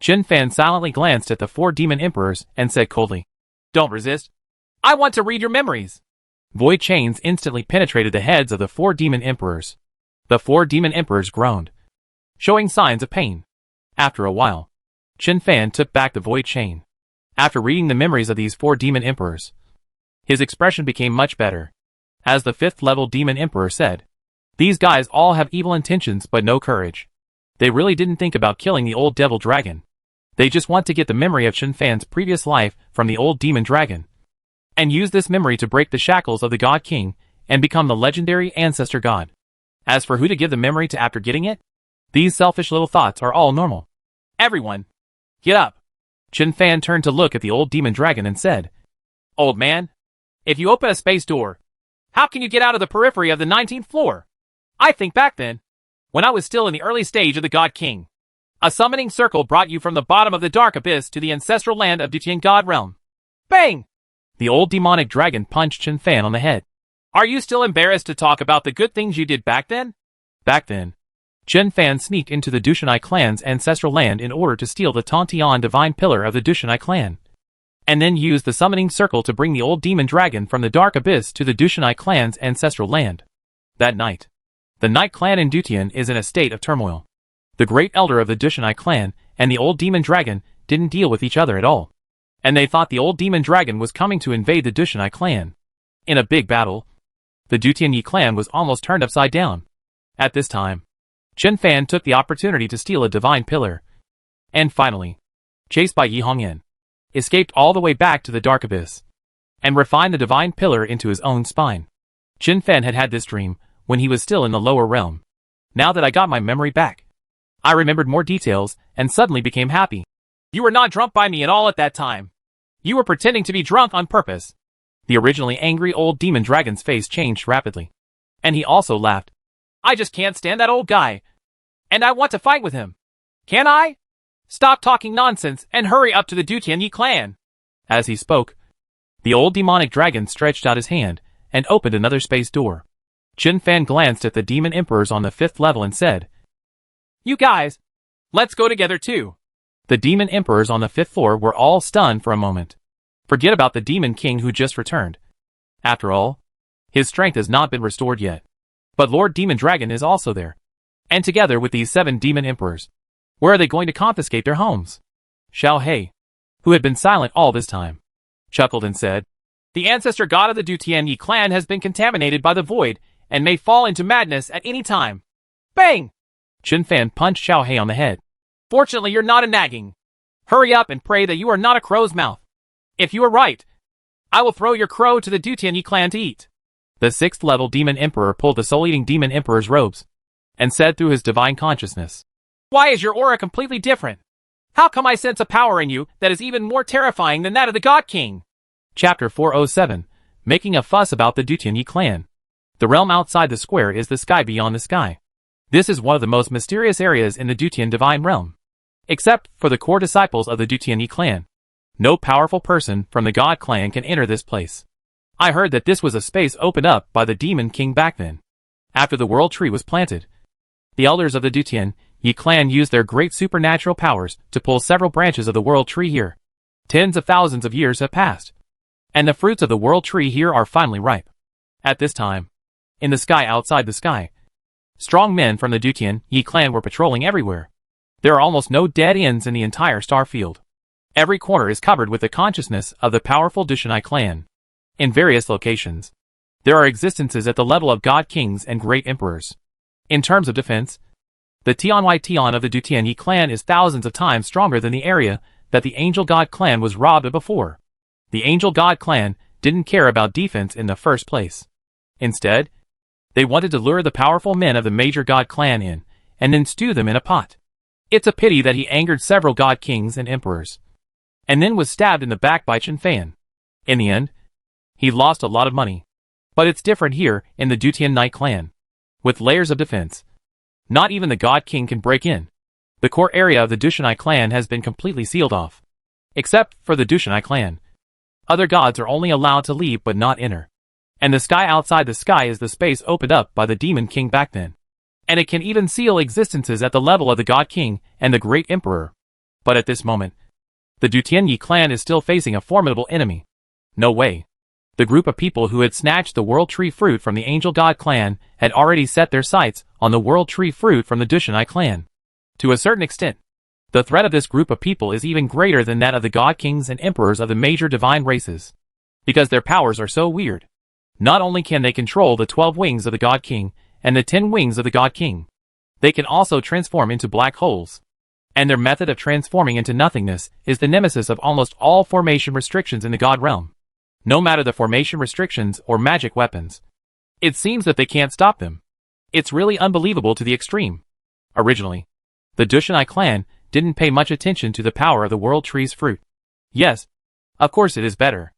Chen Fan silently glanced at the 4 demon emperors and said coldly, Don't resist. I want to read your memories. Void chains instantly penetrated the heads of the 4 demon emperors. The 4 demon emperors groaned, showing signs of pain. After a while, Chen Fan took back the void chain. After reading the memories of these 4 demon emperors, his expression became much better. As the 5th level demon emperor said, These guys all have evil intentions but no courage. They really didn't think about killing the old devil dragon. They just want to get the memory of Chen Fan's previous life from the old demon dragon, and use this memory to break the shackles of the God King and become the legendary ancestor god. As for who to give the memory to after getting it, these selfish little thoughts are all normal. Everyone, get up. Chen Fan turned to look at the old demon dragon and said, Old man, if you open a space door, how can you get out of the periphery of the 19th floor? I think back then, when I was still in the early stage of the God King, a summoning circle brought you from the bottom of the dark abyss to the ancestral land of Dutian God Realm. Bang! The old demonic dragon punched Chen Fan on the head. Are you still embarrassed to talk about the good things you did back then? Back then, Chen Fan sneaked into the Dushanai clan's ancestral land in order to steal the Tontian divine pillar of the Dushanai clan, and then used the summoning circle to bring the old demon dragon from the dark abyss to the Dushanai clan's ancestral land. That night, the Night Clan in Dutian is in a state of turmoil. The great elder of the Dushanai clan and the old demon dragon didn't deal with each other at all, and they thought the old demon dragon was coming to invade the Dushanai clan. In a big battle, the Dutian Yi clan was almost turned upside down. At this time, Chen Fan took the opportunity to steal a divine pillar, and finally, chased by Yi Hongyan, escaped all the way back to the dark abyss, and refined the divine pillar into his own spine. Chen Fan had had this dream when he was still in the lower realm. Now that I got my memory back, I remembered more details and suddenly became happy. You were not drunk by me at all at that time. You were pretending to be drunk on purpose. The originally angry old demon dragon's face changed rapidly, and he also laughed. I just can't stand that old guy. And I want to fight with him. Can I? Stop talking nonsense and hurry up to the Dutian clan. As he spoke, the old demonic dragon stretched out his hand and opened another space door. Chen Fan glanced at the demon emperors on the 5th level and said, You guys, let's go together too. The demon emperors on the 5th floor were all stunned for a moment. Forget about the demon king who just returned. After all, his strength has not been restored yet. But Lord Demon Dragon is also there. And together with these 7 demon emperors, where are they going to confiscate their homes? Xiao He, who had been silent all this time, chuckled and said, The ancestor god of the Dutian clan has been contaminated by the void and may fall into madness at any time. Bang! Chen Fan punched Xiao He on the head. Fortunately, you're not a nagging. Hurry up and pray that you are not a crow's mouth. If you are right, I will throw your crow to the Dutian clan to eat. The 6th level demon emperor pulled the soul-eating demon emperor's robes and said through his divine consciousness, Why is your aura completely different? How come I sense a power in you that is even more terrifying than that of the God King? Chapter 407, Making a Fuss About the Dutian clan. The realm outside the square is the sky beyond the sky. This is one of the most mysterious areas in the Dutian divine realm. Except for the core disciples of the Dutian clan, no powerful person from the God clan can enter this place. I heard that this was a space opened up by the Demon King back then. After the World Tree was planted, the elders of the Dutian clan used their great supernatural powers to pull several branches of the World Tree here. Tens of thousands of years have passed, and the fruits of the World Tree here are finally ripe. At this time, in the sky outside the sky, strong men from the Dutian clan were patrolling everywhere. There are almost no dead ends in the entire star field. Every corner is covered with the consciousness of the powerful Dutian clan. In various locations, there are existences at the level of God Kings and Great Emperors. In terms of defense, the Tian of the Dutian clan is thousands of times stronger than the area that the Angel God clan was robbed of before. The Angel God clan didn't care about defense in the first place. Instead, they wanted to lure the powerful men of the major God clan in, and then stew them in a pot. It's a pity that he angered several God Kings and Emperors, and then was stabbed in the back by Chen Fan. In the end, he lost a lot of money. But it's different here in the Dutian clan. With layers of defense, not even the God King can break in. The core area of the Dutian clan has been completely sealed off. Except for the Dutian clan, other gods are only allowed to leave but not enter. And the sky outside the sky is the space opened up by the Demon King back then. And it can even seal existences at the level of the God King and the Great Emperor. But at this moment, the Dutian clan is still facing a formidable enemy. No way. The group of people who had snatched the World Tree fruit from the Angel God clan had already set their sights on the World Tree fruit from the Dutian clan. To a certain extent, the threat of this group of people is even greater than that of the God Kings and Emperors of the major divine races. Because their powers are so weird. Not only can they control the 12 wings of the God King and the 10 wings of the God King, they can also transform into black holes. And their method of transforming into nothingness is the nemesis of almost all formation restrictions in the God realm. No matter the formation restrictions or magic weapons, it seems that they can't stop them. It's really unbelievable to the extreme. Originally, the Dutian clan didn't pay much attention to the power of the World Tree's fruit. Yes, of course it is better.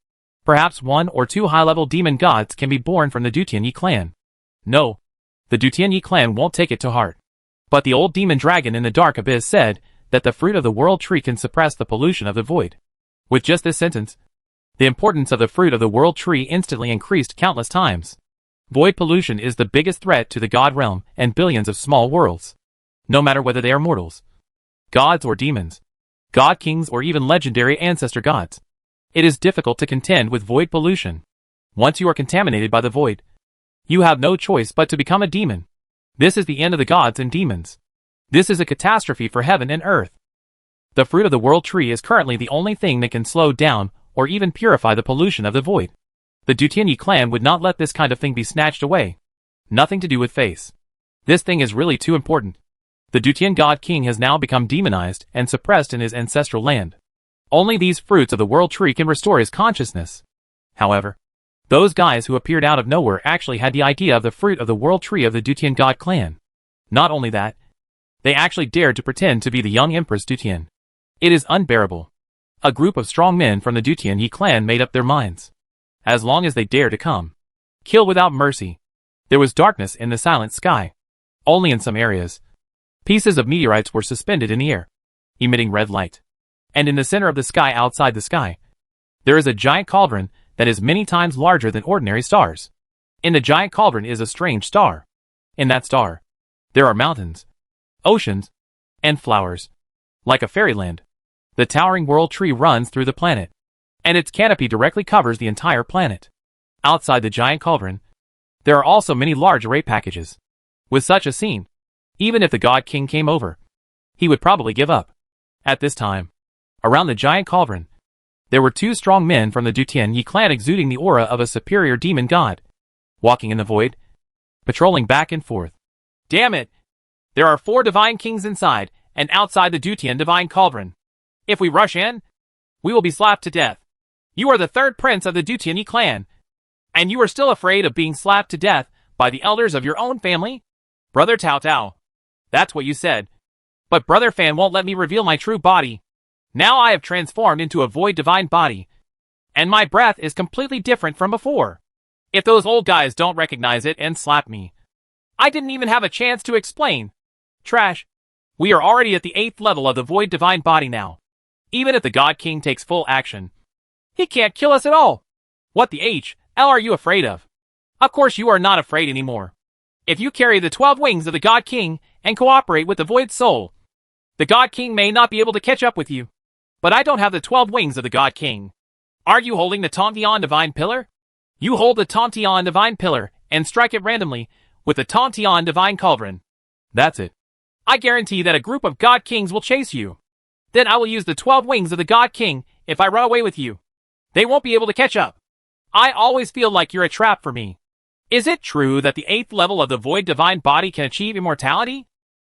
Perhaps 1 or 2 high-level demon gods can be born from the Dutian clan. No, the Dutian clan won't take it to heart. But the old demon dragon in the dark abyss said that the fruit of the World Tree can suppress the pollution of the void. With just this sentence, the importance of the fruit of the World Tree instantly increased countless times. Void pollution is the biggest threat to the God realm and billions of small worlds. No matter whether they are mortals, gods or demons, God Kings or even legendary ancestor gods. It is difficult to contend with void pollution. Once you are contaminated by the void, you have no choice but to become a demon. This is the end of the gods and demons. This is a catastrophe for heaven and earth. The fruit of the World Tree is currently the only thing that can slow down or even purify the pollution of the void. The Dutian clan would not let this kind of thing be snatched away. Nothing to do with face. This thing is really too important. The Dutian God King has now become demonized and suppressed in his ancestral land. Only these fruits of the World Tree can restore his consciousness. However, those guys who appeared out of nowhere actually had the idea of the fruit of the World Tree of the Dutian God clan. Not only that, they actually dared to pretend to be the young Empress Dutian. It is unbearable. A group of strong men from the Dutian clan made up their minds. As long as they dare to come, kill without mercy. There was darkness in the silent sky. Only in some areas, Pieces of meteorites were suspended in the air, emitting red light. And in the center of the sky outside the sky, there is a giant cauldron that is many times larger than ordinary stars. In the giant cauldron is a strange star. In that star, there are mountains, oceans, and flowers. Like a fairyland, the towering world tree runs through the planet, and its canopy directly covers the entire planet. Outside the giant cauldron, there are also many large array packages. With such a scene, even if the God King came over, he would probably give up. At this time, around the giant cauldron, there were 2 strong men from the Dutian clan exuding the aura of a superior demon god, walking in the void, patrolling back and forth. Damn it! There are 4 divine kings inside and outside the Dutian divine cauldron. If we rush in, we will be slapped to death. You are the 3rd prince of the Dutian clan, and you are still afraid of being slapped to death by the elders of your own family? Brother Tao Tao. That's what you said. But Brother Fan won't let me reveal my true body. Now I have transformed into a void divine body, and my breath is completely different from before. If those old guys don't recognize it and slap me, I didn't even have a chance to explain. Trash. We are already at the 8th level of the void divine body now. Even if the God King takes full action, he can't kill us at all. What the hell are you afraid of? Of course you are not afraid anymore. If you carry the 12 wings of the God King and cooperate with the Void Soul, the God King may not be able to catch up with you. But I don't have the 12 wings of the God King. Are you holding the Tantian Divine Pillar? You hold the Tantian Divine Pillar and strike it randomly with the Tantian Divine Cauldron. That's it. I guarantee that a group of God Kings will chase you. Then I will use the 12 wings of the God King if I run away with you. They won't be able to catch up. I always feel like you're a trap for me. Is it true that the 8th level of the Void Divine Body can achieve immortality?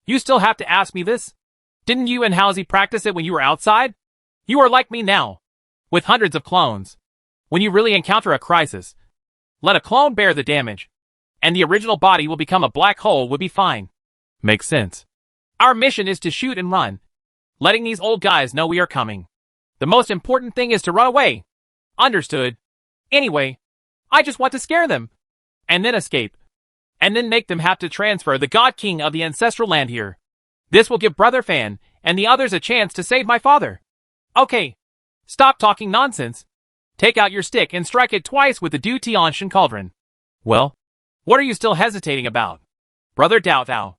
You still have to ask me this? Didn't you and Halsey practice it when you were outside? You are like me now, with hundreds of clones. When you really encounter a crisis, let a clone bear the damage, and the original body will become a black hole would be fine. Makes sense. Our mission is to shoot and run, letting these old guys know we are coming. The most important thing is to run away. Understood. Anyway, I just want to scare them, and then escape, and then make them have to transfer the God King of the ancestral land here. This will give Brother Fan and the others a chance to save my father. Okay, stop talking nonsense. Take out your stick and strike it twice with the Dutian Cauldron. Well, what are you still hesitating about? Brother Dao Thao,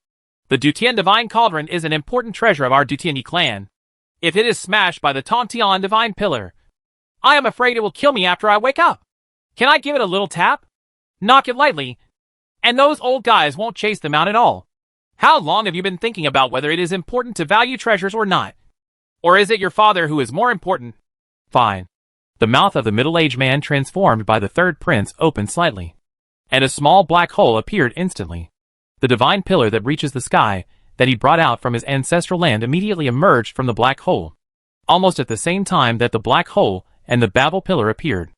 the Dutian Divine Cauldron is an important treasure of our Dutian clan. If it is smashed by the Tantian Divine Pillar, I am afraid it will kill me after I wake up. Can I give it a little tap? Knock it lightly, and those old guys won't chase them out at all. How long have you been thinking about whether it is important to value treasures or not? Or is it your father who is more important? Fine. The mouth of the middle-aged man transformed by the 3rd prince opened slightly, and a small black hole appeared instantly. The divine pillar that reaches the sky, that he brought out from his ancestral land immediately emerged from the black hole, almost at the same time that the black hole and the Babel pillar appeared.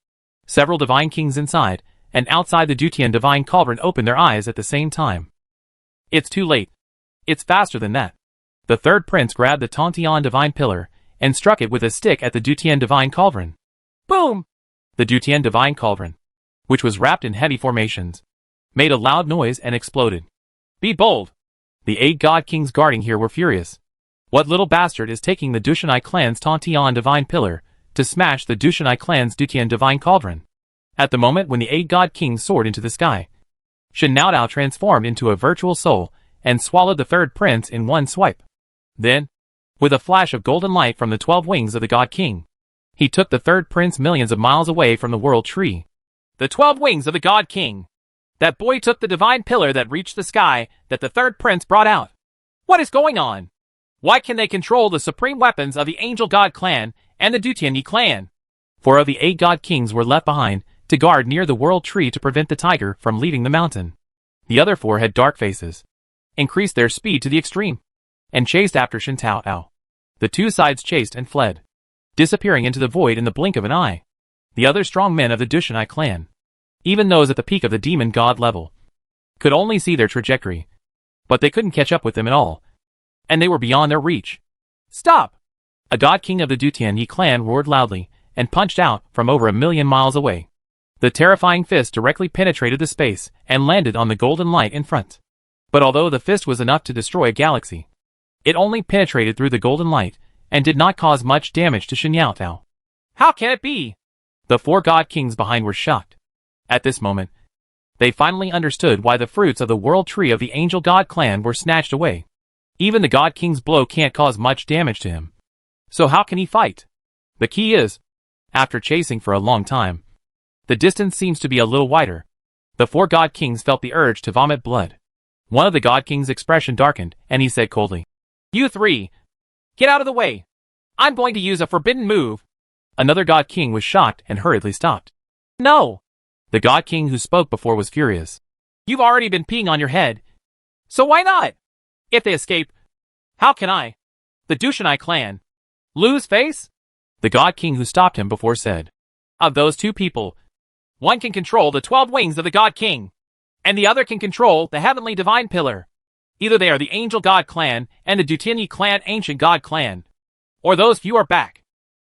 Several divine kings inside and outside the Dutian divine cauldron opened their eyes at the same time. It's too late. It's faster than that. The 3rd prince grabbed the Tantian divine pillar and struck it with a stick at the Dutian divine cauldron. Boom! The Dutian divine cauldron, which was wrapped in heavy formations, made a loud noise and exploded. Be bold! The 8 God Kings guarding here were furious. What little bastard is taking the Dushanai clan's Tantian divine pillar to smash the Dushanai clan's Dutian divine cauldron? At the moment when the 8 God Kings soared into the sky, Shen Naodao transformed into a virtual soul and swallowed the 3rd prince in one swipe. Then, with a flash of golden light from the 12 wings of the God King, he took the 3rd prince millions of miles away from the world tree. The 12 wings of the God King. That boy took the divine pillar that reached the sky that the 3rd prince brought out. What is going on? Why can they control the supreme weapons of the Angel God clan and the Dutian clan? 4 of the 8 God Kings were left behind to guard near the world tree to prevent the tiger from leaving the mountain. The other 4 had dark faces, increased their speed to the extreme, and chased after Shen Taoao. The 2 sides chased and fled, disappearing into the void in the blink of an eye. The other strong men of the Dushanai clan, even those at the peak of the demon god level, could only see their trajectory, but they couldn't catch up with them at all, and they were beyond their reach. Stop! A God King of the Dutian clan roared loudly and punched out from over 1,000,000 miles away. The terrifying fist directly penetrated the space and landed on the golden light in front. But although the fist was enough to destroy a galaxy, It only penetrated through the golden light, and did not cause much damage to Shen Yaotao. How can it be? The 4 god kings behind were shocked. At this moment, they finally understood why the fruits of the world tree of the angel god clan were snatched away. Even the god king's blow can't cause much damage to him. So how can he fight? The key is, after chasing for a long time, the distance seems to be a little wider. The 4 god kings felt the urge to vomit blood. One of the god kings' expression darkened, and he said coldly, "You 3, get out of the way. I'm going to use a forbidden move." Another god king was shocked and hurriedly stopped. "No." The god king who spoke before was furious. "You've already been peeing on your head. So why not? If they escape, how can I, the Dushanai clan, lose face?" The god king who stopped him before said, "Of those 2 people, one can control the 12 wings of the god king, and the other can control the heavenly divine pillar. Either they are the angel god clan and the Dutianyi clan ancient god clan, or those few are back.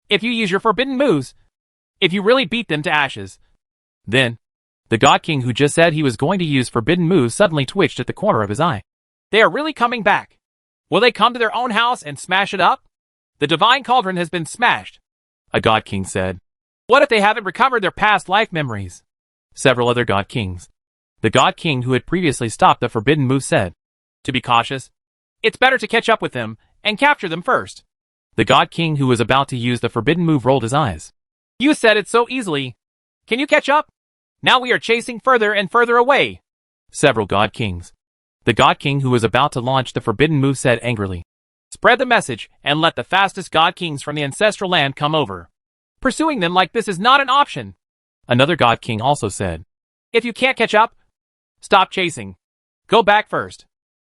If you use your forbidden moves, if you really beat them to ashes." Then, the god king who just said he was going to use forbidden moves suddenly twitched at the corner of his eye. "They are really coming back. Will they come to their own house and smash it up? The divine cauldron has been smashed," a god king said. "What if they haven't recovered their past life memories?" Several other god kings. The god king who had previously stopped the forbidden move said, "To be cautious, it's better to catch up with them and capture them first." The god king who was about to use the forbidden move rolled his eyes. "You said it so easily. Can you catch up? Now we are chasing further and further away." Several god kings. The god king who was about to launch the forbidden move said angrily, "Spread the message and let the fastest god kings from the ancestral land come over. Pursuing them like this is not an option." Another god king also said, "If you can't catch up, stop chasing. Go back first.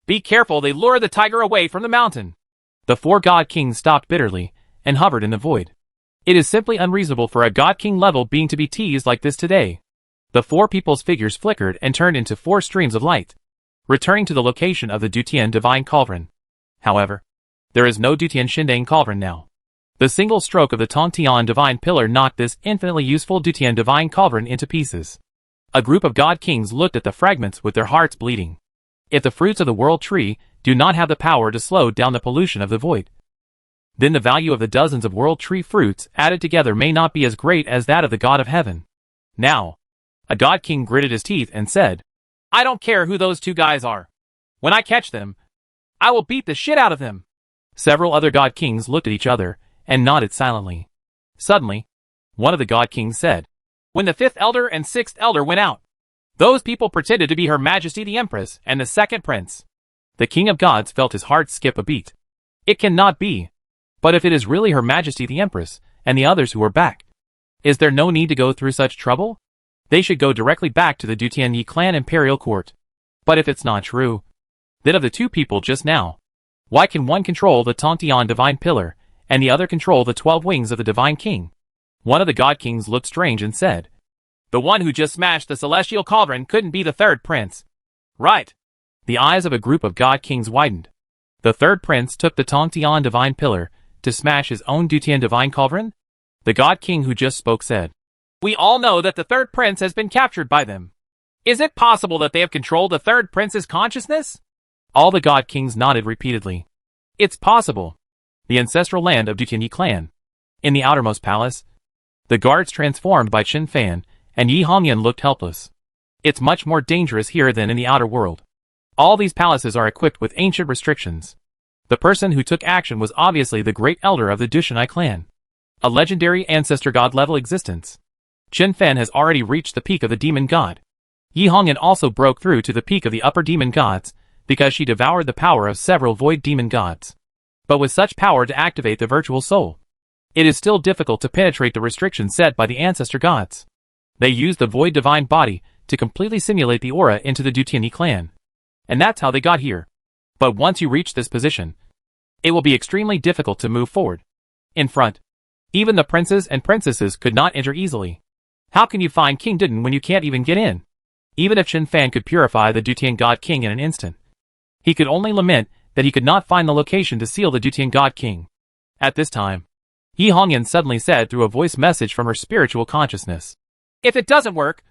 Be careful they lure the tiger away from the mountain." The 4 god kings stopped bitterly and hovered in the void. It is simply unreasonable for a god king level being to be teased like this today. The 4 people's figures flickered and turned into 4 streams of light, returning to the location of the Dutian divine cauldron. However, there is no Dutian Shindang cauldron now. The single stroke of the Tongtian divine pillar knocked this infinitely useful Dutian divine cauldron into pieces. A group of god kings looked at the fragments with their hearts bleeding. If the fruits of the world tree do not have the power to slow down the pollution of the void, then the value of the dozens of world tree fruits added together may not be as great as that of the god of heaven. Now, a god king gritted his teeth and said, "I don't care who those 2 guys are. When I catch them, I will beat the shit out of them." Several other god kings looked at each other and nodded silently. Suddenly, one of the god kings said, "When the 5th elder and 6th elder went out, those people pretended to be Her Majesty the Empress and the 2nd prince." The king of gods felt his heart skip a beat. It cannot be. But if it is really Her Majesty the Empress and the others who are back, is there no need to go through such trouble? They should go directly back to the Dutianyi clan imperial court. But if it's not true, then of the 2 people just now, why can one control the Tongtian divine pillar and the other control the 12 wings of the divine king? One of the god kings looked strange and said, "The one who just smashed the celestial cauldron couldn't be the 3rd prince. Right?" The eyes of a group of god kings widened. The 3rd prince took the Tongtian divine pillar to smash his own Dutian divine cauldron? The god king who just spoke said, "We all know that the 3rd prince has been captured by them. Is it possible that they have controlled the 3rd prince's consciousness?" All the god kings nodded repeatedly. It's possible. The ancestral land of Dutianyi clan. In the outermost palace, the guards transformed by Qin Fan and Yi Hongyan looked helpless. It's much more dangerous here than in the outer world. All these palaces are equipped with ancient restrictions. The person who took action was obviously the great elder of the Dushanai clan. A legendary ancestor god level existence. Qin Fan has already reached the peak of the demon god. Yi Hongyan also broke through to the peak of the upper demon gods, because she devoured the power of several void demon gods. But with such power to activate the virtual soul, it is still difficult to penetrate the restrictions set by the ancestor gods. They used the void divine body to completely simulate the aura into the Dutianyi clan. And that's how they got here. But once you reach this position, it will be extremely difficult to move forward. In front, even the princes and princesses could not enter easily. How can you find King Duden when you can't even get in? Even if Qin Fan could purify the Dutian God King in an instant, he could only lament that he could not find the location to seal the Dutian God King. At this time, Yi Hongyan suddenly said through a voice message from her spiritual consciousness, "If it doesn't work,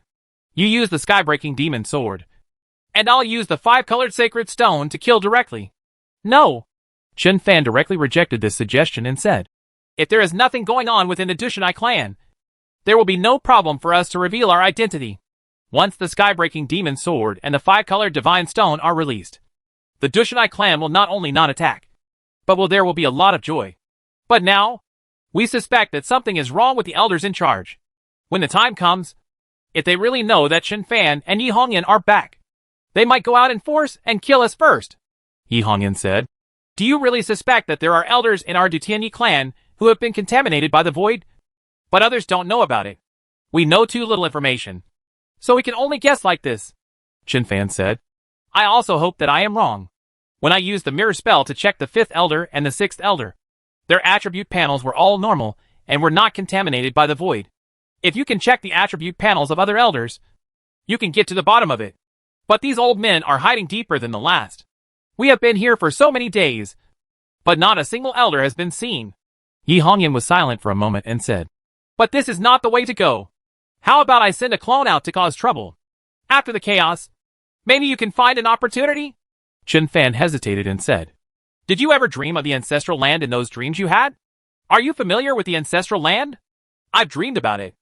you use the sky-breaking demon sword. And I'll use the 5-colored sacred stone to kill directly." "No," Chen Fan directly rejected this suggestion and said, If there is nothing going on within the Dushanai clan, there will be no problem for us to reveal our identity. Once the sky-breaking demon sword and the 5-colored divine stone are released, the Dushanai clan will not only not attack, but there will be a lot of joy. But now, we suspect that something is wrong with the elders in charge. When the time comes, if they really know that Chen Fan and Yi Hongyan are back, they might go out in force and kill us first. Yi Hongyan said. Do you really suspect that there are elders in our Dutianyi clan who have been contaminated by the void? But others don't know about it. We know too little information, so we can only guess like this, Chen Fan said. I also hope that I am wrong. When I used the mirror spell to check the 5th elder and the 6th elder, their attribute panels were all normal and were not contaminated by the void. If you can check the attribute panels of other elders, you can get to the bottom of it. But these old men are hiding deeper than the last. We have been here for so many days, but not a single elder has been seen. Yi Hongyan was silent for a moment and said, But this is not the way to go. How about I send a clone out to cause trouble? After the chaos, maybe you can find an opportunity? Chen Fan hesitated and said, Did you ever dream of the ancestral land in those dreams you had? Are you familiar with the ancestral land? I've dreamed about it,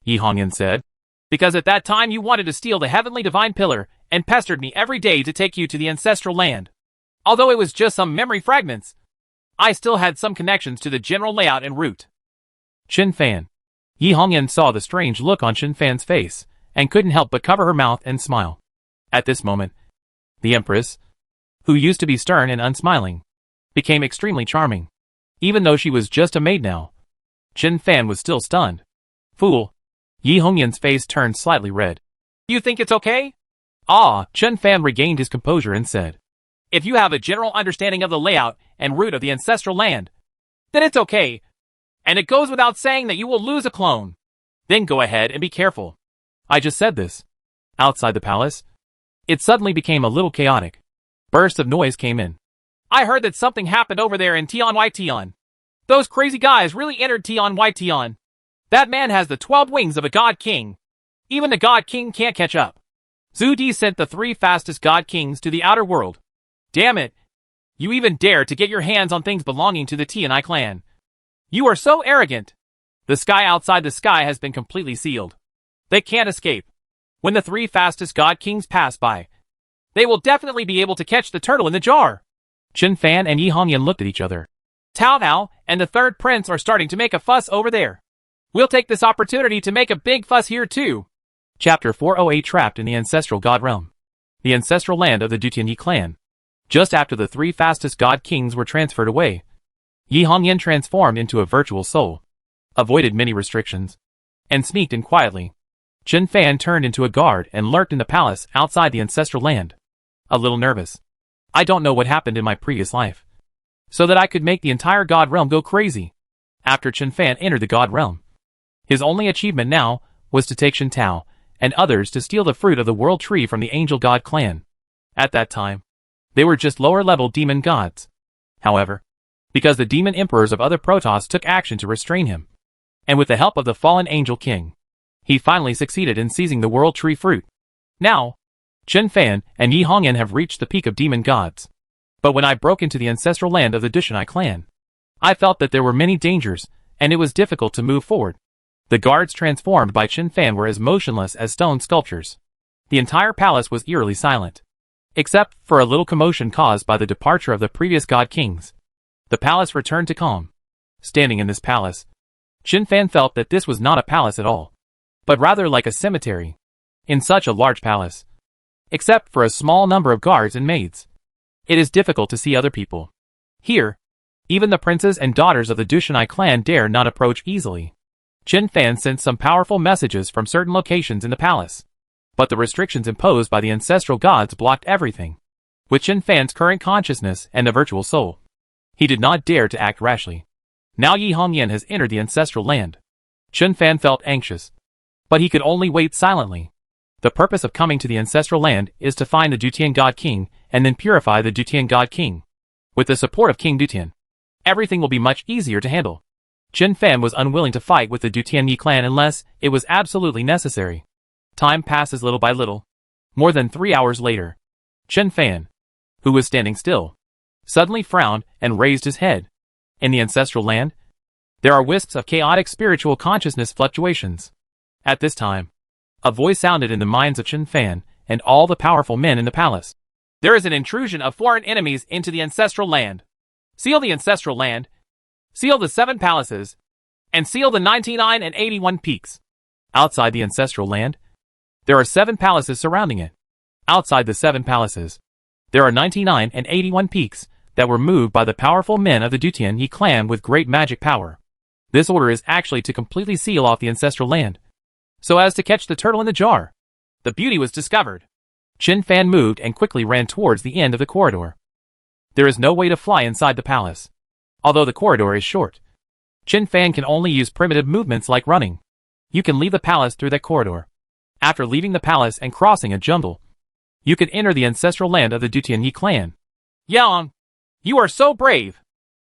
Yi Hongyan said. Because at that time you wanted to steal the heavenly divine pillar and pestered me every day to take you to the ancestral land. Although it was just some memory fragments, I still had some connections to the general layout and route. Chen Fan. Yi Hongyan saw the strange look on Chen Fan's face and couldn't help but cover her mouth and smile. At this moment, the Empress, who used to be stern and unsmiling, became extremely charming. Even though she was just a maid now, Chen Fan was still stunned. Fool. Yi Hongyan's face turned slightly red. You think it's okay? Chen Fan regained his composure and said, If you have a general understanding of the layout and route of the ancestral land, then it's okay. And it goes without saying that you will lose a clone. Then go ahead and be careful. I just said this. Outside the palace, it suddenly became a little chaotic. Bursts of noise came in. I heard that something happened over there in Tianyi. Those crazy guys really entered Tianyi. That man has the 12 wings of a god king. Even the god king can't catch up. Zhu Di sent the 3 fastest god kings to the outer world. Damn it. You even dare to get your hands on things belonging to the Tianyi clan. You are so arrogant. The sky outside the sky has been completely sealed. They can't escape. When the 3 fastest god kings pass by, they will definitely be able to catch the turtle in the jar. Chen Fan and Yi Hongyan looked at each other. Tao Now and the 3rd prince are starting to make a fuss over there. We'll take this opportunity to make a big fuss here too. Chapter 408 Trapped in the Ancestral God Realm. The ancestral land of the Dutianyi clan. Just after the 3 fastest god kings were transferred away, Yi Hongyan transformed into a virtual soul, avoided many restrictions, and sneaked in quietly. Chen Fan turned into a guard and lurked in the palace outside the ancestral land. A little nervous. I don't know what happened in my previous life, so that I could make the entire god realm go crazy. After Chen Fan entered the god realm, his only achievement now was to take Shen Tao and others to steal the fruit of the world tree from the angel god clan. At that time, they were just lower-level demon gods. However, because the demon emperors of other Protoss took action to restrain him, and with the help of the fallen angel king, he finally succeeded in seizing the world tree fruit. Now, Chen Fan and Yi Hongyan have reached the peak of demon gods. But when I broke into the ancestral land of the Dushanai clan, I felt that there were many dangers, and it was difficult to move forward. The guards transformed by Chen Fan were as motionless as stone sculptures. The entire palace was eerily silent, except for a little commotion caused by the departure of the previous god kings. The palace returned to calm. Standing in this palace, Chen Fan felt that this was not a palace at all, but rather like a cemetery. In such a large palace, except for a small number of guards and maids, it is difficult to see other people. Here, even the princes and daughters of the Dushanai clan dare not approach easily. Chen Fan sent some powerful messages from certain locations in the palace, but the restrictions imposed by the ancestral gods blocked everything. With Chen Fan's current consciousness and a virtual soul, he did not dare to act rashly. Now Yi Hongyan has entered the ancestral land. Chen Fan felt anxious, but he could only wait silently. The purpose of coming to the ancestral land is to find the Dutian God King and then purify the Dutian God King. With the support of King Dutian, everything will be much easier to handle. Chen Fan was unwilling to fight with the Dutianyi clan unless it was absolutely necessary. Time passes little by little. More than 3 hours later, Chen Fan, who was standing still, suddenly frowned and raised his head. In the ancestral land, there are wisps of chaotic spiritual consciousness fluctuations. At this time, a voice sounded in the minds of Chen Fan and all the powerful men in the palace. There is an intrusion of foreign enemies into the ancestral land. Seal the ancestral land, seal the 7 palaces, and seal the 99 and 81 peaks. Outside the ancestral land, there are 7 palaces surrounding it. Outside the 7 palaces, there are 99 and 81 peaks that were moved by the powerful men of the Dutian Yi clan with great magic power. This order is actually to completely seal off the ancestral land, so as to catch the turtle in the jar. The beauty was discovered. Chen Fan moved and quickly ran towards the end of the corridor. There is no way to fly inside the palace. Although the corridor is short, Chen Fan can only use primitive movements like running. You can leave the palace through that corridor. After leaving the palace and crossing a jungle, you can enter the ancestral land of the Dutian Yi clan. Yang, you are so brave.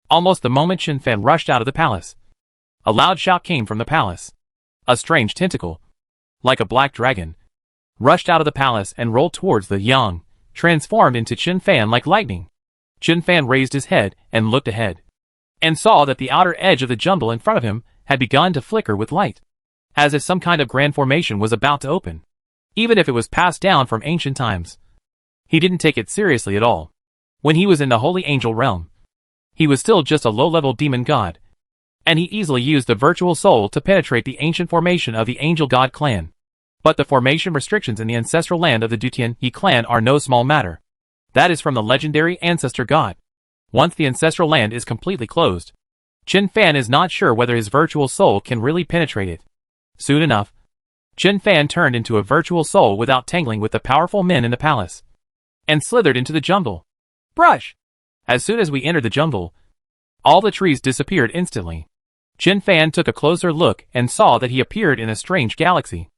Almost the moment Chen Fan rushed out of the palace, a loud shout came from the palace. A strange tentacle, like a black dragon, rushed out of the palace and rolled towards the Yang, transformed into Chen Fan like lightning. Chen Fan raised his head and looked ahead, and saw that the outer edge of the jungle in front of him had begun to flicker with light, as if some kind of grand formation was about to open. Even if it was passed down from ancient times, he didn't take it seriously at all. When he was in the holy angel realm, he was still just a low-level demon god, and he easily used the virtual soul to penetrate the ancient formation of the angel god clan. But the formation restrictions in the ancestral land of the Dutian Yi clan are no small matter. That is from the legendary ancestor god. Once the ancestral land is completely closed, Chen Fan is not sure whether his virtual soul can really penetrate it. Soon enough, Chen Fan turned into a virtual soul without tangling with the powerful men in the palace, and slithered into the jungle. Brush! As soon as we entered the jungle, all the trees disappeared instantly. Chen Fan took a closer look and saw that he appeared in a strange galaxy.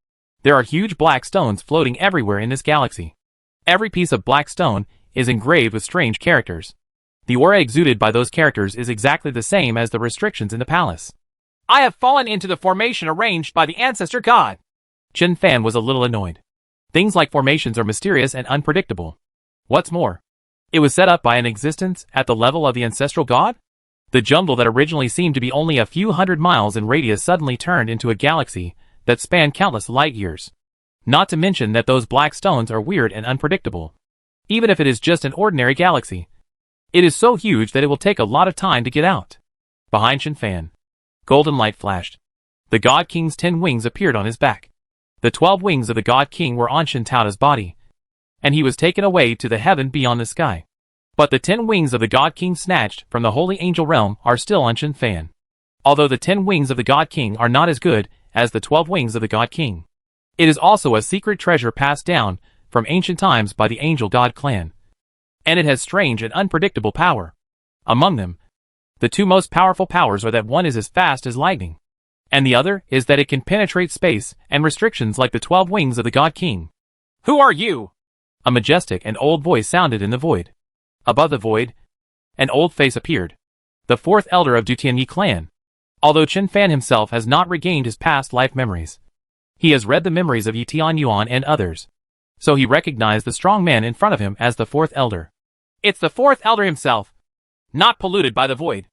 There are huge black stones floating everywhere in this galaxy. Every piece of black stone is engraved with strange characters. The aura exuded by those characters is exactly the same as the restrictions in the palace. I have fallen into the formation arranged by the ancestor god. Chen Fan was a little annoyed. Things like formations are mysterious and unpredictable. What's more, it was set up by an existence at the level of the ancestral god? The jungle that originally seemed to be only a few hundred miles in radius suddenly turned into a galaxy that spanned countless light years. Not to mention that those black stones are weird and unpredictable. Even if it is just an ordinary galaxy, it is so huge that it will take a lot of time to get out. Behind Chen Fan, golden light flashed. The God King's 10 wings appeared on his back. The 12 wings of the God King were on Shen Taoda's body, and he was taken away to the heaven beyond the sky. But the 10 wings of the God King snatched from the holy angel realm are still on Chen Fan. Although the 10 wings of the God King are not as good as the 12 wings of the God King, it is also a secret treasure passed down from ancient times by the angel god clan, and it has strange and unpredictable power. Among them, the 2 most powerful powers are that one is as fast as lightning, and the other is that it can penetrate space and restrictions like the 12 wings of the God King. Who are you? A majestic and old voice sounded in the void. Above the void, an old face appeared. The 4th elder of Dutian Yi clan. Although Chen Fan himself has not regained his past life memories, he has read the memories of Yi Tian Yuan and others, so he recognized the strong man in front of him as the 4th elder. It's the 4th elder himself, not polluted by the void.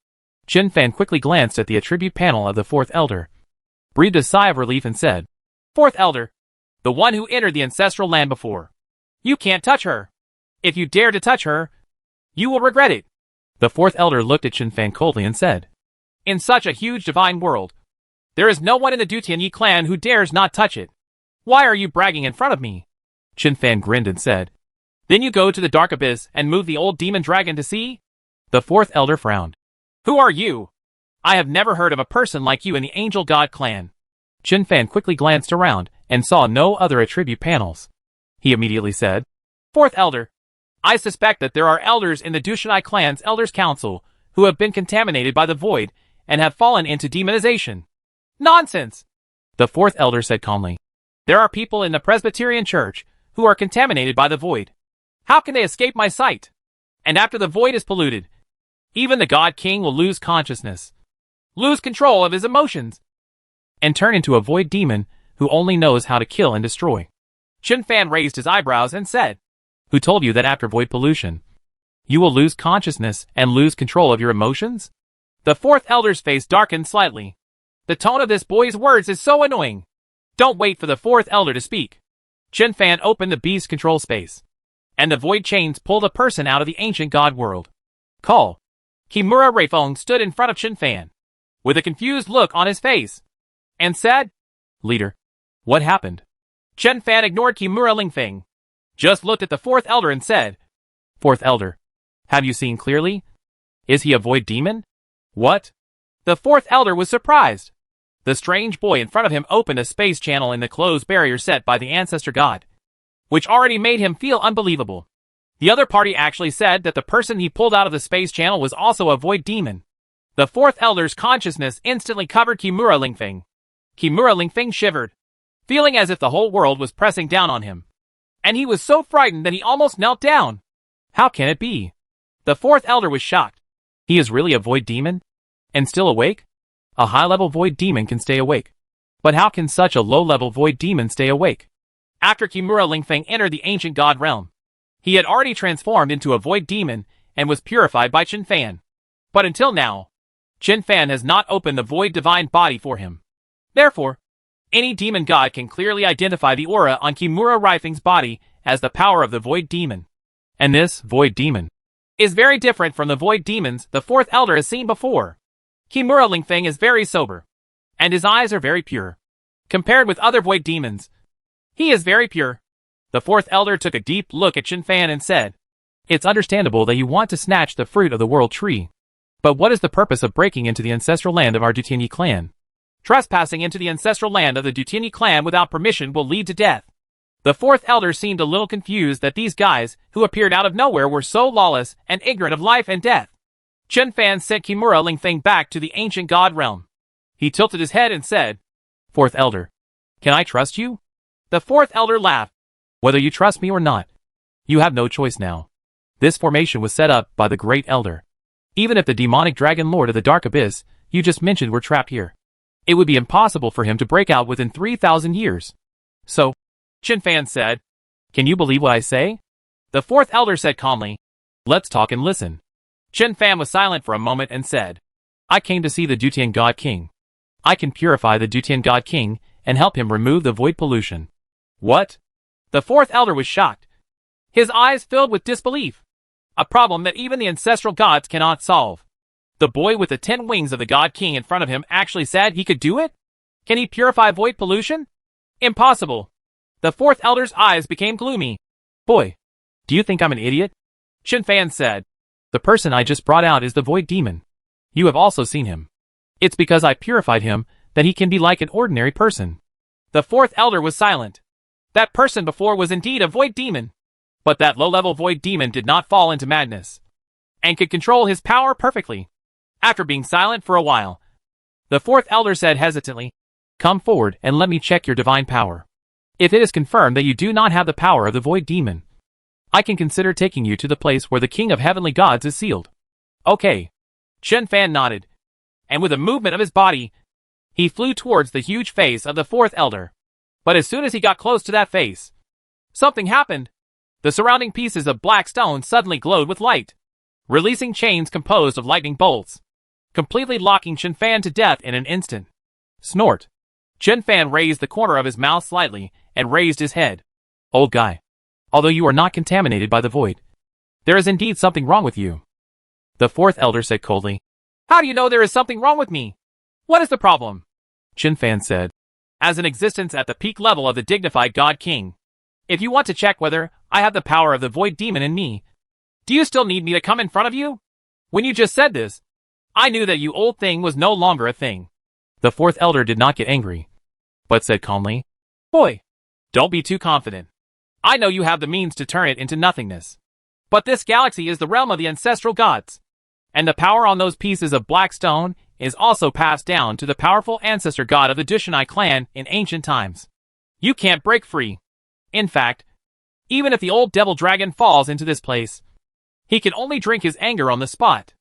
Chen Fan quickly glanced at the attribute panel of the 4th elder, breathed a sigh of relief and said, 4th elder, the one who entered the ancestral land before. You can't touch her. If you dare to touch her, you will regret it. The 4th elder looked at Chen Fan coldly and said, In such a huge divine world, there is no one in the Dutian Yi clan who dares not touch it. Why are you bragging in front of me? Chen Fan grinned and said, Then you go to the dark abyss and move the old demon dragon to see? The 4th elder frowned. Who are you? I have never heard of a person like you in the angel god clan. Chen Fan quickly glanced around and saw no other attribute panels. He immediately said, 4th elder, I suspect that there are elders in the Dushanai clan's elders council who have been contaminated by the void and have fallen into demonization. Nonsense! The 4th elder said calmly. There are people in the Presbyterian church who are contaminated by the void. How can they escape my sight? And after the void is polluted, even the God King will lose consciousness, lose control of his emotions, and turn into a void demon who only knows how to kill and destroy. Chen Fan raised his eyebrows and said, Who told you that after void pollution, You will lose consciousness and lose control of your emotions? The fourth elder's face darkened slightly. The tone of this boy's words is so annoying. Don't wait for the fourth elder to speak. Chen Fan opened the beast control space, and the void chains pulled a person out of the ancient god world. Call. Kimura Reifeng stood in front of Chen Fan, with a confused look on his face, and said, Leader, what happened? Chen Fan ignored Kimura Lingfeng, just looked at the fourth elder and said, Fourth elder, have you seen clearly? Is he a void demon? What? The fourth elder was surprised. The strange boy in front of him opened a space channel in the closed barrier set by the ancestor god, which already made him feel unbelievable. The other party actually said that the person he pulled out of the space channel was also a void demon. The fourth elder's consciousness instantly covered Kimura Lingfeng. Kimura Lingfeng shivered, feeling as if the whole world was pressing down on him. And he was so frightened that he almost knelt down. How can it be? The fourth elder was shocked. He is really a void demon? And still awake? A high-level void demon can stay awake. But how can such a low-level void demon stay awake? After Kimura Lingfeng entered the ancient god realm, he had already transformed into a void demon and was purified by Chen Fan. But until now, Chen Fan has not opened the void divine body for him. Therefore, any demon god can clearly identify the aura on Kimura Reifeng's body as the power of the void demon. And this void demon is very different from the void demons the fourth elder has seen before. Kimura Lingfeng is very sober, and his eyes are very pure. Compared with other void demons, he is very pure. The fourth elder took a deep look at Chen Fan and said, It's understandable that you want to snatch the fruit of the world tree. But what is the purpose of breaking into the ancestral land of our Dutinyi clan? Trespassing into the ancestral land of the Dutinyi clan without permission will lead to death. The fourth elder seemed a little confused that these guys, who appeared out of nowhere, were so lawless and ignorant of life and death. Chen Fan sent Kimura Lingfeng back to the ancient god realm. He tilted his head and said, Fourth elder, can I trust you? The fourth elder laughed. Whether you trust me or not, you have no choice now. This formation was set up by the great elder. Even if the demonic dragon lord of the dark abyss you just mentioned were trapped here, it would be impossible for him to break out within 3,000 years. So, Chen Fan said, Can you believe what I say? The fourth elder said calmly, Let's talk and listen. Chen Fan was silent for a moment and said, I came to see the Dutian God King. I can purify the Dutian God King and help him remove the void pollution. What? The fourth elder was shocked. His eyes filled with disbelief. A problem that even the ancestral gods cannot solve. The boy with the 10 wings of the God King in front of him actually said he could do it? Can he purify void pollution? Impossible. The fourth elder's eyes became gloomy. Boy, do you think I'm an idiot? Chen Fan said, The person I just brought out is the void demon. You have also seen him. It's because I purified him that he can be like an ordinary person. The fourth elder was silent. That person before was indeed a void demon. But that low-level void demon did not fall into madness, and could control his power perfectly. After being silent for a while, the fourth elder said hesitantly, Come forward and let me check your divine power. If it is confirmed that you do not have the power of the void demon, I can consider taking you to the place where the king of heavenly gods is sealed. Okay. Chen Fan nodded, and with a movement of his body, he flew towards the huge face of the fourth elder. But as soon as he got close to that face, something happened. The surrounding pieces of black stone suddenly glowed with light, releasing chains composed of lightning bolts, completely locking Chen Fan to death in an instant. Snort. Chen Fan raised the corner of his mouth slightly and raised his head. Old guy, although you are not contaminated by the void, there is indeed something wrong with you. The fourth elder said coldly. How do you know there is something wrong with me? What is the problem? Chen Fan said, As an existence at the peak level of the dignified God King, if you want to check whether I have the power of the void demon in me, do you still need me to come in front of you? When you just said this, I knew that you old thing was no longer a thing. The fourth elder did not get angry, but said calmly, Boy, don't be too confident. I know you have the means to turn it into nothingness. But this galaxy is the realm of the ancestral gods, and the power on those pieces of black stone is also passed down to the powerful ancestor god of the Dushanai clan in ancient times. You can't break free. In fact, even if the old devil dragon falls into this place, he can only drink his anger on the spot.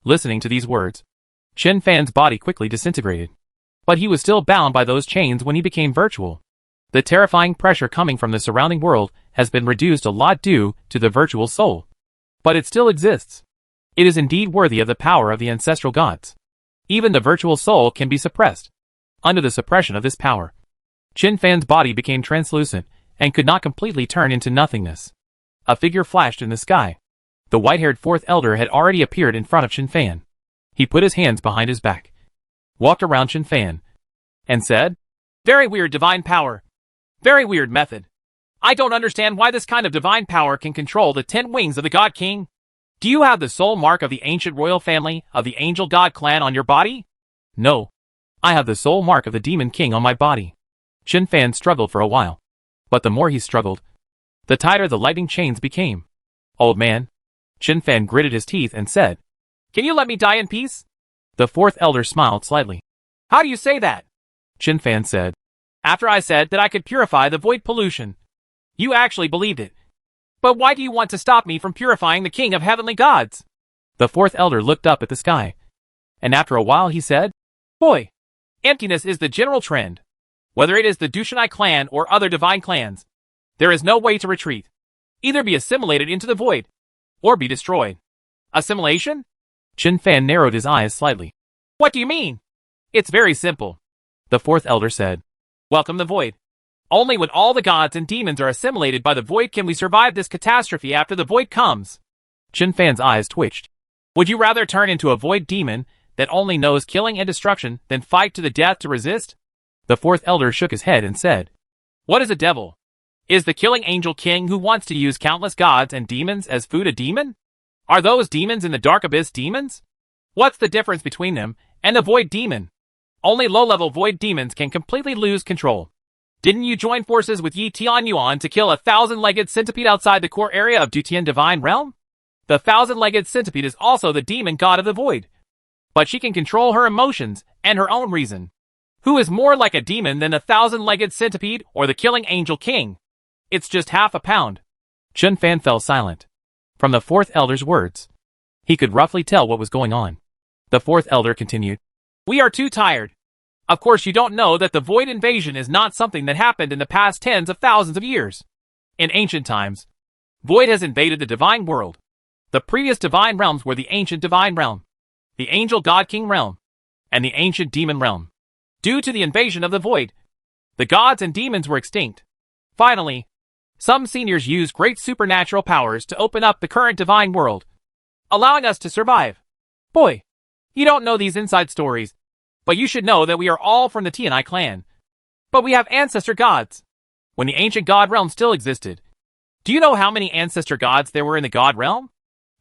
Listening to these words, Chen Fan's body quickly disintegrated. But he was still bound by those chains when he became virtual. The terrifying pressure coming from the surrounding world has been reduced a lot due to the virtual soul. But it still exists. It is indeed worthy of the power of the ancestral gods. Even the virtual soul can be suppressed. Under the suppression of this power, Qin Fan's body became translucent and could not completely turn into nothingness. A figure flashed in the sky. The white-haired fourth elder had already appeared in front of Qin Fan. He put his hands behind his back, walked around Qin Fan, and said, "Very weird divine power. Very weird method. I don't understand why this kind of divine power can control the 10 wings of the God King. Do you have the soul mark of the ancient royal family of the Angel God clan on your body?" "No. I have the soul mark of the Demon King on my body." Qin Fan struggled for a while. But the more he struggled, the tighter the lightning chains became. "Old man." Qin Fan gritted his teeth and said, "Can you let me die in peace?" The fourth elder smiled slightly. "How do you say that?" Qin Fan said, "After I said that I could purify the void pollution. You actually believed it. But why do you want to stop me from purifying the king of heavenly gods?" The fourth elder looked up at the sky, and after a while he said, "Boy, emptiness is the general trend. Whether it is the Dushanai clan or other divine clans, there is no way to retreat. Either be assimilated into the void, or be destroyed." "Assimilation?" Qin Fan narrowed his eyes slightly. "What do you mean?" "It's very simple," the fourth elder said. "Welcome the void. Only when all the gods and demons are assimilated by the void can we survive this catastrophe after the void comes." Qin Fan's eyes twitched. "Would you rather turn into a void demon that only knows killing and destruction than fight to the death to resist?" The fourth elder shook his head and said, "What is a devil? Is the killing angel king who wants to use countless gods and demons as food a demon? Are those demons in the dark abyss demons? What's the difference between them and the void demon? Only low-level void demons can completely lose control. Didn't you join forces with Yi Tianyuan to kill a 1,000-legged centipede outside the core area of Dutian Divine Realm? The 1,000-legged centipede is also the demon god of the void. But she can control her emotions and her own reason. Who is more like a demon than the 1,000-legged centipede or the killing angel king? It's just half a pound." Qin Fan fell silent. From the fourth elder's words, he could roughly tell what was going on. The fourth elder continued, "We are too tired. Of course you don't know that the void invasion is not something that happened in the past tens of thousands of years. In ancient times, void has invaded the divine world. The previous divine realms were the ancient divine realm, the angel god king realm, and the ancient demon realm. Due to the invasion of the void, the gods and demons were extinct. Finally, some seniors used great supernatural powers to open up the current divine world, allowing us to survive. Boy, you don't know these inside stories, but you should know that we are all from the Tianai clan. But we have ancestor gods. When the ancient god realm still existed, do you know how many ancestor gods there were in the god realm?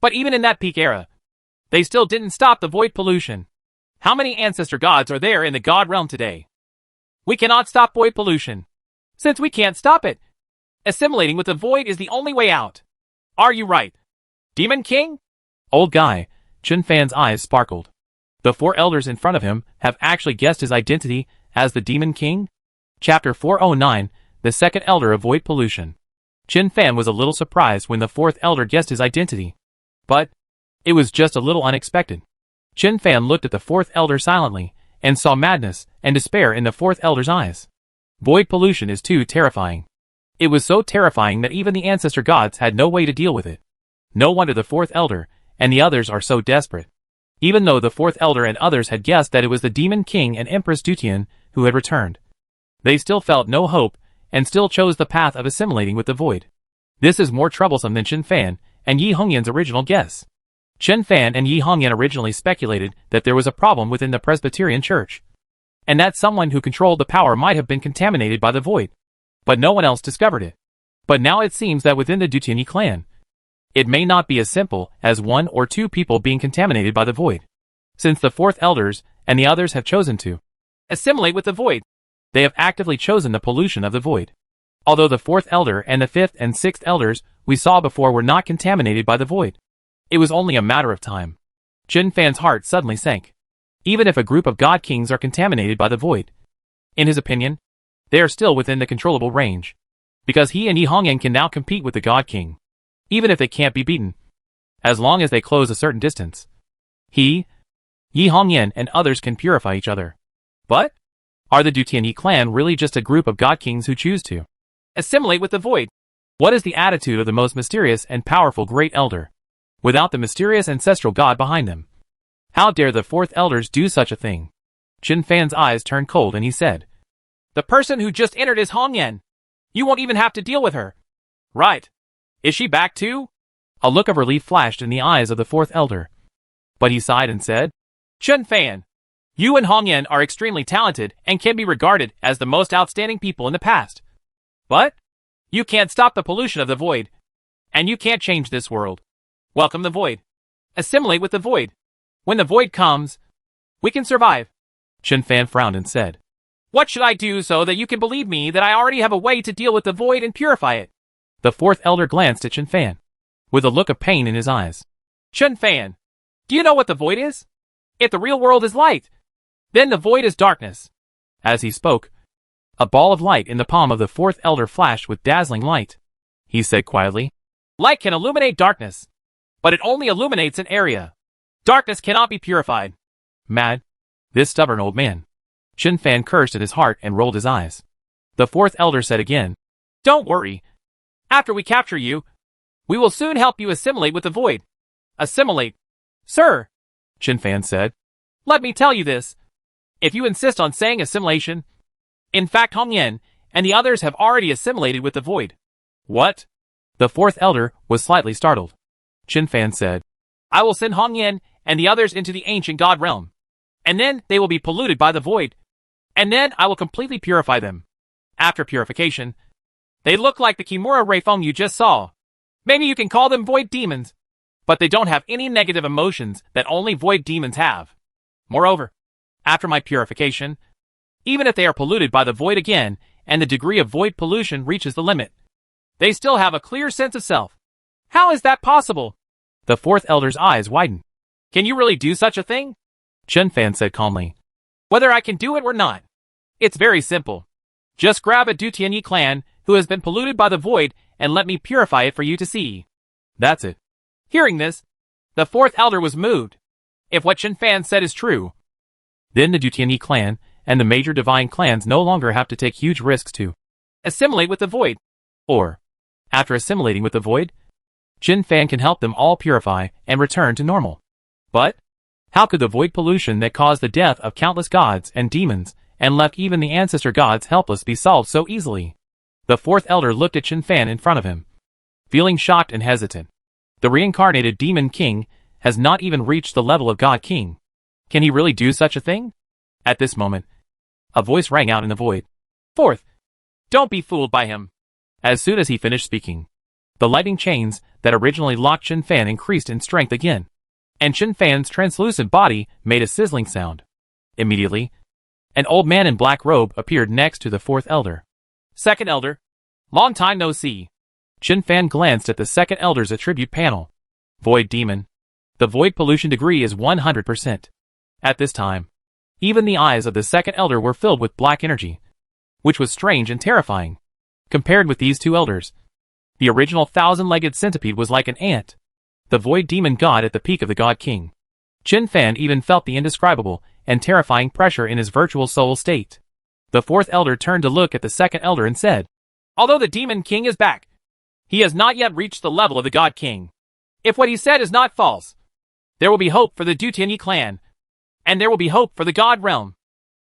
But even in that peak era, they still didn't stop the void pollution. How many ancestor gods are there in the god realm today? We cannot stop void pollution. Since we can't stop it, assimilating with the void is the only way out. Are you right, Demon King?" "Old guy," Qin Fan's eyes sparkled. "The four elders in front of him have actually guessed his identity as the Demon King?" Chapter 409, The Second Elder of Void Pollution. Qin Fan was a little surprised when the fourth elder guessed his identity. But it was just a little unexpected. Qin Fan looked at the fourth elder silently, and saw madness and despair in the fourth elder's eyes. Void pollution is too terrifying. It was so terrifying that even the ancestor gods had no way to deal with it. No wonder the fourth elder and the others are so desperate. Even though the fourth elder and others had guessed that it was the Demon King and Empress Dutian who had returned, they still felt no hope and still chose the path of assimilating with the void. This is more troublesome than Qin Fan and Yi Hongyan's original guess. Qin Fan and Yi Hongyan originally speculated that there was a problem within the Presbyterian Church, and that someone who controlled the power might have been contaminated by the void. But no one else discovered it. But now it seems that within the Dutiani clan, it may not be as simple as one or two people being contaminated by the void. Since the fourth elders and the others have chosen to assimilate with the void, they have actively chosen the pollution of the void. Although the fourth elder and the fifth and sixth elders we saw before were not contaminated by the void, it was only a matter of time. Qin Fan's heart suddenly sank. Even if a group of god kings are contaminated by the void, in his opinion, they are still within the controllable range, because he and Yi Hongyan can now compete with the god king, even if they can't be beaten, as long as they close a certain distance. He, Yi Hongyan and others can purify each other. But are the Dutiani clan really just a group of god kings who choose to assimilate with the void? What is the attitude of the most mysterious and powerful great elder? without the mysterious ancestral god behind them. How dare the fourth elders do such a thing? Chen Fan's eyes turned cold and he said, The person who just entered is Hong Yan. You won't even have to deal with her. Right. Is she back too? A look of relief flashed in the eyes of the fourth elder. But he sighed and said, Chen Fan, you and Hong Yan are extremely talented and can be regarded as the most outstanding people in the past. But you can't stop the pollution of the void. And you can't change this world. Welcome the void. Assimilate with the void. When the void comes, we can survive. Chen Fan frowned and said, What should I do so that you can believe me that I already have a way to deal with the void and purify it? The fourth elder glanced at Chen Fan, with a look of pain in his eyes. Chen Fan, do you know what the void is? If the real world is light, then the void is darkness. As he spoke, a ball of light in the palm of the fourth elder flashed with dazzling light. He said quietly, Light can illuminate darkness, but it only illuminates an area. Darkness cannot be purified. Mad? This stubborn old man. Chen Fan cursed in his heart and rolled his eyes. The fourth elder said again, Don't worry. After we capture you, we will soon help you assimilate with the void. Assimilate. Sir, Chen Fan said, let me tell you this. If you insist on saying assimilation, in fact Hong Yan and the others have already assimilated with the void. What? The fourth elder was slightly startled. Chen Fan said, I will send Hong Yan and the others into the ancient god realm. And then they will be polluted by the void. And then I will completely purify them. After purification, they look like the Kimura Reifeng you just saw. Maybe you can call them void demons. But they don't have any negative emotions that only void demons have. Moreover, after my purification, even if they are polluted by the void again and the degree of void pollution reaches the limit, they still have a clear sense of self. How is that possible? The fourth elder's eyes widened. Can you really do such a thing? Chen Fan said calmly, Whether I can do it or not, it's very simple. Just grab a Du Tianyi clan who has been polluted by the void and let me purify it for you to see. That's it. Hearing this, the fourth elder was moved. If what Chen Fan said is true, then the Du Tianyi clan and the major divine clans no longer have to take huge risks to assimilate with the void. Or, after assimilating with the void, Chen Fan can help them all purify and return to normal. But how could the void pollution that caused the death of countless gods and demons and left even the ancestor gods helpless be solved so easily? The fourth elder looked at Chen Fan in front of him, feeling shocked and hesitant. The reincarnated demon king has not even reached the level of god king. Can he really do such a thing? At this moment, a voice rang out in the void. Fourth, don't be fooled by him. As soon as he finished speaking, the lightning chains that originally locked Chen Fan increased in strength again, and Chen Fan's translucent body made a sizzling sound. Immediately, an old man in black robe appeared next to the fourth elder. Second elder, long time no see. Chen Fan glanced at the second elder's attribute panel. Void demon. The void pollution degree is 100%. At this time, even the eyes of the second elder were filled with black energy, which was strange and terrifying. Compared with these two elders, the original thousand-legged centipede was like an ant, the void demon god at the peak of the god king. Chen Fan even felt the indescribable and terrifying pressure in his virtual soul state. The fourth elder turned to look at the second elder and said, Although the demon king is back, he has not yet reached the level of the god king. If what he said is not false, there will be hope for the Du Tianyi clan, and there will be hope for the god realm.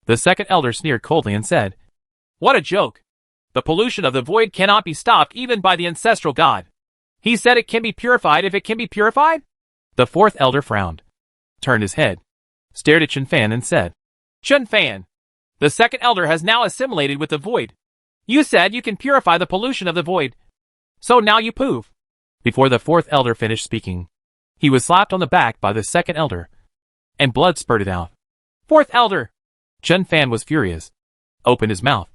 The second elder sneered coldly and said, What a joke. The pollution of the void cannot be stopped even by the ancestral god. He said it can be purified if it can be purified? The fourth elder frowned, turned his head, stared at Chen Fan and said, Chen Fan, the second elder has now assimilated with the void. You said you can purify the pollution of the void. So now you prove. Before the fourth elder finished speaking, he was slapped on the back by the second elder, and blood spurted out. Fourth elder! Chen Fan was furious, opened his mouth,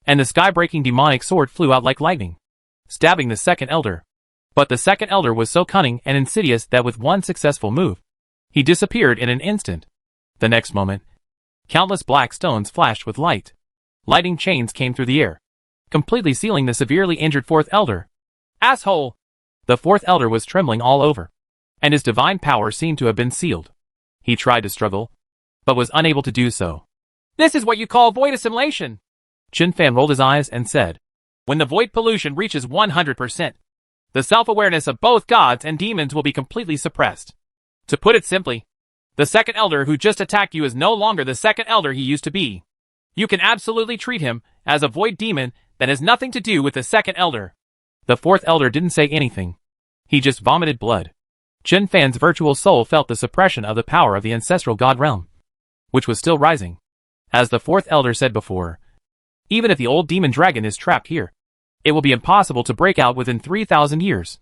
and the sky-breaking demonic sword flew out like lightning, stabbing the second elder. But the second elder was so cunning and insidious that with one successful move, he disappeared in an instant. The next moment, countless black stones flashed with light. Lightning chains came through the air, completely sealing the severely injured fourth elder. Asshole! The fourth elder was trembling all over, and his divine power seemed to have been sealed. He tried to struggle, but was unable to do so. This is what you call void assimilation. Chen Fan rolled his eyes and said, When the void pollution reaches 100%, The self-awareness of both gods and demons will be completely suppressed. To put it simply, the second elder who just attacked you is no longer the second elder he used to be. You can absolutely treat him as a void demon that has nothing to do with the second elder. The fourth elder didn't say anything. He just vomited blood. Chen Fan's virtual soul felt the suppression of the power of the ancestral god realm, which was still rising. As the fourth elder said before, even if the old demon dragon is trapped here, it will be impossible to break out within 3,000 years.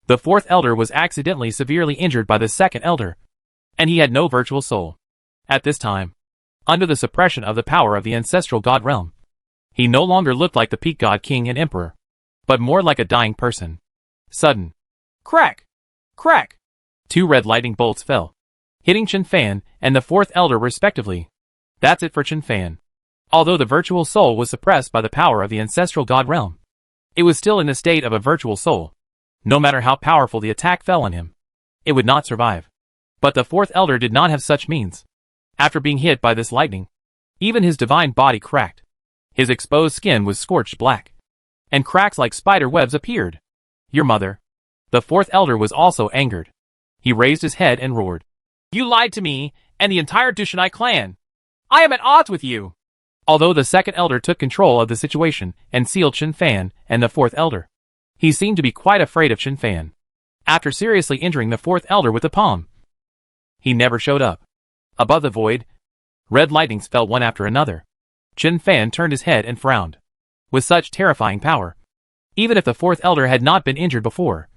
The fourth elder was accidentally severely injured by the second elder, and he had no virtual soul. At this time, under the suppression of the power of the ancestral god realm, he no longer looked like the peak god king and emperor, but more like a dying person. Sudden crack! Crack! 2 red lightning bolts fell, hitting Chen Fan and the fourth elder respectively. That's it for Chen Fan. Although the virtual soul was suppressed by the power of the ancestral god realm, it was still in the state of a virtual soul. No matter how powerful the attack fell on him, it would not survive. But the fourth elder did not have such means. After being hit by this lightning, even his divine body cracked. His exposed skin was scorched black, and cracks like spider webs appeared. Your mother. The fourth elder was also angered. He raised his head and roared. You lied to me and the entire Dushanai clan. I am at odds with you. Although the second elder took control of the situation and sealed Chen Fan and the fourth elder, he seemed to be quite afraid of Chen Fan. After seriously injuring the fourth elder with the palm, he never showed up. Above the void, red lightnings fell one after another. Chen Fan turned his head and frowned. With such terrifying power, even if the fourth elder had not been injured before,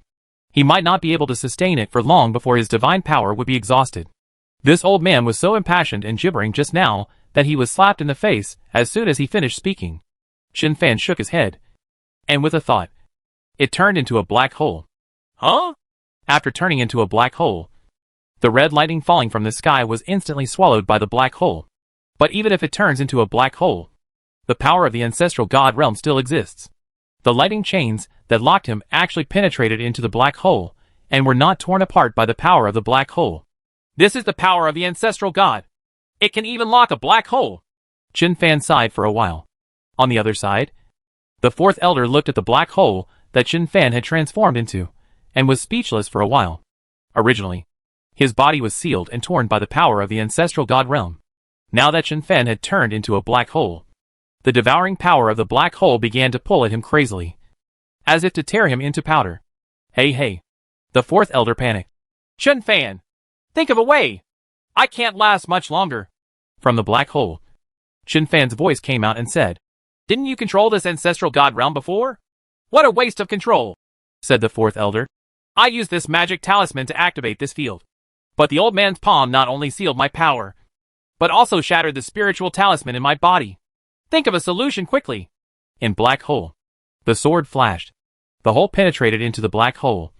he might not be able to sustain it for long before his divine power would be exhausted. This old man was so impassioned and gibbering just now that he was slapped in the face as soon as he finished speaking. Chen Fan shook his head, and with a thought, it turned into a black hole. Huh? After turning into a black hole, the red lightning falling from the sky was instantly swallowed by the black hole. But even if it turns into a black hole, the power of the ancestral god realm still exists. The lightning chains that locked him actually penetrated into the black hole and were not torn apart by the power of the black hole. This is the power of the ancestral god. It can even lock a black hole. Chen Fan sighed for a while. On the other side, the fourth elder looked at the black hole that Chen Fan had transformed into, and was speechless for a while. Originally, his body was sealed and torn by the power of the ancestral god realm. Now that Chen Fan had turned into a black hole, the devouring power of the black hole began to pull at him crazily, as if to tear him into powder. Hey! The fourth elder panicked. Chen Fan! Think of a way! I can't last much longer. From the black hole, Chen Fan's voice came out and said, Didn't you control this ancestral god realm before? What a waste of control, said the fourth elder. I used this magic talisman to activate this field. But the old man's palm not only sealed my power, but also shattered the spiritual talisman in my body. Think of a solution quickly. In black hole, the sword flashed. The hole penetrated into the black hole.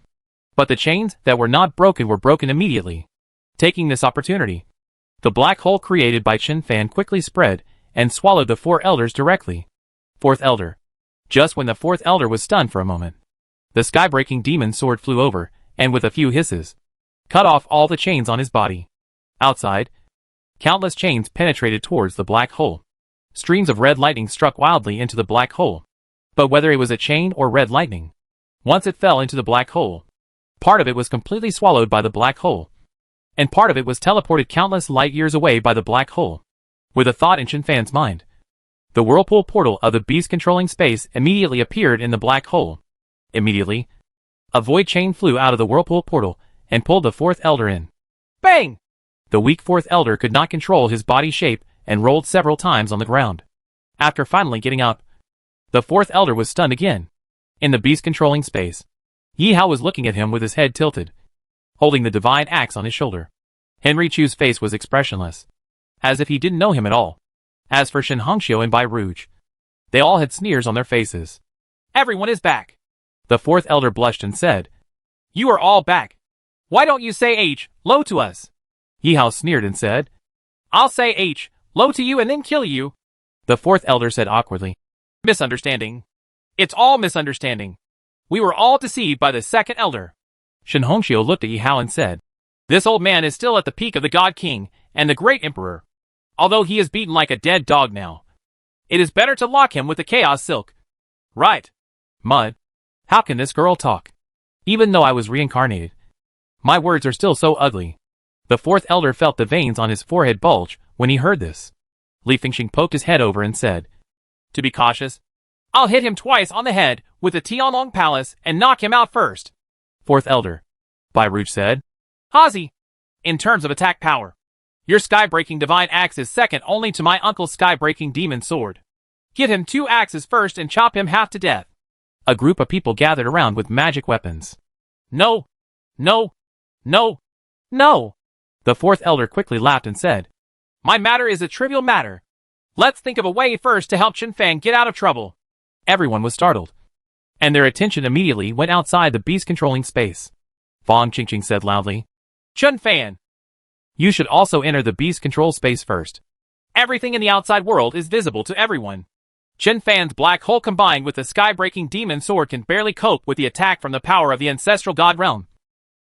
But the chains that were not broken were broken immediately. Taking this opportunity, the black hole created by Chen Fan quickly spread and swallowed the 4 elders directly. Fourth elder. Just when the fourth elder was stunned for a moment, the sky-breaking demon sword flew over, and with a few hisses, cut off all the chains on his body. Outside, countless chains penetrated towards the black hole. Streams of red lightning struck wildly into the black hole. But whether it was a chain or red lightning, once it fell into the black hole, part of it was completely swallowed by the black hole, and part of it was teleported countless light years away by the black hole. With a thought in Chen Fan's mind, the whirlpool portal of the beast controlling space immediately appeared in the black hole. Immediately, a void chain flew out of the whirlpool portal and pulled the fourth elder in. Bang! The weak fourth elder could not control his body shape and rolled several times on the ground. After finally getting up, the fourth elder was stunned again. In the beast controlling space, Yi Hao was looking at him with his head tilted, holding the divine axe on his shoulder. Henry Chu's face was expressionless, as if he didn't know him at all. As for Shen Hongxiu and Bai Rouge, they all had sneers on their faces. Everyone is back. The fourth elder blushed and said, You are all back. Why don't you say H, low to us? Yi Hao sneered and said, I'll say H, low to you and then kill you. The fourth elder said awkwardly, Misunderstanding. It's all misunderstanding. We were all deceived by the second elder. Shen Hongxiu looked at Yi Hao and said, This old man is still at the peak of the God King and the Great Emperor, although he is beaten like a dead dog now. It is better to lock him with the Chaos Silk. Right. Mud. How can this girl talk? Even though I was reincarnated, my words are still so ugly. The fourth elder felt the veins on his forehead bulge when he heard this. Li Fengxing poked his head over and said, To be cautious, I'll hit him twice on the head with the Tianlong Palace and knock him out first. Fourth elder, Bai Rouge said. Hazi, in terms of attack power, your sky-breaking divine axe is second only to my uncle's sky-breaking demon sword. Give him 2 axes first and chop him half to death. A group of people gathered around with magic weapons. No, no, no, no. The fourth elder quickly laughed and said, My matter is a trivial matter. Let's think of a way first to help Chen Fan get out of trouble. Everyone was startled, and their attention immediately went outside the beast-controlling space. Fang Qingqing said loudly, Chen Fan, you should also enter the beast control space first. Everything in the outside world is visible to everyone. Chen Fan's black hole combined with the sky-breaking demon sword can barely cope with the attack from the power of the ancestral god realm.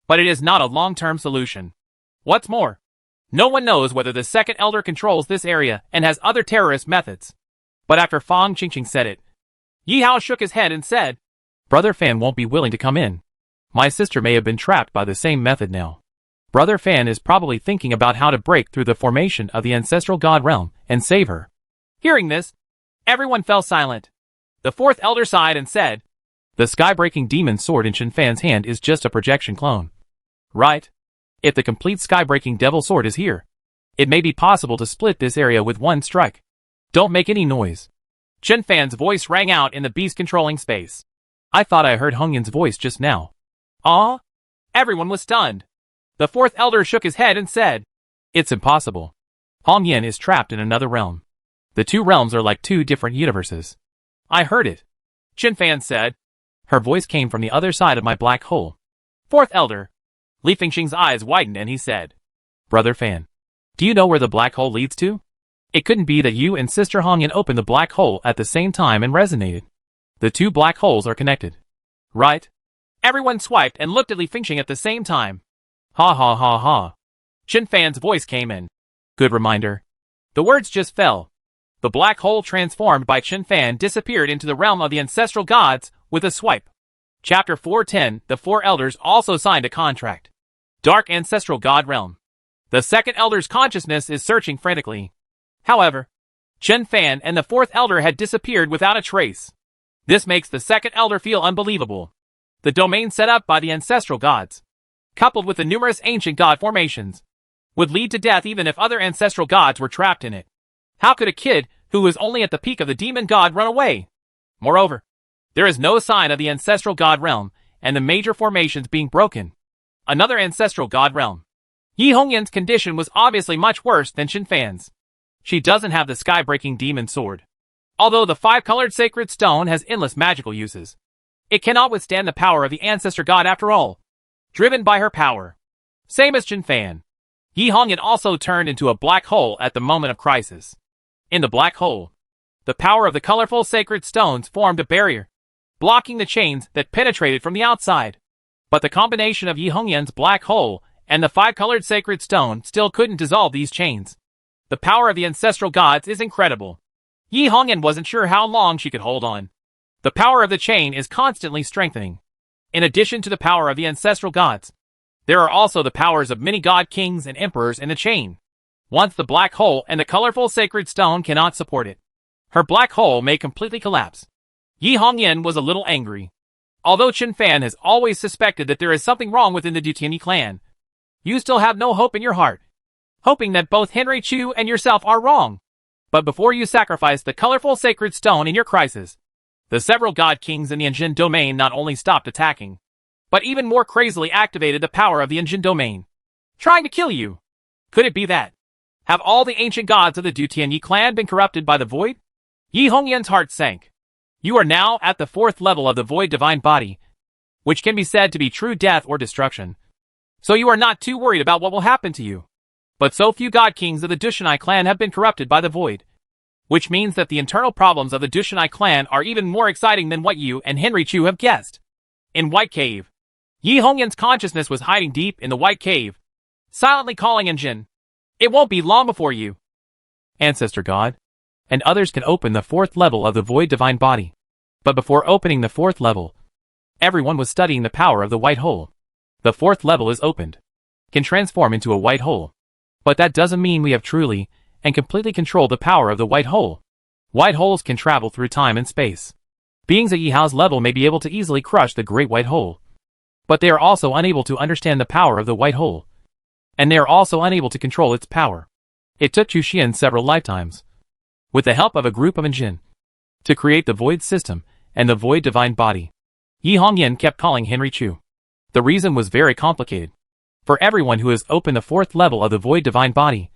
But it is not a long-term solution. What's more, no one knows whether the second elder controls this area and has other terrorist methods. But after Fang Qingqing said it, Yi Hao shook his head and said, Brother Fan won't be willing to come in. My sister may have been trapped by the same method now. Brother Fan is probably thinking about how to break through the formation of the ancestral god realm and save her. Hearing this, everyone fell silent. The fourth elder sighed and said, The sky-breaking demon sword in Chen Fan's hand is just a projection clone. Right. If the complete sky-breaking devil sword is here, it may be possible to split this area with one strike. Don't make any noise. Chen Fan's voice rang out in the beast-controlling space. I thought I heard Hong Yan's voice just now. Ah? Everyone was stunned. The fourth elder shook his head and said, It's impossible. Hong Yan is trapped in another realm. The 2 realms are like 2 different universes. I heard it. Chen Fan said. Her voice came from the other side of my black hole. Fourth elder. Li Fengxing's eyes widened and he said, Brother Fan, do you know where the black hole leads to? It couldn't be that you and Sister Hong Yan opened the black hole at the same time and resonated. The 2 black holes are connected. Right? Everyone swiped and looked at Li Fengxing at the same time. Ha ha ha ha. Chen Fan's voice came in. Good reminder. The words just fell. The black hole transformed by Chen Fan disappeared into the realm of the ancestral gods with a swipe. Chapter 410, the 4 elders also signed a contract. Dark ancestral god realm. The second elder's consciousness is searching frantically. However, Chen Fan and the fourth elder had disappeared without a trace. This makes the second elder feel unbelievable. The domain set up by the ancestral gods, coupled with the numerous ancient god formations, would lead to death even if other ancestral gods were trapped in it. How could a kid who was only at the peak of the demon god run away? Moreover, there is no sign of the ancestral god realm and the major formations being broken. Another ancestral god realm. Yi Hongyan's condition was obviously much worse than Chen Fan's. She doesn't have the sky-breaking demon sword. Although the 5-colored sacred stone has endless magical uses, it cannot withstand the power of the ancestor god after all. Driven by her power. Same as Chen Fan. Yi Hongyan also turned into a black hole at the moment of crisis. In the black hole, the power of the colorful sacred stones formed a barrier, blocking the chains that penetrated from the outside. But the combination of Yi Hongyan's black hole and the 5-colored sacred stone still couldn't dissolve these chains. The power of the ancestral gods is incredible. Yi Hongyan wasn't sure how long she could hold on. The power of the chain is constantly strengthening. In addition to the power of the ancestral gods, there are also the powers of many god kings and emperors in the chain. Once the black hole and the colorful sacred stone cannot support it, her black hole may completely collapse. Yi Hongyan was a little angry. Although Chen Fan has always suspected that there is something wrong within the Dutianyi clan, you still have no hope in your heart, hoping that both Henry Chu and yourself are wrong. But before you sacrifice the colorful sacred stone in your crisis, the several god kings in the Enjin domain not only stopped attacking, but even more crazily activated the power of the Enjin domain, trying to kill you. Could it be that? Have all the ancient gods of the Dutianyi clan been corrupted by the void? Yi Hongyan's heart sank. You are now at the 4th level of the void divine body, which can be said to be true death or destruction. So you are not too worried about what will happen to you. But so few god kings of the Dushanai clan have been corrupted by the void, which means that the internal problems of the Dushanai clan are even more exciting than what you and Henry Chu have guessed. In White Cave, Yi Hongyan's consciousness was hiding deep in the White Cave, silently calling Enjin. It won't be long before you, Ancestor God, and others can open the 4th level of the void divine body. But before opening the 4th level, Everyone was studying the power of the white hole. The fourth level is opened. Can transform into a white hole. But that doesn't mean we have truly and completely controlled the power of the white hole. White holes can travel through time and space. Beings at Yihao's level may be able to easily crush the great white hole. But they are also unable to understand the power of the white hole. And they are also unable to control its power. It took Chu Xian several lifetimes, with the help of a group of Jin, to create the void system and the void divine body. Yi Hongyan kept calling Henry Chu. The reason was very complicated. For everyone who has opened the fourth level of the void divine body,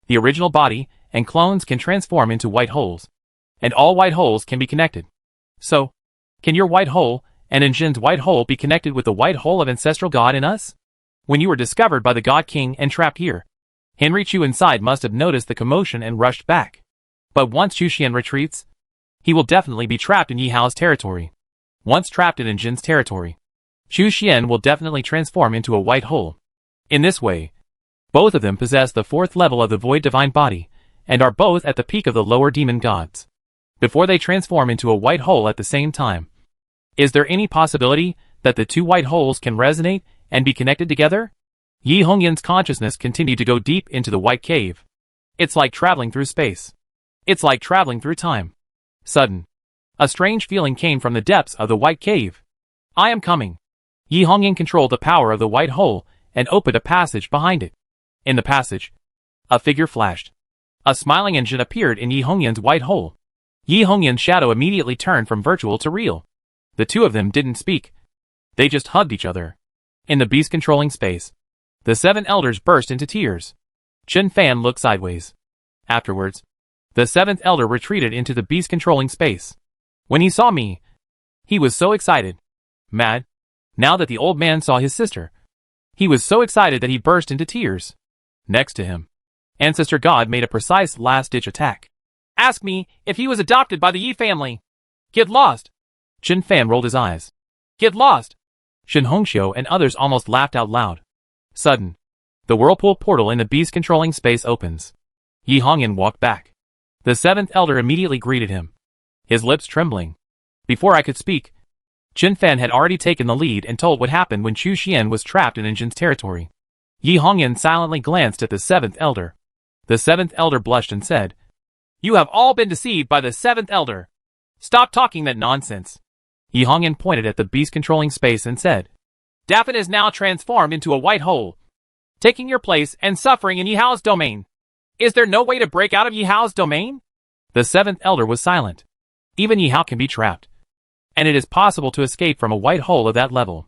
the original body and clones can transform into white holes, and all white holes can be connected. So, can your white hole and Jin's white hole be connected with the white hole of ancestral God in us? When you were discovered by the God King and trapped here, Henry Chu inside must have noticed the commotion and rushed back. But once Chu Xian retreats, he will definitely be trapped in Yihao's territory. Once trapped in Jin's territory, Chu Xian will definitely transform into a white hole. In this way, both of them possess the fourth level of the void divine body, and are both at the peak of the lower demon gods. Before they transform into a white hole at the same time, is there any possibility that the two white holes can resonate and be connected together? Yi Hongyan's consciousness continued to go deep into the white cave. It's like traveling through space. It's like traveling through time. Sudden, a strange feeling came from the depths of the white cave. I am coming. Yi Hongyan controlled the power of the white hole and opened a passage behind it. In the passage, a figure flashed. A smiling Jin appeared in Yi Hongyan's white hole. Yi Hongyan's shadow immediately turned from virtual to real. The two of them didn't speak. They just hugged each other. In the beast-controlling space, the seven elders burst into tears. Chen Fan looked sideways. Afterwards, the seventh elder retreated into the beast-controlling space. When he saw me, he was so excited. Mad. Now that the old man saw his sister, he was so excited that he burst into tears. Next to him, Ancestor God made a precise last-ditch attack. Ask me if he was adopted by the Yi family. Get lost. Chen Fan rolled his eyes. Get lost. Shen Hongxiu and others almost laughed out loud. Sudden, the whirlpool portal in the beast-controlling space opens. Yi Hongyan walked back. The seventh elder immediately greeted him, his lips trembling. Before I could speak, Chen Fan had already taken the lead and told what happened when Chu Xian was trapped in Jin's territory. Yi Hongyan silently glanced at the seventh elder. The seventh elder blushed and said, You have all been deceived by the seventh elder. Stop talking that nonsense. Yi Hongyan pointed at the beast-controlling space and said, Daphne is now transformed into a white hole, taking your place and suffering in Yihao's domain. Is there no way to break out of Yihao's domain? The seventh elder was silent. Even Yihao can be trapped, and it is possible to escape from a white hole of that level,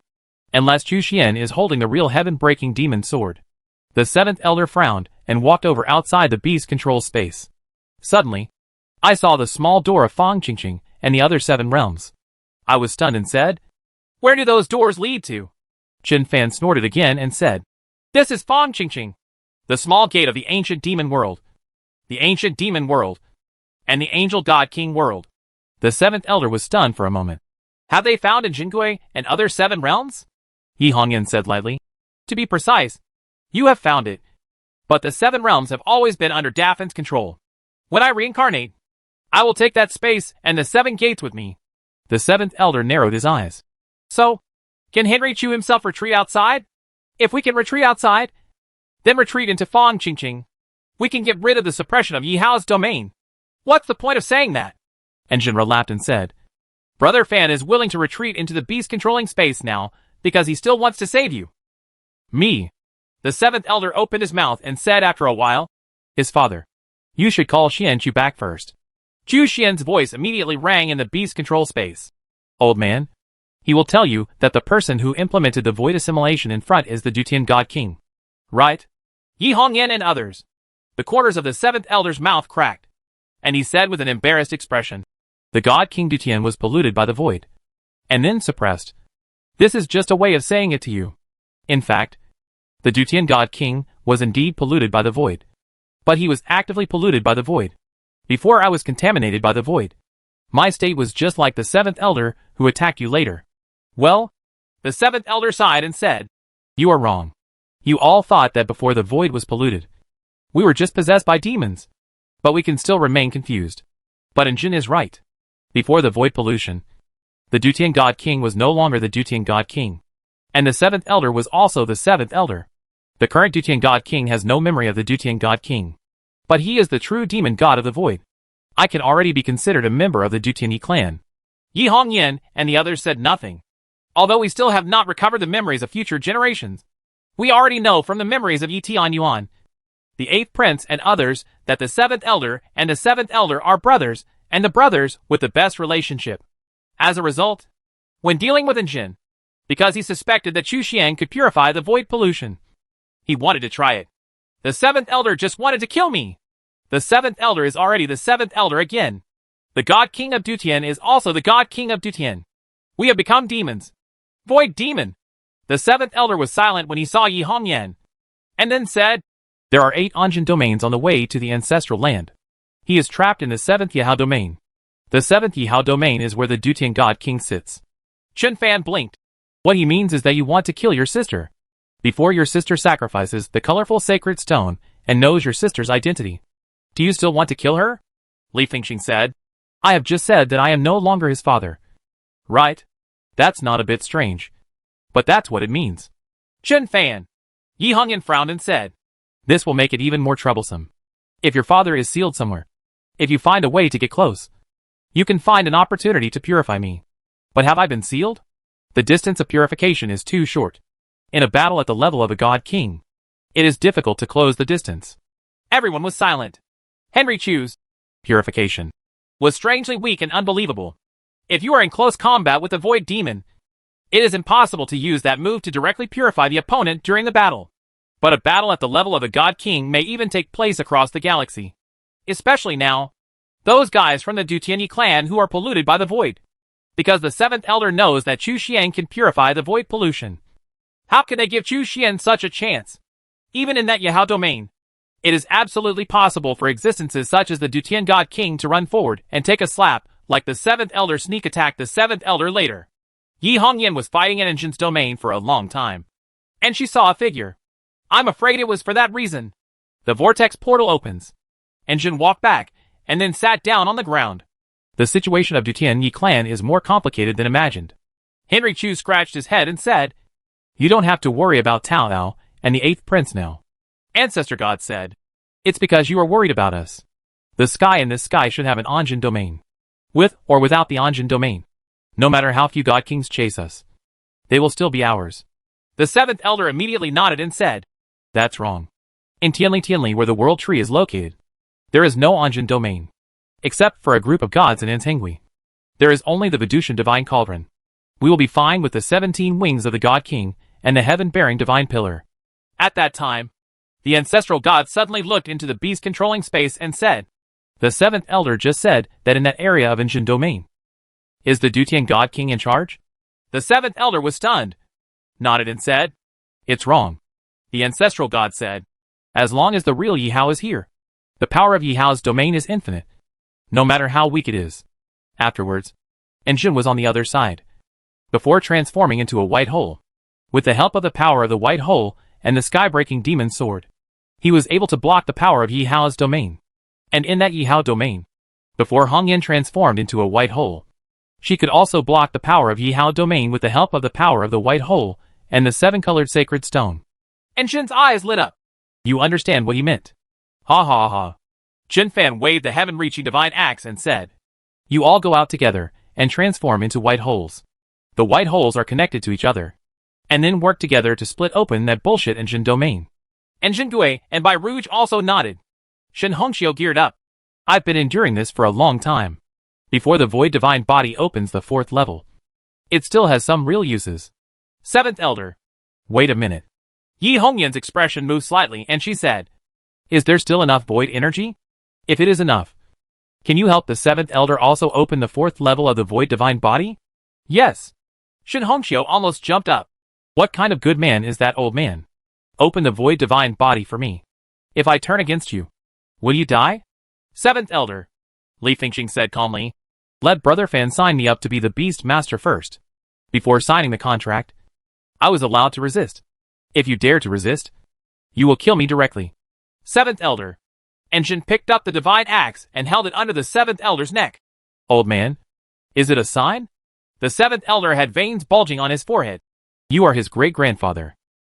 unless Chu Xian is holding the real heaven-breaking demon sword. The seventh elder frowned and walked over outside the beast control space. Suddenly, I saw the small door of Fang Qingqing and the other seven realms. I was stunned and said, Where do those doors lead to? Chen Fan snorted again and said, This is Fang Qingqing, the small gate of the ancient demon world. The ancient demon world. And the angel god king world. The seventh elder was stunned for a moment. Have they found in Jingui and other seven realms? Yi Hongyan said lightly. To be precise, you have found it. But the seven realms have always been under Daphne's control. When I reincarnate, I will take that space and the seven gates with me. The seventh elder narrowed his eyes. So, can Henry Chu himself retreat outside? If we can retreat outside, then retreat into Fang Qingqing, we can get rid of the suppression of Yihao's domain. What's the point of saying that? And Jinra laughed and said, Brother Fan is willing to retreat into the beast-controlling space now because he still wants to save you. Me. The seventh elder opened his mouth and said after a while, His father. You should call Xianchu back first. Chu Xian's voice immediately rang in the beast control space. Old man. He will tell you that the person who implemented the void assimilation in front is the Dutian God King. Right? Yi Hongyan and others. The corners of the seventh elder's mouth cracked, and he said with an embarrassed expression, The God King Dutian was polluted by the void, and then suppressed. This is just a way of saying it to you. In fact, the Dutian God King was indeed polluted by the void. But he was actively polluted by the void. Before I was contaminated by the void, my state was just like the seventh elder who attacked you later. Well, the seventh elder sighed and said, You are wrong. You all thought that before the void was polluted, we were just possessed by demons. But we can still remain confused. But Jin is right. Before the void pollution, The Dutian God King was no longer the Dutian God King. And the 7th Elder was also the 7th Elder. The current Dutian God King has no memory of the Dutian God King. But he is the true demon god of the void. I can already be considered a member of the Dutian clan. Yi Hongyan and the others said nothing. Although we still have not recovered the memories of future generations, we already know from the memories of Yi Tian Yuan, the 8th Prince and others, that the 7th Elder and the 7th Elder are brothers, and the brothers with the best relationship. As a result, when dealing with Jin, because he suspected that Chu Xian could purify the void pollution, he wanted to try it. The 7th Elder just wanted to kill me. The 7th Elder is already the 7th Elder again. The God King of Dutian is also the God King of Dutian. We have become demons. Void demon. The 7th Elder was silent when he saw Yi Hongyan, and then said, There are 8 Anjin domains on the way to the ancestral land. He is trapped in the 7th Yihao domain. The 7th Yihao domain is where the Dutian God King sits. Chen Fan blinked. What he means is that you want to kill your sister. Before your sister sacrifices the colorful sacred stone and knows your sister's identity. Do you still want to kill her? Li Fengxing said. I have just said that I am no longer his father. Right? That's not a bit strange. But that's what it means. Chen Fan. Yi Hongyan frowned and said, This will make it even more troublesome. If your father is sealed somewhere, if you find a way to get close, you can find an opportunity to purify me. But have I been sealed? The distance of purification is too short. In a battle at the level of a God King, it is difficult to close the distance. Everyone was silent. Henry Chu's purification was strangely weak and unbelievable. If you are in close combat with the Void Demon, it is impossible to use that move to directly purify the opponent during the battle. But a battle at the level of the God King may even take place across the galaxy. Especially now, those guys from the Dutian clan who are polluted by the Void. Because the 7th Elder knows that Chu Xian can purify the Void pollution. How can they give Chu Xian such a chance? Even in that Yihao domain, it is absolutely possible for existences such as the Dutian God King to run forward and take a slap, like the 7th Elder sneak attack the 7th Elder later. Yi Hongyan was fighting in Jin's domain for a long time. And she saw a figure. I'm afraid it was for that reason. The vortex portal opens. And Jin walked back, and then sat down on the ground. The situation of Dutian Yi clan is more complicated than imagined. Henry Chu scratched his head and said, You don't have to worry about Tao Ao and the 8th Prince now. Ancestor God said, It's because you are worried about us. The sky in this sky should have an Anjin domain. With or without the Anjin domain. No matter how few God Kings chase us, they will still be ours. The 7th Elder immediately nodded and said, That's wrong. In Tianli, where the World Tree is located, there is no Anjin domain. Except for a group of gods in Antengui. There is only the Vidutian Divine Cauldron. We will be fine with the 17 wings of the God King and the heaven-bearing Divine Pillar. At that time, the ancestral god suddenly looked into the beast controlling space and said, The 7th Elder just said that in that area of Anjin domain. Is the Dutian God King in charge? The 7th Elder was stunned, nodded and said, It's wrong. The ancestral god said, As long as the real Yihao is here, the power of Yihao's domain is infinite. No matter how weak it is. Afterwards, Jin was on the other side. Before transforming into a white hole. With the help of the power of the white hole and the sky-breaking demon sword, he was able to block the power of Yihao's domain. And in that Yihao domain, before Hongyan transformed into a white hole, she could also block the power of Yihao domain with the help of the power of the white hole and the 7-colored sacred stone. And Jin's eyes lit up. You understand what he meant. Ha ha ha. Jin Fan waved the heaven-reaching divine axe and said, You all go out together and transform into white holes. The white holes are connected to each other. And then work together to split open that bullshit Anjin domain. And Jin Gui and Bai Rouge also nodded. Shen Hongxiu geared up. I've been enduring this for a long time. Before the void divine body opens the 4th level, it still has some real uses. 7th Elder. Wait a minute. Yi Hongyan's expression moved slightly and she said, Is there still enough void energy? If it is enough, can you help the 7th Elder also open the 4th level of the void divine body? Yes. Shen Hongxiu almost jumped up. What kind of good man is that old man? Open the void divine body for me. If I turn against you, will you die? 7th Elder. Li Fengxing said calmly. Let Brother Fan sign me up to be the Beast Master first. Before signing the contract, I was allowed to resist. If you dare to resist, you will kill me directly. 7th Elder. And Jin picked up the divine axe and held it under the 7th Elder's neck. Old man, is it a sign? The seventh elder had veins bulging on his forehead. You are his great-grandfather.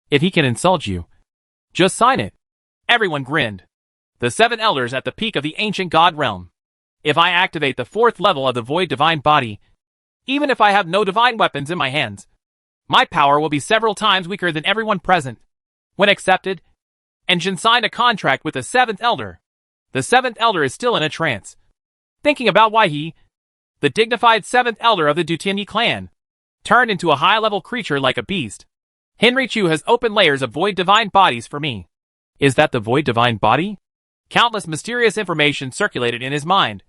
If he can insult you, just sign it. Everyone grinned. The seven elders at the peak of the ancient god realm. If I activate the fourth level of the void divine body, even if I have no divine weapons in my hands, my power will be several times weaker than everyone present. When accepted, and Jin signed a contract with the seventh elder. The seventh elder is still in a trance, thinking about why he, the dignified seventh elder of the Dutianyi clan, turned into a high-level creature like a beast. Henry Chu has opened layers of void divine bodies for me. Is that the void divine body? Countless mysterious information circulated in his mind,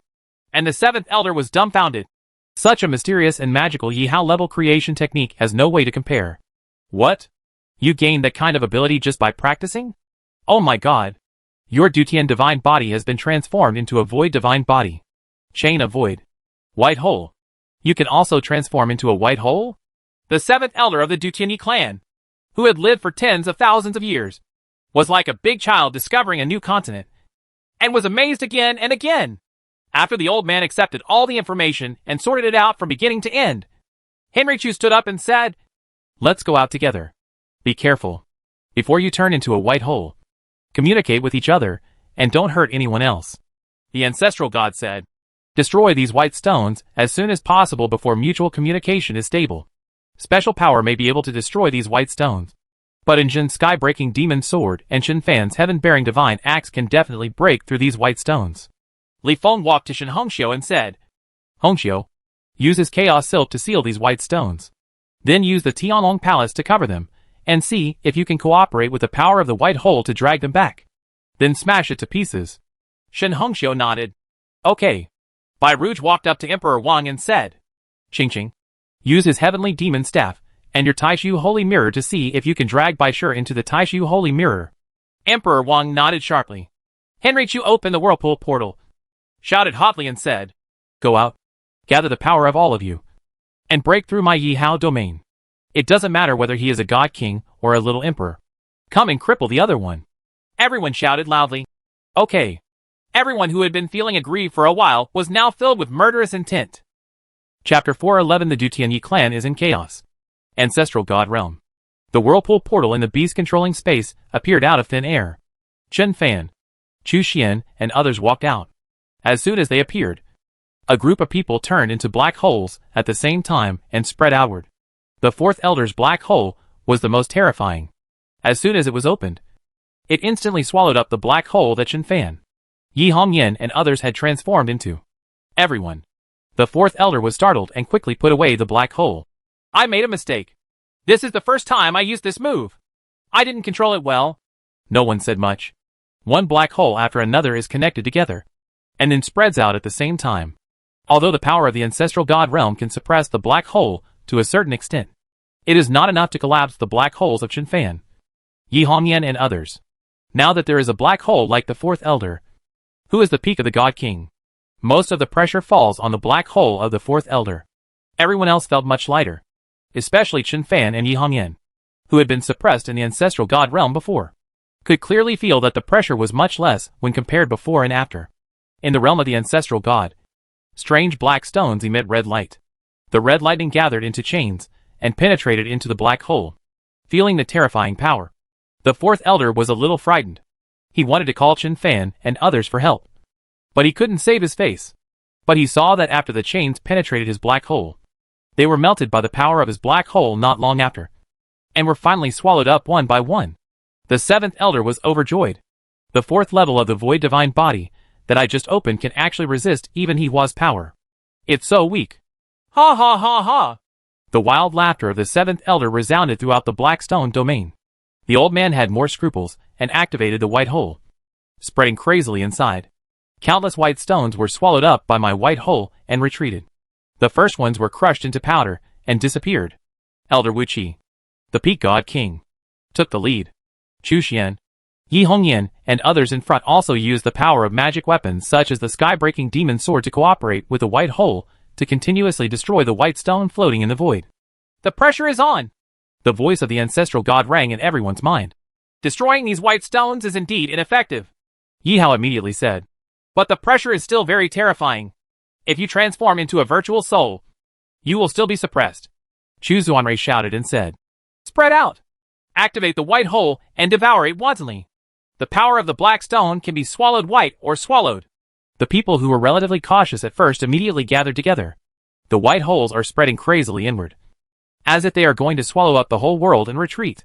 and the seventh elder was dumbfounded. Such a mysterious and magical Yihao level creation technique has no way to compare. What? You gained that kind of ability just by practicing? Oh my god. Your Dutian divine body has been transformed into a void divine body. Chain of void. White hole. You can also transform into a white hole? The seventh elder of the Dutianyi clan, who had lived for tens of thousands of years, was like a big child discovering a new continent, and was amazed again and again. After the old man accepted all the information and sorted it out from beginning to end, Henry Chu stood up and said, "Let's go out together. Be careful. Before you turn into a white hole, communicate with each other, and don't hurt anyone else." The ancestral god said, "Destroy these white stones as soon as possible before mutual communication is stable. Special power may be able to destroy these white stones, but in Jin's sky-breaking demon sword and Shin Fan's heaven-bearing divine axe can definitely break through these white stones." Li Feng walked to Shin Hongxiu and said, "Hongxiu, use his chaos silk to seal these white stones. Then use the Tianlong Palace to cover them, and see if you can cooperate with the power of the white hole to drag them back. Then smash it to pieces." Shin Hongxiu nodded. "Okay." Bai Rouge walked up to Emperor Wang and said, "Qingqing, use his heavenly demon staff and your Taishu Holy Mirror to see if you can drag Bai Shi into the Taishu Holy Mirror." Emperor Wang nodded sharply. Henry Chu opened the whirlpool portal, shouted hotly and said, "Go out, gather the power of all of you, and break through my Yihao domain. It doesn't matter whether he is a god king or a little emperor. Come and cripple the other one." Everyone shouted loudly. "Okay." Everyone who had been feeling aggrieved for a while was now filled with murderous intent. Chapter 411. The Dutianyi clan is in chaos. Ancestral God Realm. The whirlpool portal in the beast-controlling space appeared out of thin air. Chen Fan, Chu Xian, and others walked out. As soon as they appeared, a group of people turned into black holes at the same time and spread outward. The fourth elder's black hole was the most terrifying. As soon as it was opened, it instantly swallowed up the black hole that Chen Fan, Yi Hongyan, and others had transformed into. Everyone. The fourth elder was startled and quickly put away the black hole. "I made a mistake. This is the first time I used this move. I didn't control it well." No one said much. One black hole after another is connected together, and then spreads out at the same time. Although the power of the ancestral god realm can suppress the black hole to a certain extent, it is not enough to collapse the black holes of Chen Fan, Yi Hongyan, and others. Now that there is a black hole like the fourth elder, who is the peak of the god king, most of the pressure falls on the black hole of the fourth elder. Everyone else felt much lighter, especially Chen Fan and Yi Hongyan, who had been suppressed in the ancestral god realm before, could clearly feel that the pressure was much less when compared before and after. In the realm of the ancestral god, strange black stones emit red light. The red lightning gathered into chains and penetrated into the black hole. Feeling the terrifying power, the fourth elder was a little frightened. He wanted to call Chen Fan and others for help, but he couldn't save his face. But he saw that after the chains penetrated his black hole, they were melted by the power of his black hole not long after, and were finally swallowed up one by one. The seventh elder was overjoyed. The fourth level of the void divine body that I just opened can actually resist even Yihua's power. It's so weak. Ha ha ha ha. The wild laughter of the seventh elder resounded throughout the black stone domain. The old man had more scruples and activated the white hole, spreading crazily inside. Countless white stones were swallowed up by my white hole and retreated. The first ones were crushed into powder and disappeared. Elder Wu Qi, the peak god king, took the lead. Chu Xian, Yi Hongyan, and others in front also used the power of magic weapons such as the sky-breaking demon sword to cooperate with the white hole to continuously destroy the white stone floating in the void. "The pressure is on!" The voice of the ancestral god rang in everyone's mind. "Destroying these white stones is indeed ineffective," Yihao immediately said. "But the pressure is still very terrifying. If you transform into a virtual soul, You will still be suppressed. Chu Xuanrei shouted and said, Spread out! Activate the white hole and devour it wantonly. The power of the black stone can be swallowed white or swallowed. The people who were relatively cautious at first immediately gathered together. The white holes are spreading crazily inward, as if they are going to swallow up the whole world and retreat.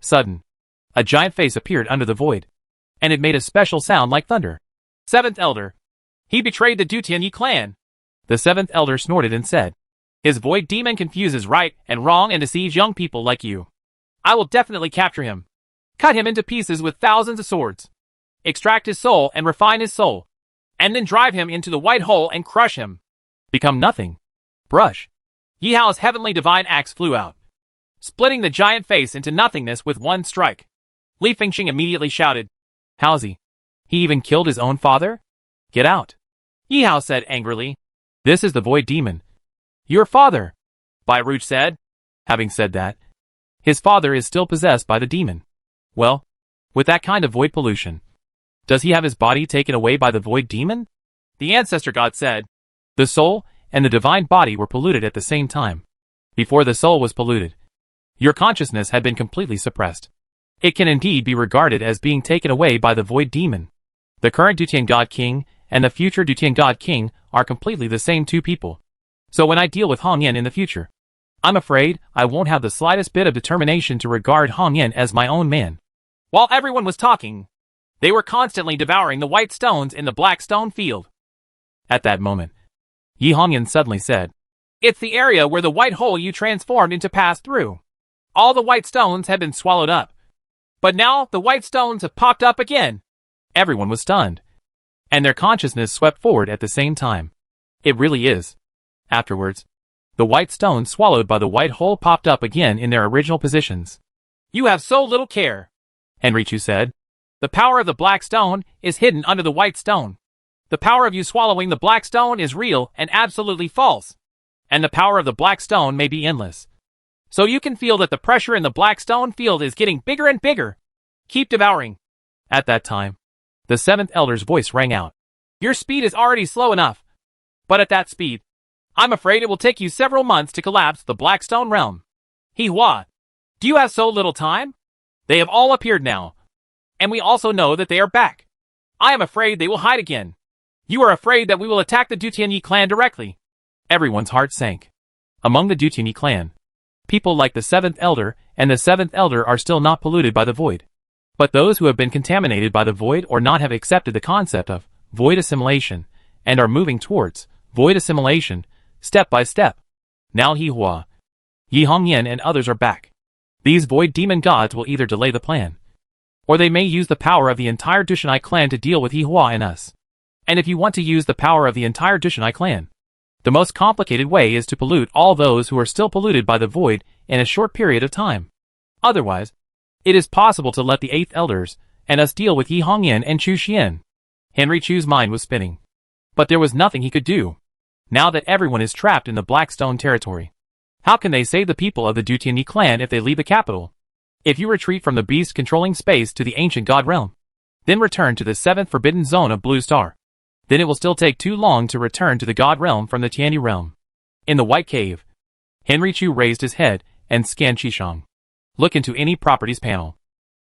Sudden, a giant face appeared under the void, and it made a special sound like thunder. Seventh Elder. He betrayed the Dutianyi clan. The seventh elder snorted and said, His void demon confuses right and wrong and deceives young people like you. I will definitely capture him. Cut him into pieces with thousands of swords. Extract his soul and refine his soul. And then drive him into the white hole and crush him. Become nothing. Brush. Yi Hao's heavenly divine axe flew out, splitting the giant face into nothingness with one strike. Li Fengxing immediately shouted, How's he? He even killed his own father? Get out. Yi Hao said angrily, This is the void demon. Your father, Bai Ruch said. Having said that, his father is still possessed by the demon. Well, with that kind of void pollution, does he have his body taken away by the void demon? The ancestor god said, The soul and the divine body were polluted at the same time. Before the soul was polluted, your consciousness had been completely suppressed. It can indeed be regarded as being taken away by the void demon. The current Dutian God King and the future Dutian God King are completely the same two people. So when I deal with Hong Yan in the future, I'm afraid I won't have the slightest bit of determination to regard Hong Yan as my own man. While everyone was talking, they were constantly devouring the white stones in the black stone field. At that moment, Yi Hongyan suddenly said, It's the area where the white hole you transformed into passed through. All the white stones have been swallowed up. But now the white stones have popped up again. Everyone was stunned, and their consciousness swept forward at the same time. It really is. Afterwards, the white stones swallowed by the white hole popped up again in their original positions. You have so little care, Henrichu said. The power of the black stone is hidden under the white stone. The power of you swallowing the black stone is real and absolutely false. And the power of the black stone may be endless. So you can feel that the pressure in the black stone field is getting bigger and bigger. Keep devouring. At that time, the seventh elder's voice rang out. Your speed is already slow enough. But at that speed, I'm afraid it will take you several months to collapse the black stone realm. Hihua, do you have so little time? They have all appeared now. And we also know that they are back. I am afraid they will hide again. You are afraid that we will attack the Dutianyi clan directly. Everyone's heart sank. Among the Dutianyi clan, people like the seventh elder and the seventh elder are still not polluted by the void. But those who have been contaminated by the void or not have accepted the concept of void assimilation and are moving towards void assimilation step by step. Now Hihua, Yi Hongyan and others are back. These void demon gods will either delay the plan, or they may use the power of the entire Dushanai clan to deal with Hihua and us. And if you want to use the power of the entire Dushanai clan, the most complicated way is to pollute all those who are still polluted by the void in a short period of time. Otherwise, it is possible to let the eighth elders and us deal with Yi Hongyan and Chu Xian. Henry Chu's mind was spinning, but there was nothing he could do. Now that everyone is trapped in the Blackstone territory, how can they save the people of the Dutianyi clan if they leave the capital? If you retreat from the beast controlling space to the ancient god realm, then return to the seventh forbidden zone of Blue Star, then it will still take too long to return to the god realm from the Tianyi realm. In the White Cave, Henry Chu raised his head and scanned Qishang. Look into any properties panel.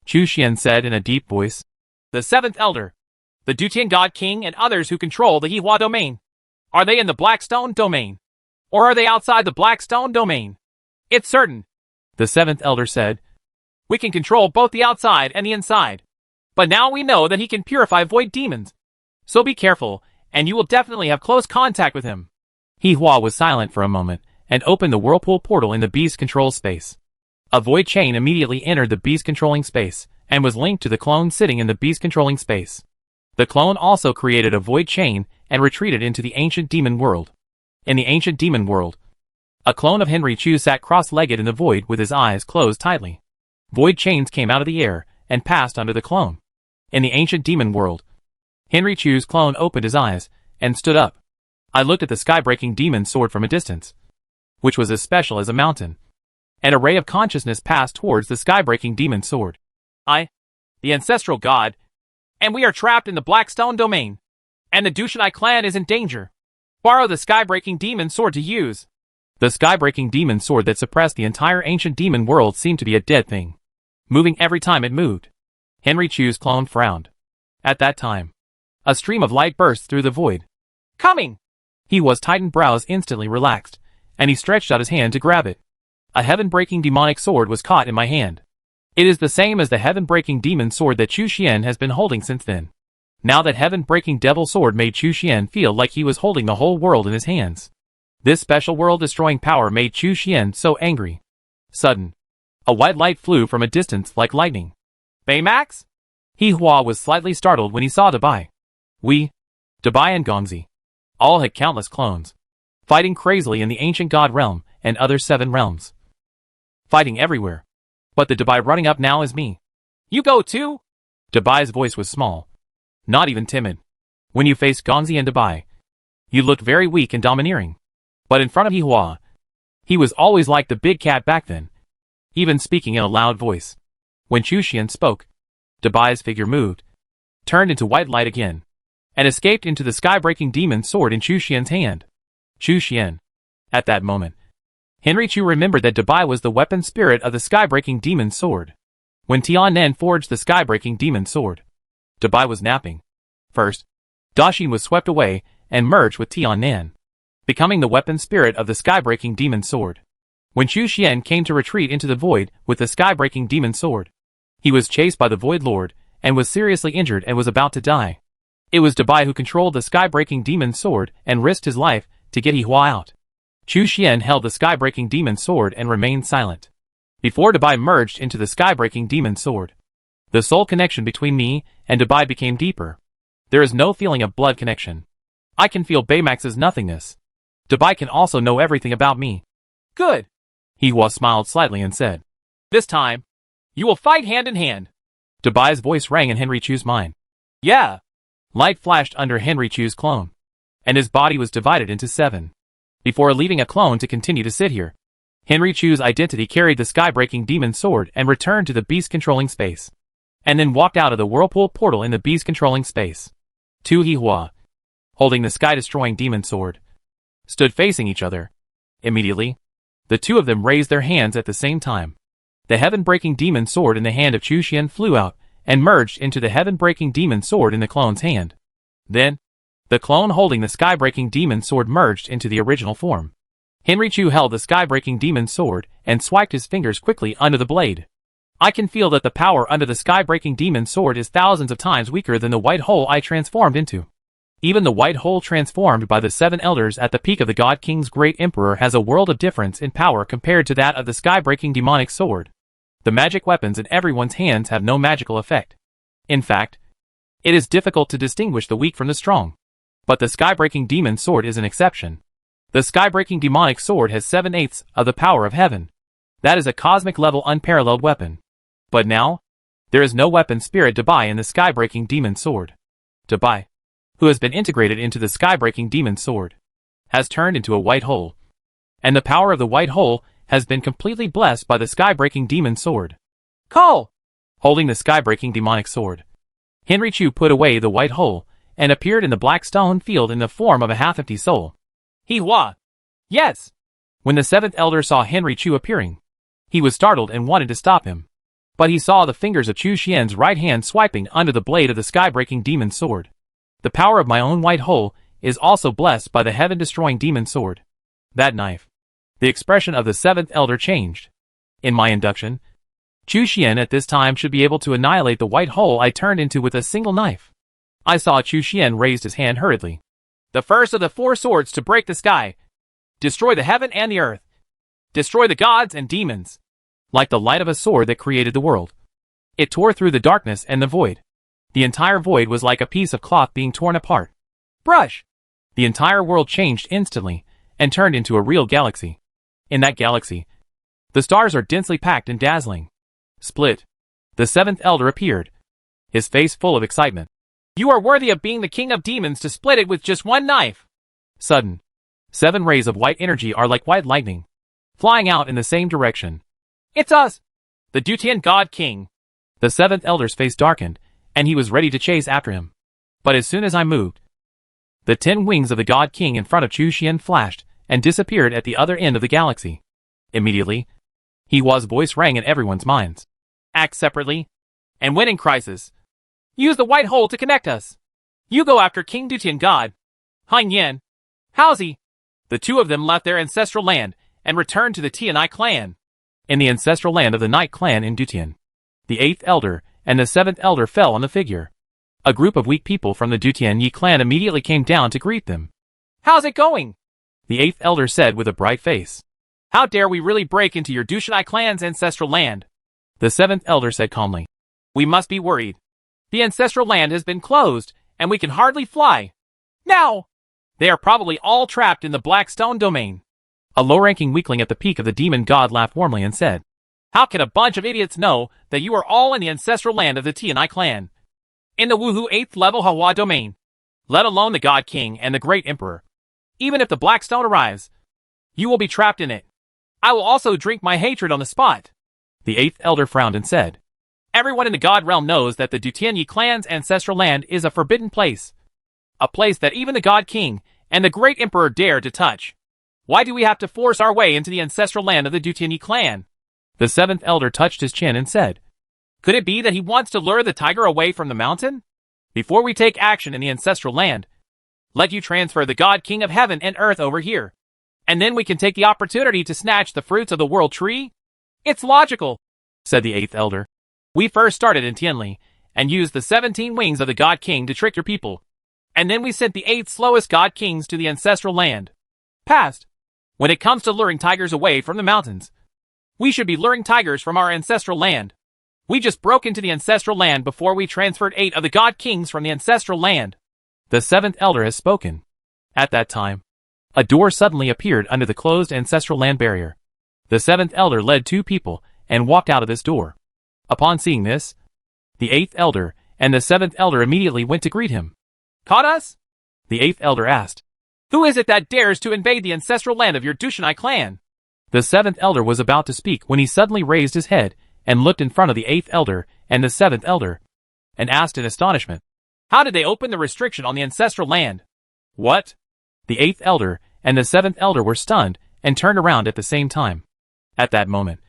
Chu Xian said in a deep voice. The seventh elder, the Dutian god king and others who control the Hihua domain. Are they in the Blackstone domain? Or are they outside the Blackstone domain? It's certain, the seventh elder said. We can control both the outside and the inside. But now we know that he can purify void demons. So be careful, and you will definitely have close contact with him. Hihua was silent for a moment, and opened the whirlpool portal in the beast control space. A void chain immediately entered the beast controlling space, and was linked to the clone sitting in the beast controlling space. The clone also created a void chain, and retreated into the ancient demon world. In the ancient demon world, a clone of Henry Chu sat cross-legged in the void with his eyes closed tightly. Void chains came out of the air, and passed under the clone. In the ancient demon world, Henry Chu's clone opened his eyes, and stood up. I looked at the sky-breaking demon sword from a distance, which was as special as a mountain. And a ray of consciousness passed towards the sky-breaking demon sword. The ancestral god, and we are trapped in the Blackstone domain, and the Dushanai clan is in danger. Borrow the sky-breaking demon sword to use. The sky-breaking demon sword that suppressed the entire ancient demon world seemed to be a dead thing, moving every time it moved. Henry Chu's clone frowned. At that time, a stream of light burst through the void. Coming! Hihua's tightened brows instantly relaxed, and he stretched out his hand to grab it. A heaven-breaking demonic sword was caught in my hand. It is the same as the heaven-breaking demon sword that Chu Xian has been holding since then. Now that heaven-breaking devil sword made Chu Xian feel like he was holding the whole world in his hands. This special world-destroying power made Chu Xian so angry. Sudden, a white light flew from a distance like lightning. Baymax? Hihua was slightly startled when he saw Dabai. Dabai and Gongzi, all had countless clones, fighting crazily in the ancient god realm and other 7 realms. Fighting everywhere. But the Dabai running up now is me. You go too? Dabai's voice was small, not even timid. When you faced Gongzi and Dabai, you looked very weak and domineering. But in front of Hihua, he was always like the big cat back then, even speaking in a loud voice. When Chu Xian spoke, Dabai's figure moved, turned into white light again, and escaped into the sky-breaking demon sword in Chu Xian's hand. Chu Xian. At that moment, Henry Chu remembered that Dabai was the weapon spirit of the sky-breaking demon sword. When Tianen forged the sky-breaking demon sword, Dabai was napping. First, Daxin was swept away and merged with Tianen, becoming the weapon spirit of the sky-breaking demon sword. When Chu Xian came to retreat into the void with the sky-breaking demon sword, he was chased by the Void Lord and was seriously injured and was about to die. It was Dabai who controlled the sky-breaking demon sword and risked his life to get Hihua out. Chu Xian held the sky-breaking demon sword and remained silent. Before Dabai merged into the sky-breaking demon sword, the soul connection between me and Dabai became deeper. There is no feeling of blood connection. I can feel Baymax's nothingness. Dabai can also know everything about me. Good. Hihua smiled slightly and said, This time, you will fight hand in hand. Dabai's voice rang in Henry Chu's mind. Yeah. Light flashed under Henry Chu's clone, and his body was divided into 7. Before leaving a clone to continue to sit here, Henry Chu's identity carried the sky-breaking demon sword and returned to the beast-controlling space, and then walked out of the whirlpool portal in the beast-controlling space. Two Hihua, holding the sky-destroying demon sword, stood facing each other. Immediately, the two of them raised their hands at the same time. The heaven-breaking demon sword in the hand of Chu Xian flew out and merged into the heaven-breaking demon sword in the clone's hand. Then, the clone holding the sky-breaking demon sword merged into the original form. Henry Chu held the sky-breaking demon sword and swiped his fingers quickly under the blade. I can feel that the power under the sky-breaking demon sword is thousands of times weaker than the white hole I transformed into. Even the white hole transformed by the 7 elders at the peak of the God King's great emperor has a world of difference in power compared to that of the sky-breaking demonic sword. The magic weapons in everyone's hands have no magical effect. In fact, it is difficult to distinguish the weak from the strong. But the sky-breaking demon sword is an exception. The sky-breaking demonic sword has 7/8 of the power of heaven. That is a cosmic-level unparalleled weapon. But now, there is no weapon spirit Dabai in the sky-breaking demon sword. Dabai, who has been integrated into the sky-breaking demon sword, has turned into a white hole. And the power of the white hole has been completely blessed by the sky-breaking demon sword. Call! Holding the sky-breaking demonic sword, Henry Chu put away the white hole and appeared in the black stone field in the form of a half-empty soul. Hihua! Yes! When the 7th elder saw Henry Chu appearing, he was startled and wanted to stop him. But he saw the fingers of Chu Xian's right hand swiping under the blade of the sky-breaking demon sword. The power of my own white hole is also blessed by the heaven-destroying demon sword. That knife. The expression of the 7th elder changed. In my induction, Chu Xian at this time should be able to annihilate the white hole I turned into with a single knife. I saw Chu Xian raised his hand hurriedly. The first of the 4 swords to break the sky. Destroy the heaven and the earth. Destroy the gods and demons. Like the light of a sword that created the world, it tore through the darkness and the void. The entire void was like a piece of cloth being torn apart. Brush! The entire world changed instantly and turned into a real galaxy. In that galaxy, the stars are densely packed and dazzling. Split. The 7th elder appeared, his face full of excitement. You are worthy of being the king of demons to split it with just one knife. Sudden, 7 rays of white energy are like white lightning, flying out in the same direction. It's us! The Dutian God King. The 7th elder's face darkened, and he was ready to chase after him. But as soon as I moved, the 10 wings of the God King in front of Chu Xian flashed and disappeared at the other end of the galaxy. Immediately, Hewa's voice rang in everyone's minds. Act separately, and when in crisis, use the white hole to connect us. You go after King Dutian God. Han Yen, Haozi. The two of them left their ancestral land and returned to the Tianai clan. In the ancestral land of the Night Clan in Dutian, the 8th Elder and the 7th Elder fell on the figure. A group of weak people from the Dutian Yi clan immediately came down to greet them. How's it going? The 8th Elder said with a bright face. How dare we really break into your Dushanai clan's ancestral land? The 7th Elder said calmly. We must be worried. The ancestral land has been closed, and we can hardly fly. Now! They are probably all trapped in the Blackstone domain. A low-ranking weakling at the peak of the demon god laughed warmly and said, How can a bunch of idiots know that you are all in the ancestral land of the Tianai clan? In the Wuhu 8th level Hawa domain. Let alone the God King and the Great Emperor. Even if the Blackstone arrives, you will be trapped in it. I will also drink my hatred on the spot. The 8th Elder frowned and said, Everyone in the God realm knows that the Dutianyi clan's ancestral land is a forbidden place. A place that even the God King and the Great Emperor dare to touch. Why do we have to force our way into the ancestral land of the Dutianyi clan? The 7th Elder touched his chin and said, Could it be that he wants to lure the tiger away from the mountain? Before we take action in the ancestral land, let you transfer the God King of heaven and earth over here. And then we can take the opportunity to snatch the fruits of the world tree? It's logical, said the 8th Elder. We first started in Tianli, and used the 17 wings of the God King to trick your people. And then we sent the 8 slowest God Kings to the ancestral land. Past. When it comes to luring tigers away from the mountains, we should be luring tigers from our ancestral land. We just broke into the ancestral land before we transferred 8 of the God Kings from the ancestral land. The 7th Elder has spoken. At that time, a door suddenly appeared under the closed ancestral land barrier. The 7th Elder led 2 people and walked out of this door. Upon seeing this, the 8th Elder and the 7th Elder immediately went to greet him. Caught us? The 8th Elder asked. Who is it that dares to invade the ancestral land of your Dushanai clan? The 7th Elder was about to speak when he suddenly raised his head and looked in front of the 8th Elder and the 7th Elder, and asked in astonishment, How did they open the restriction on the ancestral land? What? The 8th Elder and the 7th Elder were stunned and turned around at the same time. At that moment,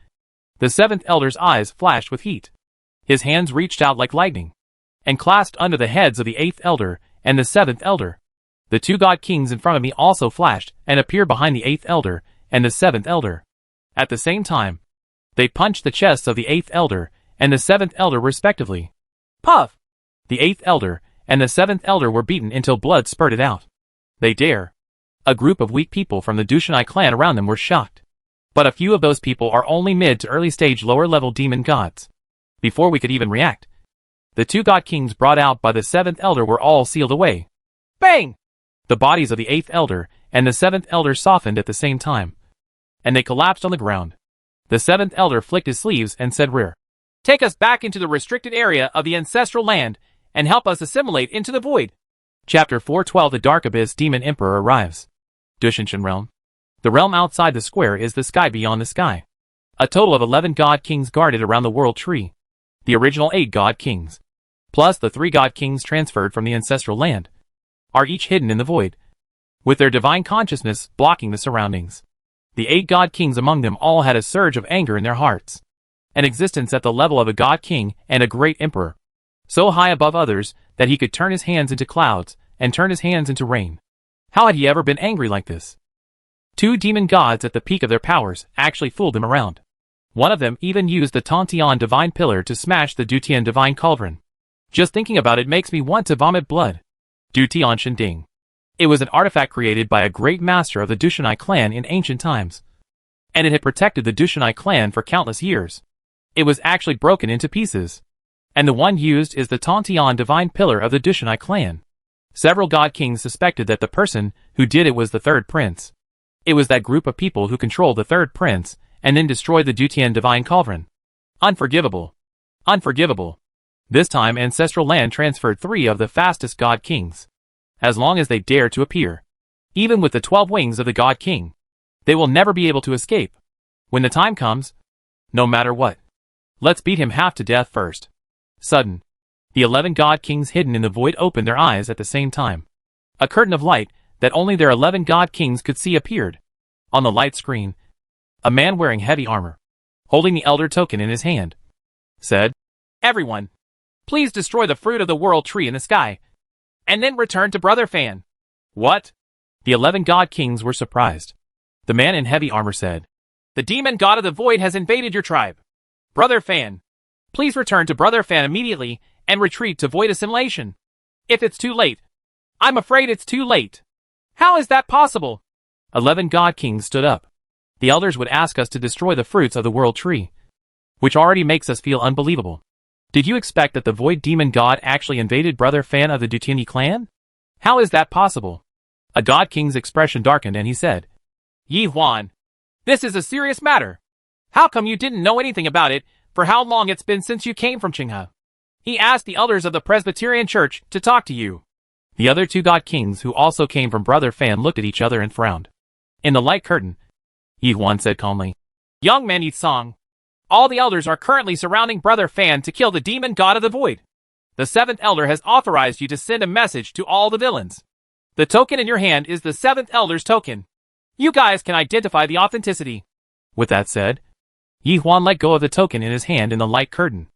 the 7th Elder's eyes flashed with heat. His hands reached out like lightning and clasped under the heads of the 8th Elder and the 7th Elder. The 2 God Kings in front of me also flashed and appeared behind the 8th Elder and the 7th Elder. At the same time, they punched the chests of the 8th Elder and the 7th Elder respectively. Puff! The 8th Elder and the 7th Elder were beaten until blood spurted out. They dare. A group of weak people from the Dushanai clan around them were shocked. But a few of those people are only mid to early stage lower level demon gods. Before we could even react, the 2 God Kings brought out by the 7th Elder were all sealed away. Bang! The bodies of the 8th Elder and the 7th Elder softened at the same time, and they collapsed on the ground. The 7th Elder flicked his sleeves and said, Rear. Take us back into the restricted area of the ancestral land, and help us assimilate into the void. Chapter 412 The Dark Abyss Demon Emperor arrives. Dushanshan Realm. The realm outside the square is the sky beyond the sky. A total of 11 God Kings guarded around the world tree. The original 8 God Kings, plus the 3 God Kings transferred from the ancestral land, are each hidden in the void, with their divine consciousness blocking the surroundings. The 8 God Kings among them all had a surge of anger in their hearts, an existence at the level of a God King and a great emperor, so high above others that he could turn his hands into clouds and turn his hands into rain. How had he ever been angry like this? 2 demon gods at the peak of their powers actually fooled him around. One of them even used the Tantian divine pillar to smash the Dutian divine cauldron. Just thinking about it makes me want to vomit blood. Dutian Shinding. It was an artifact created by a great master of the Dushanai clan in ancient times, and it had protected the Dushanai clan for countless years. It was actually broken into pieces, and the one used is the Tantian divine pillar of the Dushanai clan. Several God Kings suspected that the person who did it was the third prince. It was that group of people who controlled the third prince and then destroyed the Dutian divine cauldron. Unforgivable. Unforgivable. This time ancestral land transferred 3 of the fastest God Kings. As long as they dare to appear, even with the 12 wings of the God King, they will never be able to escape. When the time comes, no matter what, let's beat him half to death first. Sudden. The 11 God Kings hidden in the void opened their eyes at the same time. A curtain of light that only their 11 God Kings could see appeared. On the light screen, a man wearing heavy armor, holding the Elder Token in his hand, said, Everyone, please destroy the fruit of the world tree in the sky, and then return to Brother Fan. What? The 11 God Kings were surprised. The man in heavy armor said, The demon god of the void has invaded your tribe. Brother Fan, please return to Brother Fan immediately and retreat to void assimilation. If it's too late, I'm afraid it's too late. How is that possible? 11 God Kings stood up. The elders would ask us to destroy the fruits of the world tree, which already makes us feel unbelievable. Did you expect that the void demon god actually invaded Brother Fan of the Dutini clan? How is that possible? A God King's expression darkened and he said, Yi Huan, this is a serious matter. How come you didn't know anything about it for how long it's been since you came from Qinghe? He asked the elders of the Presbyterian Church to talk to you. The other 2 God Kings who also came from Brother Fan looked at each other and frowned. In the light curtain, Yi Huan said calmly, Young man Yi Song, all the elders are currently surrounding Brother Fan to kill the demon god of the void. The 7th elder has authorized you to send a message to all the villains. The token in your hand is the 7th elder's token. You guys can identify the authenticity. With that said, Yi Huan let go of the token in his hand in the light curtain.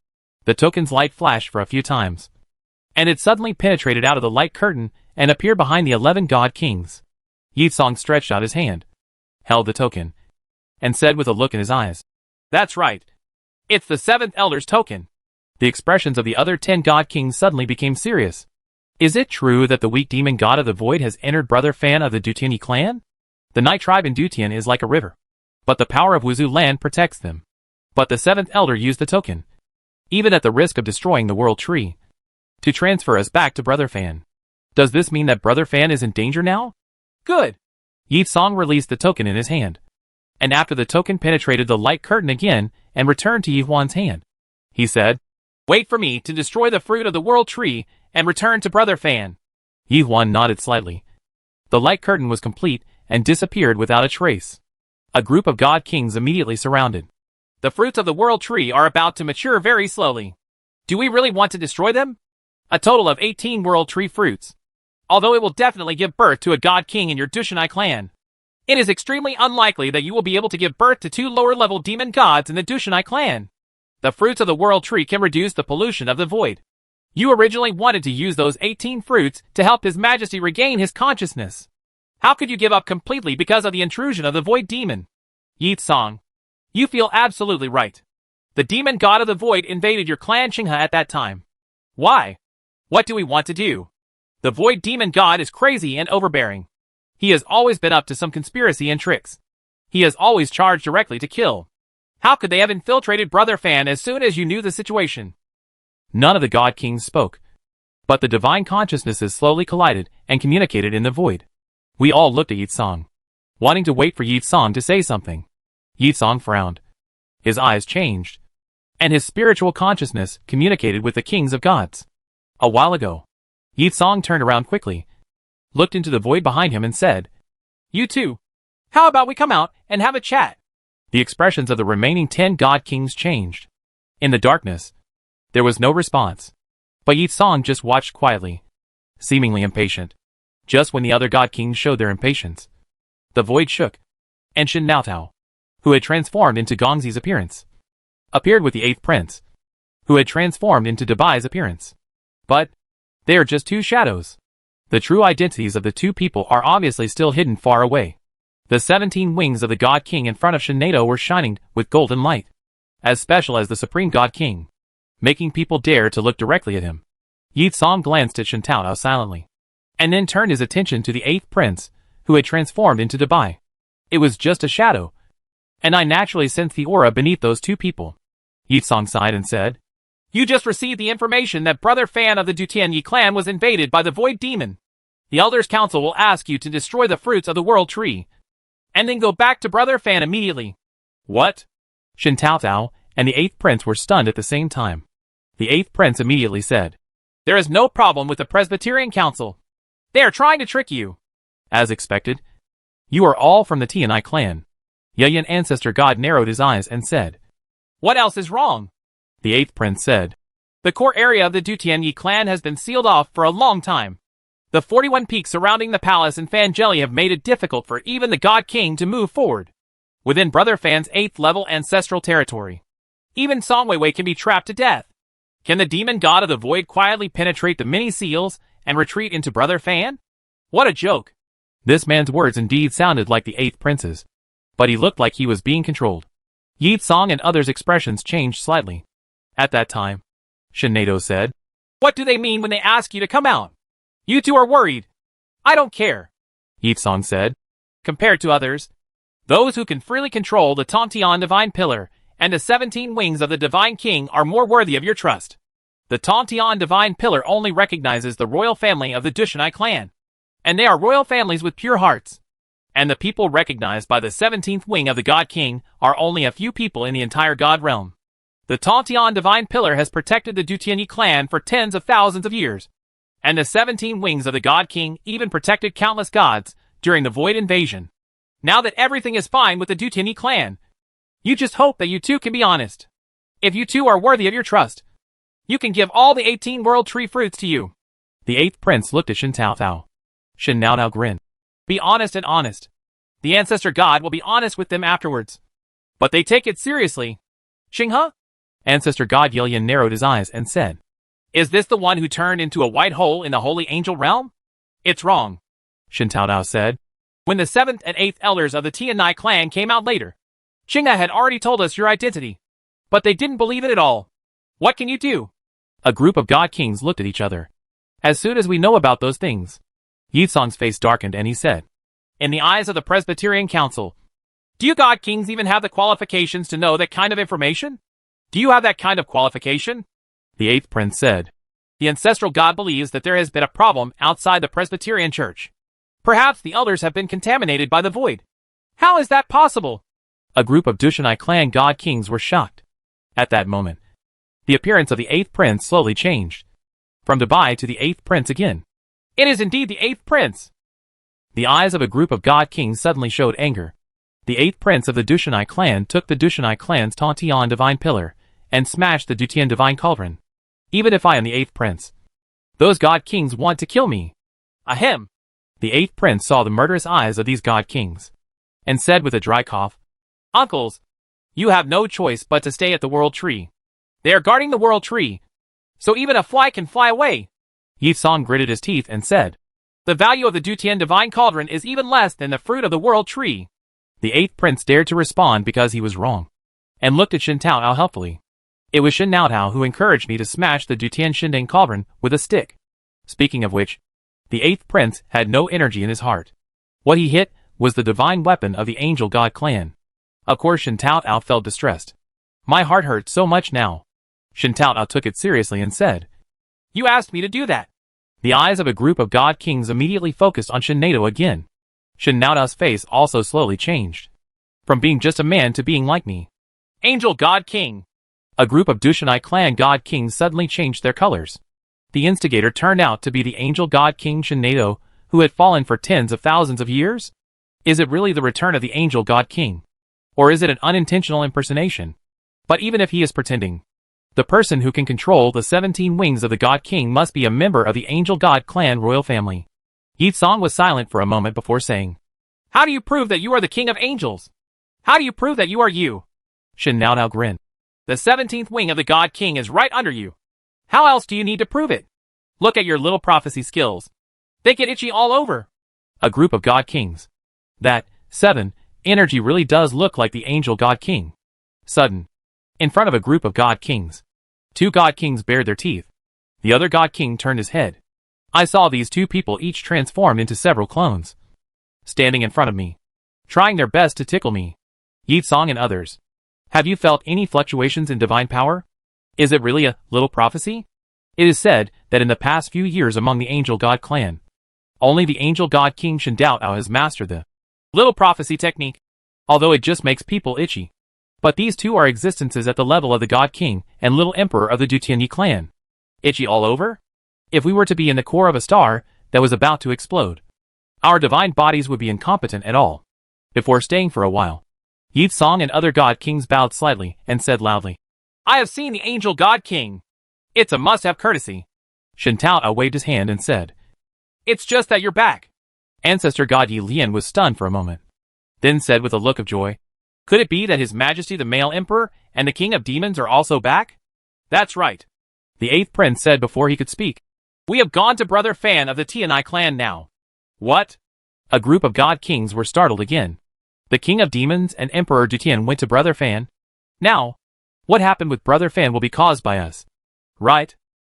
The token's light flashed for a few times, and it suddenly penetrated out of the light curtain and appeared behind the 11 God Kings. Yi Song stretched out his hand, held the token, and said with a look in his eyes, That's right. It's the 7th elder's token. The expressions of the other 10 God Kings suddenly became serious. Is it true that the weak demon god of the void has entered Brother Fan of the Dutini clan? The Night tribe in Dutian is like a river, but the power of Wuzu land protects them. But the 7th elder used the token, even at the risk of destroying the world tree, to transfer us back to Brother Fan. Does this mean that Brother Fan is in danger now? Good. Yi Song released the token in his hand, and after the token penetrated the light curtain again and returned to Yi Huan's hand, he said, Wait for me to destroy the fruit of the world tree and return to Brother Fan. Yi Huan nodded slightly. The light curtain was complete and disappeared without a trace. A group of God Kings immediately surrounded. The fruits of the world tree are about to mature very slowly. Do we really want to destroy them? A total of 18 world tree fruits. Although it will definitely give birth to a God King in your Dushinai clan, it is extremely unlikely that you will be able to give birth to 2 lower-level demon gods in the Dushinai clan. The fruits of the world tree can reduce the pollution of the void. You originally wanted to use those 18 fruits to help His Majesty regain his consciousness. How could you give up completely because of the intrusion of the void demon? Yi Song, you feel absolutely right. The demon god of the void invaded your clan Qinghe at that time. Why? What do we want to do? The void demon god is crazy and overbearing. He has always been up to some conspiracy and tricks. He has always charged directly to kill. How could they have infiltrated Brother Fan as soon as you knew the situation? None of the God Kings spoke, but the divine consciousnesses slowly collided and communicated in the void. We all looked at Yi Song, wanting to wait for Yi Song to say something. Yi Song frowned. His eyes changed, and his spiritual consciousness communicated with the kings of gods. A while ago, Yi Song turned around quickly, looked into the void behind him and said, You too. How about we come out and have a chat? The expressions of the remaining 10 God Kings changed. In the darkness, there was no response, but Yi Song just watched quietly, seemingly impatient. Just when the other God Kings showed their impatience, the void shook, and Shin Naotao, who had transformed into Gongzi's appearance, appeared with the 8th prince, who had transformed into Dabai's appearance. But they are just 2 shadows. The true identities of the 2 people are obviously still hidden far away. The 17 wings of the God King in front of Shin Naoto were shining with golden light, as special as the Supreme God King, making people dare to look directly at him. Yi Song glanced at Shin Taotao silently, and then turned his attention to the 8th prince, who had transformed into Dabai. It was just a shadow, and I naturally sensed the aura beneath those 2 people. Yi Song sighed and said, You just received the information that Brother Fan of the Dutianyi clan was invaded by the Void Demon. The Elders' Council will ask you to destroy the fruits of the World Tree, and then go back to Brother Fan immediately. What? Shin Taotao and the 8th prince were stunned at the same time. The 8th prince immediately said, There is no problem with the Presbyterian Council. They are trying to trick you. As expected, you are all from the Tianai clan. Yeyan ancestor god narrowed his eyes and said, What else is wrong? The 8th prince said, The core area of the Dutianyi clan has been sealed off for a long time. The 41 peaks surrounding the palace in Fangeli have made it difficult for even the God King to move forward within Brother Fan's 8th level ancestral territory. Even Song Weiwei can be trapped to death. Can the demon god of the void quietly penetrate the mini seals and retreat into Brother Fan? What a joke. This man's words indeed sounded like the 8th prince's, but he looked like he was being controlled. Yi Song and others' expressions changed slightly. At that time, Shinado said, What do they mean when they ask you to come out? You two are worried. I don't care. Yi Song said, Compared to others, those who can freely control the Tontian Divine Pillar and the 17 wings of the Divine King are more worthy of your trust. The Tontian Divine Pillar only recognizes the royal family of the Dushanai clan, and they are royal families with pure hearts. And the people recognized by the 17th wing of the God King are only a few people in the entire God realm. The Tontian Divine Pillar has protected the Dutianyi clan for tens of thousands of years, and the 17 wings of the God King even protected countless gods during the Void Invasion. Now that everything is fine with the Dutianyi clan, you just hope that you two can be honest. If you two are worthy of your trust, you can give all the 18 World Tree fruits to you. The 8th prince looked at Shin Tao Tao. Shin Nao Nao grinned. Be honest and honest. The ancestor god will be honest with them afterwards. But they take it seriously. Xinghe? Ancestor god Yilian narrowed his eyes and said, Is this the one who turned into a white hole in the holy angel realm? It's wrong. Shin Tao Tao said. When the 7th and 8th elders of the Tianai clan came out later, Xinghe had already told us your identity. But they didn't believe it at all. What can you do? A group of god kings looked at each other. As soon as we know about those things. Yi Song's face darkened and he said, In the eyes of the Presbyterian Council, do you god kings even have the qualifications to know that kind of information? Do you have that kind of qualification? The 8th prince said, The ancestral god believes that there has been a problem outside the Presbyterian Church. Perhaps the elders have been contaminated by the void. How is that possible? A group of Dushanai clan god kings were shocked. At that moment, the appearance of the 8th prince slowly changed. From Dubai to the 8th prince again. It is indeed the 8th prince. The eyes of a group of god kings suddenly showed anger. The 8th prince of the Dushanai clan took the Dushanai clan's Tontian Divine Pillar and smashed the Dutian Divine Cauldron. Even if I am the 8th prince, those god kings want to kill me. Ahem. The 8th prince saw the murderous eyes of these god kings and said with a dry cough, Uncles, you have no choice but to stay at the World Tree. They are guarding the World Tree, so even a fly can fly away. Yi Song gritted his teeth and said, The value of the Dutian Divine Cauldron is even less than the fruit of the World Tree. The 8th prince dared to respond because he was wrong, and looked at Shin Tao Tao helpfully. It was Shin Nao Tao who encouraged me to smash the Dutian Shindeng Cauldron with a stick. Speaking of which, the 8th prince had no energy in his heart. What he hit was the divine weapon of the Angel God clan. Of course Shin Tao Tao felt distressed. My heart hurts so much now. Shin Tao Tao took it seriously and said, You asked me to do that. The eyes of a group of god kings immediately focused on Shin Nado again. Shin Nao Tao's face also slowly changed. From being just a man to being like me. Angel God King. A group of Dushanai clan god kings suddenly changed their colors. The instigator turned out to be the Angel God King Shin Nado, who had fallen for tens of thousands of years? Is it really the return of the Angel God King? Or is it an unintentional impersonation? But even if he is pretending, the person who can control the 17 wings of the God King must be a member of the Angel God clan royal family. Yi Song was silent for a moment before saying, How do you prove that you are the king of angels? How do you prove that you are you? Shin Nao Tao grinned. The 17th wing of the God King is right under you. How else do you need to prove it? Look at your little prophecy skills. They get itchy all over. A group of God Kings. That, 7, energy really does look like the Angel God King. Sudden. In front of a group of God Kings. 2 God Kings bared their teeth. The other God King turned his head. I saw these 2 people each transformed into several clones. Standing in front of me. Trying their best to tickle me. Yi Song and others. Have you felt any fluctuations in divine power? Is it really a little prophecy? It is said that in the past few years among the Angel God clan, only the Angel God King Shin Dao Tao has mastered the little prophecy technique, although it just makes people itchy. But these 2 are existences at the level of the God King and Little Emperor of the Dutianyi clan. Itchy all over? If we were to be in the core of a star that was about to explode, our divine bodies would be incompetent at all. Before staying for a while, Yi Song and other God Kings bowed slightly and said loudly, I have seen the Angel God King. It's a must-have courtesy. Shin Tao Tao waved his hand and said, It's just that you're back. Ancestor God Yi Lian was stunned for a moment, then said with a look of joy, "Could it be that His Majesty the Male Emperor and the King of Demons are also back?" That's right. The 8th prince said before he could speak. We have gone to Brother Fan of the Tianai clan now. What? A group of god kings were startled again. The King of Demons and Emperor Dutian went to Brother Fan. Now, what happened with Brother Fan will be caused by us. Right?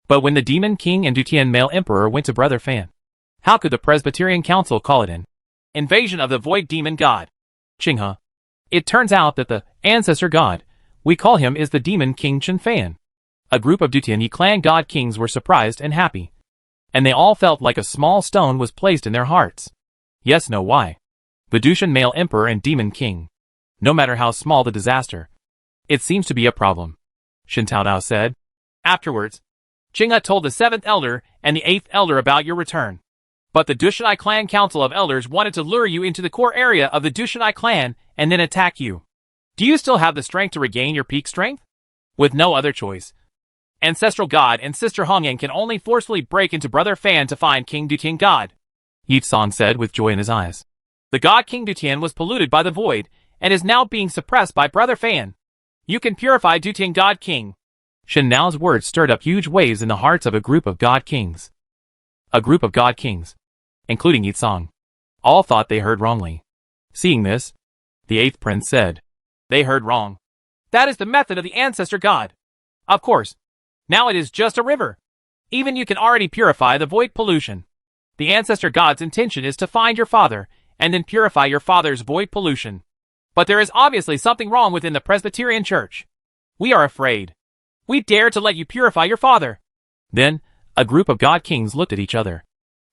But when the Demon King and Dutian Male Emperor went to Brother Fan, how could the Presbyterian Council call it an invasion of the Void Demon God? Qinghe. It turns out that the ancestor god, we call him, is the Demon King Chen Fan. A group of Dutian clan god kings were surprised and happy. And they all felt like a small stone was placed in their hearts. Yes, no, why? The Dutian Male Emperor and Demon King. No matter how small the disaster, it seems to be a problem, Shen Taodao said. Afterwards, Qinghe told the 7th elder and the 8th elder about your return. But the Dushanai clan council of elders wanted to lure you into the core area of the Dushanai clan and then attack you. Do you still have the strength to regain your peak strength? With no other choice, Ancestral God and Sister Hongyang can only forcefully break into Brother Fan to find King Dutian God, Yi Song said with joy in his eyes. The god King Dutian was polluted by the void and is now being suppressed by Brother Fan. You can purify Dutian God King. Shen Nao's words stirred up huge waves in the hearts of a group of god kings. A group of god kings, including Yi Song, all thought they heard wrongly. Seeing this, the 8th prince said, They heard wrong. That is the method of the ancestor god. Of course, now it is just a river. Even you can already purify the void pollution. The ancestor god's intention is to find your father and then purify your father's void pollution. But there is obviously something wrong within the Presbyterian Church. We are afraid. We dare to let you purify your father. Then, a group of god kings looked at each other.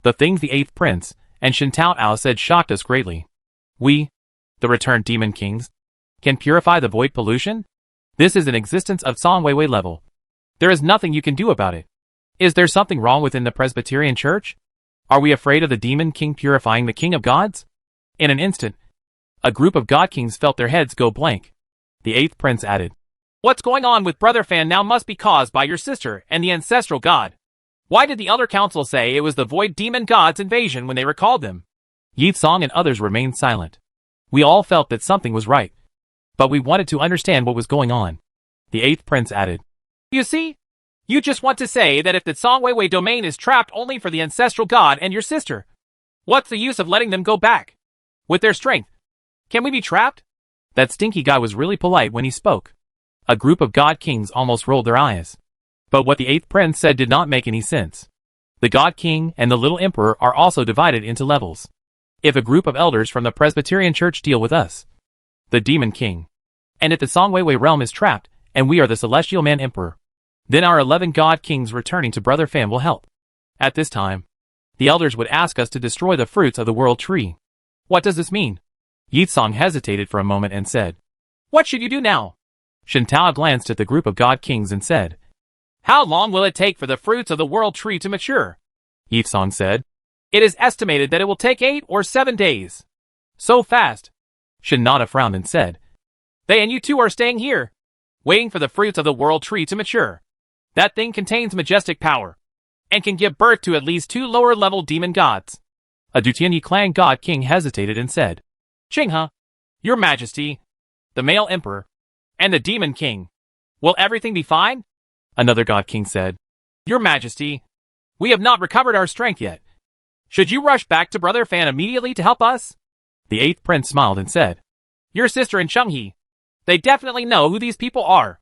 The things the 8th prince and Shen Taodao said shocked us greatly. We, the returned demon kings, can purify the void pollution? This is an existence of Song Weiwei level. There is nothing you can do about it. Is there something wrong within the Presbyterian Church? Are we afraid of the demon king purifying the king of gods? In an instant, a group of god kings felt their heads go blank. The 8th prince added, What's going on with Brother Fan now must be caused by your sister and the ancestral god. Why did the Elder Council say it was the Void Demon God's invasion when they recalled them? Yi Song and others remained silent. We all felt that something was right, but we wanted to understand what was going on. The 8th prince added, You see? You just want to say that if the Song Weiwei domain is trapped only for the ancestral god and your sister, what's the use of letting them go back? With their strength, can we be trapped? That stinky guy was really polite when he spoke. A group of god kings almost rolled their eyes. But what the 8th prince said did not make any sense. The god king and the little emperor are also divided into levels. If a group of elders from the Presbyterian Church deal with us, the demon king, and if the Song Weiwei realm is trapped, and we are the celestial man emperor, then our 11 god kings returning to Brother Fan will help. At this time, the elders would ask us to destroy the fruits of the world tree. What does this mean? Yi Song hesitated for a moment and said, What should you do now? Shen Tao glanced at the group of god kings and said, How long will it take for the fruits of the world tree to mature? Yi Song said, It is estimated that it will take 8 or 7 days. So fast. Shen Nada frowned and said, They and you two are staying here, waiting for the fruits of the world tree to mature. That thing contains majestic power, and can give birth to at least 2 lower-level demon gods. A Dutian clan god king hesitated and said, Qinghe, Your Majesty, the male emperor, and the demon king, will everything be fine? Another god king said, Your Majesty, we have not recovered our strength yet. Should you rush back to Brother Fan immediately to help us? The 8th prince smiled and said, Your sister and Chenghe, they definitely know who these people are.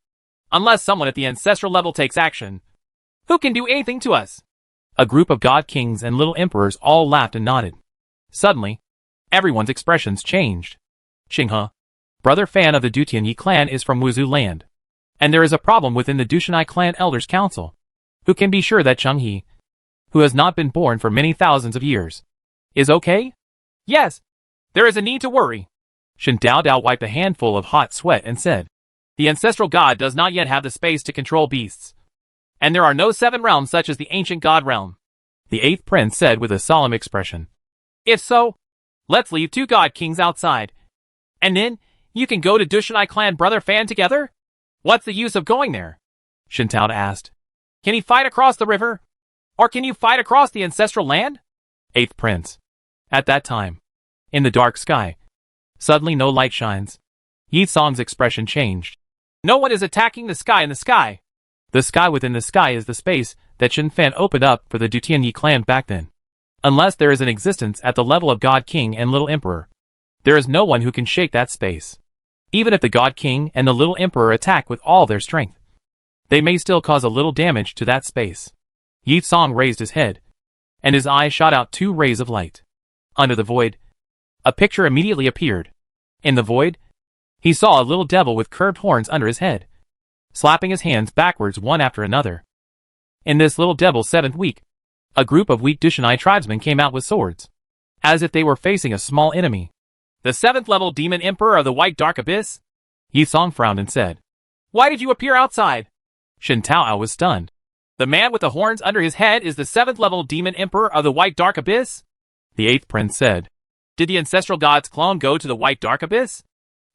Unless someone at the ancestral level takes action, who can do anything to us? A group of god kings and little emperors all laughed and nodded. Suddenly, everyone's expressions changed. Qinghe, Brother Fan of the Dutian clan is from Wuzhu land. And there is a problem within the Dushanai clan elders council. Who can be sure that Chenghe, who has not been born for many thousands of years, is okay? Yes, there is a need to worry. Shen Taodao wiped a handful of hot sweat and said, The ancestral god does not yet have the space to control beasts. And there are no 7 realms such as the ancient god realm. The 8th prince said with a solemn expression. If so, let's leave 2 god kings outside. And then, you can go to Dushanai clan Brother Fan together? What's the use of going there? Shen Tao asked. Can he fight across the river? Or can you fight across the ancestral land? 8th Prince. At that time, in the dark sky, suddenly no light shines. Yi Song's expression changed. No one is attacking the sky in the sky. The sky within the sky is the space that Chen Fan opened up for the Dutian clan back then. Unless there is an existence at the level of God King and Little Emperor, there is no one who can shake that space. Even if the God King and the Little Emperor attack with all their strength, they may still cause a little damage to that space. Yi Song raised his head, and his eyes shot out 2 rays of light. Under the void, a picture immediately appeared. In the void, he saw a little devil with curved horns under his head, slapping his hands backwards one after another. In this little devil's 7th week, a group of weak Dushanai tribesmen came out with swords, as if they were facing a small enemy. The 7th level demon emperor of the White Dark Abyss? Yi Song frowned and said, Why did you appear outside? Shin Taoao was stunned. The man with the horns under his head is the 7th level demon emperor of the White Dark Abyss? The 8th Prince said. Did the ancestral god's clone go to the White Dark Abyss?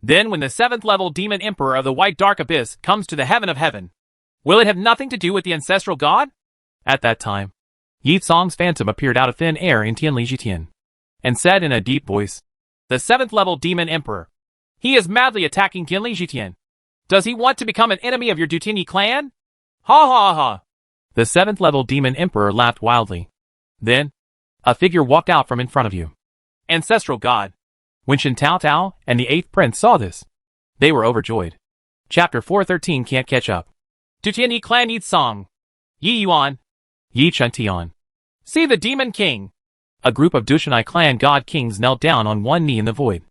Then when the 7th level demon emperor of the White Dark Abyss comes to the heaven of heaven, will it have nothing to do with the ancestral god? At that time, Yi Song's phantom appeared out of thin air in Tianlijitian, and said in a deep voice, The 7th level demon emperor. He is madly attacking Tianlijitian. Does he want to become an enemy of your Dutini clan? Ha ha ha. The 7th level demon emperor laughed wildly. Then, a figure walked out from in front of you. Ancestral god. When Shin Tao Tao and the 8th Prince saw this, they were overjoyed. Chapter 413 can't catch up. Dutini clan Yi Song. Yi Yuan. Yi Chuntian. See the demon king. A group of Dushanai clan god kings knelt down on one knee in the void.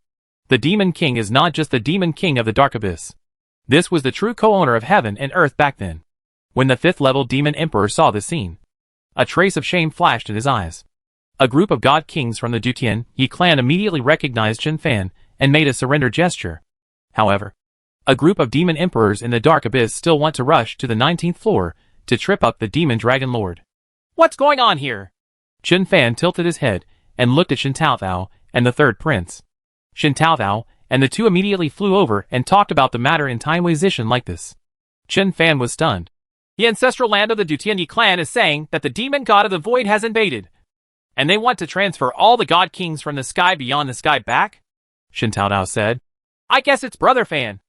The demon king is not just the demon king of the Dark Abyss. This was the true co-owner of heaven and earth back then. When the 5th level demon emperor saw this scene, a trace of shame flashed in his eyes. A group of god kings from the Dutian Yi clan immediately recognized Chen Fan and made a surrender gesture. However, a group of demon emperors in the Dark Abyss still want to rush to the 19th floor to trip up the demon dragon lord. What's going on here? Chen Fan tilted his head and looked at Shin Tao Tao and the 3rd Prince. Shin Tao Tao and the two immediately flew over and talked about the matter in Tainwei like this. Chen Fan was stunned. The ancestral land of the Dutian clan is saying that the demon god of the void has invaded, and they want to transfer all the god kings from the sky beyond the sky back? Shin Tao Tao said. I guess it's Brother Fan.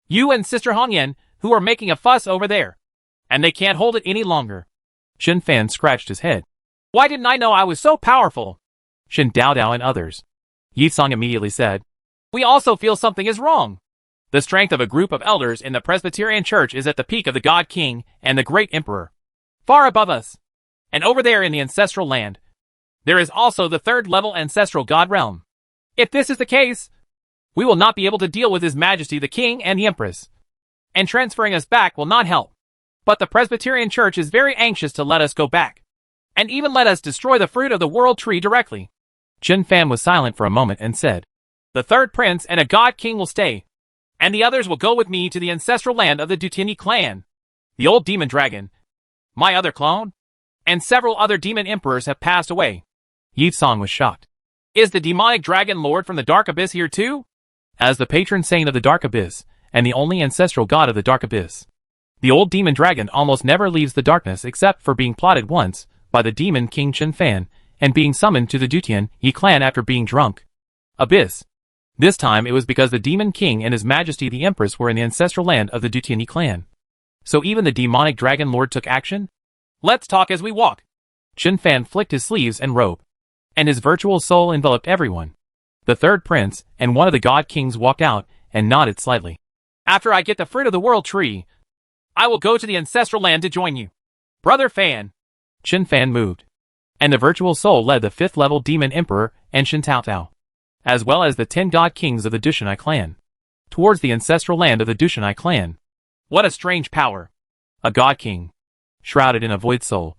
You and Sister Hongyan, who are making a fuss over there. And they can't hold it any longer. Shin Fan scratched his head. Why didn't I know I was so powerful? Shin Dao Dao and others. Yi Song immediately said. We also feel something is wrong. The strength of a group of elders in the Presbyterian Church is at the peak of the God King and the Great Emperor, far above us. And over there in the ancestral land, there is also the 3rd level ancestral God realm. If this is the case, we will not be able to deal with His Majesty the King and the Empress. And transferring us back will not help. But the Presbyterian Church is very anxious to let us go back, and even let us destroy the fruit of the world tree directly. Chen Fan was silent for a moment and said, The 3rd Prince and a God King will stay, and the others will go with me to the ancestral land of the Dutini clan. The old demon dragon, my other clone, and several other demon emperors have passed away. Yi Song was shocked. Is the demonic dragon lord from the Dark Abyss here too? As the patron saint of the Dark Abyss, and the only ancestral god of the Dark Abyss, the old demon dragon almost never leaves the darkness except for being plotted once by the demon king Chen Fan and being summoned to the Dutian Yi clan after being drunk. Abyss. This time it was because the demon king and His Majesty the Empress were in the ancestral land of the Dutian Yi clan. So even the demonic dragon lord took action? Let's talk as we walk. Chen Fan flicked his sleeves and robe, and his virtual soul enveloped everyone. The 3rd Prince and one of the God Kings walked out and nodded slightly. After I get the fruit of the world tree, I will go to the ancestral land to join you. Brother Fan. Chen Fan moved, and the virtual soul led the 5th level demon emperor and Shin Tao Tao, as well as the 10 God Kings of the Dushanai clan, towards the ancestral land of the Dushanai clan. What a strange power. A God King, shrouded in a void soul,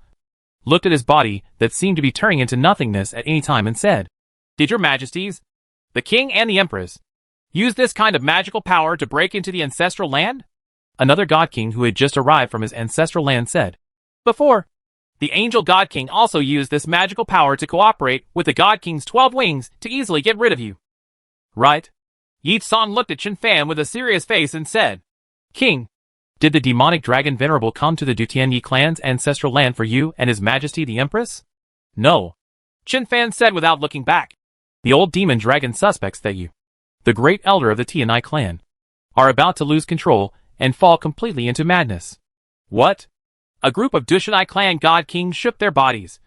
looked at his body that seemed to be turning into nothingness at any time and said, Did your Majesties, the King and the Empress, use this kind of magical power to break into the ancestral land? Another God King who had just arrived from his ancestral land said, Before, the Angel God King also used this magical power to cooperate with the God King's 12 wings to easily get rid of you. Right? Yi Song looked at Chen Fan with a serious face and said, King, did the demonic dragon Venerable come to the Dutian Yi clan's ancestral land for you and His Majesty the Empress? No. Chen Fan said without looking back. The old demon dragon suspects that you, the great elder of the Tianai clan, are about to lose control and fall completely into madness. What? A group of Dushanai clan god kings shook their bodies,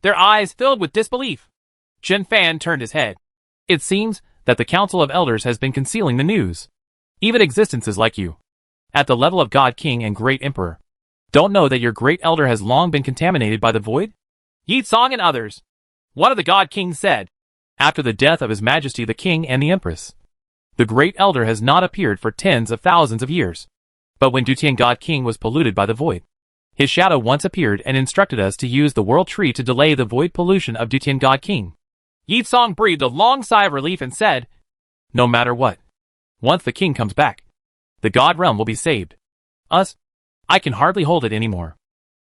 their eyes filled with disbelief. Chen Fan turned his head. It seems that the Council of Elders has been concealing the news. Even existences like you, at the level of God King and Great Emperor, don't know that your Great Elder has long been contaminated by the void? Yi Song and others, one of the God Kings said. After the death of His Majesty the King and the Empress, the Great Elder has not appeared for tens of thousands of years. But when Dutian God King was polluted by the void, his shadow once appeared and instructed us to use the world tree to delay the void pollution of Dutian God King. Yi Song breathed a long sigh of relief and said, no matter what, once the king comes back, the God realm will be saved. Us? I can hardly hold it anymore.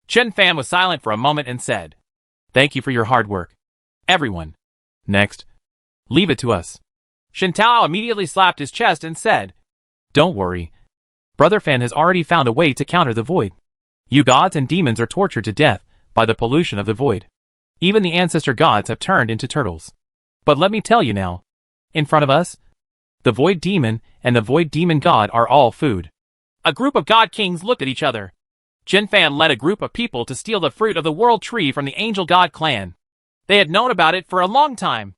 Chen Fan was silent for a moment and said, thank you for your hard work, everyone. Next, leave it to us. Shen Tao immediately slapped his chest and said, don't worry. Brother Fan has already found a way to counter the void. You gods and demons are tortured to death by the pollution of the void. Even the ancestor gods have turned into turtles. But let me tell you now, in front of us, the void demon and the void demon god are all food. A group of god kings looked at each other. Chen Fan led a group of people to steal the fruit of the world tree from the angel god clan. They had known about it for a long time.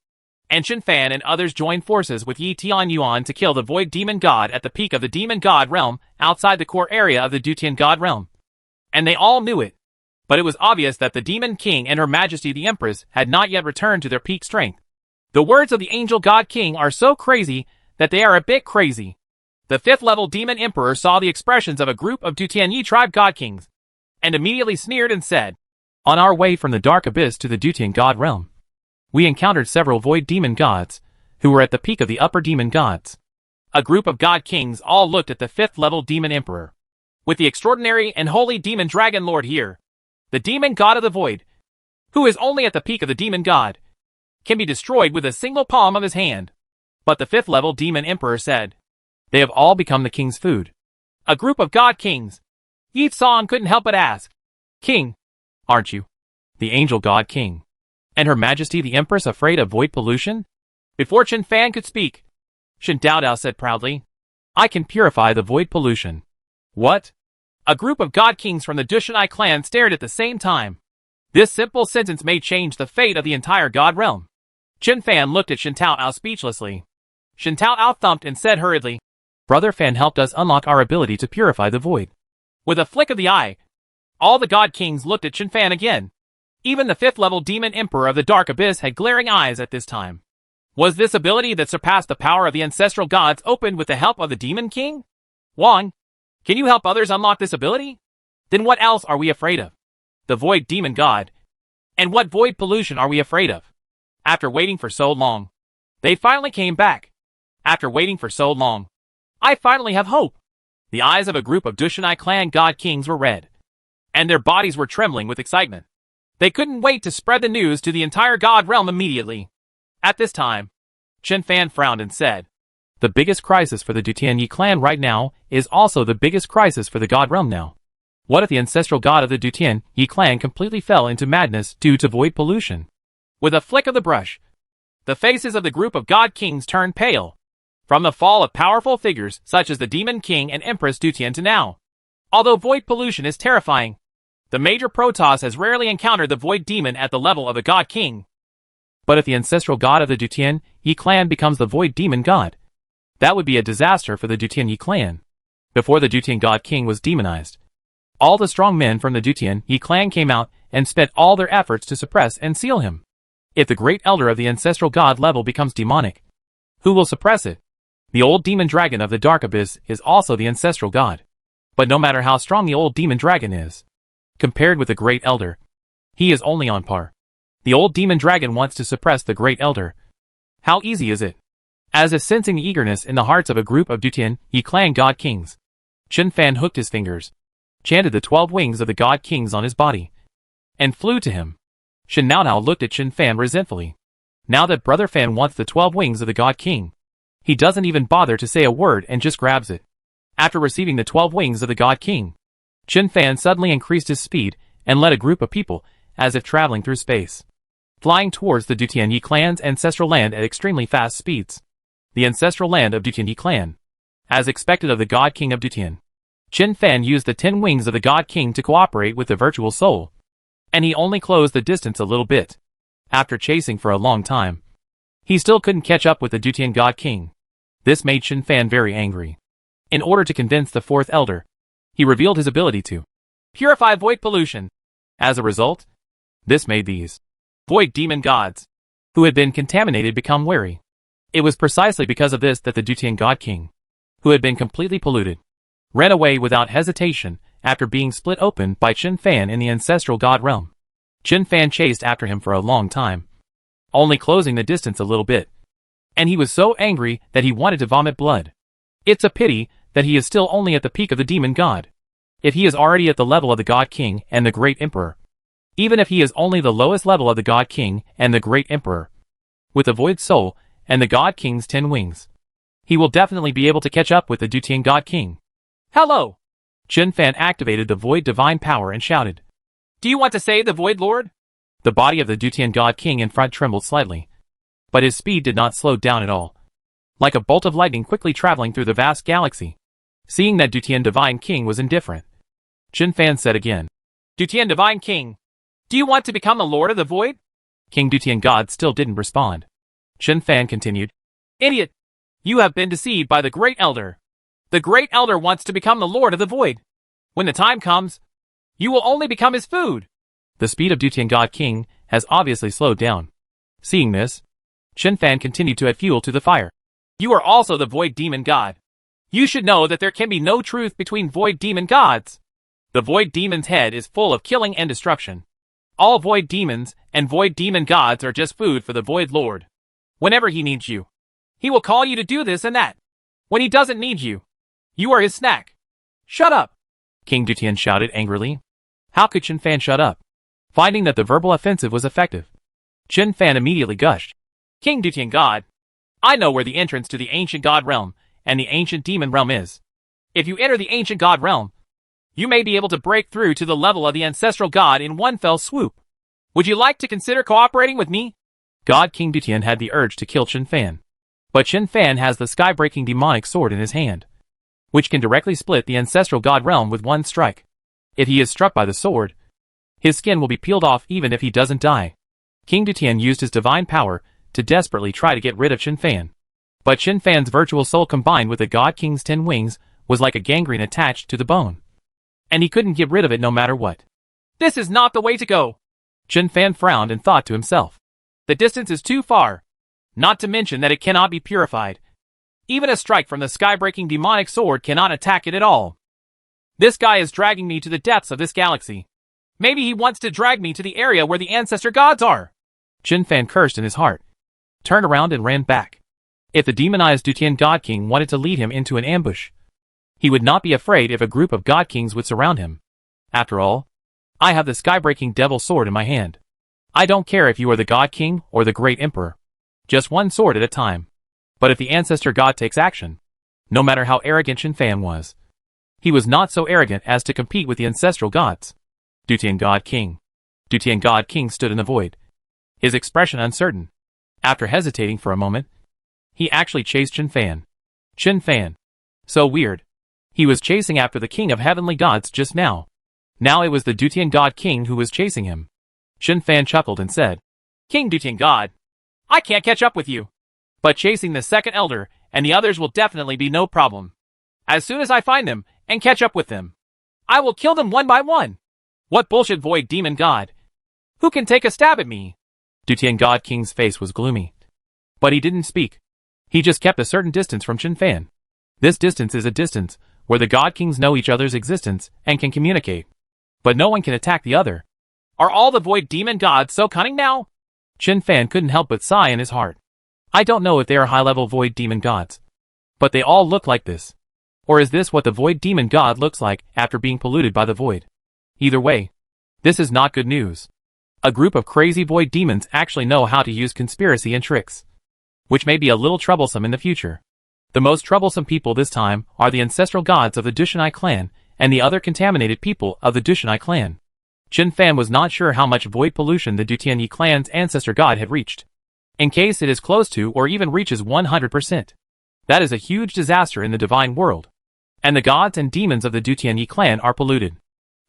And Chen Fan and others joined forces with Yi Tian Yuan to kill the void demon god at the peak of the demon god realm outside the core area of the Dutian god realm. And they all knew it. But it was obvious that the demon king and Her Majesty the Empress had not yet returned to their peak strength. The words of the angel god king are so crazy that they are a bit crazy. The 5th level demon emperor saw the expressions of a group of Dutianyi tribe god kings, and immediately sneered and said, on our way from the dark abyss to the Dutian god realm, we encountered several void demon gods, who were at the peak of the upper demon gods. A group of god kings all looked at the 5th level demon emperor. With the extraordinary and holy demon dragon lord here, the demon god of the void, who is only at the peak of the demon god, can be destroyed with a single palm of his hand. But the 5th level demon emperor said, they have all become the king's food. A group of god kings. Yi Song couldn't help but ask, king, aren't you, the angel god king, and Her Majesty the Empress afraid of void pollution? Before Chen Fan could speak, Shen Dao said proudly, I can purify the void pollution. What? A group of god kings from the Dushanai clan stared at the same time. This simple sentence may change the fate of the entire god realm. Chen Fan looked at Shen Tao speechlessly. Shen Tao thumped and said hurriedly, Brother Fan helped us unlock our ability to purify the void. With a flick of the eye, all the god kings looked at Chen Fan again. Even the 5th level demon emperor of the dark abyss had glaring eyes at this time. Was this ability that surpassed the power of the ancestral gods opened with the help of the demon king? Wang, can you help others unlock this ability? Then what else are we afraid of? The void demon god. And what void pollution are we afraid of? After waiting for so long, they finally came back. After waiting for so long, I finally have hope. The eyes of a group of Dushanai clan god kings were red, and their bodies were trembling with excitement. They couldn't wait to spread the news to the entire god realm immediately. At this time, Chen Fan frowned and said, the biggest crisis for the Dutianyi clan right now is also the biggest crisis for the god realm now. What if the ancestral god of the Dutianyi clan completely fell into madness due to void pollution? With a flick of the brush, the faces of the group of god kings turned pale. From the fall of powerful figures such as the Demon King and Empress Dutian to now. Although void pollution is terrifying, the major Protoss has rarely encountered the void demon at the level of a god king. But if the ancestral god of the Dutianyi clan becomes the void demon god, that would be a disaster for the Dutianyi clan. Before the Dutian god king was demonized, all the strong men from the Dutianyi clan came out and spent all their efforts to suppress and seal him. If the great elder of the ancestral god level becomes demonic, who will suppress it? The old demon dragon of the dark abyss is also the ancestral god. But no matter how strong the old demon dragon is, compared with the great elder, he is only on par. The old demon dragon wants to suppress the great elder. How easy is it? As if sensing the eagerness in the hearts of a group of Dutianyi clan god kings, Chen Fan hooked his fingers, chanted the 12 wings of the god kings on his body, and flew to him. Shen Nao looked at Chen Fan resentfully. Now that Brother Fan wants the 12 wings of the god king, he doesn't even bother to say a word and just grabs it. After receiving the 12 wings of the god king, Chen Fan suddenly increased his speed and led a group of people as if traveling through space. flying towards the Dutianyi clan's ancestral land at extremely fast speeds. The ancestral land of Dutianyi clan. As expected of the God King of Dutian, Qin Fan used the 10 wings of the God King to cooperate with the virtual soul. And he only closed the distance a little bit. After chasing for a long time, he still couldn't catch up with the Dutian God King. This made Qin Fan very angry. In order to convince the 4th elder, he revealed his ability to purify void pollution. As a result, this made these void demon gods, who had been contaminated, become wary. It was precisely because of this that the Dutian God King, who had been completely polluted, ran away without hesitation after being split open by Qin Fan in the ancestral god realm. Qin Fan chased after him for a long time, only closing the distance a little bit. And he was so angry that he wanted to vomit blood. It's a pity that he is still only at the peak of the demon god. If he is already at the level of the God King and the Great Emperor, even if he is only the lowest level of the God King and the Great Emperor, with the Void Soul and the God King's 10 wings, he will definitely be able to catch up with the Dutian God King. Hello! Qin Fan activated the Void Divine Power and shouted, Do you want to save the Void Lord? The body of the Dutian God King in front trembled slightly, but his speed did not slow down at all. Like a bolt of lightning quickly traveling through the vast galaxy. Seeing that Dutian Divine King was indifferent, Qin Fan said again, Dutian Divine King, do you want to become the Lord of the Void? King Dutian God still didn't respond. Qin Fan continued, Idiot! You have been deceived by the Great Elder. The Great Elder wants to become the Lord of the Void. When the time comes, you will only become his food. The speed of Dutian God King has obviously slowed down. Seeing this, Qin Fan continued to add fuel to the fire. You are also the Void Demon God. You should know that there can be no truth between Void Demon gods. The Void Demon's head is full of killing and destruction. All Void Demons and Void Demon gods are just food for the Void Lord. Whenever he needs you, he will call you to do this and that. When he doesn't need you, you are his snack. Shut up! King Dutian shouted angrily. How could Qin Fan shut up? Finding that the verbal offensive was effective, Qin Fan immediately gushed. King Dutian God, I know where the entrance to the ancient god realm and the ancient demon realm is. If you enter the ancient god realm, you may be able to break through to the level of the ancestral god in one fell swoop. Would you like to consider cooperating with me? God King Dutian had the urge to kill Qin Fan. But Qin Fan has the sky-breaking demonic sword in his hand, which can directly split the ancestral god realm with one strike. If he is struck by the sword, his skin will be peeled off even if he doesn't die. King Dutian used his divine power to desperately try to get rid of Qin Fan. But Qin Fan's virtual soul combined with the God King's 10 wings was like a gangrene attached to the bone. And he couldn't get rid of it no matter what. This is not the way to go. Qin Fan frowned and thought to himself. The distance is too far. Not to mention that it cannot be purified. Even a strike from the sky-breaking demonic sword cannot attack it at all. This guy is dragging me to the depths of this galaxy. Maybe he wants to drag me to the area where the ancestor gods are. Qin Fan cursed in his heart, turned around and ran back. If the demonized Dutian God King wanted to lead him into an ambush, he would not be afraid if a group of God Kings would surround him. After all, I have the sky-breaking devil sword in my hand. I don't care if you are the God King or the Great Emperor. Just one sword at a time. But if the ancestor god takes action, no matter how arrogant Qin Fan was, he was not so arrogant as to compete with the ancestral gods. Dutian God King. Dutian God King stood in the void, his expression uncertain. After hesitating for a moment, he actually chased Qin Fan. Qin Fan. So weird. He was chasing after the king of heavenly gods just now. Now it was the Dutian God King who was chasing him. Qin Fan chuckled and said, King Dutian God, I can't catch up with you. But chasing the second elder and the others will definitely be no problem. As soon as I find them and catch up with them, I will kill them one by one. What bullshit, Void Demon God? Who can take a stab at me? Dutian God King's face was gloomy. But he didn't speak. He just kept a certain distance from Qin Fan. This distance is a distance where the God Kings know each other's existence and can communicate. But no one can attack the other. Are all the Void Demon gods so cunning now? Qin Fan couldn't help but sigh in his heart. I don't know if they are high-level Void Demon gods, but they all look like this. Or is this what the Void Demon god looks like after being polluted by the Void? Either way, this is not good news. A group of crazy Void Demons actually know how to use conspiracy and tricks, which may be a little troublesome in the future. The most troublesome people this time are the ancestral gods of the Dushanai clan and the other contaminated people of the Dushanai clan. Chen Fan was not sure how much void pollution the Dutian Yi clan's ancestor god had reached. In case it is close to or even reaches 100%. That is a huge disaster in the divine world. And the gods and demons of the Dutian Yi clan are polluted.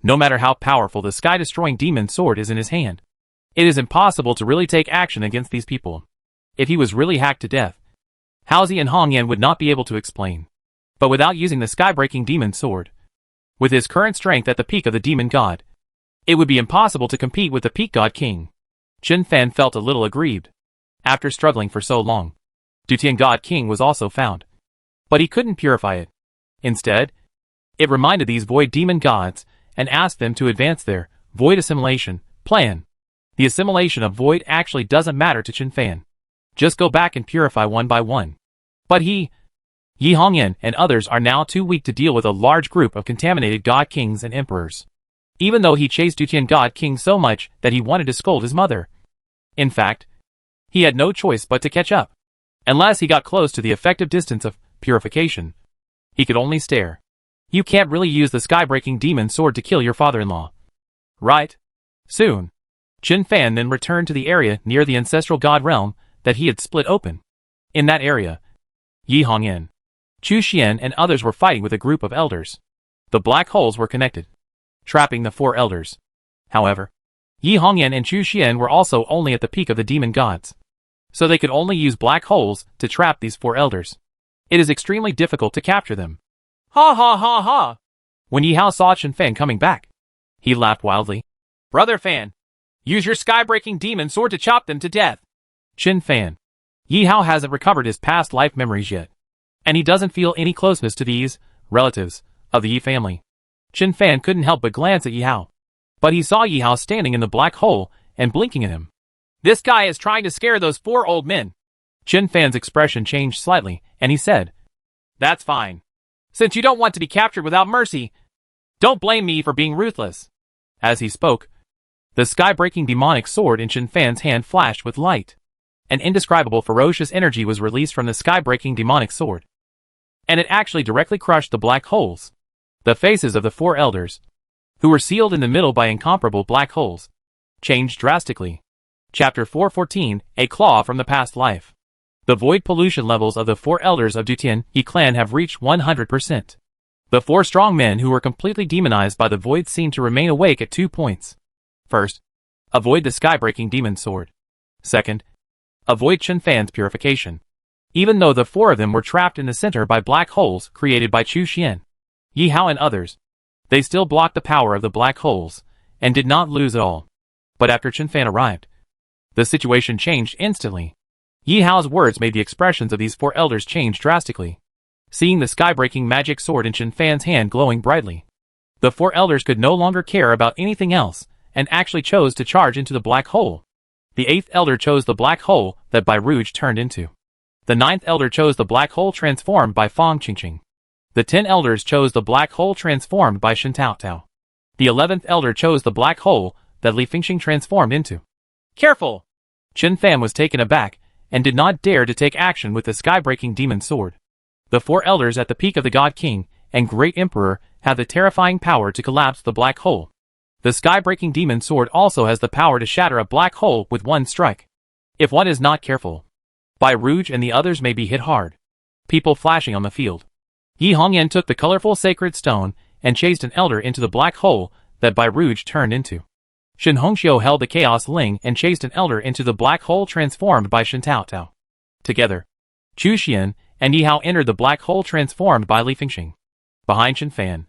No matter how powerful the sky-destroying demon sword is in his hand, it is impossible to really take action against these people. If he was really hacked to death, Haozi and Hong Yan would not be able to explain. But without using the sky-breaking demon sword, with his current strength at the peak of the demon god, it would be impossible to compete with the peak god king. Chen Fan felt a little aggrieved. After struggling for so long, Dutian god king was also found. But he couldn't purify it. Instead, it reminded these void demon gods and asked them to advance their void assimilation plan. The assimilation of void actually doesn't matter to Chen Fan. Just go back and purify one by one. But Yi Hongyan and others are now too weak to deal with a large group of contaminated god kings and emperors. Even though he chased Dutian god king so much that he wanted to scold his mother. In fact, he had no choice but to catch up. Unless he got close to the effective distance of purification, he could only stare. You can't really use the sky-breaking demon sword to kill your father-in-law. Right? Soon, Chen Fan then returned to the area near the ancestral god realm that he had split open. In that area, Yi Hongyan, Chu Xian and others were fighting with a group of elders. The black holes were connected, trapping the 4 elders. However, Yi Hongyan and Chu Xian were also only at the peak of the demon gods, so they could only use black holes to trap these 4 elders. It is extremely difficult to capture them. Ha ha ha ha! When Yi Hao saw Chen Fan coming back, he laughed wildly. Brother Fan, use your sky-breaking demon sword to chop them to death. Chen Fan. Yi Hao hasn't recovered his past life memories yet, and he doesn't feel any closeness to these relatives of the Yi family. Chen Fan couldn't help but glance at Yi Hao, but he saw Yi Hao standing in the black hole and blinking at him. This guy is trying to scare those 4 old men. Chen Fan's expression changed slightly, and he said, That's fine. Since you don't want to be captured without mercy, don't blame me for being ruthless. As he spoke, the sky-breaking demonic sword in Chen Fan's hand flashed with light. An indescribable ferocious energy was released from the sky-breaking demonic sword, and it actually directly crushed the black holes. The faces of the 4 elders, who were sealed in the middle by incomparable black holes, changed drastically. Chapter 414, A Claw from the Past Life. The void pollution levels of the 4 elders of Dutian Yi clan have reached 100%. The 4 strong men who were completely demonized by the void seem to remain awake at 2 points. First, avoid the sky-breaking demon sword. Second, avoid Chen Fan's purification. Even though the 4 of them were trapped in the center by black holes created by Chu Xian, Yi Hao and others, they still blocked the power of the black holes, and did not lose at all. But after Chen Fan arrived, the situation changed instantly. Yi Hao's words made the expressions of these 4 elders change drastically. Seeing the sky-breaking magic sword in Chen Fan's hand glowing brightly, the 4 elders could no longer care about anything else, and actually chose to charge into the black hole. The 8th elder chose the black hole that Bai Rouge turned into. The 9th elder chose the black hole transformed by Fang Qingqing. The 10 elders chose the black hole transformed by Shen Tao Tao. The 11th elder chose the black hole that Li Fingxing transformed into. Careful! Chen Fan was taken aback, and did not dare to take action with the sky-breaking demon sword. The 4 elders at the peak of the God King and Great Emperor have the terrifying power to collapse the black hole. The sky-breaking demon sword also has the power to shatter a black hole with one strike. If one is not careful, Bai Rouge and the others may be hit hard. People flashing on the field. Yi Hongyan took the colorful sacred stone and chased an elder into the black hole that Bai Rouge turned into. Shen Hongxiu held the chaos ling and chased an elder into the black hole transformed by Shen Tao Tao. Together, Chu Xian and Yi Hao entered the black hole transformed by Li Fingxing. Behind Chen Fan,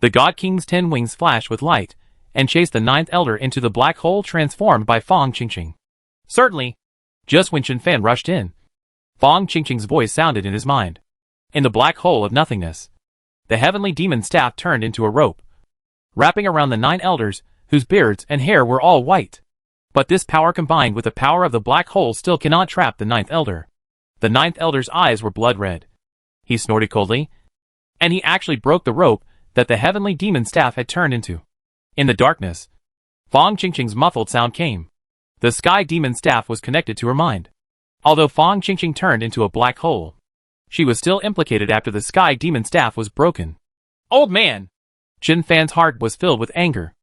the God King's 10 wings flashed with light, and chased the 9th elder into the black hole transformed by Fang Qingqing. Certainly, just when Chen Fan rushed in, Fang Qingqing's voice sounded in his mind. In the black hole of nothingness, the heavenly demon staff turned into a rope, wrapping around the 9 elders, whose beards and hair were all white. But this power combined with the power of the black hole still cannot trap the 9th elder. The 9th elder's eyes were blood red. He snorted coldly, and he actually broke the rope that the heavenly demon staff had turned into. In the darkness, Fang Qingqing's muffled sound came. The sky demon staff was connected to her mind. Although Fang Qingqing turned into a black hole, she was still implicated after the sky demon staff was broken. Old man! Chen Fan's heart was filled with anger.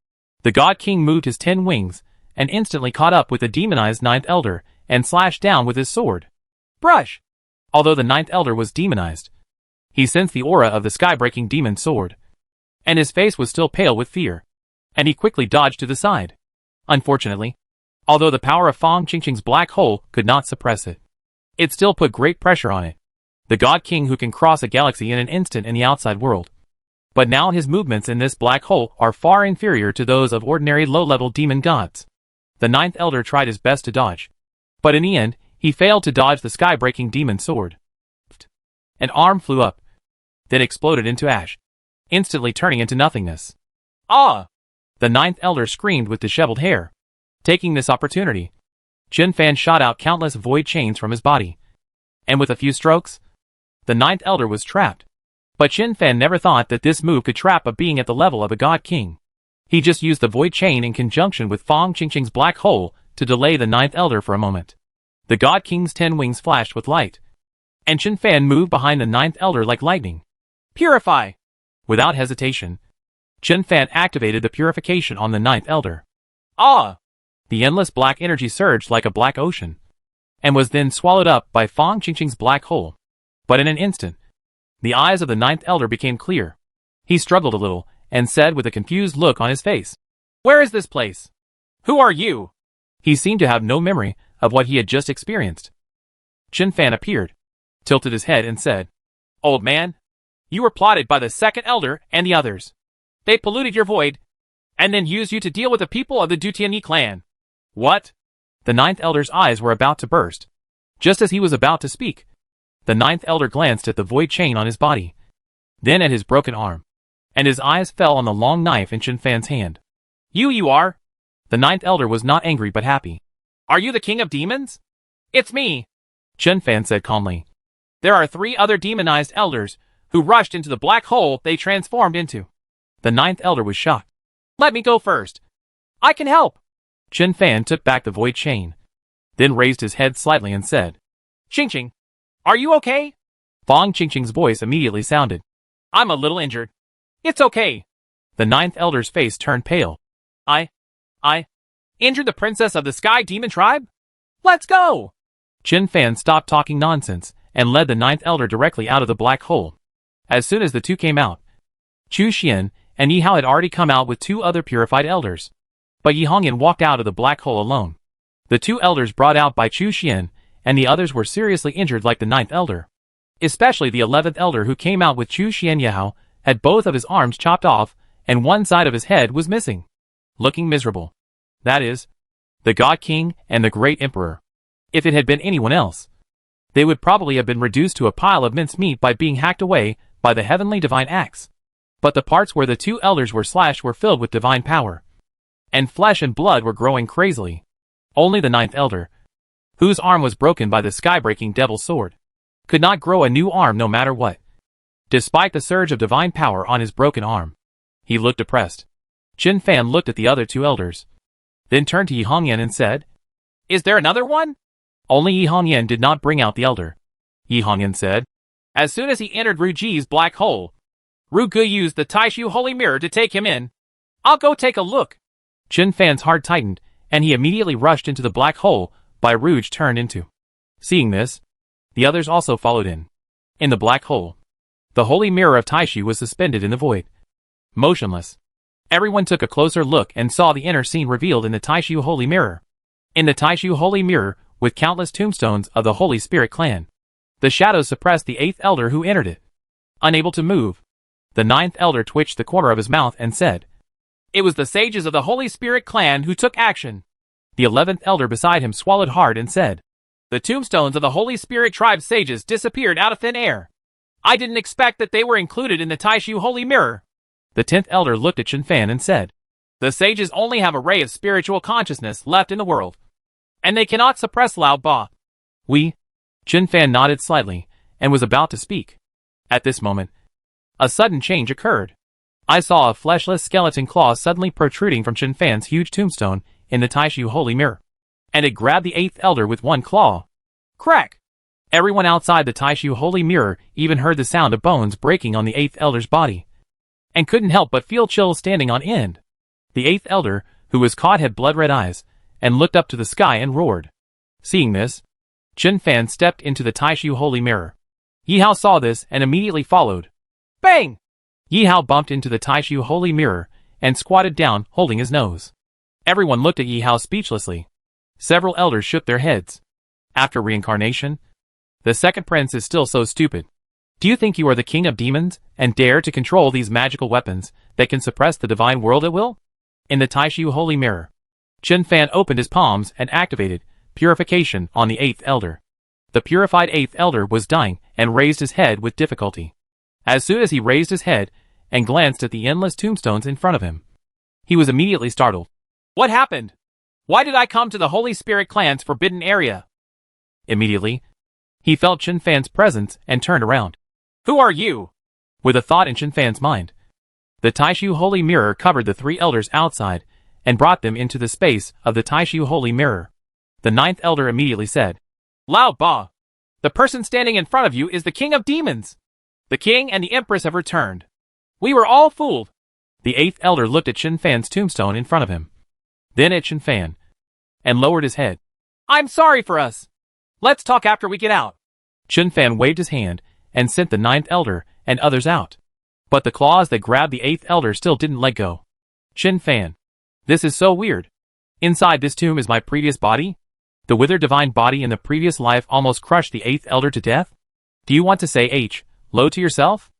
The God King moved his 10 wings, and instantly caught up with the demonized ninth elder, and slashed down with his sword. Brush! Although the ninth elder was demonized, he sensed the aura of the sky-breaking demon sword, and his face was still pale with fear, and he quickly dodged to the side. Unfortunately, although the power of Fang Qingqing's black hole could not suppress it, it still put great pressure on it. The God King who can cross a galaxy in an instant in the outside world. But now his movements in this black hole are far inferior to those of ordinary low-level demon gods. The ninth elder tried his best to dodge, but in the end, he failed to dodge the sky-breaking demon sword. An arm flew up, then exploded into ash, instantly turning into nothingness. Ah! The ninth elder screamed with disheveled hair. Taking this opportunity, Chen Fan shot out countless void chains from his body, and with a few strokes, the ninth elder was trapped. But Chen Fan never thought that this move could trap a being at the level of a God King. He just used the void chain in conjunction with Fang Qingqing's black hole to delay the ninth elder for a moment. The God King's 10 wings flashed with light, and Chen Fan moved behind the ninth elder like lightning. Purify! Without hesitation, Chen Fan activated the purification on the ninth elder. Ah! The endless black energy surged like a black ocean, and was then swallowed up by Fang Qingqing's black hole. But in an instant, the eyes of the ninth elder became clear. He struggled a little, and said with a confused look on his face, "Where is this place? Who are you?" He seemed to have no memory of what he had just experienced. Chen Fan appeared, tilted his head and said, "Old man, you were plotted by the second elder and the others. They polluted your void, and then used you to deal with the people of the Dutianyi clan." What? The ninth elder's eyes were about to burst. Just as he was about to speak, the ninth elder glanced at the void chain on his body, then at his broken arm, and his eyes fell on the long knife in Chen Fan's hand. You are? The ninth elder was not angry but happy. Are you the king of demons? It's me, Chen Fan said calmly. There are 3 other demonized elders who rushed into the black hole they transformed into. The ninth elder was shocked. Let me go first. I can help. Chen Fan took back the void chain, then raised his head slightly and said, Qingqing, are you okay? Fang Qingqing's voice immediately sounded. I'm a little injured. It's okay. The ninth elder's face turned pale. I injured the princess of the Sky Demon tribe? Let's go! Chen Fan stopped talking nonsense and led the ninth elder directly out of the black hole. As soon as the two came out, Chu Xian and Yi Hao had already come out with 2 other purified elders. But Yi Hongyan walked out of the black hole alone. The 2 elders brought out by Chu Xian and the others were seriously injured like the ninth elder. Especially the 11th elder who came out with Chu Xian. Yi Hao had both of his arms chopped off and one side of his head was missing. Looking miserable. That is, the God King and the Great Emperor. If it had been anyone else, they would probably have been reduced to a pile of mincemeat by being hacked away by the heavenly divine axe. But the parts where the 2 elders were slashed were filled with divine power, and flesh and blood were growing crazily. Only the ninth elder, whose arm was broken by the sky-breaking devil sword, could not grow a new arm no matter what. Despite the surge of divine power on his broken arm, he looked depressed. Chen Fan looked at the other 2 elders, then turned to Yi Hongyan and said, Is there another one? Only Yi Hongyan did not bring out the elder. Yi Hongyan said, As soon as he entered Ru Ji's black hole, Ru Gu used the Taishu Holy Mirror to take him in. I'll go take a look. Chen Fan's heart tightened, and he immediately rushed into the black hole Bai Rouge turned into. Seeing this, the others also followed in. In the black hole, the holy mirror of Taishu was suspended in the void, motionless. Everyone took a closer look and saw the inner scene revealed in the Taishu Holy Mirror. In the Taishu Holy Mirror, with countless tombstones of the Holy Spirit clan, the shadows suppressed the 8th elder who entered it. Unable to move, the 9th elder twitched the corner of his mouth and said, It was the sages of the Holy Spirit clan who took action. The 11th elder beside him swallowed hard and said, The tombstones of the Holy Spirit tribe sages disappeared out of thin air. I didn't expect that they were included in the Taishu Holy Mirror. The 10th elder looked at Chen Fan and said, The sages only have a ray of spiritual consciousness left in the world, and they cannot suppress Lao Ba. Chen Fan nodded slightly, and was about to speak. At this moment, a sudden change occurred. I saw a fleshless skeleton claw suddenly protruding from Chen Fan's huge tombstone in the Taishu Holy Mirror, and it grabbed the 8th elder with one claw. Crack! Everyone outside the Taishu Holy Mirror even heard the sound of bones breaking on the 8th elder's body, and couldn't help but feel chills standing on end. The eighth elder, who was caught, had blood-red eyes, and looked up to the sky and roared. Seeing this, Chen Fan stepped into the Taishu holy mirror. Yi Hao saw this and immediately followed. Bang! Yi Hao bumped into the Taishu holy mirror and squatted down, holding his nose. Everyone looked at Yi Hao speechlessly. Several elders shook their heads. After reincarnation, the second prince is still so stupid. Do you think you are the king of demons and dare to control these magical weapons that can suppress the divine world at will? In the Taishu holy mirror, Chen Fan opened his palms and activated purification on the eighth elder. The purified eighth elder was dying and raised his head with difficulty. As soon as he raised his head and glanced at the endless tombstones in front of him, he was immediately startled. What happened? Why did I come to the Holy Spirit clan's forbidden area? Immediately, he felt Chen Fan's presence and turned around. Who are you? With a thought in Chen Fan's mind, the Taishu holy mirror covered the three elders outside and brought them into the space of the Taishu holy mirror. The ninth elder immediately said, Lao Ba, the person standing in front of you is the king of demons. The king and the empress have returned. We were all fooled. The eighth elder looked at Chen Fan's tombstone in front of him, then at Chen Fan, and lowered his head. I'm sorry for us. Let's talk after we get out. Chen Fan waved his hand and sent the ninth elder and others out. But the claws that grabbed the eighth elder still didn't let go. Chen Fan, this is so weird. Inside this tomb is my previous body? The withered divine body in the previous life almost crushed the eighth elder to death? Do you want to say low to yourself?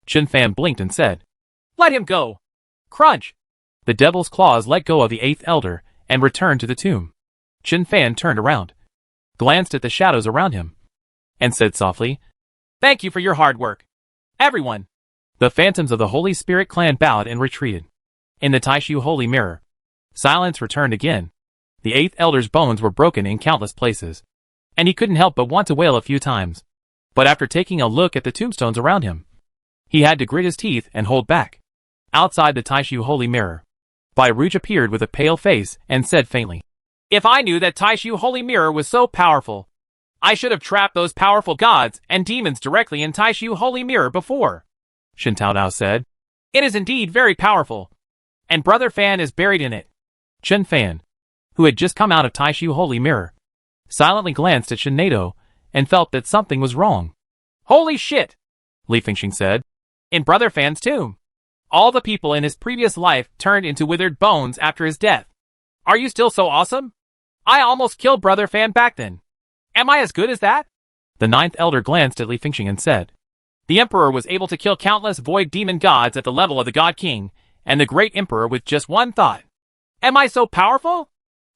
Chen Fan blinked and said, Let him go. Crunch. The devil's claws let go of the eighth elder and returned to the tomb. Chen Fan turned around, glanced at the shadows around him, and said softly, Thank you for your hard work. Everyone. The phantoms of the Holy Spirit clan bowed and retreated. In the Taishu holy mirror, silence returned again. The eighth elder's bones were broken in countless places, and he couldn't help but want to wail a few times. But after taking a look at the tombstones around him, he had to grit his teeth and hold back. Outside the Taishu holy mirror, Bai Rouge appeared with a pale face and said faintly, If I knew that Taishu holy mirror was so powerful, I should have trapped those powerful gods and demons directly in Taishu holy mirror before. Shin Tao Dao said, It is indeed very powerful, and Brother Fan is buried in it. Chen Fan, who had just come out of Taishu holy mirror, silently glanced at Shin Nato and felt that something was wrong. Holy shit! Li Fengxing said. In Brother Fan's tomb, all the people in his previous life turned into withered bones after his death. Are you still so awesome? I almost killed Brother Fan back then. Am I as good as that? The ninth elder glanced at Li Fengxing and said, The Emperor was able to kill countless void demon gods at the level of the God King, and the Great Emperor with just one thought. Am I so powerful?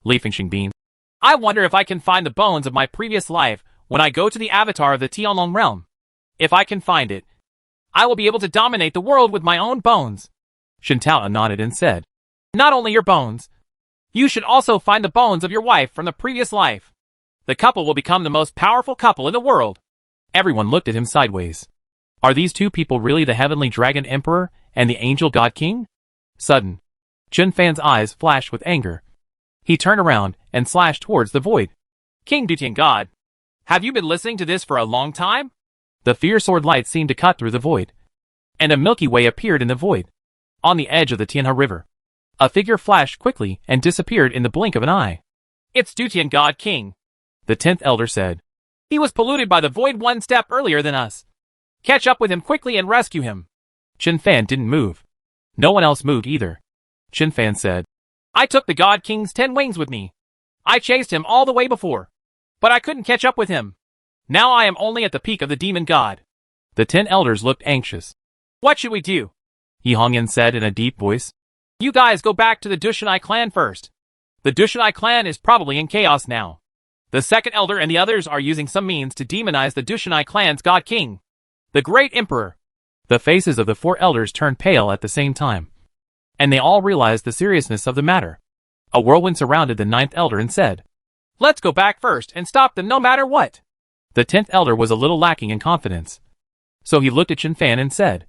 Li Fengxing beamed. I wonder if I can find the bones of my previous life when I go to the avatar of the Tianlong realm. If I can find it, I will be able to dominate the world with my own bones. Shin Tao nodded and said, Not only your bones. You should also find the bones of your wife from the previous life. The couple will become the most powerful couple in the world. Everyone looked at him sideways. Are these two people really the heavenly dragon emperor and the angel god king? Sudden, Chen Fan's eyes flashed with anger. He turned around and slashed towards the void. King Dutian God, have you been listening to this for a long time? The fierce sword light seemed to cut through the void, and a Milky Way appeared in the void. On the edge of the Tianhe River, a figure flashed quickly and disappeared in the blink of an eye. It's Dutian God King, the 10th elder said. He was polluted by the void one step earlier than us. Catch up with him quickly and rescue him. Chen Fan didn't move. No one else moved either. Chen Fan said, I took the God King's 10 wings with me. I chased him all the way before, but I couldn't catch up with him. Now I am only at the peak of the demon god. The 10 elders looked anxious. What should we do? Yi Hongyan said in a deep voice. You guys go back to the Dushanai clan first. The Dushanai clan is probably in chaos now. The second elder and the others are using some means to demonize the Dushanai clan's god king, the great emperor. The faces of the 4 elders turned pale at the same time, and they all realized the seriousness of the matter. A whirlwind surrounded the 9th elder and said, Let's go back first and stop them no matter what. The 10th elder was a little lacking in confidence, so he looked at Chen Fan and said,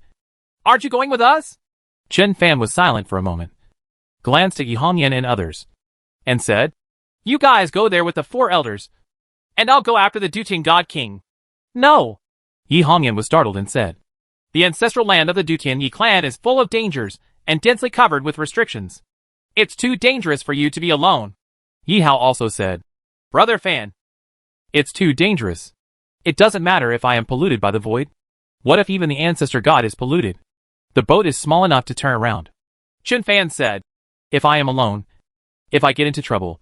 Aren't you going with us? Chen Fan was silent for a moment, glanced at Yi Hongyan and others, and said, You guys go there with the 4 elders, and I'll go after the Dutian God King. No! Yi Hongyan was startled and said, The ancestral land of the Dutian Yi clan is full of dangers and densely covered with restrictions. It's too dangerous for you to be alone. Yi Hao also said. Brother Fan. It's too dangerous. It doesn't matter if I am polluted by the void. What if even the ancestor god is polluted? The boat is small enough to turn around. Chen Fan said. If I am alone, if I get into trouble,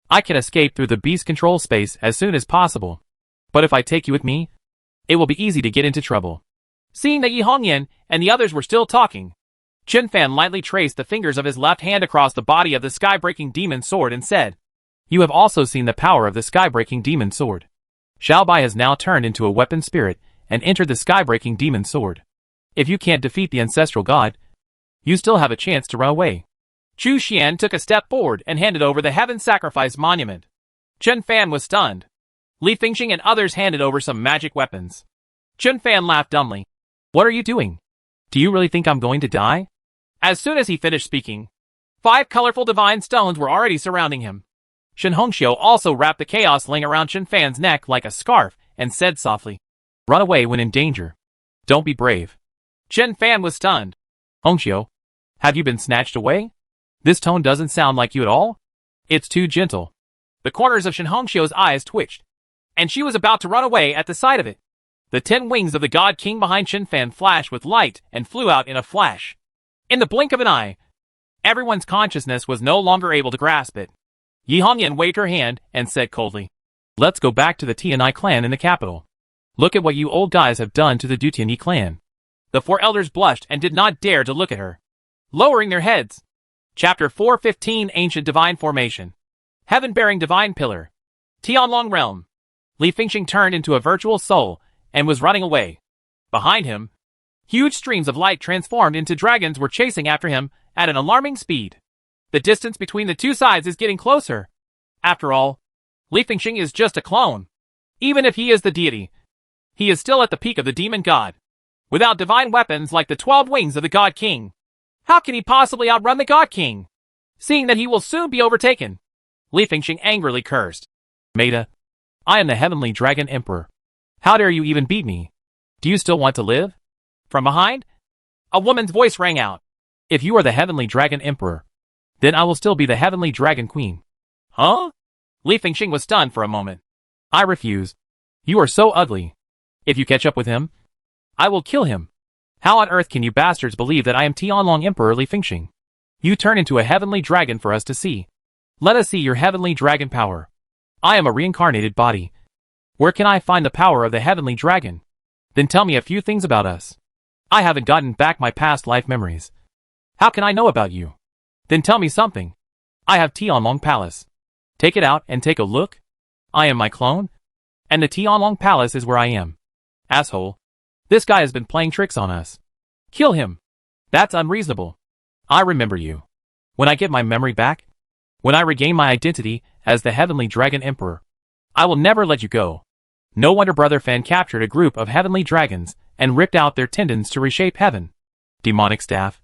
I can escape through the beast control space as soon as possible. But if I take you with me, it will be easy to get into trouble. Seeing that Yi Hongyan and the others were still talking, Chen Fan lightly traced the fingers of his left hand across the body of the sky-breaking demon sword and said, You have also seen the power of the sky-breaking demon sword. Xiao Bai has now turned into a weapon spirit and entered the sky-breaking demon sword. If you can't defeat the ancestral god, you still have a chance to run away. Chu Xian took a step forward and handed over the Heaven Sacrifice Monument. Chen Fan was stunned. Li Fingxing and others handed over some magic weapons. Chen Fan laughed dumbly. What are you doing? Do you really think I'm going to die? As soon as he finished speaking, 5 colorful divine stones were already surrounding him. Shen Hongxiu also wrapped the chaos ling around Chen Fan's neck like a scarf and said softly, Run away when in danger. Don't be brave. Chen Fan was stunned. Hongxiu, have you been snatched away? This tone doesn't sound like you at all. It's too gentle. The corners of Shen Hongxiu's eyes twitched, and she was about to run away at the sight of it. The 10 wings of the God King behind Chen Fan flashed with light and flew out in a flash. In the blink of an eye, everyone's consciousness was no longer able to grasp it. Yi Hongyan waved her hand and said coldly, Let's go back to the Tianai clan in the capital. Look at what you old guys have done to the Dutianyi clan. The 4 elders blushed and did not dare to look at her, lowering their heads. Chapter 4:15 Ancient Divine Formation. Heaven-bearing Divine Pillar. Tianlong Realm. Li Fingxing turned into a virtual soul and was running away. Behind him, huge streams of light transformed into dragons were chasing after him at an alarming speed. The distance between the two sides is getting closer. After all, Li Fingxing is just a clone. Even if he is the deity, he is still at the peak of the demon god. Without divine weapons like the 12 wings of the God King, how can he possibly outrun the God King? Seeing that he will soon be overtaken, Li Fingxing angrily cursed. Maida, I am the Heavenly Dragon Emperor. How dare you even beat me? Do you still want to live? From behind, a woman's voice rang out. If you are the Heavenly Dragon Emperor, then I will still be the Heavenly Dragon Queen. Huh? Li Fingxing was stunned for a moment. I refuse. You are so ugly. If you catch up with him, I will kill him. How on earth can you bastards believe that I am Tianlong Emperor Li Fingxing? You turn into a heavenly dragon for us to see. Let us see your heavenly dragon power. I am a reincarnated body. Where can I find the power of the heavenly dragon? Then tell me a few things about us. I haven't gotten back my past life memories. How can I know about you? Then tell me something. I have Tianlong Palace. Take it out and take a look. I am my clone. And the Tianlong Palace is where I am. Asshole. This guy has been playing tricks on us. Kill him. That's unreasonable. I remember you. When I get my memory back, when I regain my identity as the Heavenly Dragon Emperor, I will never let you go. No wonder Brother Fan captured a group of heavenly dragons and ripped out their tendons to reshape heaven. Demonic staff.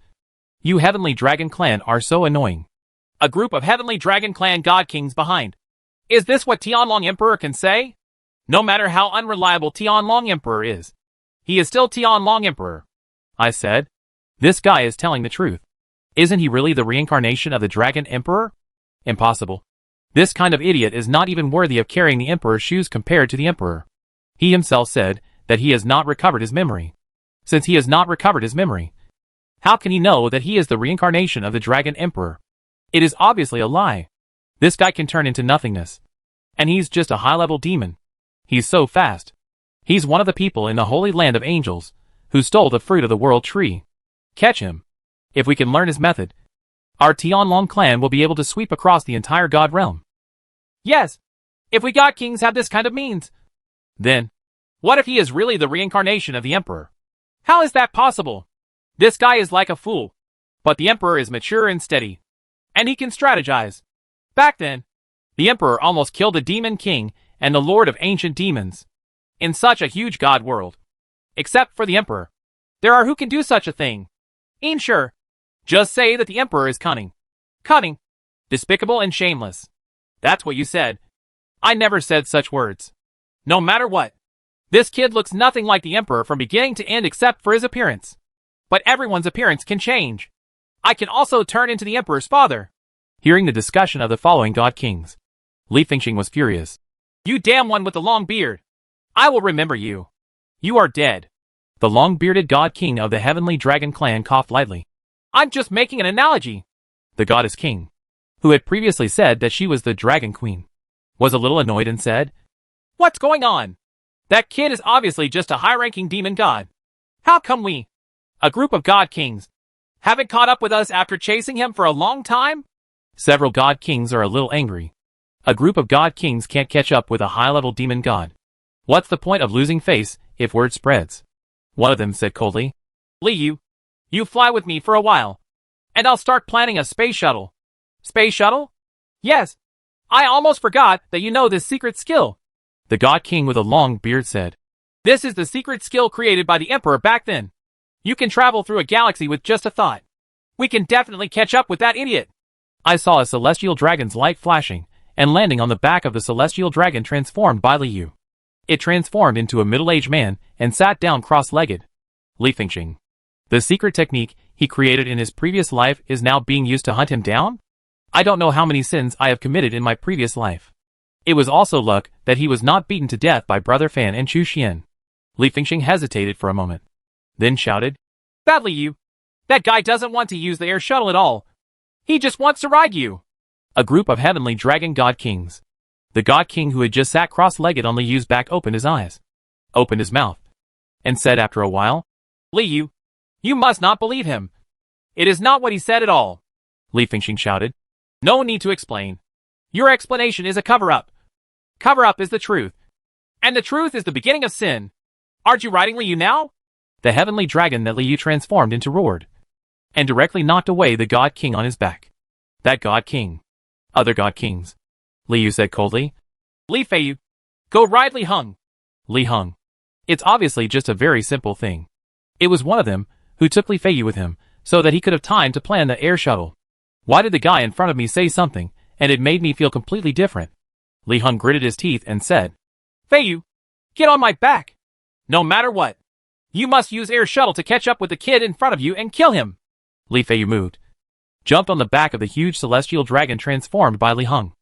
You Heavenly Dragon Clan are so annoying. A group of Heavenly Dragon Clan God Kings behind. Is this what Tianlong Emperor can say? No matter how unreliable Tianlong Emperor is, he is still Tianlong Emperor. I said. This guy is telling the truth. Isn't he really the reincarnation of the Dragon Emperor? Impossible. This kind of idiot is not even worthy of carrying the Emperor's shoes compared to the Emperor. He himself said that he has not recovered his memory. Since he has not recovered his memory, how can he know that he is the reincarnation of the Dragon Emperor? It is obviously a lie. This guy can turn into nothingness. And he's just a high-level demon. He's so fast. He's one of the people in the Holy Land of Angels who stole the fruit of the world tree. Catch him. If we can learn his method, our Tianlong clan will be able to sweep across the entire God realm. Yes, if we God Kings have this kind of means. Then, what if he is really the reincarnation of the Emperor? How is that possible? This guy is like a fool. But the Emperor is mature and steady. And he can strategize. Back then, the Emperor almost killed the Demon King and the Lord of Ancient Demons. In such a huge god world. Except for the Emperor. There are who can do such a thing. Ain't sure. Just say that the Emperor is cunning. Cunning. Despicable and shameless. That's what you said. I never said such words. No matter what. This kid looks nothing like the Emperor from beginning to end except for his appearance. But everyone's appearance can change. I can also turn into the Emperor's father. Hearing the discussion of the following god kings, Li Fingxing was furious. You damn one with the long beard! I will remember you. You are dead. The long-bearded god king of the heavenly dragon clan coughed lightly. I'm just making an analogy. The goddess king, who had previously said that she was the dragon queen, was a little annoyed and said, What's going on? That kid is obviously just a high-ranking demon god. How come we, a group of god kings, haven't caught up with us after chasing him for a long time? Several god kings are a little angry. A group of god kings can't catch up with a high-level demon god. What's the point of losing face if word spreads? One of them said coldly. Li, you fly with me for a while, and I'll start planning a space shuttle. Space shuttle? Yes. I almost forgot that you know this secret skill. The god king with a long beard said. This is the secret skill created by the emperor back then. You can travel through a galaxy with just a thought. We can definitely catch up with that idiot. I saw a celestial dragon's light flashing and landing on the back of the celestial dragon transformed by Li. It transformed into a middle-aged man and sat down cross-legged. Li Fingxing. The secret technique he created in his previous life is now being used to hunt him down? I don't know how many sins I have committed in my previous life. It was also luck that he was not beaten to death by Brother Fan and Chu Xian. Li Fingxing hesitated for a moment, then shouted, Badly you. That guy doesn't want to use the air shuttle at all. He just wants to ride you. A group of heavenly dragon god kings. The god king who had just sat cross-legged on Li Yu's back opened his eyes, opened his mouth, and said after a while, Li Yu, you must not believe him. It is not what he said at all. Li Fingxing shouted. No need to explain. Your explanation is a cover-up. Cover-up is the truth. And the truth is the beginning of sin. Aren't you riding Li Yu now? The heavenly dragon that Li Yu transformed into roared, and directly knocked away the god king on his back. That god king. Other god kings. Li Yu said coldly. Li Feiyu. Go ride Li Heng. Li Heng. It's obviously just a very simple thing. It was one of them who took Li Feiyu with him so that he could have time to plan the air shuttle. Why did the guy in front of me say something, and it made me feel completely different? Li Heng gritted his teeth and said, Feiyu, get on my back. No matter what. You must use air shuttle to catch up with the kid in front of you and kill him. Li Feiyu moved, jumped on the back of the huge celestial dragon transformed by Li Heng,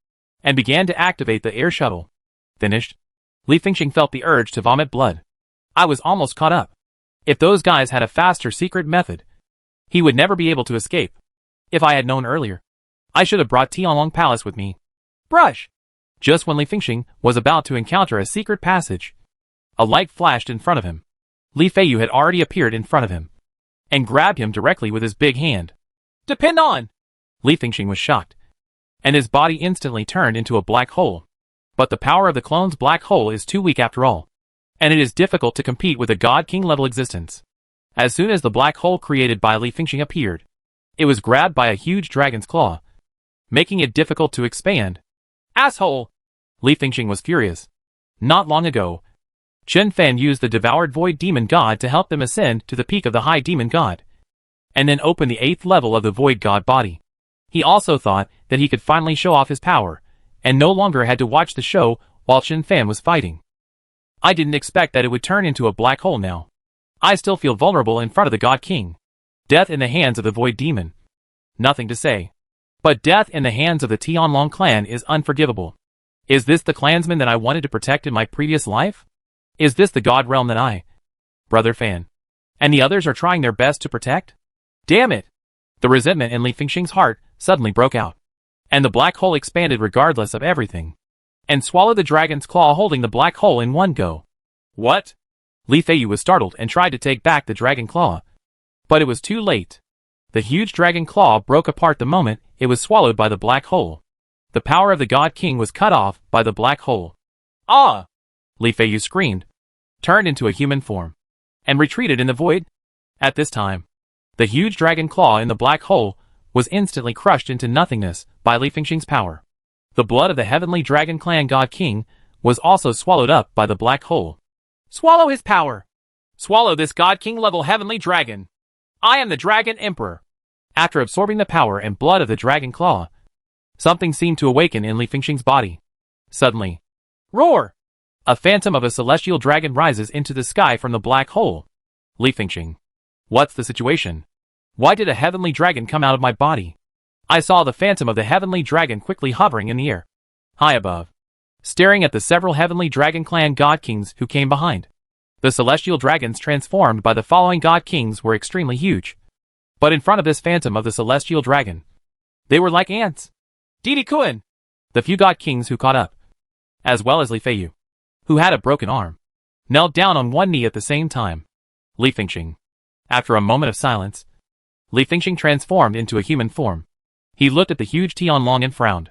and began to activate the air shuttle. Finished, Li Fingxing felt the urge to vomit blood. I was almost caught up. If those guys had a faster secret method, he would never be able to escape. If I had known earlier, I should have brought Tianlong Palace with me. Brush! Just when Li Fingxing was about to encounter a secret passage, a light flashed in front of him. Li Feiyu had already appeared in front of him, and grabbed him directly with his big hand. Depend on! Li Fingxing was shocked, and his body instantly turned into a black hole. But the power of the clone's black hole is too weak after all, and it is difficult to compete with a god king level existence. As soon as the black hole created by Li Fingxing appeared, it was grabbed by a huge dragon's claw, making it difficult to expand. Asshole! Li Fingxing was furious. Not long ago, Chen Fan used the devoured void demon god to help them ascend to the peak of the high demon god, and then open the 8th level of the void god body. He also thought that he could finally show off his power, and no longer had to watch the show while Chen Fan was fighting. I didn't expect that it would turn into a black hole now. I still feel vulnerable in front of the god king. Death in the hands of the void demon. Nothing to say. But death in the hands of the Tianlong clan is unforgivable. Is this the clansman that I wanted to protect in my previous life? Is this the god realm that I, Brother Fan, and the others are trying their best to protect? Damn it! The resentment in Li Fingxing's heart suddenly broke out, and the black hole expanded regardless of everything, and swallowed the dragon's claw, holding the black hole in one go. What? Li Feiyu was startled and tried to take back the dragon claw, but it was too late. The huge dragon claw broke apart the moment it was swallowed by the black hole. The power of the god king was cut off by the black hole. Ah! Li Feiyu screamed, turned into a human form, and retreated in the void. At this time, the huge dragon claw in the black hole was instantly crushed into nothingness by Li Fingxing's power. The blood of the heavenly dragon clan god king was also swallowed up by the black hole. Swallow his power! Swallow this god king level heavenly dragon! I am the dragon emperor! After absorbing the power and blood of the dragon claw, something seemed to awaken in Li Fingxing's body. Suddenly, roar! A phantom of a celestial dragon rises into the sky from the black hole. Li Fingxing. What's the situation? Why did a heavenly dragon come out of my body? I saw the phantom of the heavenly dragon quickly hovering in the air, high above, staring at the several heavenly dragon clan god kings who came behind. The celestial dragons transformed by the following god kings were extremely huge. But in front of this phantom of the celestial dragon, they were like ants. Didi Kun! The few god kings who caught up, as well as Li Feiyu, who had a broken arm, knelt down on one knee at the same time. Li Fengxing. After a moment of silence, Li Fengxing transformed into a human form. He looked at the huge Tianlong and frowned.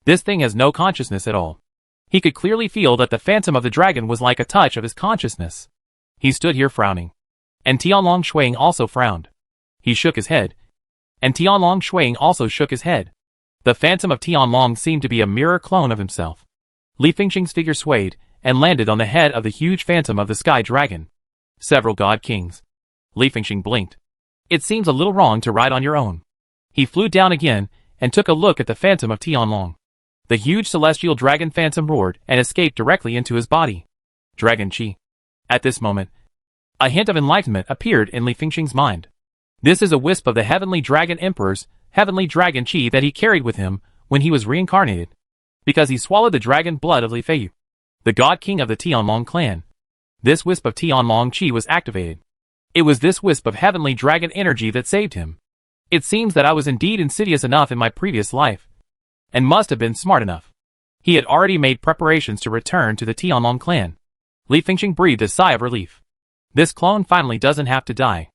This thing has no consciousness at all. He could clearly feel that the phantom of the dragon was like a touch of his consciousness. He stood here frowning. And Tianlong Shuang also frowned. He shook his head. And Tianlong Shuang also shook his head. The phantom of Tianlong seemed to be a mirror clone of himself. Li Fengxing's figure swayed and landed on the head of the huge phantom of the sky dragon. Several god kings. Li Fengxing blinked. It seems a little wrong to ride on your own. He flew down again and took a look at the phantom of Tianlong. The huge celestial dragon phantom roared and escaped directly into his body. Dragon Qi. At this moment, a hint of enlightenment appeared in Li Fengxing's mind. This is a wisp of the heavenly dragon emperor's heavenly dragon Qi that he carried with him when he was reincarnated, because he swallowed the dragon blood of Li Feiyu, the god king of the Tianlong clan. This wisp of Tianlong Qi was activated. It was this wisp of heavenly dragon energy that saved him. It seems that I was indeed insidious enough in my previous life, and must have been smart enough. He had already made preparations to return to the Tianlong clan. Li Fengxing breathed a sigh of relief. This clone finally doesn't have to die.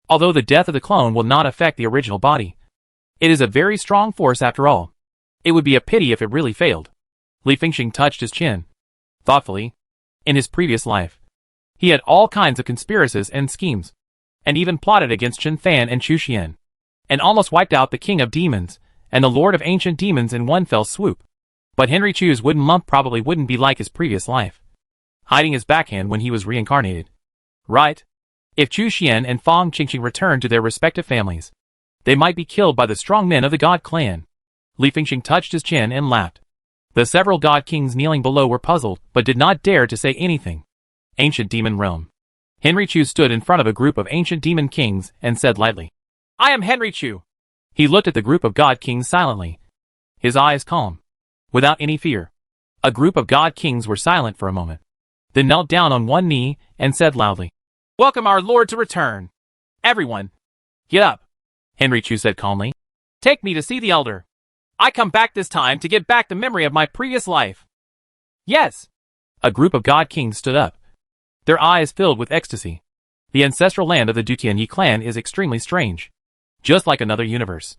Although the death of the clone will not affect the original body, it is a very strong force after all. It would be a pity if it really failed. Li Fengxing touched his chin. Thoughtfully. In his previous life, he had all kinds of conspiracies and schemes, and even plotted against Chen Fan and Chu Xian, and almost wiped out the king of demons and the lord of ancient demons in one fell swoop. But Henry Chu's wooden lump probably wouldn't be like his previous life, hiding his backhand when he was reincarnated. Right? If Chu Xian and Fang Qingqing returned to their respective families, they might be killed by the strong men of the god clan. Li Fengxing touched his chin and laughed. The several god kings kneeling below were puzzled, but did not dare to say anything. Ancient Demon Realm. Henry Chu stood in front of a group of ancient demon kings and said lightly, "I am Henry Chu." He looked at the group of god kings silently, his eyes calm, without any fear. A group of god kings were silent for a moment, then knelt down on one knee and said loudly, "Welcome our lord to return. Everyone, get up," Henry Chu said calmly. "Take me to see the elder. I come back this time to get back the memory of my previous life." Yes. A group of god kings stood up, their eyes filled with ecstasy. The ancestral land of the Dutianyi clan is extremely strange, just like another universe.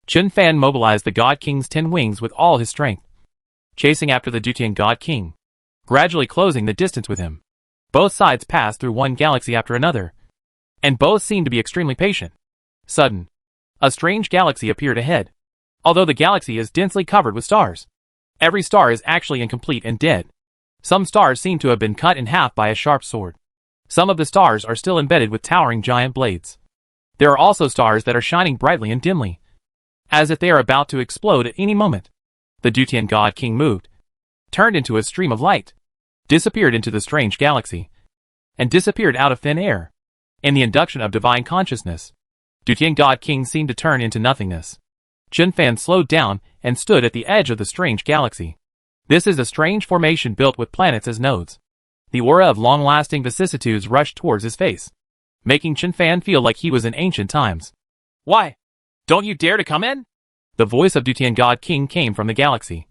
Chen Fan mobilized the god king's 10 wings with all his strength, chasing after the Dutian god king, gradually closing the distance with him. Both sides passed through one galaxy after another, and both seemed to be extremely patient. Sudden, a strange galaxy appeared ahead. Although the galaxy is densely covered with stars, every star is actually incomplete and dead. Some stars seem to have been cut in half by a sharp sword. Some of the stars are still embedded with towering giant blades. There are also stars that are shining brightly and dimly, as if they are about to explode at any moment. The Dutian god king moved, turned into a stream of light, disappeared into the strange galaxy, and disappeared out of thin air. In the induction of divine consciousness, Dutian god king seemed to turn into nothingness. Chen Fan slowed down and stood at the edge of the strange galaxy. This is a strange formation built with planets as nodes. The aura of long-lasting vicissitudes rushed towards his face, making Chen Fan feel like he was in ancient times. "Why? Don't you dare to come in?" The voice of Dutian God King came from the galaxy.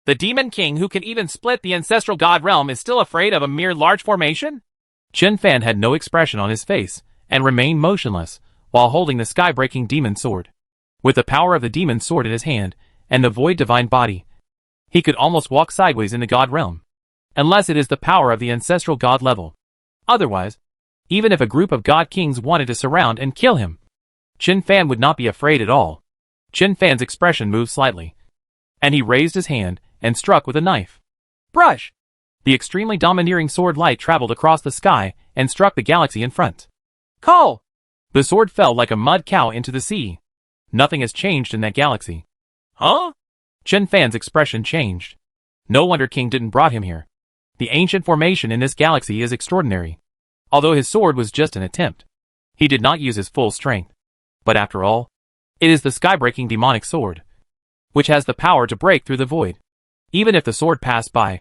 "The Demon King who can even split the ancestral god realm is still afraid of a mere large formation?" Chen Fan had no expression on his face and remained motionless while holding the sky-breaking demon sword. With the power of the demon sword in his hand and the void divine body, he could almost walk sideways in the god realm, unless it is the power of the ancestral god level. Otherwise, even if a group of god kings wanted to surround and kill him, Chen Fan would not be afraid at all. Chen Fan's expression moved slightly, and he raised his hand and struck with a knife. Brush! The extremely domineering sword light traveled across the sky and struck the galaxy in front. Call! The sword fell like a mud cow into the sea. Nothing has changed in that galaxy. Huh? Chen Fan's expression changed. No wonder King didn't brought him here. The ancient formation in this galaxy is extraordinary. Although his sword was just an attempt, he did not use his full strength. But after all, it is the sky-breaking demonic sword. which has the power to break through the void. Even if the sword passed by,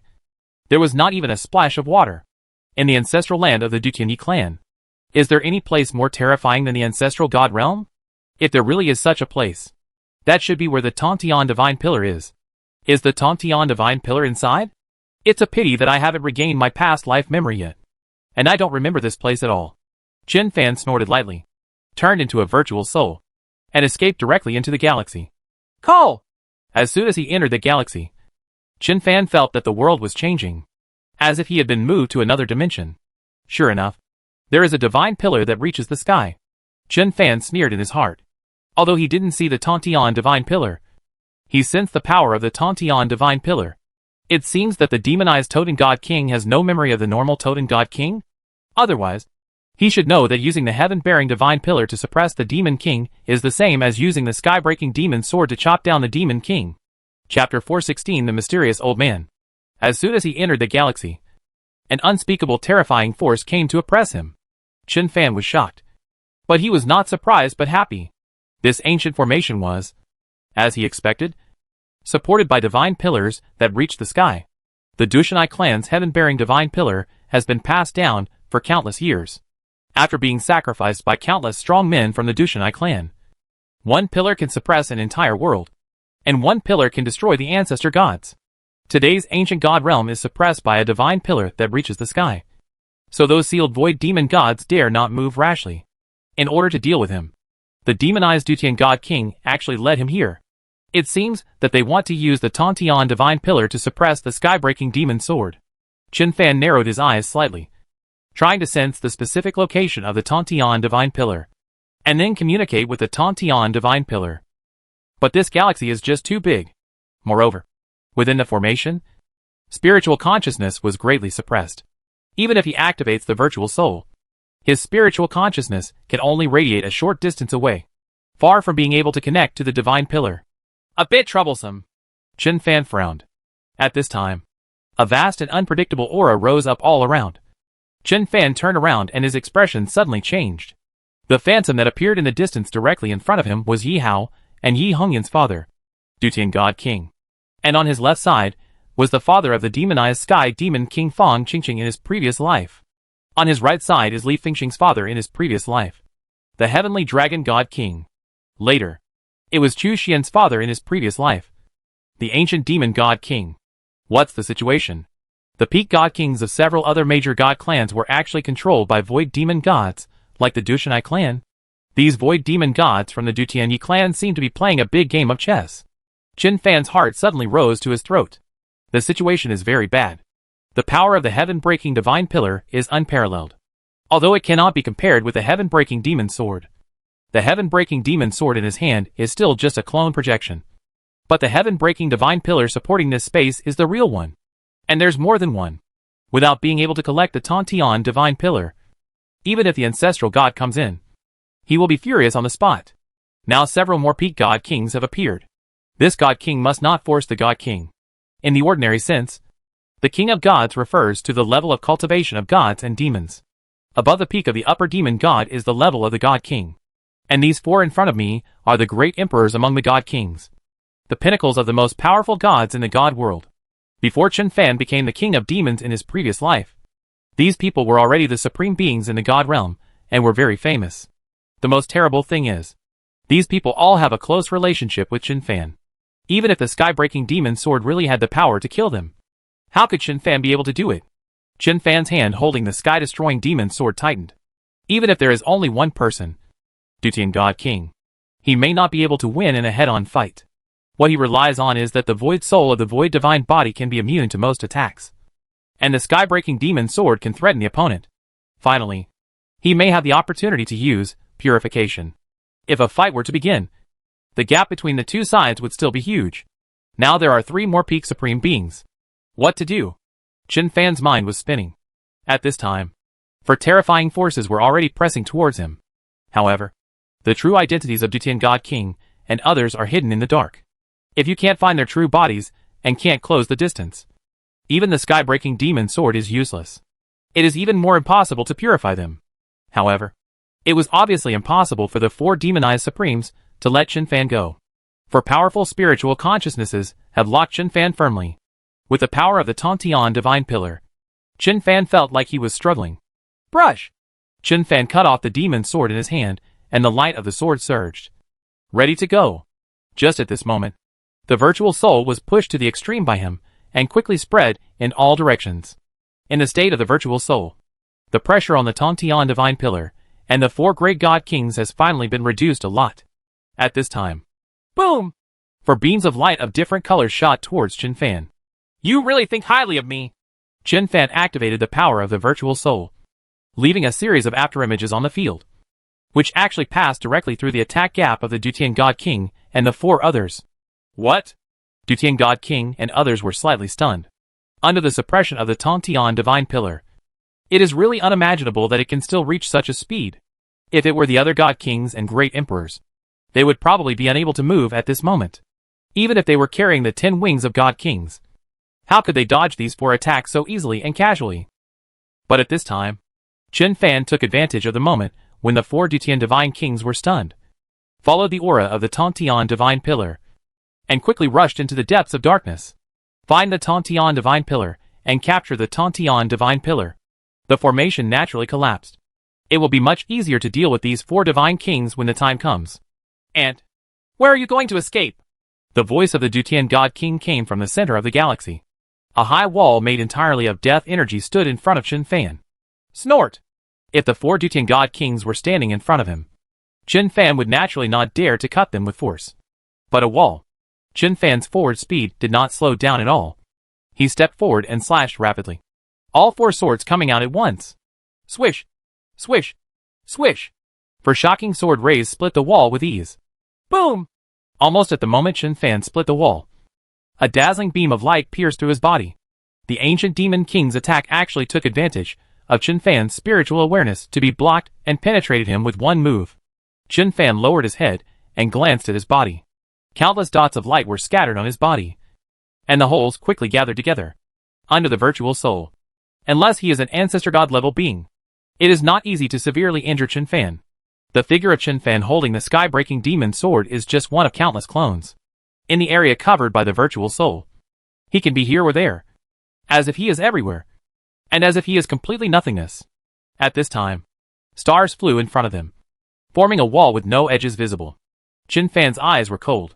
there was not even a splash of water. In the ancestral land of the Dutianyi clan, is there any place more terrifying than the ancestral god realm? If there really is such a place, that should be where the Tantian Divine Pillar is. Is the Tantian Divine Pillar inside? It's a pity that I haven't regained my past life memory yet. And I don't remember this place at all. Chen Fan snorted lightly, turned into a virtual soul, and escaped directly into the galaxy. Call! As soon as he entered the galaxy, Chen Fan felt that the world was changing, as if he had been moved to another dimension. Sure enough, there is a divine pillar that reaches the sky. Chen Fan sneered in his heart. Although he didn't see the Tantian Divine Pillar, he sensed the power of the Tantian Divine Pillar. It seems that the demonized Totem God King has no memory of the normal Totem God King. Otherwise, he should know that using the heaven-bearing Divine Pillar to suppress the Demon King is the same as using the sky-breaking Demon Sword to chop down the Demon King. Chapter 416 The Mysterious Old Man. As soon as he entered the galaxy, an unspeakable terrifying force came to oppress him. Chen Fan was shocked. But he was not surprised but happy. This ancient formation was, as he expected, supported by divine pillars that reached the sky. The Dushanai clan's heaven-bearing divine pillar has been passed down for countless years. After being sacrificed by countless strong men from the Dushanai clan, one pillar can suppress an entire world, and one pillar can destroy the ancestor gods. Today's ancient god realm is suppressed by a divine pillar that reaches the sky. So those sealed void demon gods dare not move rashly. In order to deal with him, the demonized Dutian God King actually led him here. It seems that they want to use the Tantian Divine Pillar to suppress the sky-breaking demon sword. Chen Fan narrowed his eyes slightly, trying to sense the specific location of the Tantian Divine Pillar, and then communicate with the Tantian Divine Pillar. But this galaxy is just too big. Moreover, within the formation, spiritual consciousness was greatly suppressed. Even if he activates the virtual soul, his spiritual consciousness can only radiate a short distance away, far from being able to connect to the divine pillar. A bit troublesome. Chen Fan frowned. At this time, a vast and unpredictable aura rose up all around. Chen Fan turned around and his expression suddenly changed. The phantom that appeared in the distance directly in front of him was Yi Hao and Yi Hongyan's father, Dutian God King. And on his left side was the father of the demonized Sky Demon King Fang Qingqing in his previous life. On his right side is Li Fengxing's father in his previous life, the Heavenly Dragon God King. Later, it was Chu Xian's father in his previous life, the Ancient Demon God King. What's the situation? The peak God Kings of several other major God clans were actually controlled by void demon gods, like the Dushanai clan. These void demon gods from the Dutianyi clan seem to be playing a big game of chess. Chen Fan's heart suddenly rose to his throat. The situation is very bad. The power of the heaven-breaking divine pillar is unparalleled. Although it cannot be compared with the heaven-breaking demon sword. The heaven-breaking demon sword in his hand is still just a clone projection. But the heaven-breaking divine pillar supporting this space is the real one. And there's more than one. Without being able to collect the Tantian divine pillar, even if the ancestral god comes in, he will be furious on the spot. Now several more peak god kings have appeared. This god king must not force the god king. In the ordinary sense, the king of gods refers to the level of cultivation of gods and demons. Above the peak of the upper demon god is the level of the god king. And these four in front of me are the great emperors among the god kings, the pinnacles of the most powerful gods in the god world. Before Chen Fan became the king of demons in his previous life, these people were already the supreme beings in the god realm, and were very famous. The most terrible thing is, these people all have a close relationship with Chen Fan. Even if the sky-breaking demon sword really had the power to kill them, how could Chen Fan be able to do it? Chen Fan's hand holding the sky-destroying demon sword tightened. Even if there is only one person, Dutian God King, he may not be able to win in a head-on fight. What he relies on is that the void soul of the void divine body can be immune to most attacks. And the sky-breaking demon sword can threaten the opponent. Finally, he may have the opportunity to use purification. If a fight were to begin, the gap between the two sides would still be huge. Now there are three more peak supreme beings. What to do? Chen Fan's mind was spinning. At this time, for terrifying forces were already pressing towards him. However, the true identities of Dutian God King and others are hidden in the dark. If you can't find their true bodies and can't close the distance, even the sky-breaking demon sword is useless. It is even more impossible to purify them. However, it was obviously impossible for the four demonized supremes to let Chen Fan go. For powerful spiritual consciousnesses have locked Chen Fan firmly. With the power of the Tantian Divine Pillar, Chen Fan felt like he was struggling. Brush! Chen Fan cut off the demon's sword in his hand, and the light of the sword surged. Ready to go. Just at this moment, the virtual soul was pushed to the extreme by him, and quickly spread in all directions. In the state of the virtual soul, the pressure on the Tantian Divine Pillar and the 4 great God Kings has finally been reduced a lot. At this time, boom! For beams of light of different colors shot towards Chen Fan. You really think highly of me. Chen Fan activated the power of the virtual soul, leaving a series of afterimages on the field, which actually passed directly through the attack gap of the Dutian God King and the 4 others. What? Dutian God King and others were slightly stunned. Under the suppression of the Tantian Divine Pillar, it is really unimaginable that it can still reach such a speed. If it were the other God Kings and Great Emperors, they would probably be unable to move at this moment. Even if they were carrying the 10 wings of God Kings, how could they dodge these 4 attacks so easily and casually? But at this time, Chen Fan took advantage of the moment when the 4 Dutian Divine Kings were stunned, followed the aura of the Tantian Divine Pillar, and quickly rushed into the depths of darkness. Find the Tantian Divine Pillar, and capture the Tantian Divine Pillar. The formation naturally collapsed. It will be much easier to deal with these 4 Divine Kings when the time comes. And, where are you going to escape? The voice of the Dutian God King came from the center of the galaxy. A high wall made entirely of death energy stood in front of Chen Fan. Snort! If the 4 Dutian God Kings were standing in front of him, Chen Fan would naturally not dare to cut them with force. But a wall. Chen Fan's forward speed did not slow down at all. He stepped forward and slashed rapidly. All 4 swords coming out at once. Swish! Swish! Swish! For shocking sword rays split the wall with ease. Boom! Almost at the moment Chen Fan split the wall, a dazzling beam of light pierced through his body. The ancient demon king's attack actually took advantage of Chen Fan's spiritual awareness to be blocked and penetrated him with one move. Chen Fan lowered his head and glanced at his body. Countless dots of light were scattered on his body, and the holes quickly gathered together. Under the virtual soul, unless he is an ancestor god level being, it is not easy to severely injure Chen Fan. The figure of Chen Fan holding the sky-breaking demon sword is just one of countless clones. In the area covered by the virtual soul, he can be here or there, as if he is everywhere, and as if he is completely nothingness. At this time, stars flew in front of him, forming a wall with no edges visible. Chen Fan's eyes were cold,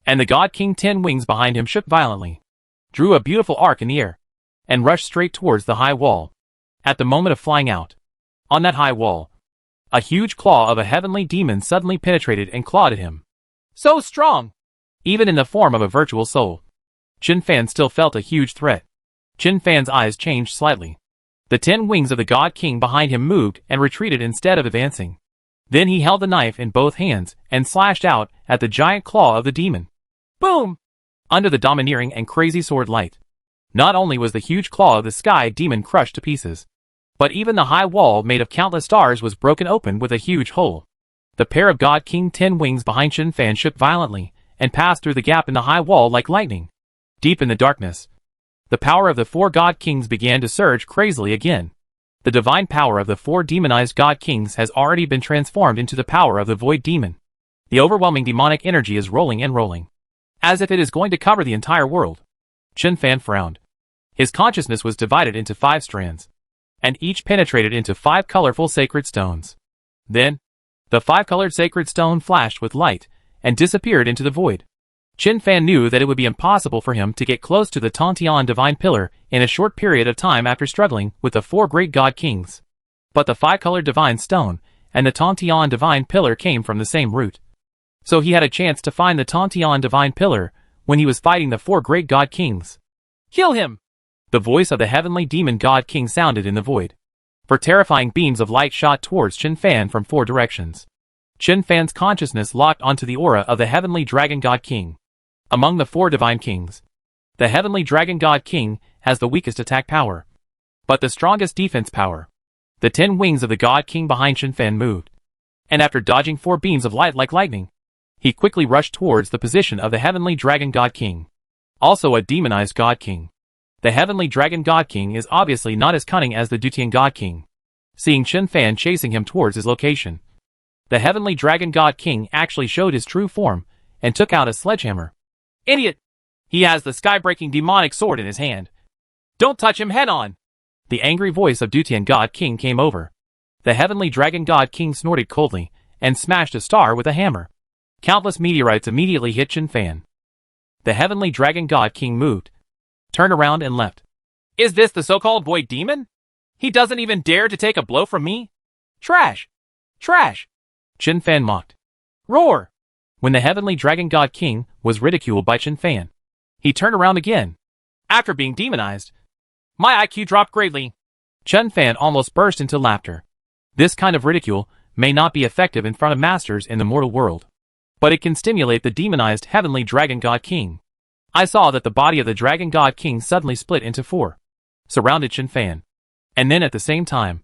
and the God King 10 wings behind him shook violently, drew a beautiful arc in the air, and rushed straight towards the high wall. At the moment of flying out, on that high wall, a huge claw of a heavenly demon suddenly penetrated and clawed at him. So strong! Even in the form of a virtual soul, Chen Fan still felt a huge threat. Chen Fan's eyes changed slightly. The 10 wings of the God King behind him moved and retreated instead of advancing. Then he held the knife in both hands and slashed out at the giant claw of the demon. Boom! Under the domineering and crazy sword light, not only was the huge claw of the sky demon crushed to pieces, but even the high wall made of countless stars was broken open with a huge hole. The pair of God King 10 wings behind Chen Fan shook violently and passed through the gap in the high wall like lightning. Deep in the darkness, the power of the 4 God Kings began to surge crazily again. The divine power of the 4 demonized God Kings has already been transformed into the power of the Void Demon. The overwhelming demonic energy is rolling and rolling, as if it is going to cover the entire world. Chen Fan frowned. His consciousness was divided into 5 strands, and each penetrated into 5 colorful sacred stones. Then, the 5-colored sacred stone flashed with light and disappeared into the void. Chen Fan knew that it would be impossible for him to get close to the Tantian Divine Pillar in a short period of time after struggling with the 4 great God Kings. But the 5-colored Divine Stone and the Tantian Divine Pillar came from the same root. So he had a chance to find the Tantian Divine Pillar when he was fighting the 4 great God Kings. Kill him! The voice of the heavenly demon God King sounded in the void. For terrifying beams of light shot towards Chen Fan from 4 directions. Chen Fan's consciousness locked onto the aura of the heavenly dragon God King. Among the 4 divine kings, the heavenly dragon God King has the weakest attack power, but the strongest defense power. The 10 wings of the God King behind Chen Fan moved, and after dodging 4 beams of light like lightning, he quickly rushed towards the position of the heavenly dragon God King, also a demonized God King. The heavenly dragon God King is obviously not as cunning as the Dutian God King. Seeing Chen Fan chasing him towards his location, the heavenly dragon God King actually showed his true form and took out a sledgehammer. Idiot! He has the sky-breaking demonic sword in his hand. Don't touch him head on! The angry voice of Dutian God King came over. The heavenly dragon God King snorted coldly and smashed a star with a hammer. Countless meteorites immediately hit Chen Fan. The heavenly dragon God King moved, turned around and left. Is this the so-called void demon? He doesn't even dare to take a blow from me? Trash! Trash! Chen Fan mocked. Roar! When the heavenly dragon God King was ridiculed by Chen Fan, he turned around again. After being demonized, my IQ dropped greatly. Chen Fan almost burst into laughter. This kind of ridicule may not be effective in front of masters in the mortal world, but it can stimulate the demonized heavenly dragon God King. I saw that the body of the dragon God King suddenly split into four, surrounded Chen Fan, and then at the same time,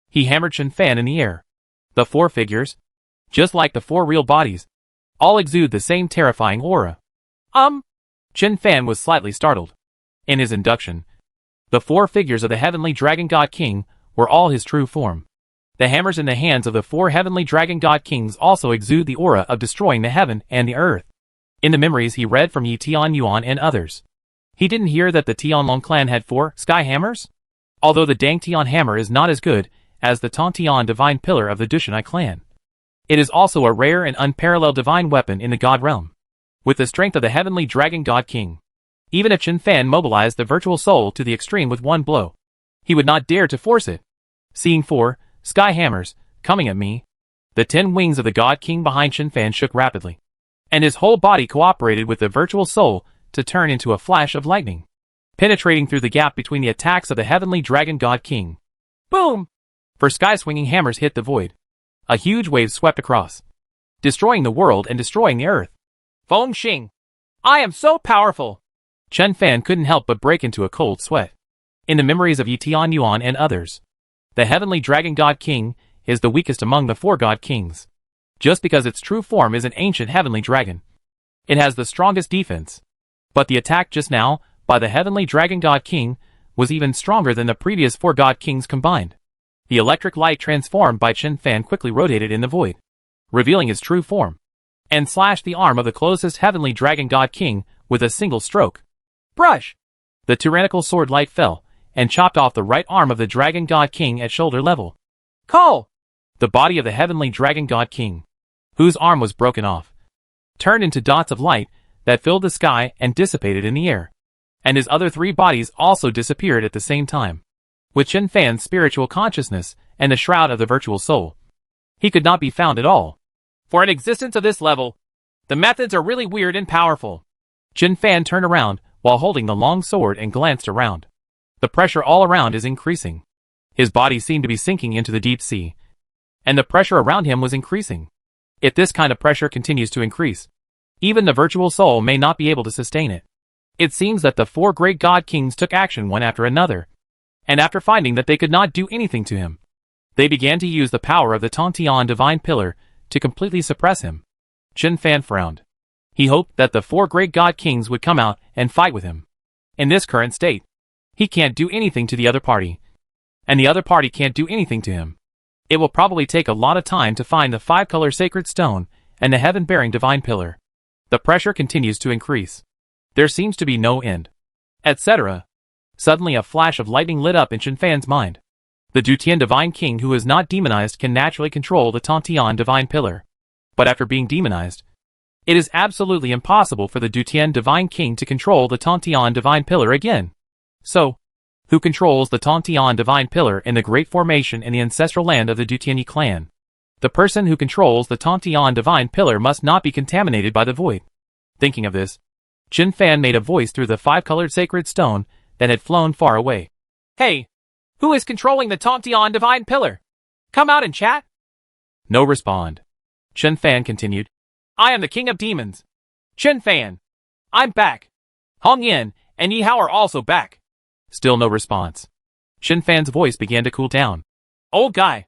he hammered Chen Fan in the air. The four figures, just like the four real bodies, all exude the same terrifying aura. Chen Fan was slightly startled. In his induction, the four figures of the heavenly dragon God King were all his true form. The hammers in the hands of the four heavenly dragon God Kings also exude the aura of destroying the heaven and the earth. In the memories he read from Yi Tian Yuan and others, he didn't hear that the Tianlong clan had 4 sky hammers? Although the Dang Tian hammer is not as good as the Tontian divine pillar of the Dushanai clan, it is also a rare and unparalleled divine weapon in the god realm. With the strength of the heavenly dragon God King, even if Chen Fan mobilized the virtual soul to the extreme with one blow, he would not dare to force it. Seeing 4 sky hammers coming at me, the 10 wings of the God King behind Chen Fan shook rapidly, and his whole body cooperated with the virtual soul to turn into a flash of lightning, penetrating through the gap between the attacks of the heavenly dragon God King. Boom! For sky-swinging hammers hit the void. A huge wave swept across, destroying the world and destroying the earth. Feng Xing! I am so powerful! Chen Fan couldn't help but break into a cold sweat. In the memories of Yi Tian Yuan and others, the heavenly dragon God King is the weakest among the 4 God Kings. Just because its true form is an ancient heavenly dragon, it has the strongest defense. But the attack just now by the heavenly dragon God King was even stronger than the previous 4 God Kings combined. The electric light transformed by Chen Fan quickly rotated in the void, revealing his true form, and slashed the arm of the closest heavenly dragon God King with a single stroke. Brush! The tyrannical sword light fell and chopped off the right arm of the dragon God King at shoulder level. Call! The body of the heavenly dragon God King, whose arm was broken off, turned into dots of light that filled the sky and dissipated in the air. And his other 3 bodies also disappeared at the same time. With Chen Fan's spiritual consciousness and the shroud of the virtual soul, he could not be found at all. For an existence of this level, the methods are really weird and powerful. Chen Fan turned around while holding the long sword and glanced around. The pressure all around is increasing. His body seemed to be sinking into the deep sea, and the pressure around him was increasing. If this kind of pressure continues to increase, even the virtual soul may not be able to sustain it. It seems that the 4 great God Kings took action one after another, and after finding that they could not do anything to him, they began to use the power of the Tontian divine pillar to completely suppress him. Chen Fan frowned. He hoped that the 4 great God Kings would come out and fight with him. In this current state, he can't do anything to the other party, and the other party can't do anything to him. It will probably take a lot of time to find the 5-color sacred stone and the heaven-bearing divine pillar. The pressure continues to increase. There seems to be no end. Etc. Suddenly a flash of lightning lit up in Chen Fan's mind. The Dutian divine king who is not demonized can naturally control the Tontian divine pillar. But after being demonized, it is absolutely impossible for the Dutian divine king to control the Tontian divine pillar again. So, who controls the Tontian divine pillar in the great formation in the ancestral land of the Dutiani clan? The person who controls the Tontian divine pillar must not be contaminated by the void. Thinking of this, Chen Fan made a voice through the 5-colored sacred stone that had flown far away. Hey, who is controlling the Tontian divine pillar? Come out and chat. No respond. Chen Fan continued. I am the king of demons. Chen Fan. I'm back. Hong Yin and Yi Hao are also back. Still no response. Chen Fan's voice began to cool down. Old guy.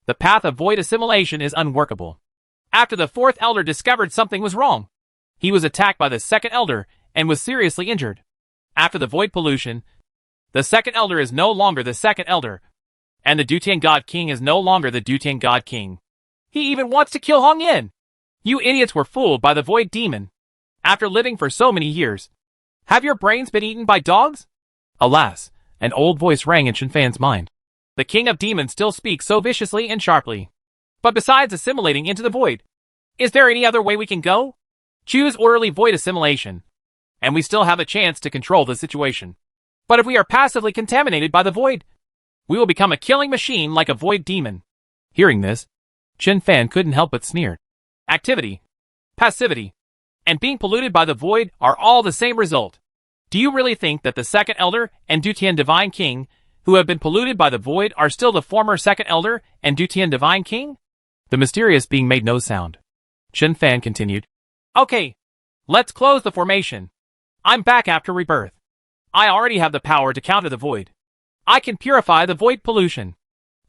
The path of void assimilation is unworkable. After the 4th elder discovered something was wrong, he was attacked by the 2nd elder and was seriously injured. After the void pollution, the 2nd elder is no longer the 2nd elder, and the Dutian God King is no longer the Dutian God King. He even wants to kill Hong Yin. You idiots were fooled by the void demon. After living for so many years, have your brains been eaten by dogs? Alas, an old voice rang in Shinfan's mind. The king of demons still speaks so viciously and sharply. But besides assimilating into the void, is there any other way we can go? Choose orderly void assimilation, and we still have a chance to control the situation. But if we are passively contaminated by the void, we will become a killing machine like a void demon. Hearing this, Shinfan couldn't help but sneer. Activity, passivity, and being polluted by the void are all the same result. Do you really think that the second elder and Dutian divine king who have been polluted by the void are still the former second elder and Dutian divine king? The mysterious being made no sound. Shinfan continued. Okay, let's close the formation. I'm back after rebirth. I already have the power to counter the void. I can purify the void pollution.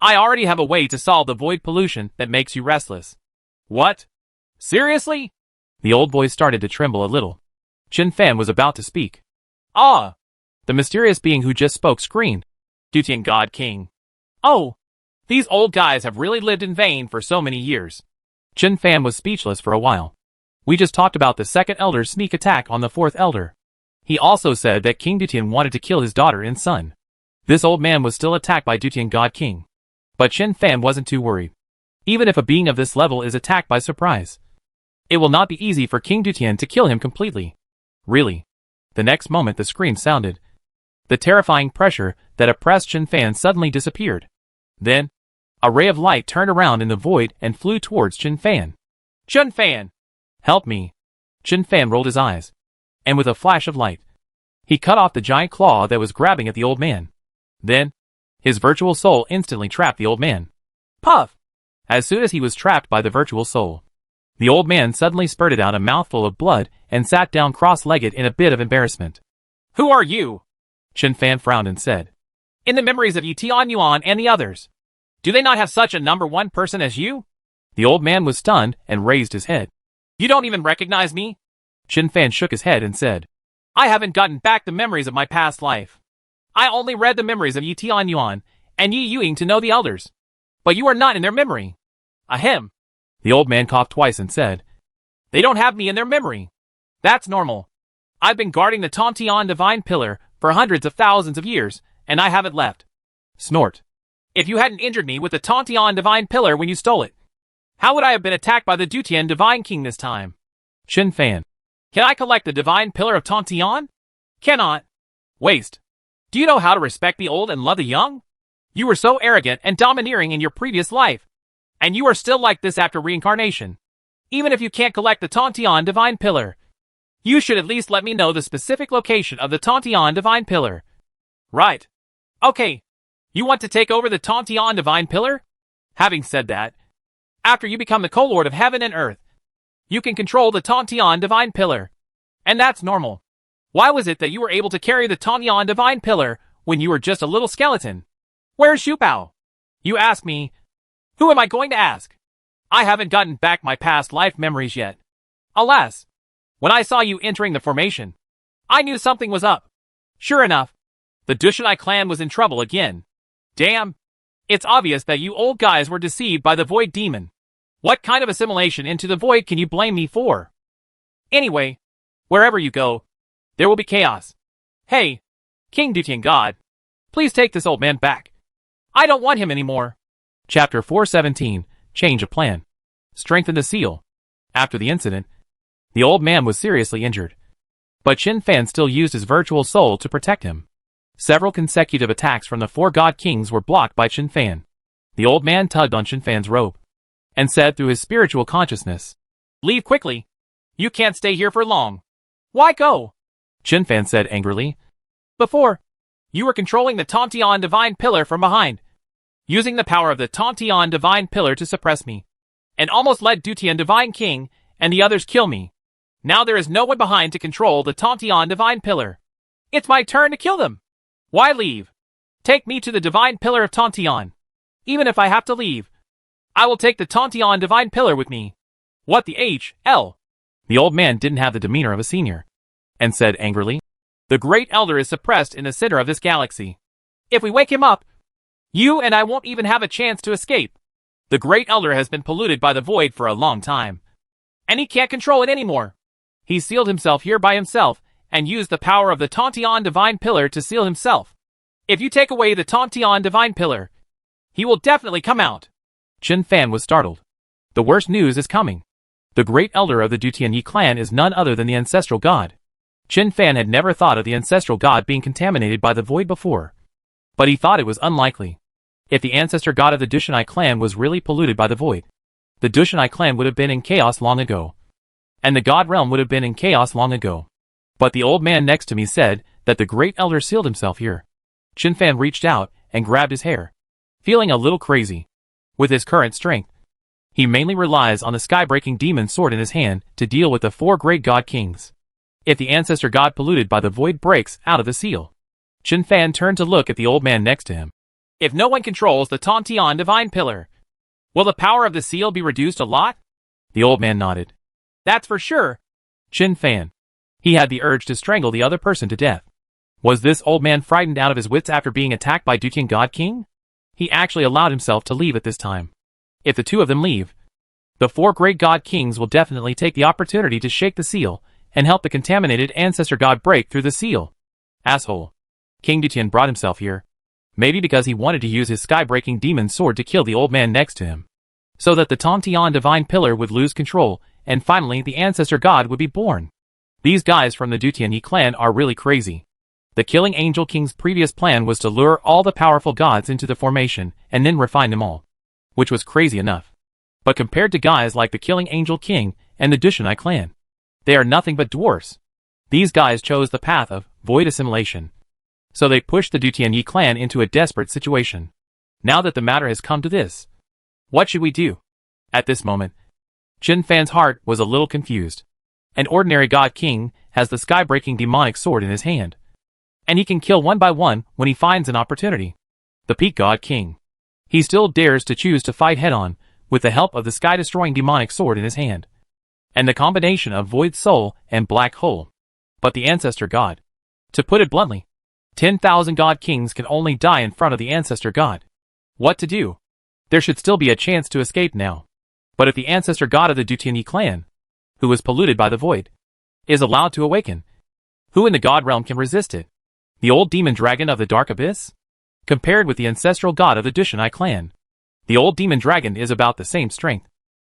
I already have a way to solve the void pollution that makes you restless. What? Seriously? The old voice started to tremble a little. Shinfan was about to speak. Ah! The mysterious being who just spoke screamed. Dutian God King. Oh! These old guys have really lived in vain for so many years. Shinfan was speechless for a while. We just talked about the second elder's sneak attack on the fourth elder. He also said that King Dutian wanted to kill his daughter and son. This old man was still attacked by Dutian God King. But Shinfan wasn't too worried. Even if a being of this level is attacked by surprise, it will not be easy for King Dutian to kill him completely. Really. The next moment the scream sounded. The terrifying pressure that oppressed Shinfan suddenly disappeared. Then, a ray of light turned around in the void and flew towards Shinfan. Shinfan! Help me! Shinfan rolled his eyes. And with a flash of light, he cut off the giant claw that was grabbing at the old man. Then, his virtual soul instantly trapped the old man. Puff! As soon as he was trapped by the virtual soul, the old man suddenly spurted out a mouthful of blood and sat down cross-legged in a bit of embarrassment. Who are you? Shinfan frowned and said. In the memories of Tian Yuan and the others, do they not have such a number one person as you? The old man was stunned and raised his head. You don't even recognize me? Shinfan shook his head and said. I haven't gotten back the memories of my past life. I only read the memories of Tian Yuan and Yi Yuing to know the elders. But you are not in their memory. Ahem. The old man coughed twice and said. They don't have me in their memory. That's normal. I've been guarding the Tontian Divine Pillar for hundreds of thousands of years, and I haven't left. Snort. If you hadn't injured me with the Tontian Divine Pillar when you stole it, how would I have been attacked by the Dutian Divine King this time? Shinfan. Can I collect the Divine Pillar of Tontian? Cannot. Waste. Do you know how to respect the old and love the young? You were so arrogant and domineering in your previous life, and you are still like this after reincarnation. Even if you can't collect the Tontian Divine Pillar, you should at least let me know the specific location of the Tontian Divine Pillar. Right. Okay. You want to take over the Tontian Divine Pillar? Having said that, after you become the co-lord of heaven and earth, you can control the Tontian Divine Pillar. And that's normal. Why was it that you were able to carry the Tontian Divine Pillar when you were just a little skeleton? Where's Xu Pao? You ask me. Who am I going to ask? I haven't gotten back my past life memories yet. Alas, when I saw you entering the formation, I knew something was up. Sure enough, the Dushanai clan was in trouble again. Damn. It's obvious that you old guys were deceived by the Void Demon. What kind of assimilation into the Void can you blame me for? Anyway, wherever you go, there will be chaos. Hey, King Dutian God, please take this old man back. I don't want him anymore. Chapter 417, Change of Plan. Strengthen the seal. After the incident, the old man was seriously injured. But Shinfan still used his virtual soul to protect him. Several consecutive attacks from the four god kings were blocked by Shinfan. The old man tugged on Shinfan's robe and said through his spiritual consciousness, Leave quickly. You can't stay here for long. Why go? Shinfan said angrily. Before, you were controlling the Tontian Divine Pillar from behind, using the power of the Tontian Divine Pillar to suppress me, and almost let Dutian Divine King and the others kill me. Now there is no one behind to control the Tontian Divine Pillar. It's my turn to kill them. Why leave? Take me to the Divine Pillar of Tontian. Even if I have to leave, I will take the Tontian Divine Pillar with me. What the hell? The old man didn't have the demeanor of a senior, and said angrily, The Great Elder is suppressed in the center of this galaxy. If we wake him up, you and I won't even have a chance to escape. The Great Elder has been polluted by the Void for a long time, and he can't control it anymore. He sealed himself here by himself, and used the power of the Tantian Divine Pillar to seal himself. If you take away the Tantian Divine Pillar, he will definitely come out. Chen Fan was startled. The worst news is coming. The great elder of the Dutianyi clan is none other than the ancestral god. Chen Fan had never thought of the ancestral god being contaminated by the void before. But he thought it was unlikely. If the ancestor god of the Dutianyi clan was really polluted by the void, the Dutianyi clan would have been in chaos long ago. And the god realm would have been in chaos long ago. But the old man next to me said that the great elder sealed himself here. Chen Fan reached out and grabbed his hair, feeling a little crazy. With his current strength, he mainly relies on the sky-breaking demon sword in his hand to deal with the 4 great god kings. If the ancestor god polluted by the void breaks out of the seal, Chen Fan turned to look at the old man next to him. If no one controls the Tantian Divine Pillar, will the power of the seal be reduced a lot? The old man nodded. That's for sure. Chen Fan. He had the urge to strangle the other person to death. Was this old man frightened out of his wits after being attacked by Dutian God King? He actually allowed himself to leave at this time. If the two of them leave, the 4 great god kings will definitely take the opportunity to shake the seal and help the contaminated ancestor god break through the seal. Asshole. King Dutian brought himself here. Maybe because he wanted to use his sky-breaking demon sword to kill the old man next to him, so that the Tantian Divine Pillar would lose control, and finally the ancestor god would be born. These guys from the Dutianyi clan are really crazy. The Killing Angel King's previous plan was to lure all the powerful gods into the formation and then refine them all, which was crazy enough. But compared to guys like the Killing Angel King and the Dutianyi clan, they are nothing but dwarfs. These guys chose the path of void assimilation. So they pushed the Dutianyi clan into a desperate situation. Now that the matter has come to this, what should we do? At this moment, Chen Fan's heart was a little confused. An ordinary god king has the sky-breaking demonic sword in his hand, and he can kill one by one when he finds an opportunity. The peak god king. He still dares to choose to fight head-on with the help of the sky-destroying demonic sword in his hand, and the combination of void soul and black hole. But the ancestor god. To put it bluntly, 10,000 god kings can only die in front of the ancestor god. What to do? There should still be a chance to escape now. But if the ancestor god of the Dutianyi clan, who was polluted by the void, is allowed to awaken, who in the god realm can resist it? The old demon dragon of the dark abyss? Compared with the ancestral god of the Dutianyi clan, the old demon dragon is about the same strength.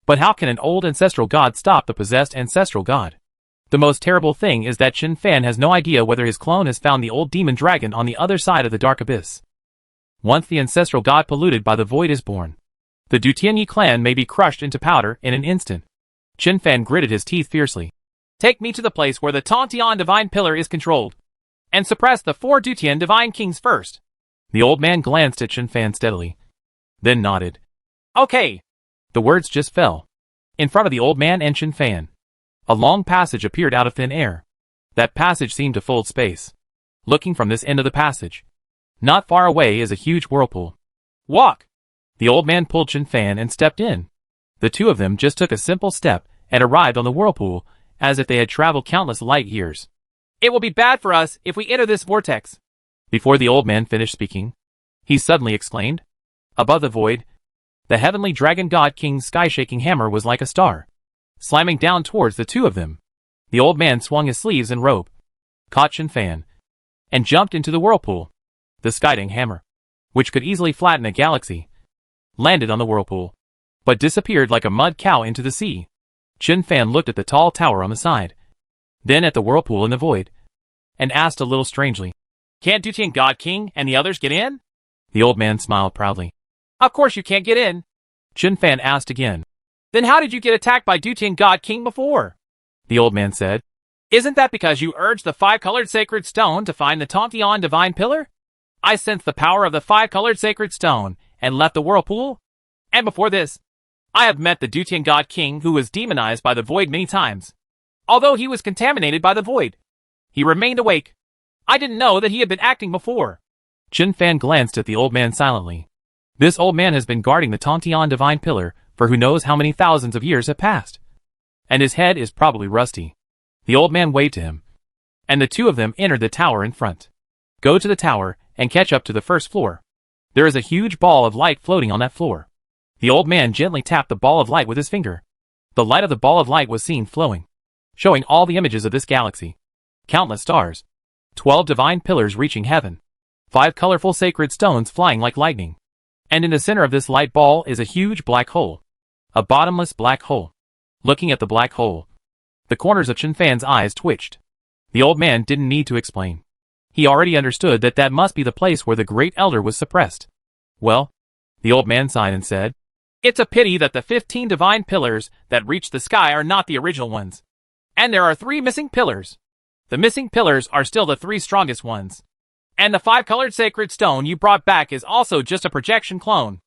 But how can an old ancestral god stop the possessed ancestral god? The most terrible thing is that Chen Fan has no idea whether his clone has found the old demon dragon on the other side of the dark abyss. Once the ancestral god polluted by the void is born, the Dutianyi clan may be crushed into powder in an instant. Chen Fan gritted his teeth fiercely. Take me to the place where the Tantian Divine Pillar is controlled, and suppress the 4 Dutian Divine Kings first. The old man glanced at Chen Fan steadily, then nodded. Okay. The words just fell. In front of the old man and Chen Fan, a long passage appeared out of thin air. That passage seemed to fold space. Looking from this end of the passage, not far away is a huge whirlpool. Walk! The old man pulled Chen Fan and stepped in. The two of them just took a simple step and arrived on the whirlpool, as if they had traveled countless light years. It will be bad for us if we enter this vortex. Before the old man finished speaking, he suddenly exclaimed. Above the void, the heavenly dragon god king's sky-shaking hammer was like a star, slamming down towards the two of them. The old man swung his sleeves and robe, caught Chen Fan, and jumped into the whirlpool. The skying hammer, which could easily flatten a galaxy, landed on the whirlpool, but disappeared like a mud cow into the sea. Chen Fan looked at the tall tower on the side, then at the whirlpool in the void, and asked a little strangely, Can't Dutian God King and the others get in? The old man smiled proudly. Of course you can't get in. Chen Fan asked again. Then how did you get attacked by Dutian God King before? The old man said. Isn't that because you urged the 5-colored sacred stone to find the Tantian Divine Pillar? I sensed the power of the 5-colored sacred stone and left the whirlpool. And before this, I have met the Dutian God King who was demonized by the void many times. Although he was contaminated by the void, he remained awake. I didn't know that he had been acting before. Chen Fan glanced at the old man silently. This old man has been guarding the Tantian Divine Pillar for who knows how many thousands of years have passed. And his head is probably rusty. The old man waved to him, and the two of them entered the tower in front. Go to the tower and catch up to the first floor. There is a huge ball of light floating on that floor. The old man gently tapped the ball of light with his finger. The light of the ball of light was seen flowing, showing all the images of this galaxy. Countless stars. 12 divine pillars reaching heaven. 5 colorful sacred stones flying like lightning. And in the center of this light ball is a huge black hole. A bottomless black hole. Looking at the black hole, the corners of Chen Fan's eyes twitched. The old man didn't need to explain. He already understood that that must be the place where the great elder was suppressed. Well, the old man sighed and said, "It's a pity that the 15 divine pillars that reach the sky are not the original ones. And there are 3 missing pillars. The missing pillars are still the 3 strongest ones. And the 5-colored sacred stone you brought back is also just a projection clone.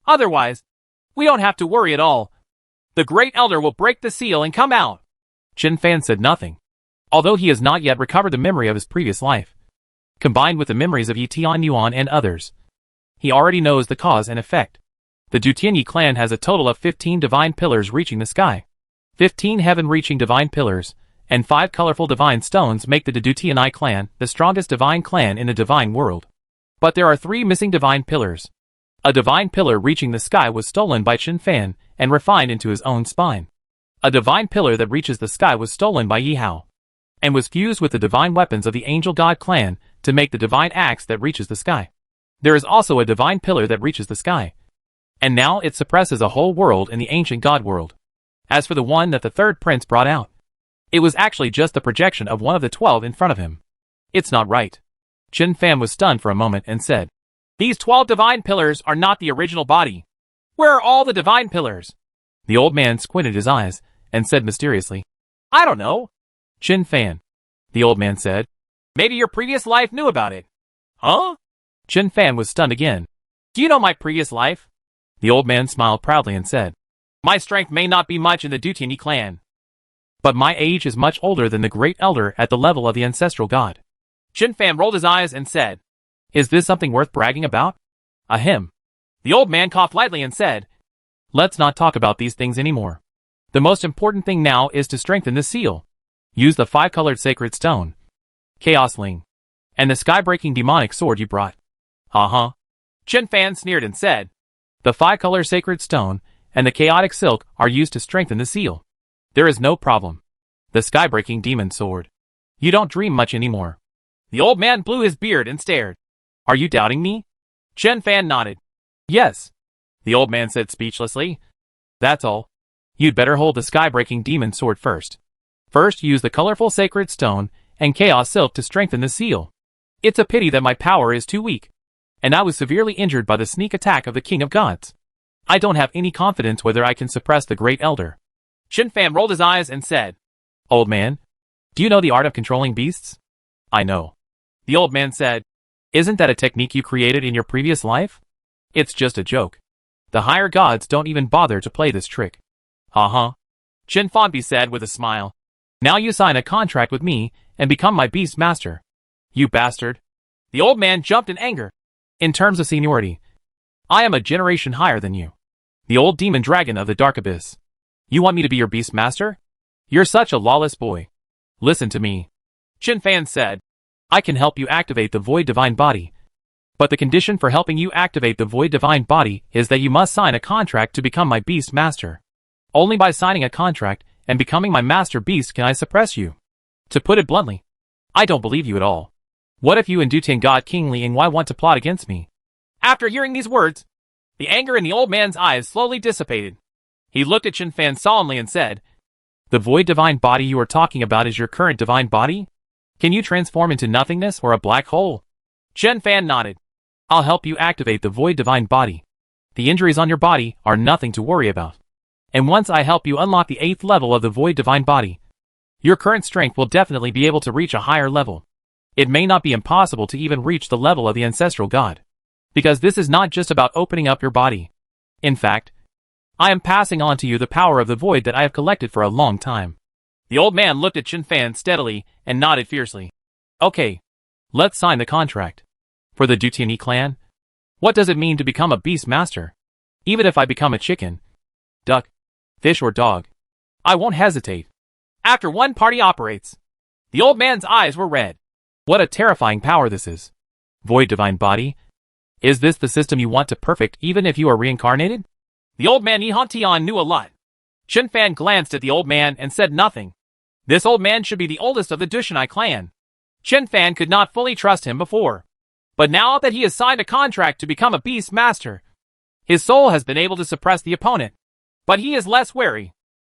Otherwise, we don't have to worry at all. The great elder will break the seal and come out." Chen Fan said nothing. Although he has not yet recovered the memory of his previous life, combined with the memories of Yi Tianyuan and others, he already knows the cause and effect. The Dutianyi clan has a total of 15 divine pillars reaching the sky. 15 heaven-reaching divine pillars, and 5 colorful divine stones make the Dutianyi clan the strongest divine clan in the divine world. But there are 3 missing divine pillars. A divine pillar reaching the sky was stolen by Chen Fan and refined into his own spine. A divine pillar that reaches the sky was stolen by Yi Hao, and was fused with the divine weapons of the Angel God clan to make the divine axe that reaches the sky. There is also a divine pillar that reaches the sky, and now it suppresses a whole world in the ancient God world. As for the one that the third prince brought out, it was actually just the projection of one of the 12 in front of him. It's not right. Chen Fan was stunned for a moment and said, "These 12 divine pillars are not the original body. Where are all the divine pillars?" The old man squinted his eyes and said mysteriously, "I don't know." "Chen Fan," the old man said, "Maybe your previous life knew about it." "Huh?" Chen Fan was stunned again. "Do you know my previous life?" The old man smiled proudly and said, "My strength may not be much in the Dutianyi clan, but my age is much older than the great elder at the level of the ancestral god." Chen Fan rolled his eyes and said, "Is this something worth bragging about?" Ahem. The old man coughed lightly and said, "Let's not talk about these things anymore. The most important thing now is to strengthen the seal. Use the 5-colored sacred stone, Chaos Ling, and the sky-breaking demonic sword you brought." "Uh-huh." Chen Fan sneered and said, "The 5-color sacred stone and the chaotic silk are used to strengthen the seal. There is no problem. The sky-breaking demon sword. You don't dream much anymore." The old man blew his beard and stared. "Are you doubting me?" Chen Fan nodded. "Yes," the old man said speechlessly. "That's all. You'd better hold the sky-breaking demon sword first. First use the colorful sacred stone and chaos silk to strengthen the seal. It's a pity that my power is too weak, and I was severely injured by the sneak attack of the King of Gods. I don't have any confidence whether I can suppress the Great Elder." Chen Fan rolled his eyes and said, "Old man, do you know the art of controlling beasts?" "I know." The old man said, "Isn't that a technique you created in your previous life?" "It's just a joke. The higher gods don't even bother to play this trick." "Uh-huh," Chen Fanbi said with a smile. "Now you sign a contract with me and become my beast master." "You bastard." The old man jumped in anger. "In terms of seniority, I am a generation higher than you. The old demon dragon of the dark abyss. You want me to be your beast master? You're such a lawless boy. Listen to me," Chen Fan said. "I can help you activate the void divine body. But the condition for helping you activate the void divine body is that you must sign a contract to become my beast master. Only by signing a contract and becoming my master beast can I suppress you. To put it bluntly, I don't believe you at all. What if you and Dutian God King Li Yingwei want to plot against me?" After hearing these words, the anger in the old man's eyes slowly dissipated. He looked at Chen Fan solemnly and said, "The void divine body you are talking about is your current divine body? Can you transform into nothingness or a black hole?" Chen Fan nodded. "I'll help you activate the void divine body. The injuries on your body are nothing to worry about. And once I help you unlock the 8th level of the void divine body, your current strength will definitely be able to reach a higher level. It may not be impossible to even reach the level of the ancestral god. Because this is not just about opening up your body. In fact, I am passing on to you the power of the void that I have collected for a long time." The old man looked at Chen Fan steadily and nodded fiercely. "Okay, let's sign the contract. For the Dutianyi clan, what does it mean to become a beast master? Even if I become a chicken, duck, fish or dog, I won't hesitate." After one party operates, the old man's eyes were red. What a terrifying power this is. Void divine body? Is this the system you want to perfect even if you are reincarnated? The old man Yihan Tian knew a lot. Chen Fan glanced at the old man and said nothing. This old man should be the oldest of the Dushanai clan. Chen Fan could not fully trust him before. But now that he has signed a contract to become a beast master, his soul has been able to suppress the opponent. But he is less wary.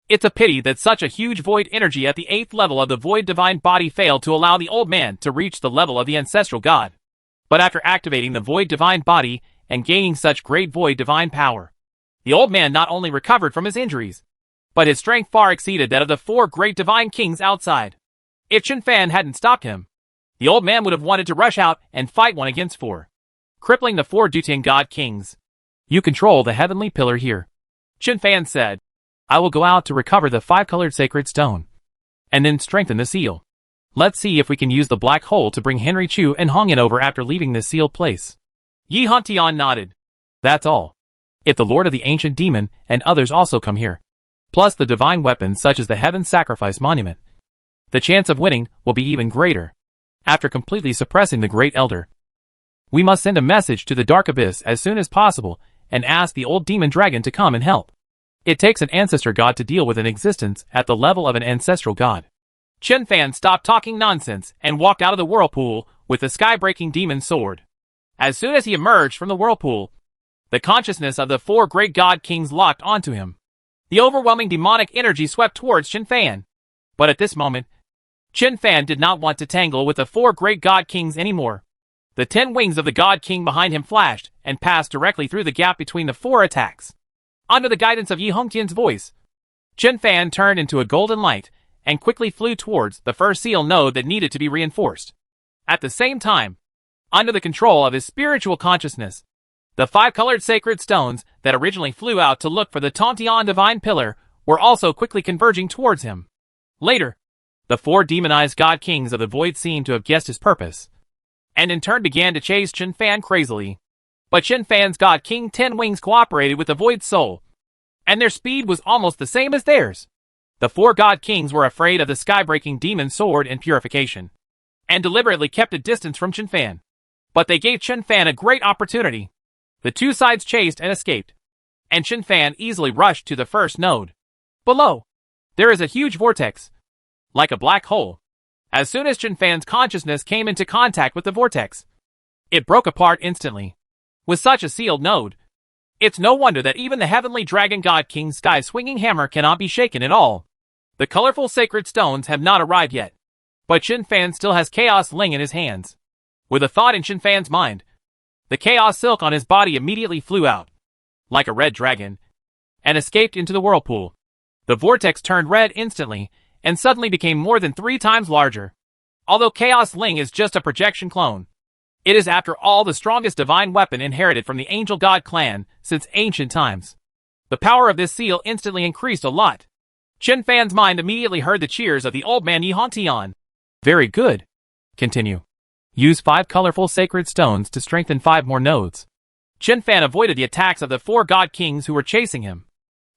It's a pity that such a huge void energy at the 8th level of the void divine body failed to allow the old man to reach the level of the ancestral god. But after activating the void divine body and gaining such great void divine power, the old man not only recovered from his injuries, but his strength far exceeded that of the 4 great divine kings outside. If Chen Fan hadn't stopped him, the old man would have wanted to rush out and fight 1 against 4, crippling the 4 Dutian god kings. You control the heavenly pillar here, Chen Fan said. I will go out to recover the 5-colored sacred stone, and then strengthen the seal. Let's see if we can use the black hole to bring Henry Chu and Hong Yin over after leaving this sealed place. Yi Hongtian nodded. That's all. If the Lord of the Ancient Demon and others also come here, plus the divine weapons such as the Heaven Sacrifice Monument, the chance of winning will be even greater. After completely suppressing the Great Elder, we must send a message to the Dark Abyss as soon as possible and ask the old demon dragon to come and help. It takes an ancestor god to deal with an existence at the level of an ancestral god. Chen Fan stopped talking nonsense and walked out of the whirlpool with the sky-breaking demon sword. As soon as he emerged from the whirlpool, the consciousness of the 4 great god kings locked onto him. The overwhelming demonic energy swept towards Chen Fan. But at this moment, Chen Fan did not want to tangle with the 4 great god kings anymore. The 10 wings of the god king behind him flashed and passed directly through the gap between the 4 attacks. Under the guidance of Yi Hongtian's voice, Chen Fan turned into a golden light and quickly flew towards the first seal node that needed to be reinforced. At the same time, under the control of his spiritual consciousness, the 5-colored sacred stones that originally flew out to look for the Tontian divine pillar were also quickly converging towards him. Later, the 4 demonized god kings of the void seemed to have guessed his purpose, and in turn began to chase Chen Fan crazily. But Chen Fan's god king 10 wings cooperated with the void soul, and their speed was almost the same as theirs. The 4 god kings were afraid of the sky-breaking demon sword and purification, and deliberately kept a distance from Chen Fan. But they gave Chen Fan a great opportunity. The 2 sides chased and escaped, and Chen Fan easily rushed to the first node. Below, there is a huge vortex, like a black hole. As soon as Chen Fan's consciousness came into contact with the vortex, it broke apart instantly. With such a sealed node, it's no wonder that even the heavenly dragon god king's sky-swinging hammer cannot be shaken at all. The colorful sacred stones have not arrived yet, but Chen Fan still has Chaos Ling in his hands. With a thought in Chen Fan's mind, the chaos silk on his body immediately flew out, like a red dragon, and escaped into the whirlpool. The vortex turned red instantly, and suddenly became more than 3 times larger. Although Chaos Ling is just a projection clone, it is after all the strongest divine weapon inherited from the Angel God clan since ancient times. The power of this seal instantly increased a lot. Chen Fan's mind immediately heard the cheers of the old man Yi Hongtian. Very good. Continue. Use 5 colorful sacred stones to strengthen 5 more nodes. Chen Fan avoided the attacks of the 4 god kings who were chasing him,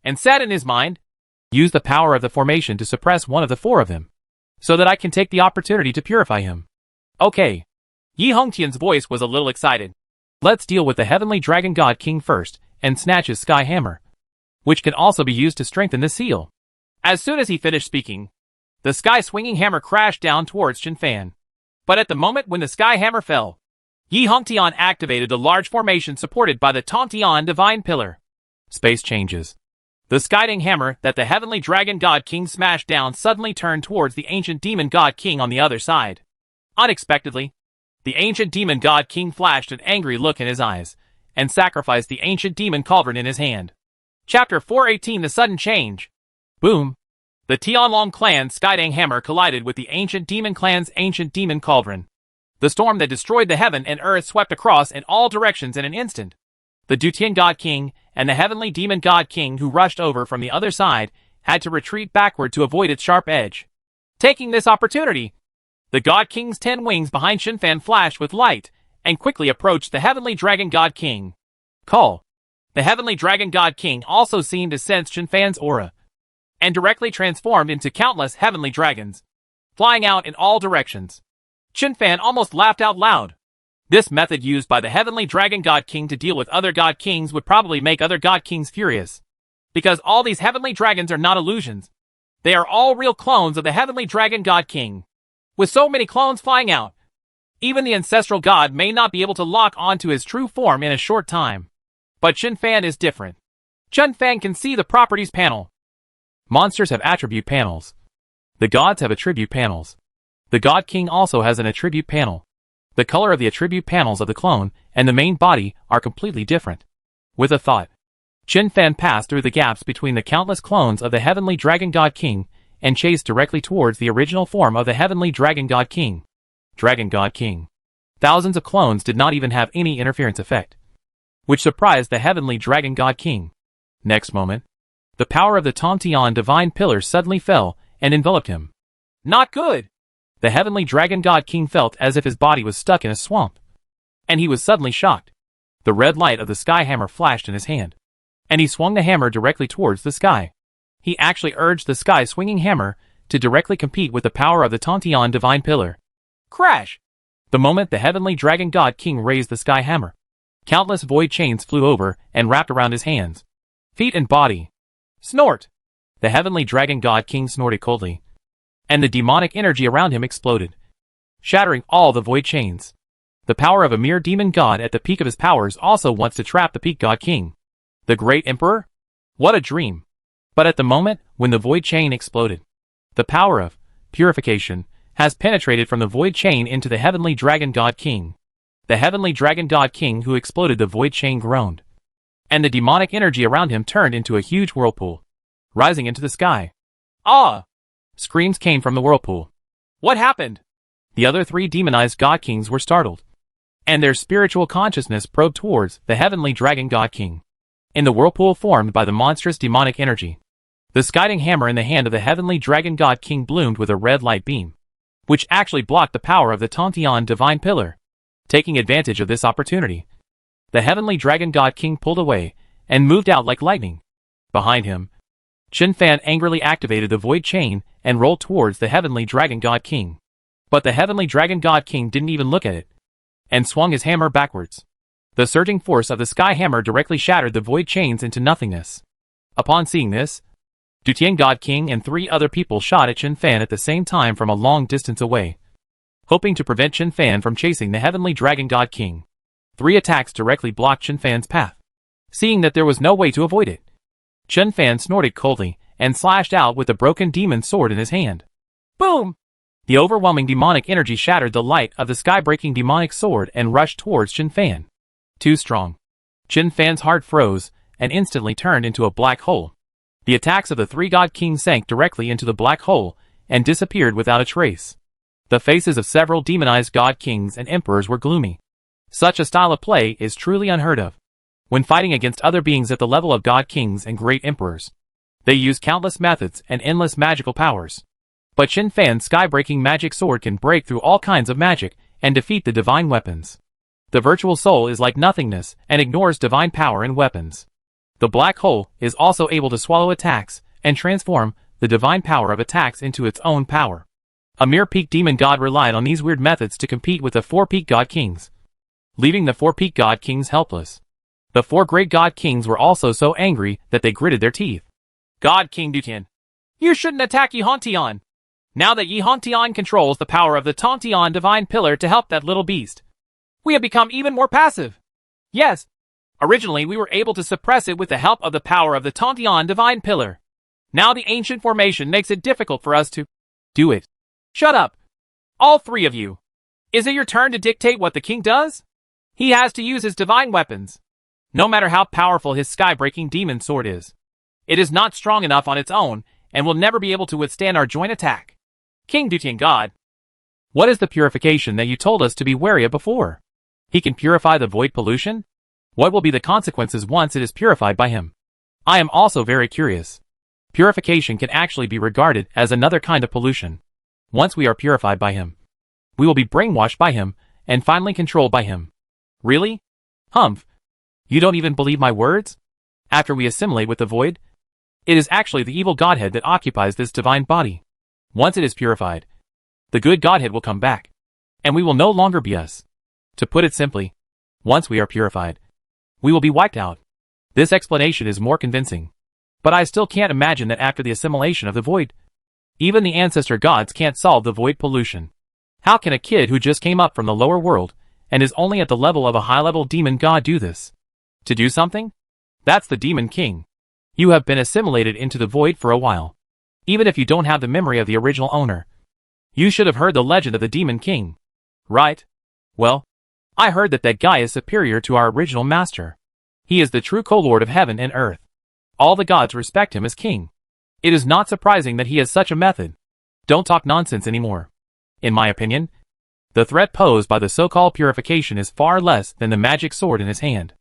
and said in his mind, use the power of the formation to suppress one of the 4 of them, so that I can take the opportunity to purify him. Okay. Yi Hongtian's voice was a little excited. Let's deal with the heavenly dragon god king first, and snatch his sky hammer, which can also be used to strengthen the seal. As soon as he finished speaking, the sky-swinging hammer crashed down towards Chen Fan. But at the moment when the sky hammer fell, Yi Hongtian activated the large formation supported by the Tontian divine pillar. Space changes. The skying hammer that the heavenly dragon god king smashed down suddenly turned towards the ancient demon god king on the other side. Unexpectedly, the ancient demon god king flashed an angry look in his eyes, and sacrificed the ancient demon cauldron in his hand. Chapter 418 The Sudden Change. Boom. The Tianlong clan's skydang hammer collided with the ancient demon clan's ancient demon cauldron. The storm that destroyed the heaven and earth swept across in all directions in an instant. The Dutian god king and the heavenly demon god king who rushed over from the other side had to retreat backward to avoid its sharp edge. Taking this opportunity, the god king's 10 wings behind Chen Fan flashed with light and quickly approached the heavenly dragon god king. Call. The heavenly dragon god king also seemed to sense Chen Fan's aura, and directly transformed into countless heavenly dragons, flying out in all directions. Chen Fan almost laughed out loud. This method used by the heavenly dragon god king to deal with other god kings would probably make other god kings furious. Because all these heavenly dragons are not illusions. They are all real clones of the heavenly dragon god king. With so many clones flying out, even the ancestral god may not be able to lock onto his true form in a short time. But Chen Fan is different. Chen Fan can see the properties panel. Monsters have attribute panels. The gods have attribute panels. The God King also has an attribute panel. The color of the attribute panels of the clone and the main body are completely different. With a thought, Chen Fan passed through the gaps between the countless clones of the heavenly dragon god king and chased directly towards the original form of the heavenly dragon god king. Dragon god king. Thousands of clones did not even have any interference effect, which surprised the heavenly dragon god king. Next moment, the power of the Tontian divine pillar suddenly fell and enveloped him. Not good! The heavenly dragon god king felt as if his body was stuck in a swamp. And he was suddenly shocked. The red light of the sky hammer flashed in his hand, and he swung the hammer directly towards the sky. He actually urged the sky swinging hammer to directly compete with the power of the Tontian divine pillar. Crash! The moment the heavenly dragon god king raised the sky hammer, countless void chains flew over and wrapped around his hands, feet and body. Snort! The heavenly dragon god king snorted coldly, and the demonic energy around him exploded, shattering all the void chains. The power of a mere demon god at the peak of his powers also wants to trap the peak god king. The great emperor? What a dream! But at the moment when the void chain exploded, the power of purification has penetrated from the void chain into the heavenly dragon god king. The heavenly dragon god king who exploded the void chain groaned, and the demonic energy around him turned into a huge whirlpool, rising into the sky. Ah! Screams came from the whirlpool. What happened? The other three demonized god kings were startled, and their spiritual consciousness probed towards the heavenly dragon god king. In the whirlpool formed by the monstrous demonic energy, the guiding hammer in the hand of the heavenly dragon god king bloomed with a red light beam, which actually blocked the power of the Tontian divine pillar. Taking advantage of this opportunity, the heavenly dragon god king pulled away and moved out like lightning. Behind him, Chen Fan angrily activated the void chain and rolled towards the heavenly dragon god king. But the heavenly dragon god king didn't even look at it, and swung his hammer backwards. The surging force of the sky hammer directly shattered the void chains into nothingness. Upon seeing this, Dutian god king and three other people shot at Chen Fan at the same time from a long distance away, hoping to prevent Chen Fan from chasing the heavenly dragon god king. 3 attacks directly blocked Chen Fan's path. Seeing that there was no way to avoid it, Chen Fan snorted coldly and slashed out with the broken demon sword in his hand. Boom! The overwhelming demonic energy shattered the light of the sky-breaking demonic sword and rushed towards Chen Fan. Too strong. Chen Fan's heart froze and instantly turned into a black hole. The attacks of the 3 god kings sank directly into the black hole and disappeared without a trace. The faces of several demonized god kings and emperors were gloomy. Such a style of play is truly unheard of. When fighting against other beings at the level of god kings and great emperors, they use countless methods and endless magical powers. But Chen Fan's sky-breaking magic sword can break through all kinds of magic and defeat the divine weapons. The virtual soul is like nothingness and ignores divine power and weapons. The black hole is also able to swallow attacks and transform the divine power of attacks into its own power. A mere peak demon god relied on these weird methods to compete with the 4 peak god kings, leaving the 4 peak god kings helpless. The 4 great god kings were also so angry that they gritted their teeth. God King Dutian, you shouldn't attack Yi Hontian. Now that Yi Hontian controls the power of the Tontian divine pillar to help that little beast, we have become even more passive. Yes, originally we were able to suppress it with the help of the power of the Tontian divine pillar. Now the ancient formation makes it difficult for us to do it. Shut up. All 3 of you. Is it your turn to dictate what the king does? He has to use his divine weapons. No matter how powerful his sky-breaking demon sword is, it is not strong enough on its own and will never be able to withstand our joint attack. King Dutian God. What is the purification that you told us to be wary of before? He can purify the void pollution? What will be the consequences once it is purified by him? I am also very curious. Purification can actually be regarded as another kind of pollution. Once we are purified by him, we will be brainwashed by him and finally controlled by him. Really? Humph. You don't even believe my words? After we assimilate with the void, it is actually the evil godhead that occupies this divine body. Once it is purified, the good godhead will come back, and we will no longer be us. To put it simply, once we are purified, we will be wiped out. This explanation is more convincing. But I still can't imagine that after the assimilation of the void, even the ancestor gods can't solve the void pollution. How can a kid who just came up from the lower world and is only at the level of a high-level demon god do this? To do something? That's the Demon King. You have been assimilated into the void for a while. Even if you don't have the memory of the original owner, you should have heard the legend of the Demon King. Right? Well, I heard that guy is superior to our original master. He is the true co-lord of heaven and earth. All the gods respect him as king. It is not surprising that he has such a method. Don't talk nonsense anymore. In my opinion, the threat posed by the so-called purification is far less than the magic sword in his hand.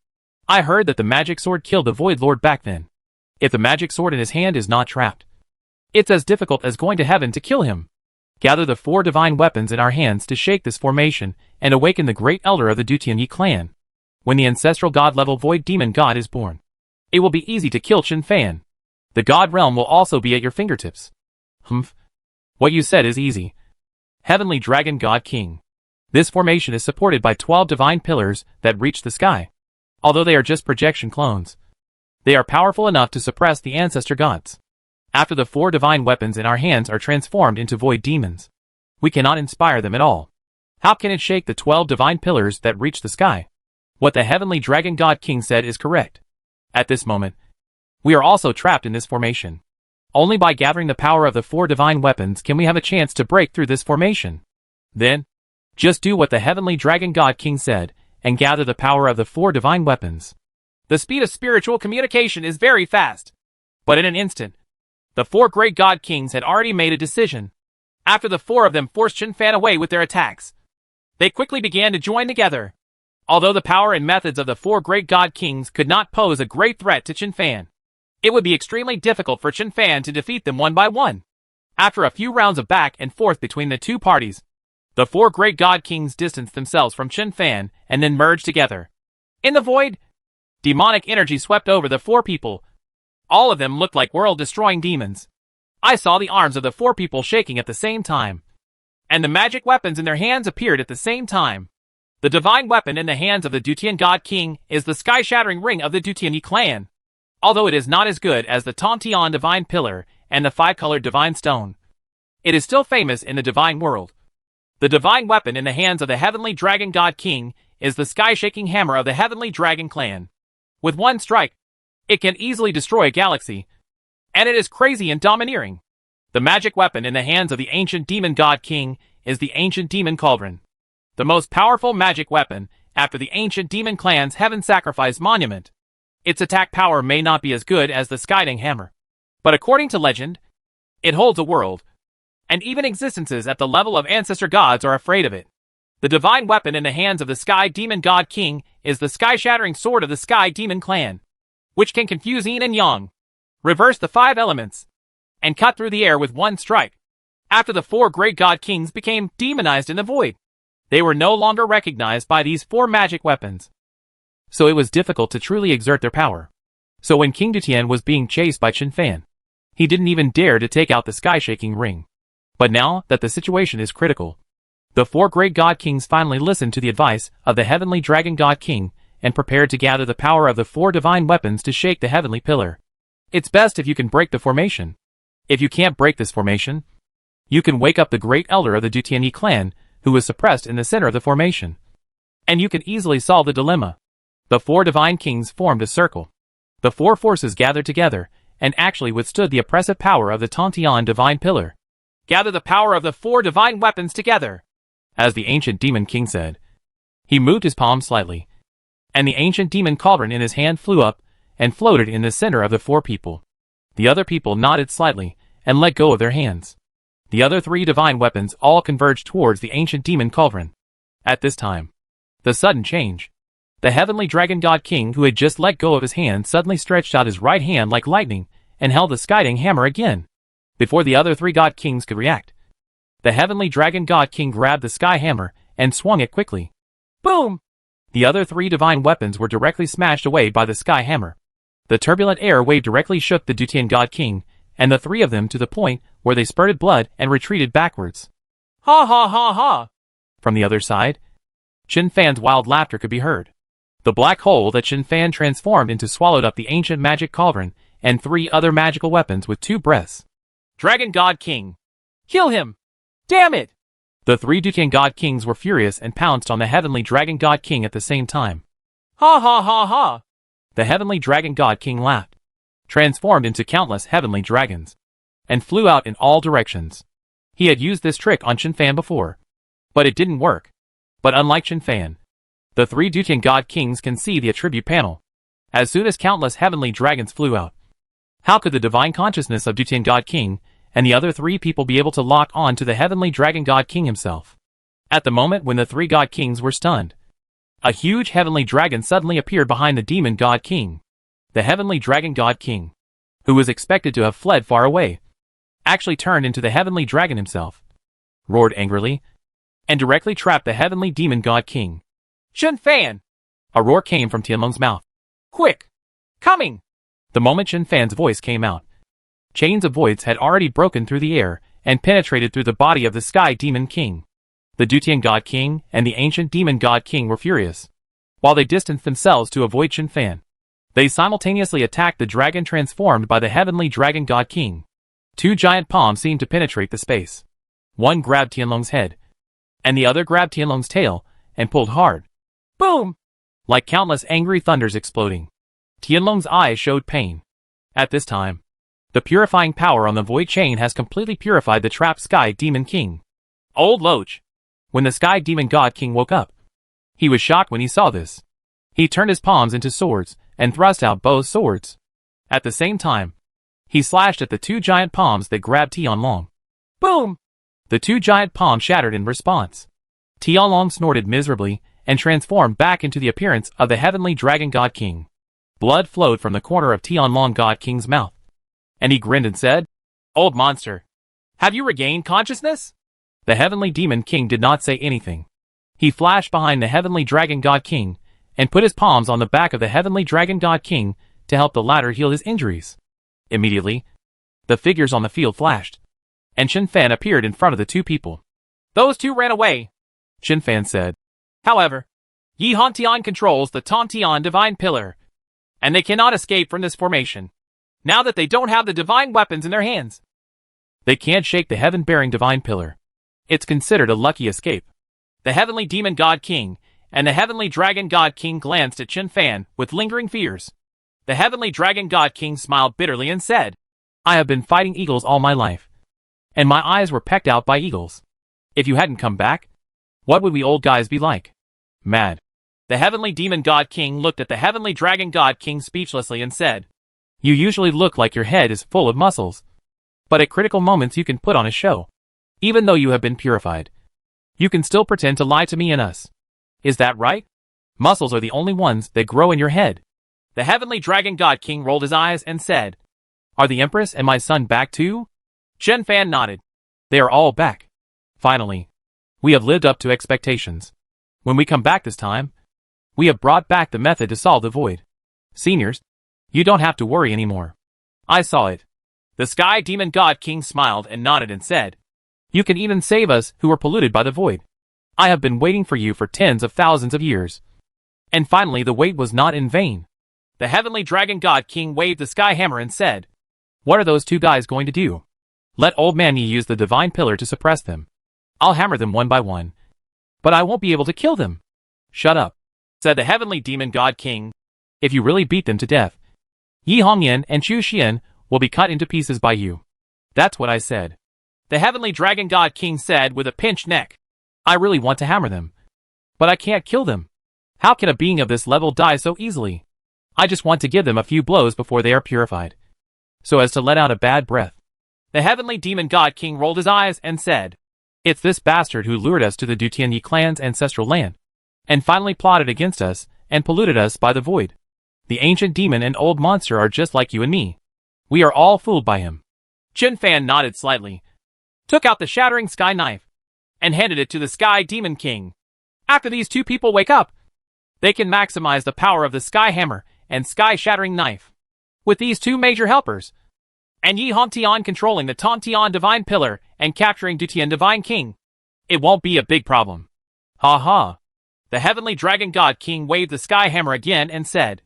I heard that the magic sword killed the Void Lord back then. If the magic sword in his hand is not trapped, it's as difficult as going to heaven to kill him. Gather the 4 divine weapons in our hands to shake this formation and awaken the great elder of the Dutianyi clan. When the ancestral god-level void demon god is born, it will be easy to kill Chen Fan. The god realm will also be at your fingertips. Humph. What you said is easy. Heavenly Dragon God King. This formation is supported by 12 divine pillars that reach the sky. Although they are just projection clones, they are powerful enough to suppress the ancestor gods. After the 4 divine weapons in our hands are transformed into void demons, we cannot inspire them at all. How can it shake the 12 divine pillars that reach the sky? What the Heavenly Dragon God King said is correct. At this moment, we are also trapped in this formation. Only by gathering the power of the 4 divine weapons can we have a chance to break through this formation. Then, just do what the Heavenly Dragon God King said, and gather the power of the 4 divine weapons. The speed of spiritual communication is very fast. But in an instant, the 4 great God Kings had already made a decision. After the 4 of them forced Chen Fan away with their attacks, they quickly began to join together. Although the power and methods of the 4 great God Kings could not pose a great threat to Chen Fan, it would be extremely difficult for Chen Fan to defeat them one by one. After a few rounds of back and forth between the 2 parties, the 4 great God Kings distanced themselves from Chen Fan and then merged together. In the void, demonic energy swept over the 4 people. All of them looked like world-destroying demons. I saw the arms of the 4 people shaking at the same time, and the magic weapons in their hands appeared at the same time. The divine weapon in the hands of the Dutian God King is the sky-shattering ring of the Dutianyi clan. Although it is not as good as the Tontian divine pillar and the 5-colored divine stone, it is still famous in the divine world. The divine weapon in the hands of the Heavenly Dragon God King is the sky-shaking hammer of the Heavenly Dragon clan. With one strike, it can easily destroy a galaxy, and it is crazy and domineering. The magic weapon in the hands of the Ancient Demon God King is the Ancient Demon Cauldron, the most powerful magic weapon after the Ancient Demon Clan's Heaven Sacrifice Monument. Its attack power may not be as good as the Skydang Hammer, but according to legend, it holds a world, and even existences at the level of ancestor gods are afraid of it. The divine weapon in the hands of the Sky Demon God King is the sky-shattering sword of the Sky Demon Clan, which can confuse yin and yang, reverse the 5 elements, and cut through the air with one strike. After the 4 great God Kings became demonized in the void, they were no longer recognized by these 4 magic weapons, so it was difficult to truly exert their power. So when King Dutian was being chased by Chen Fan, he didn't even dare to take out the sky-shaking ring. But now that the situation is critical, the 4 great God Kings finally listened to the advice of the Heavenly Dragon God King and prepared to gather the power of the 4 divine weapons to shake the Heavenly Pillar. It's best if you can break the formation. If you can't break this formation, you can wake up the great elder of the Dutianyi clan, who is suppressed in the center of the formation, and you can easily solve the dilemma. The 4 divine kings formed a circle. The 4 forces gathered together and actually withstood the oppressive power of the Tontian divine pillar. Gather the power of the 4 divine weapons together, as the ancient demon king said. He moved his palm slightly, and the ancient demon cauldron in his hand flew up and floated in the center of the 4 people. The other people nodded slightly and let go of their hands. The other 3 divine weapons all converged towards the ancient demon cauldron. At this time, the sudden change. The Heavenly Dragon God King, who had just let go of his hand, suddenly stretched out his right hand like lightning and held the Skydang Hammer again. Before the other 3 God Kings could react, the Heavenly Dragon God King grabbed the Sky Hammer and swung it quickly. Boom! The other 3 divine weapons were directly smashed away by the Sky Hammer. The turbulent air wave directly shook the Dutian God King and the 3 of them to the point where they spurted blood and retreated backwards. Ha ha ha ha! From the other side, Chen Fan's wild laughter could be heard. The black hole that Chen Fan transformed into swallowed up the ancient magic cauldron and 3 other magical weapons with 2 breaths. Dragon God King. Kill him! Damn it! The 3 Dutian God Kings were furious and pounced on the Heavenly Dragon God King at the same time. Ha ha ha ha! The Heavenly Dragon God King laughed, transformed into countless heavenly dragons, and flew out in all directions. He had used this trick on Chen Fan before, but it didn't work. But unlike Chen Fan, the 3 Dutian God Kings can see the attribute panel. As soon as countless heavenly dragons flew out, how could the divine consciousness of Dutian God King and the other 3 people be able to lock on to the Heavenly Dragon God King himself? At the moment when the 3 God Kings were stunned, a huge heavenly dragon suddenly appeared behind the Demon God King. The Heavenly Dragon God King, who was expected to have fled far away, actually turned into the Heavenly Dragon himself, roared angrily, and directly trapped the Heavenly Demon God King. Chen Fan! A roar came from Tianlong's mouth. Quick! Coming! The moment Chen Fan's voice came out, chains of voids had already broken through the air and penetrated through the body of the Sky Demon King. The Dutian God King and the Ancient Demon God King were furious. While they distanced themselves to avoid Chen Fan, they simultaneously attacked the dragon transformed by the Heavenly Dragon God King. 2 giant palms seemed to penetrate the space. One grabbed Tianlong's head, and the other grabbed Tianlong's tail and pulled hard. Boom! Like countless angry thunders exploding. Tianlong's eyes showed pain. At this time, the purifying power on the void chain has completely purified the trapped Sky Demon King. Old Loach. When the Sky Demon God King woke up, he was shocked when he saw this. He turned his palms into swords and thrust out both swords. At the same time, he slashed at the 2 giant palms that grabbed Tianlong. Boom! The 2 giant palms shattered in response. Tianlong snorted miserably and transformed back into the appearance of the Heavenly Dragon God King. Blood flowed from the corner of Tianlong God King's mouth, and he grinned and said, Old monster, have you regained consciousness? The Heavenly Demon King did not say anything. He flashed behind the Heavenly Dragon God King and put his palms on the back of the Heavenly Dragon God King to help the latter heal his injuries. Immediately, the figures on the field flashed, and Chen Fan appeared in front of the 2 people. Those 2 ran away, Chen Fan said. However, Yi Hantian controls the Tantian Divine Pillar, and they cannot escape from this formation, now that they don't have the divine weapons in their hands. They can't shake the heaven-bearing Divine Pillar. It's considered a lucky escape. The Heavenly Demon God King and the Heavenly Dragon God King glanced at Chen Fan with lingering fears. The Heavenly Dragon God King smiled bitterly and said, I have been fighting eagles all my life, and my eyes were pecked out by eagles. If you hadn't come back, what would we old guys be like? Mad. The Heavenly Demon God King looked at the Heavenly Dragon God King speechlessly and said, You usually look like your head is full of muscles, but at critical moments you can put on a show. Even though you have been purified, you can still pretend to lie to me and us. Is that right? Muscles are the only ones that grow in your head. The Heavenly Dragon God King rolled his eyes and said, Are the Empress and my son back too? Chen Fan nodded. They are all back. Finally, we have lived up to expectations. When we come back this time, we have brought back the method to solve the void. Seniors, you don't have to worry anymore. I saw it. The Sky Demon God King smiled and nodded and said, You can even save us who were polluted by the void. I have been waiting for you for tens of thousands of years. And finally the wait was not in vain. The Heavenly Dragon God King waved the Sky Hammer and said, What are those 2 guys going to do? Let Old Man Yi use the Divine Pillar to suppress them. I'll hammer them one by one, but I won't be able to kill them. Shut up, said the Heavenly Demon God King. If you really beat them to death, Yi Hongyan and Chu Xian will be cut into pieces by you. That's what I said. The Heavenly Dragon God King said with a pinched neck. I really want to hammer them, but I can't kill them. How can a being of this level die so easily? I just want to give them a few blows before they are purified, so as to let out a bad breath. The Heavenly Demon God King rolled his eyes and said, It's this bastard who lured us to the Dutianyi clan's ancestral land, and finally plotted against us and polluted us by the void. The ancient demon and old monster are just like you and me. We are all fooled by him. Chen Fan nodded slightly, took out the shattering sky knife, and handed it to the Sky Demon King. After these 2 people wake up, they can maximize the power of the Sky Hammer and Sky Shattering Knife. With these 2 major helpers, and Yi Hantian controlling the Tantian Divine Pillar and capturing Dutian Divine King, it won't be a big problem. Ha ha. The Heavenly Dragon God King waved the Sky Hammer again and said,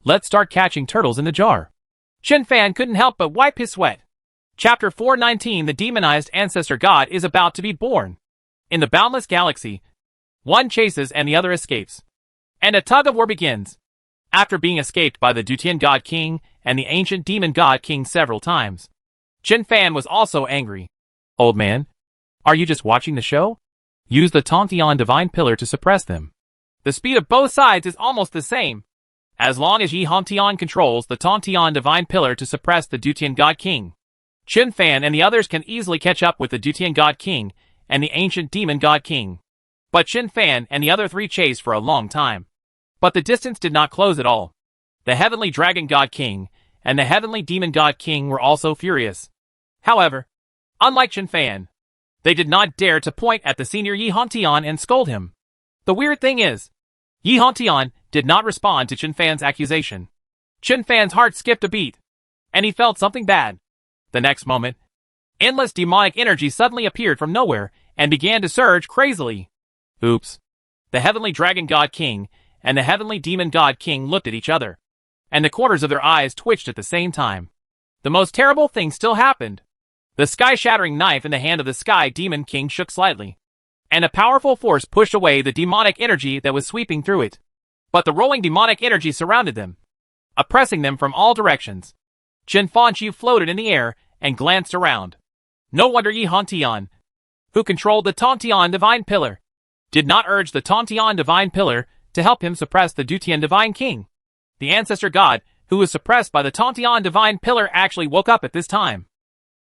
Let's start catching turtles in the jar. Chen Fan couldn't help but wipe his sweat. Chapter 419 The demonized ancestor god is about to be born. In the boundless galaxy, one chases and the other escapes. And a tug-of-war begins. After being escaped by the Dutian god king and the ancient demon god king several times, Chen Fan was also angry. Old man, are you just watching the show? Use the Tontian divine pillar to suppress them. The speed of both sides is almost the same. As long as Yi Hongtian controls the Tontian divine pillar to suppress the Dutian god king, Chen Fan and the others can easily catch up with the Dutian god king and the ancient demon god king. But Chen Fan and the other three chased for a long time. But the distance did not close at all. The heavenly dragon god king and the heavenly demon god king were also furious. However, unlike Chen Fan, they did not dare to point at the senior Yi Hongtian and scold him. The weird thing is, Yi Hongtian did not respond to Chen Fan's accusation. Chen Fan's heart skipped a beat, and he felt something bad. The next moment, endless demonic energy suddenly appeared from nowhere and began to surge crazily. Oops. The heavenly dragon god king and the heavenly demon god king looked at each other, and the corners of their eyes twitched at the same time. The most terrible thing still happened. The sky-shattering knife in the hand of the sky demon king shook slightly, and a powerful force pushed away the demonic energy that was sweeping through it. But the rolling demonic energy surrounded them, oppressing them from all directions. Chen Fanqiu floated in the air and glanced around. No wonder Yi Hongtian, who controlled the Tontian divine pillar, did not urge the Tontian divine pillar to help him suppress the Dutian divine king. The ancestor god, who was suppressed by the Tontian divine pillar, actually woke up at this time.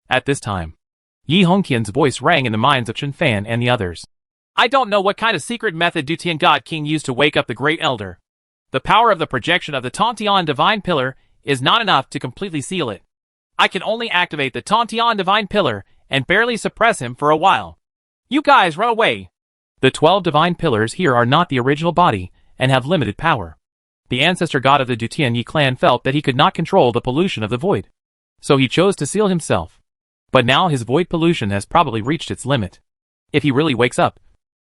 At this time, Yi Hongqian's voice rang in the minds of Chen Fan and the others. I don't know what kind of secret method Dutian god king used to wake up the great elder. The power of the projection of the Tontian divine pillar is not enough to completely seal it. I can only activate the Tontian divine pillar and barely suppress him for a while. You guys run away. The 12 divine pillars here are not the original body and have limited power. The ancestor god of the Dutian Yi clan felt that he could not control the pollution of the void, so he chose to seal himself. But now his void pollution has probably reached its limit. If he really wakes up,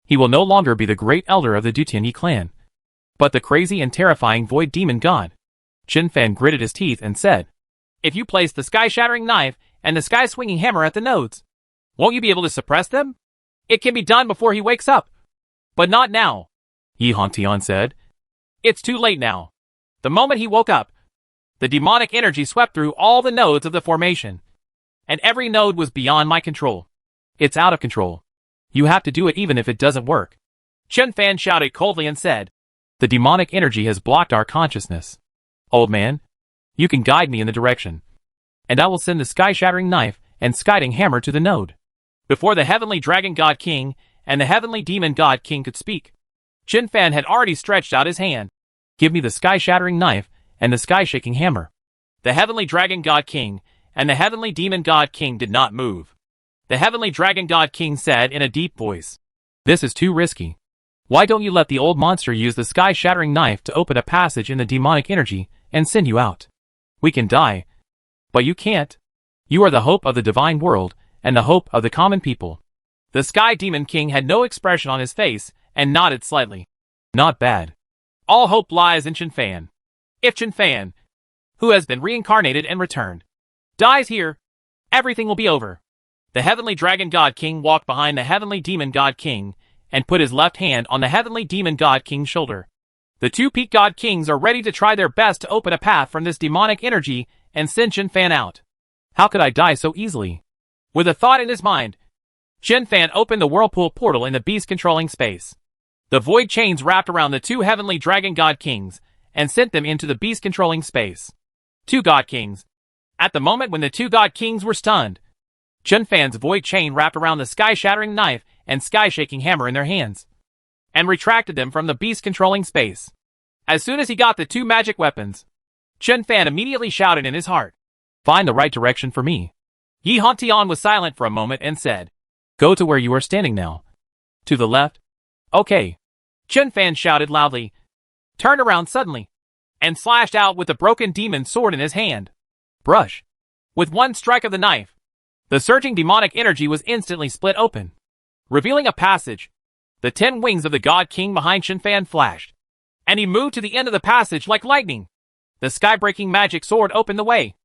he will no longer be the great elder of the Dutian Yi clan, but the crazy and terrifying void demon god. Chen Fan gritted his teeth and said, If you place the sky-shattering knife and the sky-swinging hammer at the nodes, won't you be able to suppress them? It can be done before he wakes up. But not now, Yi Hongtian said. It's too late now. The moment he woke up, the demonic energy swept through all the nodes of the formation, and every node was beyond my control. It's out of control. You have to do it even if it doesn't work. Chen Fan shouted coldly and said, The demonic energy has blocked our consciousness. Old man, you can guide me in the direction, and I will send the sky-shattering knife and skiting hammer to the node. Before the heavenly dragon god king and the heavenly demon god king could speak, Chen Fan had already stretched out his hand. Give me the sky-shattering knife and the sky-shaking hammer. The heavenly dragon god king and the heavenly demon god king did not move. The heavenly dragon god king said in a deep voice, This is too risky. Why don't you let the old monster use the sky-shattering knife to open a passage in the demonic energy and send you out? We can die, but you can't. You are the hope of the divine world and the hope of the common people. The sky demon king had no expression on his face and nodded slightly. Not bad. All hope lies in Chen Fan. If Chen Fan, who has been reincarnated and returned, dies here, everything will be over. The heavenly dragon god king walked behind the heavenly demon god king and put his left hand on the heavenly demon god king's shoulder. The two peak god kings are ready to try their best to open a path from this demonic energy and send Chen Fan out. How could I die so easily? With a thought in his mind, Chen Fan opened the whirlpool portal in the beast-controlling space. The void chains wrapped around the two heavenly dragon god kings and sent them into the beast-controlling space. Two god kings. At the moment when the two god kings were stunned, Chen Fan's void chain wrapped around the sky-shattering knife and sky-shaking hammer in their hands, and retracted them from the beast-controlling space. As soon as he got the two magic weapons, Chen Fan immediately shouted in his heart, Find the right direction for me. Yi Hongtian was silent for a moment and said, Go to where you are standing now. To the left. Okay. Chen Fan shouted loudly, turned around suddenly, and slashed out with the broken demon sword in his hand. Brush. With one strike of the knife, the surging demonic energy was instantly split open, revealing a passage. The 10 wings of the god king behind Chen Fan flashed, and he moved to the end of the passage like lightning. The sky-breaking magic sword opened the way.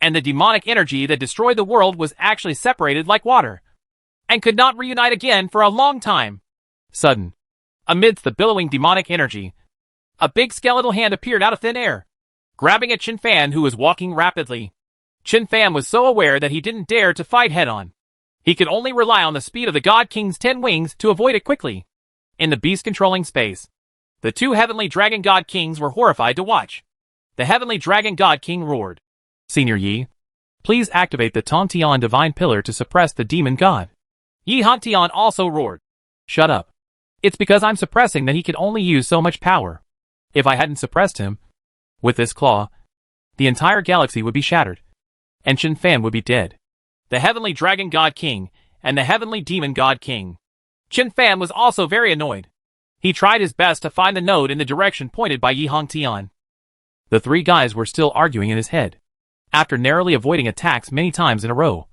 and the demonic energy that destroyed the world was actually separated like water, and could not reunite again for a long time. Sudden. Amidst the billowing demonic energy, a big skeletal hand appeared out of thin air, grabbing at Chen Fan, who was walking rapidly. Chen Fan was so aware that he didn't dare to fight head-on. He could only rely on the speed of the God King's 10 wings to avoid it quickly. In the beast-controlling space, the two Heavenly Dragon God Kings were horrified to watch. The Heavenly Dragon God King roared, Senior Yi, please activate the Tontian Divine Pillar to suppress the demon god. Yi Hantian also roared, Shut up. It's because I'm suppressing that he can only use so much power. If I hadn't suppressed him, with this claw, the entire galaxy would be shattered, and Chen Fan would be dead. The Heavenly Dragon God King and the Heavenly Demon God King. Chen Fan was also very annoyed. He tried his best to find the node in the direction pointed by Yi Hongtian. The three guys were still arguing in his head. After narrowly avoiding attacks many times in a row,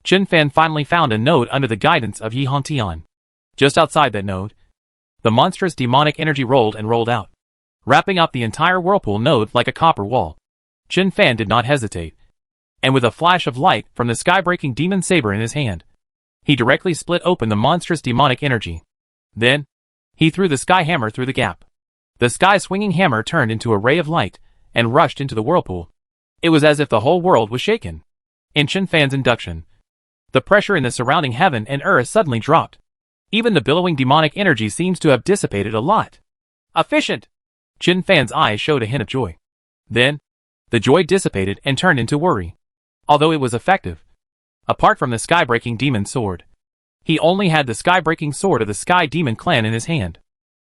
Chen Fan finally found a node under the guidance of Yi Hongtian. Just outside that node, the monstrous demonic energy rolled and rolled out, wrapping up the entire whirlpool node like a copper wall. Chen Fan did not hesitate, and with a flash of light from the sky-breaking demon saber in his hand, he directly split open the monstrous demonic energy. Then, he threw the sky hammer through the gap. The sky-swinging hammer turned into a ray of light and rushed into the whirlpool. It was as if the whole world was shaken. In Chen Fan's induction, the pressure in the surrounding heaven and earth suddenly dropped. Even the billowing demonic energy seems to have dissipated a lot. Efficient! Chen Fan's eyes showed a hint of joy. Then, the joy dissipated and turned into worry. Although it was effective, apart from the sky-breaking demon sword, he only had the sky-breaking sword of the Sky Demon clan in his hand.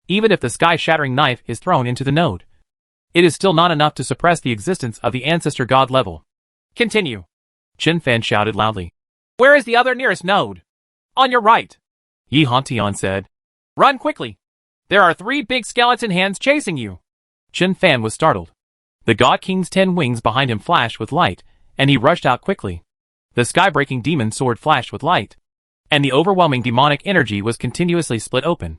Even if the sky-shattering knife is thrown into the node, it is still not enough to suppress the existence of the ancestor god level. Continue. Chen Fan shouted loudly. Where is the other nearest node? On your right. Yi Hongtian said. Run quickly. There are 3 big skeleton hands chasing you. Chen Fan was startled. The God King's 10 wings behind him flashed with light, and he rushed out quickly. The sky-breaking demon sword flashed with light, and the overwhelming demonic energy was continuously split open.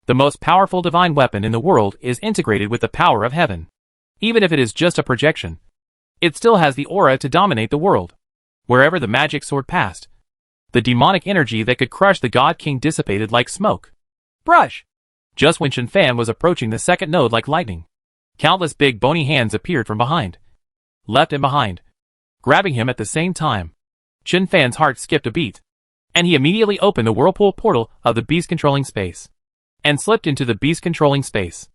The most powerful divine weapon in the world is integrated with the power of heaven. Even if it is just a projection, it still has the aura to dominate the world. Wherever the magic sword passed, the demonic energy that could crush the God King dissipated like smoke. Brush! Just when Chen Fan was approaching the second node like lightning, countless big bony hands appeared from behind, left and behind, grabbing him at the same time. Chen Fan's heart skipped a beat, and he immediately opened the whirlpool portal of the beast-controlling space, and slipped into the beast-controlling space.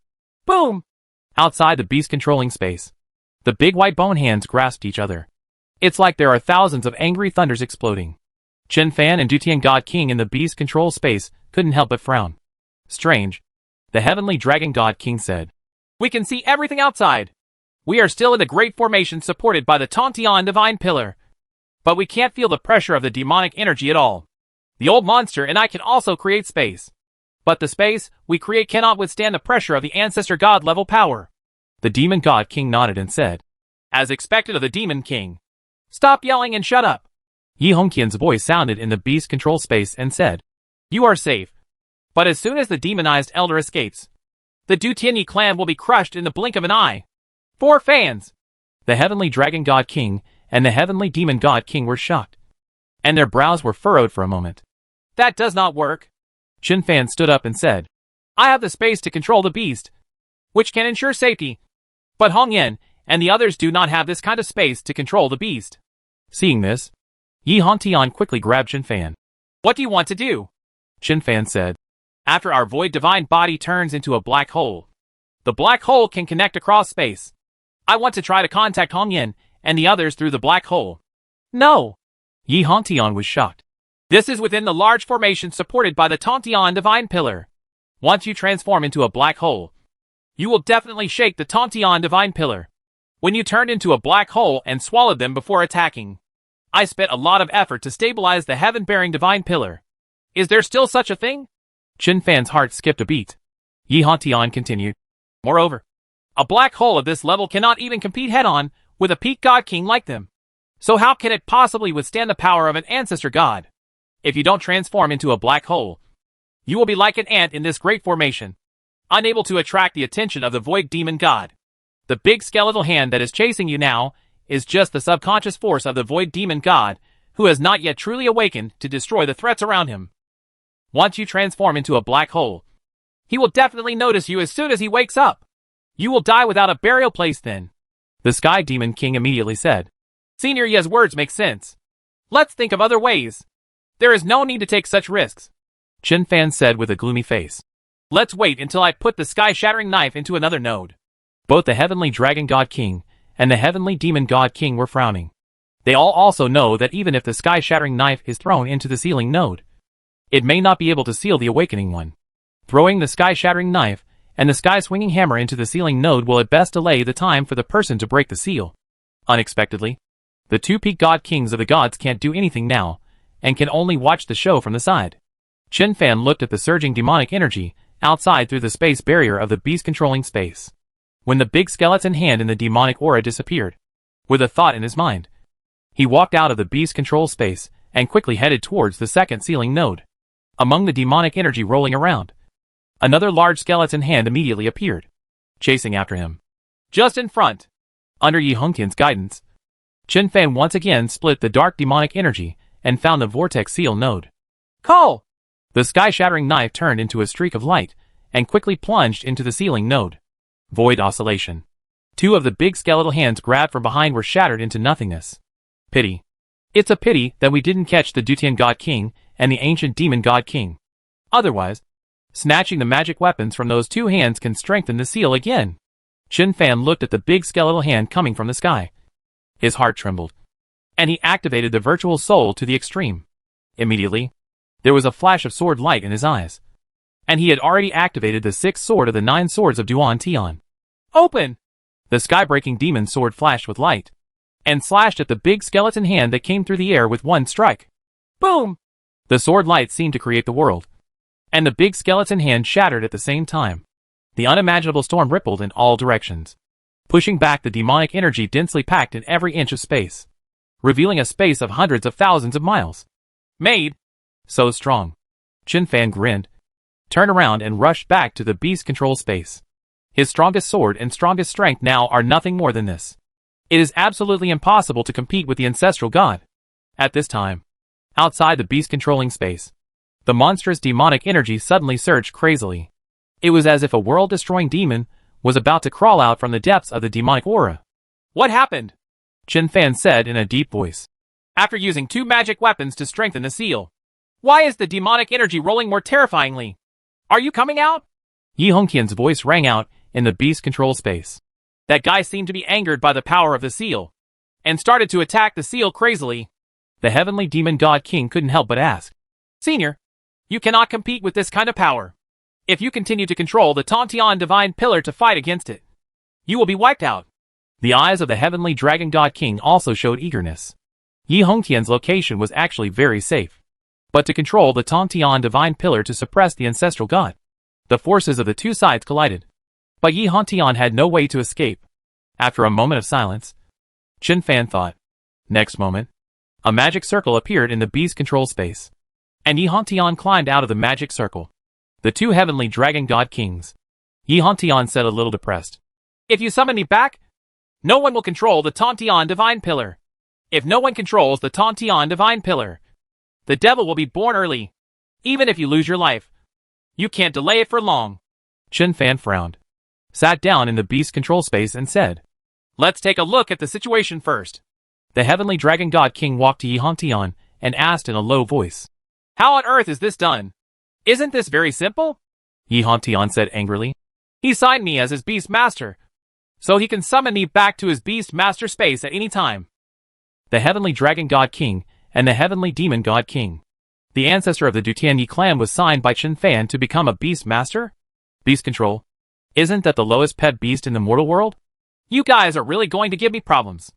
Boom! Outside the beast-controlling space, the big white bone hands grasped each other. It's like there are thousands of angry thunders exploding. Chen Fan and Dutian God King in the beast control space couldn't help but frown. Strange, the Heavenly Dragon God King said. We can see everything outside. We are still in the Great Formation supported by the Tontian Divine Pillar, but we can't feel the pressure of the demonic energy at all. The old monster and I can also create space, but the space we create cannot withstand the pressure of the Ancestor God level power. The Demon God King nodded and said, As expected of the Demon King. Stop yelling and shut up. Yi Hongqian's voice sounded in the beast control space and said, You are safe. But as soon as the demonized elder escapes, the Dutianyi clan will be crushed in the blink of an eye. 4 fans! The Heavenly Dragon God King and the Heavenly Demon God King were shocked, and their brows were furrowed for a moment. That does not work. Chen Fan stood up and said, I have the space to control the beast, which can ensure safety. But Hong Yan and the others do not have this kind of space to control the beast. Seeing this, Yi Hongtian quickly grabbed Chen Fan. What do you want to do? Chen Fan said. After our void divine body turns into a black hole, the black hole can connect across space. I want to try to contact Hong Yan and the others through the black hole. No! Yi Hongtian was shocked. This is within the large formation supported by the Tontian Divine Pillar. Once you transform into a black hole, you will definitely shake the Tontian Divine Pillar. When you turned into a black hole and swallowed them before attacking, I spent a lot of effort to stabilize the heaven-bearing Divine Pillar. Is there still such a thing? Chen Fan's heart skipped a beat. Yi Hongtian continued. Moreover, a black hole of this level cannot even compete head-on with a peak god king like them. So how can it possibly withstand the power of an ancestor god? If you don't transform into a black hole, you will be like an ant in this great formation, unable to attract the attention of the void demon god. The big skeletal hand that is chasing you now is just the subconscious force of the void demon god, who has not yet truly awakened to destroy the threats around him. Once you transform into a black hole, he will definitely notice you as soon as he wakes up. You will die without a burial place then. The Sky Demon King immediately said. Senior Ye's words make sense. Let's think of other ways. There is no need to take such risks, Chen Fan said with a gloomy face. Let's wait until I put the sky-shattering knife into another node. Both the Heavenly Dragon God King and the Heavenly Demon God King were frowning. They all also know that even if the sky-shattering knife is thrown into the sealing node, it may not be able to seal the awakening one. Throwing the sky-shattering knife and the sky-swinging hammer into the sealing node will at best delay the time for the person to break the seal. Unexpectedly, the two peak god kings of the gods can't do anything now, and can only watch the show from the side. Chen Fan looked at the surging demonic energy outside through the space barrier of the beast-controlling space. When the big skeleton hand in the demonic aura disappeared, with a thought in his mind, he walked out of the beast control space and quickly headed towards the second sealing node. Among the demonic energy rolling around, another large skeleton hand immediately appeared, chasing after him. Just in front, under Yi Hongtian's guidance, Chen Fan once again split the dark demonic energy and found the vortex seal node. Call! The sky-shattering knife turned into a streak of light and quickly plunged into the sealing node. Void oscillation. Two of the big skeletal hands grabbed from behind were shattered into nothingness. Pity. It's a pity that we didn't catch the Dutian God King and the ancient demon God King. Otherwise, snatching the magic weapons from those two hands can strengthen the seal again. Chen Fan looked at the big skeletal hand coming from the sky. His heart trembled, and he activated the virtual soul to the extreme. Immediately, there was a flash of sword light in his eyes, and he had already activated the sixth sword of the 9 swords of Duan Tian. Open! The sky-breaking demon sword flashed with light, and slashed at the big skeleton hand that came through the air with one strike. Boom! The sword light seemed to create the world, and the big skeleton hand shattered at the same time. The unimaginable storm rippled in all directions, pushing back the demonic energy densely packed in every inch of space, revealing a space of hundreds of thousands of miles. Made! So strong. Chen Fan grinned, turned around and rushed back to the beast control space. His strongest sword and strongest strength now are nothing more than this. It is absolutely impossible to compete with the ancestral god. At this time, outside the beast-controlling space, the monstrous demonic energy suddenly surged crazily. It was as if a world-destroying demon was about to crawl out from the depths of the demonic aura. What happened? Chen Fan said in a deep voice. After using 2 magic weapons to strengthen the seal, why is the demonic energy rolling more terrifyingly? Are you coming out? Yi Hongtian's voice rang out in the beast control space. That guy seemed to be angered by the power of the seal, and started to attack the seal crazily. The heavenly demon god king couldn't help but ask. Senior, you cannot compete with this kind of power. If you continue to control the Tantian divine pillar to fight against it, you will be wiped out. The eyes of the heavenly dragon god king also showed eagerness. Yi Hongtian's location was actually very safe. But to control the Tantian divine pillar to suppress the ancestral god, the forces of the two sides collided. But Yi Hongtian had no way to escape. After a moment of silence, Chen Fan thought. Next moment, a magic circle appeared in the beast control space, and Yi Hongtian climbed out of the magic circle. The two heavenly dragon god kings. Yi Hongtian said a little depressed. If you summon me back, no one will control the Tantian divine pillar. If no one controls the Tantian divine pillar, the devil will be born early. Even if you lose your life, you can't delay it for long. Chen Fan frowned, sat down in the beast control space and said, Let's take a look at the situation first. The heavenly dragon god king walked to Yi Hongtian and asked in a low voice. How on earth is this done? Isn't this very simple? Yi Hongtian said angrily. He signed me as his beast master, so he can summon me back to his beast master space at any time. The heavenly dragon god king and the heavenly demon god king, the ancestor of the Dutianyi clan, was signed by Chen Fan to become a beast master? Beast control? Isn't that the lowest pet beast in the mortal world? You guys are really going to give me problems.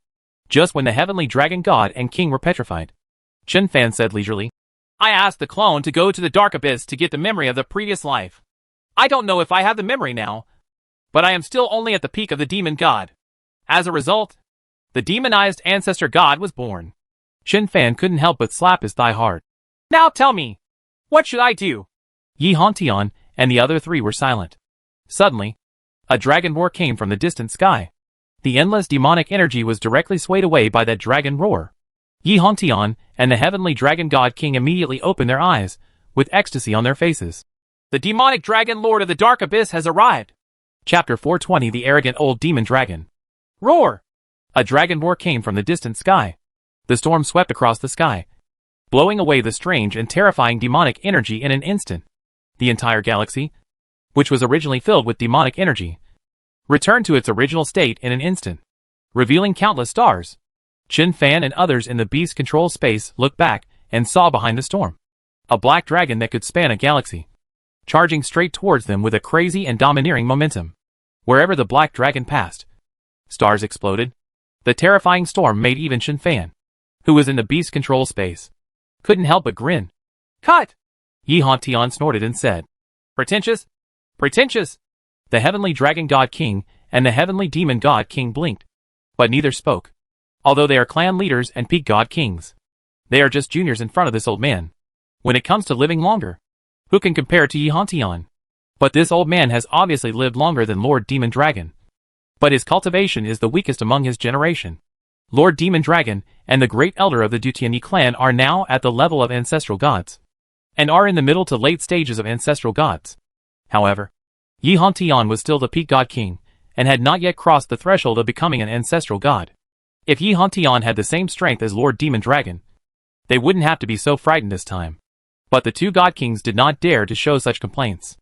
Just when the heavenly dragon god and king were petrified, Chen Fan said leisurely, I asked the clone to go to the dark abyss to get the memory of the previous life. I don't know if I have the memory now, but I am still only at the peak of the demon god. As a result, the demonized ancestor god was born. Chen Fan couldn't help but slap his thigh hard. Now tell me, what should I do? Yi Hongtian and the other three were silent. Suddenly, a dragon roar came from the distant sky. The endless demonic energy was directly swayed away by that dragon roar. Yi Hongtian and the heavenly dragon god king immediately opened their eyes, with ecstasy on their faces. The demonic dragon lord of the dark abyss has arrived. Chapter 420. The arrogant old demon dragon. Roar! A dragon roar came from the distant sky. The storm swept across the sky, blowing away the strange and terrifying demonic energy in an instant. The entire galaxy, which was originally filled with demonic energy, returned to its original state in an instant, revealing countless stars. Qin Fan and others in the beast control space looked back and saw behind the storm a black dragon that could span a galaxy, charging straight towards them with a crazy and domineering momentum. Wherever the black dragon passed, stars exploded. The terrifying storm made even Qin Fan, who was in the beast control space, couldn't help but grin. Cut! Yi Hongtian snorted and said, Pretentious? Pretentious! The heavenly dragon god king and the heavenly demon god king blinked, but neither spoke. Although they are clan leaders and peak god kings, they are just juniors in front of this old man. When it comes to living longer, who can compare to Yi Hongtian? But this old man has obviously lived longer than Lord Demon Dragon. But his cultivation is the weakest among his generation. Lord Demon Dragon and the great elder of the Dutianyi clan are now at the level of ancestral gods, and are in the middle to late stages of ancestral gods. However, Yi Hongtian was still the peak god king, and had not yet crossed the threshold of becoming an ancestral god. If Yi Hongtian had the same strength as Lord Demon Dragon, they wouldn't have to be so frightened this time. But the two god kings did not dare to show such complaints.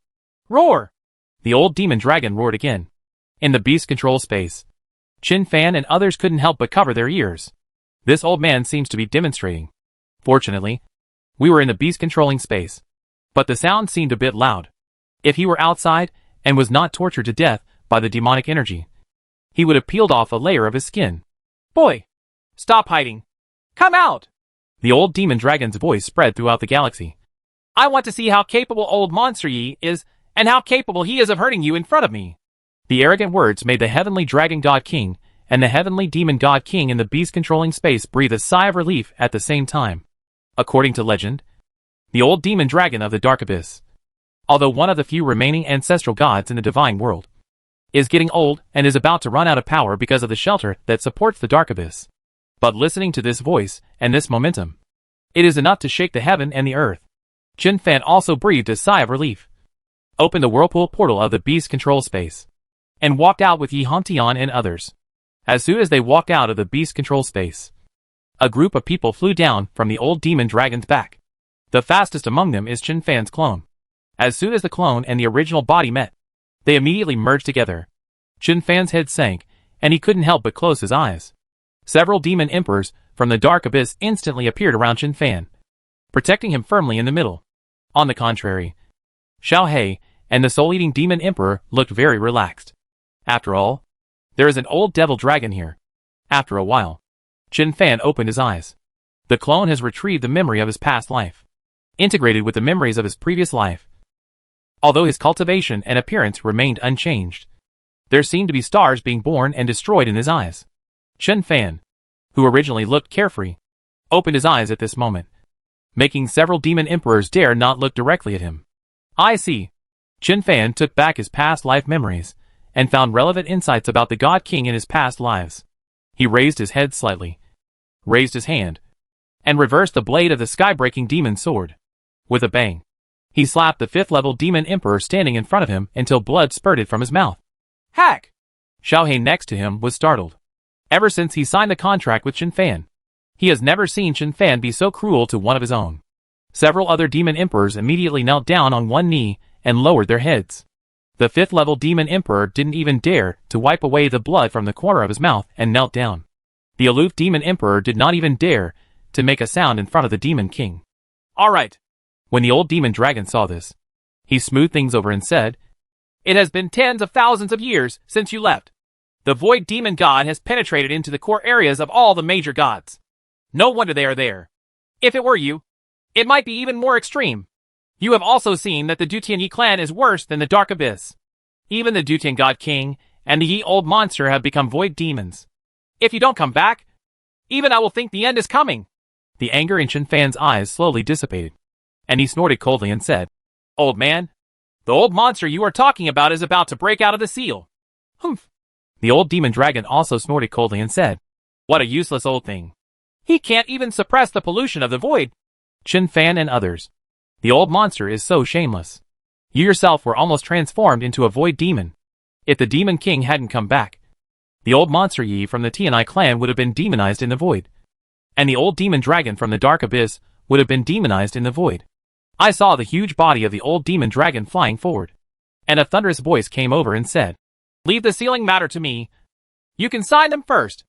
Roar! The old demon dragon roared again. In the beast control space, Qin Fan and others couldn't help but cover their ears. This old man seems to be demonstrating. Fortunately, we were in the beast controlling space, but the sound seemed a bit loud. If he were outside and was not tortured to death by the demonic energy, he would have peeled off a layer of his skin. Boy! Stop hiding! Come out! The old demon dragon's voice spread throughout the galaxy. I want to see how capable old monster Yi is, and how capable he is of hurting you in front of me. The arrogant words made the heavenly dragon god king and the heavenly demon god king in the beast controlling space breathe a sigh of relief at the same time. According to legend, the old demon dragon of the dark abyss, although one of the few remaining ancestral gods in the divine world, is getting old and is about to run out of power because of the shelter that supports the dark abyss. But listening to this voice and this momentum, it is enough to shake the heaven and the earth. Qin Fan also breathed a sigh of relief, opened the whirlpool portal of the beast control space, and walked out with Yi Hongtian and others. As soon as they walked out of the beast control space, a group of people flew down from the old demon dragon's back. The fastest among them is Qin Fan's clone. As soon as the clone and the original body met, they immediately merged together. Qin Fan's head sank, and he couldn't help but close his eyes. Several demon emperors from the dark abyss instantly appeared around Qin Fan, protecting him firmly in the middle. On the contrary, Xiao He and the soul-eating demon emperor looked very relaxed. After all, there is an old devil dragon here. After a while, Qin Fan opened his eyes. The clone has retrieved the memory of his past life, integrated with the memories of his previous life. Although his cultivation and appearance remained unchanged, there seemed to be stars being born and destroyed in his eyes. Qin Fan, who originally looked carefree, opened his eyes at this moment, making several demon emperors dare not look directly at him. I see. Qin Fan took back his past life memories, and found relevant insights about the God King in his past lives. He raised his head slightly, raised his hand, and reversed the blade of the sky-breaking demon sword. With a bang, he slapped the 5th-level demon emperor standing in front of him until blood spurted from his mouth. Hack! Xiao He next to him was startled. Ever since he signed the contract with Qin Fan, he has never seen Qin Fan be so cruel to one of his own. Several other demon emperors immediately knelt down on one knee and lowered their heads. The 5th-level demon emperor didn't even dare to wipe away the blood from the corner of his mouth and knelt down. The aloof demon emperor did not even dare to make a sound in front of the demon king. All right. When the old demon dragon saw this, he smoothed things over and said, It has been tens of thousands of years since you left. The void demon god has penetrated into the core areas of all the major gods. No wonder they are there. If it were you, it might be even more extreme. You have also seen that the Dutianyi clan is worse than the Dark Abyss. Even the Dutian God King and the Yi Old Monster have become void demons. If you don't come back, even I will think the end is coming. The anger in Qin Fan's eyes slowly dissipated, and he snorted coldly and said, Old man, the old monster you are talking about is about to break out of the seal. Humph. The old demon dragon also snorted coldly and said, What a useless old thing. He can't even suppress the pollution of the void. Chen Fan and others. The old monster is so shameless. You yourself were almost transformed into a void demon. If the demon king hadn't come back, the old monster Yi from the Tianai clan would have been demonized in the void. And the old demon dragon from the dark abyss would have been demonized in the void. I saw the huge body of the old demon dragon flying forward. And a thunderous voice came over and said, Leave the sealing matter to me. You can sign them first.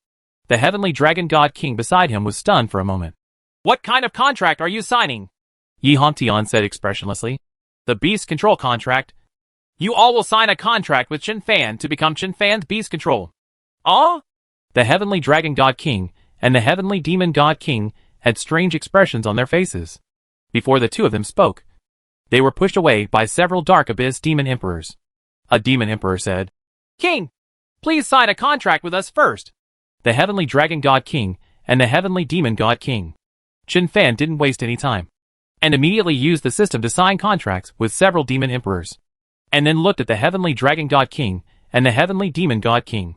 The heavenly dragon god king beside him was stunned for a moment. What kind of contract are you signing? Yi Hongtian said expressionlessly. The beast control contract. You all will sign a contract with Chen Fan to become Chen Fan's beast control. The heavenly dragon god king and the heavenly demon god king had strange expressions on their faces. Before the two of them spoke, they were pushed away by several dark abyss demon emperors. A demon emperor said, King, please sign a contract with us first. The heavenly dragon god king and the heavenly demon god king. Chen Fan didn't waste any time, and immediately used the system to sign contracts with several demon emperors, and then looked at the heavenly dragon god king and the heavenly demon god king.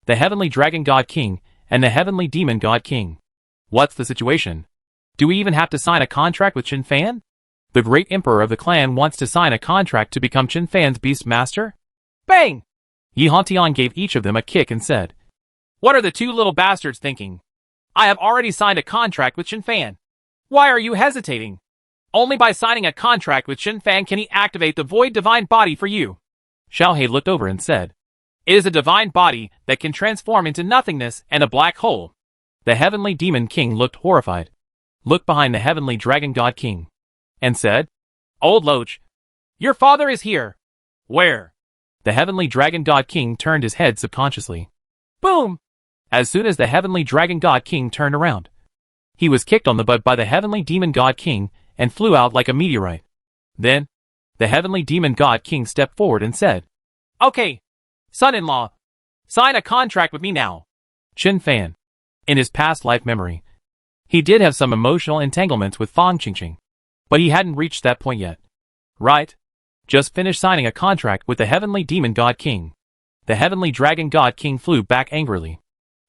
The heavenly dragon god king and the heavenly demon god king. What's the situation? Do we even have to sign a contract with Chen Fan? The great emperor of the clan wants to sign a contract to become Chen Fan's beast master? Bang! Yi Hongtian gave each of them a kick and said, What are the two little bastards thinking? I have already signed a contract with Chen Fan. Why are you hesitating? Only by signing a contract with Chen Fan can he activate the void divine body for you. Xiao He looked over and said, It is a divine body that can transform into nothingness and a black hole. The heavenly demon king looked horrified, looked behind the heavenly dragon god king, and said, Old Loach, your father is here. Where? The heavenly dragon god king turned his head subconsciously. Boom! As soon as the heavenly dragon god king turned around, he was kicked on the butt by the heavenly demon god king and flew out like a meteorite. Then, the heavenly demon god king stepped forward and said, Okay, son-in-law, sign a contract with me now. Chen Fan. In his past life memory, he did have some emotional entanglements with Fang Qingqing, but he hadn't reached that point yet. Right? Just finished signing a contract with the heavenly demon god king. The heavenly dragon god king flew back angrily.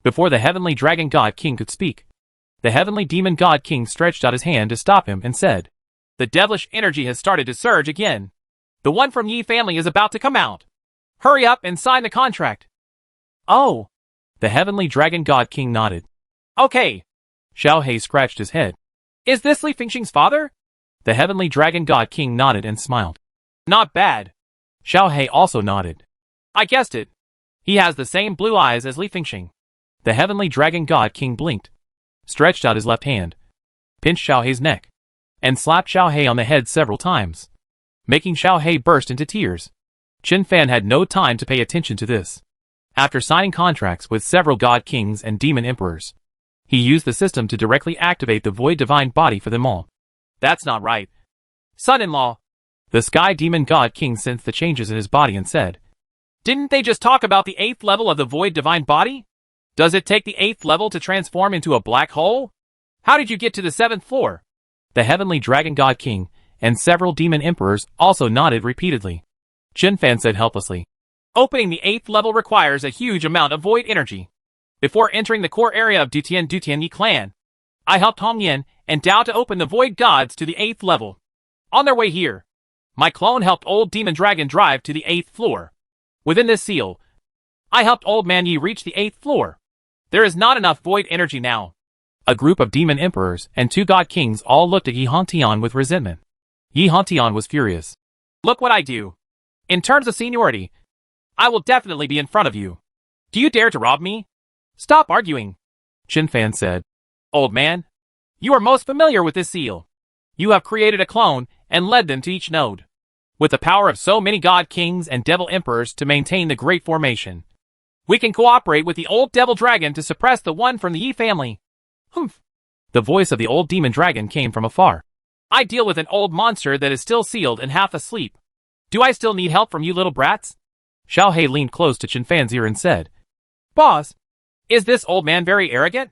Before the heavenly dragon god king could speak, the heavenly demon god king stretched out his hand to stop him and said, The devilish energy has started to surge again. The one from Yi family is about to come out. Hurry up and sign the contract. Oh. The heavenly dragon god king nodded. Okay. Xiao He scratched his head. Is this Li Fengxing's father? The heavenly dragon god king nodded and smiled. Not bad. Xiao He also nodded. I guessed it. He has the same blue eyes as Li Fengxing. The heavenly dragon god king blinked, stretched out his left hand, pinched Xiao He's neck, and slapped Xiao He on the head several times, making Xiao He burst into tears. Chen Fan had no time to pay attention to this. After signing contracts with several god kings and demon emperors, he used the system to directly activate the void divine body for them all. That's not right. Son-in-law. The sky demon god king sensed the changes in his body and said, Didn't they just talk about the 8th level of the void divine body? Does it take the 8th level to transform into a black hole? How did you get to the 7th floor? The heavenly dragon god king and several demon emperors also nodded repeatedly. Chen Fan said helplessly, Opening the 8th level requires a huge amount of void energy. Before entering the core area of Dutian Yi clan, I helped Hong Yin and Dao to open the void gods to the 8th level. On their way here, my clone helped old demon dragon drive to the 8th floor. Within this seal, I helped old man Yi reach the 8th floor. There is not enough void energy now. A group of demon emperors and 2 god kings all looked at Yi Hongtian with resentment. Yi Hongtian was furious. Look what I do. In terms of seniority, I will definitely be in front of you. Do you dare to rob me? Stop arguing. Chen Fan said, Old man, you are most familiar with this seal. You have created a clone and led them to each node. With the power of so many god kings and devil emperors to maintain the great formation, we can cooperate with the old devil dragon to suppress the one from the Yi family. Humph. The voice of the old demon dragon came from afar. I deal with an old monster that is still sealed and half asleep. Do I still need help from you little brats? Xiao He leaned close to Chen Fan's ear and said, Boss, is this old man very arrogant?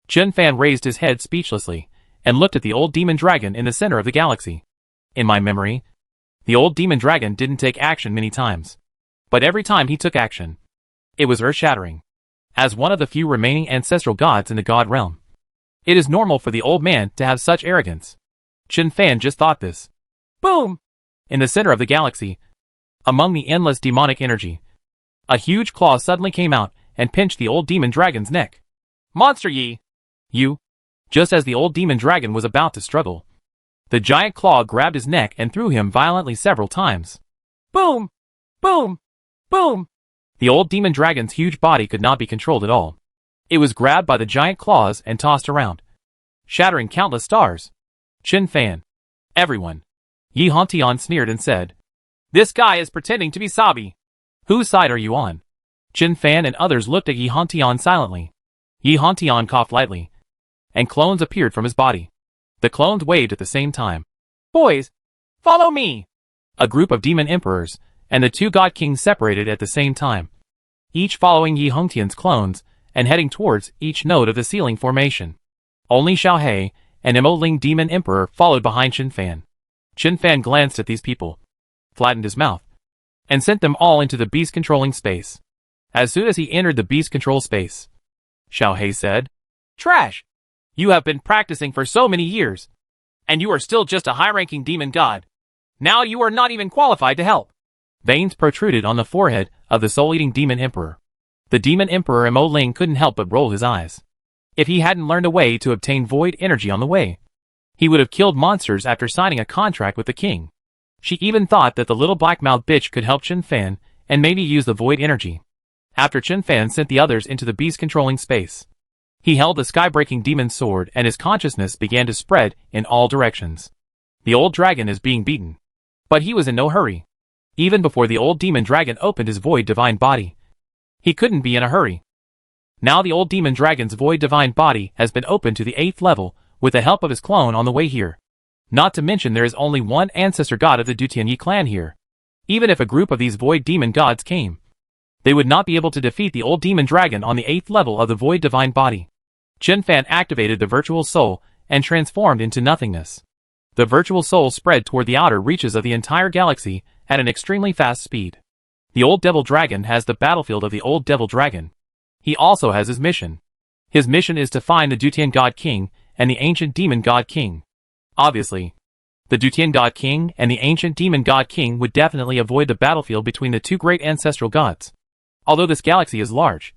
Chen Fan raised his head speechlessly and looked at the old demon dragon in the center of the galaxy. In my memory, the old demon dragon didn't take action many times. But every time he took action, It was earth-shattering. As one of the few remaining ancestral gods in the god realm, it is normal for the old man to have such arrogance. Chen Fan just thought this. Boom! In the center of the galaxy, among the endless demonic energy, a huge claw suddenly came out and pinched the old demon dragon's neck. Monster Yi! You! Just as the old demon dragon was about to struggle, the giant claw grabbed his neck and threw him violently several times. Boom! Boom! Boom! The old demon dragon's huge body could not be controlled at all. It was grabbed by the giant claws and tossed around, shattering countless stars. Chen Fan. Everyone. Yi Hongtian sneered and said, "This guy is pretending to be Sabi. Whose side are you on?" Chen Fan and others looked at Yi Hongtian silently. Yi Hongtian coughed lightly, and clones appeared from his body. The clones waved at the same time. "Boys, follow me!" A group of demon emperors and the two god kings separated at the same time, each following Yi Hongtian's clones and heading towards each node of the ceiling formation. Only Xiaohe and Mo Ling demon emperor followed behind Chen Fan. Chen Fan glanced at these people, flattened his mouth, and sent them all into the beast controlling space. As soon as he entered the beast control space, Xiaohe said, "Trash! You have been practicing for so many years, and you are still just a high-ranking demon god. Now you are not even qualified to help." Veins protruded on the forehead of the soul-eating demon emperor. The demon emperor Mo Ling couldn't help but roll his eyes. If he hadn't learned a way to obtain void energy on the way, he would have killed monsters after signing a contract with the king. She even thought that the little black-mouthed bitch could help Chen Fan and maybe use the void energy. After Chen Fan sent the others into the beast-controlling space, he held the sky-breaking demon sword and his consciousness began to spread in all directions. The old dragon is being beaten. But he was in no hurry. Even before the old demon dragon opened his void divine body, he couldn't be in a hurry. Now the old demon dragon's void divine body has been opened to the 8th level with the help of his clone on the way here. Not to mention there is only one ancestor god of the Dutianyi clan here. Even if a group of these void demon gods came, they would not be able to defeat the old demon dragon on the 8th level of the void divine body. Chen Fan activated the virtual soul and transformed into nothingness. The virtual soul spread toward the outer reaches of the entire galaxy at an extremely fast speed. The old devil dragon has the battlefield of the old devil dragon. He also has his mission. His mission is to find the Dutian God King and the ancient demon God King. Obviously, the Dutian God King and the ancient demon God King would definitely avoid the battlefield between the two great ancestral gods. Although this galaxy is large,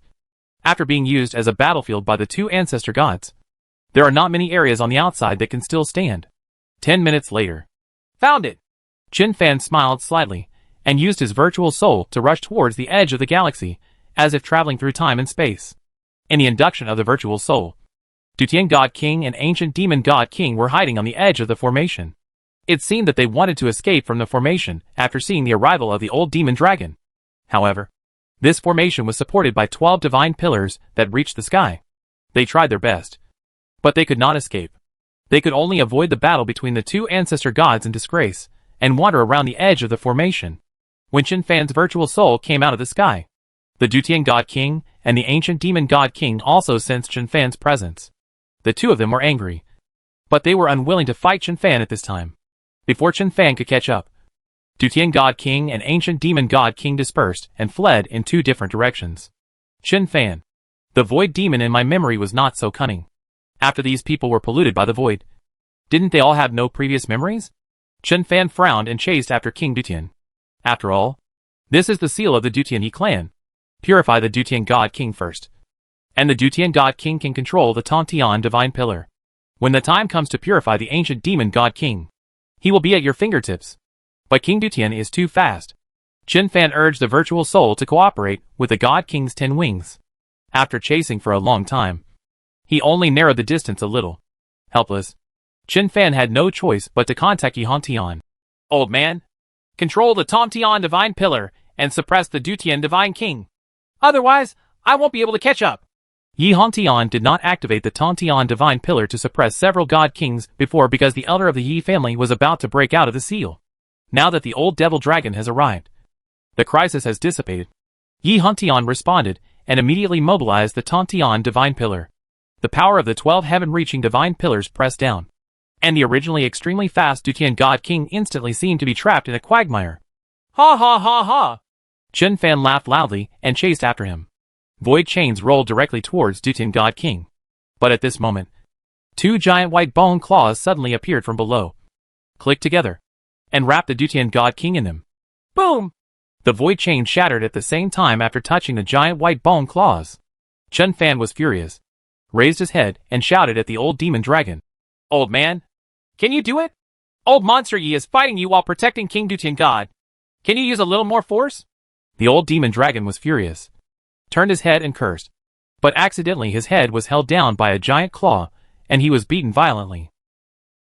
after being used as a battlefield by the two ancestor gods, there are not many areas on the outside that can still stand. 10 minutes later. Found it! Chen Fan smiled slightly and used his virtual soul to rush towards the edge of the galaxy, as if traveling through time and space. In the induction of the virtual soul, Dutian God King and ancient demon God King were hiding on the edge of the formation. It seemed that they wanted to escape from the formation after seeing the arrival of the old demon dragon. However, this formation was supported by 12 divine pillars that reached the sky. They tried their best, but they could not escape. They could only avoid the battle between the two ancestor gods in disgrace and wander around the edge of the formation. When Chen Fan's virtual soul came out of the sky, the Dutian God King and the ancient demon God King also sensed Chen Fan's presence. The two of them were angry, but they were unwilling to fight Chen Fan at this time. Before Chen Fan could catch up, Dutian God King and ancient demon God King dispersed and fled in two different directions. Chen Fan. The void demon in my memory was not so cunning. After these people were polluted by the void, didn't they all have no previous memories? Chen Fan frowned and chased after King Dutian. After all, this is the seal of the Dutianyi clan. Purify the Dutian God King first, and the Dutian God King can control the Tantian divine pillar. When the time comes to purify the ancient demon God King, he will be at your fingertips. But King Dutian is too fast. Chen Fan urged the virtual soul to cooperate with the God King's 10 wings. After chasing for a long time, he only narrowed the distance a little. Helpless, Chen Fan had no choice but to contact Yi Hongtian. Old man, control the Tantian divine pillar and suppress the Dutian divine king. Otherwise, I won't be able to catch up. Yi Hongtian did not activate the Tantian divine pillar to suppress several god kings before because the elder of the Yi family was about to break out of the seal. Now that the old devil dragon has arrived, the crisis has dissipated. Yi Hongtian responded and immediately mobilized the Tantian divine pillar. The power of the 12 heaven-reaching divine pillars pressed down, and the originally extremely fast Dutian god king instantly seemed to be trapped in a quagmire. Ha ha ha ha! Chun Fan laughed loudly and chased after him. Void chains rolled directly towards Dutian God King. But at this moment, two giant white bone claws suddenly appeared from below, clicked together, and wrapped the Dutian God King in them. Boom! The void chain shattered at the same time after touching the giant white bone claws. Chun Fan was furious, raised his head, and shouted at the old demon dragon. Old man, can you do it? Old Monster Yi is fighting you while protecting King Dutian God. Can you use a little more force? The old demon dragon was furious, turned his head and cursed. But accidentally his head was held down by a giant claw, and he was beaten violently.